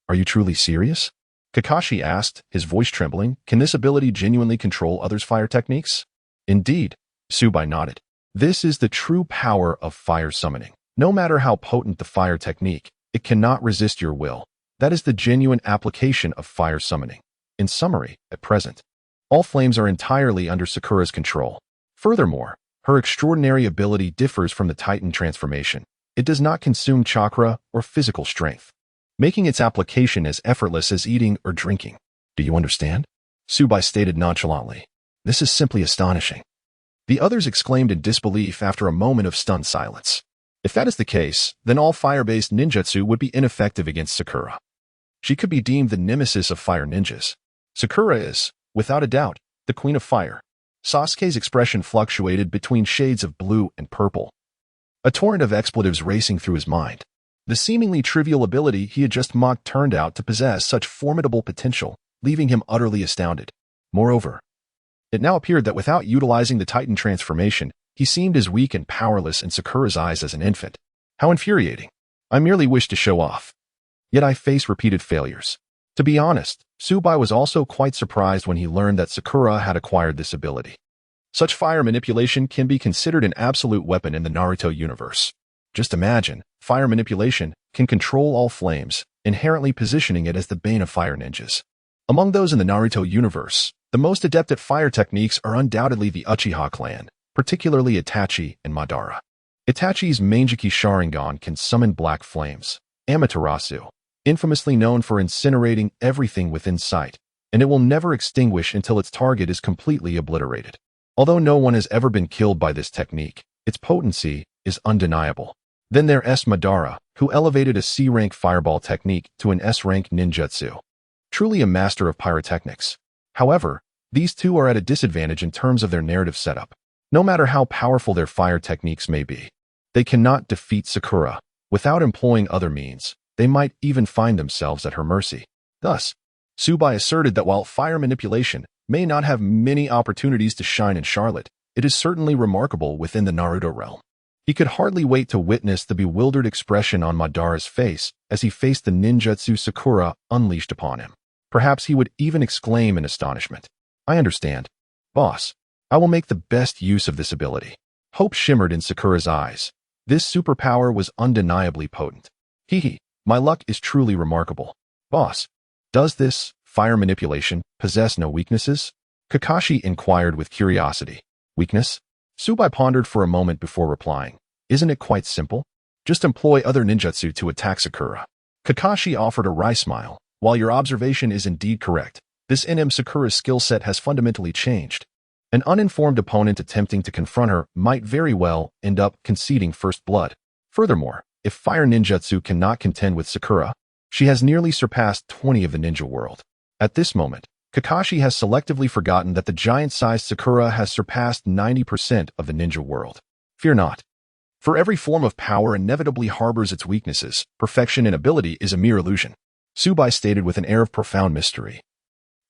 are you truly serious? Kakashi asked, his voice trembling. Can this ability genuinely control others' fire techniques? Indeed, Su Bai nodded. This is the true power of fire summoning. No matter how potent the fire technique, it cannot resist your will. That is the genuine application of fire summoning. In summary, at present, all flames are entirely under Sakura's control. Furthermore, her extraordinary ability differs from the Titan transformation. It does not consume chakra or physical strength, making its application as effortless as eating or drinking. Do you understand? Su Bai stated nonchalantly. This is simply astonishing. The others exclaimed in disbelief after a moment of stunned silence. If that is the case, then all fire-based ninjutsu would be ineffective against Sakura. She could be deemed the nemesis of fire ninjas. Sakura is, without a doubt, the queen of fire. Sasuke's expression fluctuated between shades of blue and purple, a torrent of expletives racing through his mind. The seemingly trivial ability he had just mocked turned out to possess such formidable potential, leaving him utterly astounded. Moreover, it now appeared that without utilizing the Titan transformation, he seemed as weak and powerless in Sakura's eyes as an infant. How infuriating. I merely wished to show off. Yet I face repeated failures. To be honest, Su Bai was also quite surprised when he learned that Sakura had acquired this ability. Such fire manipulation can be considered an absolute weapon in the Naruto universe. Just imagine, fire manipulation can control all flames, inherently positioning it as the bane of fire ninjas. Among those in the Naruto universe, the most adept at fire techniques are undoubtedly the Uchiha clan, particularly Itachi and Madara. Itachi's Manjiki Sharingan can summon black flames, Amaterasu, infamously known for incinerating everything within sight, and it will never extinguish until its target is completely obliterated. Although no one has ever been killed by this technique, its potency is undeniable. Then there's Madara, who elevated a C-rank fireball technique to an S-rank ninjutsu. Truly a master of pyrotechnics. However, these two are at a disadvantage in terms of their narrative setup. No matter how powerful their fire techniques may be, they cannot defeat Sakura. Without employing other means, they might even find themselves at her mercy. Thus, Su Bai asserted that while fire manipulation may not have many opportunities to shine in Charlotte, it is certainly remarkable within the Naruto realm. He could hardly wait to witness the bewildered expression on Madara's face as he faced the ninjutsu Sakura unleashed upon him. Perhaps he would even exclaim in astonishment. I understand. Boss, I will make the best use of this ability. Hope shimmered in Sakura's eyes. This superpower was undeniably potent. Hee, my luck is truly remarkable. Boss, does this fire manipulation possess no weaknesses? Kakashi inquired with curiosity. Weakness? Su Bai pondered for a moment before replying. Isn't it quite simple? Just employ other ninjutsu to attack Sakura. Kakashi offered a wry smile. While your observation is indeed correct, this NM Sakura's skill set has fundamentally changed. An uninformed opponent attempting to confront her might very well end up conceding first blood. Furthermore, If fire ninjutsu cannot contend with Sakura, she has nearly surpassed 20 of the ninja world. At this moment, Kakashi has selectively forgotten that the giant-sized Sakura has surpassed 90% of the ninja world. Fear not. For every form of power inevitably harbors its weaknesses, perfection and ability is a mere illusion, Su Bai stated with an air of profound mystery,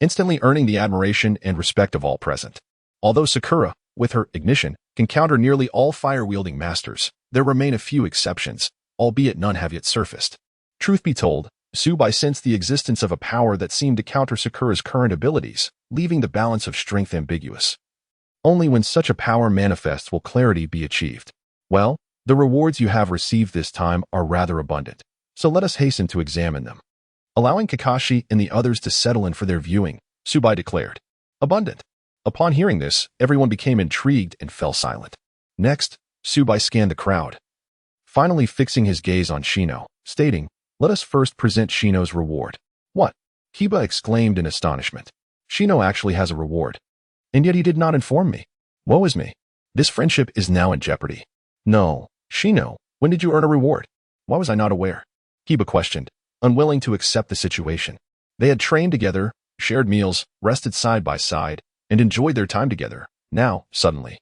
instantly earning the admiration and respect of all present. Although Sakura, with her ignition, can counter nearly all fire-wielding masters, there remain a few exceptions, albeit none have yet surfaced. Truth be told, Su Bai sensed the existence of a power that seemed to counter Sakura's current abilities, leaving the balance of strength ambiguous. Only when such a power manifests will clarity be achieved. Well, the rewards you have received this time are rather abundant, so let us hasten to examine them. Allowing Kakashi and the others to settle in for their viewing, Su Bai declared, "Abundant." Upon hearing this, everyone became intrigued and fell silent. Next, Su Bai scanned the crowd, finally fixing his gaze on Shino, stating, "Let us first present Shino's reward." "What?" Kiba exclaimed in astonishment. "Shino actually has a reward. And yet he did not inform me. Woe is me. This friendship is now in jeopardy." "No, Shino, when did you earn a reward? Why was I not aware?" Kiba questioned, unwilling to accept the situation. They had trained together, shared meals, rested side by side, and enjoyed their time together. Now, suddenly,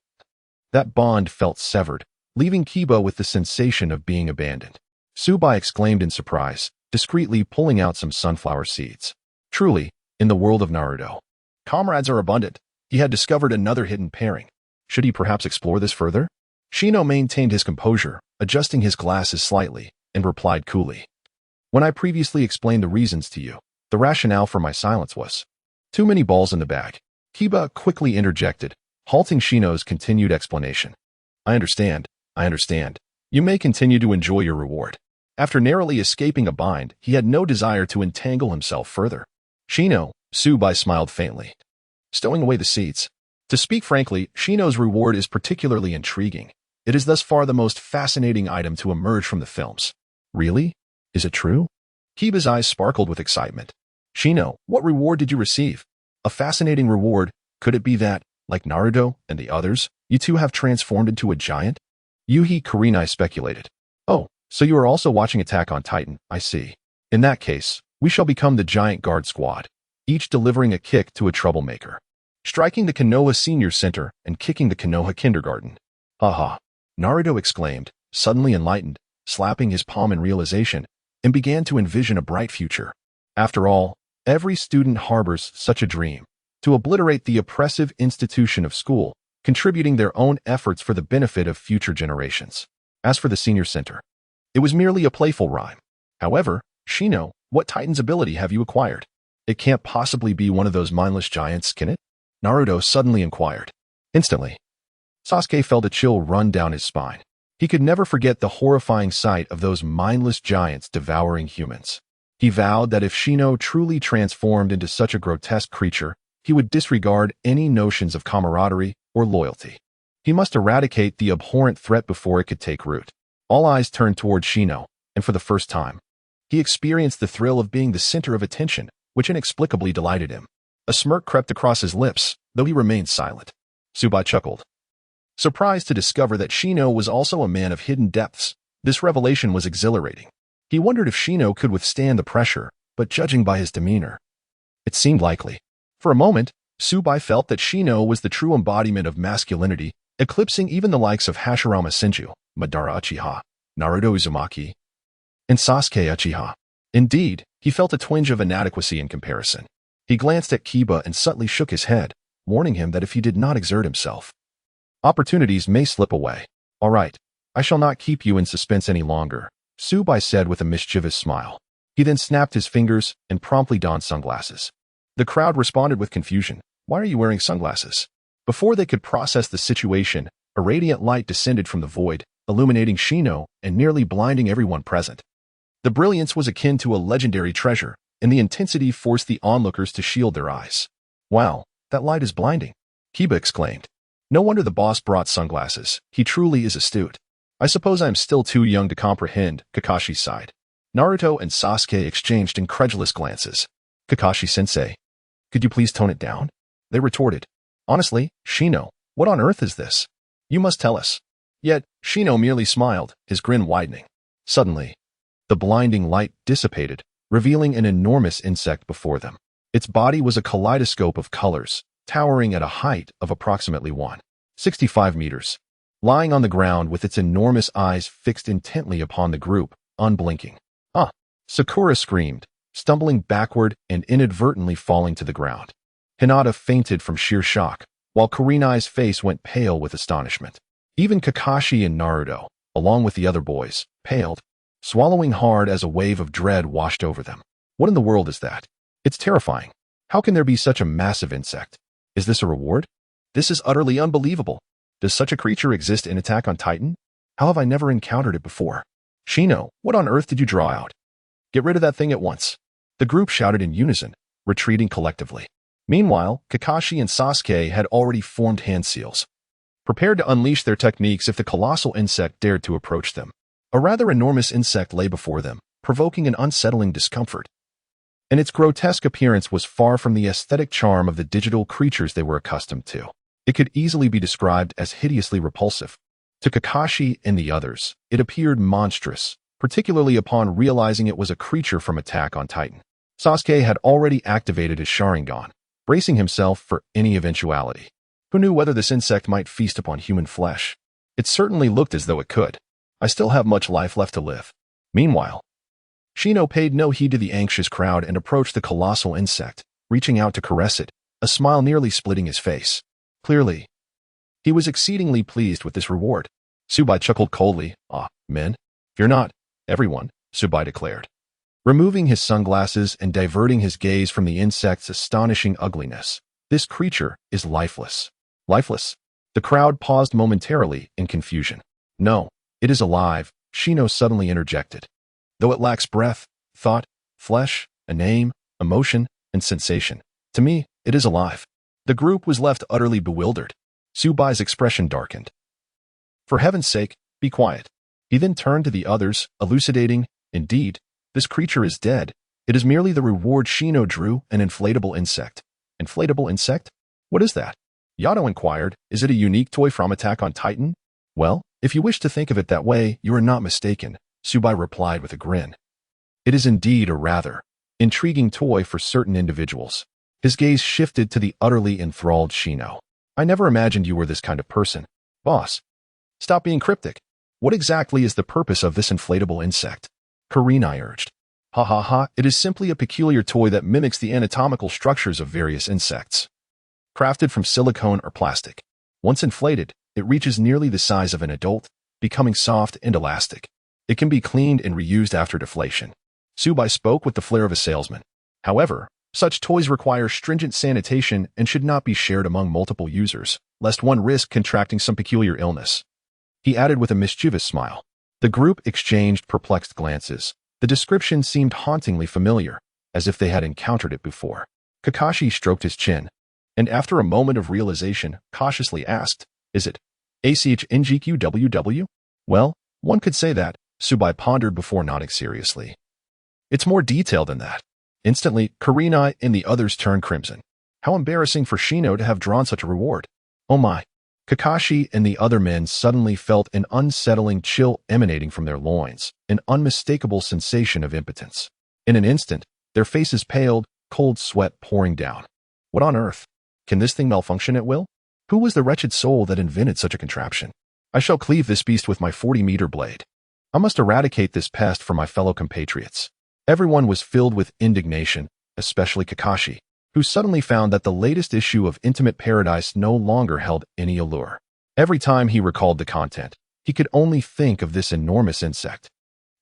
that bond felt severed, leaving Kiba with the sensation of being abandoned. Su Bai exclaimed in surprise, discreetly pulling out some sunflower seeds. Truly, in the world of Naruto, comrades are abundant. He had discovered another hidden pairing. Should he perhaps explore this further? Shino maintained his composure, adjusting his glasses slightly, and replied coolly, "When I previously explained the reasons to you, the rationale for my silence was too many balls in the bag." Kiba quickly interjected, halting Shino's continued explanation. I understand. You may continue to enjoy your reward." After narrowly escaping a bind, he had no desire to entangle himself further. "Shino," Su Bai smiled faintly, stowing away the seeds. To speak frankly, Shino's reward is particularly intriguing. It is thus far the most fascinating item to emerge from the films. Really? Is it true? Kiba's eyes sparkled with excitement. "Shino, what reward did you receive?" "A fascinating reward. Could it be that, like Naruto and the others, you two have transformed into a giant?" Yuhi Kurenai speculated. "Oh, so you are also watching Attack on Titan, I see. In that case, we shall become the Giant Guard Squad, each delivering a kick to a troublemaker, striking the Konoha Senior Center and kicking the Konoha Kindergarten." "Haha," Naruto exclaimed, suddenly enlightened, slapping his palm in realization, and began to envision a bright future. After all, every student harbors such a dream, to obliterate the oppressive institution of school, contributing their own efforts for the benefit of future generations. As for the Senior Center, it was merely a playful rhyme. However, Shino, what Titan's ability have you acquired? It can't possibly be one of those mindless giants, can it? Naruto suddenly inquired. Instantly, Sasuke felt a chill run down his spine. He could never forget the horrifying sight of those mindless giants devouring humans. He vowed that if Shino truly transformed into such a grotesque creature, he would disregard any notions of camaraderie or loyalty. He must eradicate the abhorrent threat before it could take root. All eyes turned toward Shino, and for the first time, he experienced the thrill of being the center of attention, which inexplicably delighted him. A smirk crept across his lips, though he remained silent. Su Bai chuckled, surprised to discover that Shino was also a man of hidden depths. This revelation was exhilarating. He wondered if Shino could withstand the pressure, but judging by his demeanor, it seemed likely. For a moment, Su Bai felt that Shino was the true embodiment of masculinity, eclipsing even the likes of Hashirama Senju, Madara Uchiha, Naruto Uzumaki, and Sasuke Uchiha. Indeed, he felt a twinge of inadequacy in comparison. He glanced at Kiba and subtly shook his head, warning him that if he did not exert himself, opportunities may slip away. "All right, I shall not keep you in suspense any longer," Su Bai said with a mischievous smile. He then snapped his fingers and promptly donned sunglasses. The crowd responded with confusion. "Why are you wearing sunglasses?" Before they could process the situation, a radiant light descended from the void, illuminating Shino and nearly blinding everyone present. The brilliance was akin to a legendary treasure, and the intensity forced the onlookers to shield their eyes. "Wow, that light is blinding," Kiba exclaimed. "No wonder the boss brought sunglasses. He truly is astute." "I suppose I am still too young to comprehend," Kakashi sighed. Naruto and Sasuke exchanged incredulous glances. "Kakashi-sensei, could you please tone it down?" They retorted. "Honestly, Shino, what on earth is this? You must tell us." Yet, Shino merely smiled, his grin widening. Suddenly, the blinding light dissipated, revealing an enormous insect before them. Its body was a kaleidoscope of colors, towering at a height of approximately 165 meters. Lying on the ground with its enormous eyes fixed intently upon the group, unblinking. Ah! Sakura screamed, stumbling backward and inadvertently falling to the ground. Hinata fainted from sheer shock, while Kurenai's face went pale with astonishment. Even Kakashi and Naruto, along with the other boys, paled, swallowing hard as a wave of dread washed over them. What in the world is that? It's terrifying. How can there be such a massive insect? Is this a reward? This is utterly unbelievable. Does such a creature exist in Attack on Titan? How have I never encountered it before? Shino, what on earth did you draw out? Get rid of that thing at once. The group shouted in unison, retreating collectively. Meanwhile, Kakashi and Sasuke had already formed hand seals, prepared to unleash their techniques if the colossal insect dared to approach them. A rather enormous insect lay before them, provoking an unsettling discomfort. And its grotesque appearance was far from the aesthetic charm of the digital creatures they were accustomed to. It could easily be described as hideously repulsive. To Kakashi and the others, it appeared monstrous, particularly upon realizing it was a creature from Attack on Titan. Sasuke had already activated his Sharingan, bracing himself for any eventuality. Who knew whether this insect might feast upon human flesh? It certainly looked as though it could. I still have much life left to live. Meanwhile, Shino paid no heed to the anxious crowd and approached the colossal insect, reaching out to caress it, a smile nearly splitting his face. Clearly, he was exceedingly pleased with this reward. Su Bai chuckled coldly. Ah, men, fear not, everyone, Su Bai declared, removing his sunglasses and diverting his gaze from the insect's astonishing ugliness. This creature is lifeless. Lifeless? The crowd paused momentarily in confusion. No, it is alive, Shino suddenly interjected. Though it lacks breath, thought, flesh, a name, emotion, and sensation, to me, it is alive. The group was left utterly bewildered. Su Bai's expression darkened. For heaven's sake, be quiet. He then turned to the others, elucidating, indeed, this creature is dead. It is merely the reward Shino drew, an inflatable insect. Inflatable insect? What is that? Yato inquired, is it a unique toy from Attack on Titan? Well, if you wish to think of it that way, you are not mistaken, Su Bai replied with a grin. It is indeed a rather intriguing toy for certain individuals. His gaze shifted to the utterly enthralled Shino. I never imagined you were this kind of person. Boss, stop being cryptic. What exactly is the purpose of this inflatable insect? Kurenai urged. Ha ha ha, it is simply a peculiar toy that mimics the anatomical structures of various insects. Crafted from silicone or plastic. Once inflated, it reaches nearly the size of an adult, becoming soft and elastic. It can be cleaned and reused after deflation. Su Bai spoke with the flair of a salesman. However, such toys require stringent sanitation and should not be shared among multiple users, lest one risk contracting some peculiar illness. He added with a mischievous smile. The group exchanged perplexed glances. The description seemed hauntingly familiar, as if they had encountered it before. Kakashi stroked his chin, and after a moment of realization, cautiously asked, is it ACHNGQWW? Well, one could say that, Su Bai pondered before nodding seriously. It's more detailed than that. Instantly, Kurenai and the others turned crimson. How embarrassing for Shino to have drawn such a reward. Oh my. Kakashi and the other men suddenly felt an unsettling chill emanating from their loins, an unmistakable sensation of impotence. In an instant, their faces paled, cold sweat pouring down. What on earth? Can this thing malfunction at will? Who was the wretched soul that invented such a contraption? I shall cleave this beast with my 40-meter blade. I must eradicate this pest for my fellow compatriots. Everyone was filled with indignation, especially Kakashi, who suddenly found that the latest issue of Intimate Paradise no longer held any allure. Every time he recalled the content, he could only think of this enormous insect.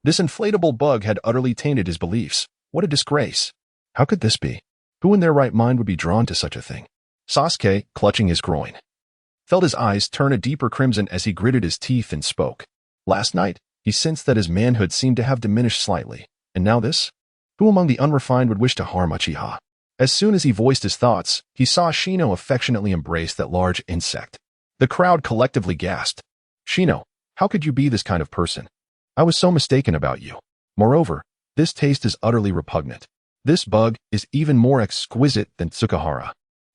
This inflatable bug had utterly tainted his beliefs. What a disgrace. How could this be? Who in their right mind would be drawn to such a thing? Sasuke, clutching his groin, felt his eyes turn a deeper crimson as he gritted his teeth and spoke. Last night, he sensed that his manhood seemed to have diminished slightly. And now this? Who among the unrefined would wish to harm Uchiha? As soon as he voiced his thoughts, he saw Shino affectionately embrace that large insect. The crowd collectively gasped. Shino, how could you be this kind of person? I was so mistaken about you. Moreover, this taste is utterly repugnant. This bug is even more exquisite than Tsukahara.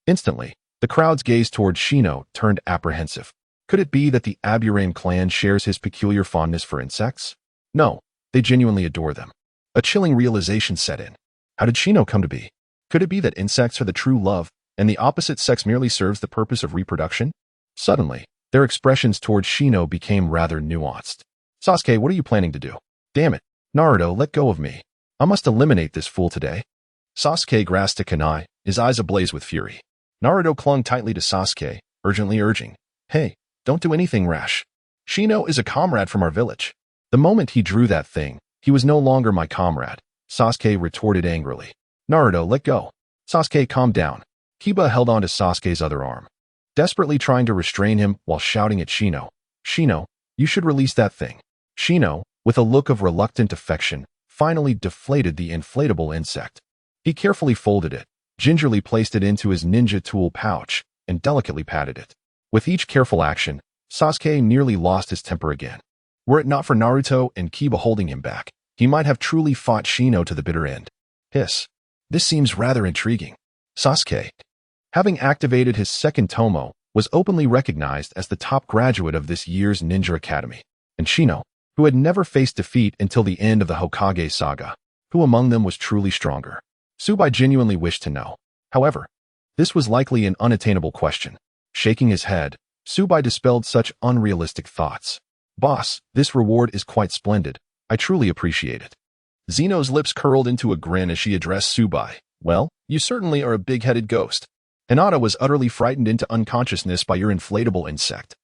Instantly, the crowd's gaze toward Shino turned apprehensive. Could it be that the Aburame clan shares his peculiar fondness for insects? No, They genuinely adore them. A chilling realization set in. How did Shino come to be? Could it be that insects are the true love, and the opposite sex merely serves the purpose of reproduction? Suddenly, their expressions towards Shino became rather nuanced. Sasuke, what are you planning to do? Damn it. Naruto, let go of me. I must eliminate this fool today. Sasuke grasped a kunai, his eyes ablaze with fury. Naruto clung tightly to Sasuke, urgently urging, Hey, don't do anything rash. Shino is a comrade from our village. The moment he drew that thing, he was no longer my comrade, Sasuke retorted angrily. Naruto, let go. Sasuke, calm down. Kiba held on to Sasuke's other arm, desperately trying to restrain him while shouting at Shino. Shino, you should release that thing. Shino, with a look of reluctant affection, finally deflated the inflatable insect. He carefully folded it, gingerly placed it into his ninja tool pouch, and delicately patted it. With each careful action, Sasuke nearly lost his temper again. Were it not for Naruto and Kiba holding him back, he might have truly fought Shino to the bitter end. Hiss. This seems rather intriguing. Sasuke, having activated his second tomo, was openly recognized as the top graduate of this year's Ninja Academy. And Shino, who had never faced defeat until the end of the Hokage saga, who among them was truly stronger? Su Bai genuinely wished to know. However, this was likely an unattainable question. Shaking his head, Su Bai dispelled such unrealistic thoughts. Boss, this reward is quite splendid. I truly appreciate it. Zeno's lips curled into a grin as she addressed Su Bai. Well, you certainly are a big-headed ghost. Hinata was utterly frightened into unconsciousness by your inflatable insect.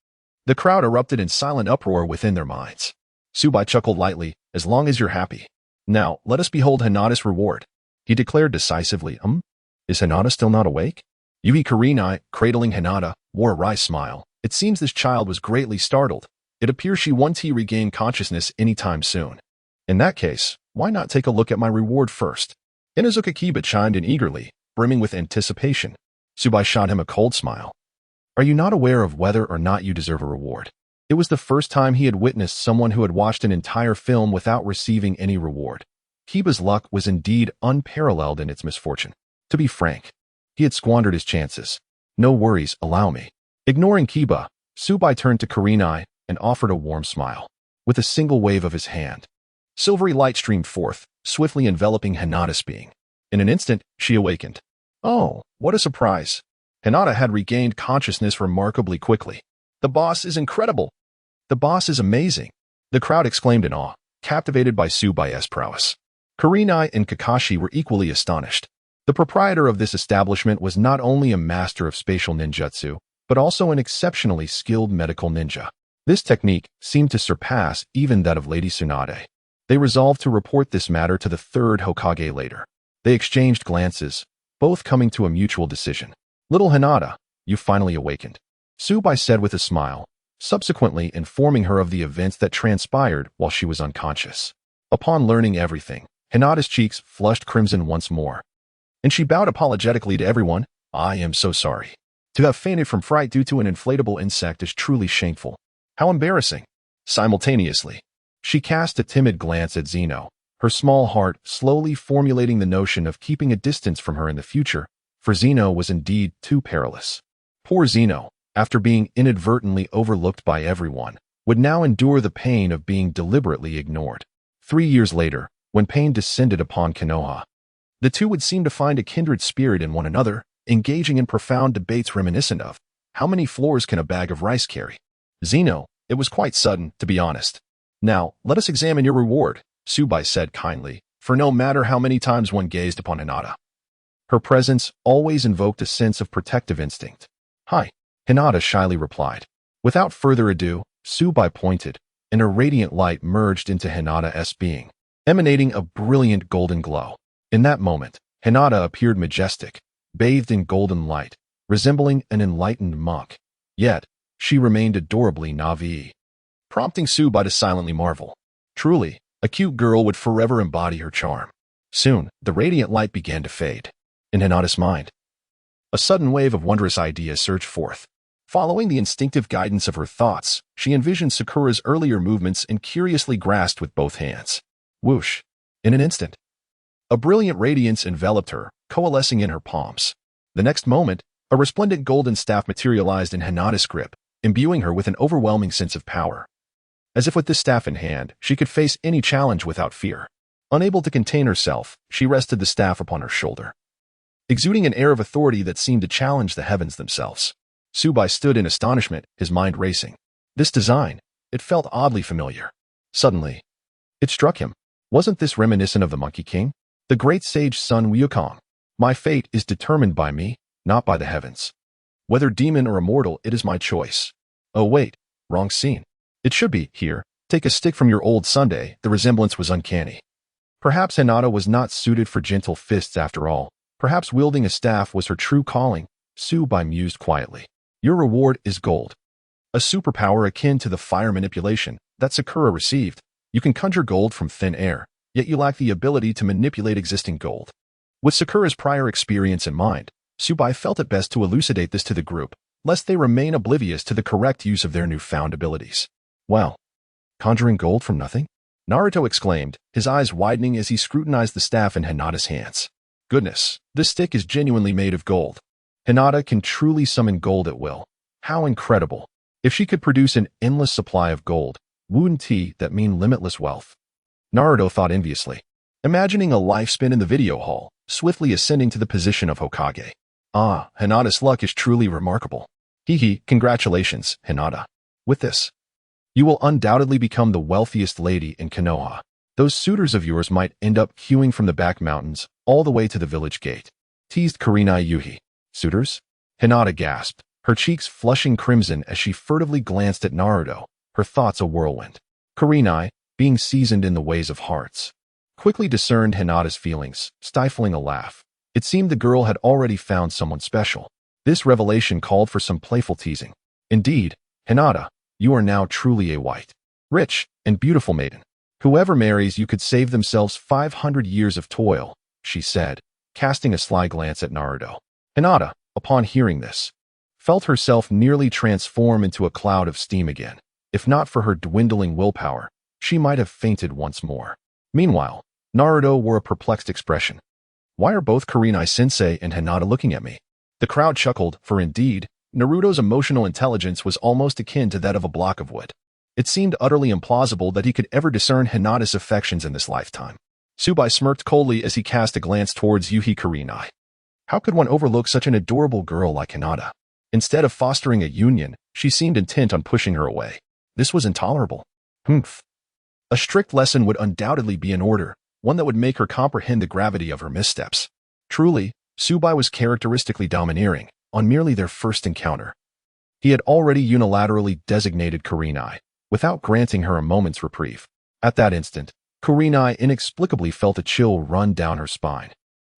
The crowd erupted in silent uproar within their minds. Su Bai chuckled lightly, as long as you're happy. Now, let us behold Hinata's reward. He declared decisively, Is Hinata still not awake? Yuki Kurenai, cradling Hinata, wore a wry smile. It seems this child was greatly startled. It appears she won't regain consciousness anytime soon. In that case, why not take a look at my reward first? Inuzuka Kiba chimed in eagerly, brimming with anticipation. Su Bai shot him a cold smile. Are you not aware of whether or not you deserve a reward? It was the first time he had witnessed someone who had watched an entire film without receiving any reward. Kiba's luck was indeed unparalleled in its misfortune. To be frank, he had squandered his chances. No worries, allow me. Ignoring Kiba, Su Bai turned to Kurenai and offered a warm smile. With a single wave of his hand, silvery light streamed forth, swiftly enveloping Hinata's being. In an instant, she awakened. Oh, what a surprise. Hinata had regained consciousness remarkably quickly. The boss is incredible. The boss is amazing. The crowd exclaimed in awe, captivated by Su Bai's prowess. Kurenai and Kakashi were equally astonished. The proprietor of this establishment was not only a master of spatial ninjutsu, but also an exceptionally skilled medical ninja. This technique seemed to surpass even that of Lady Tsunade. They resolved to report this matter to the third Hokage later. They exchanged glances, both coming to a mutual decision. Little Hinata, you finally awakened, Su Bai said with a smile, subsequently informing her of the events that transpired while she was unconscious. Upon learning everything, Hinata's cheeks flushed crimson once more, and she bowed apologetically to everyone. I am so sorry. To have fainted from fright due to an inflatable insect is truly shameful. How embarrassing. Simultaneously, she cast a timid glance at Zeno, her small heart slowly formulating the notion of keeping a distance from her in the future, for Zeno was indeed too perilous. Poor Zeno, after being inadvertently overlooked by everyone, would now endure the pain of being deliberately ignored. 3 years later, when pain descended upon Konoha, the two would seem to find a kindred spirit in one another, engaging in profound debates reminiscent of, how many floors can a bag of rice carry? Zeno, it was quite sudden, to be honest. Now, let us examine your reward, Su Bai said kindly, for no matter how many times one gazed upon Hinata, her presence always invoked a sense of protective instinct. Hi, Hinata shyly replied. Without further ado, Su Bai pointed, and a radiant light merged into Hinata's being, emanating a brilliant golden glow. In that moment, Hinata appeared majestic, bathed in golden light, resembling an enlightened monk. Yet, she remained adorably naive, prompting Su Bai to silently marvel. Truly, a cute girl would forever embody her charm. Soon, the radiant light began to fade. In Hinata's mind, a sudden wave of wondrous ideas surged forth. Following the instinctive guidance of her thoughts, she envisioned Sakura's earlier movements and curiously grasped with both hands. Whoosh! In an instant, a brilliant radiance enveloped her, coalescing in her palms. The next moment, a resplendent golden staff materialized in Hinata's grip, imbuing her with an overwhelming sense of power. As if with this staff in hand, she could face any challenge without fear. Unable to contain herself, she rested the staff upon her shoulder, exuding an air of authority that seemed to challenge the heavens themselves. Su Bai stood in astonishment, his mind racing. This design, it felt oddly familiar. Suddenly, it struck him. Wasn't this reminiscent of the Monkey King? The great sage Sun Wukong. My fate is determined by me, not by the heavens. Whether demon or immortal, it is my choice. Oh wait, wrong scene. It should be, here, take a stick from your old Sunday. The resemblance was uncanny. Perhaps Hinata was not suited for gentle fists after all. Perhaps wielding a staff was her true calling. Su Bai mused quietly. Your reward is gold. A superpower akin to the fire manipulation that Sakura received. You can conjure gold from thin air, yet you lack the ability to manipulate existing gold. With Sakura's prior experience in mind, Su Bai felt it best to elucidate this to the group, lest they remain oblivious to the correct use of their newfound abilities. Well, conjuring gold from nothing? Naruto exclaimed, his eyes widening as he scrutinized the staff in Hinata's hands. Goodness, this stick is genuinely made of gold. Hinata can truly summon gold at will. How incredible. If she could produce an endless supply of gold, wouldn't that mean limitless wealth? Naruto thought enviously, imagining a life spent in the video hall, swiftly ascending to the position of Hokage. Ah, Hinata's luck is truly remarkable. Congratulations, Hinata. With this, you will undoubtedly become the wealthiest lady in Konoha. Those suitors of yours might end up queuing from the back mountains all the way to the village gate. Teased Kurenai Yuhi. Suitors? Hinata gasped, her cheeks flushing crimson as she furtively glanced at Naruto, her thoughts a whirlwind. Kurenai, being seasoned in the ways of hearts, quickly discerned Hinata's feelings, stifling a laugh. It seemed the girl had already found someone special. This revelation called for some playful teasing. Indeed, Hinata, you are now truly a white, rich, and beautiful maiden. Whoever marries you could save themselves 500 years of toil, she said, casting a sly glance at Naruto. Hinata, upon hearing this, felt herself nearly transform into a cloud of steam again. If not for her dwindling willpower, she might have fainted once more. Meanwhile, Naruto wore a perplexed expression. Why are both Kurenai-sensei and Hinata looking at me? The crowd chuckled, for indeed, Naruto's emotional intelligence was almost akin to that of a block of wood. It seemed utterly implausible that he could ever discern Hinata's affections in this lifetime. Su Bai smirked coldly as he cast a glance towards Yuhi Kurenai. How could one overlook such an adorable girl like Hinata? Instead of fostering a union, she seemed intent on pushing her away. This was intolerable. Humph. A strict lesson would undoubtedly be in order, one that would make her comprehend the gravity of her missteps. Truly, Su Bai was characteristically domineering, on merely their first encounter. He had already unilaterally designated Kurenai, without granting her a moment's reprieve. At that instant, Kurenai inexplicably felt a chill run down her spine,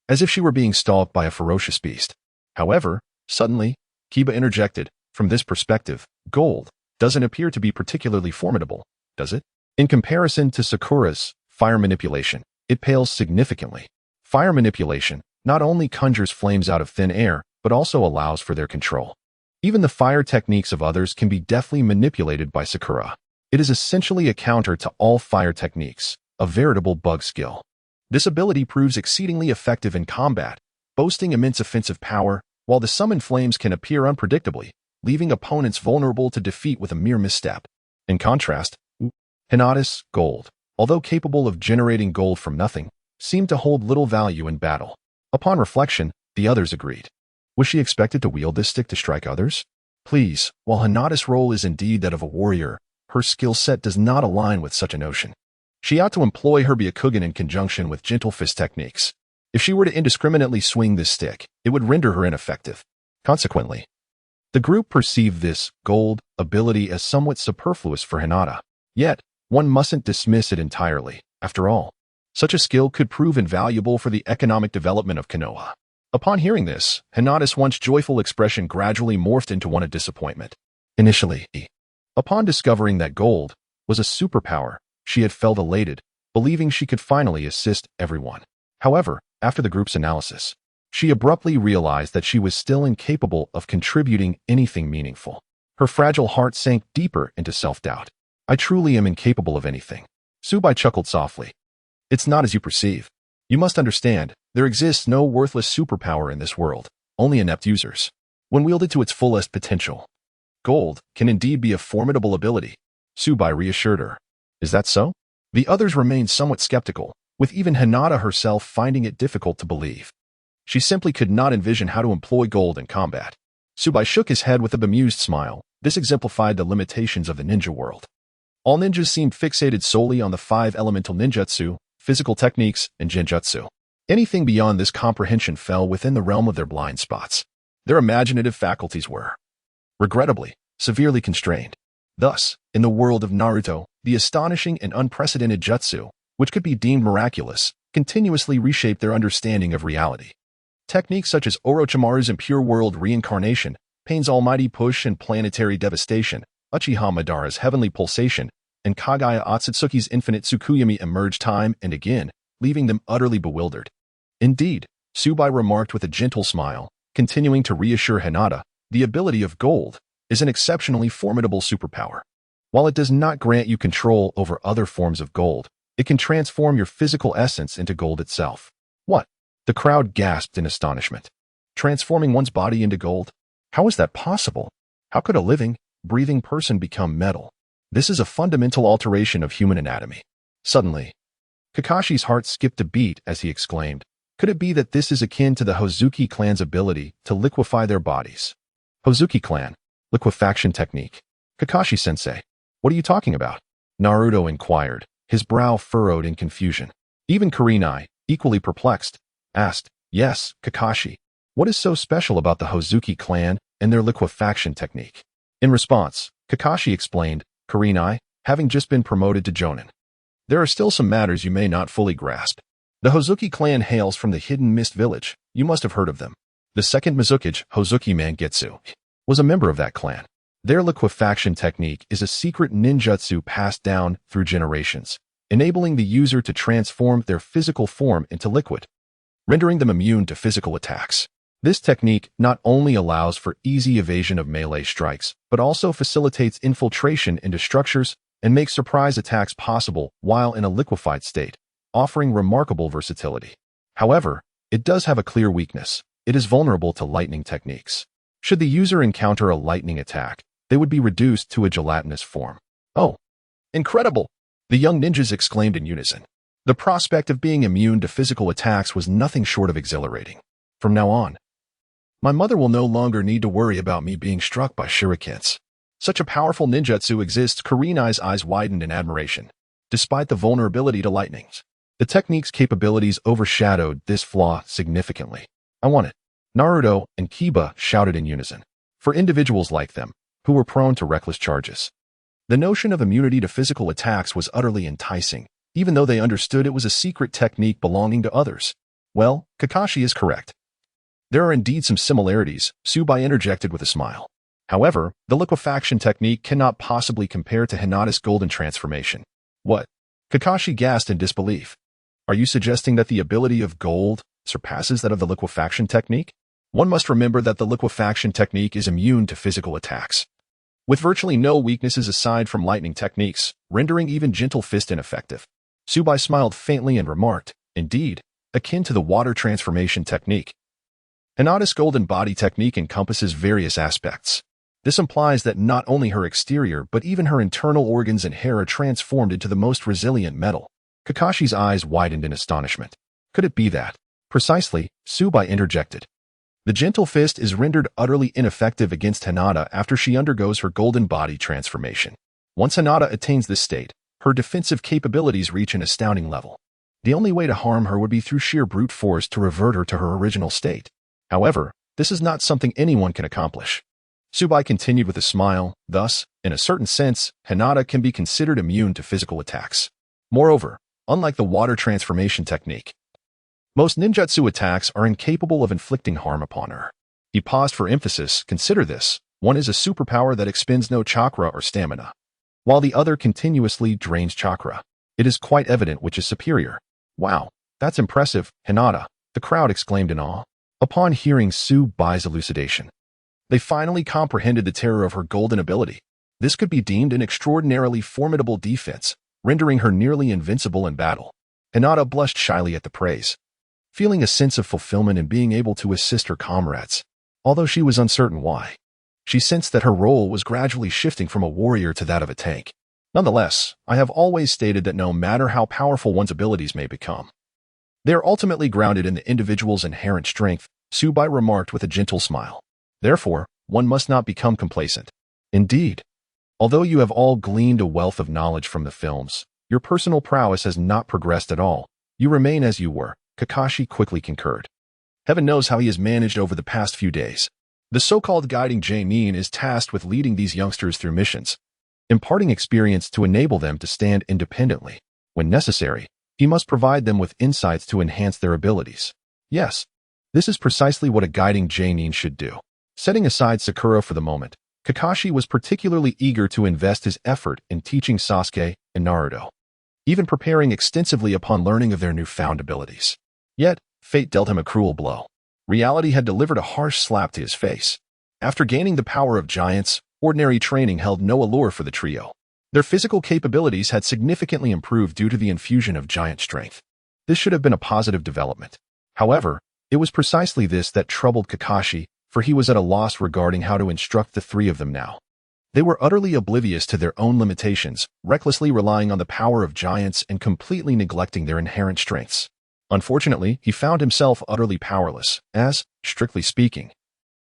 as if she were being stalked by a ferocious beast. However, suddenly, Kiba interjected, from this perspective, gold doesn't appear to be particularly formidable, does it? In comparison to Sakura's fire manipulation, it pales significantly. Fire manipulation not only conjures flames out of thin air, but also allows for their control. Even the fire techniques of others can be deftly manipulated by Sakura. It is essentially a counter to all fire techniques, a veritable bug skill. This ability proves exceedingly effective in combat, boasting immense offensive power, while the summoned flames can appear unpredictably, leaving opponents vulnerable to defeat with a mere misstep. In contrast, Hinata's gold, although capable of generating gold from nothing, seemed to hold little value in battle. Upon reflection, the others agreed. Was she expected to wield this stick to strike others? Please, while Hinata's role is indeed that of a warrior, her skill set does not align with such a notion. She ought to employ her Byakugan in conjunction with gentle fist techniques. If she were to indiscriminately swing this stick, it would render her ineffective. Consequently, the group perceived this gold ability as somewhat superfluous for Hinata. Yet, one mustn't dismiss it entirely. After all, such a skill could prove invaluable for the economic development of Konoha. Upon hearing this, Hinata's once joyful expression gradually morphed into one of disappointment. Initially, upon discovering that gold was a superpower, she had felt elated, believing she could finally assist everyone. However, after the group's analysis, she abruptly realized that she was still incapable of contributing anything meaningful. Her fragile heart sank deeper into self-doubt. I truly am incapable of anything. Su Bai chuckled softly. It's not as you perceive. You must understand, there exists no worthless superpower in this world, only inept users. When wielded to its fullest potential, gold can indeed be a formidable ability. Su Bai reassured her. Is that so? The others remained somewhat skeptical, with even Hinata herself finding it difficult to believe. She simply could not envision how to employ gold in combat. Su Bai shook his head with a bemused smile. This exemplified the limitations of the ninja world. All ninjas seemed fixated solely on the 5 elemental ninjutsu, physical techniques, and genjutsu. Anything beyond this comprehension fell within the realm of their blind spots. Their imaginative faculties were, regrettably, severely constrained. Thus, in the world of Naruto, the astonishing and unprecedented jutsu, which could be deemed miraculous, continuously reshaped their understanding of reality. Techniques such as Orochimaru's impure world reincarnation, Pain's almighty push and planetary devastation, Uchiha Madara's heavenly pulsation, and Kagaya Otsutsuki's infinite Tsukuyomi emerged time and again, leaving them utterly bewildered. Indeed, Su Bai remarked with a gentle smile, continuing to reassure Hinata, the ability of gold is an exceptionally formidable superpower. While it does not grant you control over other forms of gold, it can transform your physical essence into gold itself. What? The crowd gasped in astonishment. Transforming one's body into gold? How is that possible? How could a living, breathing person become metal? This is a fundamental alteration of human anatomy. Suddenly, Kakashi's heart skipped a beat as he exclaimed, could it be that this is akin to the Hozuki clan's ability to liquefy their bodies? Hozuki clan, liquefaction technique. Kakashi-sensei, what are you talking about? Naruto inquired, his brow furrowed in confusion. Even Kurenai, equally perplexed, asked, yes, Kakashi, what is so special about the Hozuki clan and their liquefaction technique? In response, Kakashi explained, Kurenai, having just been promoted to Jonin. There are still some matters you may not fully grasp. The Hozuki clan hails from the Hidden Mist Village. You must have heard of them. The second Mizukage, Hozuki Mangetsu, was a member of that clan. Their liquefaction technique is a secret ninjutsu passed down through generations, enabling the user to transform their physical form into liquid, rendering them immune to physical attacks. This technique not only allows for easy evasion of melee strikes, but also facilitates infiltration into structures and makes surprise attacks possible while in a liquefied state, offering remarkable versatility. However, it does have a clear weakness. It is vulnerable to lightning techniques. Should the user encounter a lightning attack, they would be reduced to a gelatinous form. Oh, incredible! The young ninjas exclaimed in unison. The prospect of being immune to physical attacks was nothing short of exhilarating. From now on, my mother will no longer need to worry about me being struck by shurikens. Such a powerful ninjutsu exists. Kurenai's eyes widened in admiration. Despite the vulnerability to lightnings, the technique's capabilities overshadowed this flaw significantly. I want it. Naruto and Kiba shouted in unison. For individuals like them, who were prone to reckless charges, the notion of immunity to physical attacks was utterly enticing, even though they understood it was a secret technique belonging to others. Well, Kakashi is correct. There are indeed some similarities, Su Bai interjected with a smile. However, the liquefaction technique cannot possibly compare to Hinata's golden transformation. What? Kakashi gasped in disbelief. Are you suggesting that the ability of gold surpasses that of the liquefaction technique? One must remember that the liquefaction technique is immune to physical attacks, with virtually no weaknesses aside from lightning techniques, rendering even gentle fist ineffective. Su Bai smiled faintly and remarked, indeed, akin to the water transformation technique. Hinata's golden body technique encompasses various aspects. This implies that not only her exterior but even her internal organs and hair are transformed into the most resilient metal. Kakashi's eyes widened in astonishment. Could it be that? Precisely, Su Bai interjected. The gentle fist is rendered utterly ineffective against Hinata after she undergoes her golden body transformation. Once Hinata attains this state, her defensive capabilities reach an astounding level. The only way to harm her would be through sheer brute force to revert her to her original state. However, this is not something anyone can accomplish. Su Bai continued with a smile. Thus, in a certain sense, Hinata can be considered immune to physical attacks. Moreover, unlike the water transformation technique, most ninjutsu attacks are incapable of inflicting harm upon her. He paused for emphasis. Consider this. One is a superpower that expends no chakra or stamina, while the other continuously drains chakra. It is quite evident which is superior. Wow, that's impressive, Hinata, the crowd exclaimed in awe. Upon hearing Su Bai's elucidation, they finally comprehended the terror of her golden ability. This could be deemed an extraordinarily formidable defense, rendering her nearly invincible in battle. Hinata blushed shyly at the praise, feeling a sense of fulfillment in being able to assist her comrades. Although she was uncertain why, she sensed that her role was gradually shifting from a warrior to that of a tank. Nonetheless, I have always stated that no matter how powerful one's abilities may become, they are ultimately grounded in the individual's inherent strength, Su Bai remarked with a gentle smile. Therefore, one must not become complacent. Indeed, although you have all gleaned a wealth of knowledge from the films, your personal prowess has not progressed at all. You remain as you were, Kakashi quickly concurred. Heaven knows how he has managed over the past few days. The so-called guiding Jainin is tasked with leading these youngsters through missions, imparting experience to enable them to stand independently. When necessary, he must provide them with insights to enhance their abilities. Yes, this is precisely what a guiding Jainin should do. Setting aside Sakura for the moment, Kakashi was particularly eager to invest his effort in teaching Sasuke and Naruto, even preparing extensively upon learning of their newfound abilities. Yet, fate dealt him a cruel blow. Reality had delivered a harsh slap to his face. After gaining the power of giants, ordinary training held no allure for the trio. Their physical capabilities had significantly improved due to the infusion of giant strength. This should have been a positive development. However, it was precisely this that troubled Kakashi, for he was at a loss regarding how to instruct the three of them now. They were utterly oblivious to their own limitations, recklessly relying on the power of giants and completely neglecting their inherent strengths. Unfortunately, he found himself utterly powerless, as, strictly speaking,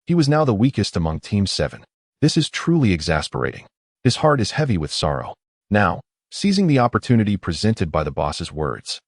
he was now the weakest among Team 7. This is truly exasperating. His heart is heavy with sorrow. Now, seizing the opportunity presented by the boss's words,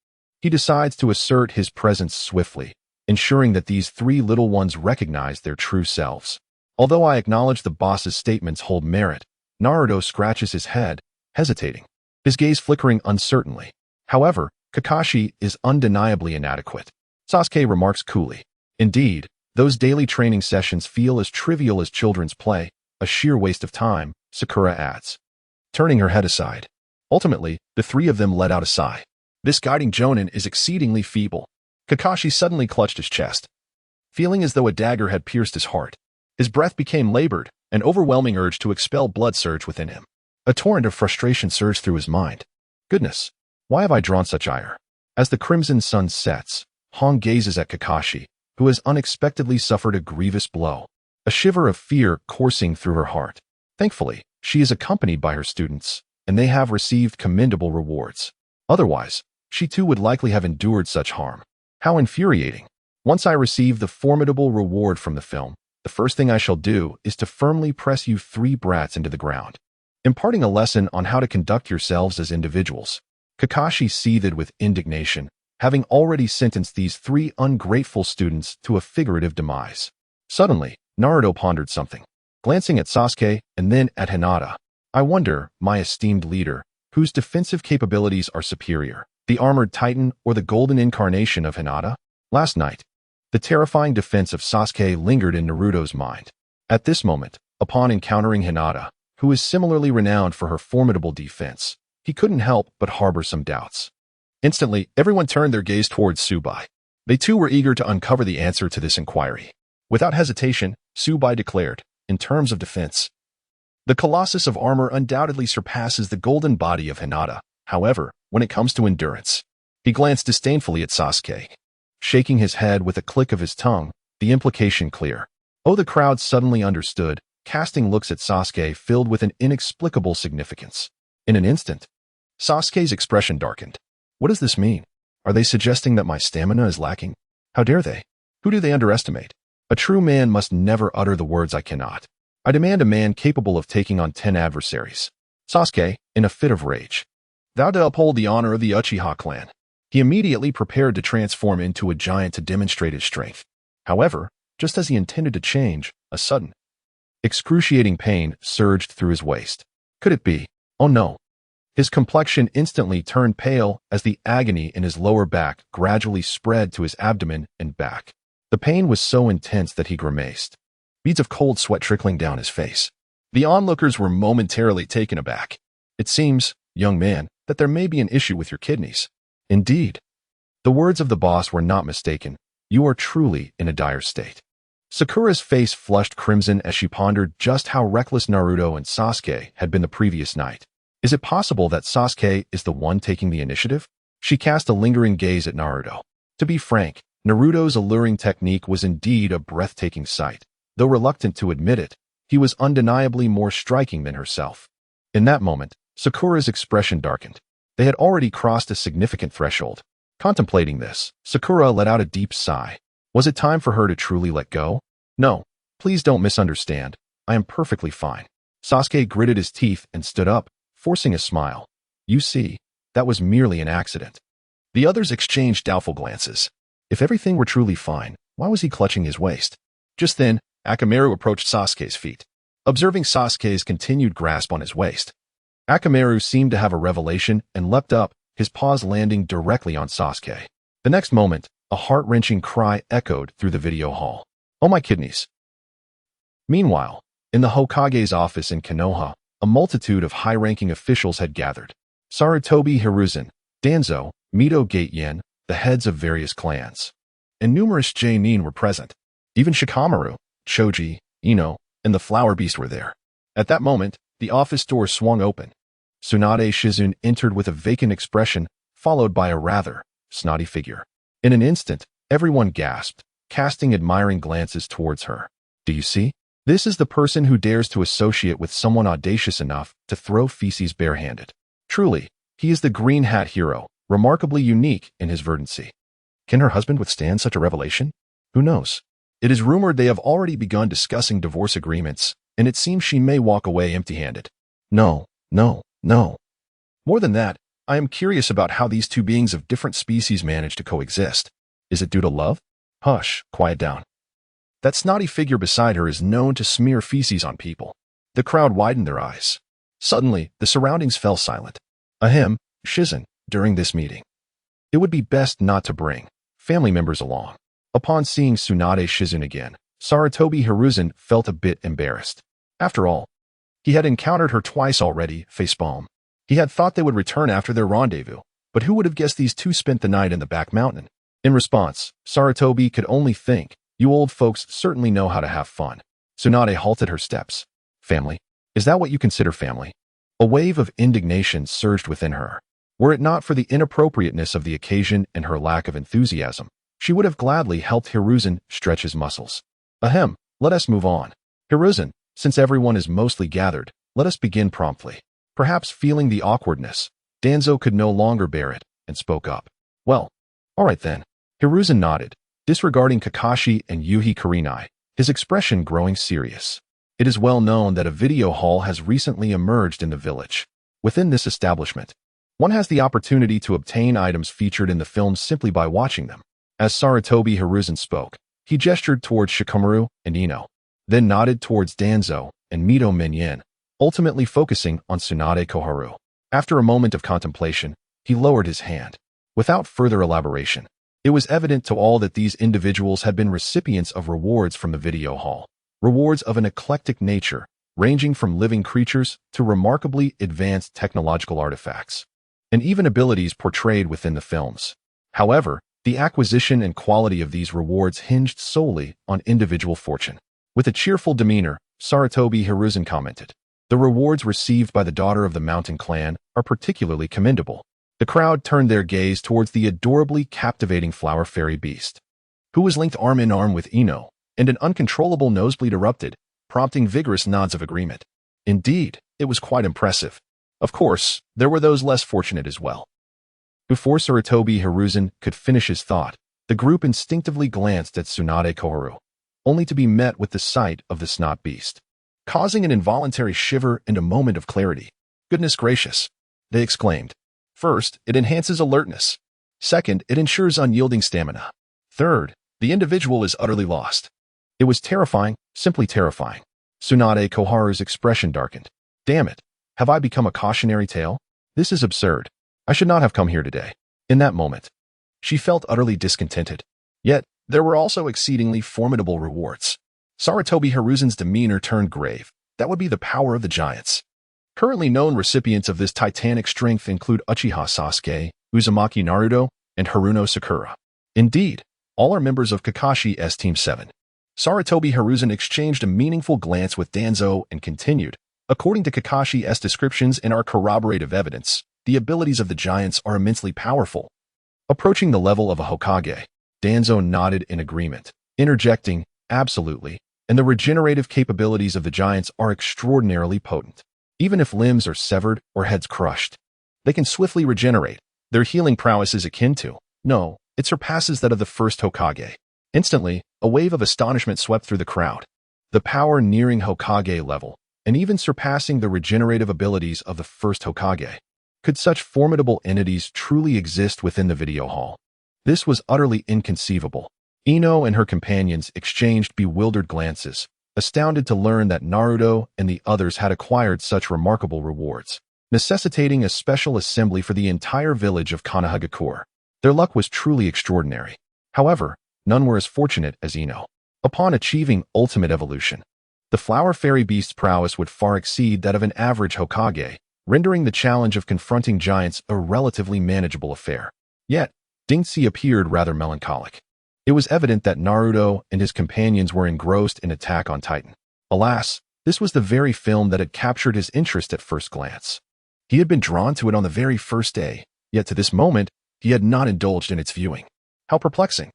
he decides to assert his presence swiftly, ensuring that these three little ones recognize their true selves. Although I acknowledge the boss's statements hold merit, Naruto scratches his head, hesitating, his gaze flickering uncertainly. However, Kakashi is undeniably inadequate. Sasuke remarks coolly. Indeed, those daily training sessions feel as trivial as children's play, a sheer waste of time, Sakura adds, turning her head aside. Ultimately, the three of them let out a sigh. This guiding Jonin is exceedingly feeble. Kakashi suddenly clutched his chest, feeling as though a dagger had pierced his heart. His breath became labored, an overwhelming urge to expel blood surged within him. A torrent of frustration surged through his mind. Goodness, why have I drawn such ire? As the crimson sun sets, Hong gazes at Kakashi, who has unexpectedly suffered a grievous blow. A shiver of fear coursing through her heart. Thankfully, she is accompanied by her students, and they have received commendable rewards. Otherwise, she too would likely have endured such harm. How infuriating. Once I receive the formidable reward from the film, the first thing I shall do is to firmly press you three brats into the ground, imparting a lesson on how to conduct yourselves as individuals. Kakashi seethed with indignation, having already sentenced these three ungrateful students to a figurative demise. Suddenly, Naruto pondered something, glancing at Sasuke and then at Hinata. I wonder, my esteemed leader, whose defensive capabilities are superior, the armored titan or the golden incarnation of Hinata? Last night, the terrifying defense of Sasuke lingered in Naruto's mind. At this moment, upon encountering Hinata, who is similarly renowned for her formidable defense, he couldn't help but harbor some doubts. Instantly, everyone turned their gaze towards Su Bai. They too were eager to uncover the answer to this inquiry. Without hesitation, Su Bai declared, in terms of defense, the Colossus of armor undoubtedly surpasses the golden body of Hinata. However, when it comes to endurance, he glanced disdainfully at Sasuke, shaking his head with a click of his tongue, the implication clear. Oh, the crowd suddenly understood, casting looks at Sasuke filled with an inexplicable significance. In an instant, Sasuke's expression darkened. What does this mean? Are they suggesting that my stamina is lacking? How dare they? Who do they underestimate? A true man must never utter the words I cannot. I demand a man capable of taking on 10 adversaries. Sasuke, in a fit of rage, vowed to uphold the honor of the Uchiha clan. He immediately prepared to transform into a giant to demonstrate his strength. However, just as he intended to change, a sudden, excruciating pain surged through his waist. Could it be? Oh no. His complexion instantly turned pale as the agony in his lower back gradually spread to his abdomen and back. The pain was so intense that he grimaced, beads of cold sweat trickling down his face. The onlookers were momentarily taken aback. It seems, young man, that there may be an issue with your kidneys. Indeed. The words of the boss were not mistaken. You are truly in a dire state. Sakura's face flushed crimson as she pondered just how reckless Naruto and Sasuke had been the previous night. Is it possible that Sasuke is the one taking the initiative? She cast a lingering gaze at Naruto. To be frank, Naruto's alluring technique was indeed a breathtaking sight. Though reluctant to admit it, he was undeniably more striking than herself. In that moment, Sakura's expression darkened. They had already crossed a significant threshold. Contemplating this, Sakura let out a deep sigh. Was it time for her to truly let go? No, please don't misunderstand. I am perfectly fine. Sasuke gritted his teeth and stood up, forcing a smile. You see, that was merely an accident. The others exchanged doubtful glances. If everything were truly fine, why was he clutching his waist? Just then, Akamaru approached Sasuke's feet. Observing Sasuke's continued grasp on his waist, Akamaru seemed to have a revelation and leapt up, his paws landing directly on Sasuke. The next moment, a heart-wrenching cry echoed through the video hall. Oh my kidneys! Meanwhile, in the Hokage's office in Konoha, a multitude of high-ranking officials had gathered. Sarutobi Hiruzen, Danzō, Mito Gateyen, the heads of various clans, and numerous Jonin were present. Even Shikamaru, Choji, Ino, and the Flower Beast were there. At that moment, the office door swung open. Tsunade Shizune entered with a vacant expression, followed by a rather snotty figure. In an instant, everyone gasped, casting admiring glances towards her. Do you see? This is the person who dares to associate with someone audacious enough to throw feces barehanded. Truly, he is the green hat hero, remarkably unique in his verdancy. Can her husband withstand such a revelation? Who knows? It is rumored they have already begun discussing divorce agreements, and it seems she may walk away empty-handed. No. More than that, I am curious about how these two beings of different species manage to coexist. Is it due to love? Hush, quiet down. That snotty figure beside her is known to smear feces on people. The crowd widened their eyes. Suddenly, the surroundings fell silent. Ahem, Shizen, during this meeting, it would be best not to bring family members along. Upon seeing Tsunade Shizune again, Sarutobi Hiruzen felt a bit embarrassed. After all, he had encountered her twice already, facepalm. He had thought they would return after their rendezvous, but who would have guessed these two spent the night in the back mountain? In response, Sarutobi could only think, you old folks certainly know how to have fun. Tsunade halted her steps. Family? Is that what you consider family? A wave of indignation surged within her. Were it not for the inappropriateness of the occasion and her lack of enthusiasm, she would have gladly helped Hiruzen stretch his muscles. Ahem, let us move on. Hiruzen, since everyone is mostly gathered, let us begin promptly. Perhaps feeling the awkwardness, Danzō could no longer bear it and spoke up. Well, all right then. Hiruzen nodded, disregarding Kakashi and Yuhi Kurenai, his expression growing serious. It is well known that a video hall has recently emerged in the village. Within this establishment, one has the opportunity to obtain items featured in the films simply by watching them. As Sarutobi Hiruzen spoke, he gestured towards Shikamaru and Ino, then nodded towards Danzō and Mito Minyin, ultimately focusing on Tsunade Koharu. After a moment of contemplation, he lowered his hand. Without further elaboration, it was evident to all that these individuals had been recipients of rewards from the video hall. Rewards of an eclectic nature, ranging from living creatures to remarkably advanced technological artifacts, and even abilities portrayed within the films. However, the acquisition and quality of these rewards hinged solely on individual fortune. With a cheerful demeanor, Sarutobi Hiruzen commented, the rewards received by the daughter of the mountain clan are particularly commendable. The crowd turned their gaze towards the adorably captivating flower fairy beast, who was linked arm in arm with Ino, and an uncontrollable nosebleed erupted, prompting vigorous nods of agreement. Indeed, it was quite impressive. Of course, there were those less fortunate as well. Before Sarutobi Hiruzen could finish his thought, the group instinctively glanced at Tsunade Koharu, only to be met with the sight of the snot beast, causing an involuntary shiver and a moment of clarity. Goodness gracious, they exclaimed. First, it enhances alertness. Second, it ensures unyielding stamina. Third, the individual is utterly lost. It was terrifying, simply terrifying. Tsunade Koharu's expression darkened. Damn it, have I become a cautionary tale? This is absurd. I should not have come here today. In that moment, she felt utterly discontented. Yet, there were also exceedingly formidable rewards. Sarutobi Hiruzen's demeanor turned grave. That would be the power of the giants. Currently known recipients of this titanic strength include Uchiha Sasuke, Uzumaki Naruto, and Haruno Sakura. Indeed, all are members of Kakashi's Team 7. Sarutobi Hiruzen exchanged a meaningful glance with Danzō and continued, according to Kakashi's descriptions and our corroborative evidence, the abilities of the giants are immensely powerful. Approaching the level of a Hokage, Danzō nodded in agreement, interjecting, absolutely, and the regenerative capabilities of the giants are extraordinarily potent. Even if limbs are severed or heads crushed, they can swiftly regenerate. Their healing prowess is akin to, no, it surpasses that of the first Hokage. Instantly, a wave of astonishment swept through the crowd. The power nearing Hokage level, and even surpassing the regenerative abilities of the first Hokage. Could such formidable entities truly exist within the video hall? This was utterly inconceivable. Ino and her companions exchanged bewildered glances, astounded to learn that Naruto and the others had acquired such remarkable rewards, necessitating a special assembly for the entire village of Kanahagakure. Their luck was truly extraordinary. However, none were as fortunate as Ino. Upon achieving ultimate evolution, the flower fairy beast's prowess would far exceed that of an average Hokage, rendering the challenge of confronting giants a relatively manageable affair. Yet, Dingxi appeared rather melancholic. It was evident that Naruto and his companions were engrossed in Attack on Titan. Alas, this was the very film that had captured his interest at first glance. He had been drawn to it on the very first day, yet to this moment, he had not indulged in its viewing. How perplexing.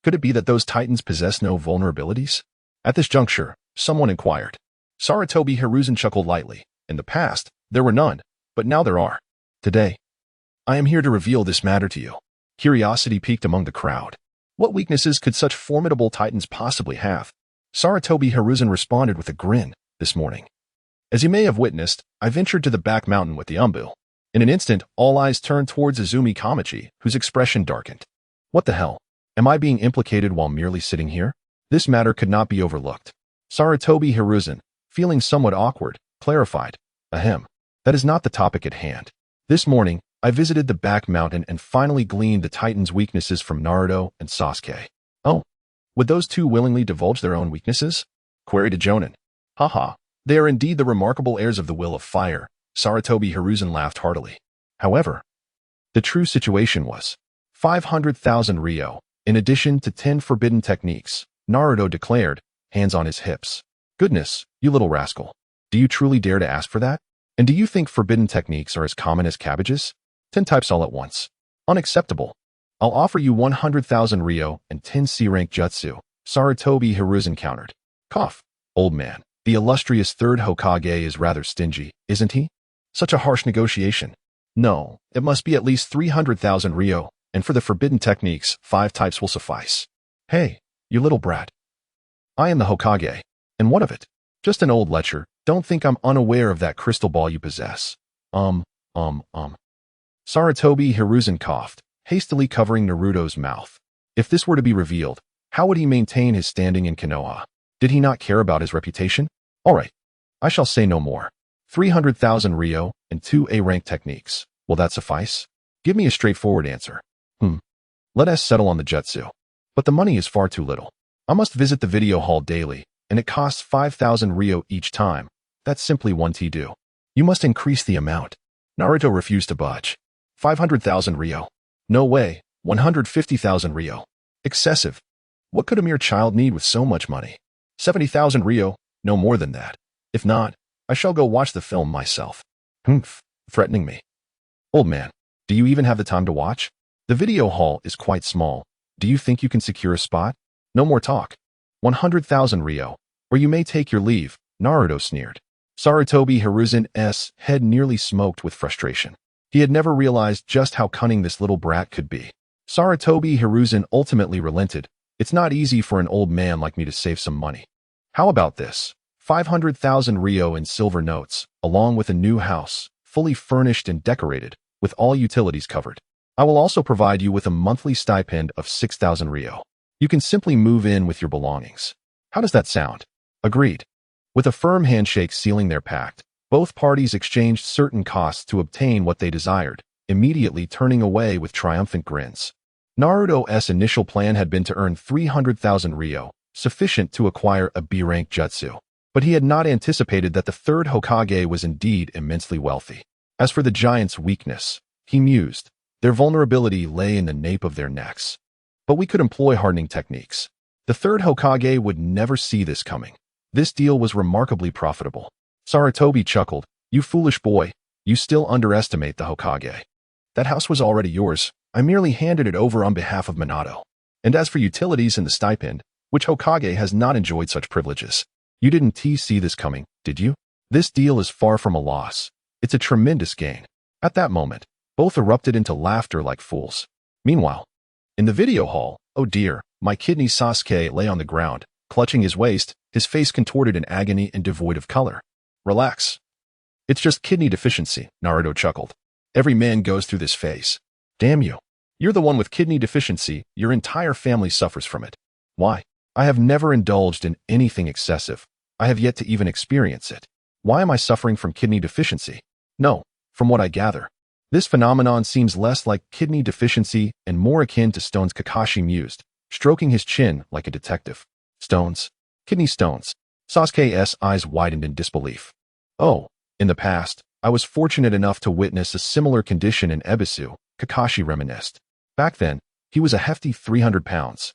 Could it be that those titans possess no vulnerabilities? At this juncture, someone inquired. Sarutobi Hiruzen chuckled lightly. In the past, there were none, but now there are. Today, I am here to reveal this matter to you. Curiosity piqued among the crowd. What weaknesses could such formidable titans possibly have? Sarutobi Hiruzen responded with a grin. This morning, as you may have witnessed, I ventured to the back mountain with the Umbu. In an instant, all eyes turned towards Izumi Kamachi, whose expression darkened. What the hell? Am I being implicated while merely sitting here? This matter could not be overlooked. Sarutobi Hiruzen, feeling somewhat awkward, clarified. Ahem. That is not the topic at hand. This morning, I visited the back mountain and finally gleaned the Titans' weaknesses from Naruto and Sasuke. Oh, would those two willingly divulge their own weaknesses? Queried Jonin. Haha, they are indeed the remarkable heirs of the will of fire. Sarutobi Hiruzen laughed heartily. However, the true situation was 500,000 Ryo, in addition to 10 forbidden techniques, Naruto declared, hands on his hips. Goodness, you little rascal. Do you truly dare to ask for that? And do you think forbidden techniques are as common as cabbages? 10 types all at once. Unacceptable. I'll offer you 100,000 Ryo and 10 C-rank jutsu, Sarutobi Hiruzen countered. Cough, old man. The illustrious third Hokage is rather stingy, isn't he? Such a harsh negotiation. No, it must be at least 300,000 Ryo, and for the forbidden techniques, 5 types will suffice. Hey, you little brat. I am the Hokage. And what of it? Just an old lecher. Don't think I'm unaware of that crystal ball you possess. Sarutobi Hiruzen coughed, hastily covering Naruto's mouth. If this were to be revealed, how would he maintain his standing in Konoha? Did he not care about his reputation? All right, I shall say no more. 300,000 Ryo and 2 A-rank techniques. Will that suffice? Give me a straightforward answer. Let us settle on the jutsu. But the money is far too little. I must visit the video hall daily, and it costs 5,000 Ryo each time. That's simply one T-do. You must increase the amount. Naruto refused to budge. 500,000 Ryo. No way. 150,000 Ryo. Excessive. What could a mere child need with so much money? 70,000 Ryo. No more than that. If not, I shall go watch the film myself. Threatening me. Old man, do you even have the time to watch? The video hall is quite small. Do you think you can secure a spot? No more talk. 100,000 Ryo, or you may take your leave, Naruto sneered. Sarutobi Hiruzen's head nearly smoked with frustration. He had never realized just how cunning this little brat could be. Sarutobi Hiruzen ultimately relented. It's not easy for an old man like me to save some money. How about this? 500,000 Ryo in silver notes, along with a new house, fully furnished and decorated, with all utilities covered. I will also provide you with a monthly stipend of 6,000 Ryo. You can simply move in with your belongings. How does that sound? Agreed. With a firm handshake sealing their pact, both parties exchanged certain costs to obtain what they desired, immediately turning away with triumphant grins. Naruto's initial plan had been to earn 300,000 Ryo, sufficient to acquire a B-rank jutsu. But he had not anticipated that the third Hokage was indeed immensely wealthy. As for the giant's weakness, he mused, their vulnerability lay in the nape of their necks. But we could employ hardening techniques. The third Hokage would never see this coming. This deal was remarkably profitable. Sarutobi chuckled, you foolish boy, you still underestimate the Hokage. That house was already yours. I merely handed it over on behalf of Minato. And as for utilities and the stipend, which Hokage has not enjoyed such privileges? You didn't see this coming, did you? This deal is far from a loss. It's a tremendous gain. At that moment, both erupted into laughter like fools. Meanwhile, in the video hall, oh dear, my kidney Sasuke lay on the ground, clutching his waist, his face contorted in agony and devoid of color. Relax. It's just kidney deficiency, Naruto chuckled. Every man goes through this phase. Damn you. You're the one with kidney deficiency, your entire family suffers from it. Why? I have never indulged in anything excessive. I have yet to even experience it. Why am I suffering from kidney deficiency? No, from what I gather, this phenomenon seems less like kidney deficiency and more akin to stones, Kakashi mused, stroking his chin like a detective. Stones? Kidney stones? Sasuke's eyes widened in disbelief. Oh, in the past, I was fortunate enough to witness a similar condition in Ebisu, Kakashi reminisced. Back then, he was a hefty 300 pounds.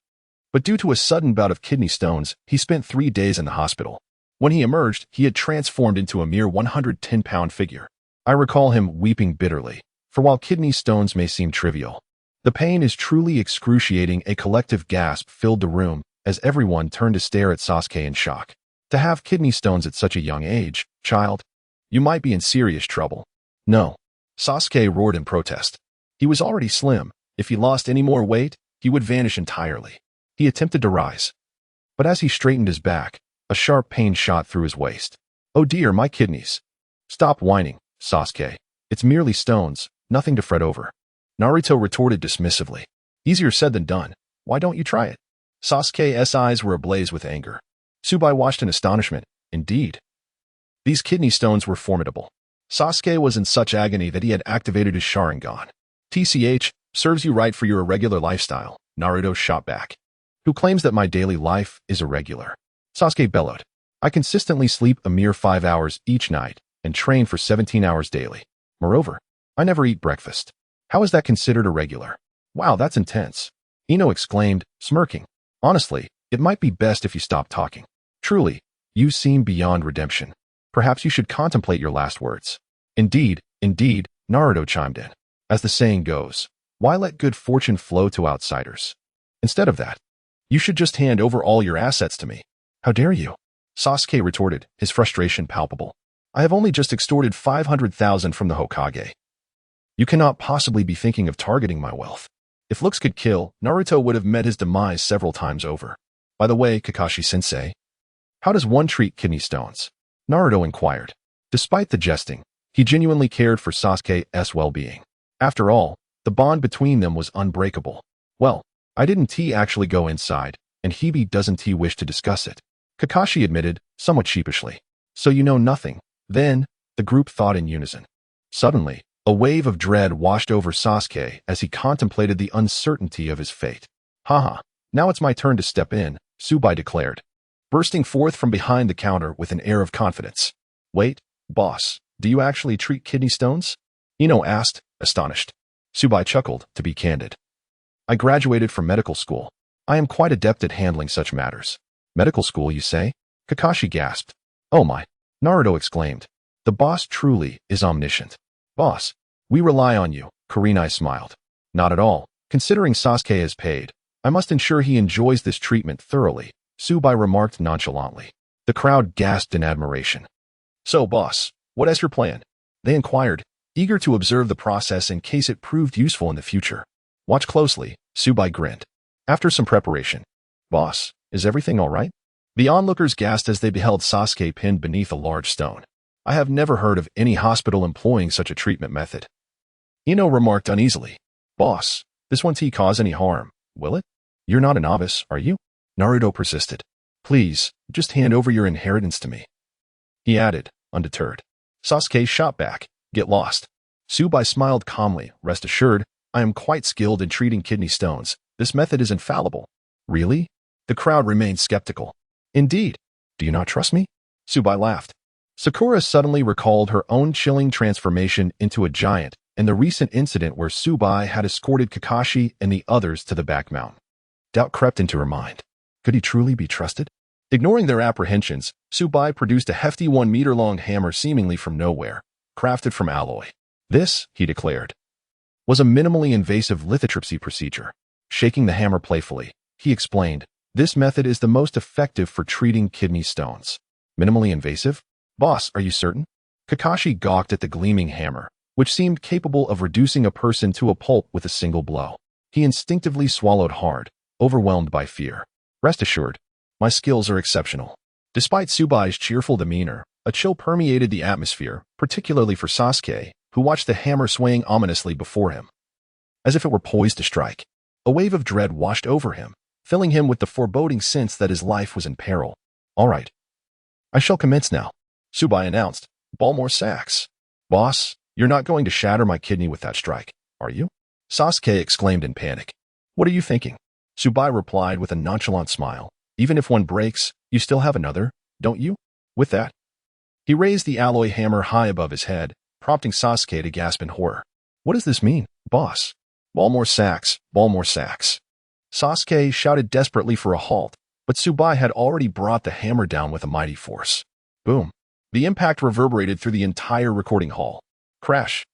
But due to a sudden bout of kidney stones, he spent 3 days in the hospital. When he emerged, he had transformed into a mere 110-pound figure. I recall him weeping bitterly, for while kidney stones may seem trivial, the pain is truly excruciating. A collective gasp filled the room as everyone turned to stare at Sasuke in shock. To have kidney stones at such a young age, child, you might be in serious trouble. No. Sasuke roared in protest. He was already slim. If he lost any more weight, he would vanish entirely. He attempted to rise. But as he straightened his back, a sharp pain shot through his waist. Oh dear, my kidneys. Stop whining, Sasuke. It's merely stones, nothing to fret over. Naruto retorted dismissively. Easier said than done. Why don't you try it? Sasuke's eyes were ablaze with anger. Su Bai watched in astonishment. Indeed. These kidney stones were formidable. Sasuke was in such agony that he had activated his Sharingan. TCH, serves you right for your irregular lifestyle, Naruto shot back. Who claims that my daily life is irregular? Sasuke bellowed. I consistently sleep a mere 5 hours each night and train for 17 hours daily. Moreover, I never eat breakfast. How is that considered irregular? Wow, that's intense. Ino exclaimed, smirking. Honestly, it might be best if you stop talking. Truly, you seem beyond redemption. Perhaps you should contemplate your last words. Indeed, Naruto chimed in. As the saying goes, why let good fortune flow to outsiders? Instead of that, you should just hand over all your assets to me. How dare you? Sasuke retorted, his frustration palpable. I have only just extorted 500,000 from the Hokage. You cannot possibly be thinking of targeting my wealth. If looks could kill, Naruto would have met his demise several times over. By the way, Kakashi-sensei, how does one treat kidney stones? Naruto inquired. Despite the jesting, he genuinely cared for Sasuke's well-being. After all, the bond between them was unbreakable. Well, I didn't actually go inside, and Hibi doesn't wish to discuss it. Kakashi admitted, somewhat sheepishly. So you know nothing. Then, the group thought in unison. Suddenly, a wave of dread washed over Sasuke as he contemplated the uncertainty of his fate. Haha, now it's my turn to step in, Su Bai declared, bursting forth from behind the counter with an air of confidence. Wait, boss, do you actually treat kidney stones? Ino asked, astonished. Su Bai chuckled, to be candid. I graduated from medical school. I am quite adept at handling such matters. Medical school, you say? Kakashi gasped. Oh my, Naruto exclaimed. The boss truly is omniscient. Boss, we rely on you, Kurenai smiled. Not at all. Considering Sasuke is paid, I must ensure he enjoys this treatment thoroughly, Su Bai remarked nonchalantly. The crowd gasped in admiration. So, boss, what is your plan? They inquired, eager to observe the process in case it proved useful in the future. Watch closely, Su Bai grinned. After some preparation. Boss, is everything all right? The onlookers gasped as they beheld Sasuke pinned beneath a large stone. I have never heard of any hospital employing such a treatment method. Ino remarked uneasily. Boss, this won't cause any harm, will it? You're not a novice, are you? Naruto persisted. Please, just hand over your inheritance to me. He added, undeterred. Sasuke shot back. Get lost. Su Bai smiled calmly. Rest assured, I am quite skilled in treating kidney stones. This method is infallible. Really? The crowd remained skeptical. Indeed. Do you not trust me? Su Bai laughed. Sakura suddenly recalled her own chilling transformation into a giant and the recent incident where Su Bai had escorted Kakashi and the others to the back mountain. Doubt crept into her mind. Could he truly be trusted? Ignoring their apprehensions, Su Bai produced a hefty 1-meter-long hammer seemingly from nowhere, crafted from alloy. This, he declared, was a minimally invasive lithotripsy procedure. Shaking the hammer playfully, he explained, this method is the most effective for treating kidney stones. Minimally invasive? Boss, are you certain? Kakashi gawked at the gleaming hammer, which seemed capable of reducing a person to a pulp with a single blow. He instinctively swallowed hard, overwhelmed by fear. Rest assured, my skills are exceptional. Despite Su Bai's cheerful demeanor, a chill permeated the atmosphere, particularly for Sasuke, who watched the hammer swaying ominously before him. As if it were poised to strike, a wave of dread washed over him, filling him with the foreboding sense that his life was in peril. All right. I shall commence now, Su Bai announced. Ball more sacks. Boss, you're not going to shatter my kidney with that strike, are you? Sasuke exclaimed in panic. What are you thinking? Su Bai replied with a nonchalant smile. Even if one breaks, you still have another, don't you? With that, he raised the alloy hammer high above his head, prompting Sasuke to gasp in horror. What does this mean, boss? Ball more sacks, ball more sacks. Sasuke shouted desperately for a halt, but Su Bai had already brought the hammer down with a mighty force. Boom. The impact reverberated through the entire recording hall. Crash.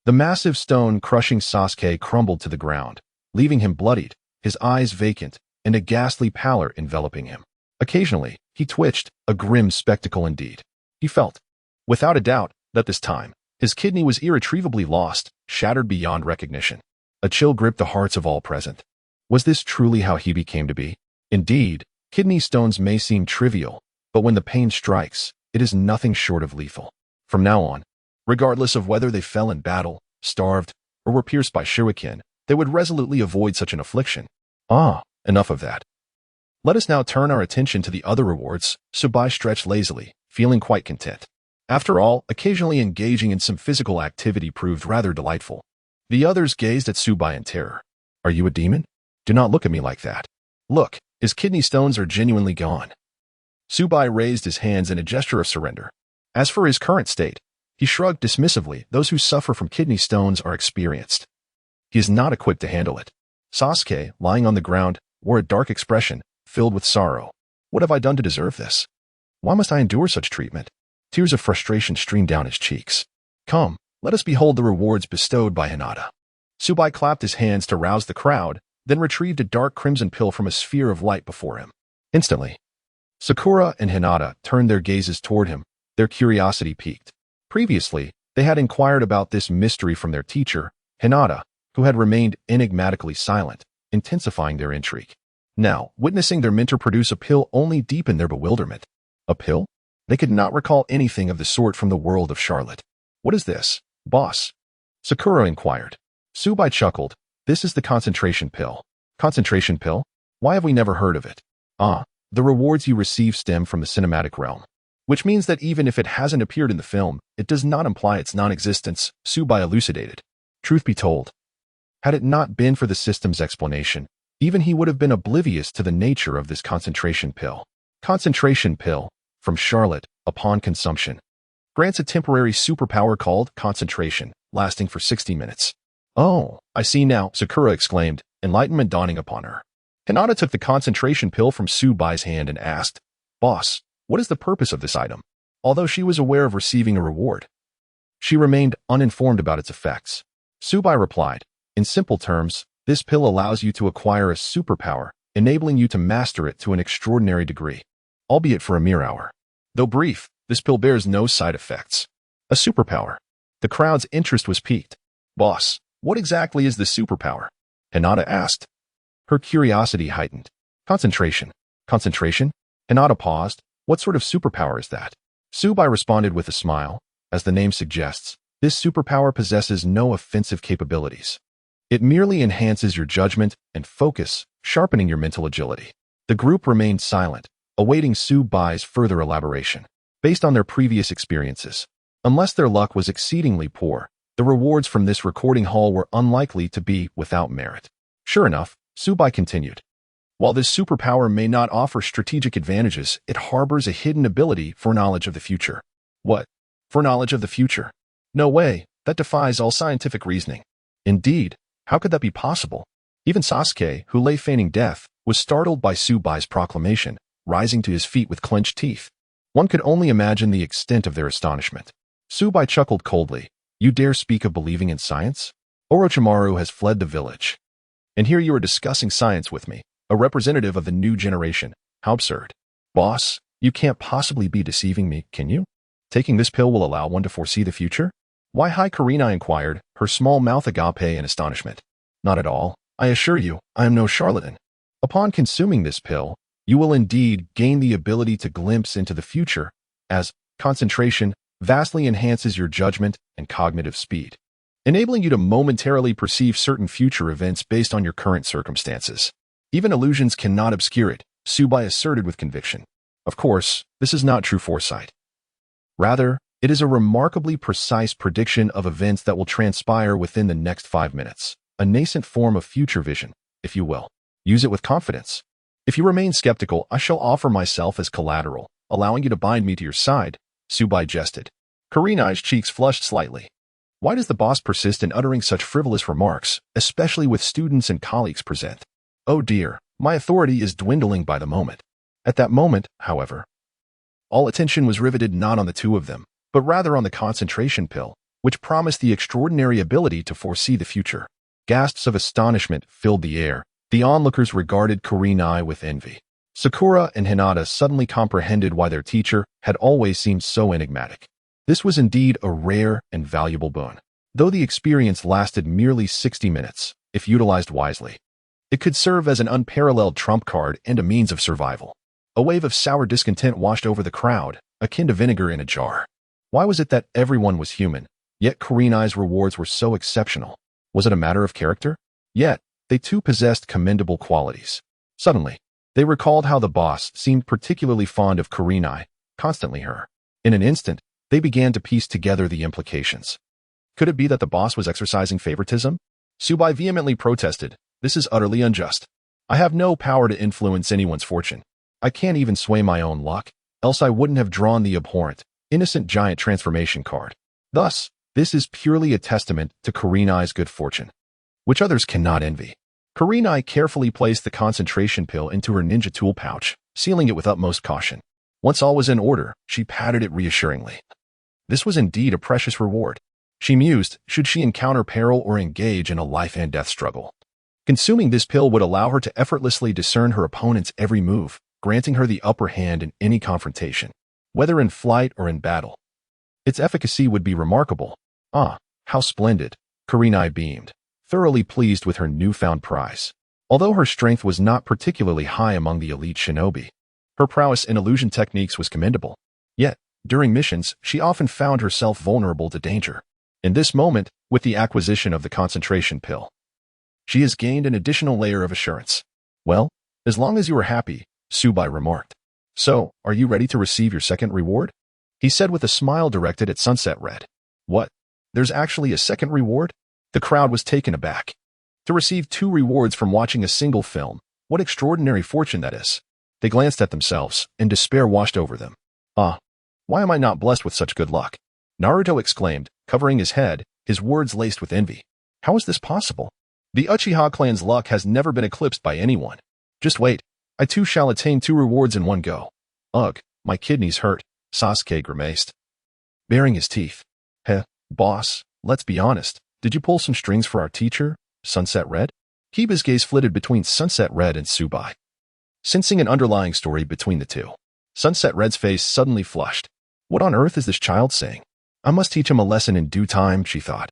The massive stone crushing Sasuke crumbled to the ground, leaving him bloodied, his eyes vacant, and a ghastly pallor enveloping him. Occasionally, he twitched, a grim spectacle indeed. He felt, without a doubt, that this time, his kidney was irretrievably lost, shattered beyond recognition. A chill gripped the hearts of all present. Was this truly how he became to be? Indeed, kidney stones may seem trivial, but when the pain strikes, it is nothing short of lethal. From now on, regardless of whether they fell in battle, starved, or were pierced by shuriken, they would resolutely avoid such an affliction. Enough of that. Let us now turn our attention to the other rewards. Su Bai stretched lazily, feeling quite content. After all, occasionally engaging in some physical activity proved rather delightful. The others gazed at Su Bai in terror. Are you a demon? Do not look at me like that. Look, his kidney stones are genuinely gone. Su Bai raised his hands in a gesture of surrender. As for his current state, he shrugged dismissively. Those who suffer from kidney stones are experienced. He is not equipped to handle it. Sasuke, lying on the ground, wore a dark expression, filled with sorrow. What have I done to deserve this? Why must I endure such treatment? Tears of frustration streamed down his cheeks. Come, let us behold the rewards bestowed by Hinata. Su Bai clapped his hands to rouse the crowd, then retrieved a dark crimson pill from a sphere of light before him. Instantly, Sakura and Hinata turned their gazes toward him, their curiosity piqued. Previously, they had inquired about this mystery from their teacher, Hinata, who had remained enigmatically silent, intensifying their intrigue. Now, witnessing their mentor produce a pill only deepened their bewilderment. A pill? They could not recall anything of the sort from the world of Charlotte. What is this, boss? Sakura inquired. Su Bai chuckled. This is the concentration pill. Concentration pill? Why have we never heard of it? The rewards you receive stem from the cinematic realm. Which means that even if it hasn't appeared in the film, it does not imply its non-existence, Su Bai elucidated. Truth be told, had it not been for the system's explanation, even he would have been oblivious to the nature of this concentration pill. Concentration pill, from Charlotte, upon consumption, grants a temporary superpower called concentration, lasting for 60 minutes. Oh, I see now, Sakura exclaimed, enlightenment dawning upon her. Hinata took the concentration pill from Su Bai's hand and asked, Boss, what is the purpose of this item? Although she was aware of receiving a reward, she remained uninformed about its effects. Su Bai replied, in simple terms, this pill allows you to acquire a superpower, enabling you to master it to an extraordinary degree, albeit for a mere hour. Though brief, this pill bears no side effects. A superpower. The crowd's interest was piqued. Boss, what exactly is the superpower? Hinata asked. Her curiosity heightened. Concentration. Concentration? Hinata paused. What sort of superpower is that? Su Bai responded with a smile. As the name suggests, this superpower possesses no offensive capabilities. It merely enhances your judgment and focus, sharpening your mental agility. The group remained silent, awaiting Su Bai's further elaboration. Based on their previous experiences, unless their luck was exceedingly poor, the rewards from this recording hall were unlikely to be without merit. Sure enough, Su Bai continued. While this superpower may not offer strategic advantages, it harbors a hidden ability for knowledge of the future. What? For knowledge of the future? No way, that defies all scientific reasoning. Indeed, how could that be possible? Even Sasuke, who lay feigning death, was startled by Su Bai's proclamation, rising to his feet with clenched teeth. One could only imagine the extent of their astonishment. Su Bai chuckled coldly. You dare speak of believing in science? Orochimaru has fled the village. And here you are discussing science with me, a representative of the new generation. How absurd. Boss, you can't possibly be deceiving me, can you? Taking this pill will allow one to foresee the future? Why, hi, Kurenai inquired, her small mouth agape in astonishment. Not at all. I assure you, I am no charlatan. Upon consuming this pill, you will indeed gain the ability to glimpse into the future, as concentration vastly enhances your judgment and cognitive speed, enabling you to momentarily perceive certain future events based on your current circumstances. Even illusions cannot obscure it, Su Bai asserted with conviction. Of course, this is not true foresight. Rather, it is a remarkably precise prediction of events that will transpire within the next 5 minutes, a nascent form of future vision, if you will. Use it with confidence. If you remain skeptical, I shall offer myself as collateral, allowing you to bind me to your side, Su Bai jested. Kurenai's cheeks flushed slightly. Why does the boss persist in uttering such frivolous remarks, especially with students and colleagues present? Oh dear, my authority is dwindling by the moment. At that moment, however, all attention was riveted not on the two of them, but rather on the concentration pill, which promised the extraordinary ability to foresee the future. Gasps of astonishment filled the air. The onlookers regarded Kurenai with envy. Sakura and Hinata suddenly comprehended why their teacher had always seemed so enigmatic. This was indeed a rare and valuable boon. Though the experience lasted merely 60 minutes, if utilized wisely, it could serve as an unparalleled trump card and a means of survival. A wave of sour discontent washed over the crowd, akin to vinegar in a jar. Why was it that everyone was human, yet Kurenai's rewards were so exceptional? Was it a matter of character? Yet, they too possessed commendable qualities. Suddenly, they recalled how the boss seemed particularly fond of Kurenai, constantly her. In an instant, they began to piece together the implications. Could it be that the boss was exercising favoritism? Su Bai vehemently protested, "This is utterly unjust. I have no power to influence anyone's fortune. I can't even sway my own luck, else I wouldn't have drawn the abhorrent, innocent giant transformation card. Thus, this is purely a testament to Kurenai's good fortune, which others cannot envy." Kurenai carefully placed the concentration pill into her ninja tool pouch, sealing it with utmost caution. Once all was in order, she patted it reassuringly. This was indeed a precious reward. She mused, should she encounter peril or engage in a life-and-death struggle. Consuming this pill would allow her to effortlessly discern her opponent's every move, granting her the upper hand in any confrontation, whether in flight or in battle. Its efficacy would be remarkable. Ah, how splendid! Kurenai beamed, thoroughly pleased with her newfound prize. Although her strength was not particularly high among the elite shinobi, her prowess in illusion techniques was commendable. Yet, during missions, she often found herself vulnerable to danger. In this moment, with the acquisition of the concentration pill, she has gained an additional layer of assurance. Well, as long as you are happy, Su Bai remarked. So, are you ready to receive your second reward? He said with a smile directed at Sunset Red. What? There's actually a second reward? The crowd was taken aback. To receive 2 rewards from watching a single film, what extraordinary fortune that is. They glanced at themselves, and despair washed over them. Ah, why am I not blessed with such good luck? Naruto exclaimed, covering his head, his words laced with envy. How is this possible? The Uchiha clan's luck has never been eclipsed by anyone. Just wait, I too shall attain 2 rewards in one go. Ugh, my kidneys hurt, Sasuke grimaced, baring his teeth. Heh, boss, let's be honest. Did you pull some strings for our teacher, Sunset Red? Kiba's gaze flitted between Sunset Red and Su Bai, sensing an underlying story between the two. Sunset Red's face suddenly flushed. What on earth is this child saying? I must teach him a lesson in due time, she thought,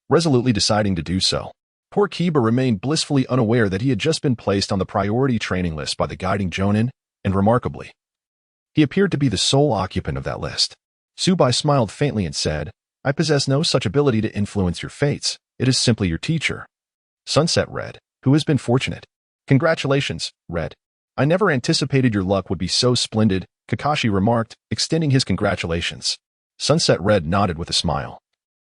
resolutely deciding to do so. Poor Kiba remained blissfully unaware that he had just been placed on the priority training list by the guiding Jonin, and remarkably, he appeared to be the sole occupant of that list. Su Bai smiled faintly and said, I possess no such ability to influence your fates. It is simply your teacher, Sunset Red, who has been fortunate. Congratulations, Red. I never anticipated your luck would be so splendid, Kakashi remarked, extending his congratulations. Sunset Red nodded with a smile,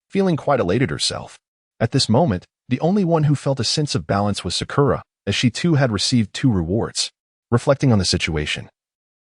feeling quite elated herself. At this moment, the only one who felt a sense of balance was Sakura, as she too had received 2 rewards. Reflecting on the situation,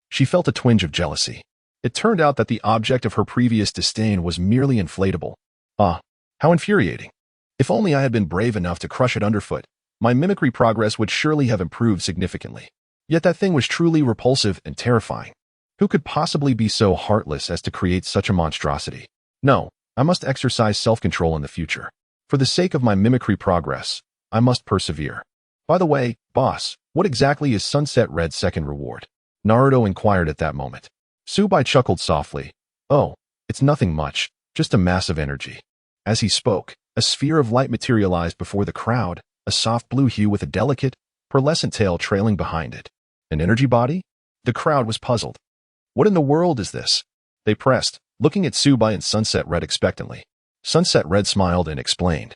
she felt a twinge of jealousy. It turned out that the object of her previous disdain was merely inflatable. Ah, how infuriating. If only I had been brave enough to crush it underfoot, my mimicry progress would surely have improved significantly. Yet that thing was truly repulsive and terrifying. Who could possibly be so heartless as to create such a monstrosity? No, I must exercise self-control in the future. For the sake of my mimicry progress, I must persevere. By the way, boss, what exactly is Sunset Red's second reward? Naruto inquired at that moment. Su Bai chuckled softly. Oh, It's nothing much, just a mass of energy. As he spoke, a sphere of light materialized before the crowd, a soft blue hue with a delicate, pearlescent tail trailing behind it. An energy body? The crowd was puzzled. What in the world is this? They pressed, looking at Su Bai and Sunset Red expectantly. Sunset Red smiled and explained.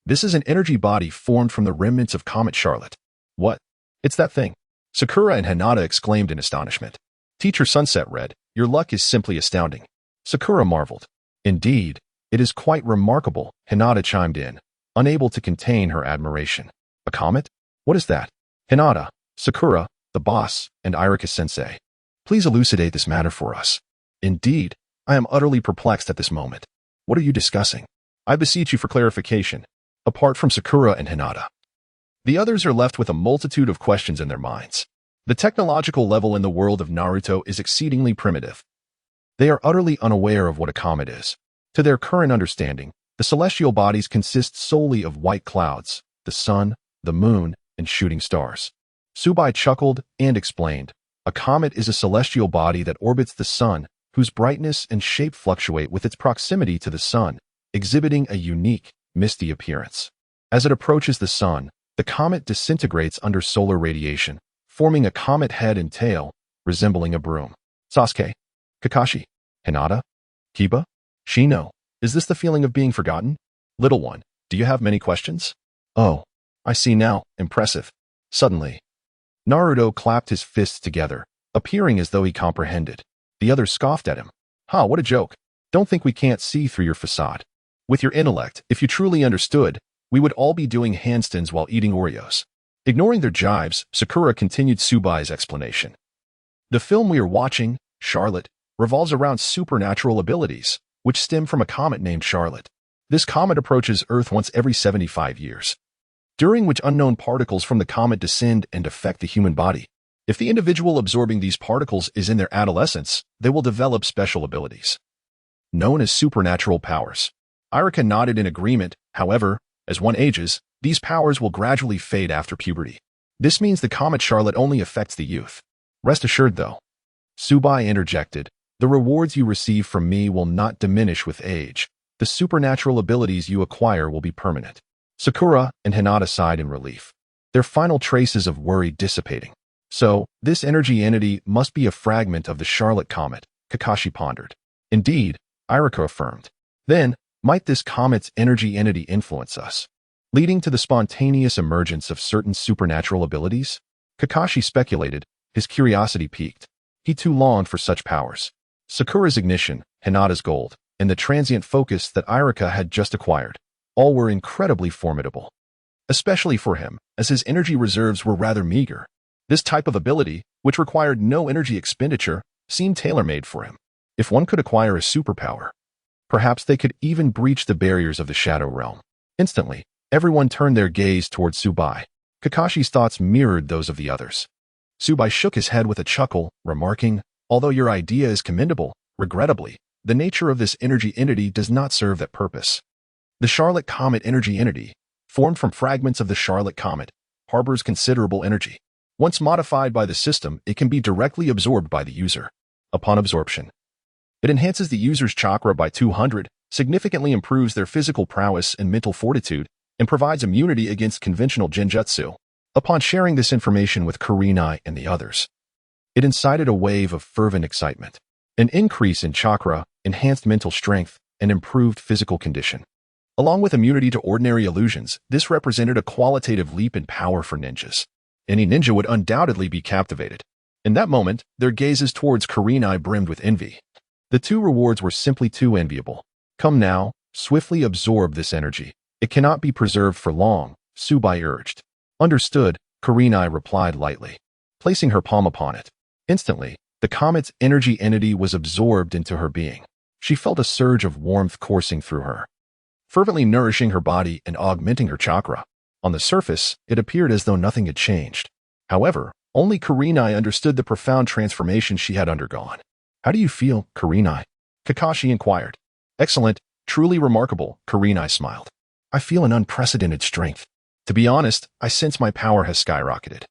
This is an energy body formed from the remnants of Comet Charlotte. What? It's that thing. Sakura and Hinata exclaimed in astonishment. Teacher Sunset Red, your luck is simply astounding. Sakura marveled. Indeed, it is quite remarkable, Hinata chimed in, unable to contain her admiration. A comet? What is that? Hinata, Sakura, the boss, and Irika-sensei. Please elucidate this matter for us. Indeed, I am utterly perplexed at this moment. What are you discussing? I beseech you for clarification. Apart from Sakura and Hinata, the others are left with a multitude of questions in their minds. The technological level in the world of Naruto is exceedingly primitive. They are utterly unaware of what a comet is. To their current understanding, the celestial bodies consist solely of white clouds, the sun, the moon, and shooting stars. Su Bai chuckled and explained, a comet is a celestial body that orbits the sun, whose brightness and shape fluctuate with its proximity to the sun, exhibiting a unique, misty appearance. As it approaches the sun, the comet disintegrates under solar radiation, forming a comet head and tail, resembling a broom. Sasuke, Kakashi, Hinata, Kiba, Shino, is this the feeling of being forgotten? Little one, do you have many questions? Oh, I see now, impressive. Suddenly, Naruto clapped his fists together, appearing as though he comprehended. The others scoffed at him. Ha, what a joke. Don't think we can't see through your facade. With your intellect, if you truly understood, we would all be doing handstands while eating Oreos. Ignoring their jibes, Sakura continued Su Bai's explanation. The film we are watching, Charlotte, revolves around supernatural abilities, which stem from a comet named Charlotte. This comet approaches Earth once every 75 years, during which unknown particles from the comet descend and affect the human body. If the individual absorbing these particles is in their adolescence, they will develop special abilities, known as supernatural powers. Irika nodded in agreement. However, as one ages, these powers will gradually fade after puberty. This means the comet Charlotte only affects the youth. Rest assured, though, Su Bai interjected, the rewards you receive from me will not diminish with age. The supernatural abilities you acquire will be permanent. Sakura and Hinata sighed in relief, their final traces of worry dissipating. So, this energy entity must be a fragment of the Charlotte comet, Kakashi pondered. Indeed, Irika affirmed. Then, might this comet's energy entity influence us, leading to the spontaneous emergence of certain supernatural abilities? Kakashi speculated, his curiosity piqued. He too longed for such powers. Sakura's ignition, Hinata's gold, and the transient focus that Irika had just acquired, all were incredibly formidable. Especially for him, as his energy reserves were rather meager. This type of ability, which required no energy expenditure, seemed tailor-made for him. If one could acquire a superpower, perhaps they could even breach the barriers of the Shadow Realm. Instantly, everyone turned their gaze towards Su Bai. Kakashi's thoughts mirrored those of the others. Su Bai shook his head with a chuckle, remarking, although your idea is commendable, regrettably, the nature of this energy entity does not serve that purpose. The Charlotte Comet energy entity, formed from fragments of the Charlotte Comet, harbors considerable energy. Once modified by the system, it can be directly absorbed by the user. Upon absorption, it enhances the user's chakra by 200, significantly improves their physical prowess and mental fortitude, and provides immunity against conventional genjutsu. Upon sharing this information with Kurenai and the others, it incited a wave of fervent excitement. An increase in chakra, enhanced mental strength, and improved physical condition. Along with immunity to ordinary illusions, this represented a qualitative leap in power for ninjas. Any ninja would undoubtedly be captivated. In that moment, their gazes towards Kurenai brimmed with envy. The two rewards were simply too enviable. Come now, swiftly absorb this energy. It cannot be preserved for long, Su Bai urged. Understood, Kurenai replied lightly, placing her palm upon it. Instantly, the comet's energy entity was absorbed into her being. She felt a surge of warmth coursing through her, fervently nourishing her body and augmenting her chakra. On the surface, it appeared as though nothing had changed. However, only Kurenai understood the profound transformation she had undergone. How do you feel, Kurenai? Kakashi inquired. Excellent, truly remarkable, Kurenai smiled. I feel an unprecedented strength. To be honest, I sense my power has skyrocketed.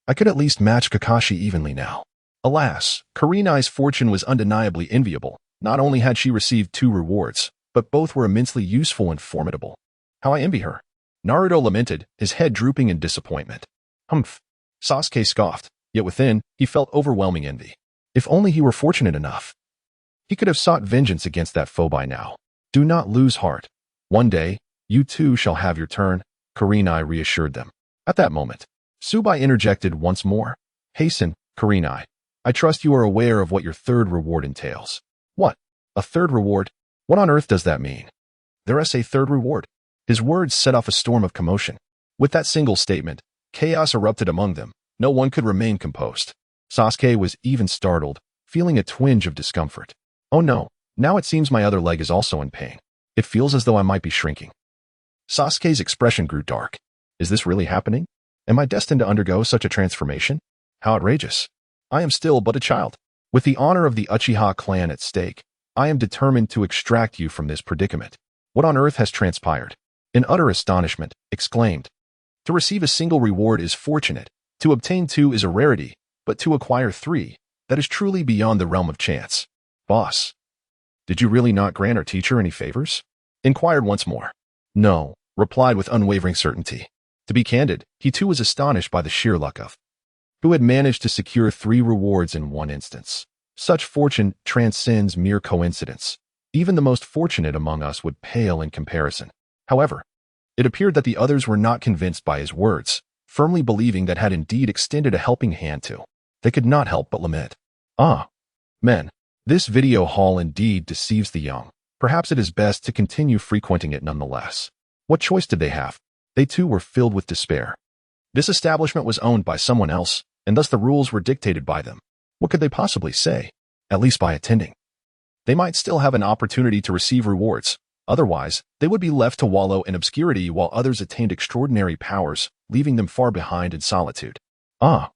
I could at least match Kakashi evenly now. Alas, Kurenai's fortune was undeniably enviable, Not only had she received 2 rewards, but both were immensely useful and formidable. How I envy her. Naruto lamented, his head drooping in disappointment. Humph. Sasuke scoffed, yet within, he felt overwhelming envy. If only he were fortunate enough. He could have sought vengeance against that foe by now. Do not lose heart. One day, you too shall have your turn, Kurenai reassured them. At that moment, Su Bai interjected once more. Hasten, Kurenai. I trust you are aware of what your 3rd reward entails. What? A 3rd reward? What on earth does that mean? There is a 3rd reward. His words set off a storm of commotion. With that single statement, chaos erupted among them. No one could remain composed. Sasuke was even startled, feeling a twinge of discomfort. Oh no, now it seems my other leg is also in pain. It feels as though I might be shrinking. Sasuke's expression grew dark. Is this really happening? Am I destined to undergo such a transformation? How outrageous. I am still but a child. With the honor of the Uchiha clan at stake, I am determined to extract you from this predicament. What on earth has transpired? In utter astonishment, exclaimed. To receive a single reward is fortunate. To obtain 2 is a rarity, but to acquire 3, that is truly beyond the realm of chance. Boss, did you really not grant our teacher any favors? Inquired once more. No, replied with unwavering certainty. To be candid, he too was astonished by the sheer luck of who had managed to secure 3 rewards in one instance. Such fortune transcends mere coincidence. Even the most fortunate among us would pale in comparison. However, it appeared that the others were not convinced by his words, firmly believing that had indeed extended a helping hand to. They could not help but lament. Ah, men, this video hall indeed deceives the young. Perhaps it is best to continue frequenting it nonetheless. What choice did they have? They too were filled with despair. This establishment was owned by someone else, and thus the rules were dictated by them. What could they possibly say? At least by attending. They might still have an opportunity to receive rewards. Otherwise, they would be left to wallow in obscurity while others attained extraordinary powers, leaving them far behind in solitude. Ah,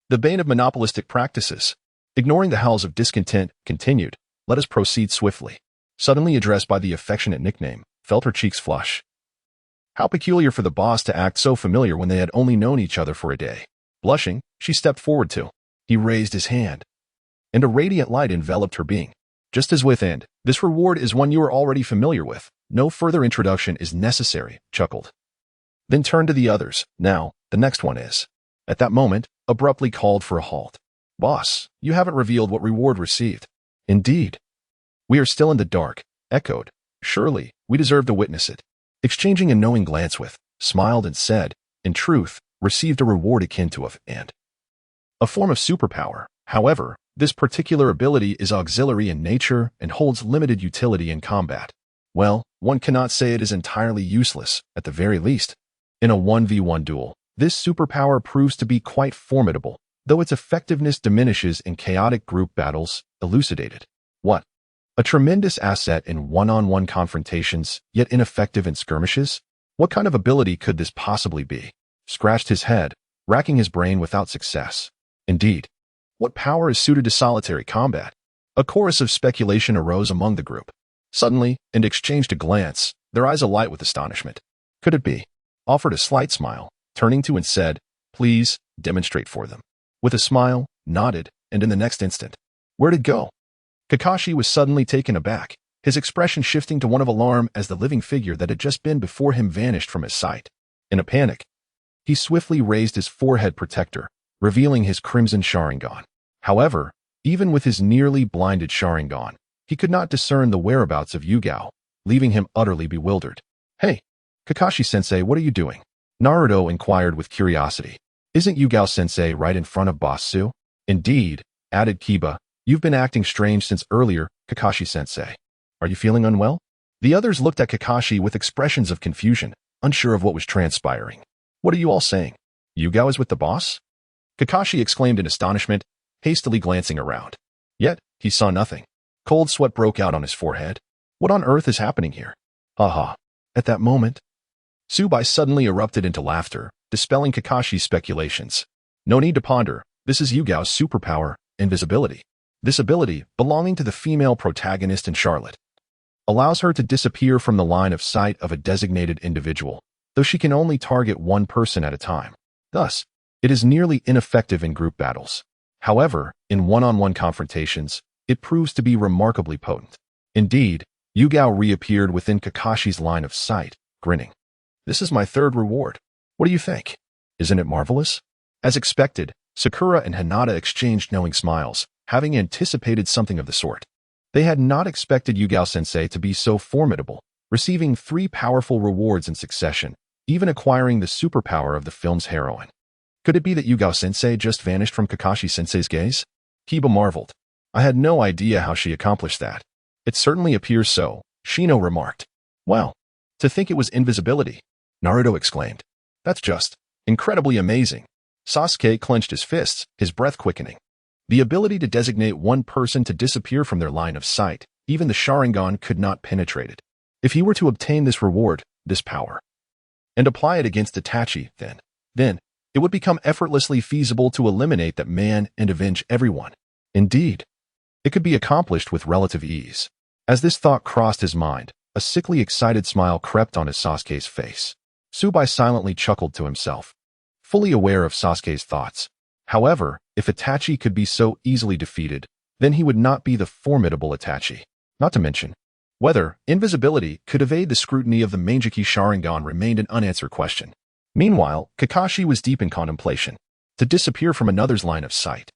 the bane of monopolistic practices. Ignoring the howls of discontent, continued, let us proceed swiftly. Suddenly addressed by the affectionate nickname, felt her cheeks flush. How peculiar for the boss to act so familiar when they had only known each other for a day. Blushing, she stepped forward to. He raised his hand, and a radiant light enveloped her being. Just as within, this reward is one you are already familiar with. No further introduction is necessary, chuckled. Then turned to the others. Now, the next one is. At that moment, abruptly called for a halt. Boss, you haven't revealed what reward received. Indeed. We are still in the dark, echoed. Surely, we deserve to witness it. Exchanging a knowing glance with, smiled and said, in truth, received a reward akin to a form of superpower. However, this particular ability is auxiliary in nature and holds limited utility in combat. Well, one cannot say it is entirely useless, at the very least. In a 1v1 duel, this superpower proves to be quite formidable, though its effectiveness diminishes in chaotic group battles, elucidated. What? A tremendous asset in one-on-one confrontations, yet ineffective in skirmishes? What kind of ability could this possibly be? Scratched his head, racking his brain without success. Indeed. What power is suited to solitary combat? A chorus of speculation arose among the group. Suddenly, and exchanged a glance, their eyes alight with astonishment. Could it be? Offered a slight smile, turning to and said, please, demonstrate for them. With a smile, nodded, and in the next instant, where'd it go? Kakashi was suddenly taken aback, his expression shifting to one of alarm as the living figure that had just been before him vanished from his sight. In a panic, he swiftly raised his forehead protector, revealing his crimson Sharingan. However, even with his nearly blinded Sharingan, he could not discern the whereabouts of Yugao, leaving him utterly bewildered. Hey, Kakashi-sensei, what are you doing? Naruto inquired with curiosity. Isn't Yugao-sensei right in front of Boss Su? Indeed, added Kiba. You've been acting strange since earlier, Kakashi-sensei. Are you feeling unwell? The others looked at Kakashi with expressions of confusion, unsure of what was transpiring. What are you all saying? Yugao is with the boss? Kakashi exclaimed in astonishment, hastily glancing around. Yet, he saw nothing. Cold sweat broke out on his forehead. What on earth is happening here? Ha. At that moment, Su Bai suddenly erupted into laughter, dispelling Kakashi's speculations. No need to ponder, this is Yugao's superpower, invisibility. This ability, belonging to the female protagonist in Charlotte, allows her to disappear from the line of sight of a designated individual, though she can only target one person at a time. Thus, it is nearly ineffective in group battles. However, in one-on-one confrontations, it proves to be remarkably potent. Indeed, Yugao reappeared within Kakashi's line of sight, grinning. This is my third reward. What do you think? Isn't it marvelous? As expected, Sakura and Hinata exchanged knowing smiles, having anticipated something of the sort. They had not expected Yugao-sensei to be so formidable, receiving 3 powerful rewards in succession, even acquiring the superpower of the film's heroine. Could it be that Yugao-sensei just vanished from Kakashi-sensei's gaze? Kiba marveled. I had no idea how she accomplished that. It certainly appears so, Shino remarked. Well, to think it was invisibility, Naruto exclaimed. That's just incredibly amazing. Sasuke clenched his fists, his breath quickening. The ability to designate one person to disappear from their line of sight, even the Sharingan could not penetrate it. If he were to obtain this reward, this power, and apply it against Itachi, then it would become effortlessly feasible to eliminate that man and avenge everyone. Indeed, it could be accomplished with relative ease. As this thought crossed his mind, a sickly excited smile crept on his Sasuke's face. Su Bai silently chuckled to himself, fully aware of Sasuke's thoughts. However, if Itachi could be so easily defeated, then he would not be the formidable Itachi. Not to mention, whether invisibility could evade the scrutiny of the Mangekyou Sharingan remained an unanswered question. Meanwhile, Kakashi was deep in contemplation. To disappear from another's line of sight,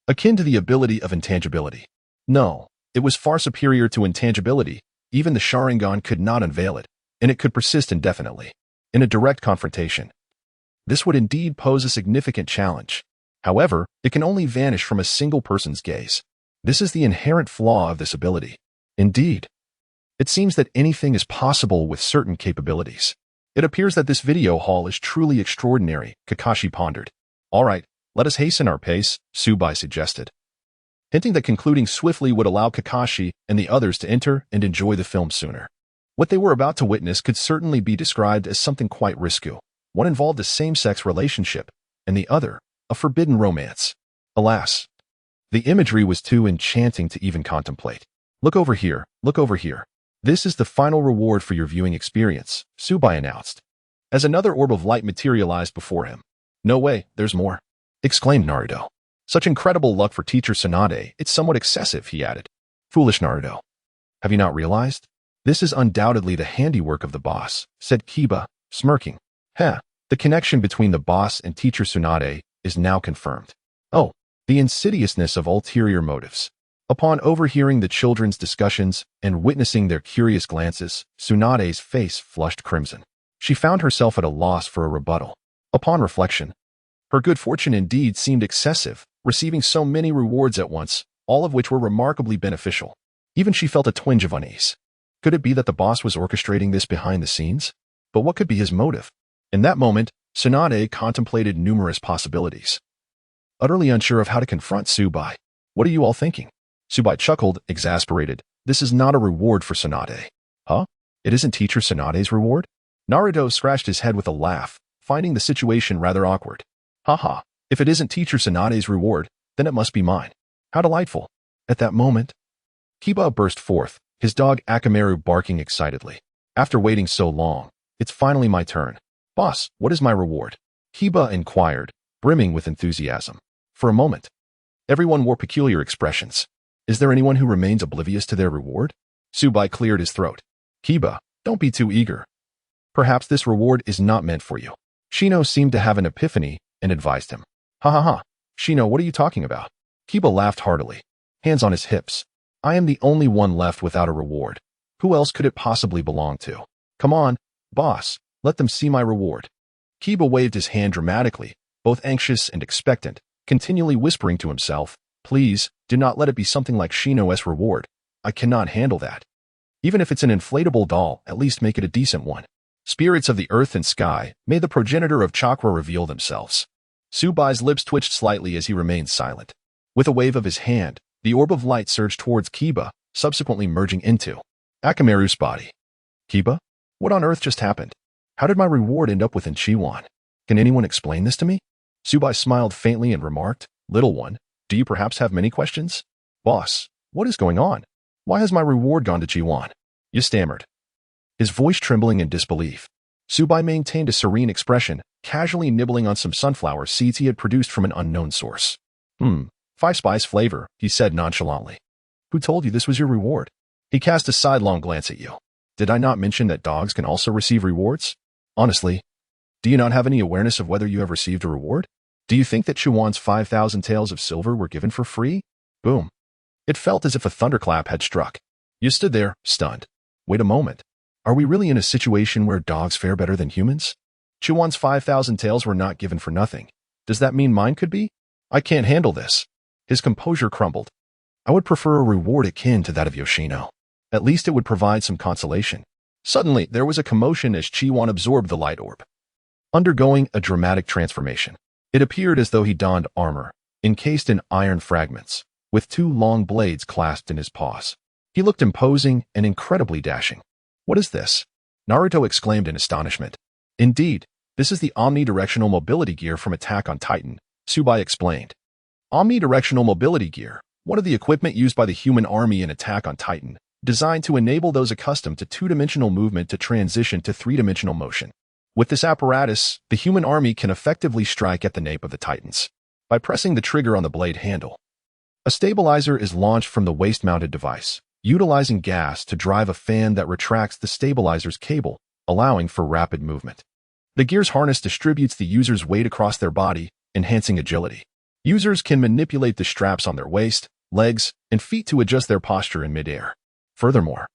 akin to the ability of intangibility. No, it was far superior to intangibility. Even the Sharingan could not unveil it, and it could persist indefinitely. In a direct confrontation, this would indeed pose a significant challenge. However, it can only vanish from a single person's gaze. This is the inherent flaw of this ability. Indeed, it seems that anything is possible with certain capabilities. It appears that this video haul is truly extraordinary, Kakashi pondered. All right, let us hasten our pace, Su Bai suggested, hinting that concluding swiftly would allow Kakashi and the others to enter and enjoy the film sooner. What they were about to witness could certainly be described as something quite risky. One involved a same-sex relationship, and the other, a forbidden romance. Alas, the imagery was too enchanting to even contemplate. Look over here, look over here. This is the final reward for your viewing experience, Su Bai announced, as another orb of light materialized before him. No way, there's more, exclaimed Naruto. Such incredible luck for Teacher Tsunade, it's somewhat excessive, he added. Foolish Naruto. Have you not realized? This is undoubtedly the handiwork of the boss, said Kiba, smirking. The connection between the boss and Teacher Tsunade is now confirmed. Oh, the insidiousness of ulterior motives. Upon overhearing the children's discussions and witnessing their curious glances, Tsunade's face flushed crimson. She found herself at a loss for a rebuttal. Upon reflection, her good fortune indeed seemed excessive, receiving so many rewards at once, all of which were remarkably beneficial. Even she felt a twinge of unease. Could it be that the boss was orchestrating this behind the scenes? But what could be his motive? In that moment, Tsunade contemplated numerous possibilities. Utterly unsure of how to confront Su Bai. What are you all thinking? Su Bai chuckled, exasperated. This is not a reward for Tsunade. Huh? It isn't Teacher Tsunade's reward? Naruto scratched his head with a laugh, finding the situation rather awkward. Haha, if it isn't Teacher Tsunade's reward, then it must be mine. How delightful. At that moment, Kiba burst forth, his dog Akamaru barking excitedly. After waiting so long, it's finally my turn. Boss, what is my reward? Kiba inquired, brimming with enthusiasm. For a moment, everyone wore peculiar expressions. Is there anyone who remains oblivious to their reward? Su Bai cleared his throat. Kiba, don't be too eager. Perhaps this reward is not meant for you. Shino seemed to have an epiphany and advised him. Ha ha ha. Shino, what are you talking about? Kiba laughed heartily, hands on his hips. I am the only one left without a reward. Who else could it possibly belong to? Come on, boss, let them see my reward. Kiba waved his hand dramatically, both anxious and expectant, continually whispering to himself, please, do not let it be something like Shino's reward. I cannot handle that. Even if it's an inflatable doll, at least make it a decent one. Spirits of the earth and sky, may the progenitor of chakra reveal themselves. Su Bai's lips twitched slightly as he remained silent. With a wave of his hand, the orb of light surged towards Kiba, subsequently merging into Akamaru's body. Kiba? What on earth just happened? How did my reward end up within Chiwan? Can anyone explain this to me? Su Bai smiled faintly and remarked, Little one, do you perhaps have many questions? Boss, what is going on? Why has my reward gone to Chiwan? You stammered, his voice trembling in disbelief. Su Bai maintained a serene expression, casually nibbling on some sunflower seeds he had produced from an unknown source. 5 spice flavor, he said nonchalantly. Who told you this was your reward? He cast a sidelong glance at you. Did I not mention that dogs can also receive rewards? Honestly, do you not have any awareness of whether you have received a reward? Do you think that Chuan's 5,000 taels of silver were given for free? Boom. It felt as if a thunderclap had struck. You stood there, stunned. Wait a moment. Are we really in a situation where dogs fare better than humans? Chuan's 5,000 taels were not given for nothing. Does that mean mine could be? I can't handle this. His composure crumbled. I would prefer a reward akin to that of Yoshino. At least it would provide some consolation. Suddenly, there was a commotion as Chiwan absorbed the light orb. Undergoing a dramatic transformation, it appeared as though he donned armor, encased in iron fragments, with 2 long blades clasped in his paws. He looked imposing and incredibly dashing. What is this? Naruto exclaimed in astonishment. Indeed, this is the omnidirectional mobility gear from Attack on Titan, Su Bai explained. Omnidirectional mobility gear, one of the equipment used by the human army in Attack on Titan, designed to enable those accustomed to 2-dimensional movement to transition to 3-dimensional motion. With this apparatus, the human army can effectively strike at the nape of the Titans by pressing the trigger on the blade handle. A stabilizer is launched from the waist-mounted device, utilizing gas to drive a fan that retracts the stabilizer's cable, allowing for rapid movement. The gear's harness distributes the user's weight across their body, enhancing agility. Users can manipulate the straps on their waist, legs, and feet to adjust their posture in midair. Furthermore,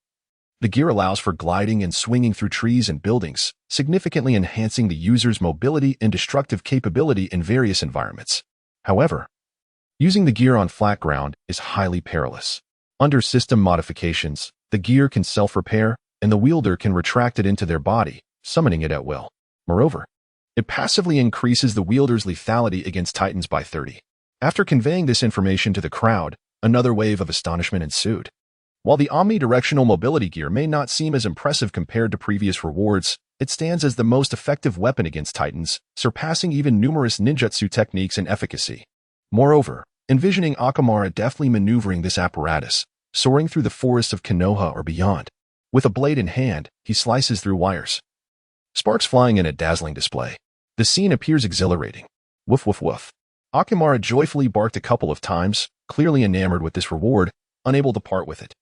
the gear allows for gliding and swinging through trees and buildings, significantly enhancing the user's mobility and destructive capability in various environments. However, using the gear on flat ground is highly perilous. Under system modifications, the gear can self-repair, and the wielder can retract it into their body, summoning it at will. Moreover, it passively increases the wielder's lethality against Titans by 30. After conveying this information to the crowd, another wave of astonishment ensued. While the omnidirectional mobility gear may not seem as impressive compared to previous rewards, it stands as the most effective weapon against Titans, surpassing even numerous ninjutsu techniques in efficacy. Moreover, envisioning Akamara deftly maneuvering this apparatus, soaring through the forests of Konoha or beyond. With a blade in hand, he slices through wires. Sparks flying in a dazzling display. The scene appears exhilarating. Woof woof woof. Akamara joyfully barked a couple of times, clearly enamored with this reward, unable to part with it.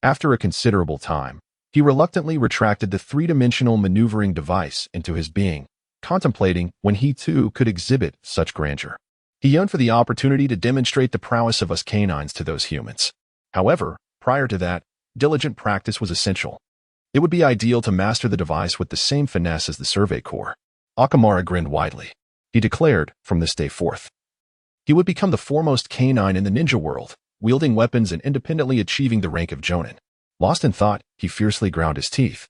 After a considerable time, he reluctantly retracted the 3-dimensional maneuvering device into his being, contemplating when he too could exhibit such grandeur. He yearned for the opportunity to demonstrate the prowess of us canines to those humans. However, prior to that, diligent practice was essential. It would be ideal to master the device with the same finesse as the Survey Corps. Akamara grinned widely. He declared, from this day forth, he would become the foremost canine in the ninja world, wielding weapons and independently achieving the rank of Jonin. Lost in thought, he fiercely ground his teeth.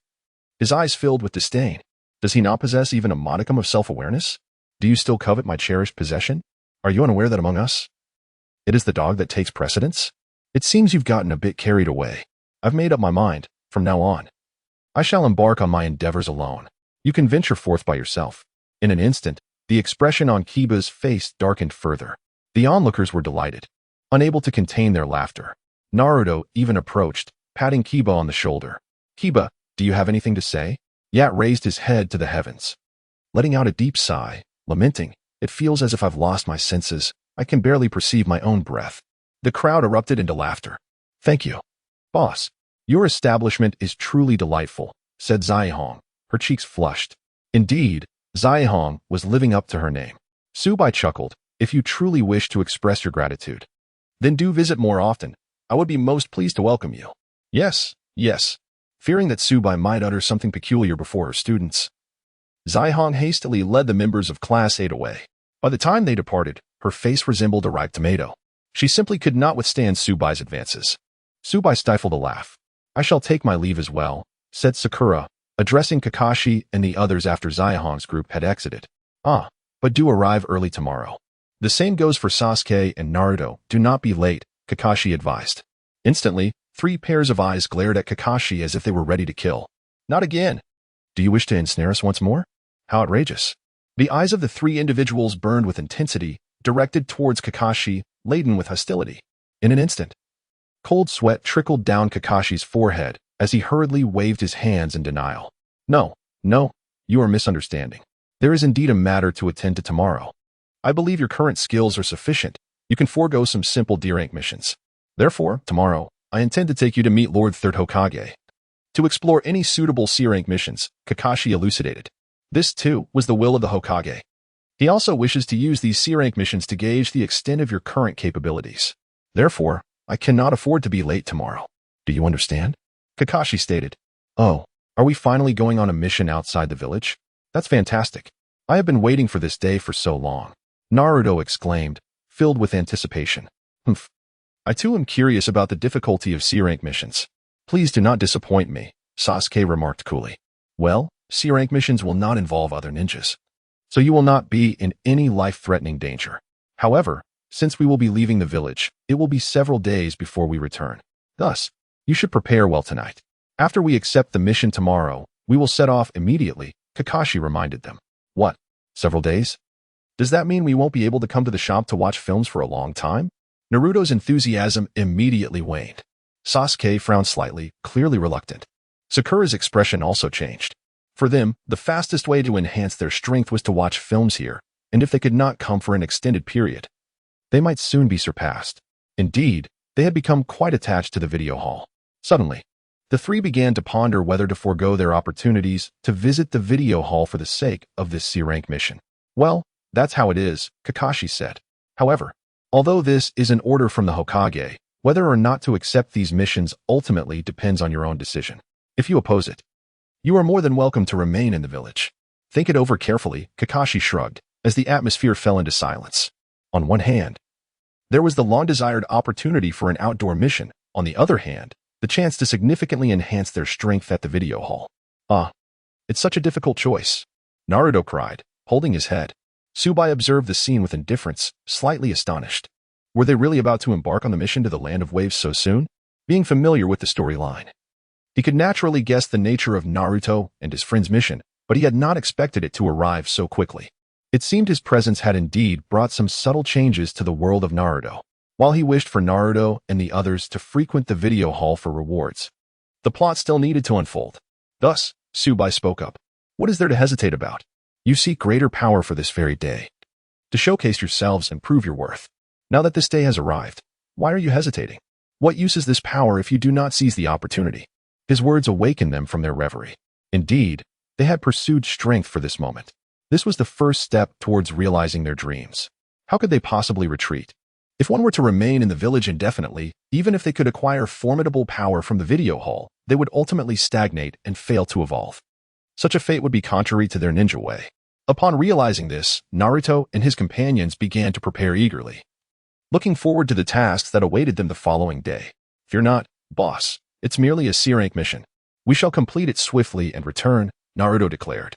His eyes filled with disdain. Does he not possess even a modicum of self-awareness? Do you still covet my cherished possession? Are you unaware that among us, it is the dog that takes precedence? It seems you've gotten a bit carried away. I've made up my mind. From now on, I shall embark on my endeavors alone. You can venture forth by yourself. In an instant, the expression on Kiba's face darkened further. The onlookers were delighted, unable to contain their laughter. Naruto even approached, patting Kiba on the shoulder. Kiba, do you have anything to say? Yat raised his head to the heavens, letting out a deep sigh, lamenting, it feels as if I've lost my senses. I can barely perceive my own breath. The crowd erupted into laughter. Thank you, boss. Your establishment is truly delightful, said Xiaohong, her cheeks flushed. Indeed, Xiaohong was living up to her name. Su Bai chuckled. If you truly wish to express your gratitude, then do visit more often. I would be most pleased to welcome you. Yes, yes. Fearing that Su Bai might utter something peculiar before her students, Xiaohong hastily led the members of Class 8 away. By the time they departed, her face resembled a ripe tomato. She simply could not withstand Su Bai's advances. Su Bai stifled a laugh. I shall take my leave as well, said Sakura, addressing Kakashi and the others after Xiaohong's group had exited. Ah, but do arrive early tomorrow. The same goes for Sasuke and Naruto. Do not be late, Kakashi advised. Instantly, 3 pairs of eyes glared at Kakashi as if they were ready to kill. Not again. Do you wish to ensnare us once more? How outrageous. The eyes of the 3 individuals burned with intensity, directed towards Kakashi, laden with hostility. In an instant, cold sweat trickled down Kakashi's forehead as he hurriedly waved his hands in denial. No, you are misunderstanding. There is indeed a matter to attend to tomorrow. I believe your current skills are sufficient. You can forego some simple D-rank missions. Therefore, tomorrow, I intend to take you to meet Lord Third Hokage. To explore any suitable C-rank missions, Kakashi elucidated. This, too, was the will of the Hokage. He also wishes to use these C-rank missions to gauge the extent of your current capabilities. Therefore, I cannot afford to be late tomorrow. Do you understand? Kakashi stated. Oh, are we finally going on a mission outside the village? That's fantastic. I have been waiting for this day for so long. Naruto exclaimed, filled with anticipation. Humph. I too am curious about the difficulty of C-rank missions. Please do not disappoint me, Sasuke remarked coolly. Well, C-rank missions will not involve other ninjas, so you will not be in any life-threatening danger. However, since we will be leaving the village, it will be several days before we return. Thus, you should prepare well tonight. After we accept the mission tomorrow, we will set off immediately, Kakashi reminded them. What? Several days? Does that mean we won't be able to come to the shop to watch films for a long time? Naruto's enthusiasm immediately waned. Sasuke frowned slightly, clearly reluctant. Sakura's expression also changed. For them, the fastest way to enhance their strength was to watch films here, and if they could not come for an extended period, they might soon be surpassed. Indeed, they had become quite attached to the video hall. Suddenly, the three began to ponder whether to forego their opportunities to visit the video hall for the sake of this C-rank mission. Well, that's how it is, Kakashi said. However, although this is an order from the Hokage, whether or not to accept these missions ultimately depends on your own decision. If you oppose it, you are more than welcome to remain in the village. Think it over carefully, Kakashi shrugged, as the atmosphere fell into silence. On one hand, there was the long-desired opportunity for an outdoor mission. On the other hand, the chance to significantly enhance their strength at the video hall. It's such a difficult choice, Naruto cried, holding his head. Su Bai observed the scene with indifference, slightly astonished. Were they really about to embark on the mission to the Land of Waves so soon? Being familiar with the storyline, he could naturally guess the nature of Naruto and his friend's mission, but he had not expected it to arrive so quickly. It seemed his presence had indeed brought some subtle changes to the world of Naruto. While he wished for Naruto and the others to frequent the video hall for rewards, the plot still needed to unfold. Thus, Su Bai spoke up. What is there to hesitate about? You seek greater power for this very day, to showcase yourselves and prove your worth. Now that this day has arrived, why are you hesitating? What use is this power if you do not seize the opportunity? His words awakened them from their reverie. Indeed, they had pursued strength for this moment. This was the first step towards realizing their dreams. How could they possibly retreat? If one were to remain in the village indefinitely, even if they could acquire formidable power from the video hall, they would ultimately stagnate and fail to evolve. Such a fate would be contrary to their ninja way. Upon realizing this, Naruto and his companions began to prepare eagerly, looking forward to the tasks that awaited them the following day. Fear not, boss. It's merely a C-rank mission. We shall complete it swiftly and return, Naruto declared,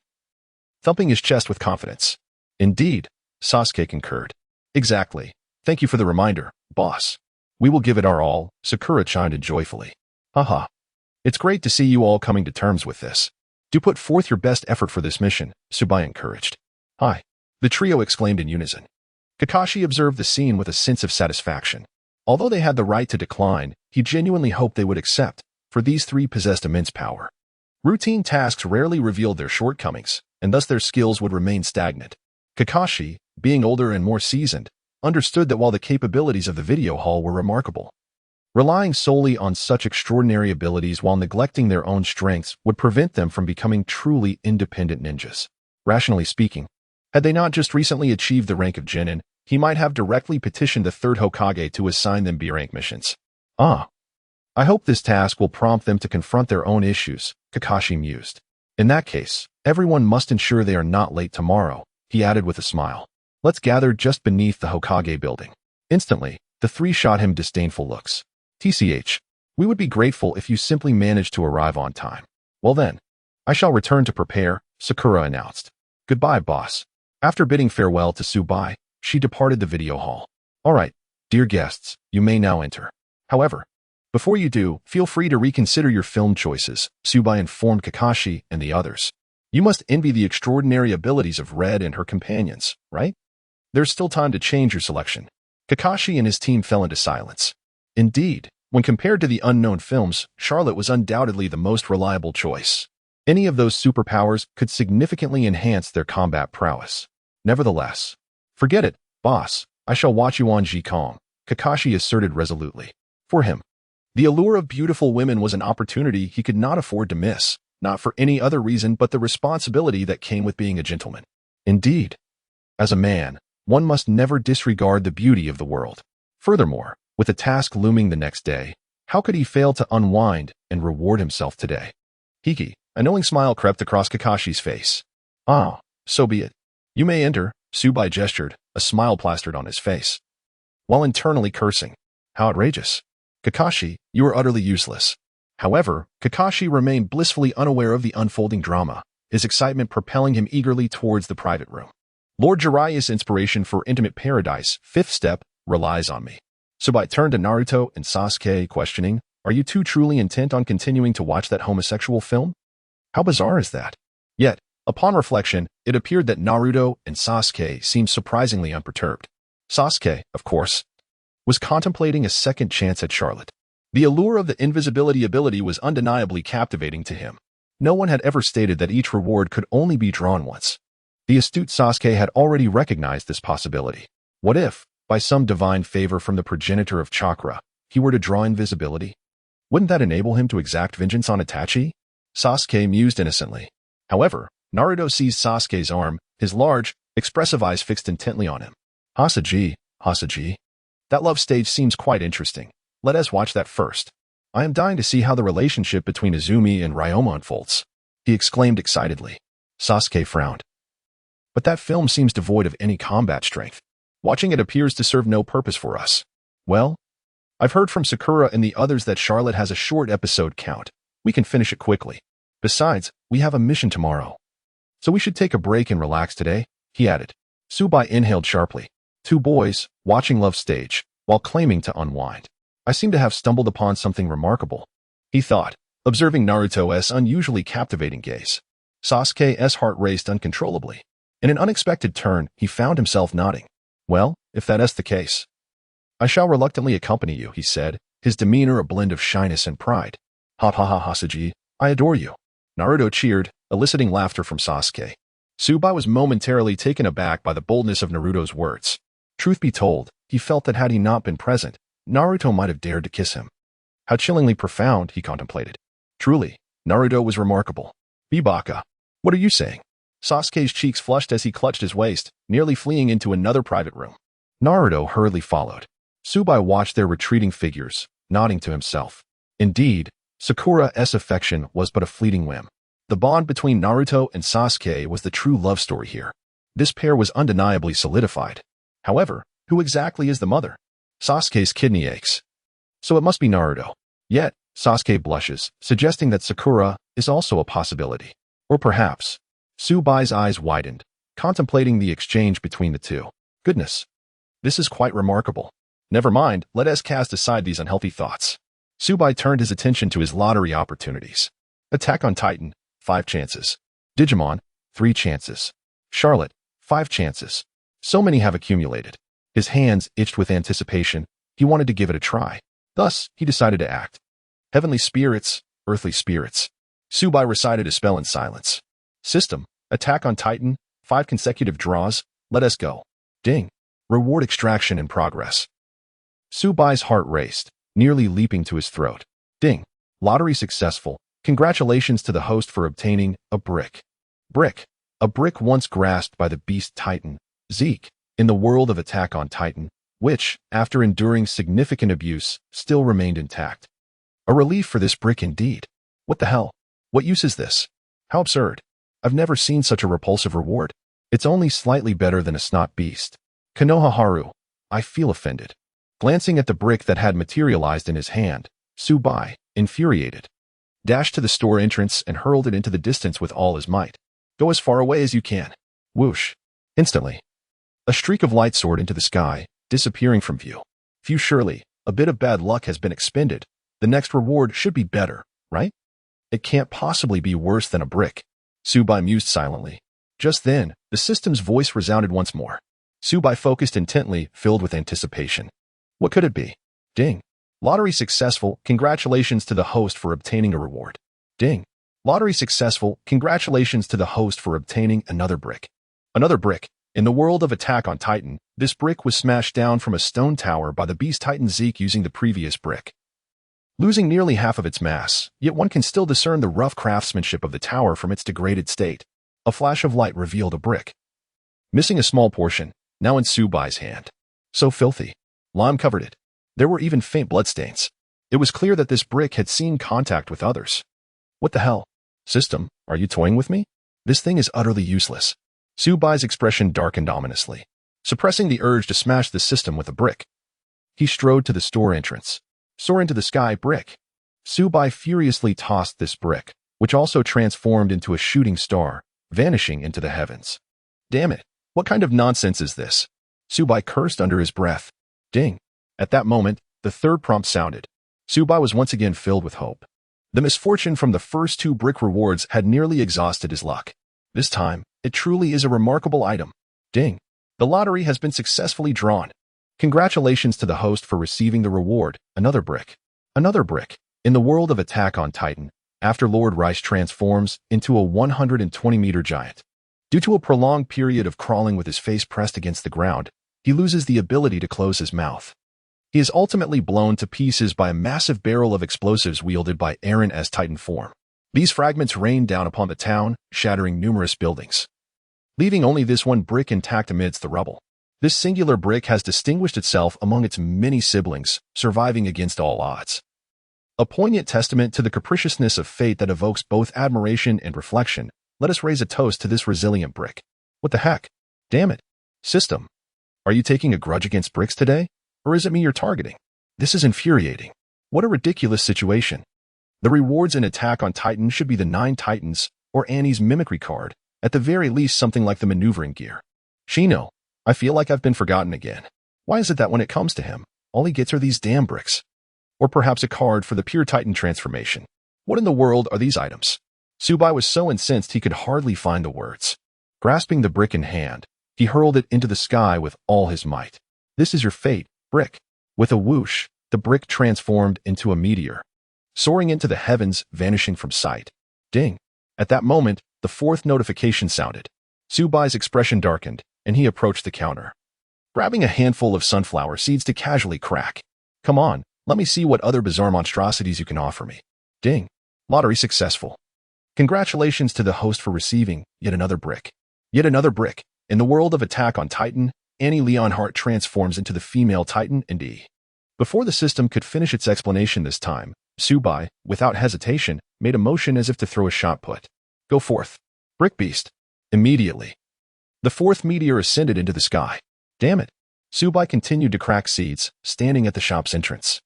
thumping his chest with confidence. Indeed, Sasuke concurred. Exactly. Thank you for the reminder, boss. We will give it our all, Sakura chimed in joyfully. Haha. It's great to see you all coming to terms with this. Do put forth your best effort for this mission, Su Bai encouraged. Hi. The trio exclaimed in unison. Kakashi observed the scene with a sense of satisfaction. Although they had the right to decline, he genuinely hoped they would accept, for these three possessed immense power. Routine tasks rarely revealed their shortcomings, and thus their skills would remain stagnant. Kakashi, being older and more seasoned, understood that while the capabilities of the video hall were remarkable, relying solely on such extraordinary abilities while neglecting their own strengths would prevent them from becoming truly independent ninjas. Rationally speaking, had they not just recently achieved the rank of Genin, he might have directly petitioned the third Hokage to assign them B-rank missions. I hope this task will prompt them to confront their own issues, Kakashi mused. In that case, everyone must ensure they are not late tomorrow, he added with a smile. Let's gather just beneath the Hokage building. Instantly, the three shot him disdainful looks. TCH, we would be grateful if you simply managed to arrive on time. Well then, I shall return to prepare, Sakura announced. Goodbye, boss. After bidding farewell to Su Bai, she departed the video hall. All right, dear guests, you may now enter. However, before you do, feel free to reconsider your film choices, Su Bai informed Kakashi and the others. You must envy the extraordinary abilities of Red and her companions, right? There's still time to change your selection. Kakashi and his team fell into silence. Indeed, when compared to the unknown films, Charlotte was undoubtedly the most reliable choice. Any of those superpowers could significantly enhance their combat prowess. Nevertheless, forget it, boss. I shall watch you on Ji Kong, Kakashi asserted resolutely. For him, The allure of beautiful women was an opportunity he could not afford to miss, not for any other reason but the responsibility that came with being a gentleman. Indeed, as a man, one must never disregard the beauty of the world. Furthermore, with a task looming the next day, how could he fail to unwind and reward himself today? Hiki, a knowing smile crept across Kakashi's face. Ah, so be it. You may enter, Su Bai gestured, a smile plastered on his face, while internally cursing. How outrageous. Kakashi, you are utterly useless. However, Kakashi remained blissfully unaware of the unfolding drama, his excitement propelling him eagerly towards the private room. Lord Jiraiya's inspiration for intimate paradise, fifth step, relies on me. Su Bai turned to Naruto and Sasuke, questioning, are you two truly intent on continuing to watch that homosexual film? How bizarre is that? Yet, upon reflection, it appeared that Naruto and Sasuke seemed surprisingly unperturbed. Sasuke, of course, was contemplating a second chance at Charlotte. The allure of the invisibility ability was undeniably captivating to him. No one had ever stated that each reward could only be drawn once. The astute Sasuke had already recognized this possibility. What if, by some divine favor from the progenitor of chakra, he were to draw invisibility? Wouldn't that enable him to exact vengeance on Itachi? Sasuke mused innocently. However, Naruto seized Sasuke's arm, his large, expressive eyes fixed intently on him. Hasaji. That love stage seems quite interesting. Let us watch that first. I am dying to see how the relationship between Izumi and Ryoma unfolds, he exclaimed excitedly. Sasuke frowned. But that film seems devoid of any combat strength. Watching it appears to serve no purpose for us. Well, I've heard from Sakura and the others that Charlotte has a short episode count. We can finish it quickly. Besides, we have a mission tomorrow. So we should take a break and relax today, he added. Su Bai inhaled sharply. Two boys, watching love stage, while claiming to unwind. I seem to have stumbled upon something remarkable, he thought, observing Naruto's unusually captivating gaze. Sasuke's heart raced uncontrollably. In an unexpected turn, he found himself nodding. Well, if that is the case, I shall reluctantly accompany you, he said, his demeanor a blend of shyness and pride. Ha ha ha Hasaji, I adore you. Naruto cheered, eliciting laughter from Sasuke. Su Bai was momentarily taken aback by the boldness of Naruto's words. Truth be told, he felt that had he not been present, Naruto might have dared to kiss him. How chillingly profound, he contemplated. Truly, Naruto was remarkable. Bibaka, what are you saying? Sasuke's cheeks flushed as he clutched his waist, nearly fleeing into another private room. Naruto hurriedly followed. Su Bai watched their retreating figures, nodding to himself. Indeed, Sakura's affection was but a fleeting whim. The bond between Naruto and Sasuke was the true love story here. This pair was undeniably solidified. However, who exactly is the mother? Sasuke's kidney aches. So it must be Naruto. Yet, Sasuke blushes, suggesting that Sakura is also a possibility. Or perhaps. Su Bai's eyes widened, contemplating the exchange between the two. Goodness. This is quite remarkable. Never mind, let us cast aside these unhealthy thoughts. Su Bai turned his attention to his lottery opportunities. Attack on Titan, 5 chances. Digimon, 3 chances. Charlotte, 5 chances. So many have accumulated. His hands itched with anticipation. He wanted to give it a try. Thus, he decided to act. Heavenly spirits, earthly spirits. Su Bai recited a spell in silence. System, attack on Titan, 5 consecutive draws, let us go. Ding. Reward extraction in progress. Su Bai's heart raced, nearly leaping to his throat. Ding. Lottery successful. Congratulations to the host for obtaining a brick. Brick. A brick once grasped by the beast Titan, Zeke, in the world of Attack on Titan, which, after enduring significant abuse, still remained intact. A relief for this brick indeed. What the hell? What use is this? How absurd. I've never seen such a repulsive reward. It's only slightly better than a snot beast. Konoha, I feel offended. Glancing at the brick that had materialized in his hand, Su Bai, infuriated, dashed to the store entrance and hurled it into the distance with all his might. Go as far away as you can. Whoosh. Instantly, a streak of light soared into the sky, disappearing from view. Phew, surely, a bit of bad luck has been expended. The next reward should be better, right? It can't possibly be worse than a brick. Su Bai mused silently. Just then, the system's voice resounded once more. Su Bai focused intently, filled with anticipation. What could it be? Ding. Lottery successful. Congratulations to the host for obtaining a reward. Ding. Lottery successful. Congratulations to the host for obtaining another brick. Another brick. In the world of Attack on Titan, this brick was smashed down from a stone tower by the beast Titan Zeke using the previous brick. losing nearly half of its mass, yet one can still discern the rough craftsmanship of the tower from its degraded state. A flash of light revealed a brick, missing a small portion, now in Su Bai's hand. So filthy. Lime covered it. There were even faint bloodstains. It was clear that this brick had seen contact with others. What the hell? System, are you toying with me? This thing is utterly useless. Su Bai's expression darkened ominously, suppressing the urge to smash the system with a brick. He strode to the store entrance. Soar into the sky, brick. Su Bai furiously tossed this brick, which also transformed into a shooting star, vanishing into the heavens. Damn it, what kind of nonsense is this? Su Bai cursed under his breath. Ding. At that moment, the third prompt sounded. Su Bai was once again filled with hope. The misfortune from the first 2 brick rewards had nearly exhausted his luck. This time, it truly is a remarkable item. Ding. The lottery has been successfully drawn. Congratulations to the host for receiving the reward, another brick. Another brick. In the world of Attack on Titan, after Lord Rice transforms into a 120-meter giant. Due to a prolonged period of crawling with his face pressed against the ground, he loses the ability to close his mouth. He is ultimately blown to pieces by a massive barrel of explosives wielded by Aaron's Titan form. These fragments rain down upon the town, shattering numerous buildings, leaving only this one brick intact amidst the rubble. This singular brick has distinguished itself among its many siblings, surviving against all odds. A poignant testament to the capriciousness of fate that evokes both admiration and reflection. Let us raise a toast to this resilient brick. What the heck? Damn it. System. Are you taking a grudge against bricks today? Or is it me you're targeting? This is infuriating. What a ridiculous situation. The rewards in Attack on Titan should be the 9 Titans, or Annie's mimicry card, at the very least something like the maneuvering gear. Shino. I feel like I've been forgotten again. Why is it that when it comes to him, all he gets are these damn bricks? Or perhaps a card for the pure Titan transformation. What in the world are these items? Su Bai was so incensed he could hardly find the words. Grasping the brick in hand, he hurled it into the sky with all his might. This is your fate, brick. With a whoosh, the brick transformed into a meteor, soaring into the heavens, vanishing from sight. Ding. At that moment, the 4th notification sounded. Su Bai's expression darkened, and he approached the counter, grabbing a handful of sunflower seeds to casually crack. Come on, let me see what other bizarre monstrosities you can offer me. Ding. Lottery successful. Congratulations to the host for receiving yet another brick. Yet another brick. In the world of Attack on Titan, Annie Leonhardt transforms into the female Titan and E. Before the system could finish its explanation this time, Su Bai, without hesitation, made a motion as if to throw a shot put. Go forth. Brick Beast. Immediately, the 4th meteor ascended into the sky. Damn it. Su Bai continued to crack seeds, standing at the shop's entrance.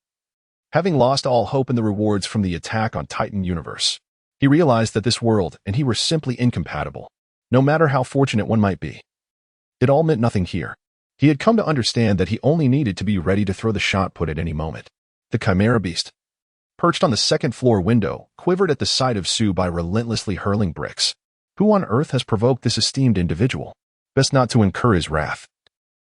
Having lost all hope in the rewards from the Attack on Titan universe, he realized that this world and he were simply incompatible, no matter how fortunate one might be. It all meant nothing here. He had come to understand that he only needed to be ready to throw the shot put at any moment. The Chimera Beast, perched on the 2nd floor window, quivered at the sight of Su Bai relentlessly hurling bricks. Who on earth has provoked this esteemed individual? Best not to incur his wrath.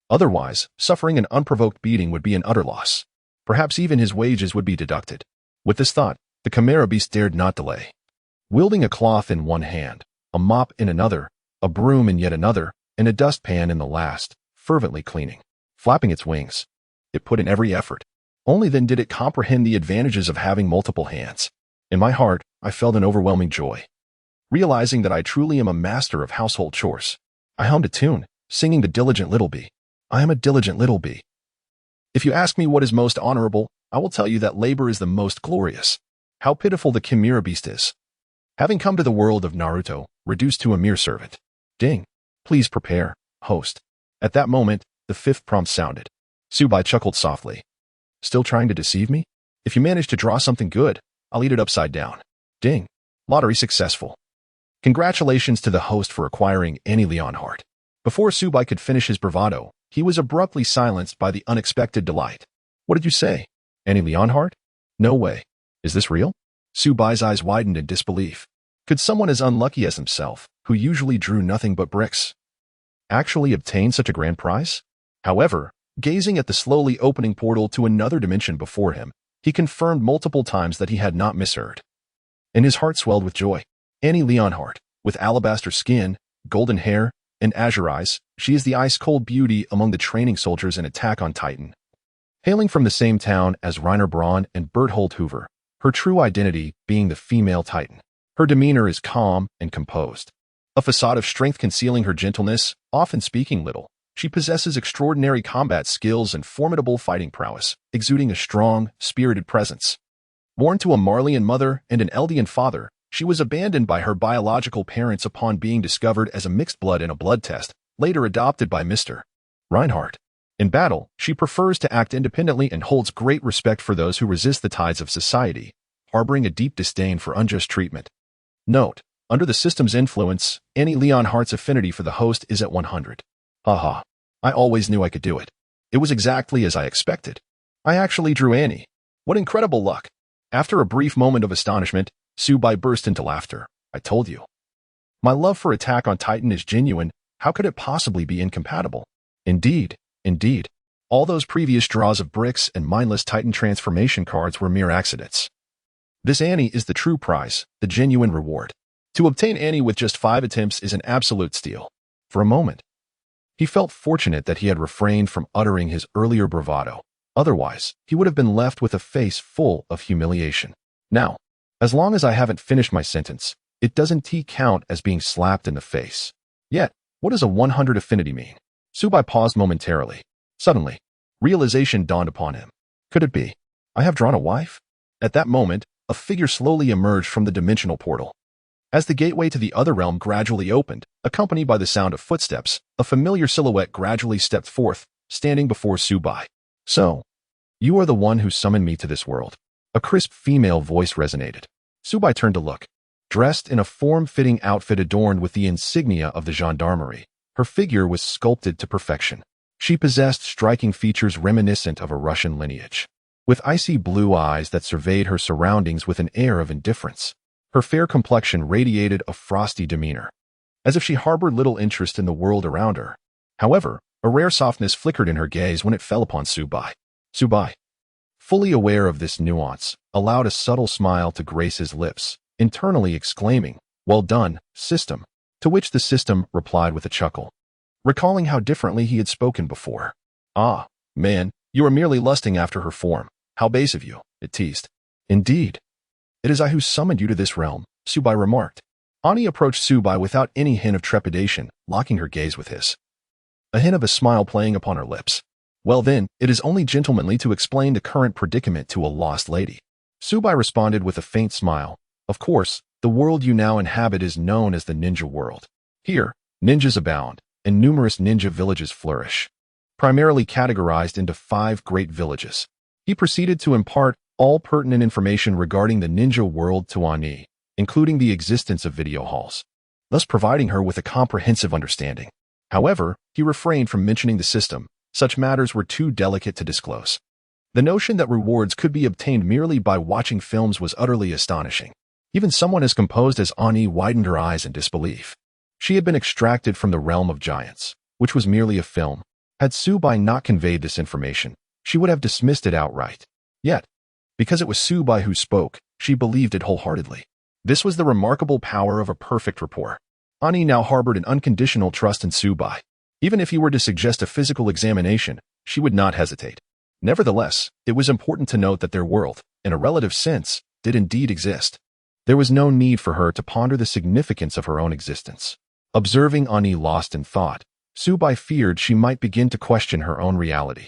Otherwise, suffering an unprovoked beating would be an utter loss. Perhaps even his wages would be deducted. With this thought, the Chimera Beast dared not delay. Wielding a cloth in one hand, a mop in another, a broom in yet another, and a dustpan in the last, fervently cleaning, flapping its wings, it put in every effort. Only then did it comprehend the advantages of having multiple hands. In my heart, I felt an overwhelming joy. Realizing that I truly am a master of household chores, I hummed a tune, singing the diligent little bee. I am a diligent little bee. If you ask me what is most honorable, I will tell you that labor is the most glorious. How pitiful the Chimera Beast is. Having come to the world of Naruto, reduced to a mere servant. Ding. Please prepare, host. At that moment, the 5th prompt sounded. Su Bai chuckled softly. Still trying to deceive me? If you manage to draw something good, I'll eat it upside down. Ding. Lottery successful. Congratulations to the host for acquiring Annie Leonhardt. Before Su Bai could finish his bravado, he was abruptly silenced by the unexpected delight. What did you say? Annie Leonhardt? No way. Is this real? Su Bai's eyes widened in disbelief. Could someone as unlucky as himself, who usually drew nothing but bricks, actually obtain such a grand prize? However, gazing at the slowly opening portal to another dimension before him, he confirmed multiple times that he had not misheard. And his heart swelled with joy. Annie Leonhardt, with alabaster skin, golden hair, and azure eyes, she is the ice-cold beauty among the training soldiers in Attack on Titan. Hailing from the same town as Rainer Braun and Berthold Hoover, her true identity being the female Titan. Her demeanor is calm and composed, a facade of strength concealing her gentleness, often speaking little. She possesses extraordinary combat skills and formidable fighting prowess, exuding a strong, spirited presence. Born to a Marleyan mother and an Eldian father, she was abandoned by her biological parents upon being discovered as a mixed blood in a blood test, later adopted by Mr. Reinhardt. In battle, she prefers to act independently and holds great respect for those who resist the tides of society, harboring a deep disdain for unjust treatment. Note: under the system's influence, Annie Leonhardt's affinity for the host is at 100. Haha. I always knew I could do it. It was exactly as I expected. I actually drew Annie. What incredible luck. After a brief moment of astonishment, Su Bai burst into laughter. I told you. My love for Attack on Titan is genuine. How could it possibly be incompatible? Indeed. All those previous draws of bricks and mindless Titan transformation cards were mere accidents. This Annie is the true prize, the genuine reward. To obtain Annie with just 5 attempts is an absolute steal. For a moment, he felt fortunate that he had refrained from uttering his earlier bravado. Otherwise, he would have been left with a face full of humiliation. Now, as long as I haven't finished my sentence, it doesn't count as being slapped in the face. Yet, what does a 100 affinity mean? Su Bai paused momentarily. Suddenly, realization dawned upon him. Could it be? I have drawn a wife? At that moment, a figure slowly emerged from the dimensional portal. As the gateway to the other realm gradually opened, accompanied by the sound of footsteps, a familiar silhouette gradually stepped forth, standing before Su Bai. So, you are the one who summoned me to this world. A crisp female voice resonated. Su Bai turned to look. Dressed in a form-fitting outfit adorned with the insignia of the gendarmerie, her figure was sculpted to perfection. She possessed striking features reminiscent of a Russian lineage. With icy blue eyes that surveyed her surroundings with an air of indifference, her fair complexion radiated a frosty demeanor, as if she harbored little interest in the world around her. However, a rare softness flickered in her gaze when it fell upon Su Bai. Su Bai, fully aware of this nuance, allowed a subtle smile to grace his lips, internally exclaiming, "Well done, system," to which the system replied with a chuckle, recalling how differently he had spoken before. "Ah, man, you are merely lusting after her form. How base of you," it teased. "Indeed. It is I who summoned you to this realm," Su Bai remarked. Ani approached Su Bai without any hint of trepidation, locking her gaze with his. A hint of a smile playing upon her lips. "Well then, it is only gentlemanly to explain the current predicament to a lost lady." Su Bai responded with a faint smile. "Of course, the world you now inhabit is known as the ninja world. Here, ninjas abound, and numerous ninja villages flourish, primarily categorized into 5 great villages." He proceeded to impart all pertinent information regarding the ninja world to Ani, including the existence of video halls, thus providing her with a comprehensive understanding. However, he refrained from mentioning the system. Such matters were too delicate to disclose. The notion that rewards could be obtained merely by watching films was utterly astonishing. Even someone as composed as Ani widened her eyes in disbelief. She had been extracted from the realm of giants, which was merely a film. Had Su Bai not conveyed this information, she would have dismissed it outright. Yet, because it was Su Bai who spoke, she believed it wholeheartedly. This was the remarkable power of a perfect rapport. Ani now harbored an unconditional trust in Su Bai. Even if he were to suggest a physical examination, she would not hesitate. Nevertheless, it was important to note that their world, in a relative sense, did indeed exist. There was no need for her to ponder the significance of her own existence. Observing Ani lost in thought, Su Bai feared she might begin to question her own reality.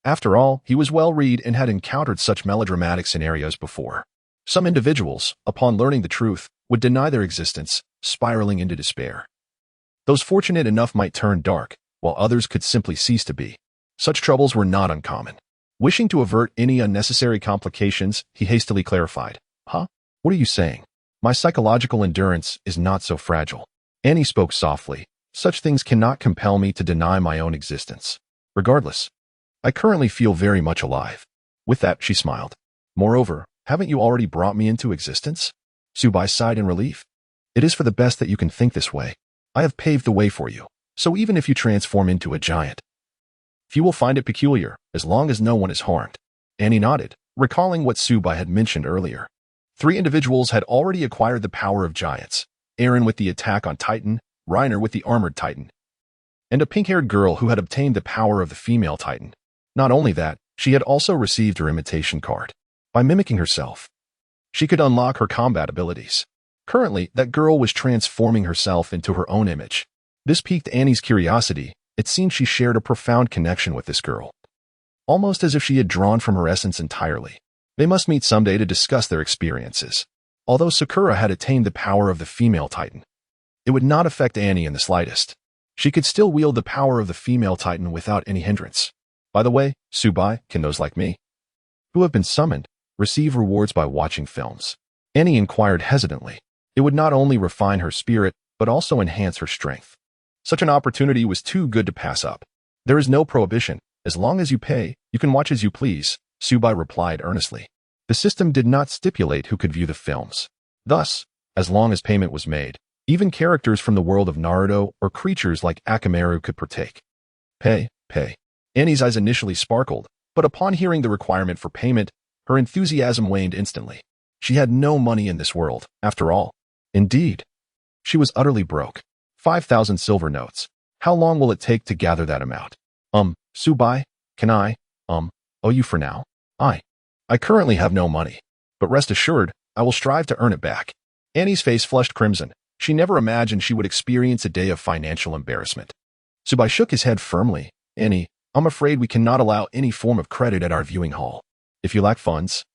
After all, he was well-read and had encountered such melodramatic scenarios before. Some individuals, upon learning the truth, would deny their existence, spiraling into despair. Those fortunate enough might turn dark, while others could simply cease to be. Such troubles were not uncommon. Wishing to avert any unnecessary complications, he hastily clarified. "Huh? What are you saying? My psychological endurance is not so fragile." Annie spoke softly. "Such things cannot compel me to deny my own existence. Regardless, I currently feel very much alive." With that, she smiled. "Moreover, haven't you already brought me into existence?" Su Bai sighed in relief. "It is for the best that you can think this way. I have paved the way for you, so even if you transform into a giant, few will find it peculiar, as long as no one is harmed." Annie nodded, recalling what Su Bai had mentioned earlier. 3 individuals had already acquired the power of giants: Aaron with the attack on Titan, Reiner with the armored Titan, and a pink-haired girl who had obtained the power of the female Titan. Not only that, she had also received her imitation card. By mimicking herself, she could unlock her combat abilities. Currently, that girl was transforming herself into her own image. This piqued Annie's curiosity. It seemed she shared a profound connection with this girl, almost as if she had drawn from her essence entirely. They must meet someday to discuss their experiences. Although Sakura had attained the power of the female titan, it would not affect Annie in the slightest. She could still wield the power of the female titan without any hindrance. By the way, Su Bai, can those like me, who have been summoned, receive rewards by watching films? Annie inquired hesitantly. It would not only refine her spirit, but also enhance her strength. Such an opportunity was too good to pass up. There is no prohibition. As long as you pay, you can watch as you please, Su Bai replied earnestly. The system did not stipulate who could view the films. Thus, as long as payment was made, even characters from the world of Naruto or creatures like Akamaru could partake. Pay. Annie's eyes initially sparkled, but upon hearing the requirement for payment, her enthusiasm waned instantly. She had no money in this world, after all. Indeed, she was utterly broke. 5,000 silver notes. How long will it take to gather that amount? Su Bai, can I, owe you for now? I currently have no money, but rest assured, I will strive to earn it back. Annie's face flushed crimson. She never imagined she would experience a day of financial embarrassment. Su Bai shook his head firmly. Annie, I'm afraid we cannot allow any form of credit at our viewing hall. If you lack funds,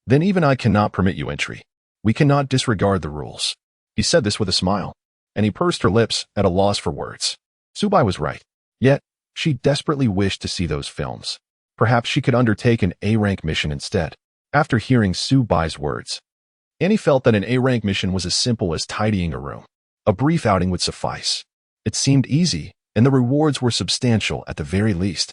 then even I cannot permit you entry. We cannot disregard the rules. He said this with a smile, and he pursed her lips at a loss for words. Su Bai was right. Yet, she desperately wished to see those films. Perhaps she could undertake an A-rank mission instead. After hearing Su Bai's words, Annie felt that an A-rank mission was as simple as tidying a room. A brief outing would suffice. It seemed easy, and the rewards were substantial at the very least.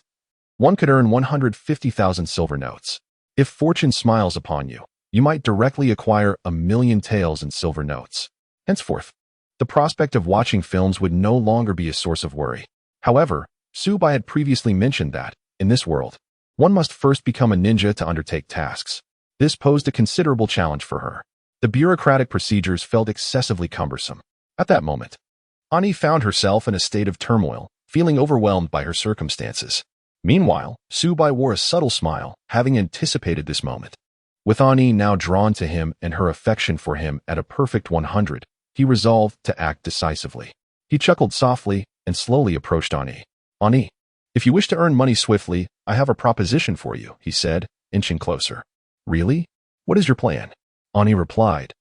One could earn 150,000 silver notes. If fortune smiles upon you, you might directly acquire 1,000,000 taels in silver notes. Henceforth, the prospect of watching films would no longer be a source of worry. However, Su Bai had previously mentioned that, in this world, one must first become a ninja to undertake tasks. This posed a considerable challenge for her. The bureaucratic procedures felt excessively cumbersome. At that moment, Annie found herself in a state of turmoil, feeling overwhelmed by her circumstances. Meanwhile, Su Bai wore a subtle smile, having anticipated this moment. With Annie now drawn to him and her affection for him at a perfect 100, he resolved to act decisively. He chuckled softly and slowly approached Annie. Annie, if you wish to earn money swiftly, I have a proposition for you, he said, inching closer. Really? What is your plan? Annie replied,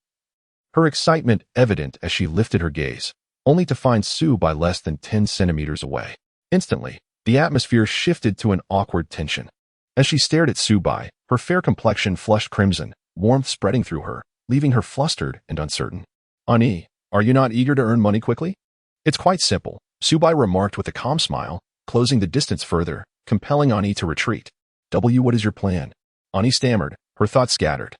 her excitement evident as she lifted her gaze, only to find Su Bai less than 10 centimeters away. Instantly, the atmosphere shifted to an awkward tension. As she stared at Su Bai, her fair complexion flushed crimson, warmth spreading through her, leaving her flustered and uncertain. Annie, are you not eager to earn money quickly? It's quite simple, Su Bai remarked with a calm smile, closing the distance further, compelling Annie to retreat. What is your plan? Annie stammered, her thoughts scattered.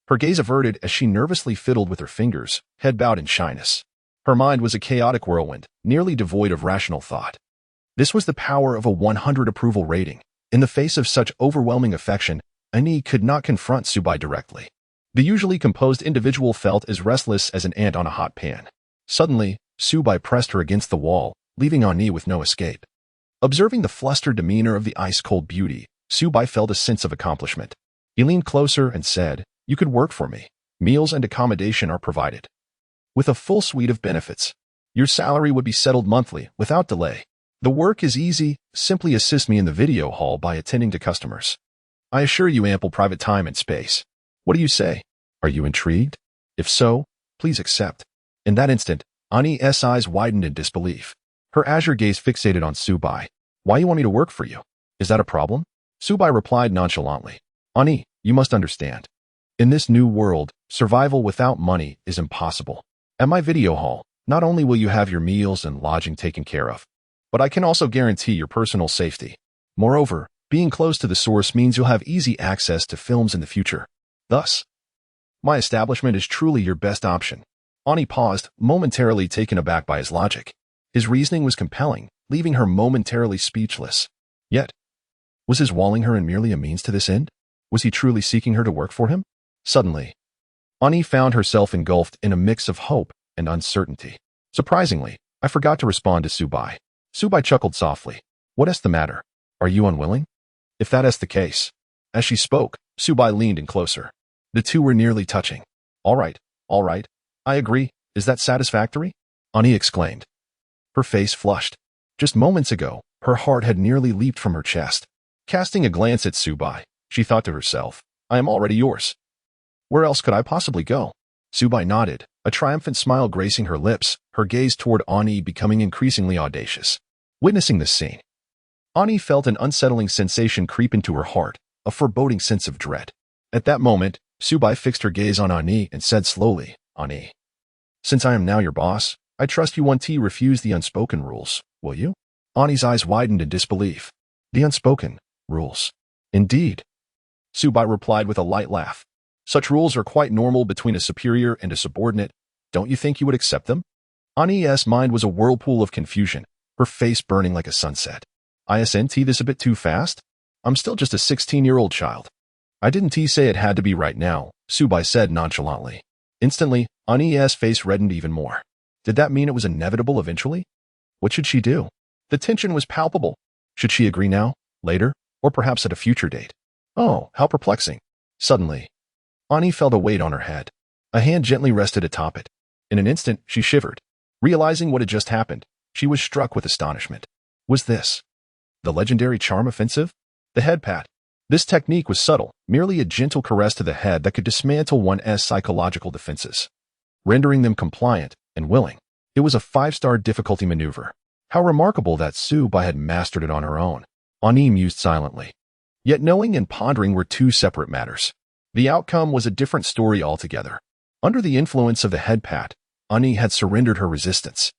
Her gaze averted as she nervously fiddled with her fingers, head bowed in shyness. Her mind was a chaotic whirlwind, nearly devoid of rational thought. This was the power of a 100 approval rating. In the face of such overwhelming affection, Annie could not confront Su Bai directly. The usually composed individual felt as restless as an ant on a hot pan. Suddenly, Su Bai pressed her against the wall, leaving Annie with no escape. Observing the flustered demeanor of the ice-cold beauty, Su Bai felt a sense of accomplishment. He leaned closer and said, You could work for me. Meals and accommodation are provided, with a full suite of benefits. Your salary would be settled monthly, without delay. The work is easy, simply assist me in the video hall by attending to customers. I assure you ample private time and space. What do you say? Are you intrigued? If so, please accept. In that instant, Annie's eyes widened in disbelief. Her azure gaze fixated on Su Bai. Why you want me to work for you? Is that a problem? Su Bai replied nonchalantly. Annie, you must understand. In this new world, survival without money is impossible. At my video hall, not only will you have your meals and lodging taken care of, but I can also guarantee your personal safety. Moreover, being close to the source means you'll have easy access to films in the future. Thus, my establishment is truly your best option. Annie paused, momentarily taken aback by his logic. His reasoning was compelling, leaving her momentarily speechless. Yet, was his walling her in merely a means to this end? Was he truly seeking her to work for him? Suddenly, Annie found herself engulfed in a mix of hope and uncertainty. Surprisingly, I forgot to respond to Su Bai. Su Bai chuckled softly. What is the matter? Are you unwilling? If that is the case. As she spoke, Su Bai leaned in closer. The two were nearly touching. All right, I agree. Is that satisfactory? Ani exclaimed. Her face flushed. Just moments ago, her heart had nearly leaped from her chest. Casting a glance at Su Bai, she thought to herself, I am already yours. Where else could I possibly go? Su Bai nodded, a triumphant smile gracing her lips, her gaze toward Ani becoming increasingly audacious. Witnessing this scene, Ani felt an unsettling sensation creep into her heart, a foreboding sense of dread. At that moment, Su Bai fixed her gaze on Ani and said slowly, Ani, since I am now your boss, I trust you won't refuse the unspoken rules, will you? Ani's eyes widened in disbelief. The unspoken rules. Indeed. Su Bai replied with a light laugh. Such rules are quite normal between a superior and a subordinate. Don't you think you would accept them? Ani's mind was a whirlpool of confusion, her face burning like a sunset. Isn't this a bit too fast? I'm still just a 16-year-old child. I didn't say it had to be right now, Su Bai said nonchalantly. Instantly, Ani's face reddened even more. Did that mean it was inevitable eventually? What should she do? The tension was palpable. Should she agree now, later, or perhaps at a future date? Oh, how perplexing. Suddenly, Ani felt a weight on her head. A hand gently rested atop it. In an instant, she shivered. Realizing what had just happened, she was struck with astonishment. Was this the legendary charm offensive? The head pat. This technique was subtle, merely a gentle caress to the head that could dismantle one's psychological defenses, rendering them compliant and willing. It was a 5-star difficulty maneuver. How remarkable that Su Bai had mastered it on her own. Ani mused silently. Yet knowing and pondering were two separate matters. The outcome was a different story altogether. Under the influence of the head pat, Ani had surrendered her resistance.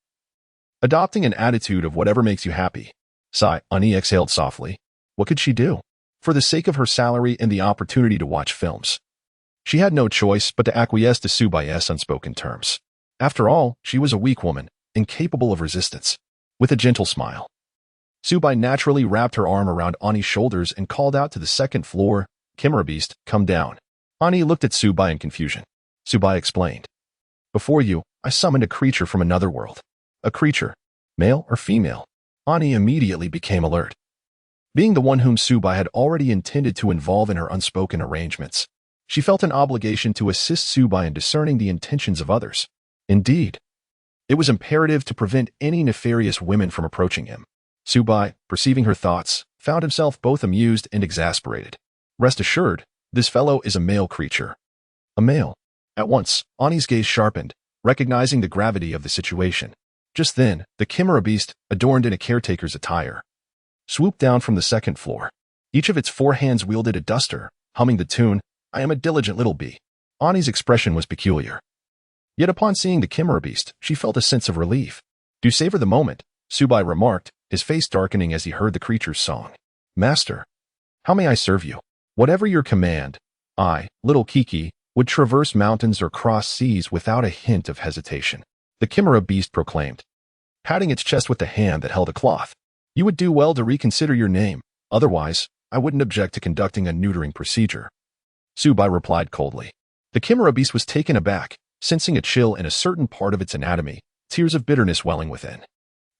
Adopting an attitude of whatever makes you happy. Sigh, Ani exhaled softly. What could she do? For the sake of her salary and the opportunity to watch films, she had no choice but to acquiesce to Su Bai's unspoken terms. After all, she was a weak woman, incapable of resistance. With a gentle smile, Su Bai naturally wrapped her arm around Ani's shoulders and called out to the second floor, Chimera Beast, come down. Ani looked at Su Bai in confusion. Su Bai explained. Before you, I summoned a creature from another world. A creature, male or female? Ani immediately became alert. Being the one whom Su Bai had already intended to involve in her unspoken arrangements, she felt an obligation to assist Su Bai in discerning the intentions of others. Indeed, it was imperative to prevent any nefarious women from approaching him. Su Bai, perceiving her thoughts, found himself both amused and exasperated. Rest assured, this fellow is a male creature. A male. At once, Ani's gaze sharpened, recognizing the gravity of the situation. Just then, the Chimera Beast, adorned in a caretaker's attire, swooped down from the second floor. Each of its 4 hands wielded a duster, humming the tune, I am a diligent little bee. Ani's expression was peculiar. Yet upon seeing the Chimera Beast, she felt a sense of relief. Do savor the moment, Su Bai remarked, his face darkening as he heard the creature's song. Master, how may I serve you? Whatever your command, I, little Kiki, would traverse mountains or cross seas without a hint of hesitation. The Chimera Beast proclaimed, patting its chest with the hand that held a cloth. You would do well to reconsider your name. Otherwise, I wouldn't object to conducting a neutering procedure. Su Bai replied coldly. The Chimera Beast was taken aback, sensing a chill in a certain part of its anatomy, tears of bitterness welling within.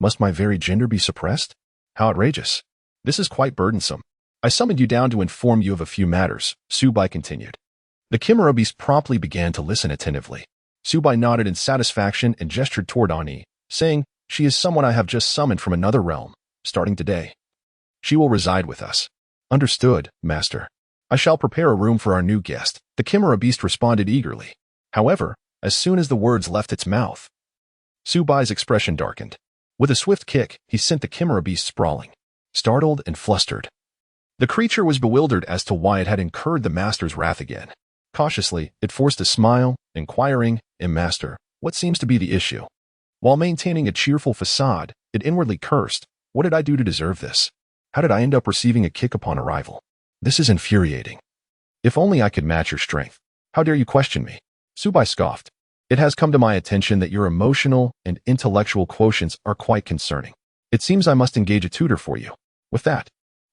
Must my very gender be suppressed? How outrageous. This is quite burdensome. I summoned you down to inform you of a few matters, Su Bai continued. The Chimera Beast promptly began to listen attentively. Su Bai nodded in satisfaction and gestured toward Ani, saying, she is someone I have just summoned from another realm, starting today. She will reside with us. Understood, Master. I shall prepare a room for our new guest. The Chimera Beast responded eagerly. However, as soon as the words left its mouth, Su Bai's expression darkened. With a swift kick, he sent the Chimera Beast sprawling, startled and flustered. The creature was bewildered as to why it had incurred the master's wrath again. Cautiously, it forced a smile, inquiring, Master, what seems to be the issue? While maintaining a cheerful facade, it inwardly cursed. What did I do to deserve this? How did I end up receiving a kick upon arrival? This is infuriating. If only I could match your strength. How dare you question me? Su Bai scoffed. It has come to my attention that your emotional and intellectual quotients are quite concerning. It seems I must engage a tutor for you. With that,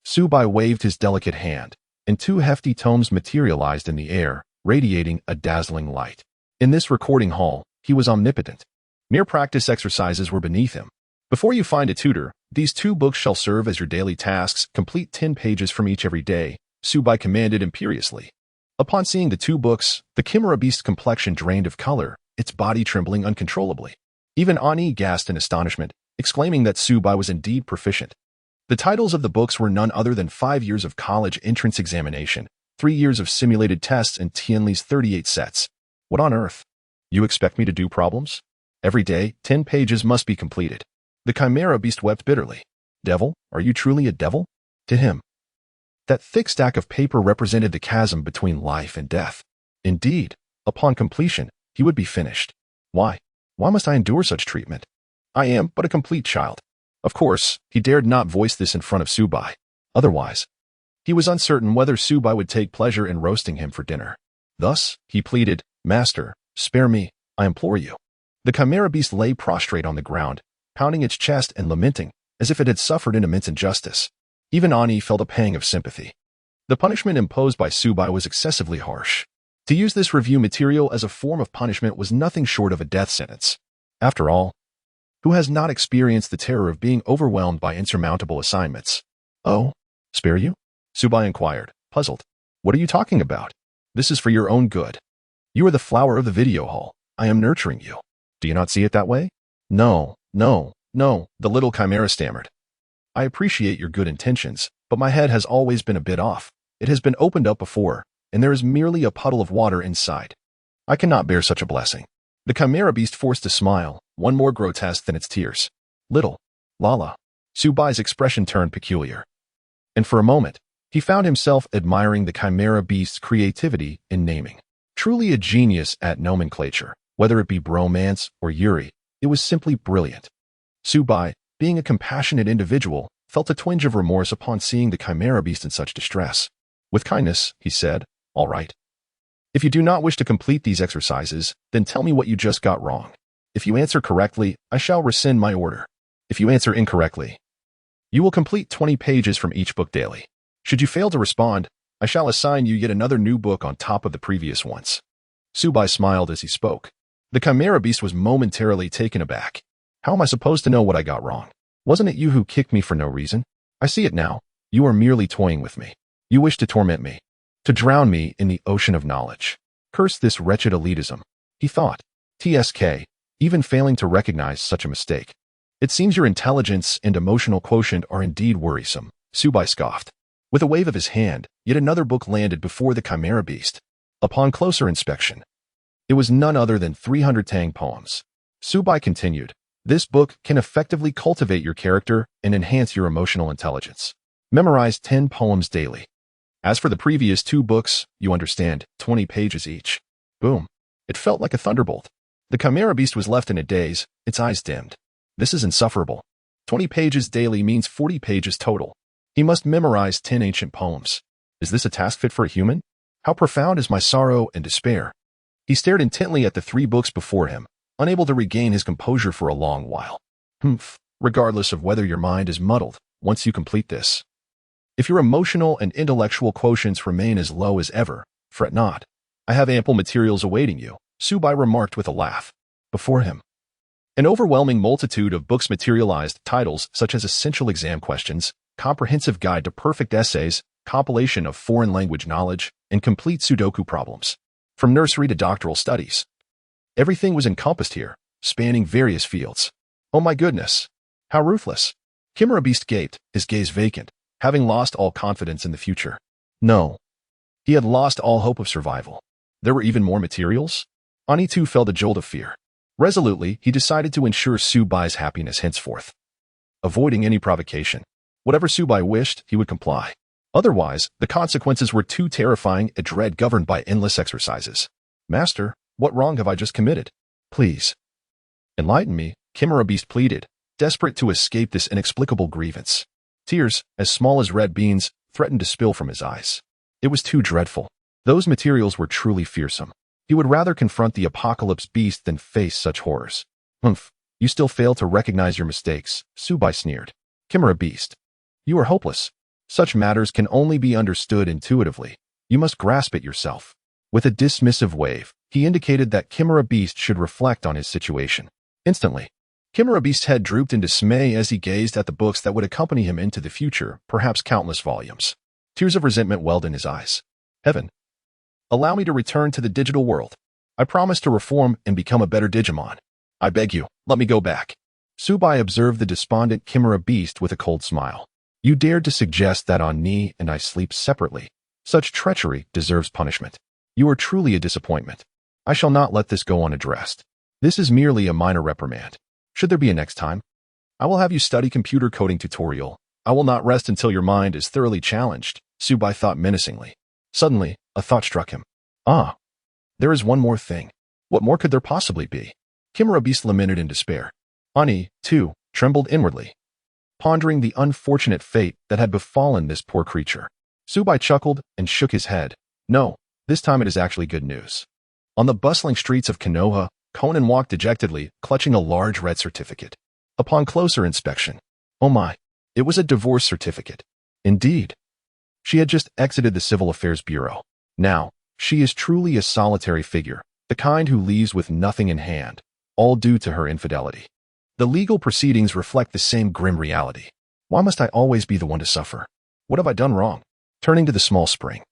Su Bai waved his delicate hand, and 2 hefty tomes materialized in the air, radiating a dazzling light. In this recording hall, he was omnipotent. Mere practice exercises were beneath him. Before you find a tutor, these 2 books shall serve as your daily tasks. Complete 10 pages from each every day, Su Bai commanded imperiously. Upon seeing the two books, the Chimera beast's complexion drained of color, its body trembling uncontrollably. Even Ani gasped in astonishment, exclaiming that Su Bai was indeed proficient. The titles of the books were none other than 5 years of college entrance examination, 3 years of simulated tests, and Tianli's 38 sets. What on earth? You expect me to do problems? Every day, 10 pages must be completed. The Chimera beast wept bitterly. Devil, are you truly a devil? To him, that thick stack of paper represented the chasm between life and death. Indeed, upon completion, he would be finished. Why? Why must I endure such treatment? I am but a complete child. Of course, he dared not voice this in front of Su Bai. Otherwise, he was uncertain whether Su Bai would take pleasure in roasting him for dinner. Thus, he pleaded, Master, spare me, I implore you. The Chimera beast lay prostrate on the ground, pounding its chest and lamenting, as if it had suffered an immense injustice. Even Ani felt a pang of sympathy. The punishment imposed by Su Bai was excessively harsh. To use this review material as a form of punishment was nothing short of a death sentence. After all, who has not experienced the terror of being overwhelmed by insurmountable assignments? Oh, spare you? Su Bai inquired, puzzled. What are you talking about? This is for your own good. You are the flower of the video hall. I am nurturing you. Do you not see it that way? No, no, no, the little Chimera stammered. I appreciate your good intentions, but my head has always been a bit off. It has been opened up before, and there is merely a puddle of water inside. I cannot bear such a blessing. The Chimera beast forced a smile, one more grotesque than its tears. Little Lala. Su Bai's expression turned peculiar. And for a moment, he found himself admiring the Chimera beast's creativity in naming. Truly a genius at nomenclature, whether it be bromance or Yuri, it was simply brilliant. Su Bai, being a compassionate individual, felt a twinge of remorse upon seeing the Chimera beast in such distress. With kindness, he said, All right. If you do not wish to complete these exercises, then tell me what you just got wrong. If you answer correctly, I shall rescind my order. If you answer incorrectly, you will complete 20 pages from each book daily. Should you fail to respond, I shall assign you yet another new book on top of the previous ones. Su Bai smiled as he spoke. The Chimera beast was momentarily taken aback. How am I supposed to know what I got wrong? Wasn't it you who kicked me for no reason? I see it now. You are merely toying with me. You wish to torment me, to drown me in the ocean of knowledge. Curse this wretched elitism, he thought. TSK, even failing to recognize such a mistake. It seems your intelligence and emotional quotient are indeed worrisome, Su Bai scoffed. With a wave of his hand, yet another book landed before the Chimera beast. Upon closer inspection, it was none other than 300 Tang poems. Su Bai continued, This book can effectively cultivate your character and enhance your emotional intelligence. Memorize 10 poems daily. As for the previous 2 books, you understand, 20 pages each. Boom. It felt like a thunderbolt. The Chimera beast was left in a daze, its eyes dimmed. This is insufferable. 20 pages daily means 40 pages total. He must memorize 10 ancient poems. Is this a task fit for a human? How profound is my sorrow and despair? He stared intently at the 3 books before him, unable to regain his composure for a long while. Regardless of whether your mind is muddled, once you complete this. If your emotional and intellectual quotients remain as low as ever, fret not. I have ample materials awaiting you, Su Bai remarked with a laugh. Before him, an overwhelming multitude of books materialized, titles such as Essential Exam Questions, Comprehensive Guide to Perfect Essays, Compilation of Foreign Language Knowledge, and Complete Sudoku Problems. From nursery to doctoral studies. Everything was encompassed here, spanning various fields. Oh my goodness! How ruthless! Chimera beast gaped, his gaze vacant, having lost all confidence in the future. No. He had lost all hope of survival. There were even more materials? Ani too felt a jolt of fear. Resolutely, he decided to ensure Su Bai's happiness henceforth. Avoiding any provocation. Whatever Su Bai wished, he would comply. Otherwise, the consequences were too terrifying, a dread governed by endless exercises. Master, what wrong have I just committed? Please. Enlighten me, Chimera beast pleaded, desperate to escape this inexplicable grievance. Tears, as small as red beans, threatened to spill from his eyes. It was too dreadful. Those materials were truly fearsome. He would rather confront the apocalypse beast than face such horrors. You still fail to recognize your mistakes, Su Bai sneered. Chimera beast. You are hopeless. Such matters can only be understood intuitively. You must grasp it yourself. With a dismissive wave, he indicated that Chimera beast should reflect on his situation. Instantly, Chimera beast's head drooped in dismay as he gazed at the books that would accompany him into the future, perhaps countless volumes. Tears of resentment welled in his eyes. Heaven. Allow me to return to the digital world. I promise to reform and become a better Digimon. I beg you, let me go back. Su Bai observed the despondent Chimera beast with a cold smile. You dared to suggest that Ani and I sleep separately. Such treachery deserves punishment. You are truly a disappointment. I shall not let this go unaddressed. This is merely a minor reprimand. Should there be a next time, I will have you study computer coding tutorial. I will not rest until your mind is thoroughly challenged, Su Bai thought menacingly. Suddenly, a thought struck him. Ah, there is one more thing. What more could there possibly be? Chimera beast lamented in despair. Ani, too, trembled inwardly, pondering the unfortunate fate that had befallen this poor creature. Su Bai chuckled and shook his head. No, this time it is actually good news. On the bustling streets of Konoha, Conan walked dejectedly, clutching a large red certificate. Upon closer inspection, oh my, it was a divorce certificate. Indeed. She had just exited the Civil Affairs Bureau. Now, she is truly a solitary figure, the kind who leaves with nothing in hand, all due to her infidelity. The legal proceedings reflect the same grim reality. Why must I always be the one to suffer? What have I done wrong? Turning to the small spring,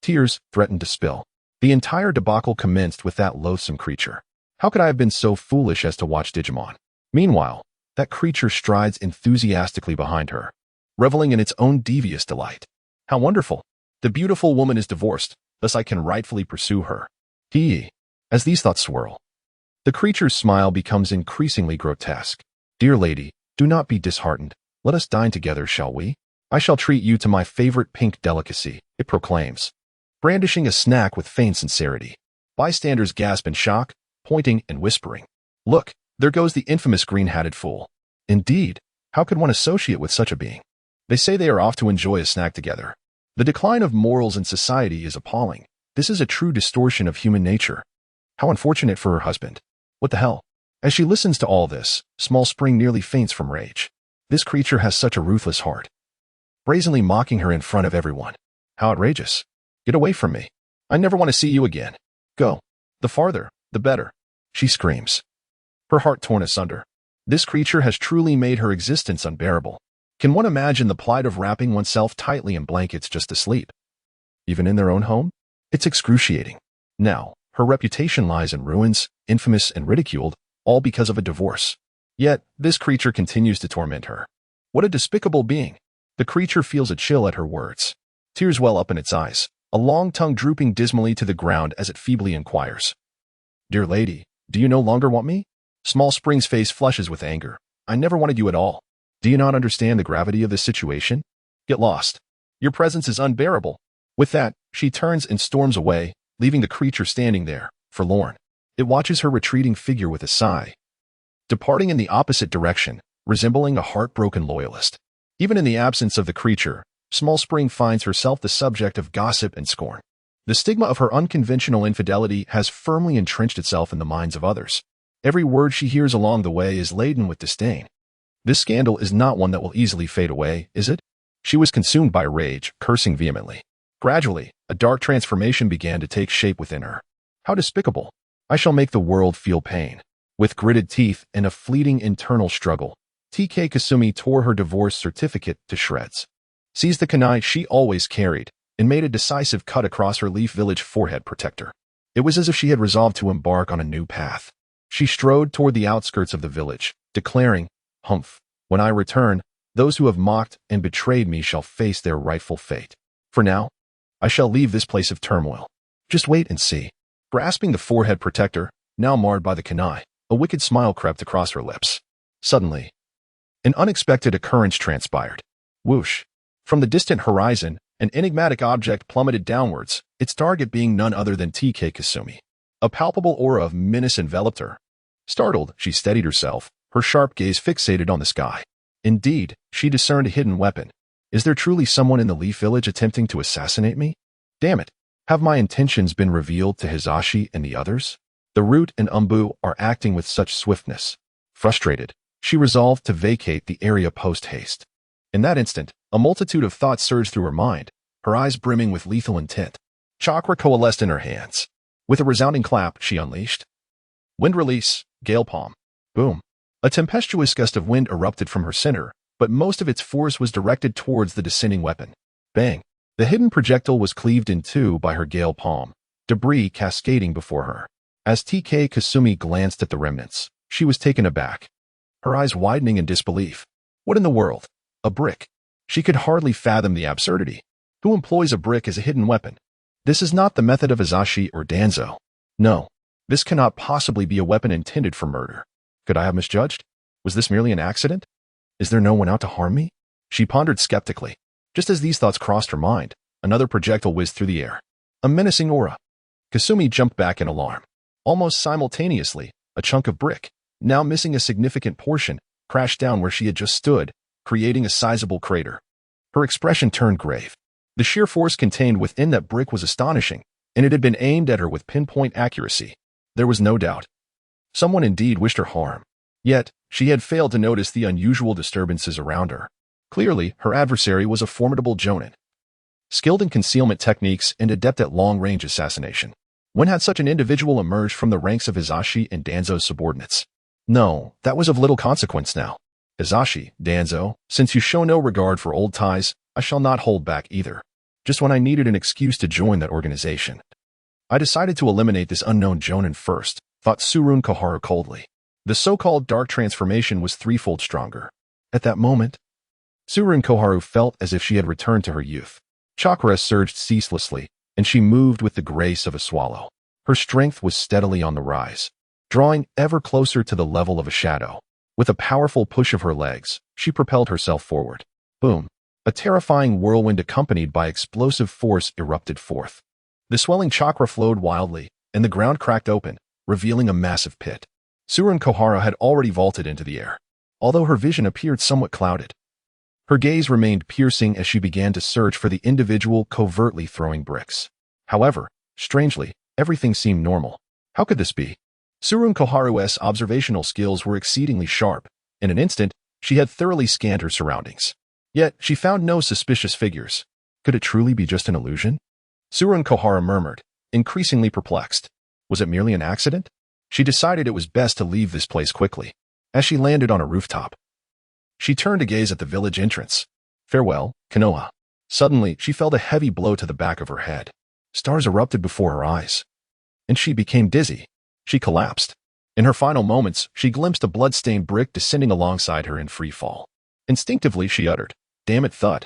tears threatened to spill. The entire debacle commenced with that loathsome creature. How could I have been so foolish as to watch Digimon? Meanwhile, that creature strides enthusiastically behind her, reveling in its own devious delight. How wonderful! The beautiful woman is divorced, thus I can rightfully pursue her. As these thoughts swirl, the creature's smile becomes increasingly grotesque. Dear lady, do not be disheartened. Let us dine together, shall we? I shall treat you to my favorite pink delicacy, it proclaims, brandishing a snack with feigned sincerity. Bystanders gasp in shock, pointing and whispering. Look, there goes the infamous green-hatted fool. Indeed, how could one associate with such a being? They say they are off to enjoy a snack together. The decline of morals in society is appalling. This is a true distortion of human nature. How unfortunate for her husband. What the hell? As she listens to all this, Small Spring nearly faints from rage. This creature has such a ruthless heart. Brazenly mocking her in front of everyone. How outrageous. Get away from me. I never want to see you again. Go. The farther, the better. She screams, her heart torn asunder. This creature has truly made her existence unbearable. Can one imagine the plight of wrapping oneself tightly in blankets just to sleep? Even in their own home? It's excruciating. Now, her reputation lies in ruins, infamous and ridiculed, all because of a divorce. Yet, this creature continues to torment her. What a despicable being. The creature feels a chill at her words. Tears well up in its eyes, a long tongue drooping dismally to the ground as it feebly inquires. Dear lady, do you no longer want me? Small Spring's face flushes with anger. I never wanted you at all. Do you not understand the gravity of this situation? Get lost. Your presence is unbearable. With that, she turns and storms away, leaving the creature standing there, forlorn. It watches her retreating figure with a sigh, departing in the opposite direction, resembling a heartbroken loyalist. Even in the absence of the creature, Small Spring finds herself the subject of gossip and scorn. The stigma of her unconventional infidelity has firmly entrenched itself in the minds of others. Every word she hears along the way is laden with disdain. This scandal is not one that will easily fade away, is it? She was consumed by rage, cursing vehemently. Gradually, a dark transformation began to take shape within her. How despicable! I shall make the world feel pain. With gritted teeth and a fleeting internal struggle, TK Kasumi tore her divorce certificate to shreds, seized the kunai she always carried, and made a decisive cut across her Leaf Village forehead protector. It was as if she had resolved to embark on a new path. She strode toward the outskirts of the village, declaring, Humph, when I return, those who have mocked and betrayed me shall face their rightful fate. For now, I shall leave this place of turmoil. Just wait and see. Grasping the forehead protector, now marred by the kunai, a wicked smile crept across her lips. Suddenly, an unexpected occurrence transpired. Whoosh! From the distant horizon, an enigmatic object plummeted downwards, its target being none other than TK Kasumi. A palpable aura of menace enveloped her. Startled, she steadied herself, her sharp gaze fixated on the sky. Indeed, she discerned a hidden weapon. Is there truly someone in the Leaf Village attempting to assassinate me? Damn it! Have my intentions been revealed to Hizashi and the others? The Root and Umbu are acting with such swiftness. Frustrated, she resolved to vacate the area post-haste. In that instant, a multitude of thoughts surged through her mind, her eyes brimming with lethal intent. Chakra coalesced in her hands. With a resounding clap, she unleashed. Wind release, gale palm. Boom. A tempestuous gust of wind erupted from her center, but most of its force was directed towards the descending weapon. Bang. The hidden projectile was cleaved in two by her gale palm, debris cascading before her. As TK Kasumi glanced at the remnants, she was taken aback, her eyes widening in disbelief. What in the world? A brick? She could hardly fathom the absurdity. Who employs a brick as a hidden weapon? This is not the method of Azashi or Danzō. No, this cannot possibly be a weapon intended for murder. Could I have misjudged? Was this merely an accident? Is there no one out to harm me? She pondered skeptically. Just as these thoughts crossed her mind, another projectile whizzed through the air. A menacing aura. Kasumi jumped back in alarm. Almost simultaneously, a chunk of brick, now missing a significant portion, crashed down where she had just stood, creating a sizable crater. Her expression turned grave. The sheer force contained within that brick was astonishing, and it had been aimed at her with pinpoint accuracy. There was no doubt. Someone indeed wished her harm. Yet, she had failed to notice the unusual disturbances around her. Clearly, her adversary was a formidable jonin, skilled in concealment techniques and adept at long-range assassination. When had such an individual emerged from the ranks of Hizashi and Danzō's subordinates? No, that was of little consequence now. Hizashi, Danzō, since you show no regard for old ties, I shall not hold back either. Just when I needed an excuse to join that organization, I decided to eliminate this unknown jonin first, thought Tsurun Koharu coldly. The so-called dark transformation was threefold stronger. At that moment, Tsurun Koharu felt as if she had returned to her youth. Chakra surged ceaselessly, and she moved with the grace of a swallow. Her strength was steadily on the rise, drawing ever closer to the level of a shadow. With a powerful push of her legs, she propelled herself forward. Boom! A terrifying whirlwind accompanied by explosive force erupted forth. The swelling chakra flowed wildly, and the ground cracked open, revealing a massive pit. Tsurun Koharu had already vaulted into the air, although her vision appeared somewhat clouded. Her gaze remained piercing as she began to search for the individual covertly throwing bricks. However, strangely, everything seemed normal. How could this be? Tsurun Koharu's observational skills were exceedingly sharp. In an instant, she had thoroughly scanned her surroundings. Yet, she found no suspicious figures. Could it truly be just an illusion? Tsurun Koharu murmured, increasingly perplexed. Was it merely an accident? She decided it was best to leave this place quickly. As she landed on a rooftop, she turned to gaze at the village entrance. Farewell, Konoha. Suddenly, she felt a heavy blow to the back of her head. Stars erupted before her eyes, and she became dizzy. She collapsed. In her final moments, she glimpsed a blood-stained brick descending alongside her in free fall. Instinctively, she uttered, "Damn it, thud."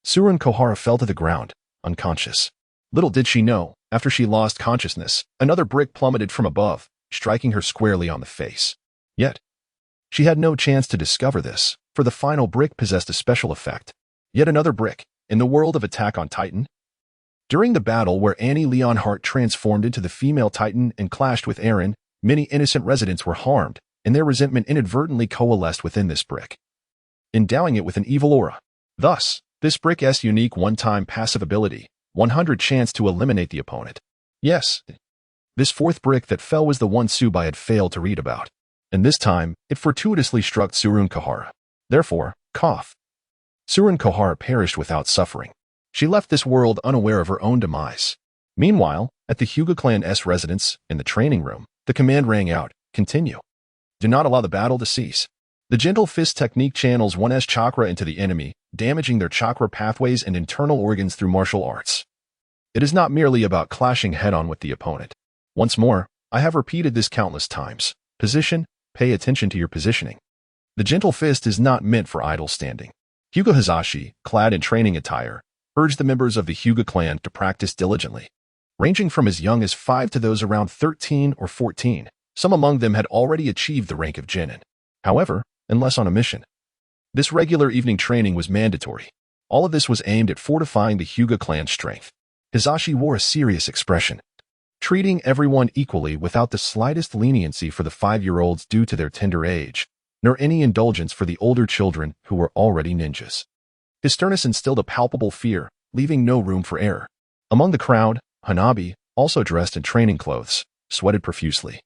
Tsurun Koharu fell to the ground, unconscious. Little did she know, after she lost consciousness, another brick plummeted from above, striking her squarely on the face. Yet, she had no chance to discover this, for the final brick possessed a special effect. Yet another brick, in the world of Attack on Titan. During the battle where Annie Leonhardt transformed into the female Titan and clashed with Eren, many innocent residents were harmed, and their resentment inadvertently coalesced within this brick, endowing it with an evil aura. Thus, this brick's unique one-time passive ability, 100 chance to eliminate the opponent. Yes, this fourth brick that fell was the one Su Bai had failed to read about. And this time, it fortuitously struck Tsurun Koharu. Therefore, cough. Tsurun Koharu perished without suffering. She left this world unaware of her own demise. Meanwhile, at the Hyuga Clan's residence, in the training room, the command rang out, "Continue. Do not allow the battle to cease." The gentle fist technique channels one's chakra into the enemy, damaging their chakra pathways and internal organs through martial arts. It is not merely about clashing head-on with the opponent. Once more, I have repeated this countless times. Position, pay attention to your positioning. The gentle fist is not meant for idle standing. Hyuga Hizashi, clad in training attire, urged the members of the Hyuga clan to practice diligently. Ranging from as young as 5 to those around 13 or 14, some among them had already achieved the rank of genin. However, unless on a mission, this regular evening training was mandatory. All of this was aimed at fortifying the Hyuga clan's strength. Hizashi wore a serious expression, treating everyone equally without the slightest leniency for the 5-year-olds due to their tender age, nor any indulgence for the older children who were already ninjas. His sternness instilled a palpable fear, leaving no room for error. Among the crowd, Hanabi, also dressed in training clothes, sweated profusely.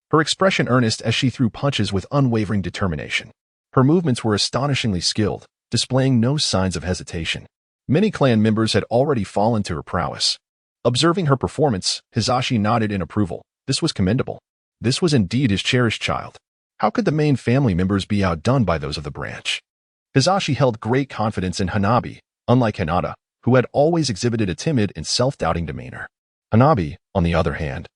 Her expression earnest as she threw punches with unwavering determination. Her movements were astonishingly skilled, displaying no signs of hesitation. Many clan members had already fallen to her prowess. Observing her performance, Hizashi nodded in approval. This was commendable. This was indeed his cherished child. How could the main family members be outdone by those of the branch? Hizashi held great confidence in Hanabi, unlike Hinata, who had always exhibited a timid and self-doubting demeanor. Hanabi, on the other hand,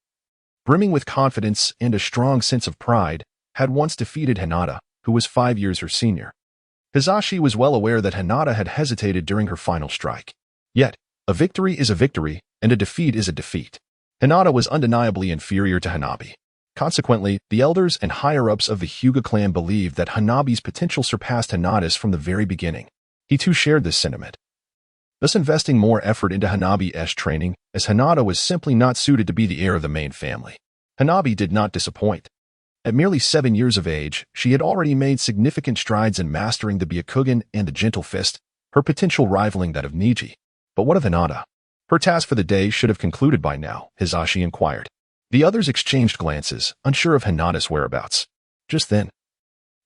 brimming with confidence and a strong sense of pride, had once defeated Hinata, who was 5 years her senior. Hisashi was well aware that Hinata had hesitated during her final strike. Yet, a victory is a victory, and a defeat is a defeat. Hinata was undeniably inferior to Hanabi. Consequently, the elders and higher-ups of the Hyuga clan believed that Hanabi's potential surpassed Hinata's from the very beginning. He too shared this sentiment, thus investing more effort into Hanabi's training, as Hinata was simply not suited to be the heir of the main family. Hanabi did not disappoint. At merely 7 years of age, she had already made significant strides in mastering the Byakugan and the Gentle Fist, her potential rivaling that of Niji. But what of Hinata? Her task for the day should have concluded by now, Hisashi inquired. The others exchanged glances, unsure of Hinata's whereabouts. Just then,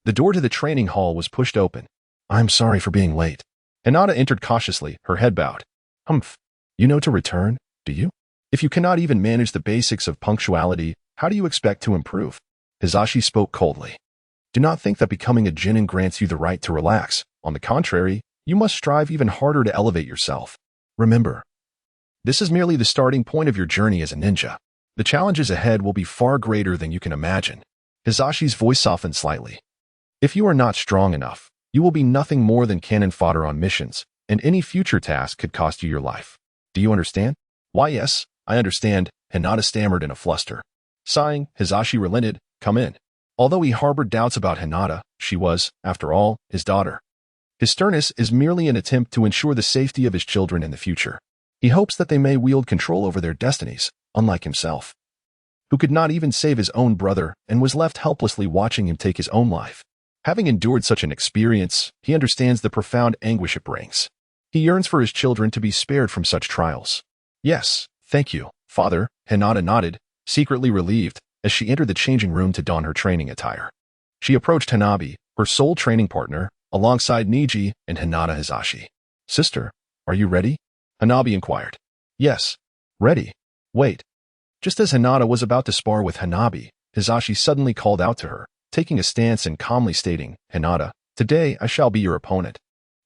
the door to the training hall was pushed open. "I'm sorry for being late." Hinata entered cautiously, her head bowed. "Humph. You know to return, do you? If you cannot even manage the basics of punctuality, how do you expect to improve?" Hisashi spoke coldly. "Do not think that becoming a genin grants you the right to relax. On the contrary, you must strive even harder to elevate yourself. Remember, this is merely the starting point of your journey as a ninja. The challenges ahead will be far greater than you can imagine." Hisashi's voice softened slightly. "If you are not strong enough, you will be nothing more than cannon fodder on missions, and any future task could cost you your life. Do you understand?" "Why, yes, I understand," Hinata stammered in a fluster. Sighing, Hisashi relented. "Come in." Although he harbored doubts about Hinata, she was, after all, his daughter. His sternness is merely an attempt to ensure the safety of his children in the future. He hopes that they may wield control over their destinies, unlike himself, who could not even save his own brother and was left helplessly watching him take his own life. Having endured such an experience, he understands the profound anguish it brings. He yearns for his children to be spared from such trials. "Yes, thank you, father," Hinata nodded, secretly relieved, as she entered the changing room to don her training attire. She approached Hanabi, her sole training partner, alongside Niji and Hinata Hisashi. "Sister, are you ready?" Hanabi inquired. "Yes, ready. Wait." Just as Hinata was about to spar with Hanabi, Hisashi suddenly called out to her, taking a stance and calmly stating, "Hinata, today I shall be your opponent.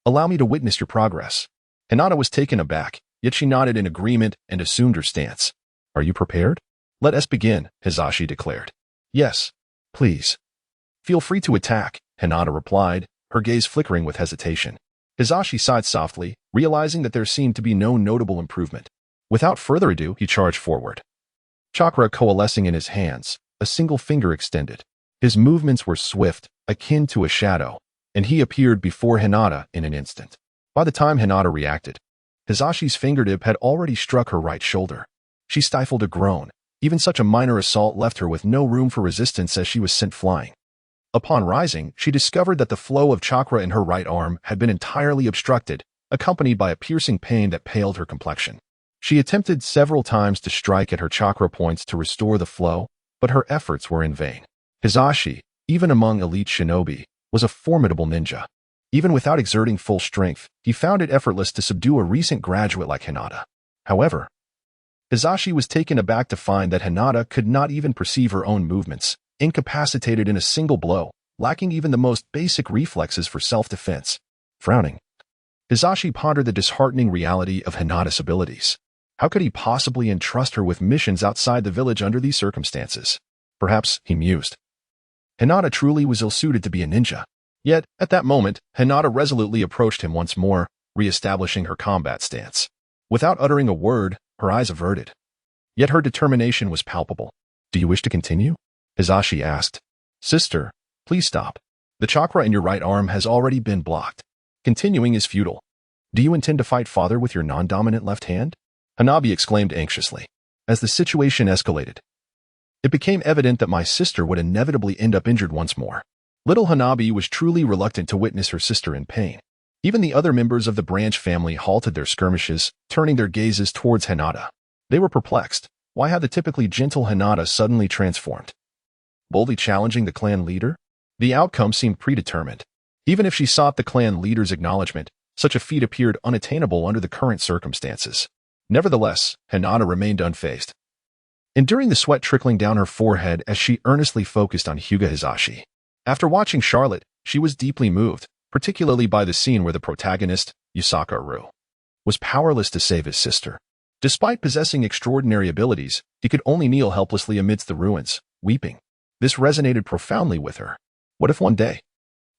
Allow me to witness your progress." Hinata was taken aback, yet she nodded in agreement and assumed her stance. "Are you prepared?" "Let us begin," Hisashi declared. "Yes, please." "Feel free to attack," Hinata replied, her gaze flickering with hesitation. Hisashi sighed softly, realizing that there seemed to be no notable improvement. Without further ado, he charged forward. Chakra coalescing in his hands, a single finger extended. His movements were swift, akin to a shadow, and he appeared before Hinata in an instant. By the time Hinata reacted, Hisashi's fingertip had already struck her right shoulder. She stifled a groan. Even such a minor assault left her with no room for resistance as she was sent flying. Upon rising, she discovered that the flow of chakra in her right arm had been entirely obstructed, accompanied by a piercing pain that paled her complexion. She attempted several times to strike at her chakra points to restore the flow, but her efforts were in vain. Hisashi, even among elite shinobi, was a formidable ninja. Even without exerting full strength, he found it effortless to subdue a recent graduate like Hinata. However, Hisashi was taken aback to find that Hinata could not even perceive her own movements, incapacitated in a single blow, lacking even the most basic reflexes for self-defense. Frowning, Hisashi pondered the disheartening reality of Hinata's abilities. How could he possibly entrust her with missions outside the village under these circumstances? Perhaps, he mused, Hinata truly was ill-suited to be a ninja. Yet, at that moment, Hinata resolutely approached him once more, re-establishing her combat stance. Without uttering a word, her eyes averted. Yet her determination was palpable. "Do you wish to continue?" Hisashi asked. "Sister, please stop. The chakra in your right arm has already been blocked. Continuing is futile. Do you intend to fight father with your non-dominant left hand?" Hanabi exclaimed anxiously. As the situation escalated, it became evident that my sister would inevitably end up injured once more. Little Hanabi was truly reluctant to witness her sister in pain. Even the other members of the branch family halted their skirmishes, turning their gazes towards Hinata. They were perplexed. Why had the typically gentle Hinata suddenly transformed? Boldly challenging the clan leader? The outcome seemed predetermined. Even if she sought the clan leader's acknowledgement, such a feat appeared unattainable under the current circumstances. Nevertheless, Hinata remained unfazed, enduring the sweat trickling down her forehead as she earnestly focused on Hyuga Hisashi. After watching Charlotte, she was deeply moved, particularly by the scene where the protagonist, Yusaka Ru, was powerless to save his sister. Despite possessing extraordinary abilities, he could only kneel helplessly amidst the ruins, weeping. This resonated profoundly with her. What if one day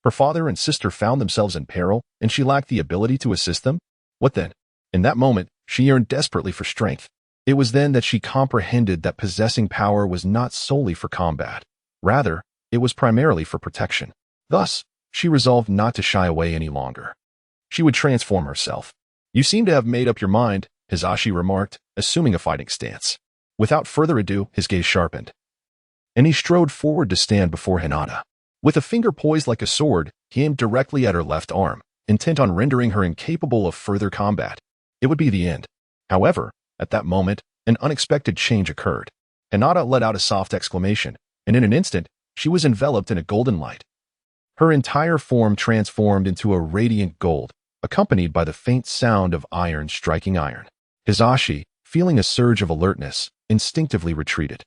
her father and sister found themselves in peril and she lacked the ability to assist them? What then? In that moment, she yearned desperately for strength. It was then that she comprehended that possessing power was not solely for combat. Rather, it was primarily for protection. Thus, she resolved not to shy away any longer. She would transform herself. You seem to have made up your mind, Hisashi remarked, assuming a fighting stance. Without further ado, his gaze sharpened, and he strode forward to stand before Hinata. With a finger poised like a sword, he aimed directly at her left arm, intent on rendering her incapable of further combat. It would be the end. However, at that moment, an unexpected change occurred. Hinata let out a soft exclamation, and in an instant, she was enveloped in a golden light. Her entire form transformed into a radiant gold, accompanied by the faint sound of iron striking iron. Hisashi, feeling a surge of alertness, instinctively retreated.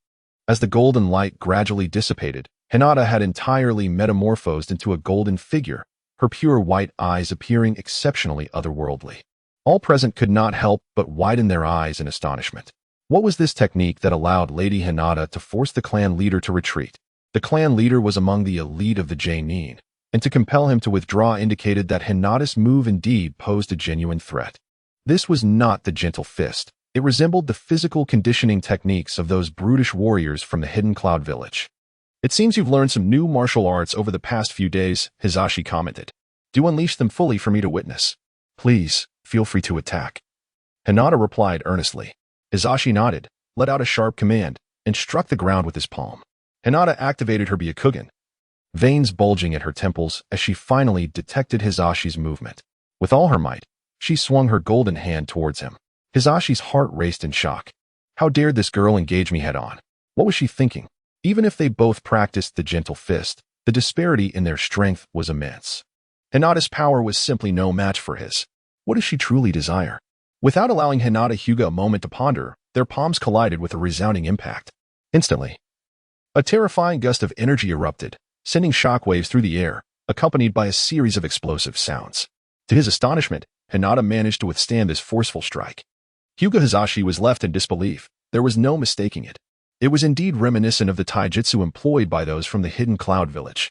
As the golden light gradually dissipated, Hinata had entirely metamorphosed into a golden figure, her pure white eyes appearing exceptionally otherworldly. All present could not help but widen their eyes in astonishment. What was this technique that allowed Lady Hinata to force the clan leader to retreat? The clan leader was among the elite of the Jainin, and to compel him to withdraw indicated that Hinata's move indeed posed a genuine threat. This was not the gentle fist. It resembled the physical conditioning techniques of those brutish warriors from the Hidden Cloud Village. It seems you've learned some new martial arts over the past few days, Hisashi commented. Do unleash them fully for me to witness. Please, feel free to attack. Hinata replied earnestly. Hisashi nodded, let out a sharp command, and struck the ground with his palm. Hinata activated her Byakugan, veins bulging at her temples as she finally detected Hisashi's movement. With all her might, she swung her golden hand towards him. Hisashi's heart raced in shock. How dared this girl engage me head-on? What was she thinking? Even if they both practiced the gentle fist, the disparity in their strength was immense. Hinata's power was simply no match for his. What does she truly desire? Without allowing Hinata Hyuga a moment to ponder, their palms collided with a resounding impact. Instantly, a terrifying gust of energy erupted, sending shockwaves through the air, accompanied by a series of explosive sounds. To his astonishment, Hinata managed to withstand this forceful strike. Hyuga Hisashi was left in disbelief. There was no mistaking it. It was indeed reminiscent of the taijutsu employed by those from the Hidden Cloud Village.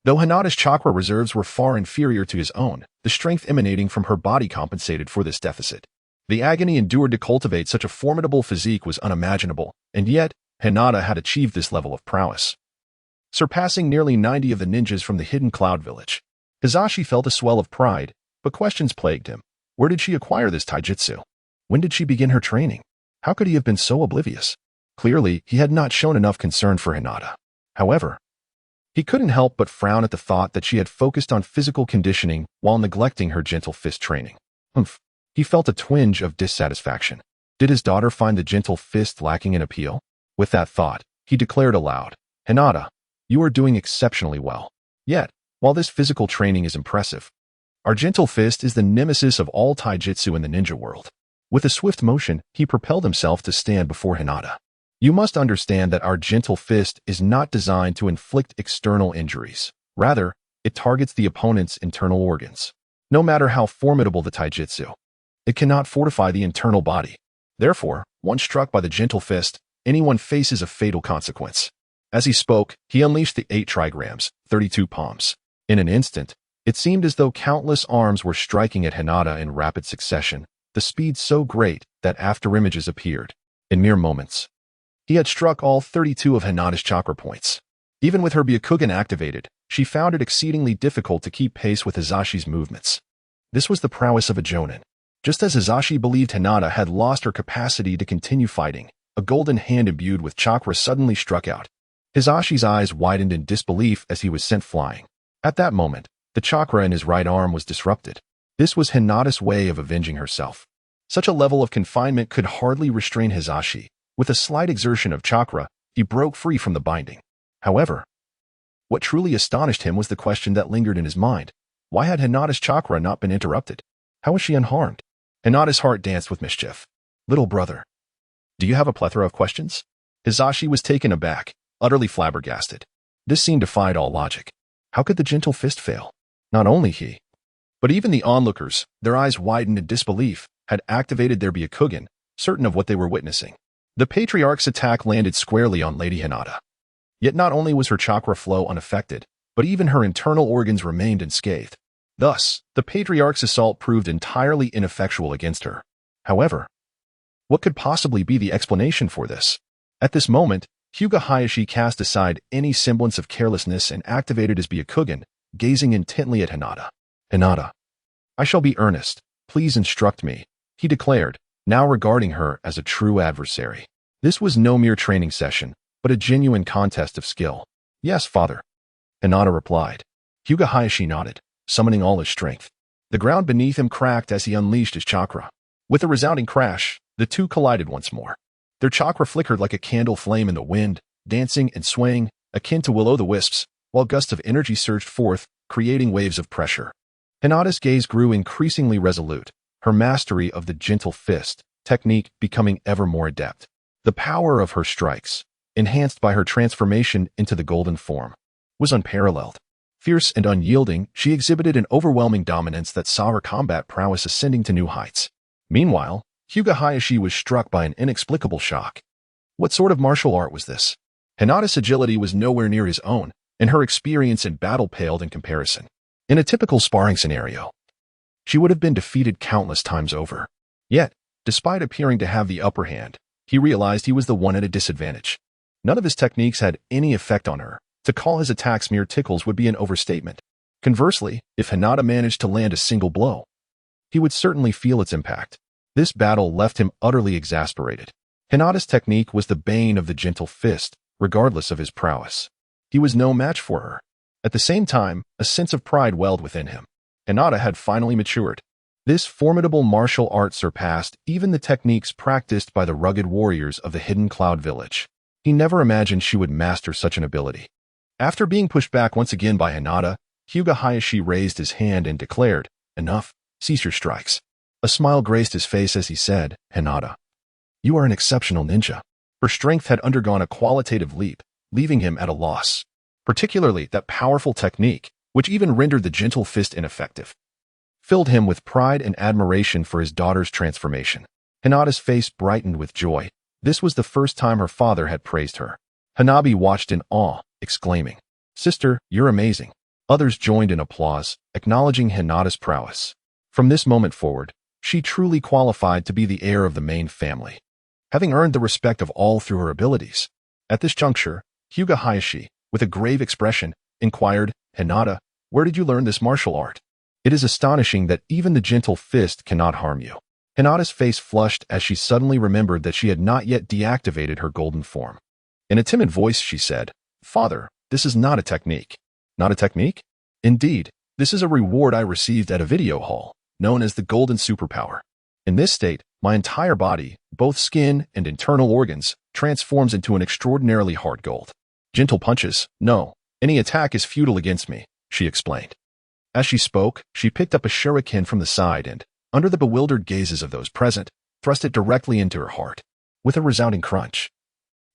Though Hinata's chakra reserves were far inferior to his own, the strength emanating from her body compensated for this deficit. The agony endured to cultivate such a formidable physique was unimaginable, and yet, Hinata had achieved this level of prowess, surpassing nearly 90 of the ninjas from the Hidden Cloud Village. Hisashi felt a swell of pride, but questions plagued him. Where did she acquire this taijutsu? When did she begin her training? How could he have been so oblivious? Clearly, he had not shown enough concern for Hinata. However, he couldn't help but frown at the thought that she had focused on physical conditioning while neglecting her gentle fist training. He felt a twinge of dissatisfaction. Did his daughter find the gentle fist lacking in appeal? With that thought, he declared aloud, Hinata, you are doing exceptionally well. Yet, while this physical training is impressive, our gentle fist is the nemesis of all taijutsu in the ninja world. With a swift motion, he propelled himself to stand before Hinata. You must understand that our gentle fist is not designed to inflict external injuries. Rather, it targets the opponent's internal organs. No matter how formidable the taijutsu, it cannot fortify the internal body. Therefore, once struck by the gentle fist, anyone faces a fatal consequence. As he spoke, he unleashed the 8 trigrams, 32 palms. In an instant, it seemed as though countless arms were striking at Hinata in rapid succession, the speed so great that afterimages appeared. In mere moments, he had struck all 32 of Hinata's chakra points. Even with her Byakugan activated, she found it exceedingly difficult to keep pace with Hisashi's movements. This was the prowess of a jonin. Just as Hisashi believed Hinata had lost her capacity to continue fighting, a golden hand imbued with chakra suddenly struck out. Hisashi's eyes widened in disbelief as he was sent flying. At that moment, the chakra in his right arm was disrupted. This was Hinata's way of avenging herself. Such a level of confinement could hardly restrain Hisashi. With a slight exertion of chakra, he broke free from the binding. However, what truly astonished him was the question that lingered in his mind. Why had Hinata's chakra not been interrupted? How was she unharmed? Hinata's heart danced with mischief. Little brother, do you have a plethora of questions? Hisashi was taken aback, utterly flabbergasted. This scene defied all logic. How could the gentle fist fail? Not only he, but even the onlookers, their eyes widened in disbelief, had activated their Byakugan, certain of what they were witnessing. The patriarch's attack landed squarely on Lady Hinata. Yet not only was her chakra flow unaffected, but even her internal organs remained unscathed. Thus, the patriarch's assault proved entirely ineffectual against her. However, what could possibly be the explanation for this? At this moment, Hyuga Hayashi cast aside any semblance of carelessness and activated his Byakugan, gazing intently at Hinata. Hinata, I shall be earnest. Please instruct me, he declared, now regarding her as a true adversary. This was no mere training session, but a genuine contest of skill. Yes, father, Hinata replied. Hyuga Hayashi nodded, summoning all his strength. The ground beneath him cracked as he unleashed his chakra. With a resounding crash, the two collided once more. Their chakra flickered like a candle flame in the wind, dancing and swaying, akin to will-o'-the-wisps, while gusts of energy surged forth, creating waves of pressure. Hinata's gaze grew increasingly resolute, her mastery of the gentle fist technique becoming ever more adept. The power of her strikes, enhanced by her transformation into the golden form, was unparalleled. Fierce and unyielding, she exhibited an overwhelming dominance that saw her combat prowess ascending to new heights. Meanwhile, Hyuga Hayashi was struck by an inexplicable shock. What sort of martial art was this? Hinata's agility was nowhere near his own, and her experience in battle paled in comparison. In a typical sparring scenario, she would have been defeated countless times over. Yet, despite appearing to have the upper hand, he realized he was the one at a disadvantage. None of his techniques had any effect on her. To call his attacks mere tickles would be an overstatement. Conversely, if Hinata managed to land a single blow, he would certainly feel its impact. This battle left him utterly exasperated. Hinata's technique was the bane of the gentle fist, regardless of his prowess. He was no match for her. At the same time, a sense of pride welled within him. Hinata had finally matured. This formidable martial art surpassed even the techniques practiced by the rugged warriors of the hidden cloud village. He never imagined she would master such an ability. After being pushed back once again by Hinata, Hyuga Hayashi raised his hand and declared, "Enough, cease your strikes." A smile graced his face as he said, "Hinata, you are an exceptional ninja." Her strength had undergone a qualitative leap, leaving him at a loss. Particularly that powerful technique, which even rendered the gentle fist ineffective, filled him with pride and admiration for his daughter's transformation. Hinata's face brightened with joy. This was the first time her father had praised her. Hanabi watched in awe, exclaiming, "Sister, you're amazing." Others joined in applause, acknowledging Hinata's prowess. From this moment forward, she truly qualified to be the heir of the main family, having earned the respect of all through her abilities. At this juncture, Hyuga Hayashi, with a grave expression, inquired, "Hinata, where did you learn this martial art? It is astonishing that even the gentle fist cannot harm you." Hinata's face flushed as she suddenly remembered that she had not yet deactivated her golden form. In a timid voice, she said, "Father, this is not a technique." "Not a technique?" "Indeed, this is a reward I received at a video hall, known as the Golden Superpower. In this state, my entire body, both skin and internal organs, transforms into an extraordinarily hard gold. Gentle punches, no, any attack is futile against me," she explained. As she spoke, she picked up a shuriken from the side and, under the bewildered gazes of those present, thrust it directly into her heart. With a resounding crunch,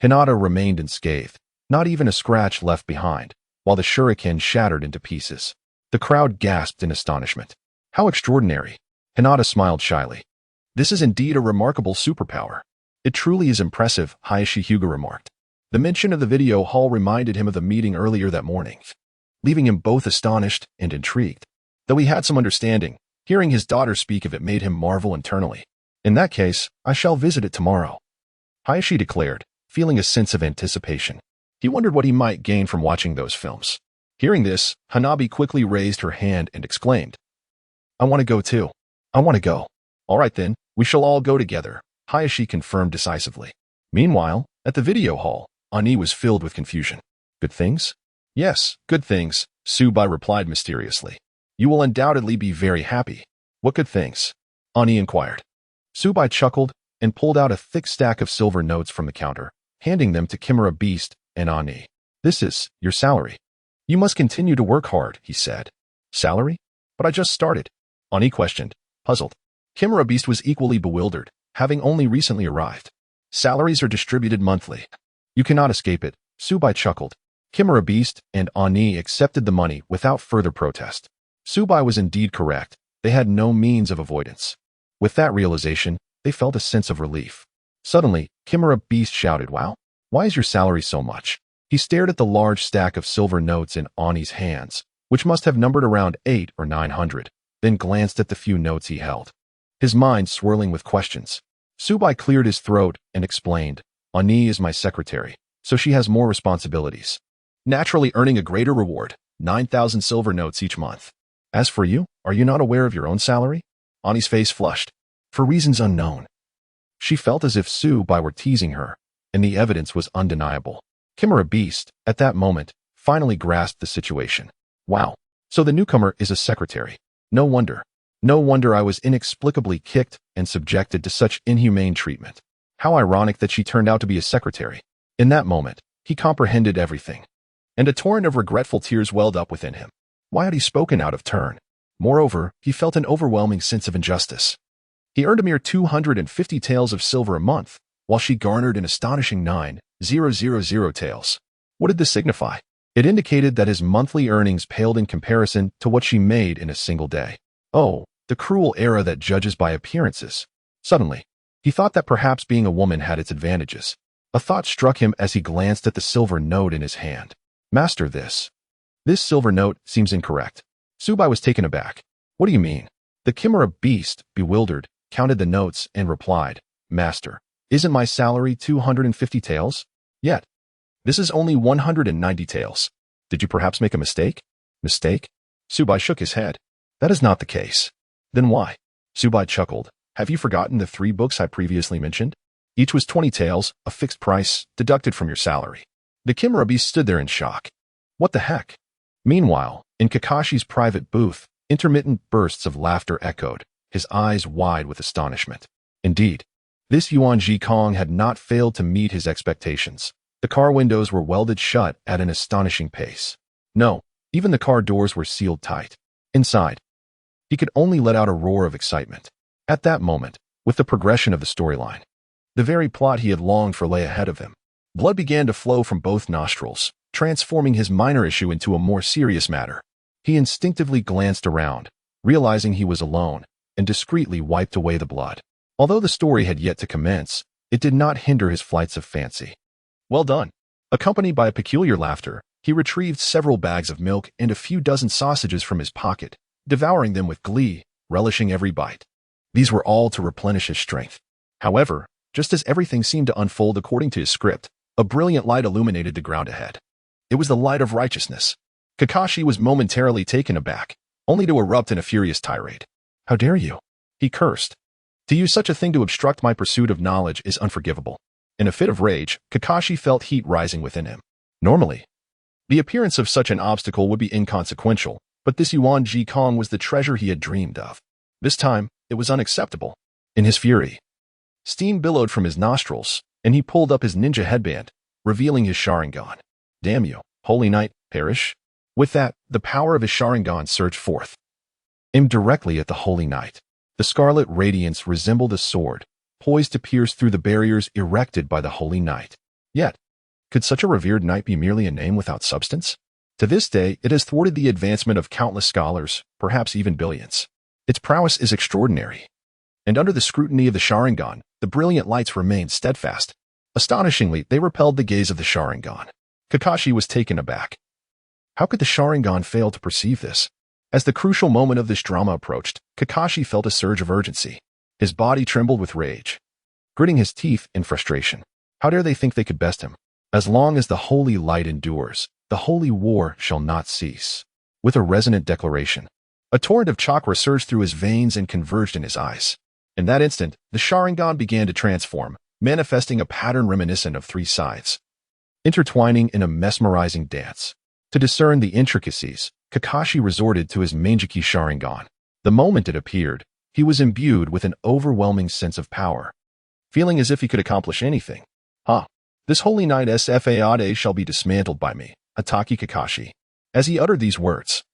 Hinata remained unscathed, not even a scratch left behind, while the shuriken shattered into pieces. The crowd gasped in astonishment. "How extraordinary!" Hinata smiled shyly. "This is indeed a remarkable superpower." "It truly is impressive," Hayashi Hyuga remarked. The mention of the video hall reminded him of the meeting earlier that morning, leaving him both astonished and intrigued. Though he had some understanding, hearing his daughter speak of it made him marvel internally. "In that case, I shall visit it tomorrow," Hayashi declared, feeling a sense of anticipation. He wondered what he might gain from watching those films. Hearing this, Hanabi quickly raised her hand and exclaimed, "I want to go too. I want to go." "All right then, we shall all go together," Hayashi confirmed decisively. Meanwhile, at the video hall, Ani was filled with confusion. "Good things?" "Yes, good things," Su Bai replied mysteriously. "You will undoubtedly be very happy." "What good things?" Ani inquired. Su Bai chuckled and pulled out a thick stack of silver notes from the counter, handing them to Chimura Beast and Ani. "This is your salary. You must continue to work hard," he said. "Salary? But I just started," Ani questioned, puzzled. Chimura Beast was equally bewildered, having only recently arrived. "Salaries are distributed monthly. You cannot escape it," Su Bai chuckled. Chimura Beast and Ani accepted the money without further protest. Su Bai was indeed correct. They had no means of avoidance. With that realization, they felt a sense of relief. Suddenly, Chimura Beast shouted, "Wow, why is your salary so much?" He stared at the large stack of silver notes in Ani's hands, which must have numbered around 800 or 900, then glanced at the few notes he held. His mind swirling with questions. Su Bai cleared his throat and explained, "Ani is my secretary, so she has more responsibilities, naturally earning a greater reward, 9,000 silver notes each month. As for you, are you not aware of your own salary?" Ani's face flushed. For reasons unknown, she felt as if Su Bai were teasing her, and the evidence was undeniable. Chimura Beast, at that moment, finally grasped the situation. Wow, so the newcomer is a secretary. No wonder. No wonder I was inexplicably kicked and subjected to such inhumane treatment. How ironic that she turned out to be a secretary. In that moment, he comprehended everything, and a torrent of regretful tears welled up within him. Why had he spoken out of turn? Moreover, he felt an overwhelming sense of injustice. He earned a mere 250 taels of silver a month, while she garnered an astonishing 9,000 taels. What did this signify? It indicated that his monthly earnings paled in comparison to what she made in a single day. Oh, the cruel era that judges by appearances. Suddenly, he thought that perhaps being a woman had its advantages. A thought struck him as he glanced at the silver note in his hand. "Master, this silver note seems incorrect." Su Bai was taken aback. "What do you mean?" The Chimura Beast, bewildered, counted the notes and replied, "Master, isn't my salary 250 taels? Yet, this is only 190 taels. Did you perhaps make a mistake?" "Mistake?" Su Bai shook his head. "That is not the case." "Then why?" Su Bai chuckled. "Have you forgotten the 3 books I previously mentioned? Each was 20 taels, a fixed price, deducted from your salary." The Chimura Beast stood there in shock. What the heck? Meanwhile, in Kakashi's private booth, intermittent bursts of laughter echoed, his eyes wide with astonishment. Indeed, this Yuan Ji Kong had not failed to meet his expectations. The car windows were welded shut at an astonishing pace. No, even the car doors were sealed tight. Inside, he could only let out a roar of excitement. At that moment, with the progression of the storyline, the very plot he had longed for lay ahead of him. Blood began to flow from both nostrils, transforming his minor issue into a more serious matter. He instinctively glanced around, realizing he was alone, and discreetly wiped away the blood. Although the story had yet to commence, it did not hinder his flights of fancy. Well done. Accompanied by a peculiar laughter, he retrieved several bags of milk and a few dozen sausages from his pocket, devouring them with glee, relishing every bite. These were all to replenish his strength. However, just as everything seemed to unfold according to his script, a brilliant light illuminated the ground ahead. It was the light of righteousness. Kakashi was momentarily taken aback, only to erupt in a furious tirade. "How dare you?" he cursed. "To use such a thing to obstruct my pursuit of knowledge is unforgivable." In a fit of rage, Kakashi felt heat rising within him. Normally, the appearance of such an obstacle would be inconsequential, but this Yuan Ji Kong was the treasure he had dreamed of. This time, it was unacceptable. In his fury, steam billowed from his nostrils, and he pulled up his ninja headband, revealing his Sharingan. "Damn you, Holy Knight, perish." With that, the power of his Sharingan surged forth, aimed directly at the Holy Knight. The scarlet radiance resembled a sword, poised to pierce through the barriers erected by the Holy Knight. Yet, could such a revered knight be merely a name without substance? To this day, it has thwarted the advancement of countless scholars, perhaps even billions. Its prowess is extraordinary. And under the scrutiny of the Sharingan, the brilliant lights remained steadfast. Astonishingly, they repelled the gaze of the Sharingan. Kakashi was taken aback. How could the Sharingan fail to perceive this? As the crucial moment of this drama approached, Kakashi felt a surge of urgency. His body trembled with rage, gritting his teeth in frustration. How dare they think they could best him? As long as the holy light endures, the holy war shall not cease. With a resonant declaration, a torrent of chakra surged through his veins and converged in his eyes. In that instant, the Sharingan began to transform, manifesting a pattern reminiscent of 3 sides, intertwining in a mesmerizing dance. To discern the intricacies, Kakashi resorted to his Manjiki Sharingan. The moment it appeared, he was imbued with an overwhelming sense of power, feeling as if he could accomplish anything. This holy knight Sfade shall be dismantled by me, Ataki Kakashi. As he uttered these words,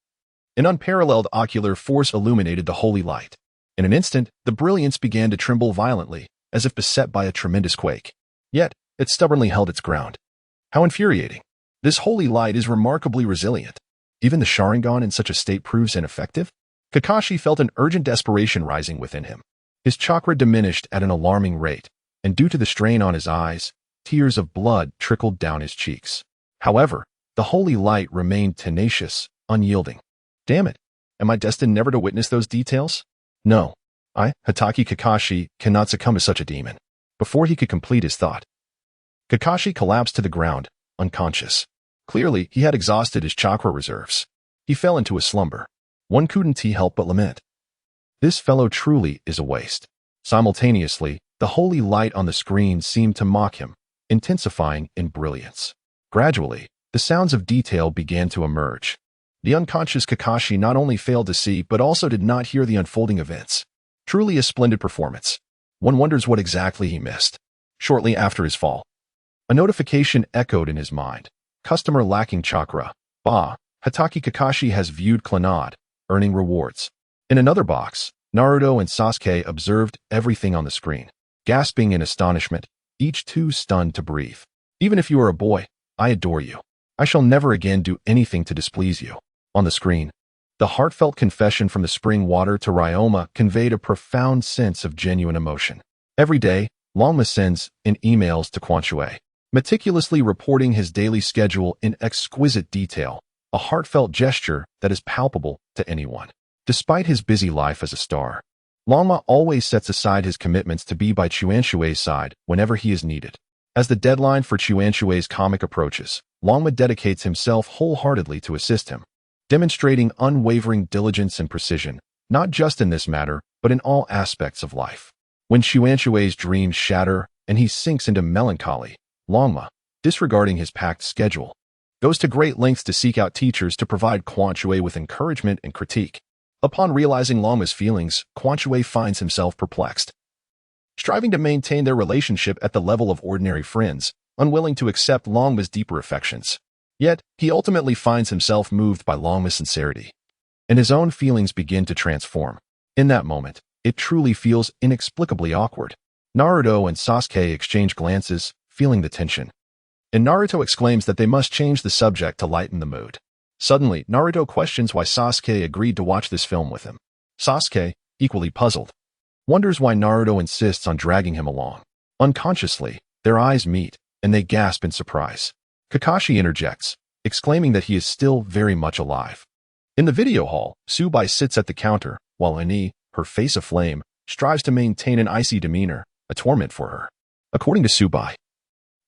an unparalleled ocular force illuminated the holy light. In an instant, the brilliance began to tremble violently, as if beset by a tremendous quake. Yet, it stubbornly held its ground. How infuriating. This holy light is remarkably resilient. Even the Sharingan in such a state proves ineffective? Kakashi felt an urgent desperation rising within him. His chakra diminished at an alarming rate, and due to the strain on his eyes, tears of blood trickled down his cheeks. However, the holy light remained tenacious, unyielding. Damn it! Am I destined never to witness those details? No. I, Hatake Kakashi, cannot succumb to such a demon. Before he could complete his thought, Kakashi collapsed to the ground, unconscious. Clearly, he had exhausted his chakra reserves. He fell into a slumber. One couldn't help but lament. This fellow truly is a waste. Simultaneously, the holy light on the screen seemed to mock him, intensifying in brilliance. Gradually, the sounds of detail began to emerge. The unconscious Kakashi not only failed to see but also did not hear the unfolding events. Truly a splendid performance. One wonders what exactly he missed. Shortly after his fall, a notification echoed in his mind. Customer lacking chakra. Bah, Hatake Kakashi has viewed Clannad, earning rewards. In another box, Naruto and Sasuke observed everything on the screen, gasping in astonishment, each too stunned to breathe. Even if you are a boy, I adore you. I shall never again do anything to displease you. On the screen, the heartfelt confession from the spring water to Ryoma conveyed a profound sense of genuine emotion. Every day, Longma sends in emails to Quanchue, meticulously reporting his daily schedule in exquisite detail, a heartfelt gesture that is palpable to anyone. Despite his busy life as a star, Longma always sets aside his commitments to be by Chuanshue's side whenever he is needed. As the deadline for Chuanshue's comic approaches, Longma dedicates himself wholeheartedly to assist him, demonstrating unwavering diligence and precision, not just in this matter, but in all aspects of life. When Chuanshue's dreams shatter and he sinks into melancholy, Longma, disregarding his packed schedule, goes to great lengths to seek out teachers to provide Quanchue with encouragement and critique. Upon realizing Longma's feelings, Quanchue finds himself perplexed. Striving to maintain their relationship at the level of ordinary friends, unwilling to accept Longma's deeper affections. Yet, he ultimately finds himself moved by Longma's sincerity, and his own feelings begin to transform. In that moment, it truly feels inexplicably awkward. Naruto and Sasuke exchange glances, feeling the tension, and Naruto exclaims that they must change the subject to lighten the mood. Suddenly, Naruto questions why Sasuke agreed to watch this film with him. Sasuke, equally puzzled, wonders why Naruto insists on dragging him along. Unconsciously, their eyes meet, and they gasp in surprise. Kakashi interjects, exclaiming that he is still very much alive. In the video hall, Su Bai sits at the counter, while Ani, her face aflame, strives to maintain an icy demeanor, a torment for her. According to Su Bai,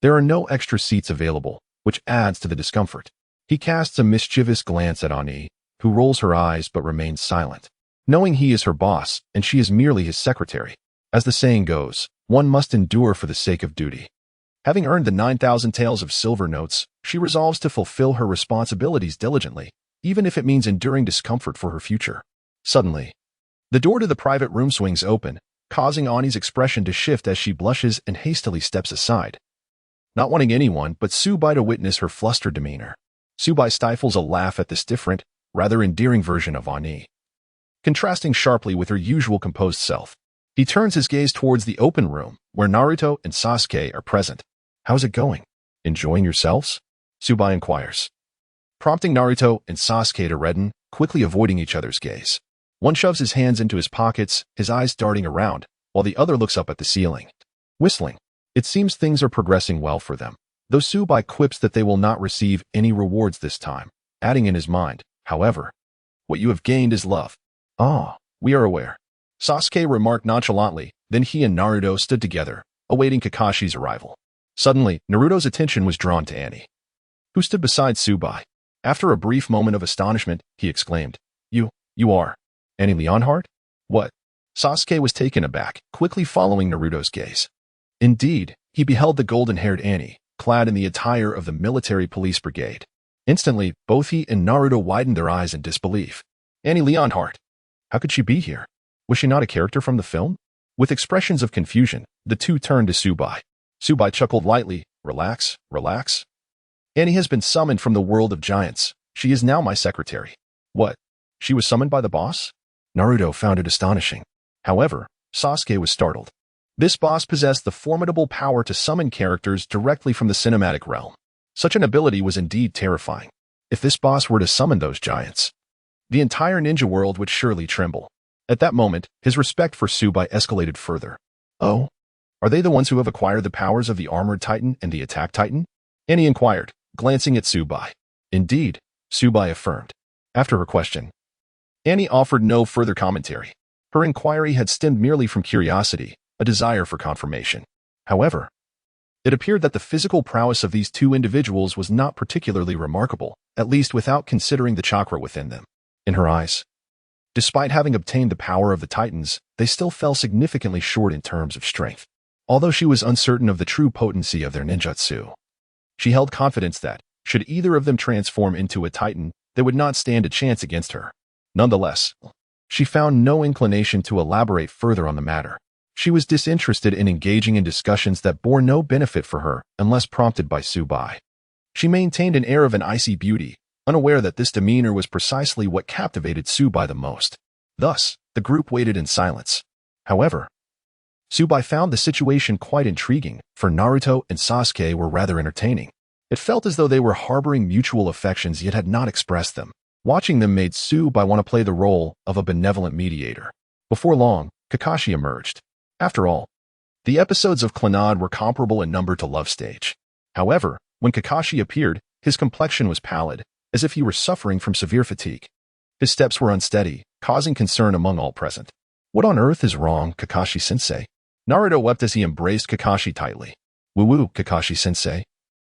there are no extra seats available, which adds to the discomfort. He casts a mischievous glance at Ani, who rolls her eyes but remains silent, knowing he is her boss and she is merely his secretary. As the saying goes, one must endure for the sake of duty. Having earned the 9,000 taels of silver notes, she resolves to fulfill her responsibilities diligently, even if it means enduring discomfort for her future. Suddenly, the door to the private room swings open, causing Ani's expression to shift as she blushes and hastily steps aside, not wanting anyone but Su Bai to witness her flustered demeanor. Su Bai stifles a laugh at this different, rather endearing version of Ani, contrasting sharply with her usual composed self. He turns his gaze towards the open room, where Naruto and Sasuke are present. How's it going? Enjoying yourselves? Su Bai inquires, prompting Naruto and Sasuke to redden, quickly avoiding each other's gaze. One shoves his hands into his pockets, his eyes darting around, while the other looks up at the ceiling, whistling. It seems things are progressing well for them, though Su Bai quips that they will not receive any rewards this time, adding in his mind, however, what you have gained is love. Ah, we are aware. Sasuke remarked nonchalantly, then he and Naruto stood together, awaiting Kakashi's arrival. Suddenly, Naruto's attention was drawn to Ani, who stood beside Su Bai. After a brief moment of astonishment, he exclaimed, You are Ani Leonhardt? What? Sasuke was taken aback, quickly following Naruto's gaze. Indeed, he beheld the golden-haired Ani, clad in the attire of the military police brigade. Instantly, both he and Naruto widened their eyes in disbelief. Ani Leonhardt? How could she be here? Was she not a character from the film? With expressions of confusion, the two turned to Su Bai. Su Bai chuckled lightly. Relax, relax. Ani has been summoned from the world of giants. She is now my secretary. What? She was summoned by the boss? Naruto found it astonishing. However, Sasuke was startled. This boss possessed the formidable power to summon characters directly from the cinematic realm. Such an ability was indeed terrifying. If this boss were to summon those giants, the entire ninja world would surely tremble. At that moment, his respect for Su Bai escalated further. Oh? Are they the ones who have acquired the powers of the Armored Titan and the Attack Titan? Annie inquired, glancing at Su Bai. Indeed, Su Bai affirmed. After her question, Annie offered no further commentary. Her inquiry had stemmed merely from curiosity, a desire for confirmation. However, it appeared that the physical prowess of these two individuals was not particularly remarkable, at least without considering the chakra within them. In her eyes, despite having obtained the power of the Titans, they still fell significantly short in terms of strength. Although she was uncertain of the true potency of their ninjutsu, she held confidence that, should either of them transform into a Titan, they would not stand a chance against her. Nonetheless, she found no inclination to elaborate further on the matter. She was disinterested in engaging in discussions that bore no benefit for her unless prompted by Su Bai. She maintained an air of an icy beauty, unaware that this demeanor was precisely what captivated Su Bai the most. Thus, the group waited in silence. However, Su Bai found the situation quite intriguing, for Naruto and Sasuke were rather entertaining. It felt as though they were harboring mutual affections yet had not expressed them. Watching them made Su Bai want to play the role of a benevolent mediator. Before long, Kakashi emerged. After all, the episodes of Clannad were comparable in number to Love Stage. However, when Kakashi appeared, his complexion was pallid, as if he were suffering from severe fatigue. His steps were unsteady, causing concern among all present. What on earth is wrong, Kakashi-sensei? Naruto wept as he embraced Kakashi tightly. Woo-woo, Kakashi-sensei.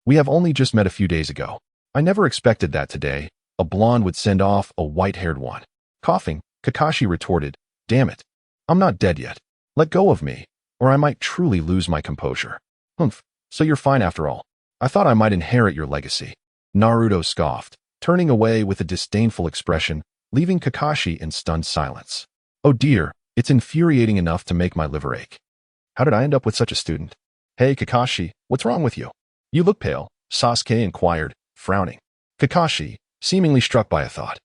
We have only just met a few days ago. I never expected that today a blonde would send off a white-haired one. Coughing, Kakashi retorted, Damn it. I'm not dead yet. Let go of me, or I might truly lose my composure. Humph, so you're fine after all. I thought I might inherit your legacy. Naruto scoffed, turning away with a disdainful expression, leaving Kakashi in stunned silence. Oh dear, it's infuriating enough to make my liver ache. How did I end up with such a student? Hey Kakashi, what's wrong with you? You look pale, Sasuke inquired, frowning. Kakashi, seemingly struck by a thought,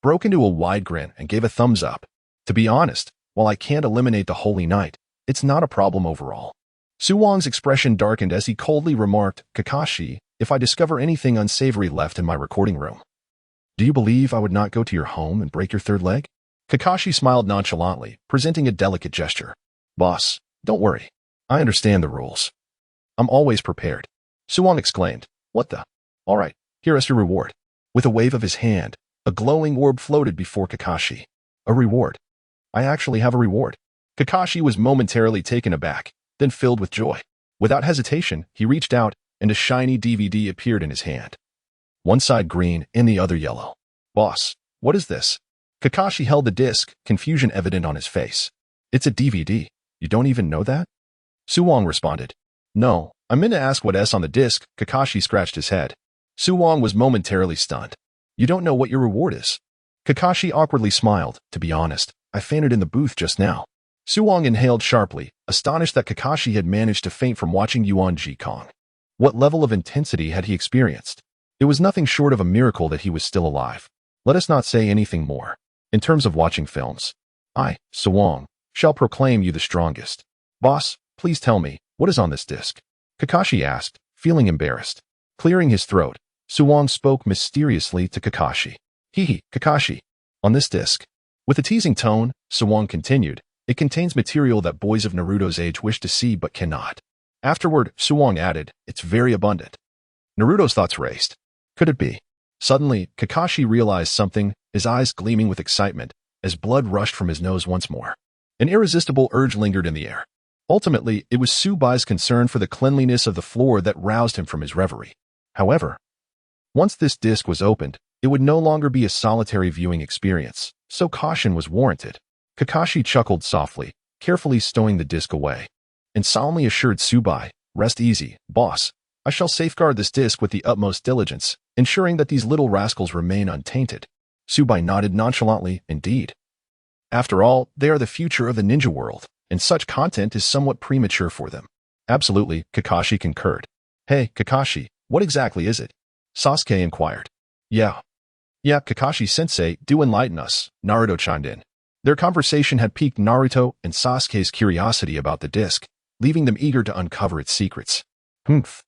broke into a wide grin and gave a thumbs up. To be honest, while I can't eliminate the Holy Knight, it's not a problem overall. Su Wang's expression darkened as he coldly remarked, Kakashi, if I discover anything unsavory left in my recording room, do you believe I would not go to your home and break your third leg? Kakashi smiled nonchalantly, presenting a delicate gesture. Boss, don't worry. I understand the rules. I'm always prepared. Su Wang exclaimed, What the? All right, here is your reward. With a wave of his hand, a glowing orb floated before Kakashi. A reward. I actually have a reward. Kakashi was momentarily taken aback, then filled with joy. Without hesitation, he reached out, and a shiny DVD appeared in his hand. One side green and the other yellow. Boss, what is this? Kakashi held the disc, confusion evident on his face. It's a DVD. You don't even know that? Su Wang responded. No, I meant to ask what S on the disc. Kakashi scratched his head. Su Wang was momentarily stunned. You don't know what your reward is? Kakashi awkwardly smiled. To be honest, I fainted in the booth just now. Su Wang inhaled sharply, astonished that Kakashi had managed to faint from watching Yuan Jikong. What level of intensity had he experienced? It was nothing short of a miracle that he was still alive. Let us not say anything more. In terms of watching films, I, Su Wang, shall proclaim you the strongest. Boss, please tell me, what is on this disc? Kakashi asked, feeling embarrassed. Clearing his throat, Su Wang spoke mysteriously to Kakashi. Hee, Kakashi. On this disc. With a teasing tone, Su Wang continued, it contains material that boys of Naruto's age wish to see but cannot. Afterward, Su Wang added, it's very abundant. Naruto's thoughts raced. Could it be? Suddenly, Kakashi realized something, his eyes gleaming with excitement, as blood rushed from his nose once more. An irresistible urge lingered in the air. Ultimately, it was Su Bai's concern for the cleanliness of the floor that roused him from his reverie. However, once this disc was opened, it would no longer be a solitary viewing experience, so caution was warranted. Kakashi chuckled softly, carefully stowing the disc away, and solemnly assured Su Bai, rest easy, boss. I shall safeguard this disc with the utmost diligence, ensuring that these little rascals remain untainted. Su Bai nodded nonchalantly, indeed. After all, they are the future of the ninja world, and such content is somewhat premature for them. Absolutely, Kakashi concurred. Hey, Kakashi, what exactly is it? Sasuke inquired. Yeah, Kakashi-sensei, do enlighten us, Naruto chimed in. Their conversation had piqued Naruto and Sasuke's curiosity about the disc, leaving them eager to uncover its secrets. Humph.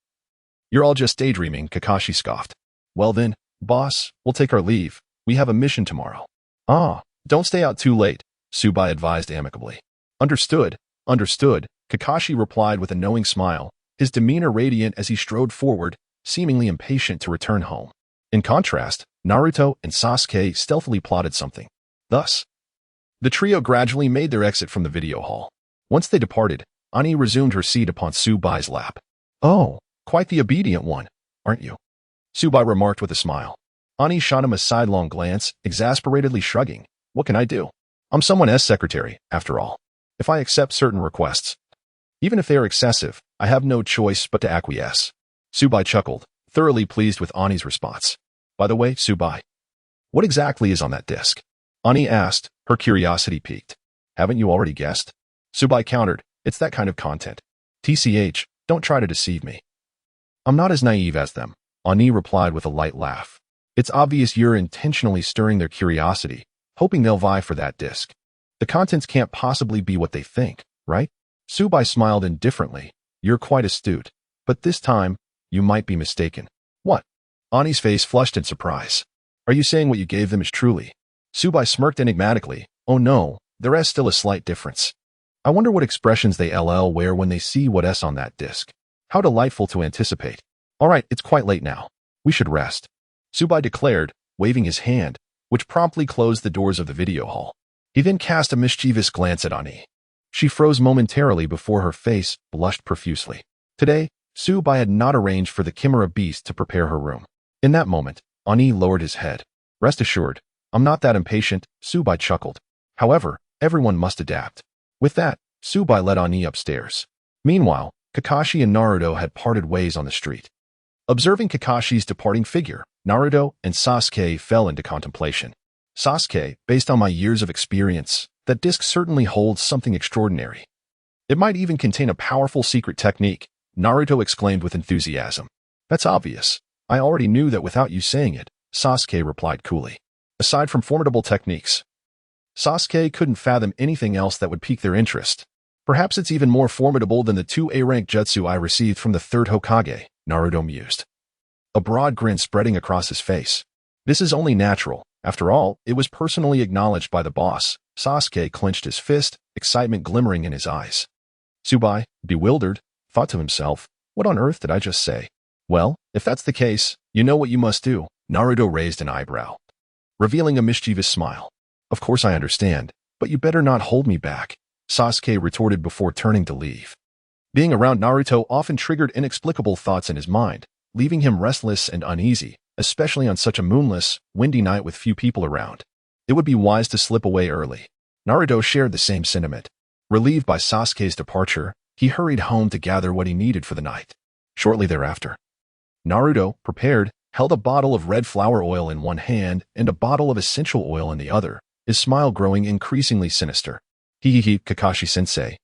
You're all just daydreaming, Kakashi scoffed. Well then, boss, we'll take our leave. We have a mission tomorrow. Ah, don't stay out too late. Su Bai advised amicably. Understood, understood, Kakashi replied with a knowing smile, his demeanor radiant as he strode forward, seemingly impatient to return home. In contrast, Naruto and Sasuke stealthily plotted something. Thus, the trio gradually made their exit from the video hall. Once they departed, Ani resumed her seat upon Su Bai's lap. Oh, quite the obedient one, aren't you? Su Bai remarked with a smile. Ani shot him a sidelong glance, exasperatedly shrugging. What can I do? I'm someone's secretary, after all. If I accept certain requests, even if they are excessive, I have no choice but to acquiesce. Su Bai chuckled, thoroughly pleased with Ani's response. By the way, Su Bai, what exactly is on that disc? Ani asked, her curiosity piqued. Haven't you already guessed? Su Bai countered, it's that kind of content. TCH, don't try to deceive me. I'm not as naive as them, Ani replied with a light laugh. It's obvious you're intentionally stirring their curiosity, hoping they'll vie for that disc. The contents can't possibly be what they think, right? Su Bai smiled indifferently. You're quite astute, but this time, you might be mistaken. What? Ani's face flushed in surprise. Are you saying what you gave them is truly? Su Bai smirked enigmatically. Oh no, there is still a slight difference. I wonder what expressions they LL wear when they see what's on that disc. How delightful to anticipate. All right, it's quite late now. We should rest. Su Bai declared, waving his hand, which promptly closed the doors of the video hall. He then cast a mischievous glance at Ani. She froze momentarily before her face blushed profusely. Today, Su Bai had not arranged for the Chimera beast to prepare her room. In that moment, Ani lowered his head. Rest assured, I'm not that impatient, Su Bai chuckled. However, everyone must adapt. With that, Su Bai led Ani upstairs. Meanwhile, Kakashi and Naruto had parted ways on the street. Observing Kakashi's departing figure, Naruto and Sasuke fell into contemplation. Sasuke, based on my years of experience, that disc certainly holds something extraordinary. It might even contain a powerful secret technique, Naruto exclaimed with enthusiasm. That's obvious. I already knew that without you saying it, Sasuke replied coolly. Aside from formidable techniques, Sasuke couldn't fathom anything else that would pique their interest. Perhaps it's even more formidable than the 2 A-rank jutsu I received from the 3rd Hokage, Naruto mused. A broad grin spreading across his face. This is only natural. After all, it was personally acknowledged by the boss. Sasuke clenched his fist, excitement glimmering in his eyes. Su Bai, bewildered, thought to himself, what on earth did I just say? Well, if that's the case, you know what you must do. Naruto raised an eyebrow, revealing a mischievous smile. Of course I understand, but you better not hold me back, Sasuke retorted before turning to leave. Being around Naruto often triggered inexplicable thoughts in his mind, leaving him restless and uneasy, especially on such a moonless, windy night with few people around. It would be wise to slip away early. Naruto shared the same sentiment. Relieved by Sasuke's departure, he hurried home to gather what he needed for the night. Shortly thereafter, Naruto, prepared, held a bottle of red flower oil in one hand and a bottle of essential oil in the other, his smile growing increasingly sinister. Hehehe, Kakashi-sensei.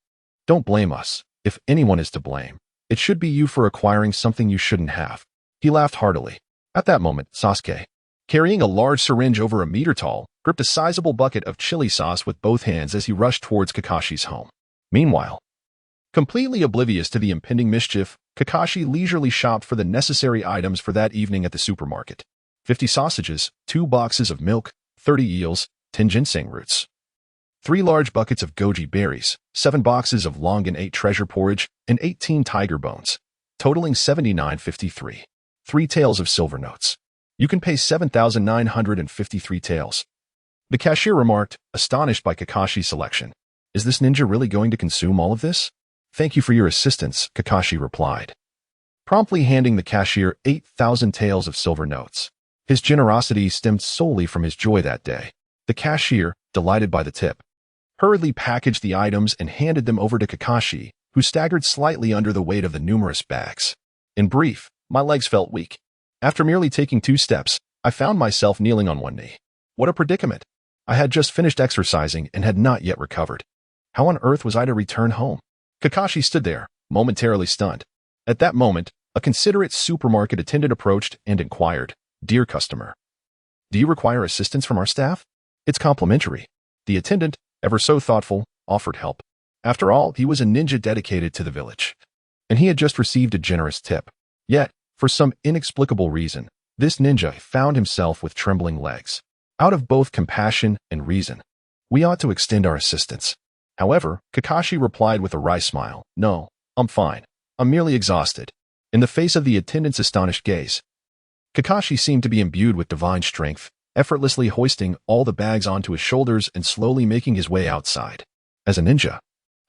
Don't blame us. If anyone is to blame, it should be you for acquiring something you shouldn't have. He laughed heartily. At that moment, Sasuke, carrying a large syringe over a meter tall, gripped a sizable bucket of chili sauce with both hands as he rushed towards Kakashi's home. Meanwhile, completely oblivious to the impending mischief, Kakashi leisurely shopped for the necessary items for that evening at the supermarket. 50 sausages, 2 boxes of milk, 30 eels, 10 ginseng roots, 3 large buckets of goji berries, 7 boxes of longan 8 treasure porridge, and 18 tiger bones, totaling $79.53. 3 taels of silver notes. You can pay 7,953 taels. The cashier remarked, astonished by Kakashi's selection. Is this ninja really going to consume all of this? Thank you for your assistance, Kakashi replied, promptly handing the cashier 8,000 taels of silver notes. His generosity stemmed solely from his joy that day. The cashier, delighted by the tip, hurriedly packaged the items and handed them over to Kakashi, who staggered slightly under the weight of the numerous bags. In brief, my legs felt weak. After merely taking 2 steps, I found myself kneeling on one knee. What a predicament! I had just finished exercising and had not yet recovered. How on earth was I to return home? Kakashi stood there, momentarily stunned. At that moment, a considerate supermarket attendant approached and inquired, Dear customer, do you require assistance from our staff? It's complimentary. The attendant, ever so thoughtful, offered help. After all, he was a ninja dedicated to the village, and he had just received a generous tip. Yet, for some inexplicable reason, this ninja found himself with trembling legs. Out of both compassion and reason, We ought to extend our assistance. However, Kakashi replied with a wry smile. No, I'm fine. I'm merely exhausted. In the face of the attendant's astonished gaze, Kakashi seemed to be imbued with divine strength, effortlessly hoisting all the bags onto his shoulders and slowly making his way outside. As a ninja,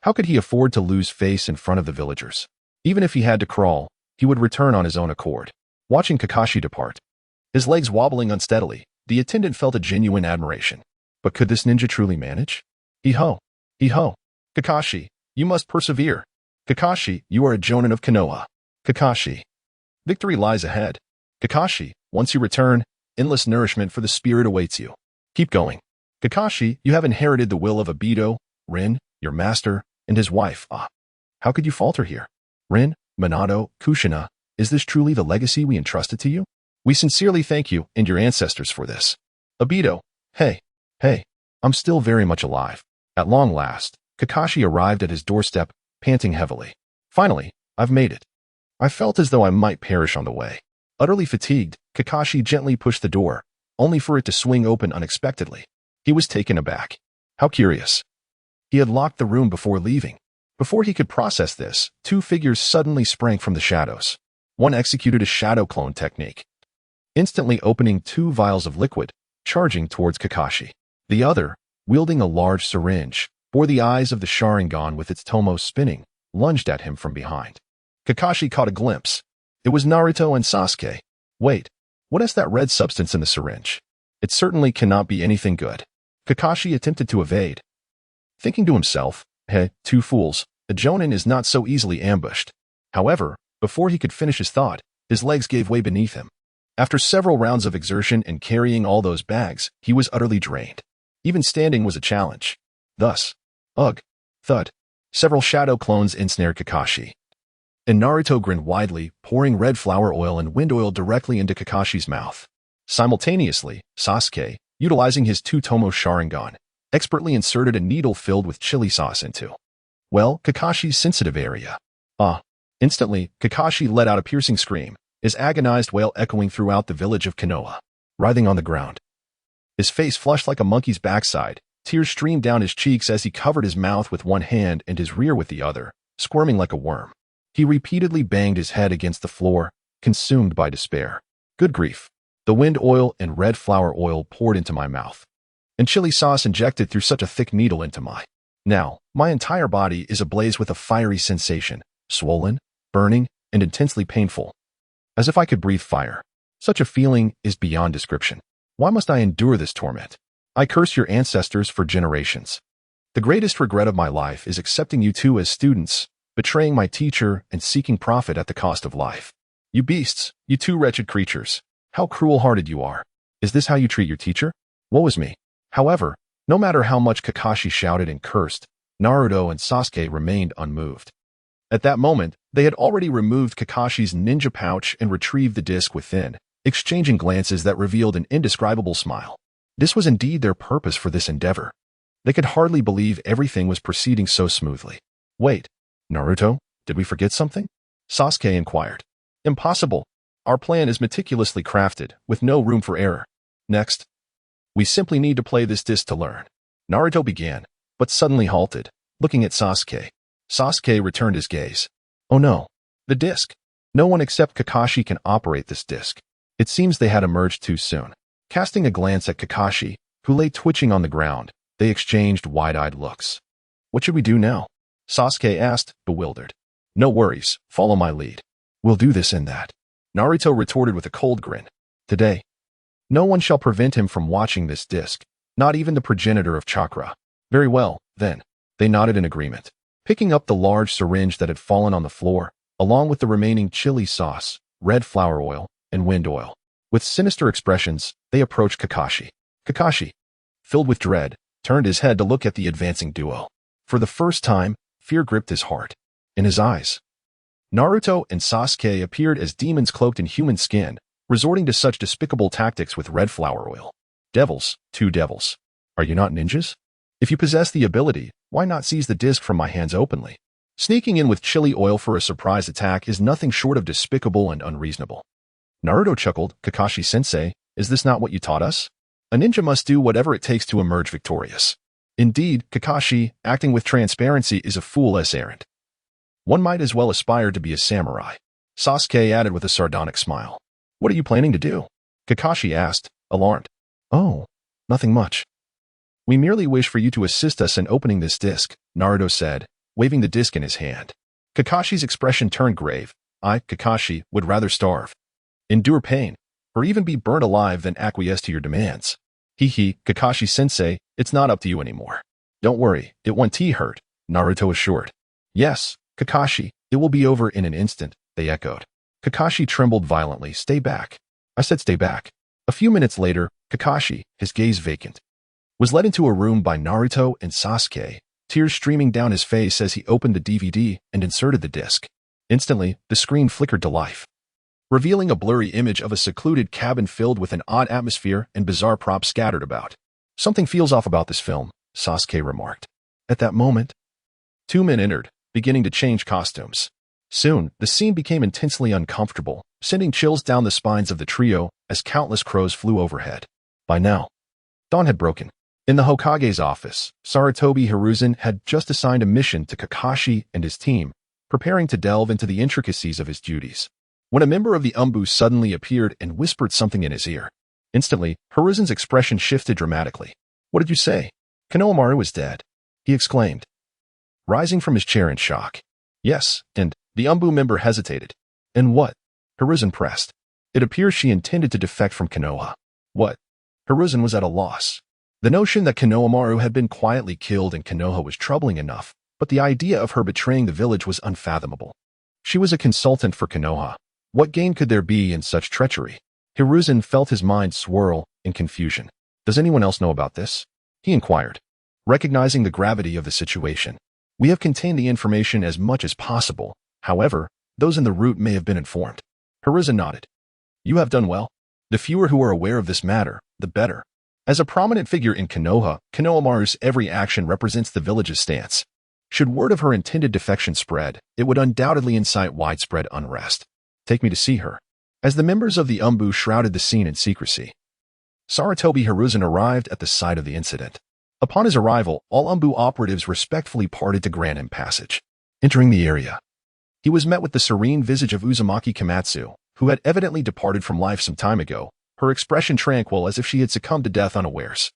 how could he afford to lose face in front of the villagers? Even if he had to crawl, he would return on his own accord. Watching Kakashi depart, his legs wobbling unsteadily, the attendant felt a genuine admiration. But could this ninja truly manage? He-ho! He-ho! Kakashi, you must persevere. Kakashi, you are a Jonin of Konoha. Kakashi. Victory lies ahead. Kakashi, once you return, endless nourishment for the spirit awaits you. Keep going. Kakashi, you have inherited the will of Obito, Rin, your master, and his wife. How could you falter here? Rin, Minato, Kushina, is this truly the legacy we entrusted to you? We sincerely thank you and your ancestors for this. Obito, hey, I'm still very much alive. At long last, Kakashi arrived at his doorstep, panting heavily. Finally, I've made it. I felt as though I might perish on the way. Utterly fatigued, Kakashi gently pushed the door, only for it to swing open unexpectedly. He was taken aback. How curious. He had locked the room before leaving. Before he could process this, two figures suddenly sprang from the shadows. One executed a shadow clone technique, instantly opening two vials of liquid, charging towards Kakashi. The other, wielding a large syringe, bore the eyes of the Sharingan with its tomo spinning, lunged at him from behind. Kakashi caught a glimpse. It was Naruto and Sasuke. Wait, what is that red substance in the syringe? It certainly cannot be anything good. Kakashi attempted to evade, thinking to himself, hey, two fools, a Jonin is not so easily ambushed. However, before he could finish his thought, his legs gave way beneath him. After several rounds of exertion and carrying all those bags, he was utterly drained. Even standing was a challenge. Thus, thud, several shadow clones ensnared Kakashi. And Naruto grinned widely, pouring red flower oil and wind oil directly into Kakashi's mouth. Simultaneously, Sasuke, utilizing his two-tomo Sharingan, expertly inserted a needle filled with chili sauce into, well, Kakashi's sensitive area. Instantly, Kakashi let out a piercing scream, his agonized wail echoing throughout the village of Konoha. Writhing on the ground, his face flushed like a monkey's backside, tears streamed down his cheeks as he covered his mouth with one hand and his rear with the other, squirming like a worm. He repeatedly banged his head against the floor, consumed by despair. Good grief. The wind oil and red flower oil poured into my mouth, and chili sauce injected through such a thick needle into my. Now, my entire body is ablaze with a fiery sensation, swollen, burning, and intensely painful. As if I could breathe fire. Such a feeling is beyond description. Why must I endure this torment? I curse your ancestors for generations. The greatest regret of my life is accepting you two as students, betraying my teacher, and seeking profit at the cost of life. You beasts, you two wretched creatures. How cruel-hearted you are. Is this how you treat your teacher? Woe is me. However, no matter how much Kakashi shouted and cursed, Naruto and Sasuke remained unmoved. At that moment, they had already removed Kakashi's ninja pouch and retrieved the disc within, exchanging glances that revealed an indescribable smile. This was indeed their purpose for this endeavor. They could hardly believe everything was proceeding so smoothly. Wait, Naruto, did we forget something? Sasuke inquired. Impossible. Our plan is meticulously crafted, with no room for error. Next, we simply need to play this disc to learn. Naruto began, but suddenly halted, looking at Sasuke. Sasuke returned his gaze. Oh no, the disc. No one except Kakashi can operate this disc. It seems they had emerged too soon. Casting a glance at Kakashi, who lay twitching on the ground, they exchanged wide-eyed looks. What should we do now? Sasuke asked, bewildered. No worries, follow my lead. We'll do this and that. Naruto retorted with a cold grin. Today, no one shall prevent him from watching this disc, not even the progenitor of chakra. Very well, then. They nodded in agreement. Picking up the large syringe that had fallen on the floor, along with the remaining chili sauce, red flower oil, and wind oil. With sinister expressions, they approached Kakashi. Kakashi, filled with dread, turned his head to look at the advancing duo. For the first time, fear gripped his heart. In his eyes, Naruto and Sasuke appeared as demons cloaked in human skin, resorting to such despicable tactics with red flower oil. Devils, two devils. Are you not ninjas? If you possess the ability, why not seize the disc from my hands openly? Sneaking in with chili oil for a surprise attack is nothing short of despicable and unreasonable. Naruto chuckled. Kakashi-sensei, is this not what you taught us? A ninja must do whatever it takes to emerge victorious. Indeed, Kakashi, acting with transparency, is a fool's errand. One might as well aspire to be a samurai. Sasuke added with a sardonic smile. What are you planning to do? Kakashi asked, alarmed. Oh, nothing much. We merely wish for you to assist us in opening this disc, Naruto said, waving the disc in his hand. Kakashi's expression turned grave. I, Kakashi, would rather starve, endure pain, or even be burnt alive than acquiesce to your demands. Hee, Kakashi-sensei, it's not up to you anymore. Don't worry, it won't hurt, Naruto assured. Yes, Kakashi, it will be over in an instant, they echoed. Kakashi trembled violently. Stay back. I said stay back. A few minutes later, Kakashi, his gaze vacant, was led into a room by Naruto and Sasuke, tears streaming down his face as he opened the DVD and inserted the disc. Instantly, the screen flickered to life, revealing a blurry image of a secluded cabin filled with an odd atmosphere and bizarre props scattered about. Something feels off about this film, Sasuke remarked. At that moment, two men entered, beginning to change costumes. Soon, the scene became intensely uncomfortable, sending chills down the spines of the trio as countless crows flew overhead. By now, dawn had broken. In the Hokage's office, Sarutobi Hiruzen had just assigned a mission to Kakashi and his team, preparing to delve into the intricacies of his duties, when a member of the Umbu suddenly appeared and whispered something in his ear. Instantly, Hiruzen's expression shifted dramatically. What did you say? Konohamaru is dead, he exclaimed, rising from his chair in shock. Yes, and the Umbu member hesitated. And what? Hiruzen pressed. It appears she intended to defect from Konoha. What? Hiruzen was at a loss. The notion that Konohamaru had been quietly killed in Konoha was troubling enough, but the idea of her betraying the village was unfathomable. She was a consultant for Konoha. What gain could there be in such treachery? Hiruzen felt his mind swirl in confusion. Does anyone else know about this? He inquired, recognizing the gravity of the situation. We have contained the information as much as possible. However, those in the route may have been informed. Hiruzen nodded. You have done well. The fewer who are aware of this matter, the better. As a prominent figure in Konoha, Konohamaru's every action represents the village's stance. Should word of her intended defection spread, it would undoubtedly incite widespread unrest. Take me to see her. As the members of the Umbu shrouded the scene in secrecy, Sarutobi Hiruzen arrived at the site of the incident. Upon his arrival, all Umbu operatives respectfully parted to grant him passage. Entering the area, he was met with the serene visage of Uzumaki Komatsu, who had evidently departed from life some time ago, her expression tranquil as if she had succumbed to death unawares.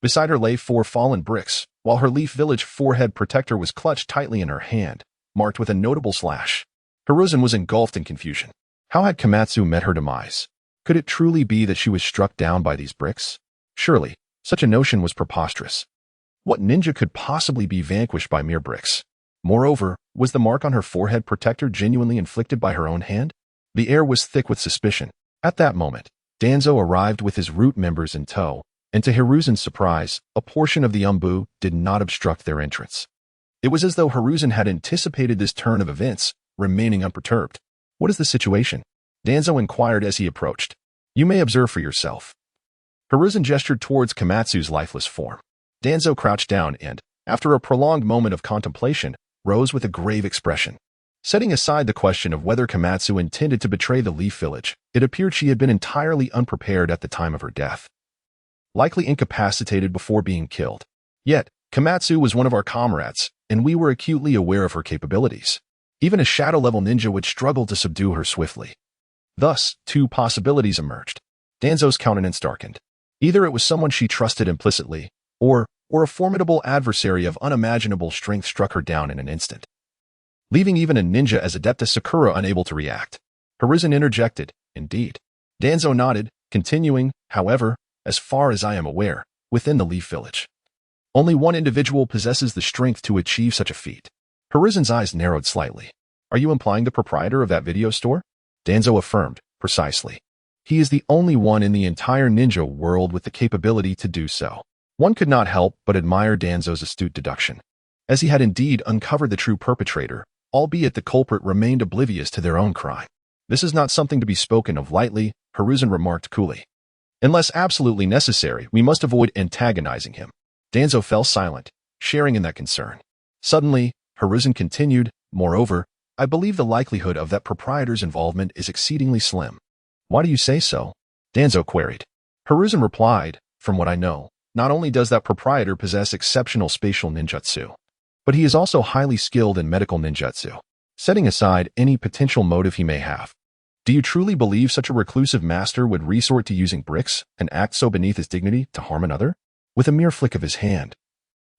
Beside her lay 4 fallen bricks, while her Leaf Village forehead protector was clutched tightly in her hand, marked with a notable slash. Hiruzen was engulfed in confusion. How had Komatsu met her demise? Could it truly be that she was struck down by these bricks? Surely, such a notion was preposterous. What ninja could possibly be vanquished by mere bricks? Moreover, was the mark on her forehead protector genuinely inflicted by her own hand? The air was thick with suspicion. At that moment, Danzō arrived with his root members in tow, and to Hiruzen's surprise, a portion of the Umbu did not obstruct their entrance. It was as though Hiruzen had anticipated this turn of events, remaining unperturbed. What is the situation? Danzō inquired as he approached. You may observe for yourself. Hiruzen gestured towards Komatsu's lifeless form. Danzō crouched down and, after a prolonged moment of contemplation, rose with a grave expression. Setting aside the question of whether Komatsu intended to betray the Leaf Village, it appeared she had been entirely unprepared at the time of her death, likely incapacitated before being killed. Yet, Komatsu was one of our comrades, and we were acutely aware of her capabilities. Even a shadow-level ninja would struggle to subdue her swiftly. Thus, 2 possibilities emerged. Danzō's countenance darkened. Either it was someone she trusted implicitly, or a formidable adversary of unimaginable strength struck her down in an instant, leaving even a ninja as adept as Sakura unable to react. Hiruzen interjected, indeed. Danzō nodded, continuing, however, as far as I am aware, within the Leaf Village, only one individual possesses the strength to achieve such a feat. Hiruzen's eyes narrowed slightly. Are you implying the proprietor of that video store? Danzō affirmed, precisely. He is the only one in the entire ninja world with the capability to do so. One could not help but admire Danzō's astute deduction, as he had indeed uncovered the true perpetrator, albeit the culprit remained oblivious to their own crime. This is not something to be spoken of lightly, Hiruzen remarked coolly. Unless absolutely necessary, we must avoid antagonizing him. Danzō fell silent, sharing in that concern. Suddenly, Hiruzen continued, moreover, I believe the likelihood of that proprietor's involvement is exceedingly slim. Why do you say so? Danzō queried. Hiruzen replied, from what I know, Not only does that proprietor possess exceptional spatial ninjutsu, but he is also highly skilled in medical ninjutsu, setting aside any potential motive he may have. Do you truly believe such a reclusive master would resort to using bricks and act so beneath his dignity to harm another? With a mere flick of his hand,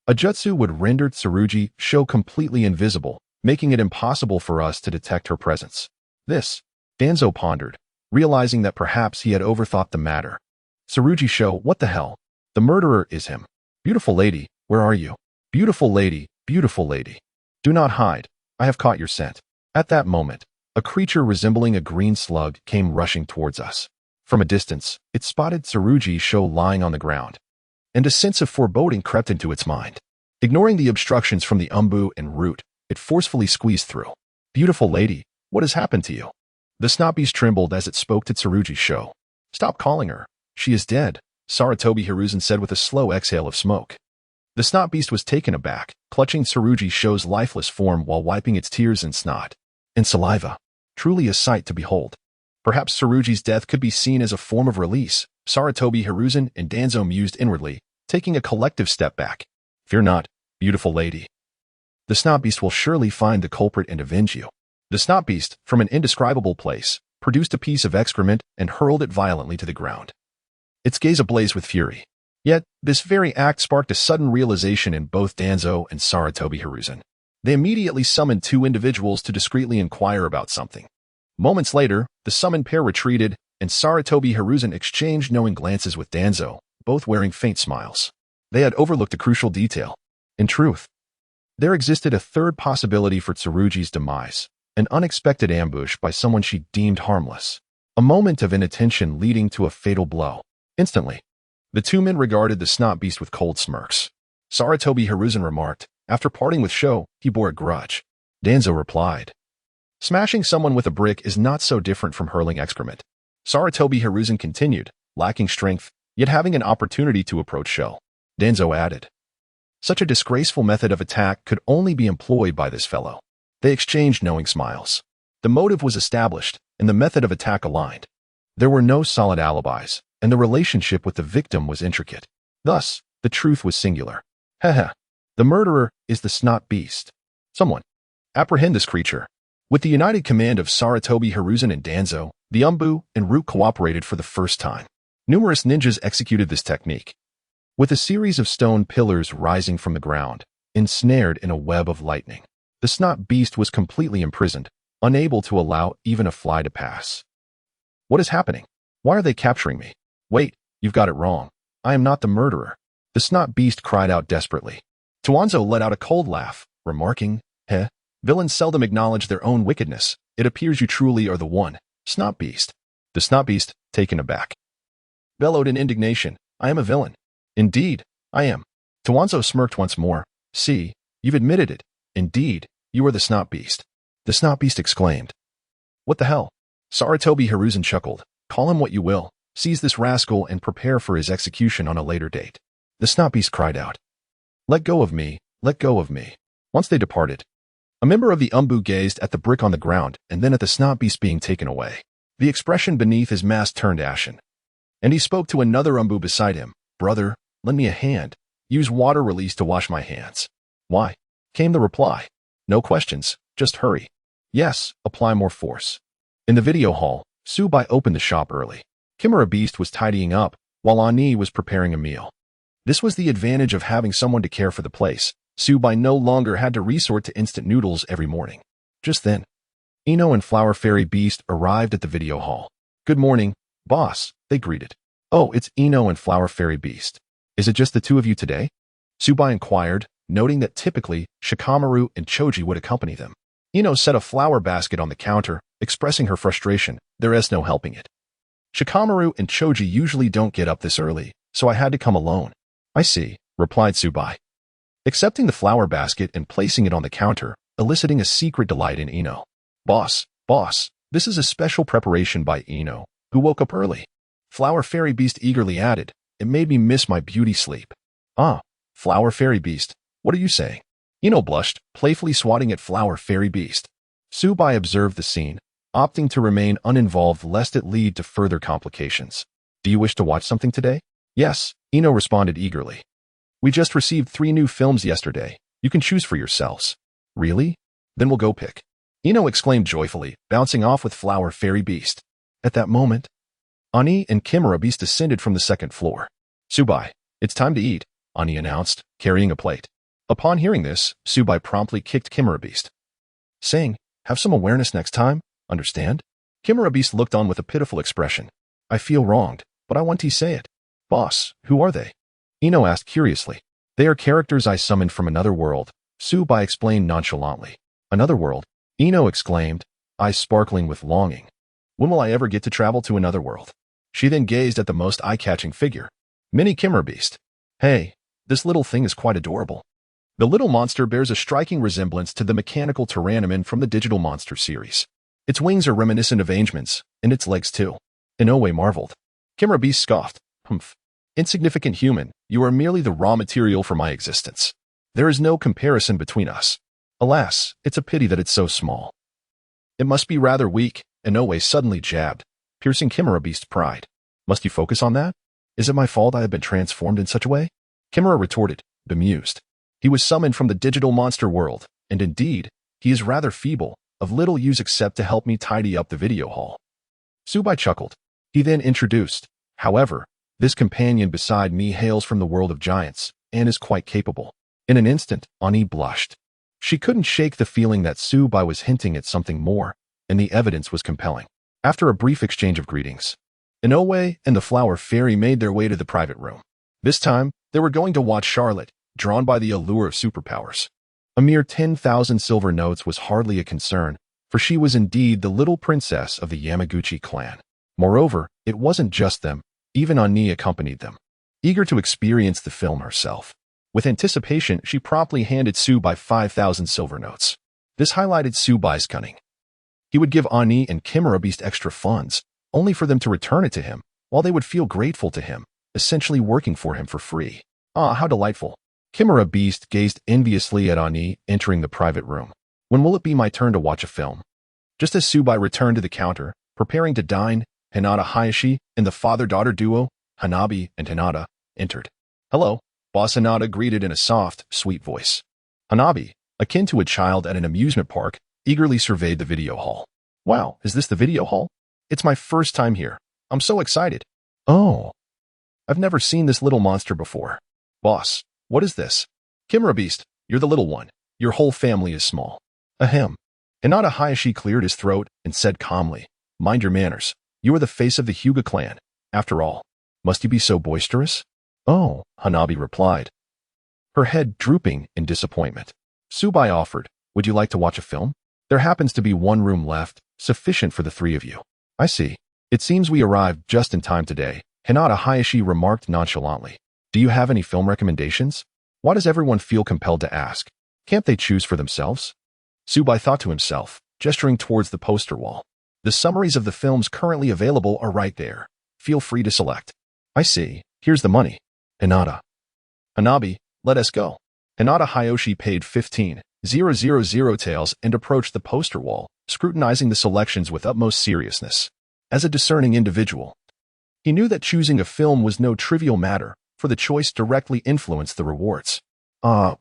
a jutsu would render Tsurugi Sho completely invisible, making it impossible for us to detect her presence. This, Danzō pondered, realizing that perhaps he had overthought the matter. Tsurugi Sho, what the hell? The murderer is him. Beautiful lady, where are you? Beautiful lady, beautiful lady. Do not hide. I have caught your scent. At that moment, a creature resembling a green slug came rushing towards us. From a distance, it spotted Tsurugi Sho lying on the ground, and a sense of foreboding crept into its mind. Ignoring the obstructions from the umbu and root, it forcefully squeezed through. Beautiful lady, what has happened to you? The snot beast trembled as it spoke to Tsurugi Sho. Stop calling her. She is dead, Sarutobi Hiruzen said with a slow exhale of smoke. The snot beast was taken aback, clutching Tsurugi Sho's lifeless form while wiping its tears and snot and saliva. Truly a sight to behold. Perhaps Tsurugi's death could be seen as a form of release, Sarutobi Hiruzen and Danzō mused inwardly, taking a collective step back. Fear not, beautiful lady. The snot beast will surely find the culprit and avenge you. The snot beast, from an indescribable place, produced a piece of excrement and hurled it violently to the ground. Its gaze ablaze with fury. Yet, this very act sparked a sudden realization in both Danzō and Sarutobi Hiruzen. They immediately summoned two individuals to discreetly inquire about something. Moments later, the summoned pair retreated, and Sarutobi Hiruzen exchanged knowing glances with Danzō, both wearing faint smiles. They had overlooked a crucial detail. In truth, there existed a third possibility for Tsurugi's demise, an unexpected ambush by someone she deemed harmless. A moment of inattention leading to a fatal blow. Instantly, the two men regarded the snot beast with cold smirks. Sarutobi Hiruzen remarked, after parting with Sho, he bore a grudge. Danzō replied, smashing someone with a brick is not so different from hurling excrement. Sarutobi Hiruzen continued, lacking strength, yet having an opportunity to approach Sho. Danzō added, such a disgraceful method of attack could only be employed by this fellow. They exchanged knowing smiles. The motive was established, and the method of attack aligned. There were no solid alibis, and the relationship with the victim was intricate. Thus, the truth was singular. Heh. The murderer is the snot beast. Someone apprehend this creature. With the united command of Sarutobi Hiruzen and Danzō, the umbu and root cooperated for the first time. Numerous ninjas executed this technique, with a series of stone pillars rising from the ground, ensnared in a web of lightning. The snot beast was completely imprisoned, unable to allow even a fly to pass. What is happening? Why are they capturing me? Wait, you've got it wrong. I am not the murderer. The snot beast cried out desperately. Tuanzo let out a cold laugh, remarking, villains seldom acknowledge their own wickedness. It appears you truly are the one, snot beast. The snot beast, taken aback, bellowed in indignation, I am a villain. Indeed, I am. Tuanzo smirked once more. See, you've admitted it. Indeed, you are the snot beast. The snot beast exclaimed. What the hell? Sarutobi Hiruzen chuckled. Call him what you will. Seize this rascal and prepare for his execution on a later date. The snot beast cried out. Let go of me, let go of me. Once they departed, a member of the umbu gazed at the brick on the ground and then at the snot beast being taken away. The expression beneath his mask turned ashen, and he spoke to another umbu beside him. Brother, lend me a hand. Use water release to wash my hands. Why? Came the reply. No questions, just hurry. Yes, apply more force. In the video hall, Su Bai opened the shop early. Chimura Beast was tidying up, while Ani was preparing a meal. This was the advantage of having someone to care for the place. Su Bai no longer had to resort to instant noodles every morning. Just then, Ino and Flower Fairy Beast arrived at the video hall. Good morning, boss, they greeted. Oh, it's Ino and Flower Fairy Beast. Is it just the two of you today? Su Bai inquired, noting that typically, Shikamaru and Choji would accompany them. Ino set a flower basket on the counter, expressing her frustration. There is no helping it. Shikamaru and Choji usually don't get up this early, so I had to come alone. I see, replied Su Bai, accepting the flower basket and placing it on the counter, eliciting a secret delight in Ino. Boss, this is a special preparation by Ino, who woke up early. Flower Fairy Beast eagerly added, it made me miss my beauty sleep. Ah, Flower Fairy Beast, what are you saying? Ino blushed, playfully swatting at Flower Fairy Beast. Su Bai observed the scene, opting to remain uninvolved lest it lead to further complications. Do you wish to watch something today? Yes, Ino responded eagerly. We just received 3 new films yesterday. You can choose for yourselves. Really? Then we'll go pick. Ino exclaimed joyfully, bouncing off with Flower Fairy Beast. At that moment, Ani and Chimera Beast descended from the 2nd floor. Su Bai, it's time to eat, Ani announced, carrying a plate. Upon hearing this, Su Bai promptly kicked Chimera Beast, saying, have some awareness next time, understand? Chimera Beast looked on with a pitiful expression. I feel wronged, but I want to say it. Boss, who are they? Ino asked curiously. They are characters I summoned from another world, Su Bai explained nonchalantly. Another world? Ino exclaimed, eyes sparkling with longing. When will I ever get to travel to another world? She then gazed at the most eye-catching figure. Mini Chimera Beast. Hey, this little thing is quite adorable. The little monster bears a striking resemblance to the mechanical Tyrannoman from the Digital Monster series. Its wings are reminiscent of Angeman's, and its legs too. Inoue marveled. Chimera Beast scoffed. Humph. Insignificant human, you are merely the raw material for my existence. There is no comparison between us. Alas, it's a pity that it's so small. It must be rather weak, Inoue suddenly jabbed, piercing Chimera Beast's pride. Must you focus on that? Is it my fault I have been transformed in such a way? Chimera retorted, bemused. He was summoned from the digital monster world, and indeed, he is rather feeble, of little use except to help me tidy up the video hall. Su Bai chuckled. He then introduced, however, this companion beside me hails from the world of giants, and is quite capable. In an instant, Ani blushed. She couldn't shake the feeling that Su Bai was hinting at something more, and the evidence was compelling. After a brief exchange of greetings, Inoue and the Flower Fairy made their way to the private room. This time, they were going to watch Charlotte, drawn by the allure of superpowers. A mere 10,000 silver notes was hardly a concern, for she was indeed the little princess of the Yamaguchi clan. Moreover, it wasn't just them, even Ani accompanied them, eager to experience the film herself. With anticipation, she promptly handed Su Bai 5,000 silver notes. This highlighted Su Bai's cunning. He would give Ani and Chimera Beast extra funds, only for them to return it to him, while they would feel grateful to him, essentially working for him for free. Ah, how delightful. Chimera Beast gazed enviously at Ani entering the private room. When will it be my turn to watch a film? Just as Su Bai returned to the counter, preparing to dine, Hinata Hayashi and the father-daughter duo, Hanabi and Hinata, entered. Hello, Boss Hinata greeted in a soft, sweet voice. Hanabi, akin to a child at an amusement park, eagerly surveyed the video hall. Wow, is this the video hall? It's my first time here. I'm so excited. Oh, I've never seen this little monster before. Boss, what is this? Chimera Beast, you're the little one. Your whole family is small. Ahem. Hinata Hayashi cleared his throat and said calmly, mind your manners. You are the face of the Hyuga clan. After all, must you be so boisterous? Oh, Hanabi replied, her head drooping in disappointment. Su Bai offered, would you like to watch a film? There happens to be one room left, sufficient for the 3 of you. I see. It seems we arrived just in time today, Hinata Hayashi remarked nonchalantly. Do you have any film recommendations? Why does everyone feel compelled to ask? Can't they choose for themselves? Su Bai thought to himself, gesturing towards the poster wall. The summaries of the films currently available are right there. Feel free to select. I see. Here's the money. Hinata. Hanabi, let us go. Hinata Hayashi paid 15,000 taels and approached the poster wall, scrutinizing the selections with utmost seriousness. As a discerning individual, he knew that choosing a film was no trivial matter, for the choice directly influenced the rewards.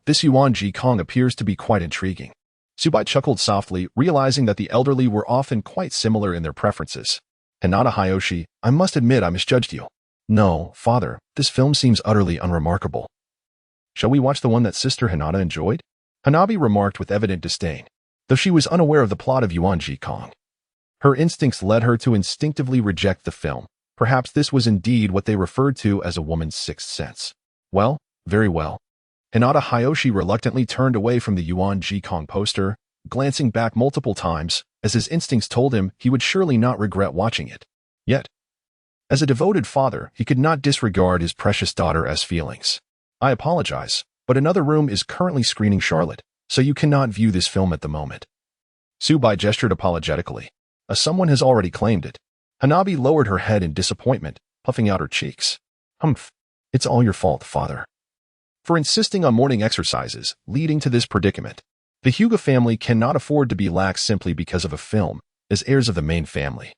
This Yuan Ji Kong appears to be quite intriguing. Su Bai chuckled softly, realizing that the elderly were often quite similar in their preferences. Hinata Hayashi, I must admit I misjudged you. No, father, this film seems utterly unremarkable. Shall we watch the one that Sister Hinata enjoyed? Hanabi remarked with evident disdain, though she was unaware of the plot of Yuan Ji Kong. Her instincts led her to instinctively reject the film. Perhaps this was indeed what they referred to as a woman's sixth sense. Well, very well. Hinata Hayashi reluctantly turned away from the Yuan Ji Kong poster, glancing back multiple times, as his instincts told him he would surely not regret watching it. Yet, as a devoted father, he could not disregard his precious daughter's feelings. I apologize, but another room is currently screening Charlotte, so you cannot view this film at the moment. Su Bai gestured apologetically. Someone has already claimed it. Hanabi lowered her head in disappointment, puffing out her cheeks. Humph. It's all your fault, father. For insisting on morning exercises, leading to this predicament. The Hyuga family cannot afford to be lax simply because of a film, as heirs of the main family.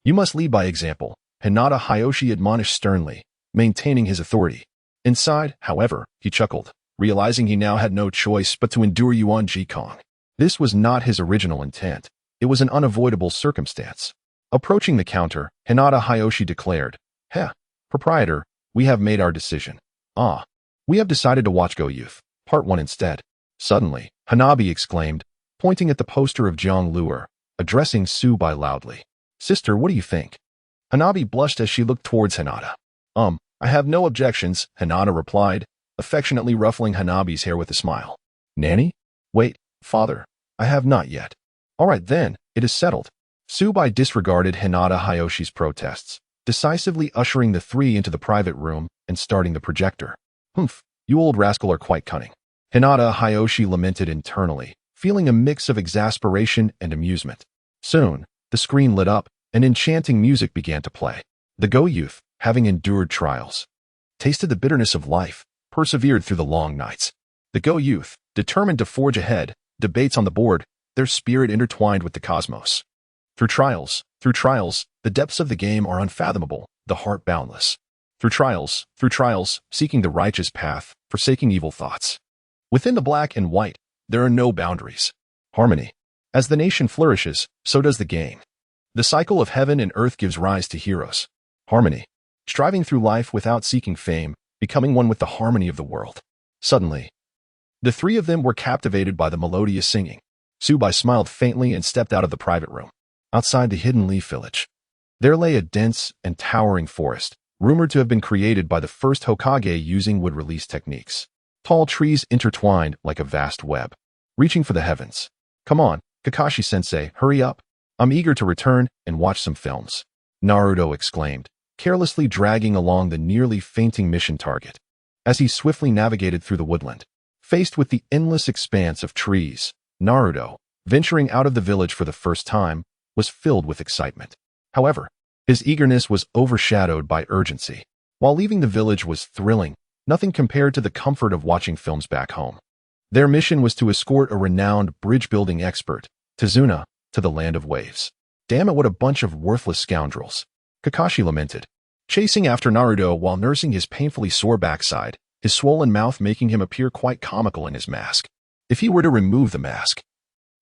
You must lead by example, Hinata Hayashi admonished sternly, maintaining his authority. Inside, however, he chuckled, realizing he now had no choice but to endure Yuan Jikong. This was not his original intent. It was an unavoidable circumstance. Approaching the counter, Hinata Hayoshi declared, "Heh, proprietor, we have made our decision. We have decided to watch Go Youth, Part 1 instead." Suddenly, Hanabi exclaimed, pointing at the poster of Jiang Luer, addressing Su Bai loudly. "Sister, what do you think?" Hanabi blushed as she looked towards Hinata. I have no objections," Hinata replied, affectionately ruffling Hanabi's hair with a smile. "Nanny? Wait, father, I have not yet." "All right then, it is settled." Su Bai disregarded Hinata Hayoshi's protests, decisively ushering the three into the private room and starting the projector. "Humph, you old rascal are quite cunning." Hinata Hayoshi lamented internally, feeling a mix of exasperation and amusement. Soon, the screen lit up, and enchanting music began to play. The Go Youth, having endured trials, tasted the bitterness of life, persevered through the long nights. The Go Youth, determined to forge ahead, debates on the board, their spirit intertwined with the cosmos. Through trials, the depths of the game are unfathomable, the heart boundless. Through trials, seeking the righteous path, forsaking evil thoughts. Within the black and white, there are no boundaries. Harmony. As the nation flourishes, so does the game. The cycle of heaven and earth gives rise to heroes. Harmony. Striving through life without seeking fame, becoming one with the harmony of the world. Suddenly, the three of them were captivated by the melodious singing. Su Bai smiled faintly and stepped out of the private room. Outside the hidden leaf village, there lay a dense and towering forest, rumored to have been created by the first Hokage using wood-release techniques. Tall trees intertwined like a vast web, reaching for the heavens. "Come on, Kakashi-sensei, hurry up. I'm eager to return and watch some films," Naruto exclaimed, carelessly dragging along the nearly fainting mission target. As he swiftly navigated through the woodland, faced with the endless expanse of trees, Naruto, venturing out of the village for the first time, was filled with excitement. However, his eagerness was overshadowed by urgency. While leaving the village was thrilling, nothing compared to the comfort of watching films back home. Their mission was to escort a renowned bridge-building expert, Tazuna, to the land of waves. "Damn it, what a bunch of worthless scoundrels," Kakashi lamented, chasing after Naruto while nursing his painfully sore backside, his swollen mouth making him appear quite comical in his mask. If he were to remove the mask,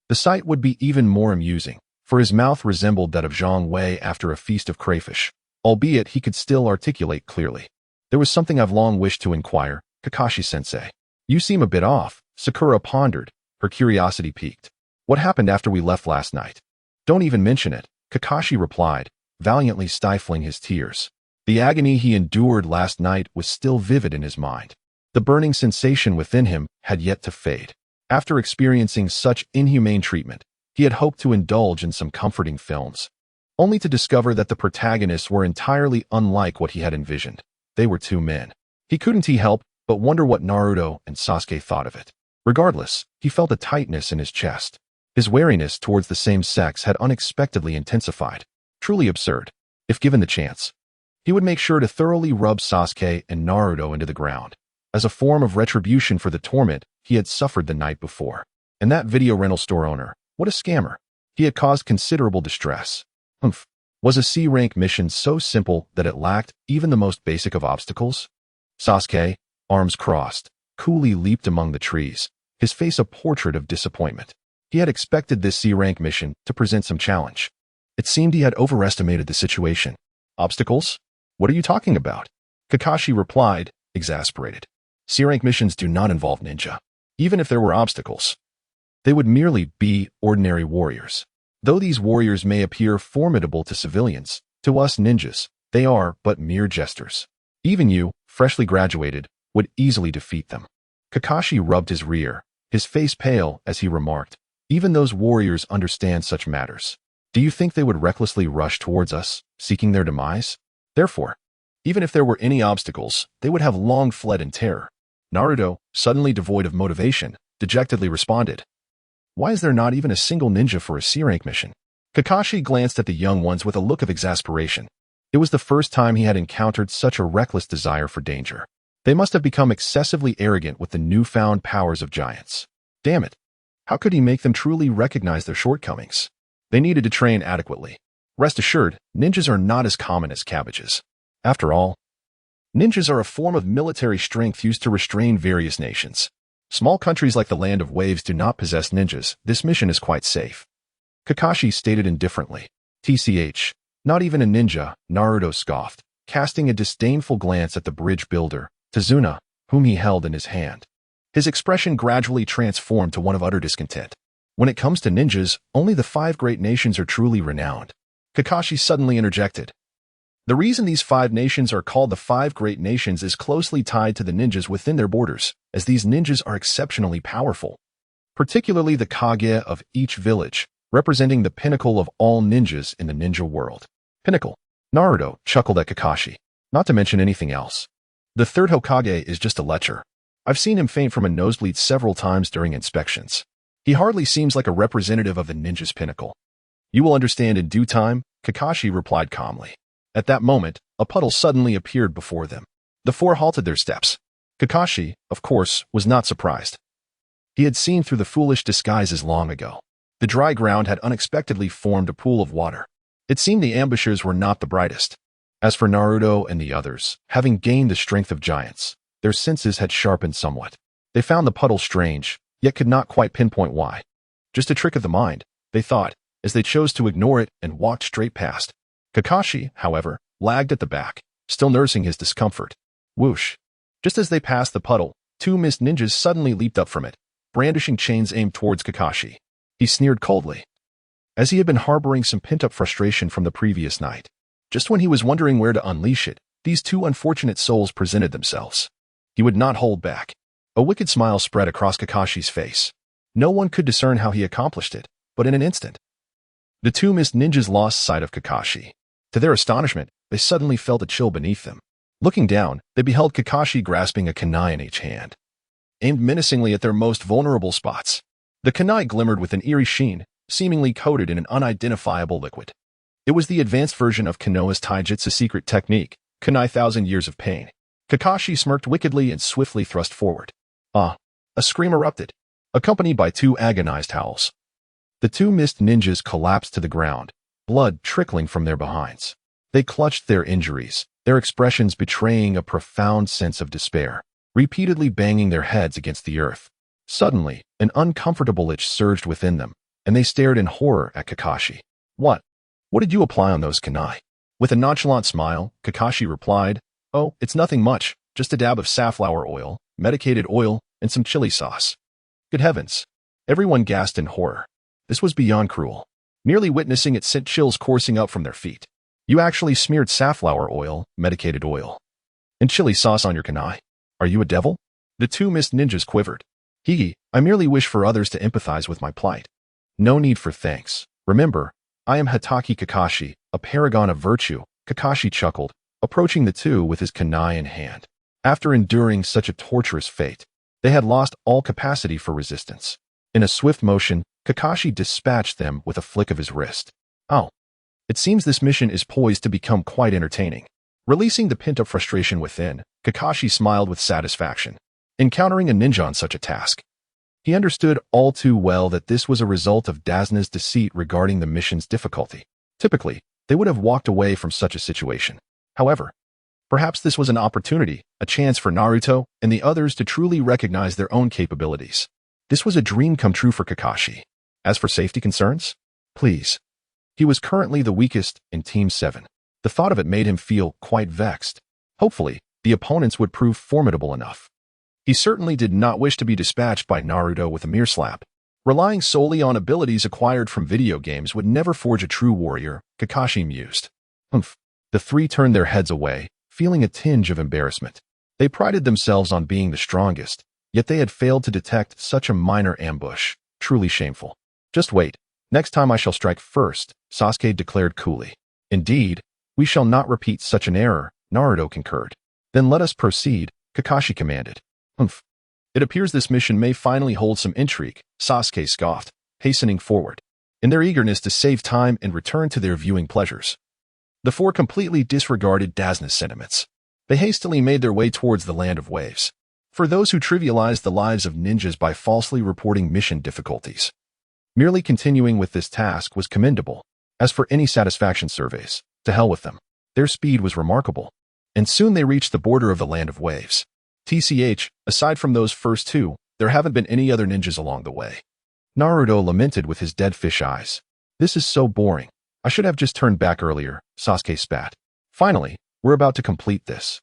the sight would be even more amusing, for his mouth resembled that of Zhang Wei after a feast of crayfish, albeit he could still articulate clearly. "There was something I've long wished to inquire, Kakashi-sensei." "You seem a bit off," Sakura pondered, her curiosity piqued. "What happened after we left last night?" "Don't even mention it," Kakashi replied, valiantly stifling his tears. The agony he endured last night was still vivid in his mind. The burning sensation within him had yet to fade. After experiencing such inhumane treatment, he had hoped to indulge in some comforting films, only to discover that the protagonists were entirely unlike what he had envisioned. They were two men. He couldn't help but wonder what Naruto and Sasuke thought of it. Regardless, he felt a tightness in his chest. His wariness towards the same sex had unexpectedly intensified. Truly absurd. If given the chance, he would make sure to thoroughly rub Sasuke and Naruto into the ground, as a form of retribution for the torment he had suffered the night before. And that video rental store owner, what a scammer. He had caused considerable distress. Was a C-rank mission so simple that it lacked even the most basic of obstacles? Sasuke, arms crossed, coolly leaped among the trees, his face a portrait of disappointment. He had expected this C-rank mission to present some challenge. It seemed he had overestimated the situation. "Obstacles? What are you talking about?" Kakashi replied, exasperated. "C-rank missions do not involve ninja. Even if there were obstacles, they would merely be ordinary warriors. Though these warriors may appear formidable to civilians, to us ninjas, they are but mere jesters. Even you, freshly graduated, would easily defeat them." Kakashi rubbed his rear, his face pale as he remarked, "Even those warriors understand such matters. Do you think they would recklessly rush towards us, seeking their demise? Therefore, even if there were any obstacles, they would have long fled in terror." Naruto, suddenly devoid of motivation, dejectedly responded, "Why is there not even a single ninja for a C-rank mission?" Kakashi glanced at the young ones with a look of exasperation. It was the first time he had encountered such a reckless desire for danger. They must have become excessively arrogant with the newfound powers of giants. Damn it! How could he make them truly recognize their shortcomings? They needed to train adequately. Rest assured, ninjas are not as common as cabbages. After all, Ninjas are a form of military strength used to restrain various nations. Small countries like the Land of Waves do not possess ninjas. This mission is quite safe. Kakashi stated indifferently. TCH. Not even a ninja, Naruto scoffed, casting a disdainful glance at the bridge builder, Tazuna, whom he held in his hand. His expression gradually transformed to one of utter discontent. When it comes to ninjas, only the 5 great nations are truly renowned. Kakashi suddenly interjected. The reason these 5 nations are called the 5 great nations is closely tied to the ninjas within their borders, as these ninjas are exceptionally powerful. Particularly the Kage of each village, representing the pinnacle of all ninjas in the ninja world. Pinnacle. Naruto chuckled at Kakashi. Not to mention anything else. The 3rd Hokage is just a lecher. I've seen him faint from a nosebleed several times during inspections. He hardly seems like a representative of the ninja's pinnacle. You will understand in due time, Kakashi replied calmly. At that moment, a puddle suddenly appeared before them. The 4 halted their steps. Kakashi, of course, was not surprised. He had seen through the foolish disguises long ago. The dry ground had unexpectedly formed a pool of water. It seemed the ambushers were not the brightest. As for Naruto and the others, having gained the strength of giants, their senses had sharpened somewhat. They found the puddle strange, yet could not quite pinpoint why. Just a trick of the mind, they thought, as they chose to ignore it and walked straight past. Kakashi, however, lagged at the back, still nursing his discomfort. Whoosh! Just as they passed the puddle, 2 mist ninjas suddenly leaped up from it, brandishing chains aimed towards Kakashi. He sneered coldly. As he had been harboring some pent-up frustration from the previous night. Just when he was wondering where to unleash it, these 2 unfortunate souls presented themselves. He would not hold back. A wicked smile spread across Kakashi's face. No one could discern how he accomplished it, but in an instant, the 2 mist ninjas lost sight of Kakashi. To their astonishment, they suddenly felt a chill beneath them. Looking down, they beheld Kakashi grasping a kunai in each hand, aimed menacingly at their most vulnerable spots. The kunai glimmered with an eerie sheen, seemingly coated in an unidentifiable liquid. It was the advanced version of Konoha's taijutsu secret technique, kunai 1,000 years of pain. Kakashi smirked wickedly and swiftly thrust forward. Ah! A scream erupted, accompanied by 2 agonized howls. The 2 mist ninjas collapsed to the ground, blood trickling from their behinds. They clutched their injuries, their expressions betraying a profound sense of despair, repeatedly banging their heads against the earth. Suddenly, an uncomfortable itch surged within them, and they stared in horror at Kakashi. What? What did you apply on those kunai? With a nonchalant smile, Kakashi replied, Oh, it's nothing much, just a dab of safflower oil, medicated oil, and some chili sauce. Good heavens! Everyone gasped in horror. This was beyond cruel. Merely witnessing it sent chills coursing up from their feet. You actually smeared safflower oil, medicated oil, and chili sauce on your kunai. Are you a devil? The 2 mist ninjas quivered. Hige, I merely wish for others to empathize with my plight. No need for thanks. Remember, I am Hatake Kakashi, a paragon of virtue. Kakashi chuckled, approaching the 2 with his kunai in hand. After enduring such a torturous fate, they had lost all capacity for resistance. In a swift motion, Kakashi dispatched them with a flick of his wrist. Oh. It seems this mission is poised to become quite entertaining. Releasing the pent-up frustration within, Kakashi smiled with satisfaction, encountering a ninja on such a task. He understood all too well that this was a result of Dazuna's deceit regarding the mission's difficulty. Typically, they would have walked away from such a situation. However, perhaps this was an opportunity, a chance for Naruto and the others to truly recognize their own capabilities. This was a dream come true for Kakashi. As for safety concerns, please. He was currently the weakest in Team 7. The thought of it made him feel quite vexed. Hopefully, the opponents would prove formidable enough. He certainly did not wish to be dispatched by Naruto with a mere slap. Relying solely on abilities acquired from video games would never forge a true warrior, Kakashi mused. Humph. The 3 turned their heads away, feeling a tinge of embarrassment. They prided themselves on being the strongest, yet they had failed to detect such a minor ambush. Truly shameful. Just wait. Next time I shall strike first, Sasuke declared coolly. Indeed, we shall not repeat such an error, Naruto concurred. Then let us proceed, Kakashi commanded. Humph. It appears this mission may finally hold some intrigue, Sasuke scoffed, hastening forward, in their eagerness to save time and return to their viewing pleasures. The 4 completely disregarded Dazuna's sentiments. They hastily made their way towards the Land of Waves. For those who trivialized the lives of ninjas by falsely reporting mission difficulties, merely continuing with this task was commendable. As for any satisfaction surveys, to hell with them. Their speed was remarkable. and soon they reached the border of the Land of Waves. TCH, aside from those first two, there haven't been any other ninjas along the way. Naruto lamented with his dead fish eyes. This is so boring. I should have just turned back earlier, Sasuke spat. Finally, we're about to complete this.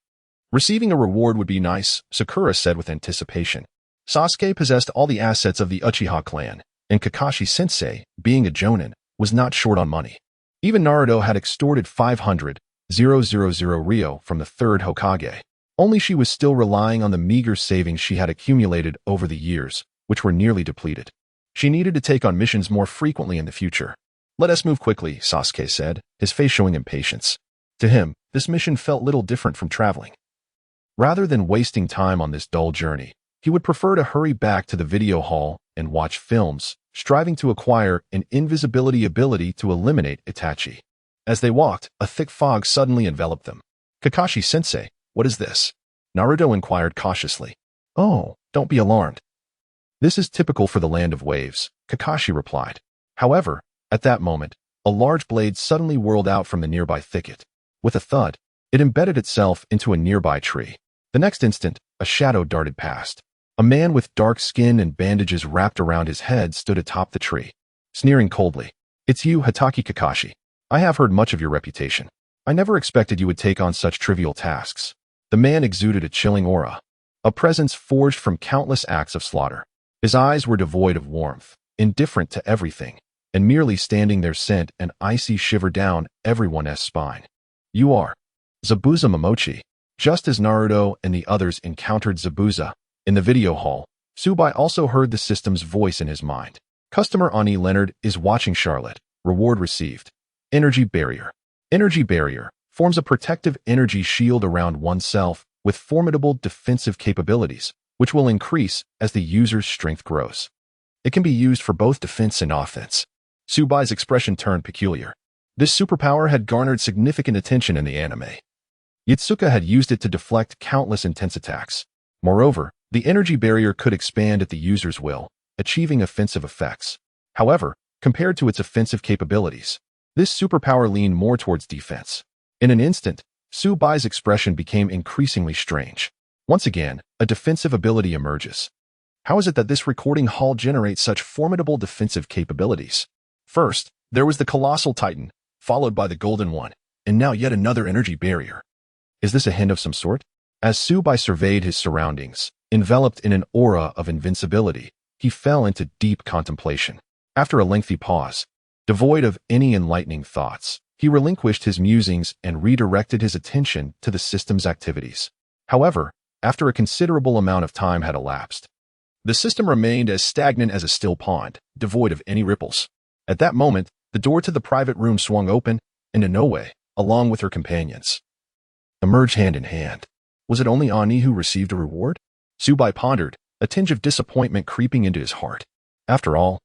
Receiving a reward would be nice, Sakura said with anticipation. Sasuke possessed all the assets of the Uchiha clan, and Kakashi-sensei, being a jonin, was not short on money. Even Naruto had extorted 500,000 Ryo from the third Hokage. Only she was still relying on the meager savings she had accumulated over the years, which were nearly depleted. She needed to take on missions more frequently in the future. Let us move quickly, Sasuke said, his face showing impatience. To him, this mission felt little different from traveling. Rather than wasting time on this dull journey, he would prefer to hurry back to the video hall and watch films, striving to acquire an invisibility ability to eliminate Itachi. As they walked, a thick fog suddenly enveloped them. Kakashi-sensei, what is this? Naruto inquired cautiously. Oh, don't be alarmed. This is typical for the Land of Waves, Kakashi replied. However, at that moment, a large blade suddenly whirled out from the nearby thicket. With a thud, it embedded itself into a nearby tree. The next instant, a shadow darted past. A man with dark skin and bandages wrapped around his head stood atop the tree, sneering coldly. It's you, Hatake Kakashi. I have heard much of your reputation. I never expected you would take on such trivial tasks. The man exuded a chilling aura, a presence forged from countless acts of slaughter. His eyes were devoid of warmth, indifferent to everything, and merely standing there sent an icy shiver down everyone's spine. You are Zabuza Momochi. Just as Naruto and the others encountered Zabuza in the video hall, Su Bai also heard the system's voice in his mind. Customer Ani Leonard is watching Charlotte. Reward received. Energy barrier. Energy barrier forms a protective energy shield around oneself with formidable defensive capabilities, which will increase as the user's strength grows. It can be used for both defense and offense. Su Bai's expression turned peculiar. This superpower had garnered significant attention in the anime. Yotsuka had used it to deflect countless intense attacks. Moreover, the energy barrier could expand at the user's will, achieving offensive effects. However, compared to its offensive capabilities, this superpower leaned more towards defense. In an instant, Su Bai's expression became increasingly strange. Once again, a defensive ability emerges. How is it that this recording hall generates such formidable defensive capabilities? First, there was the Colossal Titan, followed by the Golden One, and now yet another energy barrier. Is this a hint of some sort? As Su Bai surveyed his surroundings, enveloped in an aura of invincibility, he fell into deep contemplation. After a lengthy pause, devoid of any enlightening thoughts, he relinquished his musings and redirected his attention to the system's activities. However, after a considerable amount of time had elapsed, the system remained as stagnant as a still pond, devoid of any ripples. At that moment, the door to the private room swung open, and Inoue, along with her companions, emerged hand in hand. Was it only Ani who received a reward? Su Bai pondered, a tinge of disappointment creeping into his heart. After all,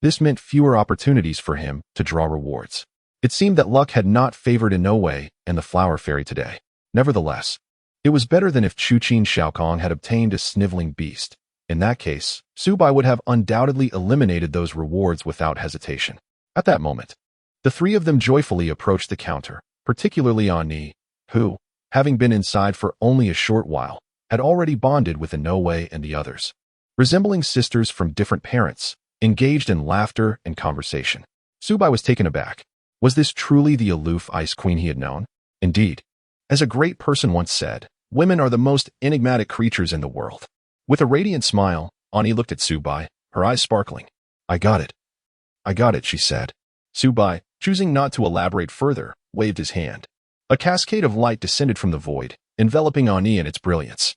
this meant fewer opportunities for him to draw rewards. It seemed that luck had not favored Inoue and the Flower Fairy today. Nevertheless, it was better than if Chuchin Xiaokong had obtained a sniveling beast. In that case, Su Bai would have undoubtedly eliminated those rewards without hesitation. At that moment, the three of them joyfully approached the counter, particularly Ani, who, having been inside for only a short while, had already bonded with Inoue and the others. Resembling sisters from different parents, engaged in laughter and conversation. Su Bai was taken aback. Was this truly the aloof Ice Queen he had known? Indeed. As a great person once said, women are the most enigmatic creatures in the world. With a radiant smile, Ani looked at Su Bai, her eyes sparkling. I got it, she said. Su Bai, choosing not to elaborate further, waved his hand. A cascade of light descended from the void, enveloping Ani in its brilliance.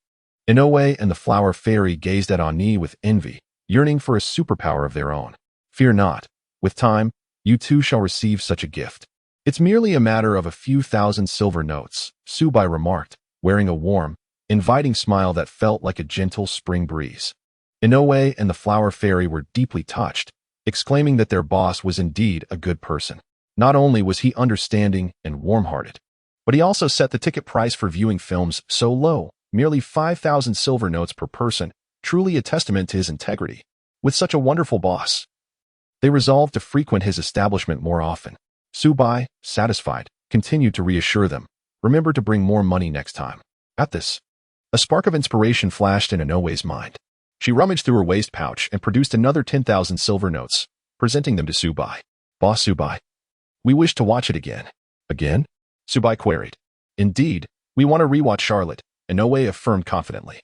Inoue and the Flower Fairy gazed at Ani with envy, yearning for a superpower of their own. Fear not. With time, you too shall receive such a gift. It's merely a matter of a few thousand silver notes, Su Bai remarked, wearing a warm, inviting smile that felt like a gentle spring breeze. Inoue and the Flower Fairy were deeply touched, exclaiming that their boss was indeed a good person. Not only was he understanding and warm-hearted, but he also set the ticket price for viewing films so low, merely 5,000 silver notes per person, truly a testament to his integrity. With such a wonderful boss, they resolved to frequent his establishment more often. Su Bai, satisfied, continued to reassure them. Remember to bring more money next time. At this, a spark of inspiration flashed in Inoue's mind. She rummaged through her waist pouch and produced another 10,000 silver notes, presenting them to Su Bai. Boss Su Bai, we wish to watch it again. Again? Su Bai queried. Indeed, we want to rewatch Charlotte, Inoue affirmed confidently.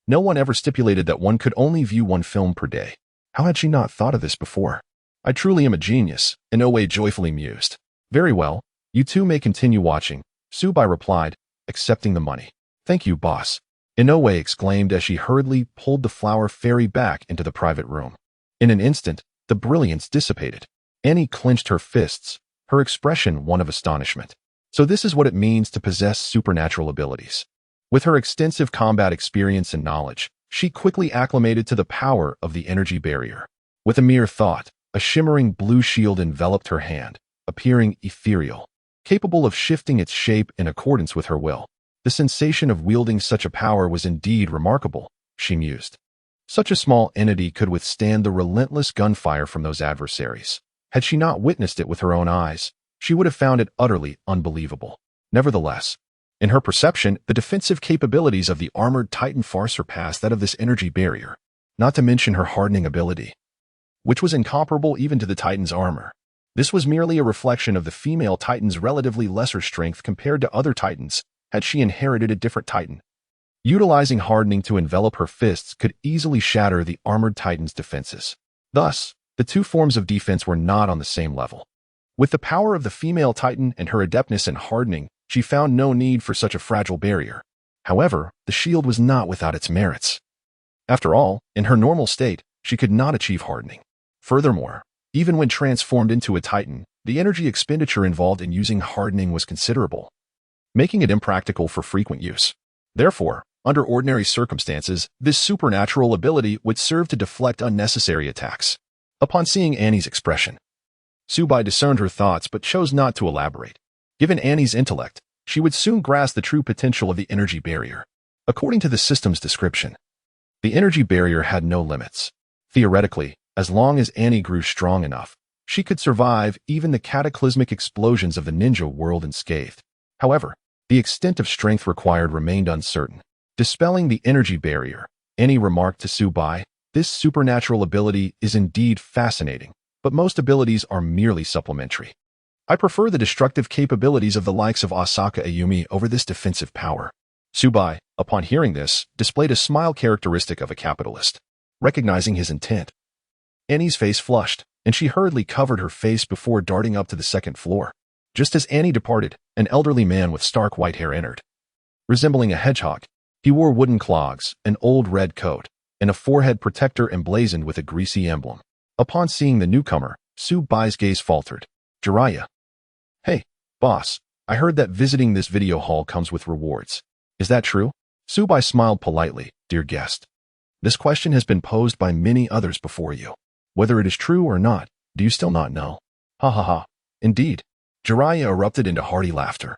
No one ever stipulated that one could only view one film per day. How had she not thought of this before? I truly am a genius, Inoue joyfully mused. Very well, you two may continue watching, Su Bai replied, accepting the money. Thank you, boss, Inoue exclaimed as she hurriedly pulled the flower fairy back into the private room. In an instant, the brilliance dissipated. Annie clenched her fists, her expression one of astonishment. So this is what it means to possess supernatural abilities. With her extensive combat experience and knowledge, she quickly acclimated to the power of the energy barrier. With a mere thought, a shimmering blue shield enveloped her hand, appearing ethereal, capable of shifting its shape in accordance with her will. The sensation of wielding such a power was indeed remarkable, she mused. Such a small entity could withstand the relentless gunfire from those adversaries. Had she not witnessed it with her own eyes, she would have found it utterly unbelievable. Nevertheless, in her perception, the defensive capabilities of the armored Titan far surpassed that of this energy barrier, not to mention her hardening ability, which was incomparable even to the Titan's armor. This was merely a reflection of the female Titan's relatively lesser strength compared to other Titans, had she inherited a different Titan. Utilizing hardening to envelop her fists could easily shatter the armored Titan's defenses. Thus, the two forms of defense were not on the same level. With the power of the female Titan and her adeptness in hardening, she found no need for such a fragile barrier. However, the shield was not without its merits. After all, in her normal state, she could not achieve hardening. Furthermore, even when transformed into a Titan, the energy expenditure involved in using hardening was considerable, making it impractical for frequent use. Therefore, under ordinary circumstances, this supernatural ability would serve to deflect unnecessary attacks. Upon seeing Annie's expression, Su Bai discerned her thoughts but chose not to elaborate. Given Annie's intellect, she would soon grasp the true potential of the energy barrier. According to the system's description, the energy barrier had no limits. Theoretically, as long as Annie grew strong enough, she could survive even the cataclysmic explosions of the ninja world unscathed. However, the extent of strength required remained uncertain. Dispelling the energy barrier, Annie remarked to Su Bai, "This supernatural ability is indeed fascinating, but most abilities are merely supplementary. I prefer the destructive capabilities of the likes of Asaka Ayumi over this defensive power." Su Bai, upon hearing this, displayed a smile characteristic of a capitalist. Recognizing his intent, Annie's face flushed, and she hurriedly covered her face before darting up to the second floor. Just as Annie departed, an elderly man with stark white hair entered. Resembling a hedgehog, he wore wooden clogs, an old red coat, and a forehead protector emblazoned with a greasy emblem. Upon seeing the newcomer, Su Bai's gaze faltered. Jiraiya. Hey, boss, I heard that visiting this video hall comes with rewards. Is that true? Su Bai smiled politely. Dear guest, this question has been posed by many others before you. Whether it is true or not, do you still not know? Ha ha ha. Indeed. Jiraiya erupted into hearty laughter,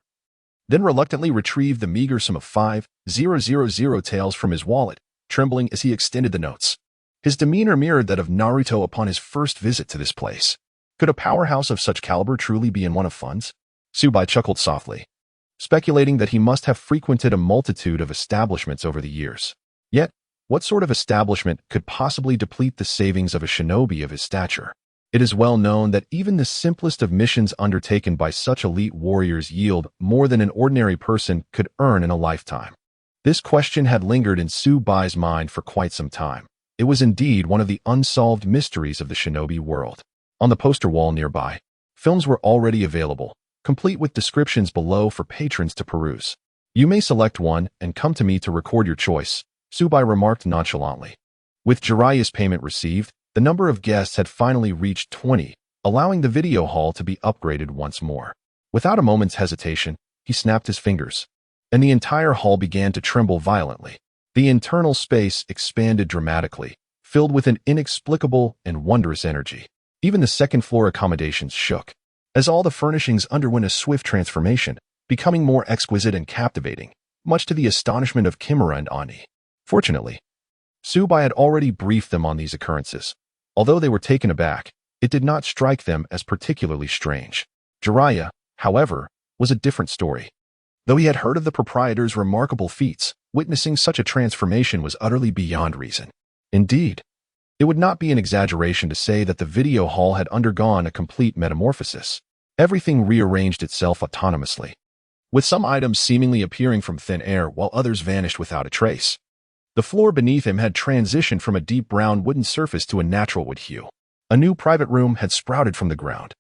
then reluctantly retrieved the meager sum of 5,000 taels from his wallet, trembling as he extended the notes. His demeanor mirrored that of Naruto upon his first visit to this place. Could a powerhouse of such caliber truly be in want of funds? Su Bai chuckled softly, speculating that he must have frequented a multitude of establishments over the years. Yet, what sort of establishment could possibly deplete the savings of a shinobi of his stature? It is well known that even the simplest of missions undertaken by such elite warriors yield more than an ordinary person could earn in a lifetime. This question had lingered in Su Bai's mind for quite some time. It was indeed one of the unsolved mysteries of the shinobi world. On the poster wall nearby, films were already available, complete with descriptions below for patrons to peruse. You may select one and come to me to record your choice, Su Bai remarked nonchalantly. With Jiraiya's payment received, the number of guests had finally reached 20, allowing the video hall to be upgraded once more. Without a moment's hesitation, he snapped his fingers, and the entire hall began to tremble violently. The internal space expanded dramatically, filled with an inexplicable and wondrous energy. Even the second-floor accommodations shook, as all the furnishings underwent a swift transformation, becoming more exquisite and captivating, much to the astonishment of Kimura and Ani. Fortunately, Su Bai had already briefed them on these occurrences. Although they were taken aback, it did not strike them as particularly strange. Jiraiya, however, was a different story. Though he had heard of the proprietor's remarkable feats, witnessing such a transformation was utterly beyond reason. Indeed, it would not be an exaggeration to say that the video hall had undergone a complete metamorphosis. Everything rearranged itself autonomously, with some items seemingly appearing from thin air while others vanished without a trace. The floor beneath him had transitioned from a deep brown wooden surface to a natural wood hue. A new private room had sprouted from the ground,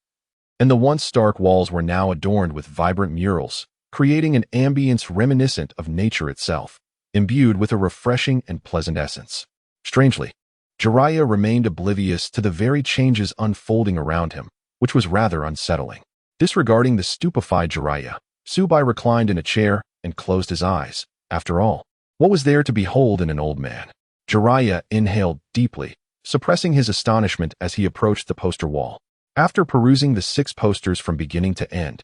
and the once stark walls were now adorned with vibrant murals, creating an ambience reminiscent of nature itself, imbued with a refreshing and pleasant essence. Strangely, Jiraiya remained oblivious to the very changes unfolding around him, which was rather unsettling. Disregarding the stupefied Jiraiya, Su Bai reclined in a chair and closed his eyes. After all, what was there to behold in an old man? Jiraiya inhaled deeply, suppressing his astonishment as he approached the poster wall. After perusing the 6 posters from beginning to end,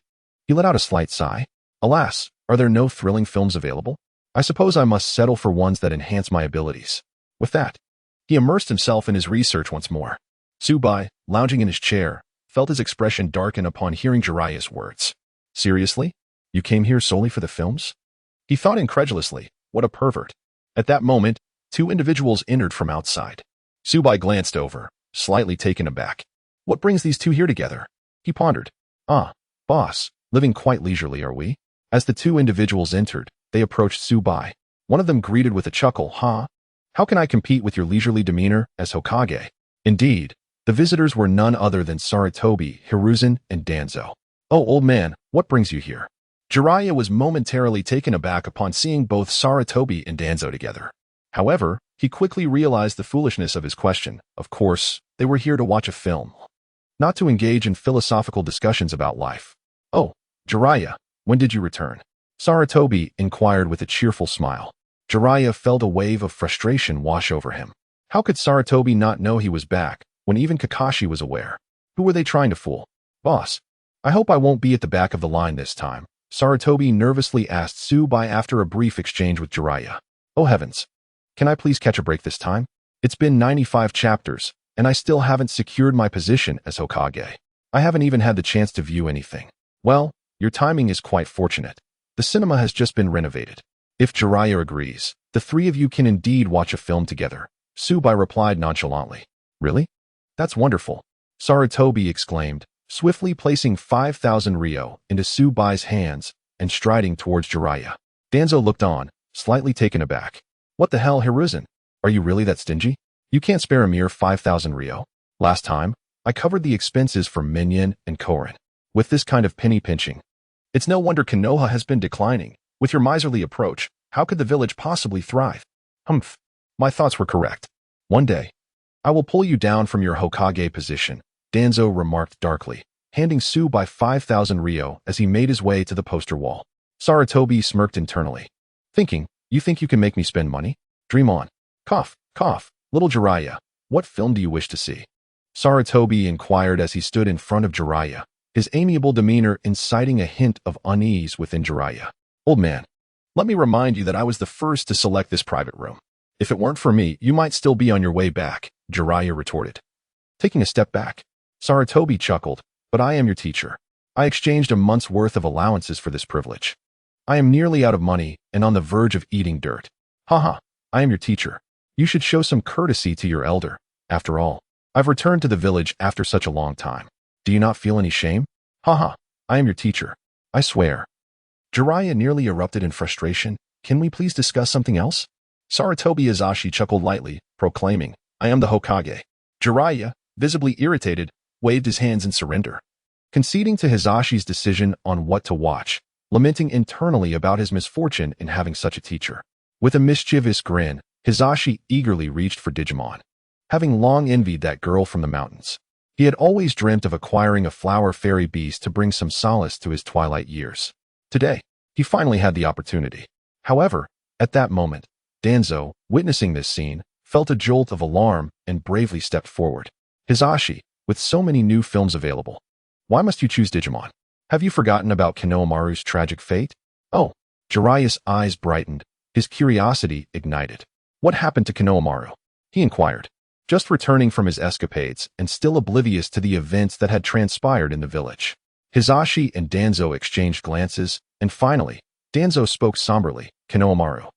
he let out a slight sigh. Alas, are there no thrilling films available? I suppose I must settle for ones that enhance my abilities. With that, he immersed himself in his research once more. Su Bai, lounging in his chair, felt his expression darken upon hearing Jiraiya's words. Seriously? You came here solely for the films? He thought incredulously, what a pervert. At that moment, 2 individuals entered from outside. Su Bai glanced over, slightly taken aback. What brings these 2 here together? He pondered. Ah, boss, living quite leisurely, are we? As the 2 individuals entered, they approached Su Bai. One of them greeted with a chuckle, Huh? How can I compete with your leisurely demeanor as Hokage? Indeed, the visitors were none other than Sarutobi, Hiruzen, and Danzō. Oh, old man, what brings you here? Jiraiya was momentarily taken aback upon seeing both Sarutobi and Danzō together. However, he quickly realized the foolishness of his question. Of course, they were here to watch a film, not to engage in philosophical discussions about life. Oh, Jiraiya, when did you return? Sarutobi inquired with a cheerful smile. Jiraiya felt a wave of frustration wash over him. How could Sarutobi not know he was back, when even Kakashi was aware? Who were they trying to fool? Boss, I hope I won't be at the back of the line this time, Sarutobi nervously asked Su Bai after a brief exchange with Jiraiya. Oh heavens! Can I please catch a break this time? It's been 95 chapters, and I still haven't secured my position as Hokage. I haven't even had the chance to view anything. Well, your timing is quite fortunate. The cinema has just been renovated. If Jiraiya agrees, the 3 of you can indeed watch a film together, Su Bai replied nonchalantly. Really? That's wonderful, Sarutobi exclaimed, swiftly placing 5,000 ryo into Su Bai's hands and striding towards Jiraiya. Danzō looked on, slightly taken aback. What the hell, Hiruzen? Are you really that stingy? You can't spare a mere 5,000 ryo? Last time, I covered the expenses for Minion and Korin. With this kind of penny pinching, it's no wonder Konoha has been declining. With your miserly approach, how could the village possibly thrive? Humph, my thoughts were correct. One day, I will pull you down from your Hokage position, Danzō remarked darkly, handing Su Bai 5,000 ryo as he made his way to the poster wall. Sarutobi smirked internally, thinking, you think you can make me spend money? Dream on. Cough, cough, little Jiraiya, what film do you wish to see? Sarutobi inquired as he stood in front of Jiraiya, his amiable demeanor inciting a hint of unease within Jiraiya. Old man, let me remind you that I was the first to select this private room. If it weren't for me, you might still be on your way back, Jiraiya retorted. Taking a step back, Sarutobi chuckled, but I am your teacher. I exchanged a month's worth of allowances for this privilege. I am nearly out of money and on the verge of eating dirt. Haha, I am your teacher. You should show some courtesy to your elder. After all, I've returned to the village after such a long time. Do you not feel any shame? Haha, I am your teacher. I swear. Jiraiya nearly erupted in frustration. Can we please discuss something else? Sarutobi Azashi chuckled lightly, proclaiming, I am the Hokage. Jiraiya, visibly irritated, waved his hands in surrender, conceding to Hizashi's decision on what to watch, lamenting internally about his misfortune in having such a teacher. With a mischievous grin, Hizashi eagerly reached for Digimon. Having long envied that girl from the mountains, he had always dreamt of acquiring a flower fairy beast to bring some solace to his twilight years. Today, he finally had the opportunity. However, at that moment, Danzō, witnessing this scene, felt a jolt of alarm and bravely stepped forward. Hizashi, with so many new films available, why must you choose Digimon? Have you forgotten about Konohamaru's tragic fate? Oh, Jiraiya's eyes brightened, his curiosity ignited. What happened to Konohamaru? He inquired, just returning from his escapades and still oblivious to the events that had transpired in the village. Hizashi and Danzō exchanged glances, and finally, Danzō spoke somberly. Konohamaru.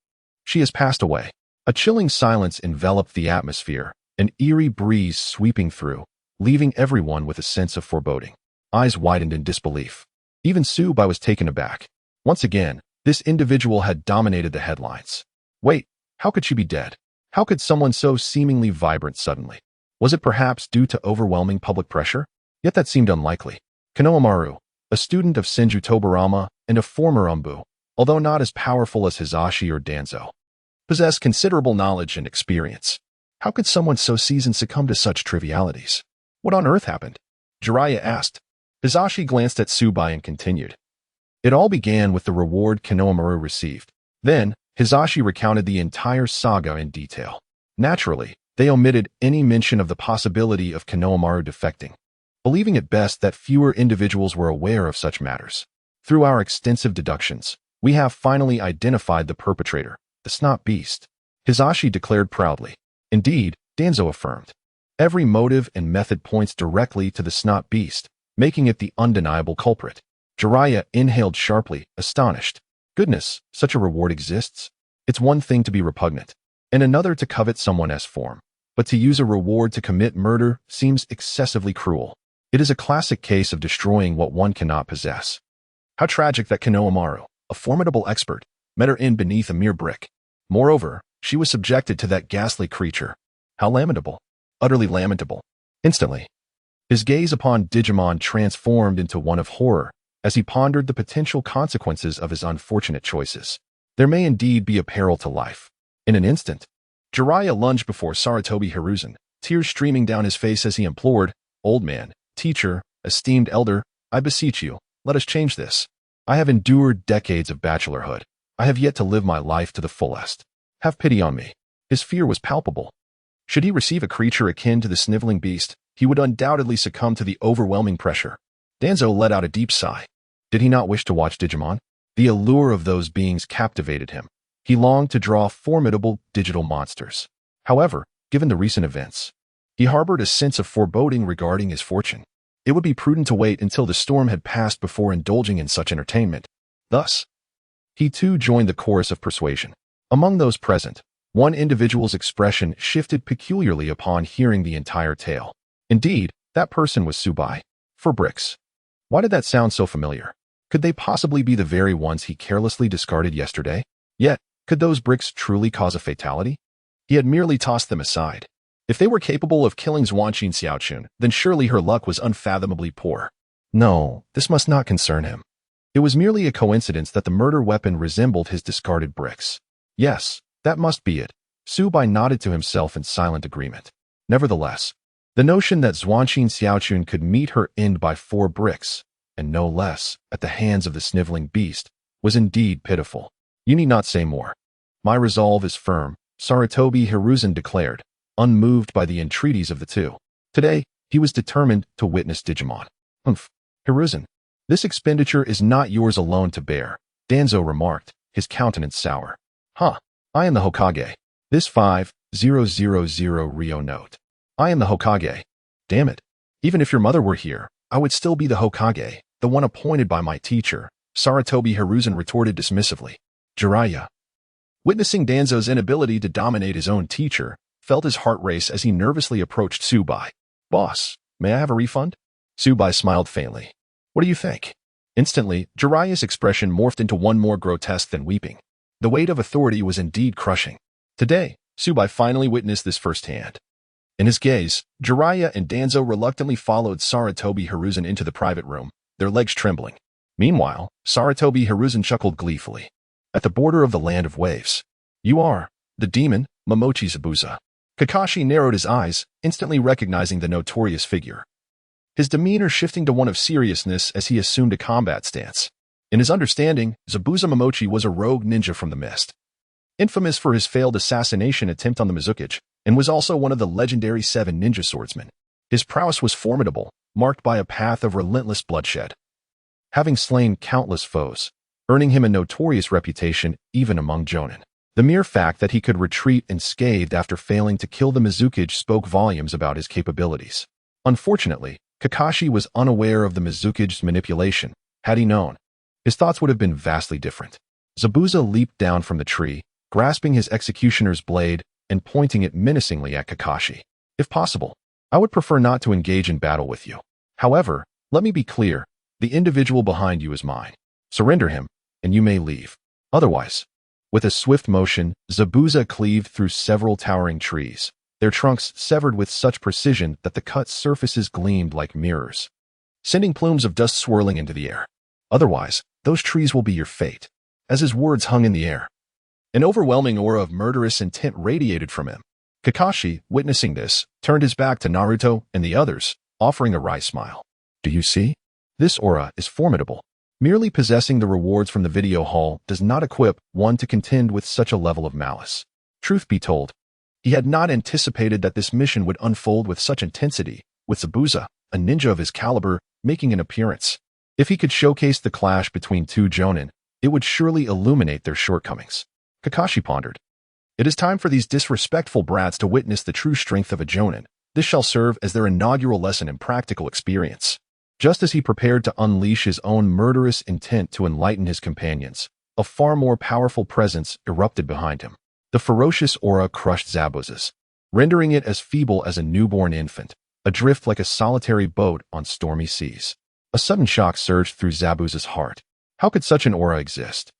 She has passed away. A chilling silence enveloped the atmosphere, an eerie breeze sweeping through, leaving everyone with a sense of foreboding. Eyes widened in disbelief. Even Su Bai was taken aback. Once again, this individual had dominated the headlines. Wait, how could she be dead? How could someone so seemingly vibrant suddenly? Was it perhaps due to overwhelming public pressure? Yet that seemed unlikely. Konohamaru, a student of Senju Tobarama and a former Umbu, although not as powerful as Hisashi or Danzō, possessed considerable knowledge and experience. How could someone so seasoned succumb to such trivialities? What on earth happened? Jiraiya asked. Hisashi glanced at Su Bai and continued. It all began with the reward Konohamaru received. Then, Hisashi recounted the entire saga in detail. Naturally, they omitted any mention of the possibility of Konohamaru defecting, believing it best that fewer individuals were aware of such matters. Through our extensive deductions, we have finally identified the perpetrator, the snot beast, Hisashi declared proudly. Indeed, Danzō affirmed. Every motive and method points directly to the snot beast, making it the undeniable culprit. Jiraiya inhaled sharply, astonished. Goodness, such a reward exists? It's one thing to be repugnant, and another to covet someone as form, but to use a reward to commit murder seems excessively cruel. It is a classic case of destroying what one cannot possess. How tragic that Konohamaru, a formidable expert, met her in beneath a mere brick. Moreover, she was subjected to that ghastly creature. How lamentable. Utterly lamentable. Instantly, his gaze upon Digimon transformed into one of horror as he pondered the potential consequences of his unfortunate choices. There may indeed be a peril to life. In an instant, Jiraiya lunged before Sarutobi Hiruzen, tears streaming down his face as he implored, "Old man, teacher, esteemed elder, I beseech you, let us change this. I have endured decades of bachelorhood. I have yet to live my life to the fullest. Have pity on me." His fear was palpable. Should he receive a creature akin to the sniveling beast, he would undoubtedly succumb to the overwhelming pressure. Danzō let out a deep sigh. Did he not wish to watch Digimon? The allure of those beings captivated him. He longed to draw formidable digital monsters. However, given the recent events, he harbored a sense of foreboding regarding his fortune. It would be prudent to wait until the storm had passed before indulging in such entertainment. Thus, he too joined the chorus of persuasion. Among those present, one individual's expression shifted peculiarly upon hearing the entire tale. Indeed, that person was Su Bai. For bricks. Why did that sound so familiar? Could they possibly be the very ones he carelessly discarded yesterday? Yet, could those bricks truly cause a fatality? He had merely tossed them aside. If they were capable of killing Zhuangqin Xiaochun, then surely her luck was unfathomably poor. No, this must not concern him. It was merely a coincidence that the murder weapon resembled his discarded bricks. Yes, that must be it. Su Bai nodded to himself in silent agreement. Nevertheless, the notion that Zhuangqin Xiaochun could meet her end by 4 bricks, and no less, at the hands of the sniveling beast, was indeed pitiful. You need not say more. My resolve is firm, Sarutobi Hiruzen declared, unmoved by the entreaties of the two. Today, he was determined to witness Digimon. Humph, Hiruzen, this expenditure is not yours alone to bear, Danzō remarked, his countenance sour. Huh, I am the Hokage. This 5000 Ryo note. I am the Hokage. Damn it. Even if your mother were here, I would still be the Hokage, the one appointed by my teacher, Sarutobi Hiruzen retorted dismissively. Jiraiya, witnessing Danzō's inability to dominate his own teacher, felt his heart race as he nervously approached Su Bai. Boss, may I have a refund? Su Bai smiled faintly. What do you think? Instantly, Jiraiya's expression morphed into one more grotesque than weeping. The weight of authority was indeed crushing. Today, Su Bai finally witnessed this firsthand. In his gaze, Jiraiya and Danzō reluctantly followed Sarutobi Hiruzen into the private room, their legs trembling. Meanwhile, Sarutobi Hiruzen chuckled gleefully. At the border of the land of waves. You are the demon, Momochi Zabuza. Kakashi narrowed his eyes, instantly recognizing the notorious figure. His demeanor shifting to one of seriousness as he assumed a combat stance. In his understanding, Zabuza Momochi was a rogue ninja from the mist, infamous for his failed assassination attempt on the Mizukage, and was also one of the legendary 7 ninja swordsmen. His prowess was formidable, marked by a path of relentless bloodshed, having slain countless foes, earning him a notorious reputation even among Jonin. The mere fact that he could retreat unscathed after failing to kill the Mizukage spoke volumes about his capabilities. Unfortunately, Kakashi was unaware of the Mizukage's manipulation. Had he known, his thoughts would have been vastly different. Zabuza leaped down from the tree, grasping his executioner's blade and pointing it menacingly at Kakashi. If possible, I would prefer not to engage in battle with you. However, let me be clear, the individual behind you is mine. Surrender him, and you may leave. Otherwise, with a swift motion, Zabuza cleaved through several towering trees, their trunks severed with such precision that the cut surfaces gleamed like mirrors, sending plumes of dust swirling into the air. Otherwise, those trees will be your fate. As his words hung in the air, an overwhelming aura of murderous intent radiated from him. Kakashi, witnessing this, turned his back to Naruto and the others, offering a wry smile. Do you see? This aura is formidable. Merely possessing the rewards from the video hall does not equip one to contend with such a level of malice. Truth be told, he had not anticipated that this mission would unfold with such intensity, with Zabuza, a ninja of his caliber, making an appearance. If he could showcase the clash between two jonin, it would surely illuminate their shortcomings. Kakashi pondered. It is time for these disrespectful brats to witness the true strength of a jonin. This shall serve as their inaugural lesson in practical experience. Just as he prepared to unleash his own murderous intent to enlighten his companions, a far more powerful presence erupted behind him. The ferocious aura crushed Zabuza's, rendering it as feeble as a newborn infant, adrift like a solitary boat on stormy seas. A sudden shock surged through Zabuza's heart. How could such an aura exist?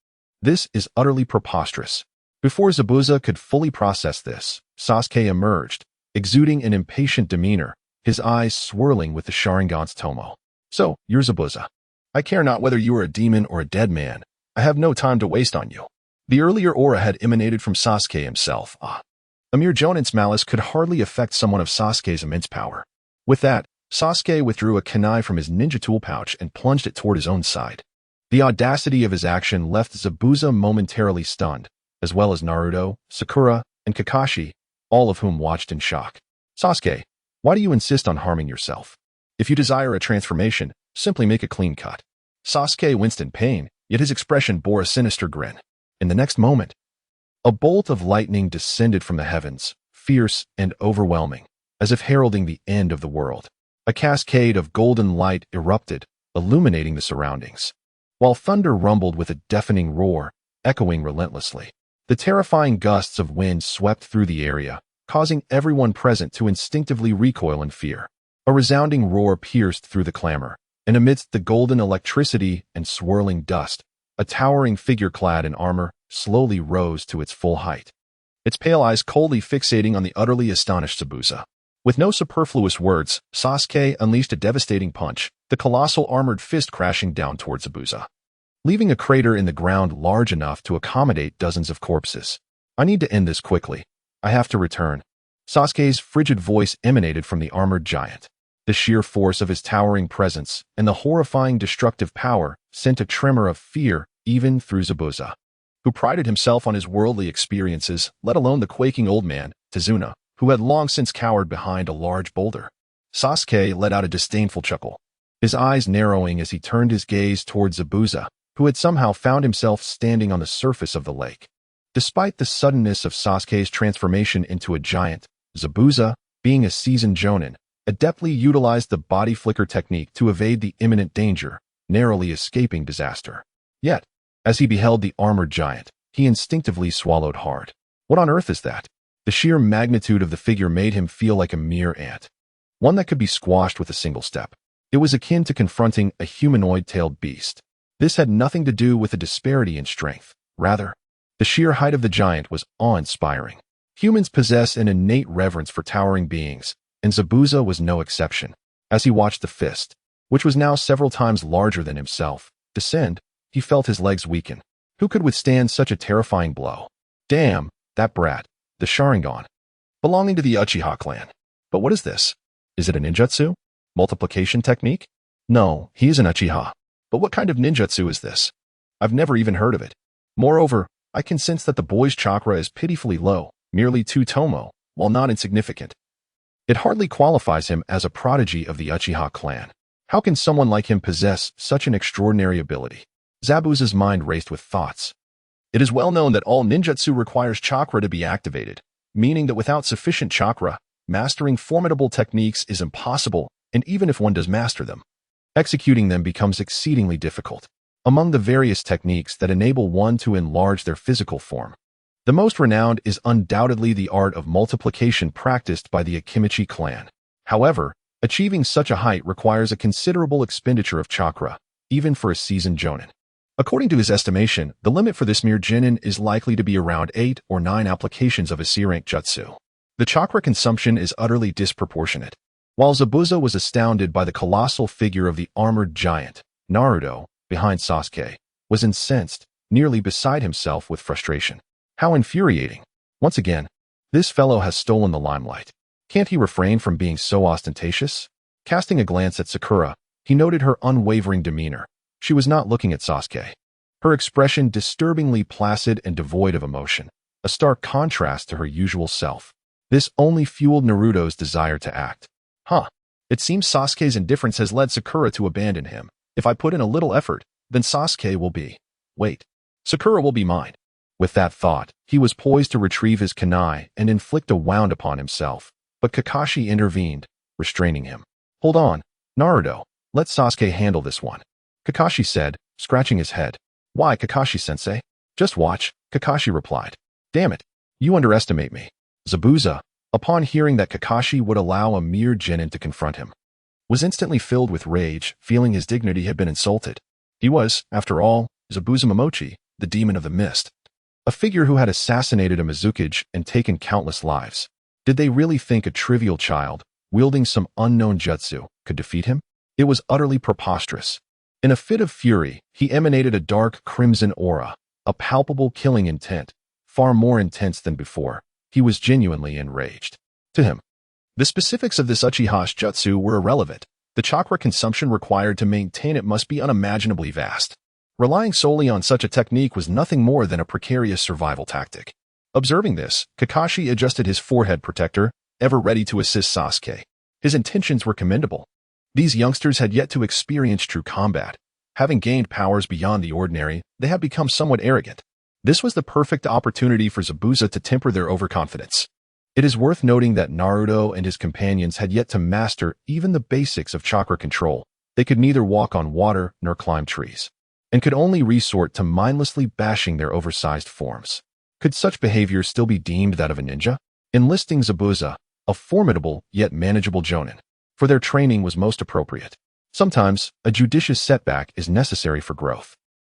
This is utterly preposterous. Before Zabuza could fully process this, Sasuke emerged, exuding an impatient demeanor, his eyes swirling with the Sharingan's tomo. So, you're Zabuza. I care not whether you are a demon or a dead man. I have no time to waste on you. The earlier aura had emanated from Sasuke himself. A mere jonin's malice could hardly affect someone of Sasuke's immense power. With that, Sasuke withdrew a kunai from his ninja tool pouch and plunged it toward his own side. The audacity of his action left Zabuza momentarily stunned, as well as Naruto, Sakura, and Kakashi, all of whom watched in shock. Sasuke, why do you insist on harming yourself? If you desire a transformation, simply make a clean cut. Sasuke winced in pain, yet his expression bore a sinister grin. In the next moment, a bolt of lightning descended from the heavens, fierce and overwhelming, as if heralding the end of the world. A cascade of golden light erupted, illuminating the surroundings, while thunder rumbled with a deafening roar, echoing relentlessly. The terrifying gusts of wind swept through the area, causing everyone present to instinctively recoil in fear. A resounding roar pierced through the clamor, and amidst the golden electricity and swirling dust, a towering figure clad in armor slowly rose to its full height, its pale eyes coldly fixating on the utterly astonished Zabuza. With no superfluous words, Sasuke unleashed a devastating punch, the colossal armored fist crashing down towards Zabuza, leaving a crater in the ground large enough to accommodate dozens of corpses. I need to end this quickly. I have to return. Sasuke's frigid voice emanated from the armored giant. The sheer force of his towering presence and the horrifying destructive power sent a tremor of fear even through Zabuza, who prided himself on his worldly experiences, let alone the quaking old man, Tazuna, who had long since cowered behind a large boulder. Sasuke let out a disdainful chuckle, his eyes narrowing as he turned his gaze towards Zabuza, who had somehow found himself standing on the surface of the lake. Despite the suddenness of Sasuke's transformation into a giant, Zabuza, being a seasoned jonin, adeptly utilized the body flicker technique to evade the imminent danger, narrowly escaping disaster. Yet, as he beheld the armored giant, he instinctively swallowed hard. What on earth is that? The sheer magnitude of the figure made him feel like a mere ant, one that could be squashed with a single step. It was akin to confronting a humanoid-tailed beast. This had nothing to do with a disparity in strength. Rather, the sheer height of the giant was awe-inspiring. Humans possess an innate reverence for towering beings, and Zabuza was no exception. As he watched the fist, which was now several times larger than himself, descend, he felt his legs weaken. Who could withstand such a terrifying blow? Damn, that brat, the Sharingan, belonging to the Uchiha clan. But what is this? Is it a ninjutsu? Multiplication technique? No, he is an Uchiha. But what kind of ninjutsu is this? I've never even heard of it. Moreover, I can sense that the boy's chakra is pitifully low, merely 2 tomo, while not insignificant. It hardly qualifies him as a prodigy of the Uchiha clan. How can someone like him possess such an extraordinary ability? Zabuza's mind raced with thoughts. It is well known that all ninjutsu requires chakra to be activated, meaning that without sufficient chakra, mastering formidable techniques is impossible, and even if one does master them, executing them becomes exceedingly difficult. among the various techniques that enable one to enlarge their physical form. The most renowned is undoubtedly the art of multiplication practiced by the Akimichi clan. However, achieving such a height requires a considerable expenditure of chakra, even for a seasoned jonin. According to his estimation, the limit for this mere genin is likely to be around 8 or 9 applications of a C-rank jutsu. The chakra consumption is utterly disproportionate. While Zabuza was astounded by the colossal figure of the armored giant, Naruto, behind Sasuke, was incensed, nearly beside himself with frustration. How infuriating. Once again, this fellow has stolen the limelight. Can't he refrain from being so ostentatious? Casting a glance at Sakura, he noted her unwavering demeanor. She was not looking at Sasuke. Her expression disturbingly placid and devoid of emotion, a stark contrast to her usual self. This only fueled Naruto's desire to act. It seems Sasuke's indifference has led Sakura to abandon him. If I put in a little effort, then Sasuke will be... Sakura will be mine. With that thought, he was poised to retrieve his kunai and inflict a wound upon himself, but Kakashi intervened, restraining him. Hold on, Naruto, let Sasuke handle this one, Kakashi said, scratching his head. Why, Kakashi-sensei? Just watch, Kakashi replied. Damn it, you underestimate me. Zabuza, upon hearing that Kakashi would allow a mere genin to confront him, was instantly filled with rage, feeling his dignity had been insulted. He was, after all, Zabuza Momochi, the demon of the mist. A figure who had assassinated a Mizukage and taken countless lives. Did they really think a trivial child, wielding some unknown jutsu, could defeat him? It was utterly preposterous. In a fit of fury, he emanated a dark crimson aura, a palpable killing intent, far more intense than before. He was genuinely enraged. To him, the specifics of this Uchiha's jutsu were irrelevant. The chakra consumption required to maintain it must be unimaginably vast. Relying solely on such a technique was nothing more than a precarious survival tactic. Observing this, Kakashi adjusted his forehead protector, ever ready to assist Sasuke. His intentions were commendable. These youngsters had yet to experience true combat. Having gained powers beyond the ordinary, they had become somewhat arrogant. This was the perfect opportunity for Zabuza to temper their overconfidence. It is worth noting that Naruto and his companions had yet to master even the basics of chakra control. They could neither walk on water nor climb trees, and could only resort to mindlessly bashing their oversized forms. Could such behavior still be deemed that of a ninja? Enlisting Zabuza, a formidable yet manageable jonin, for their training was most appropriate. Sometimes, a judicious setback is necessary for growth.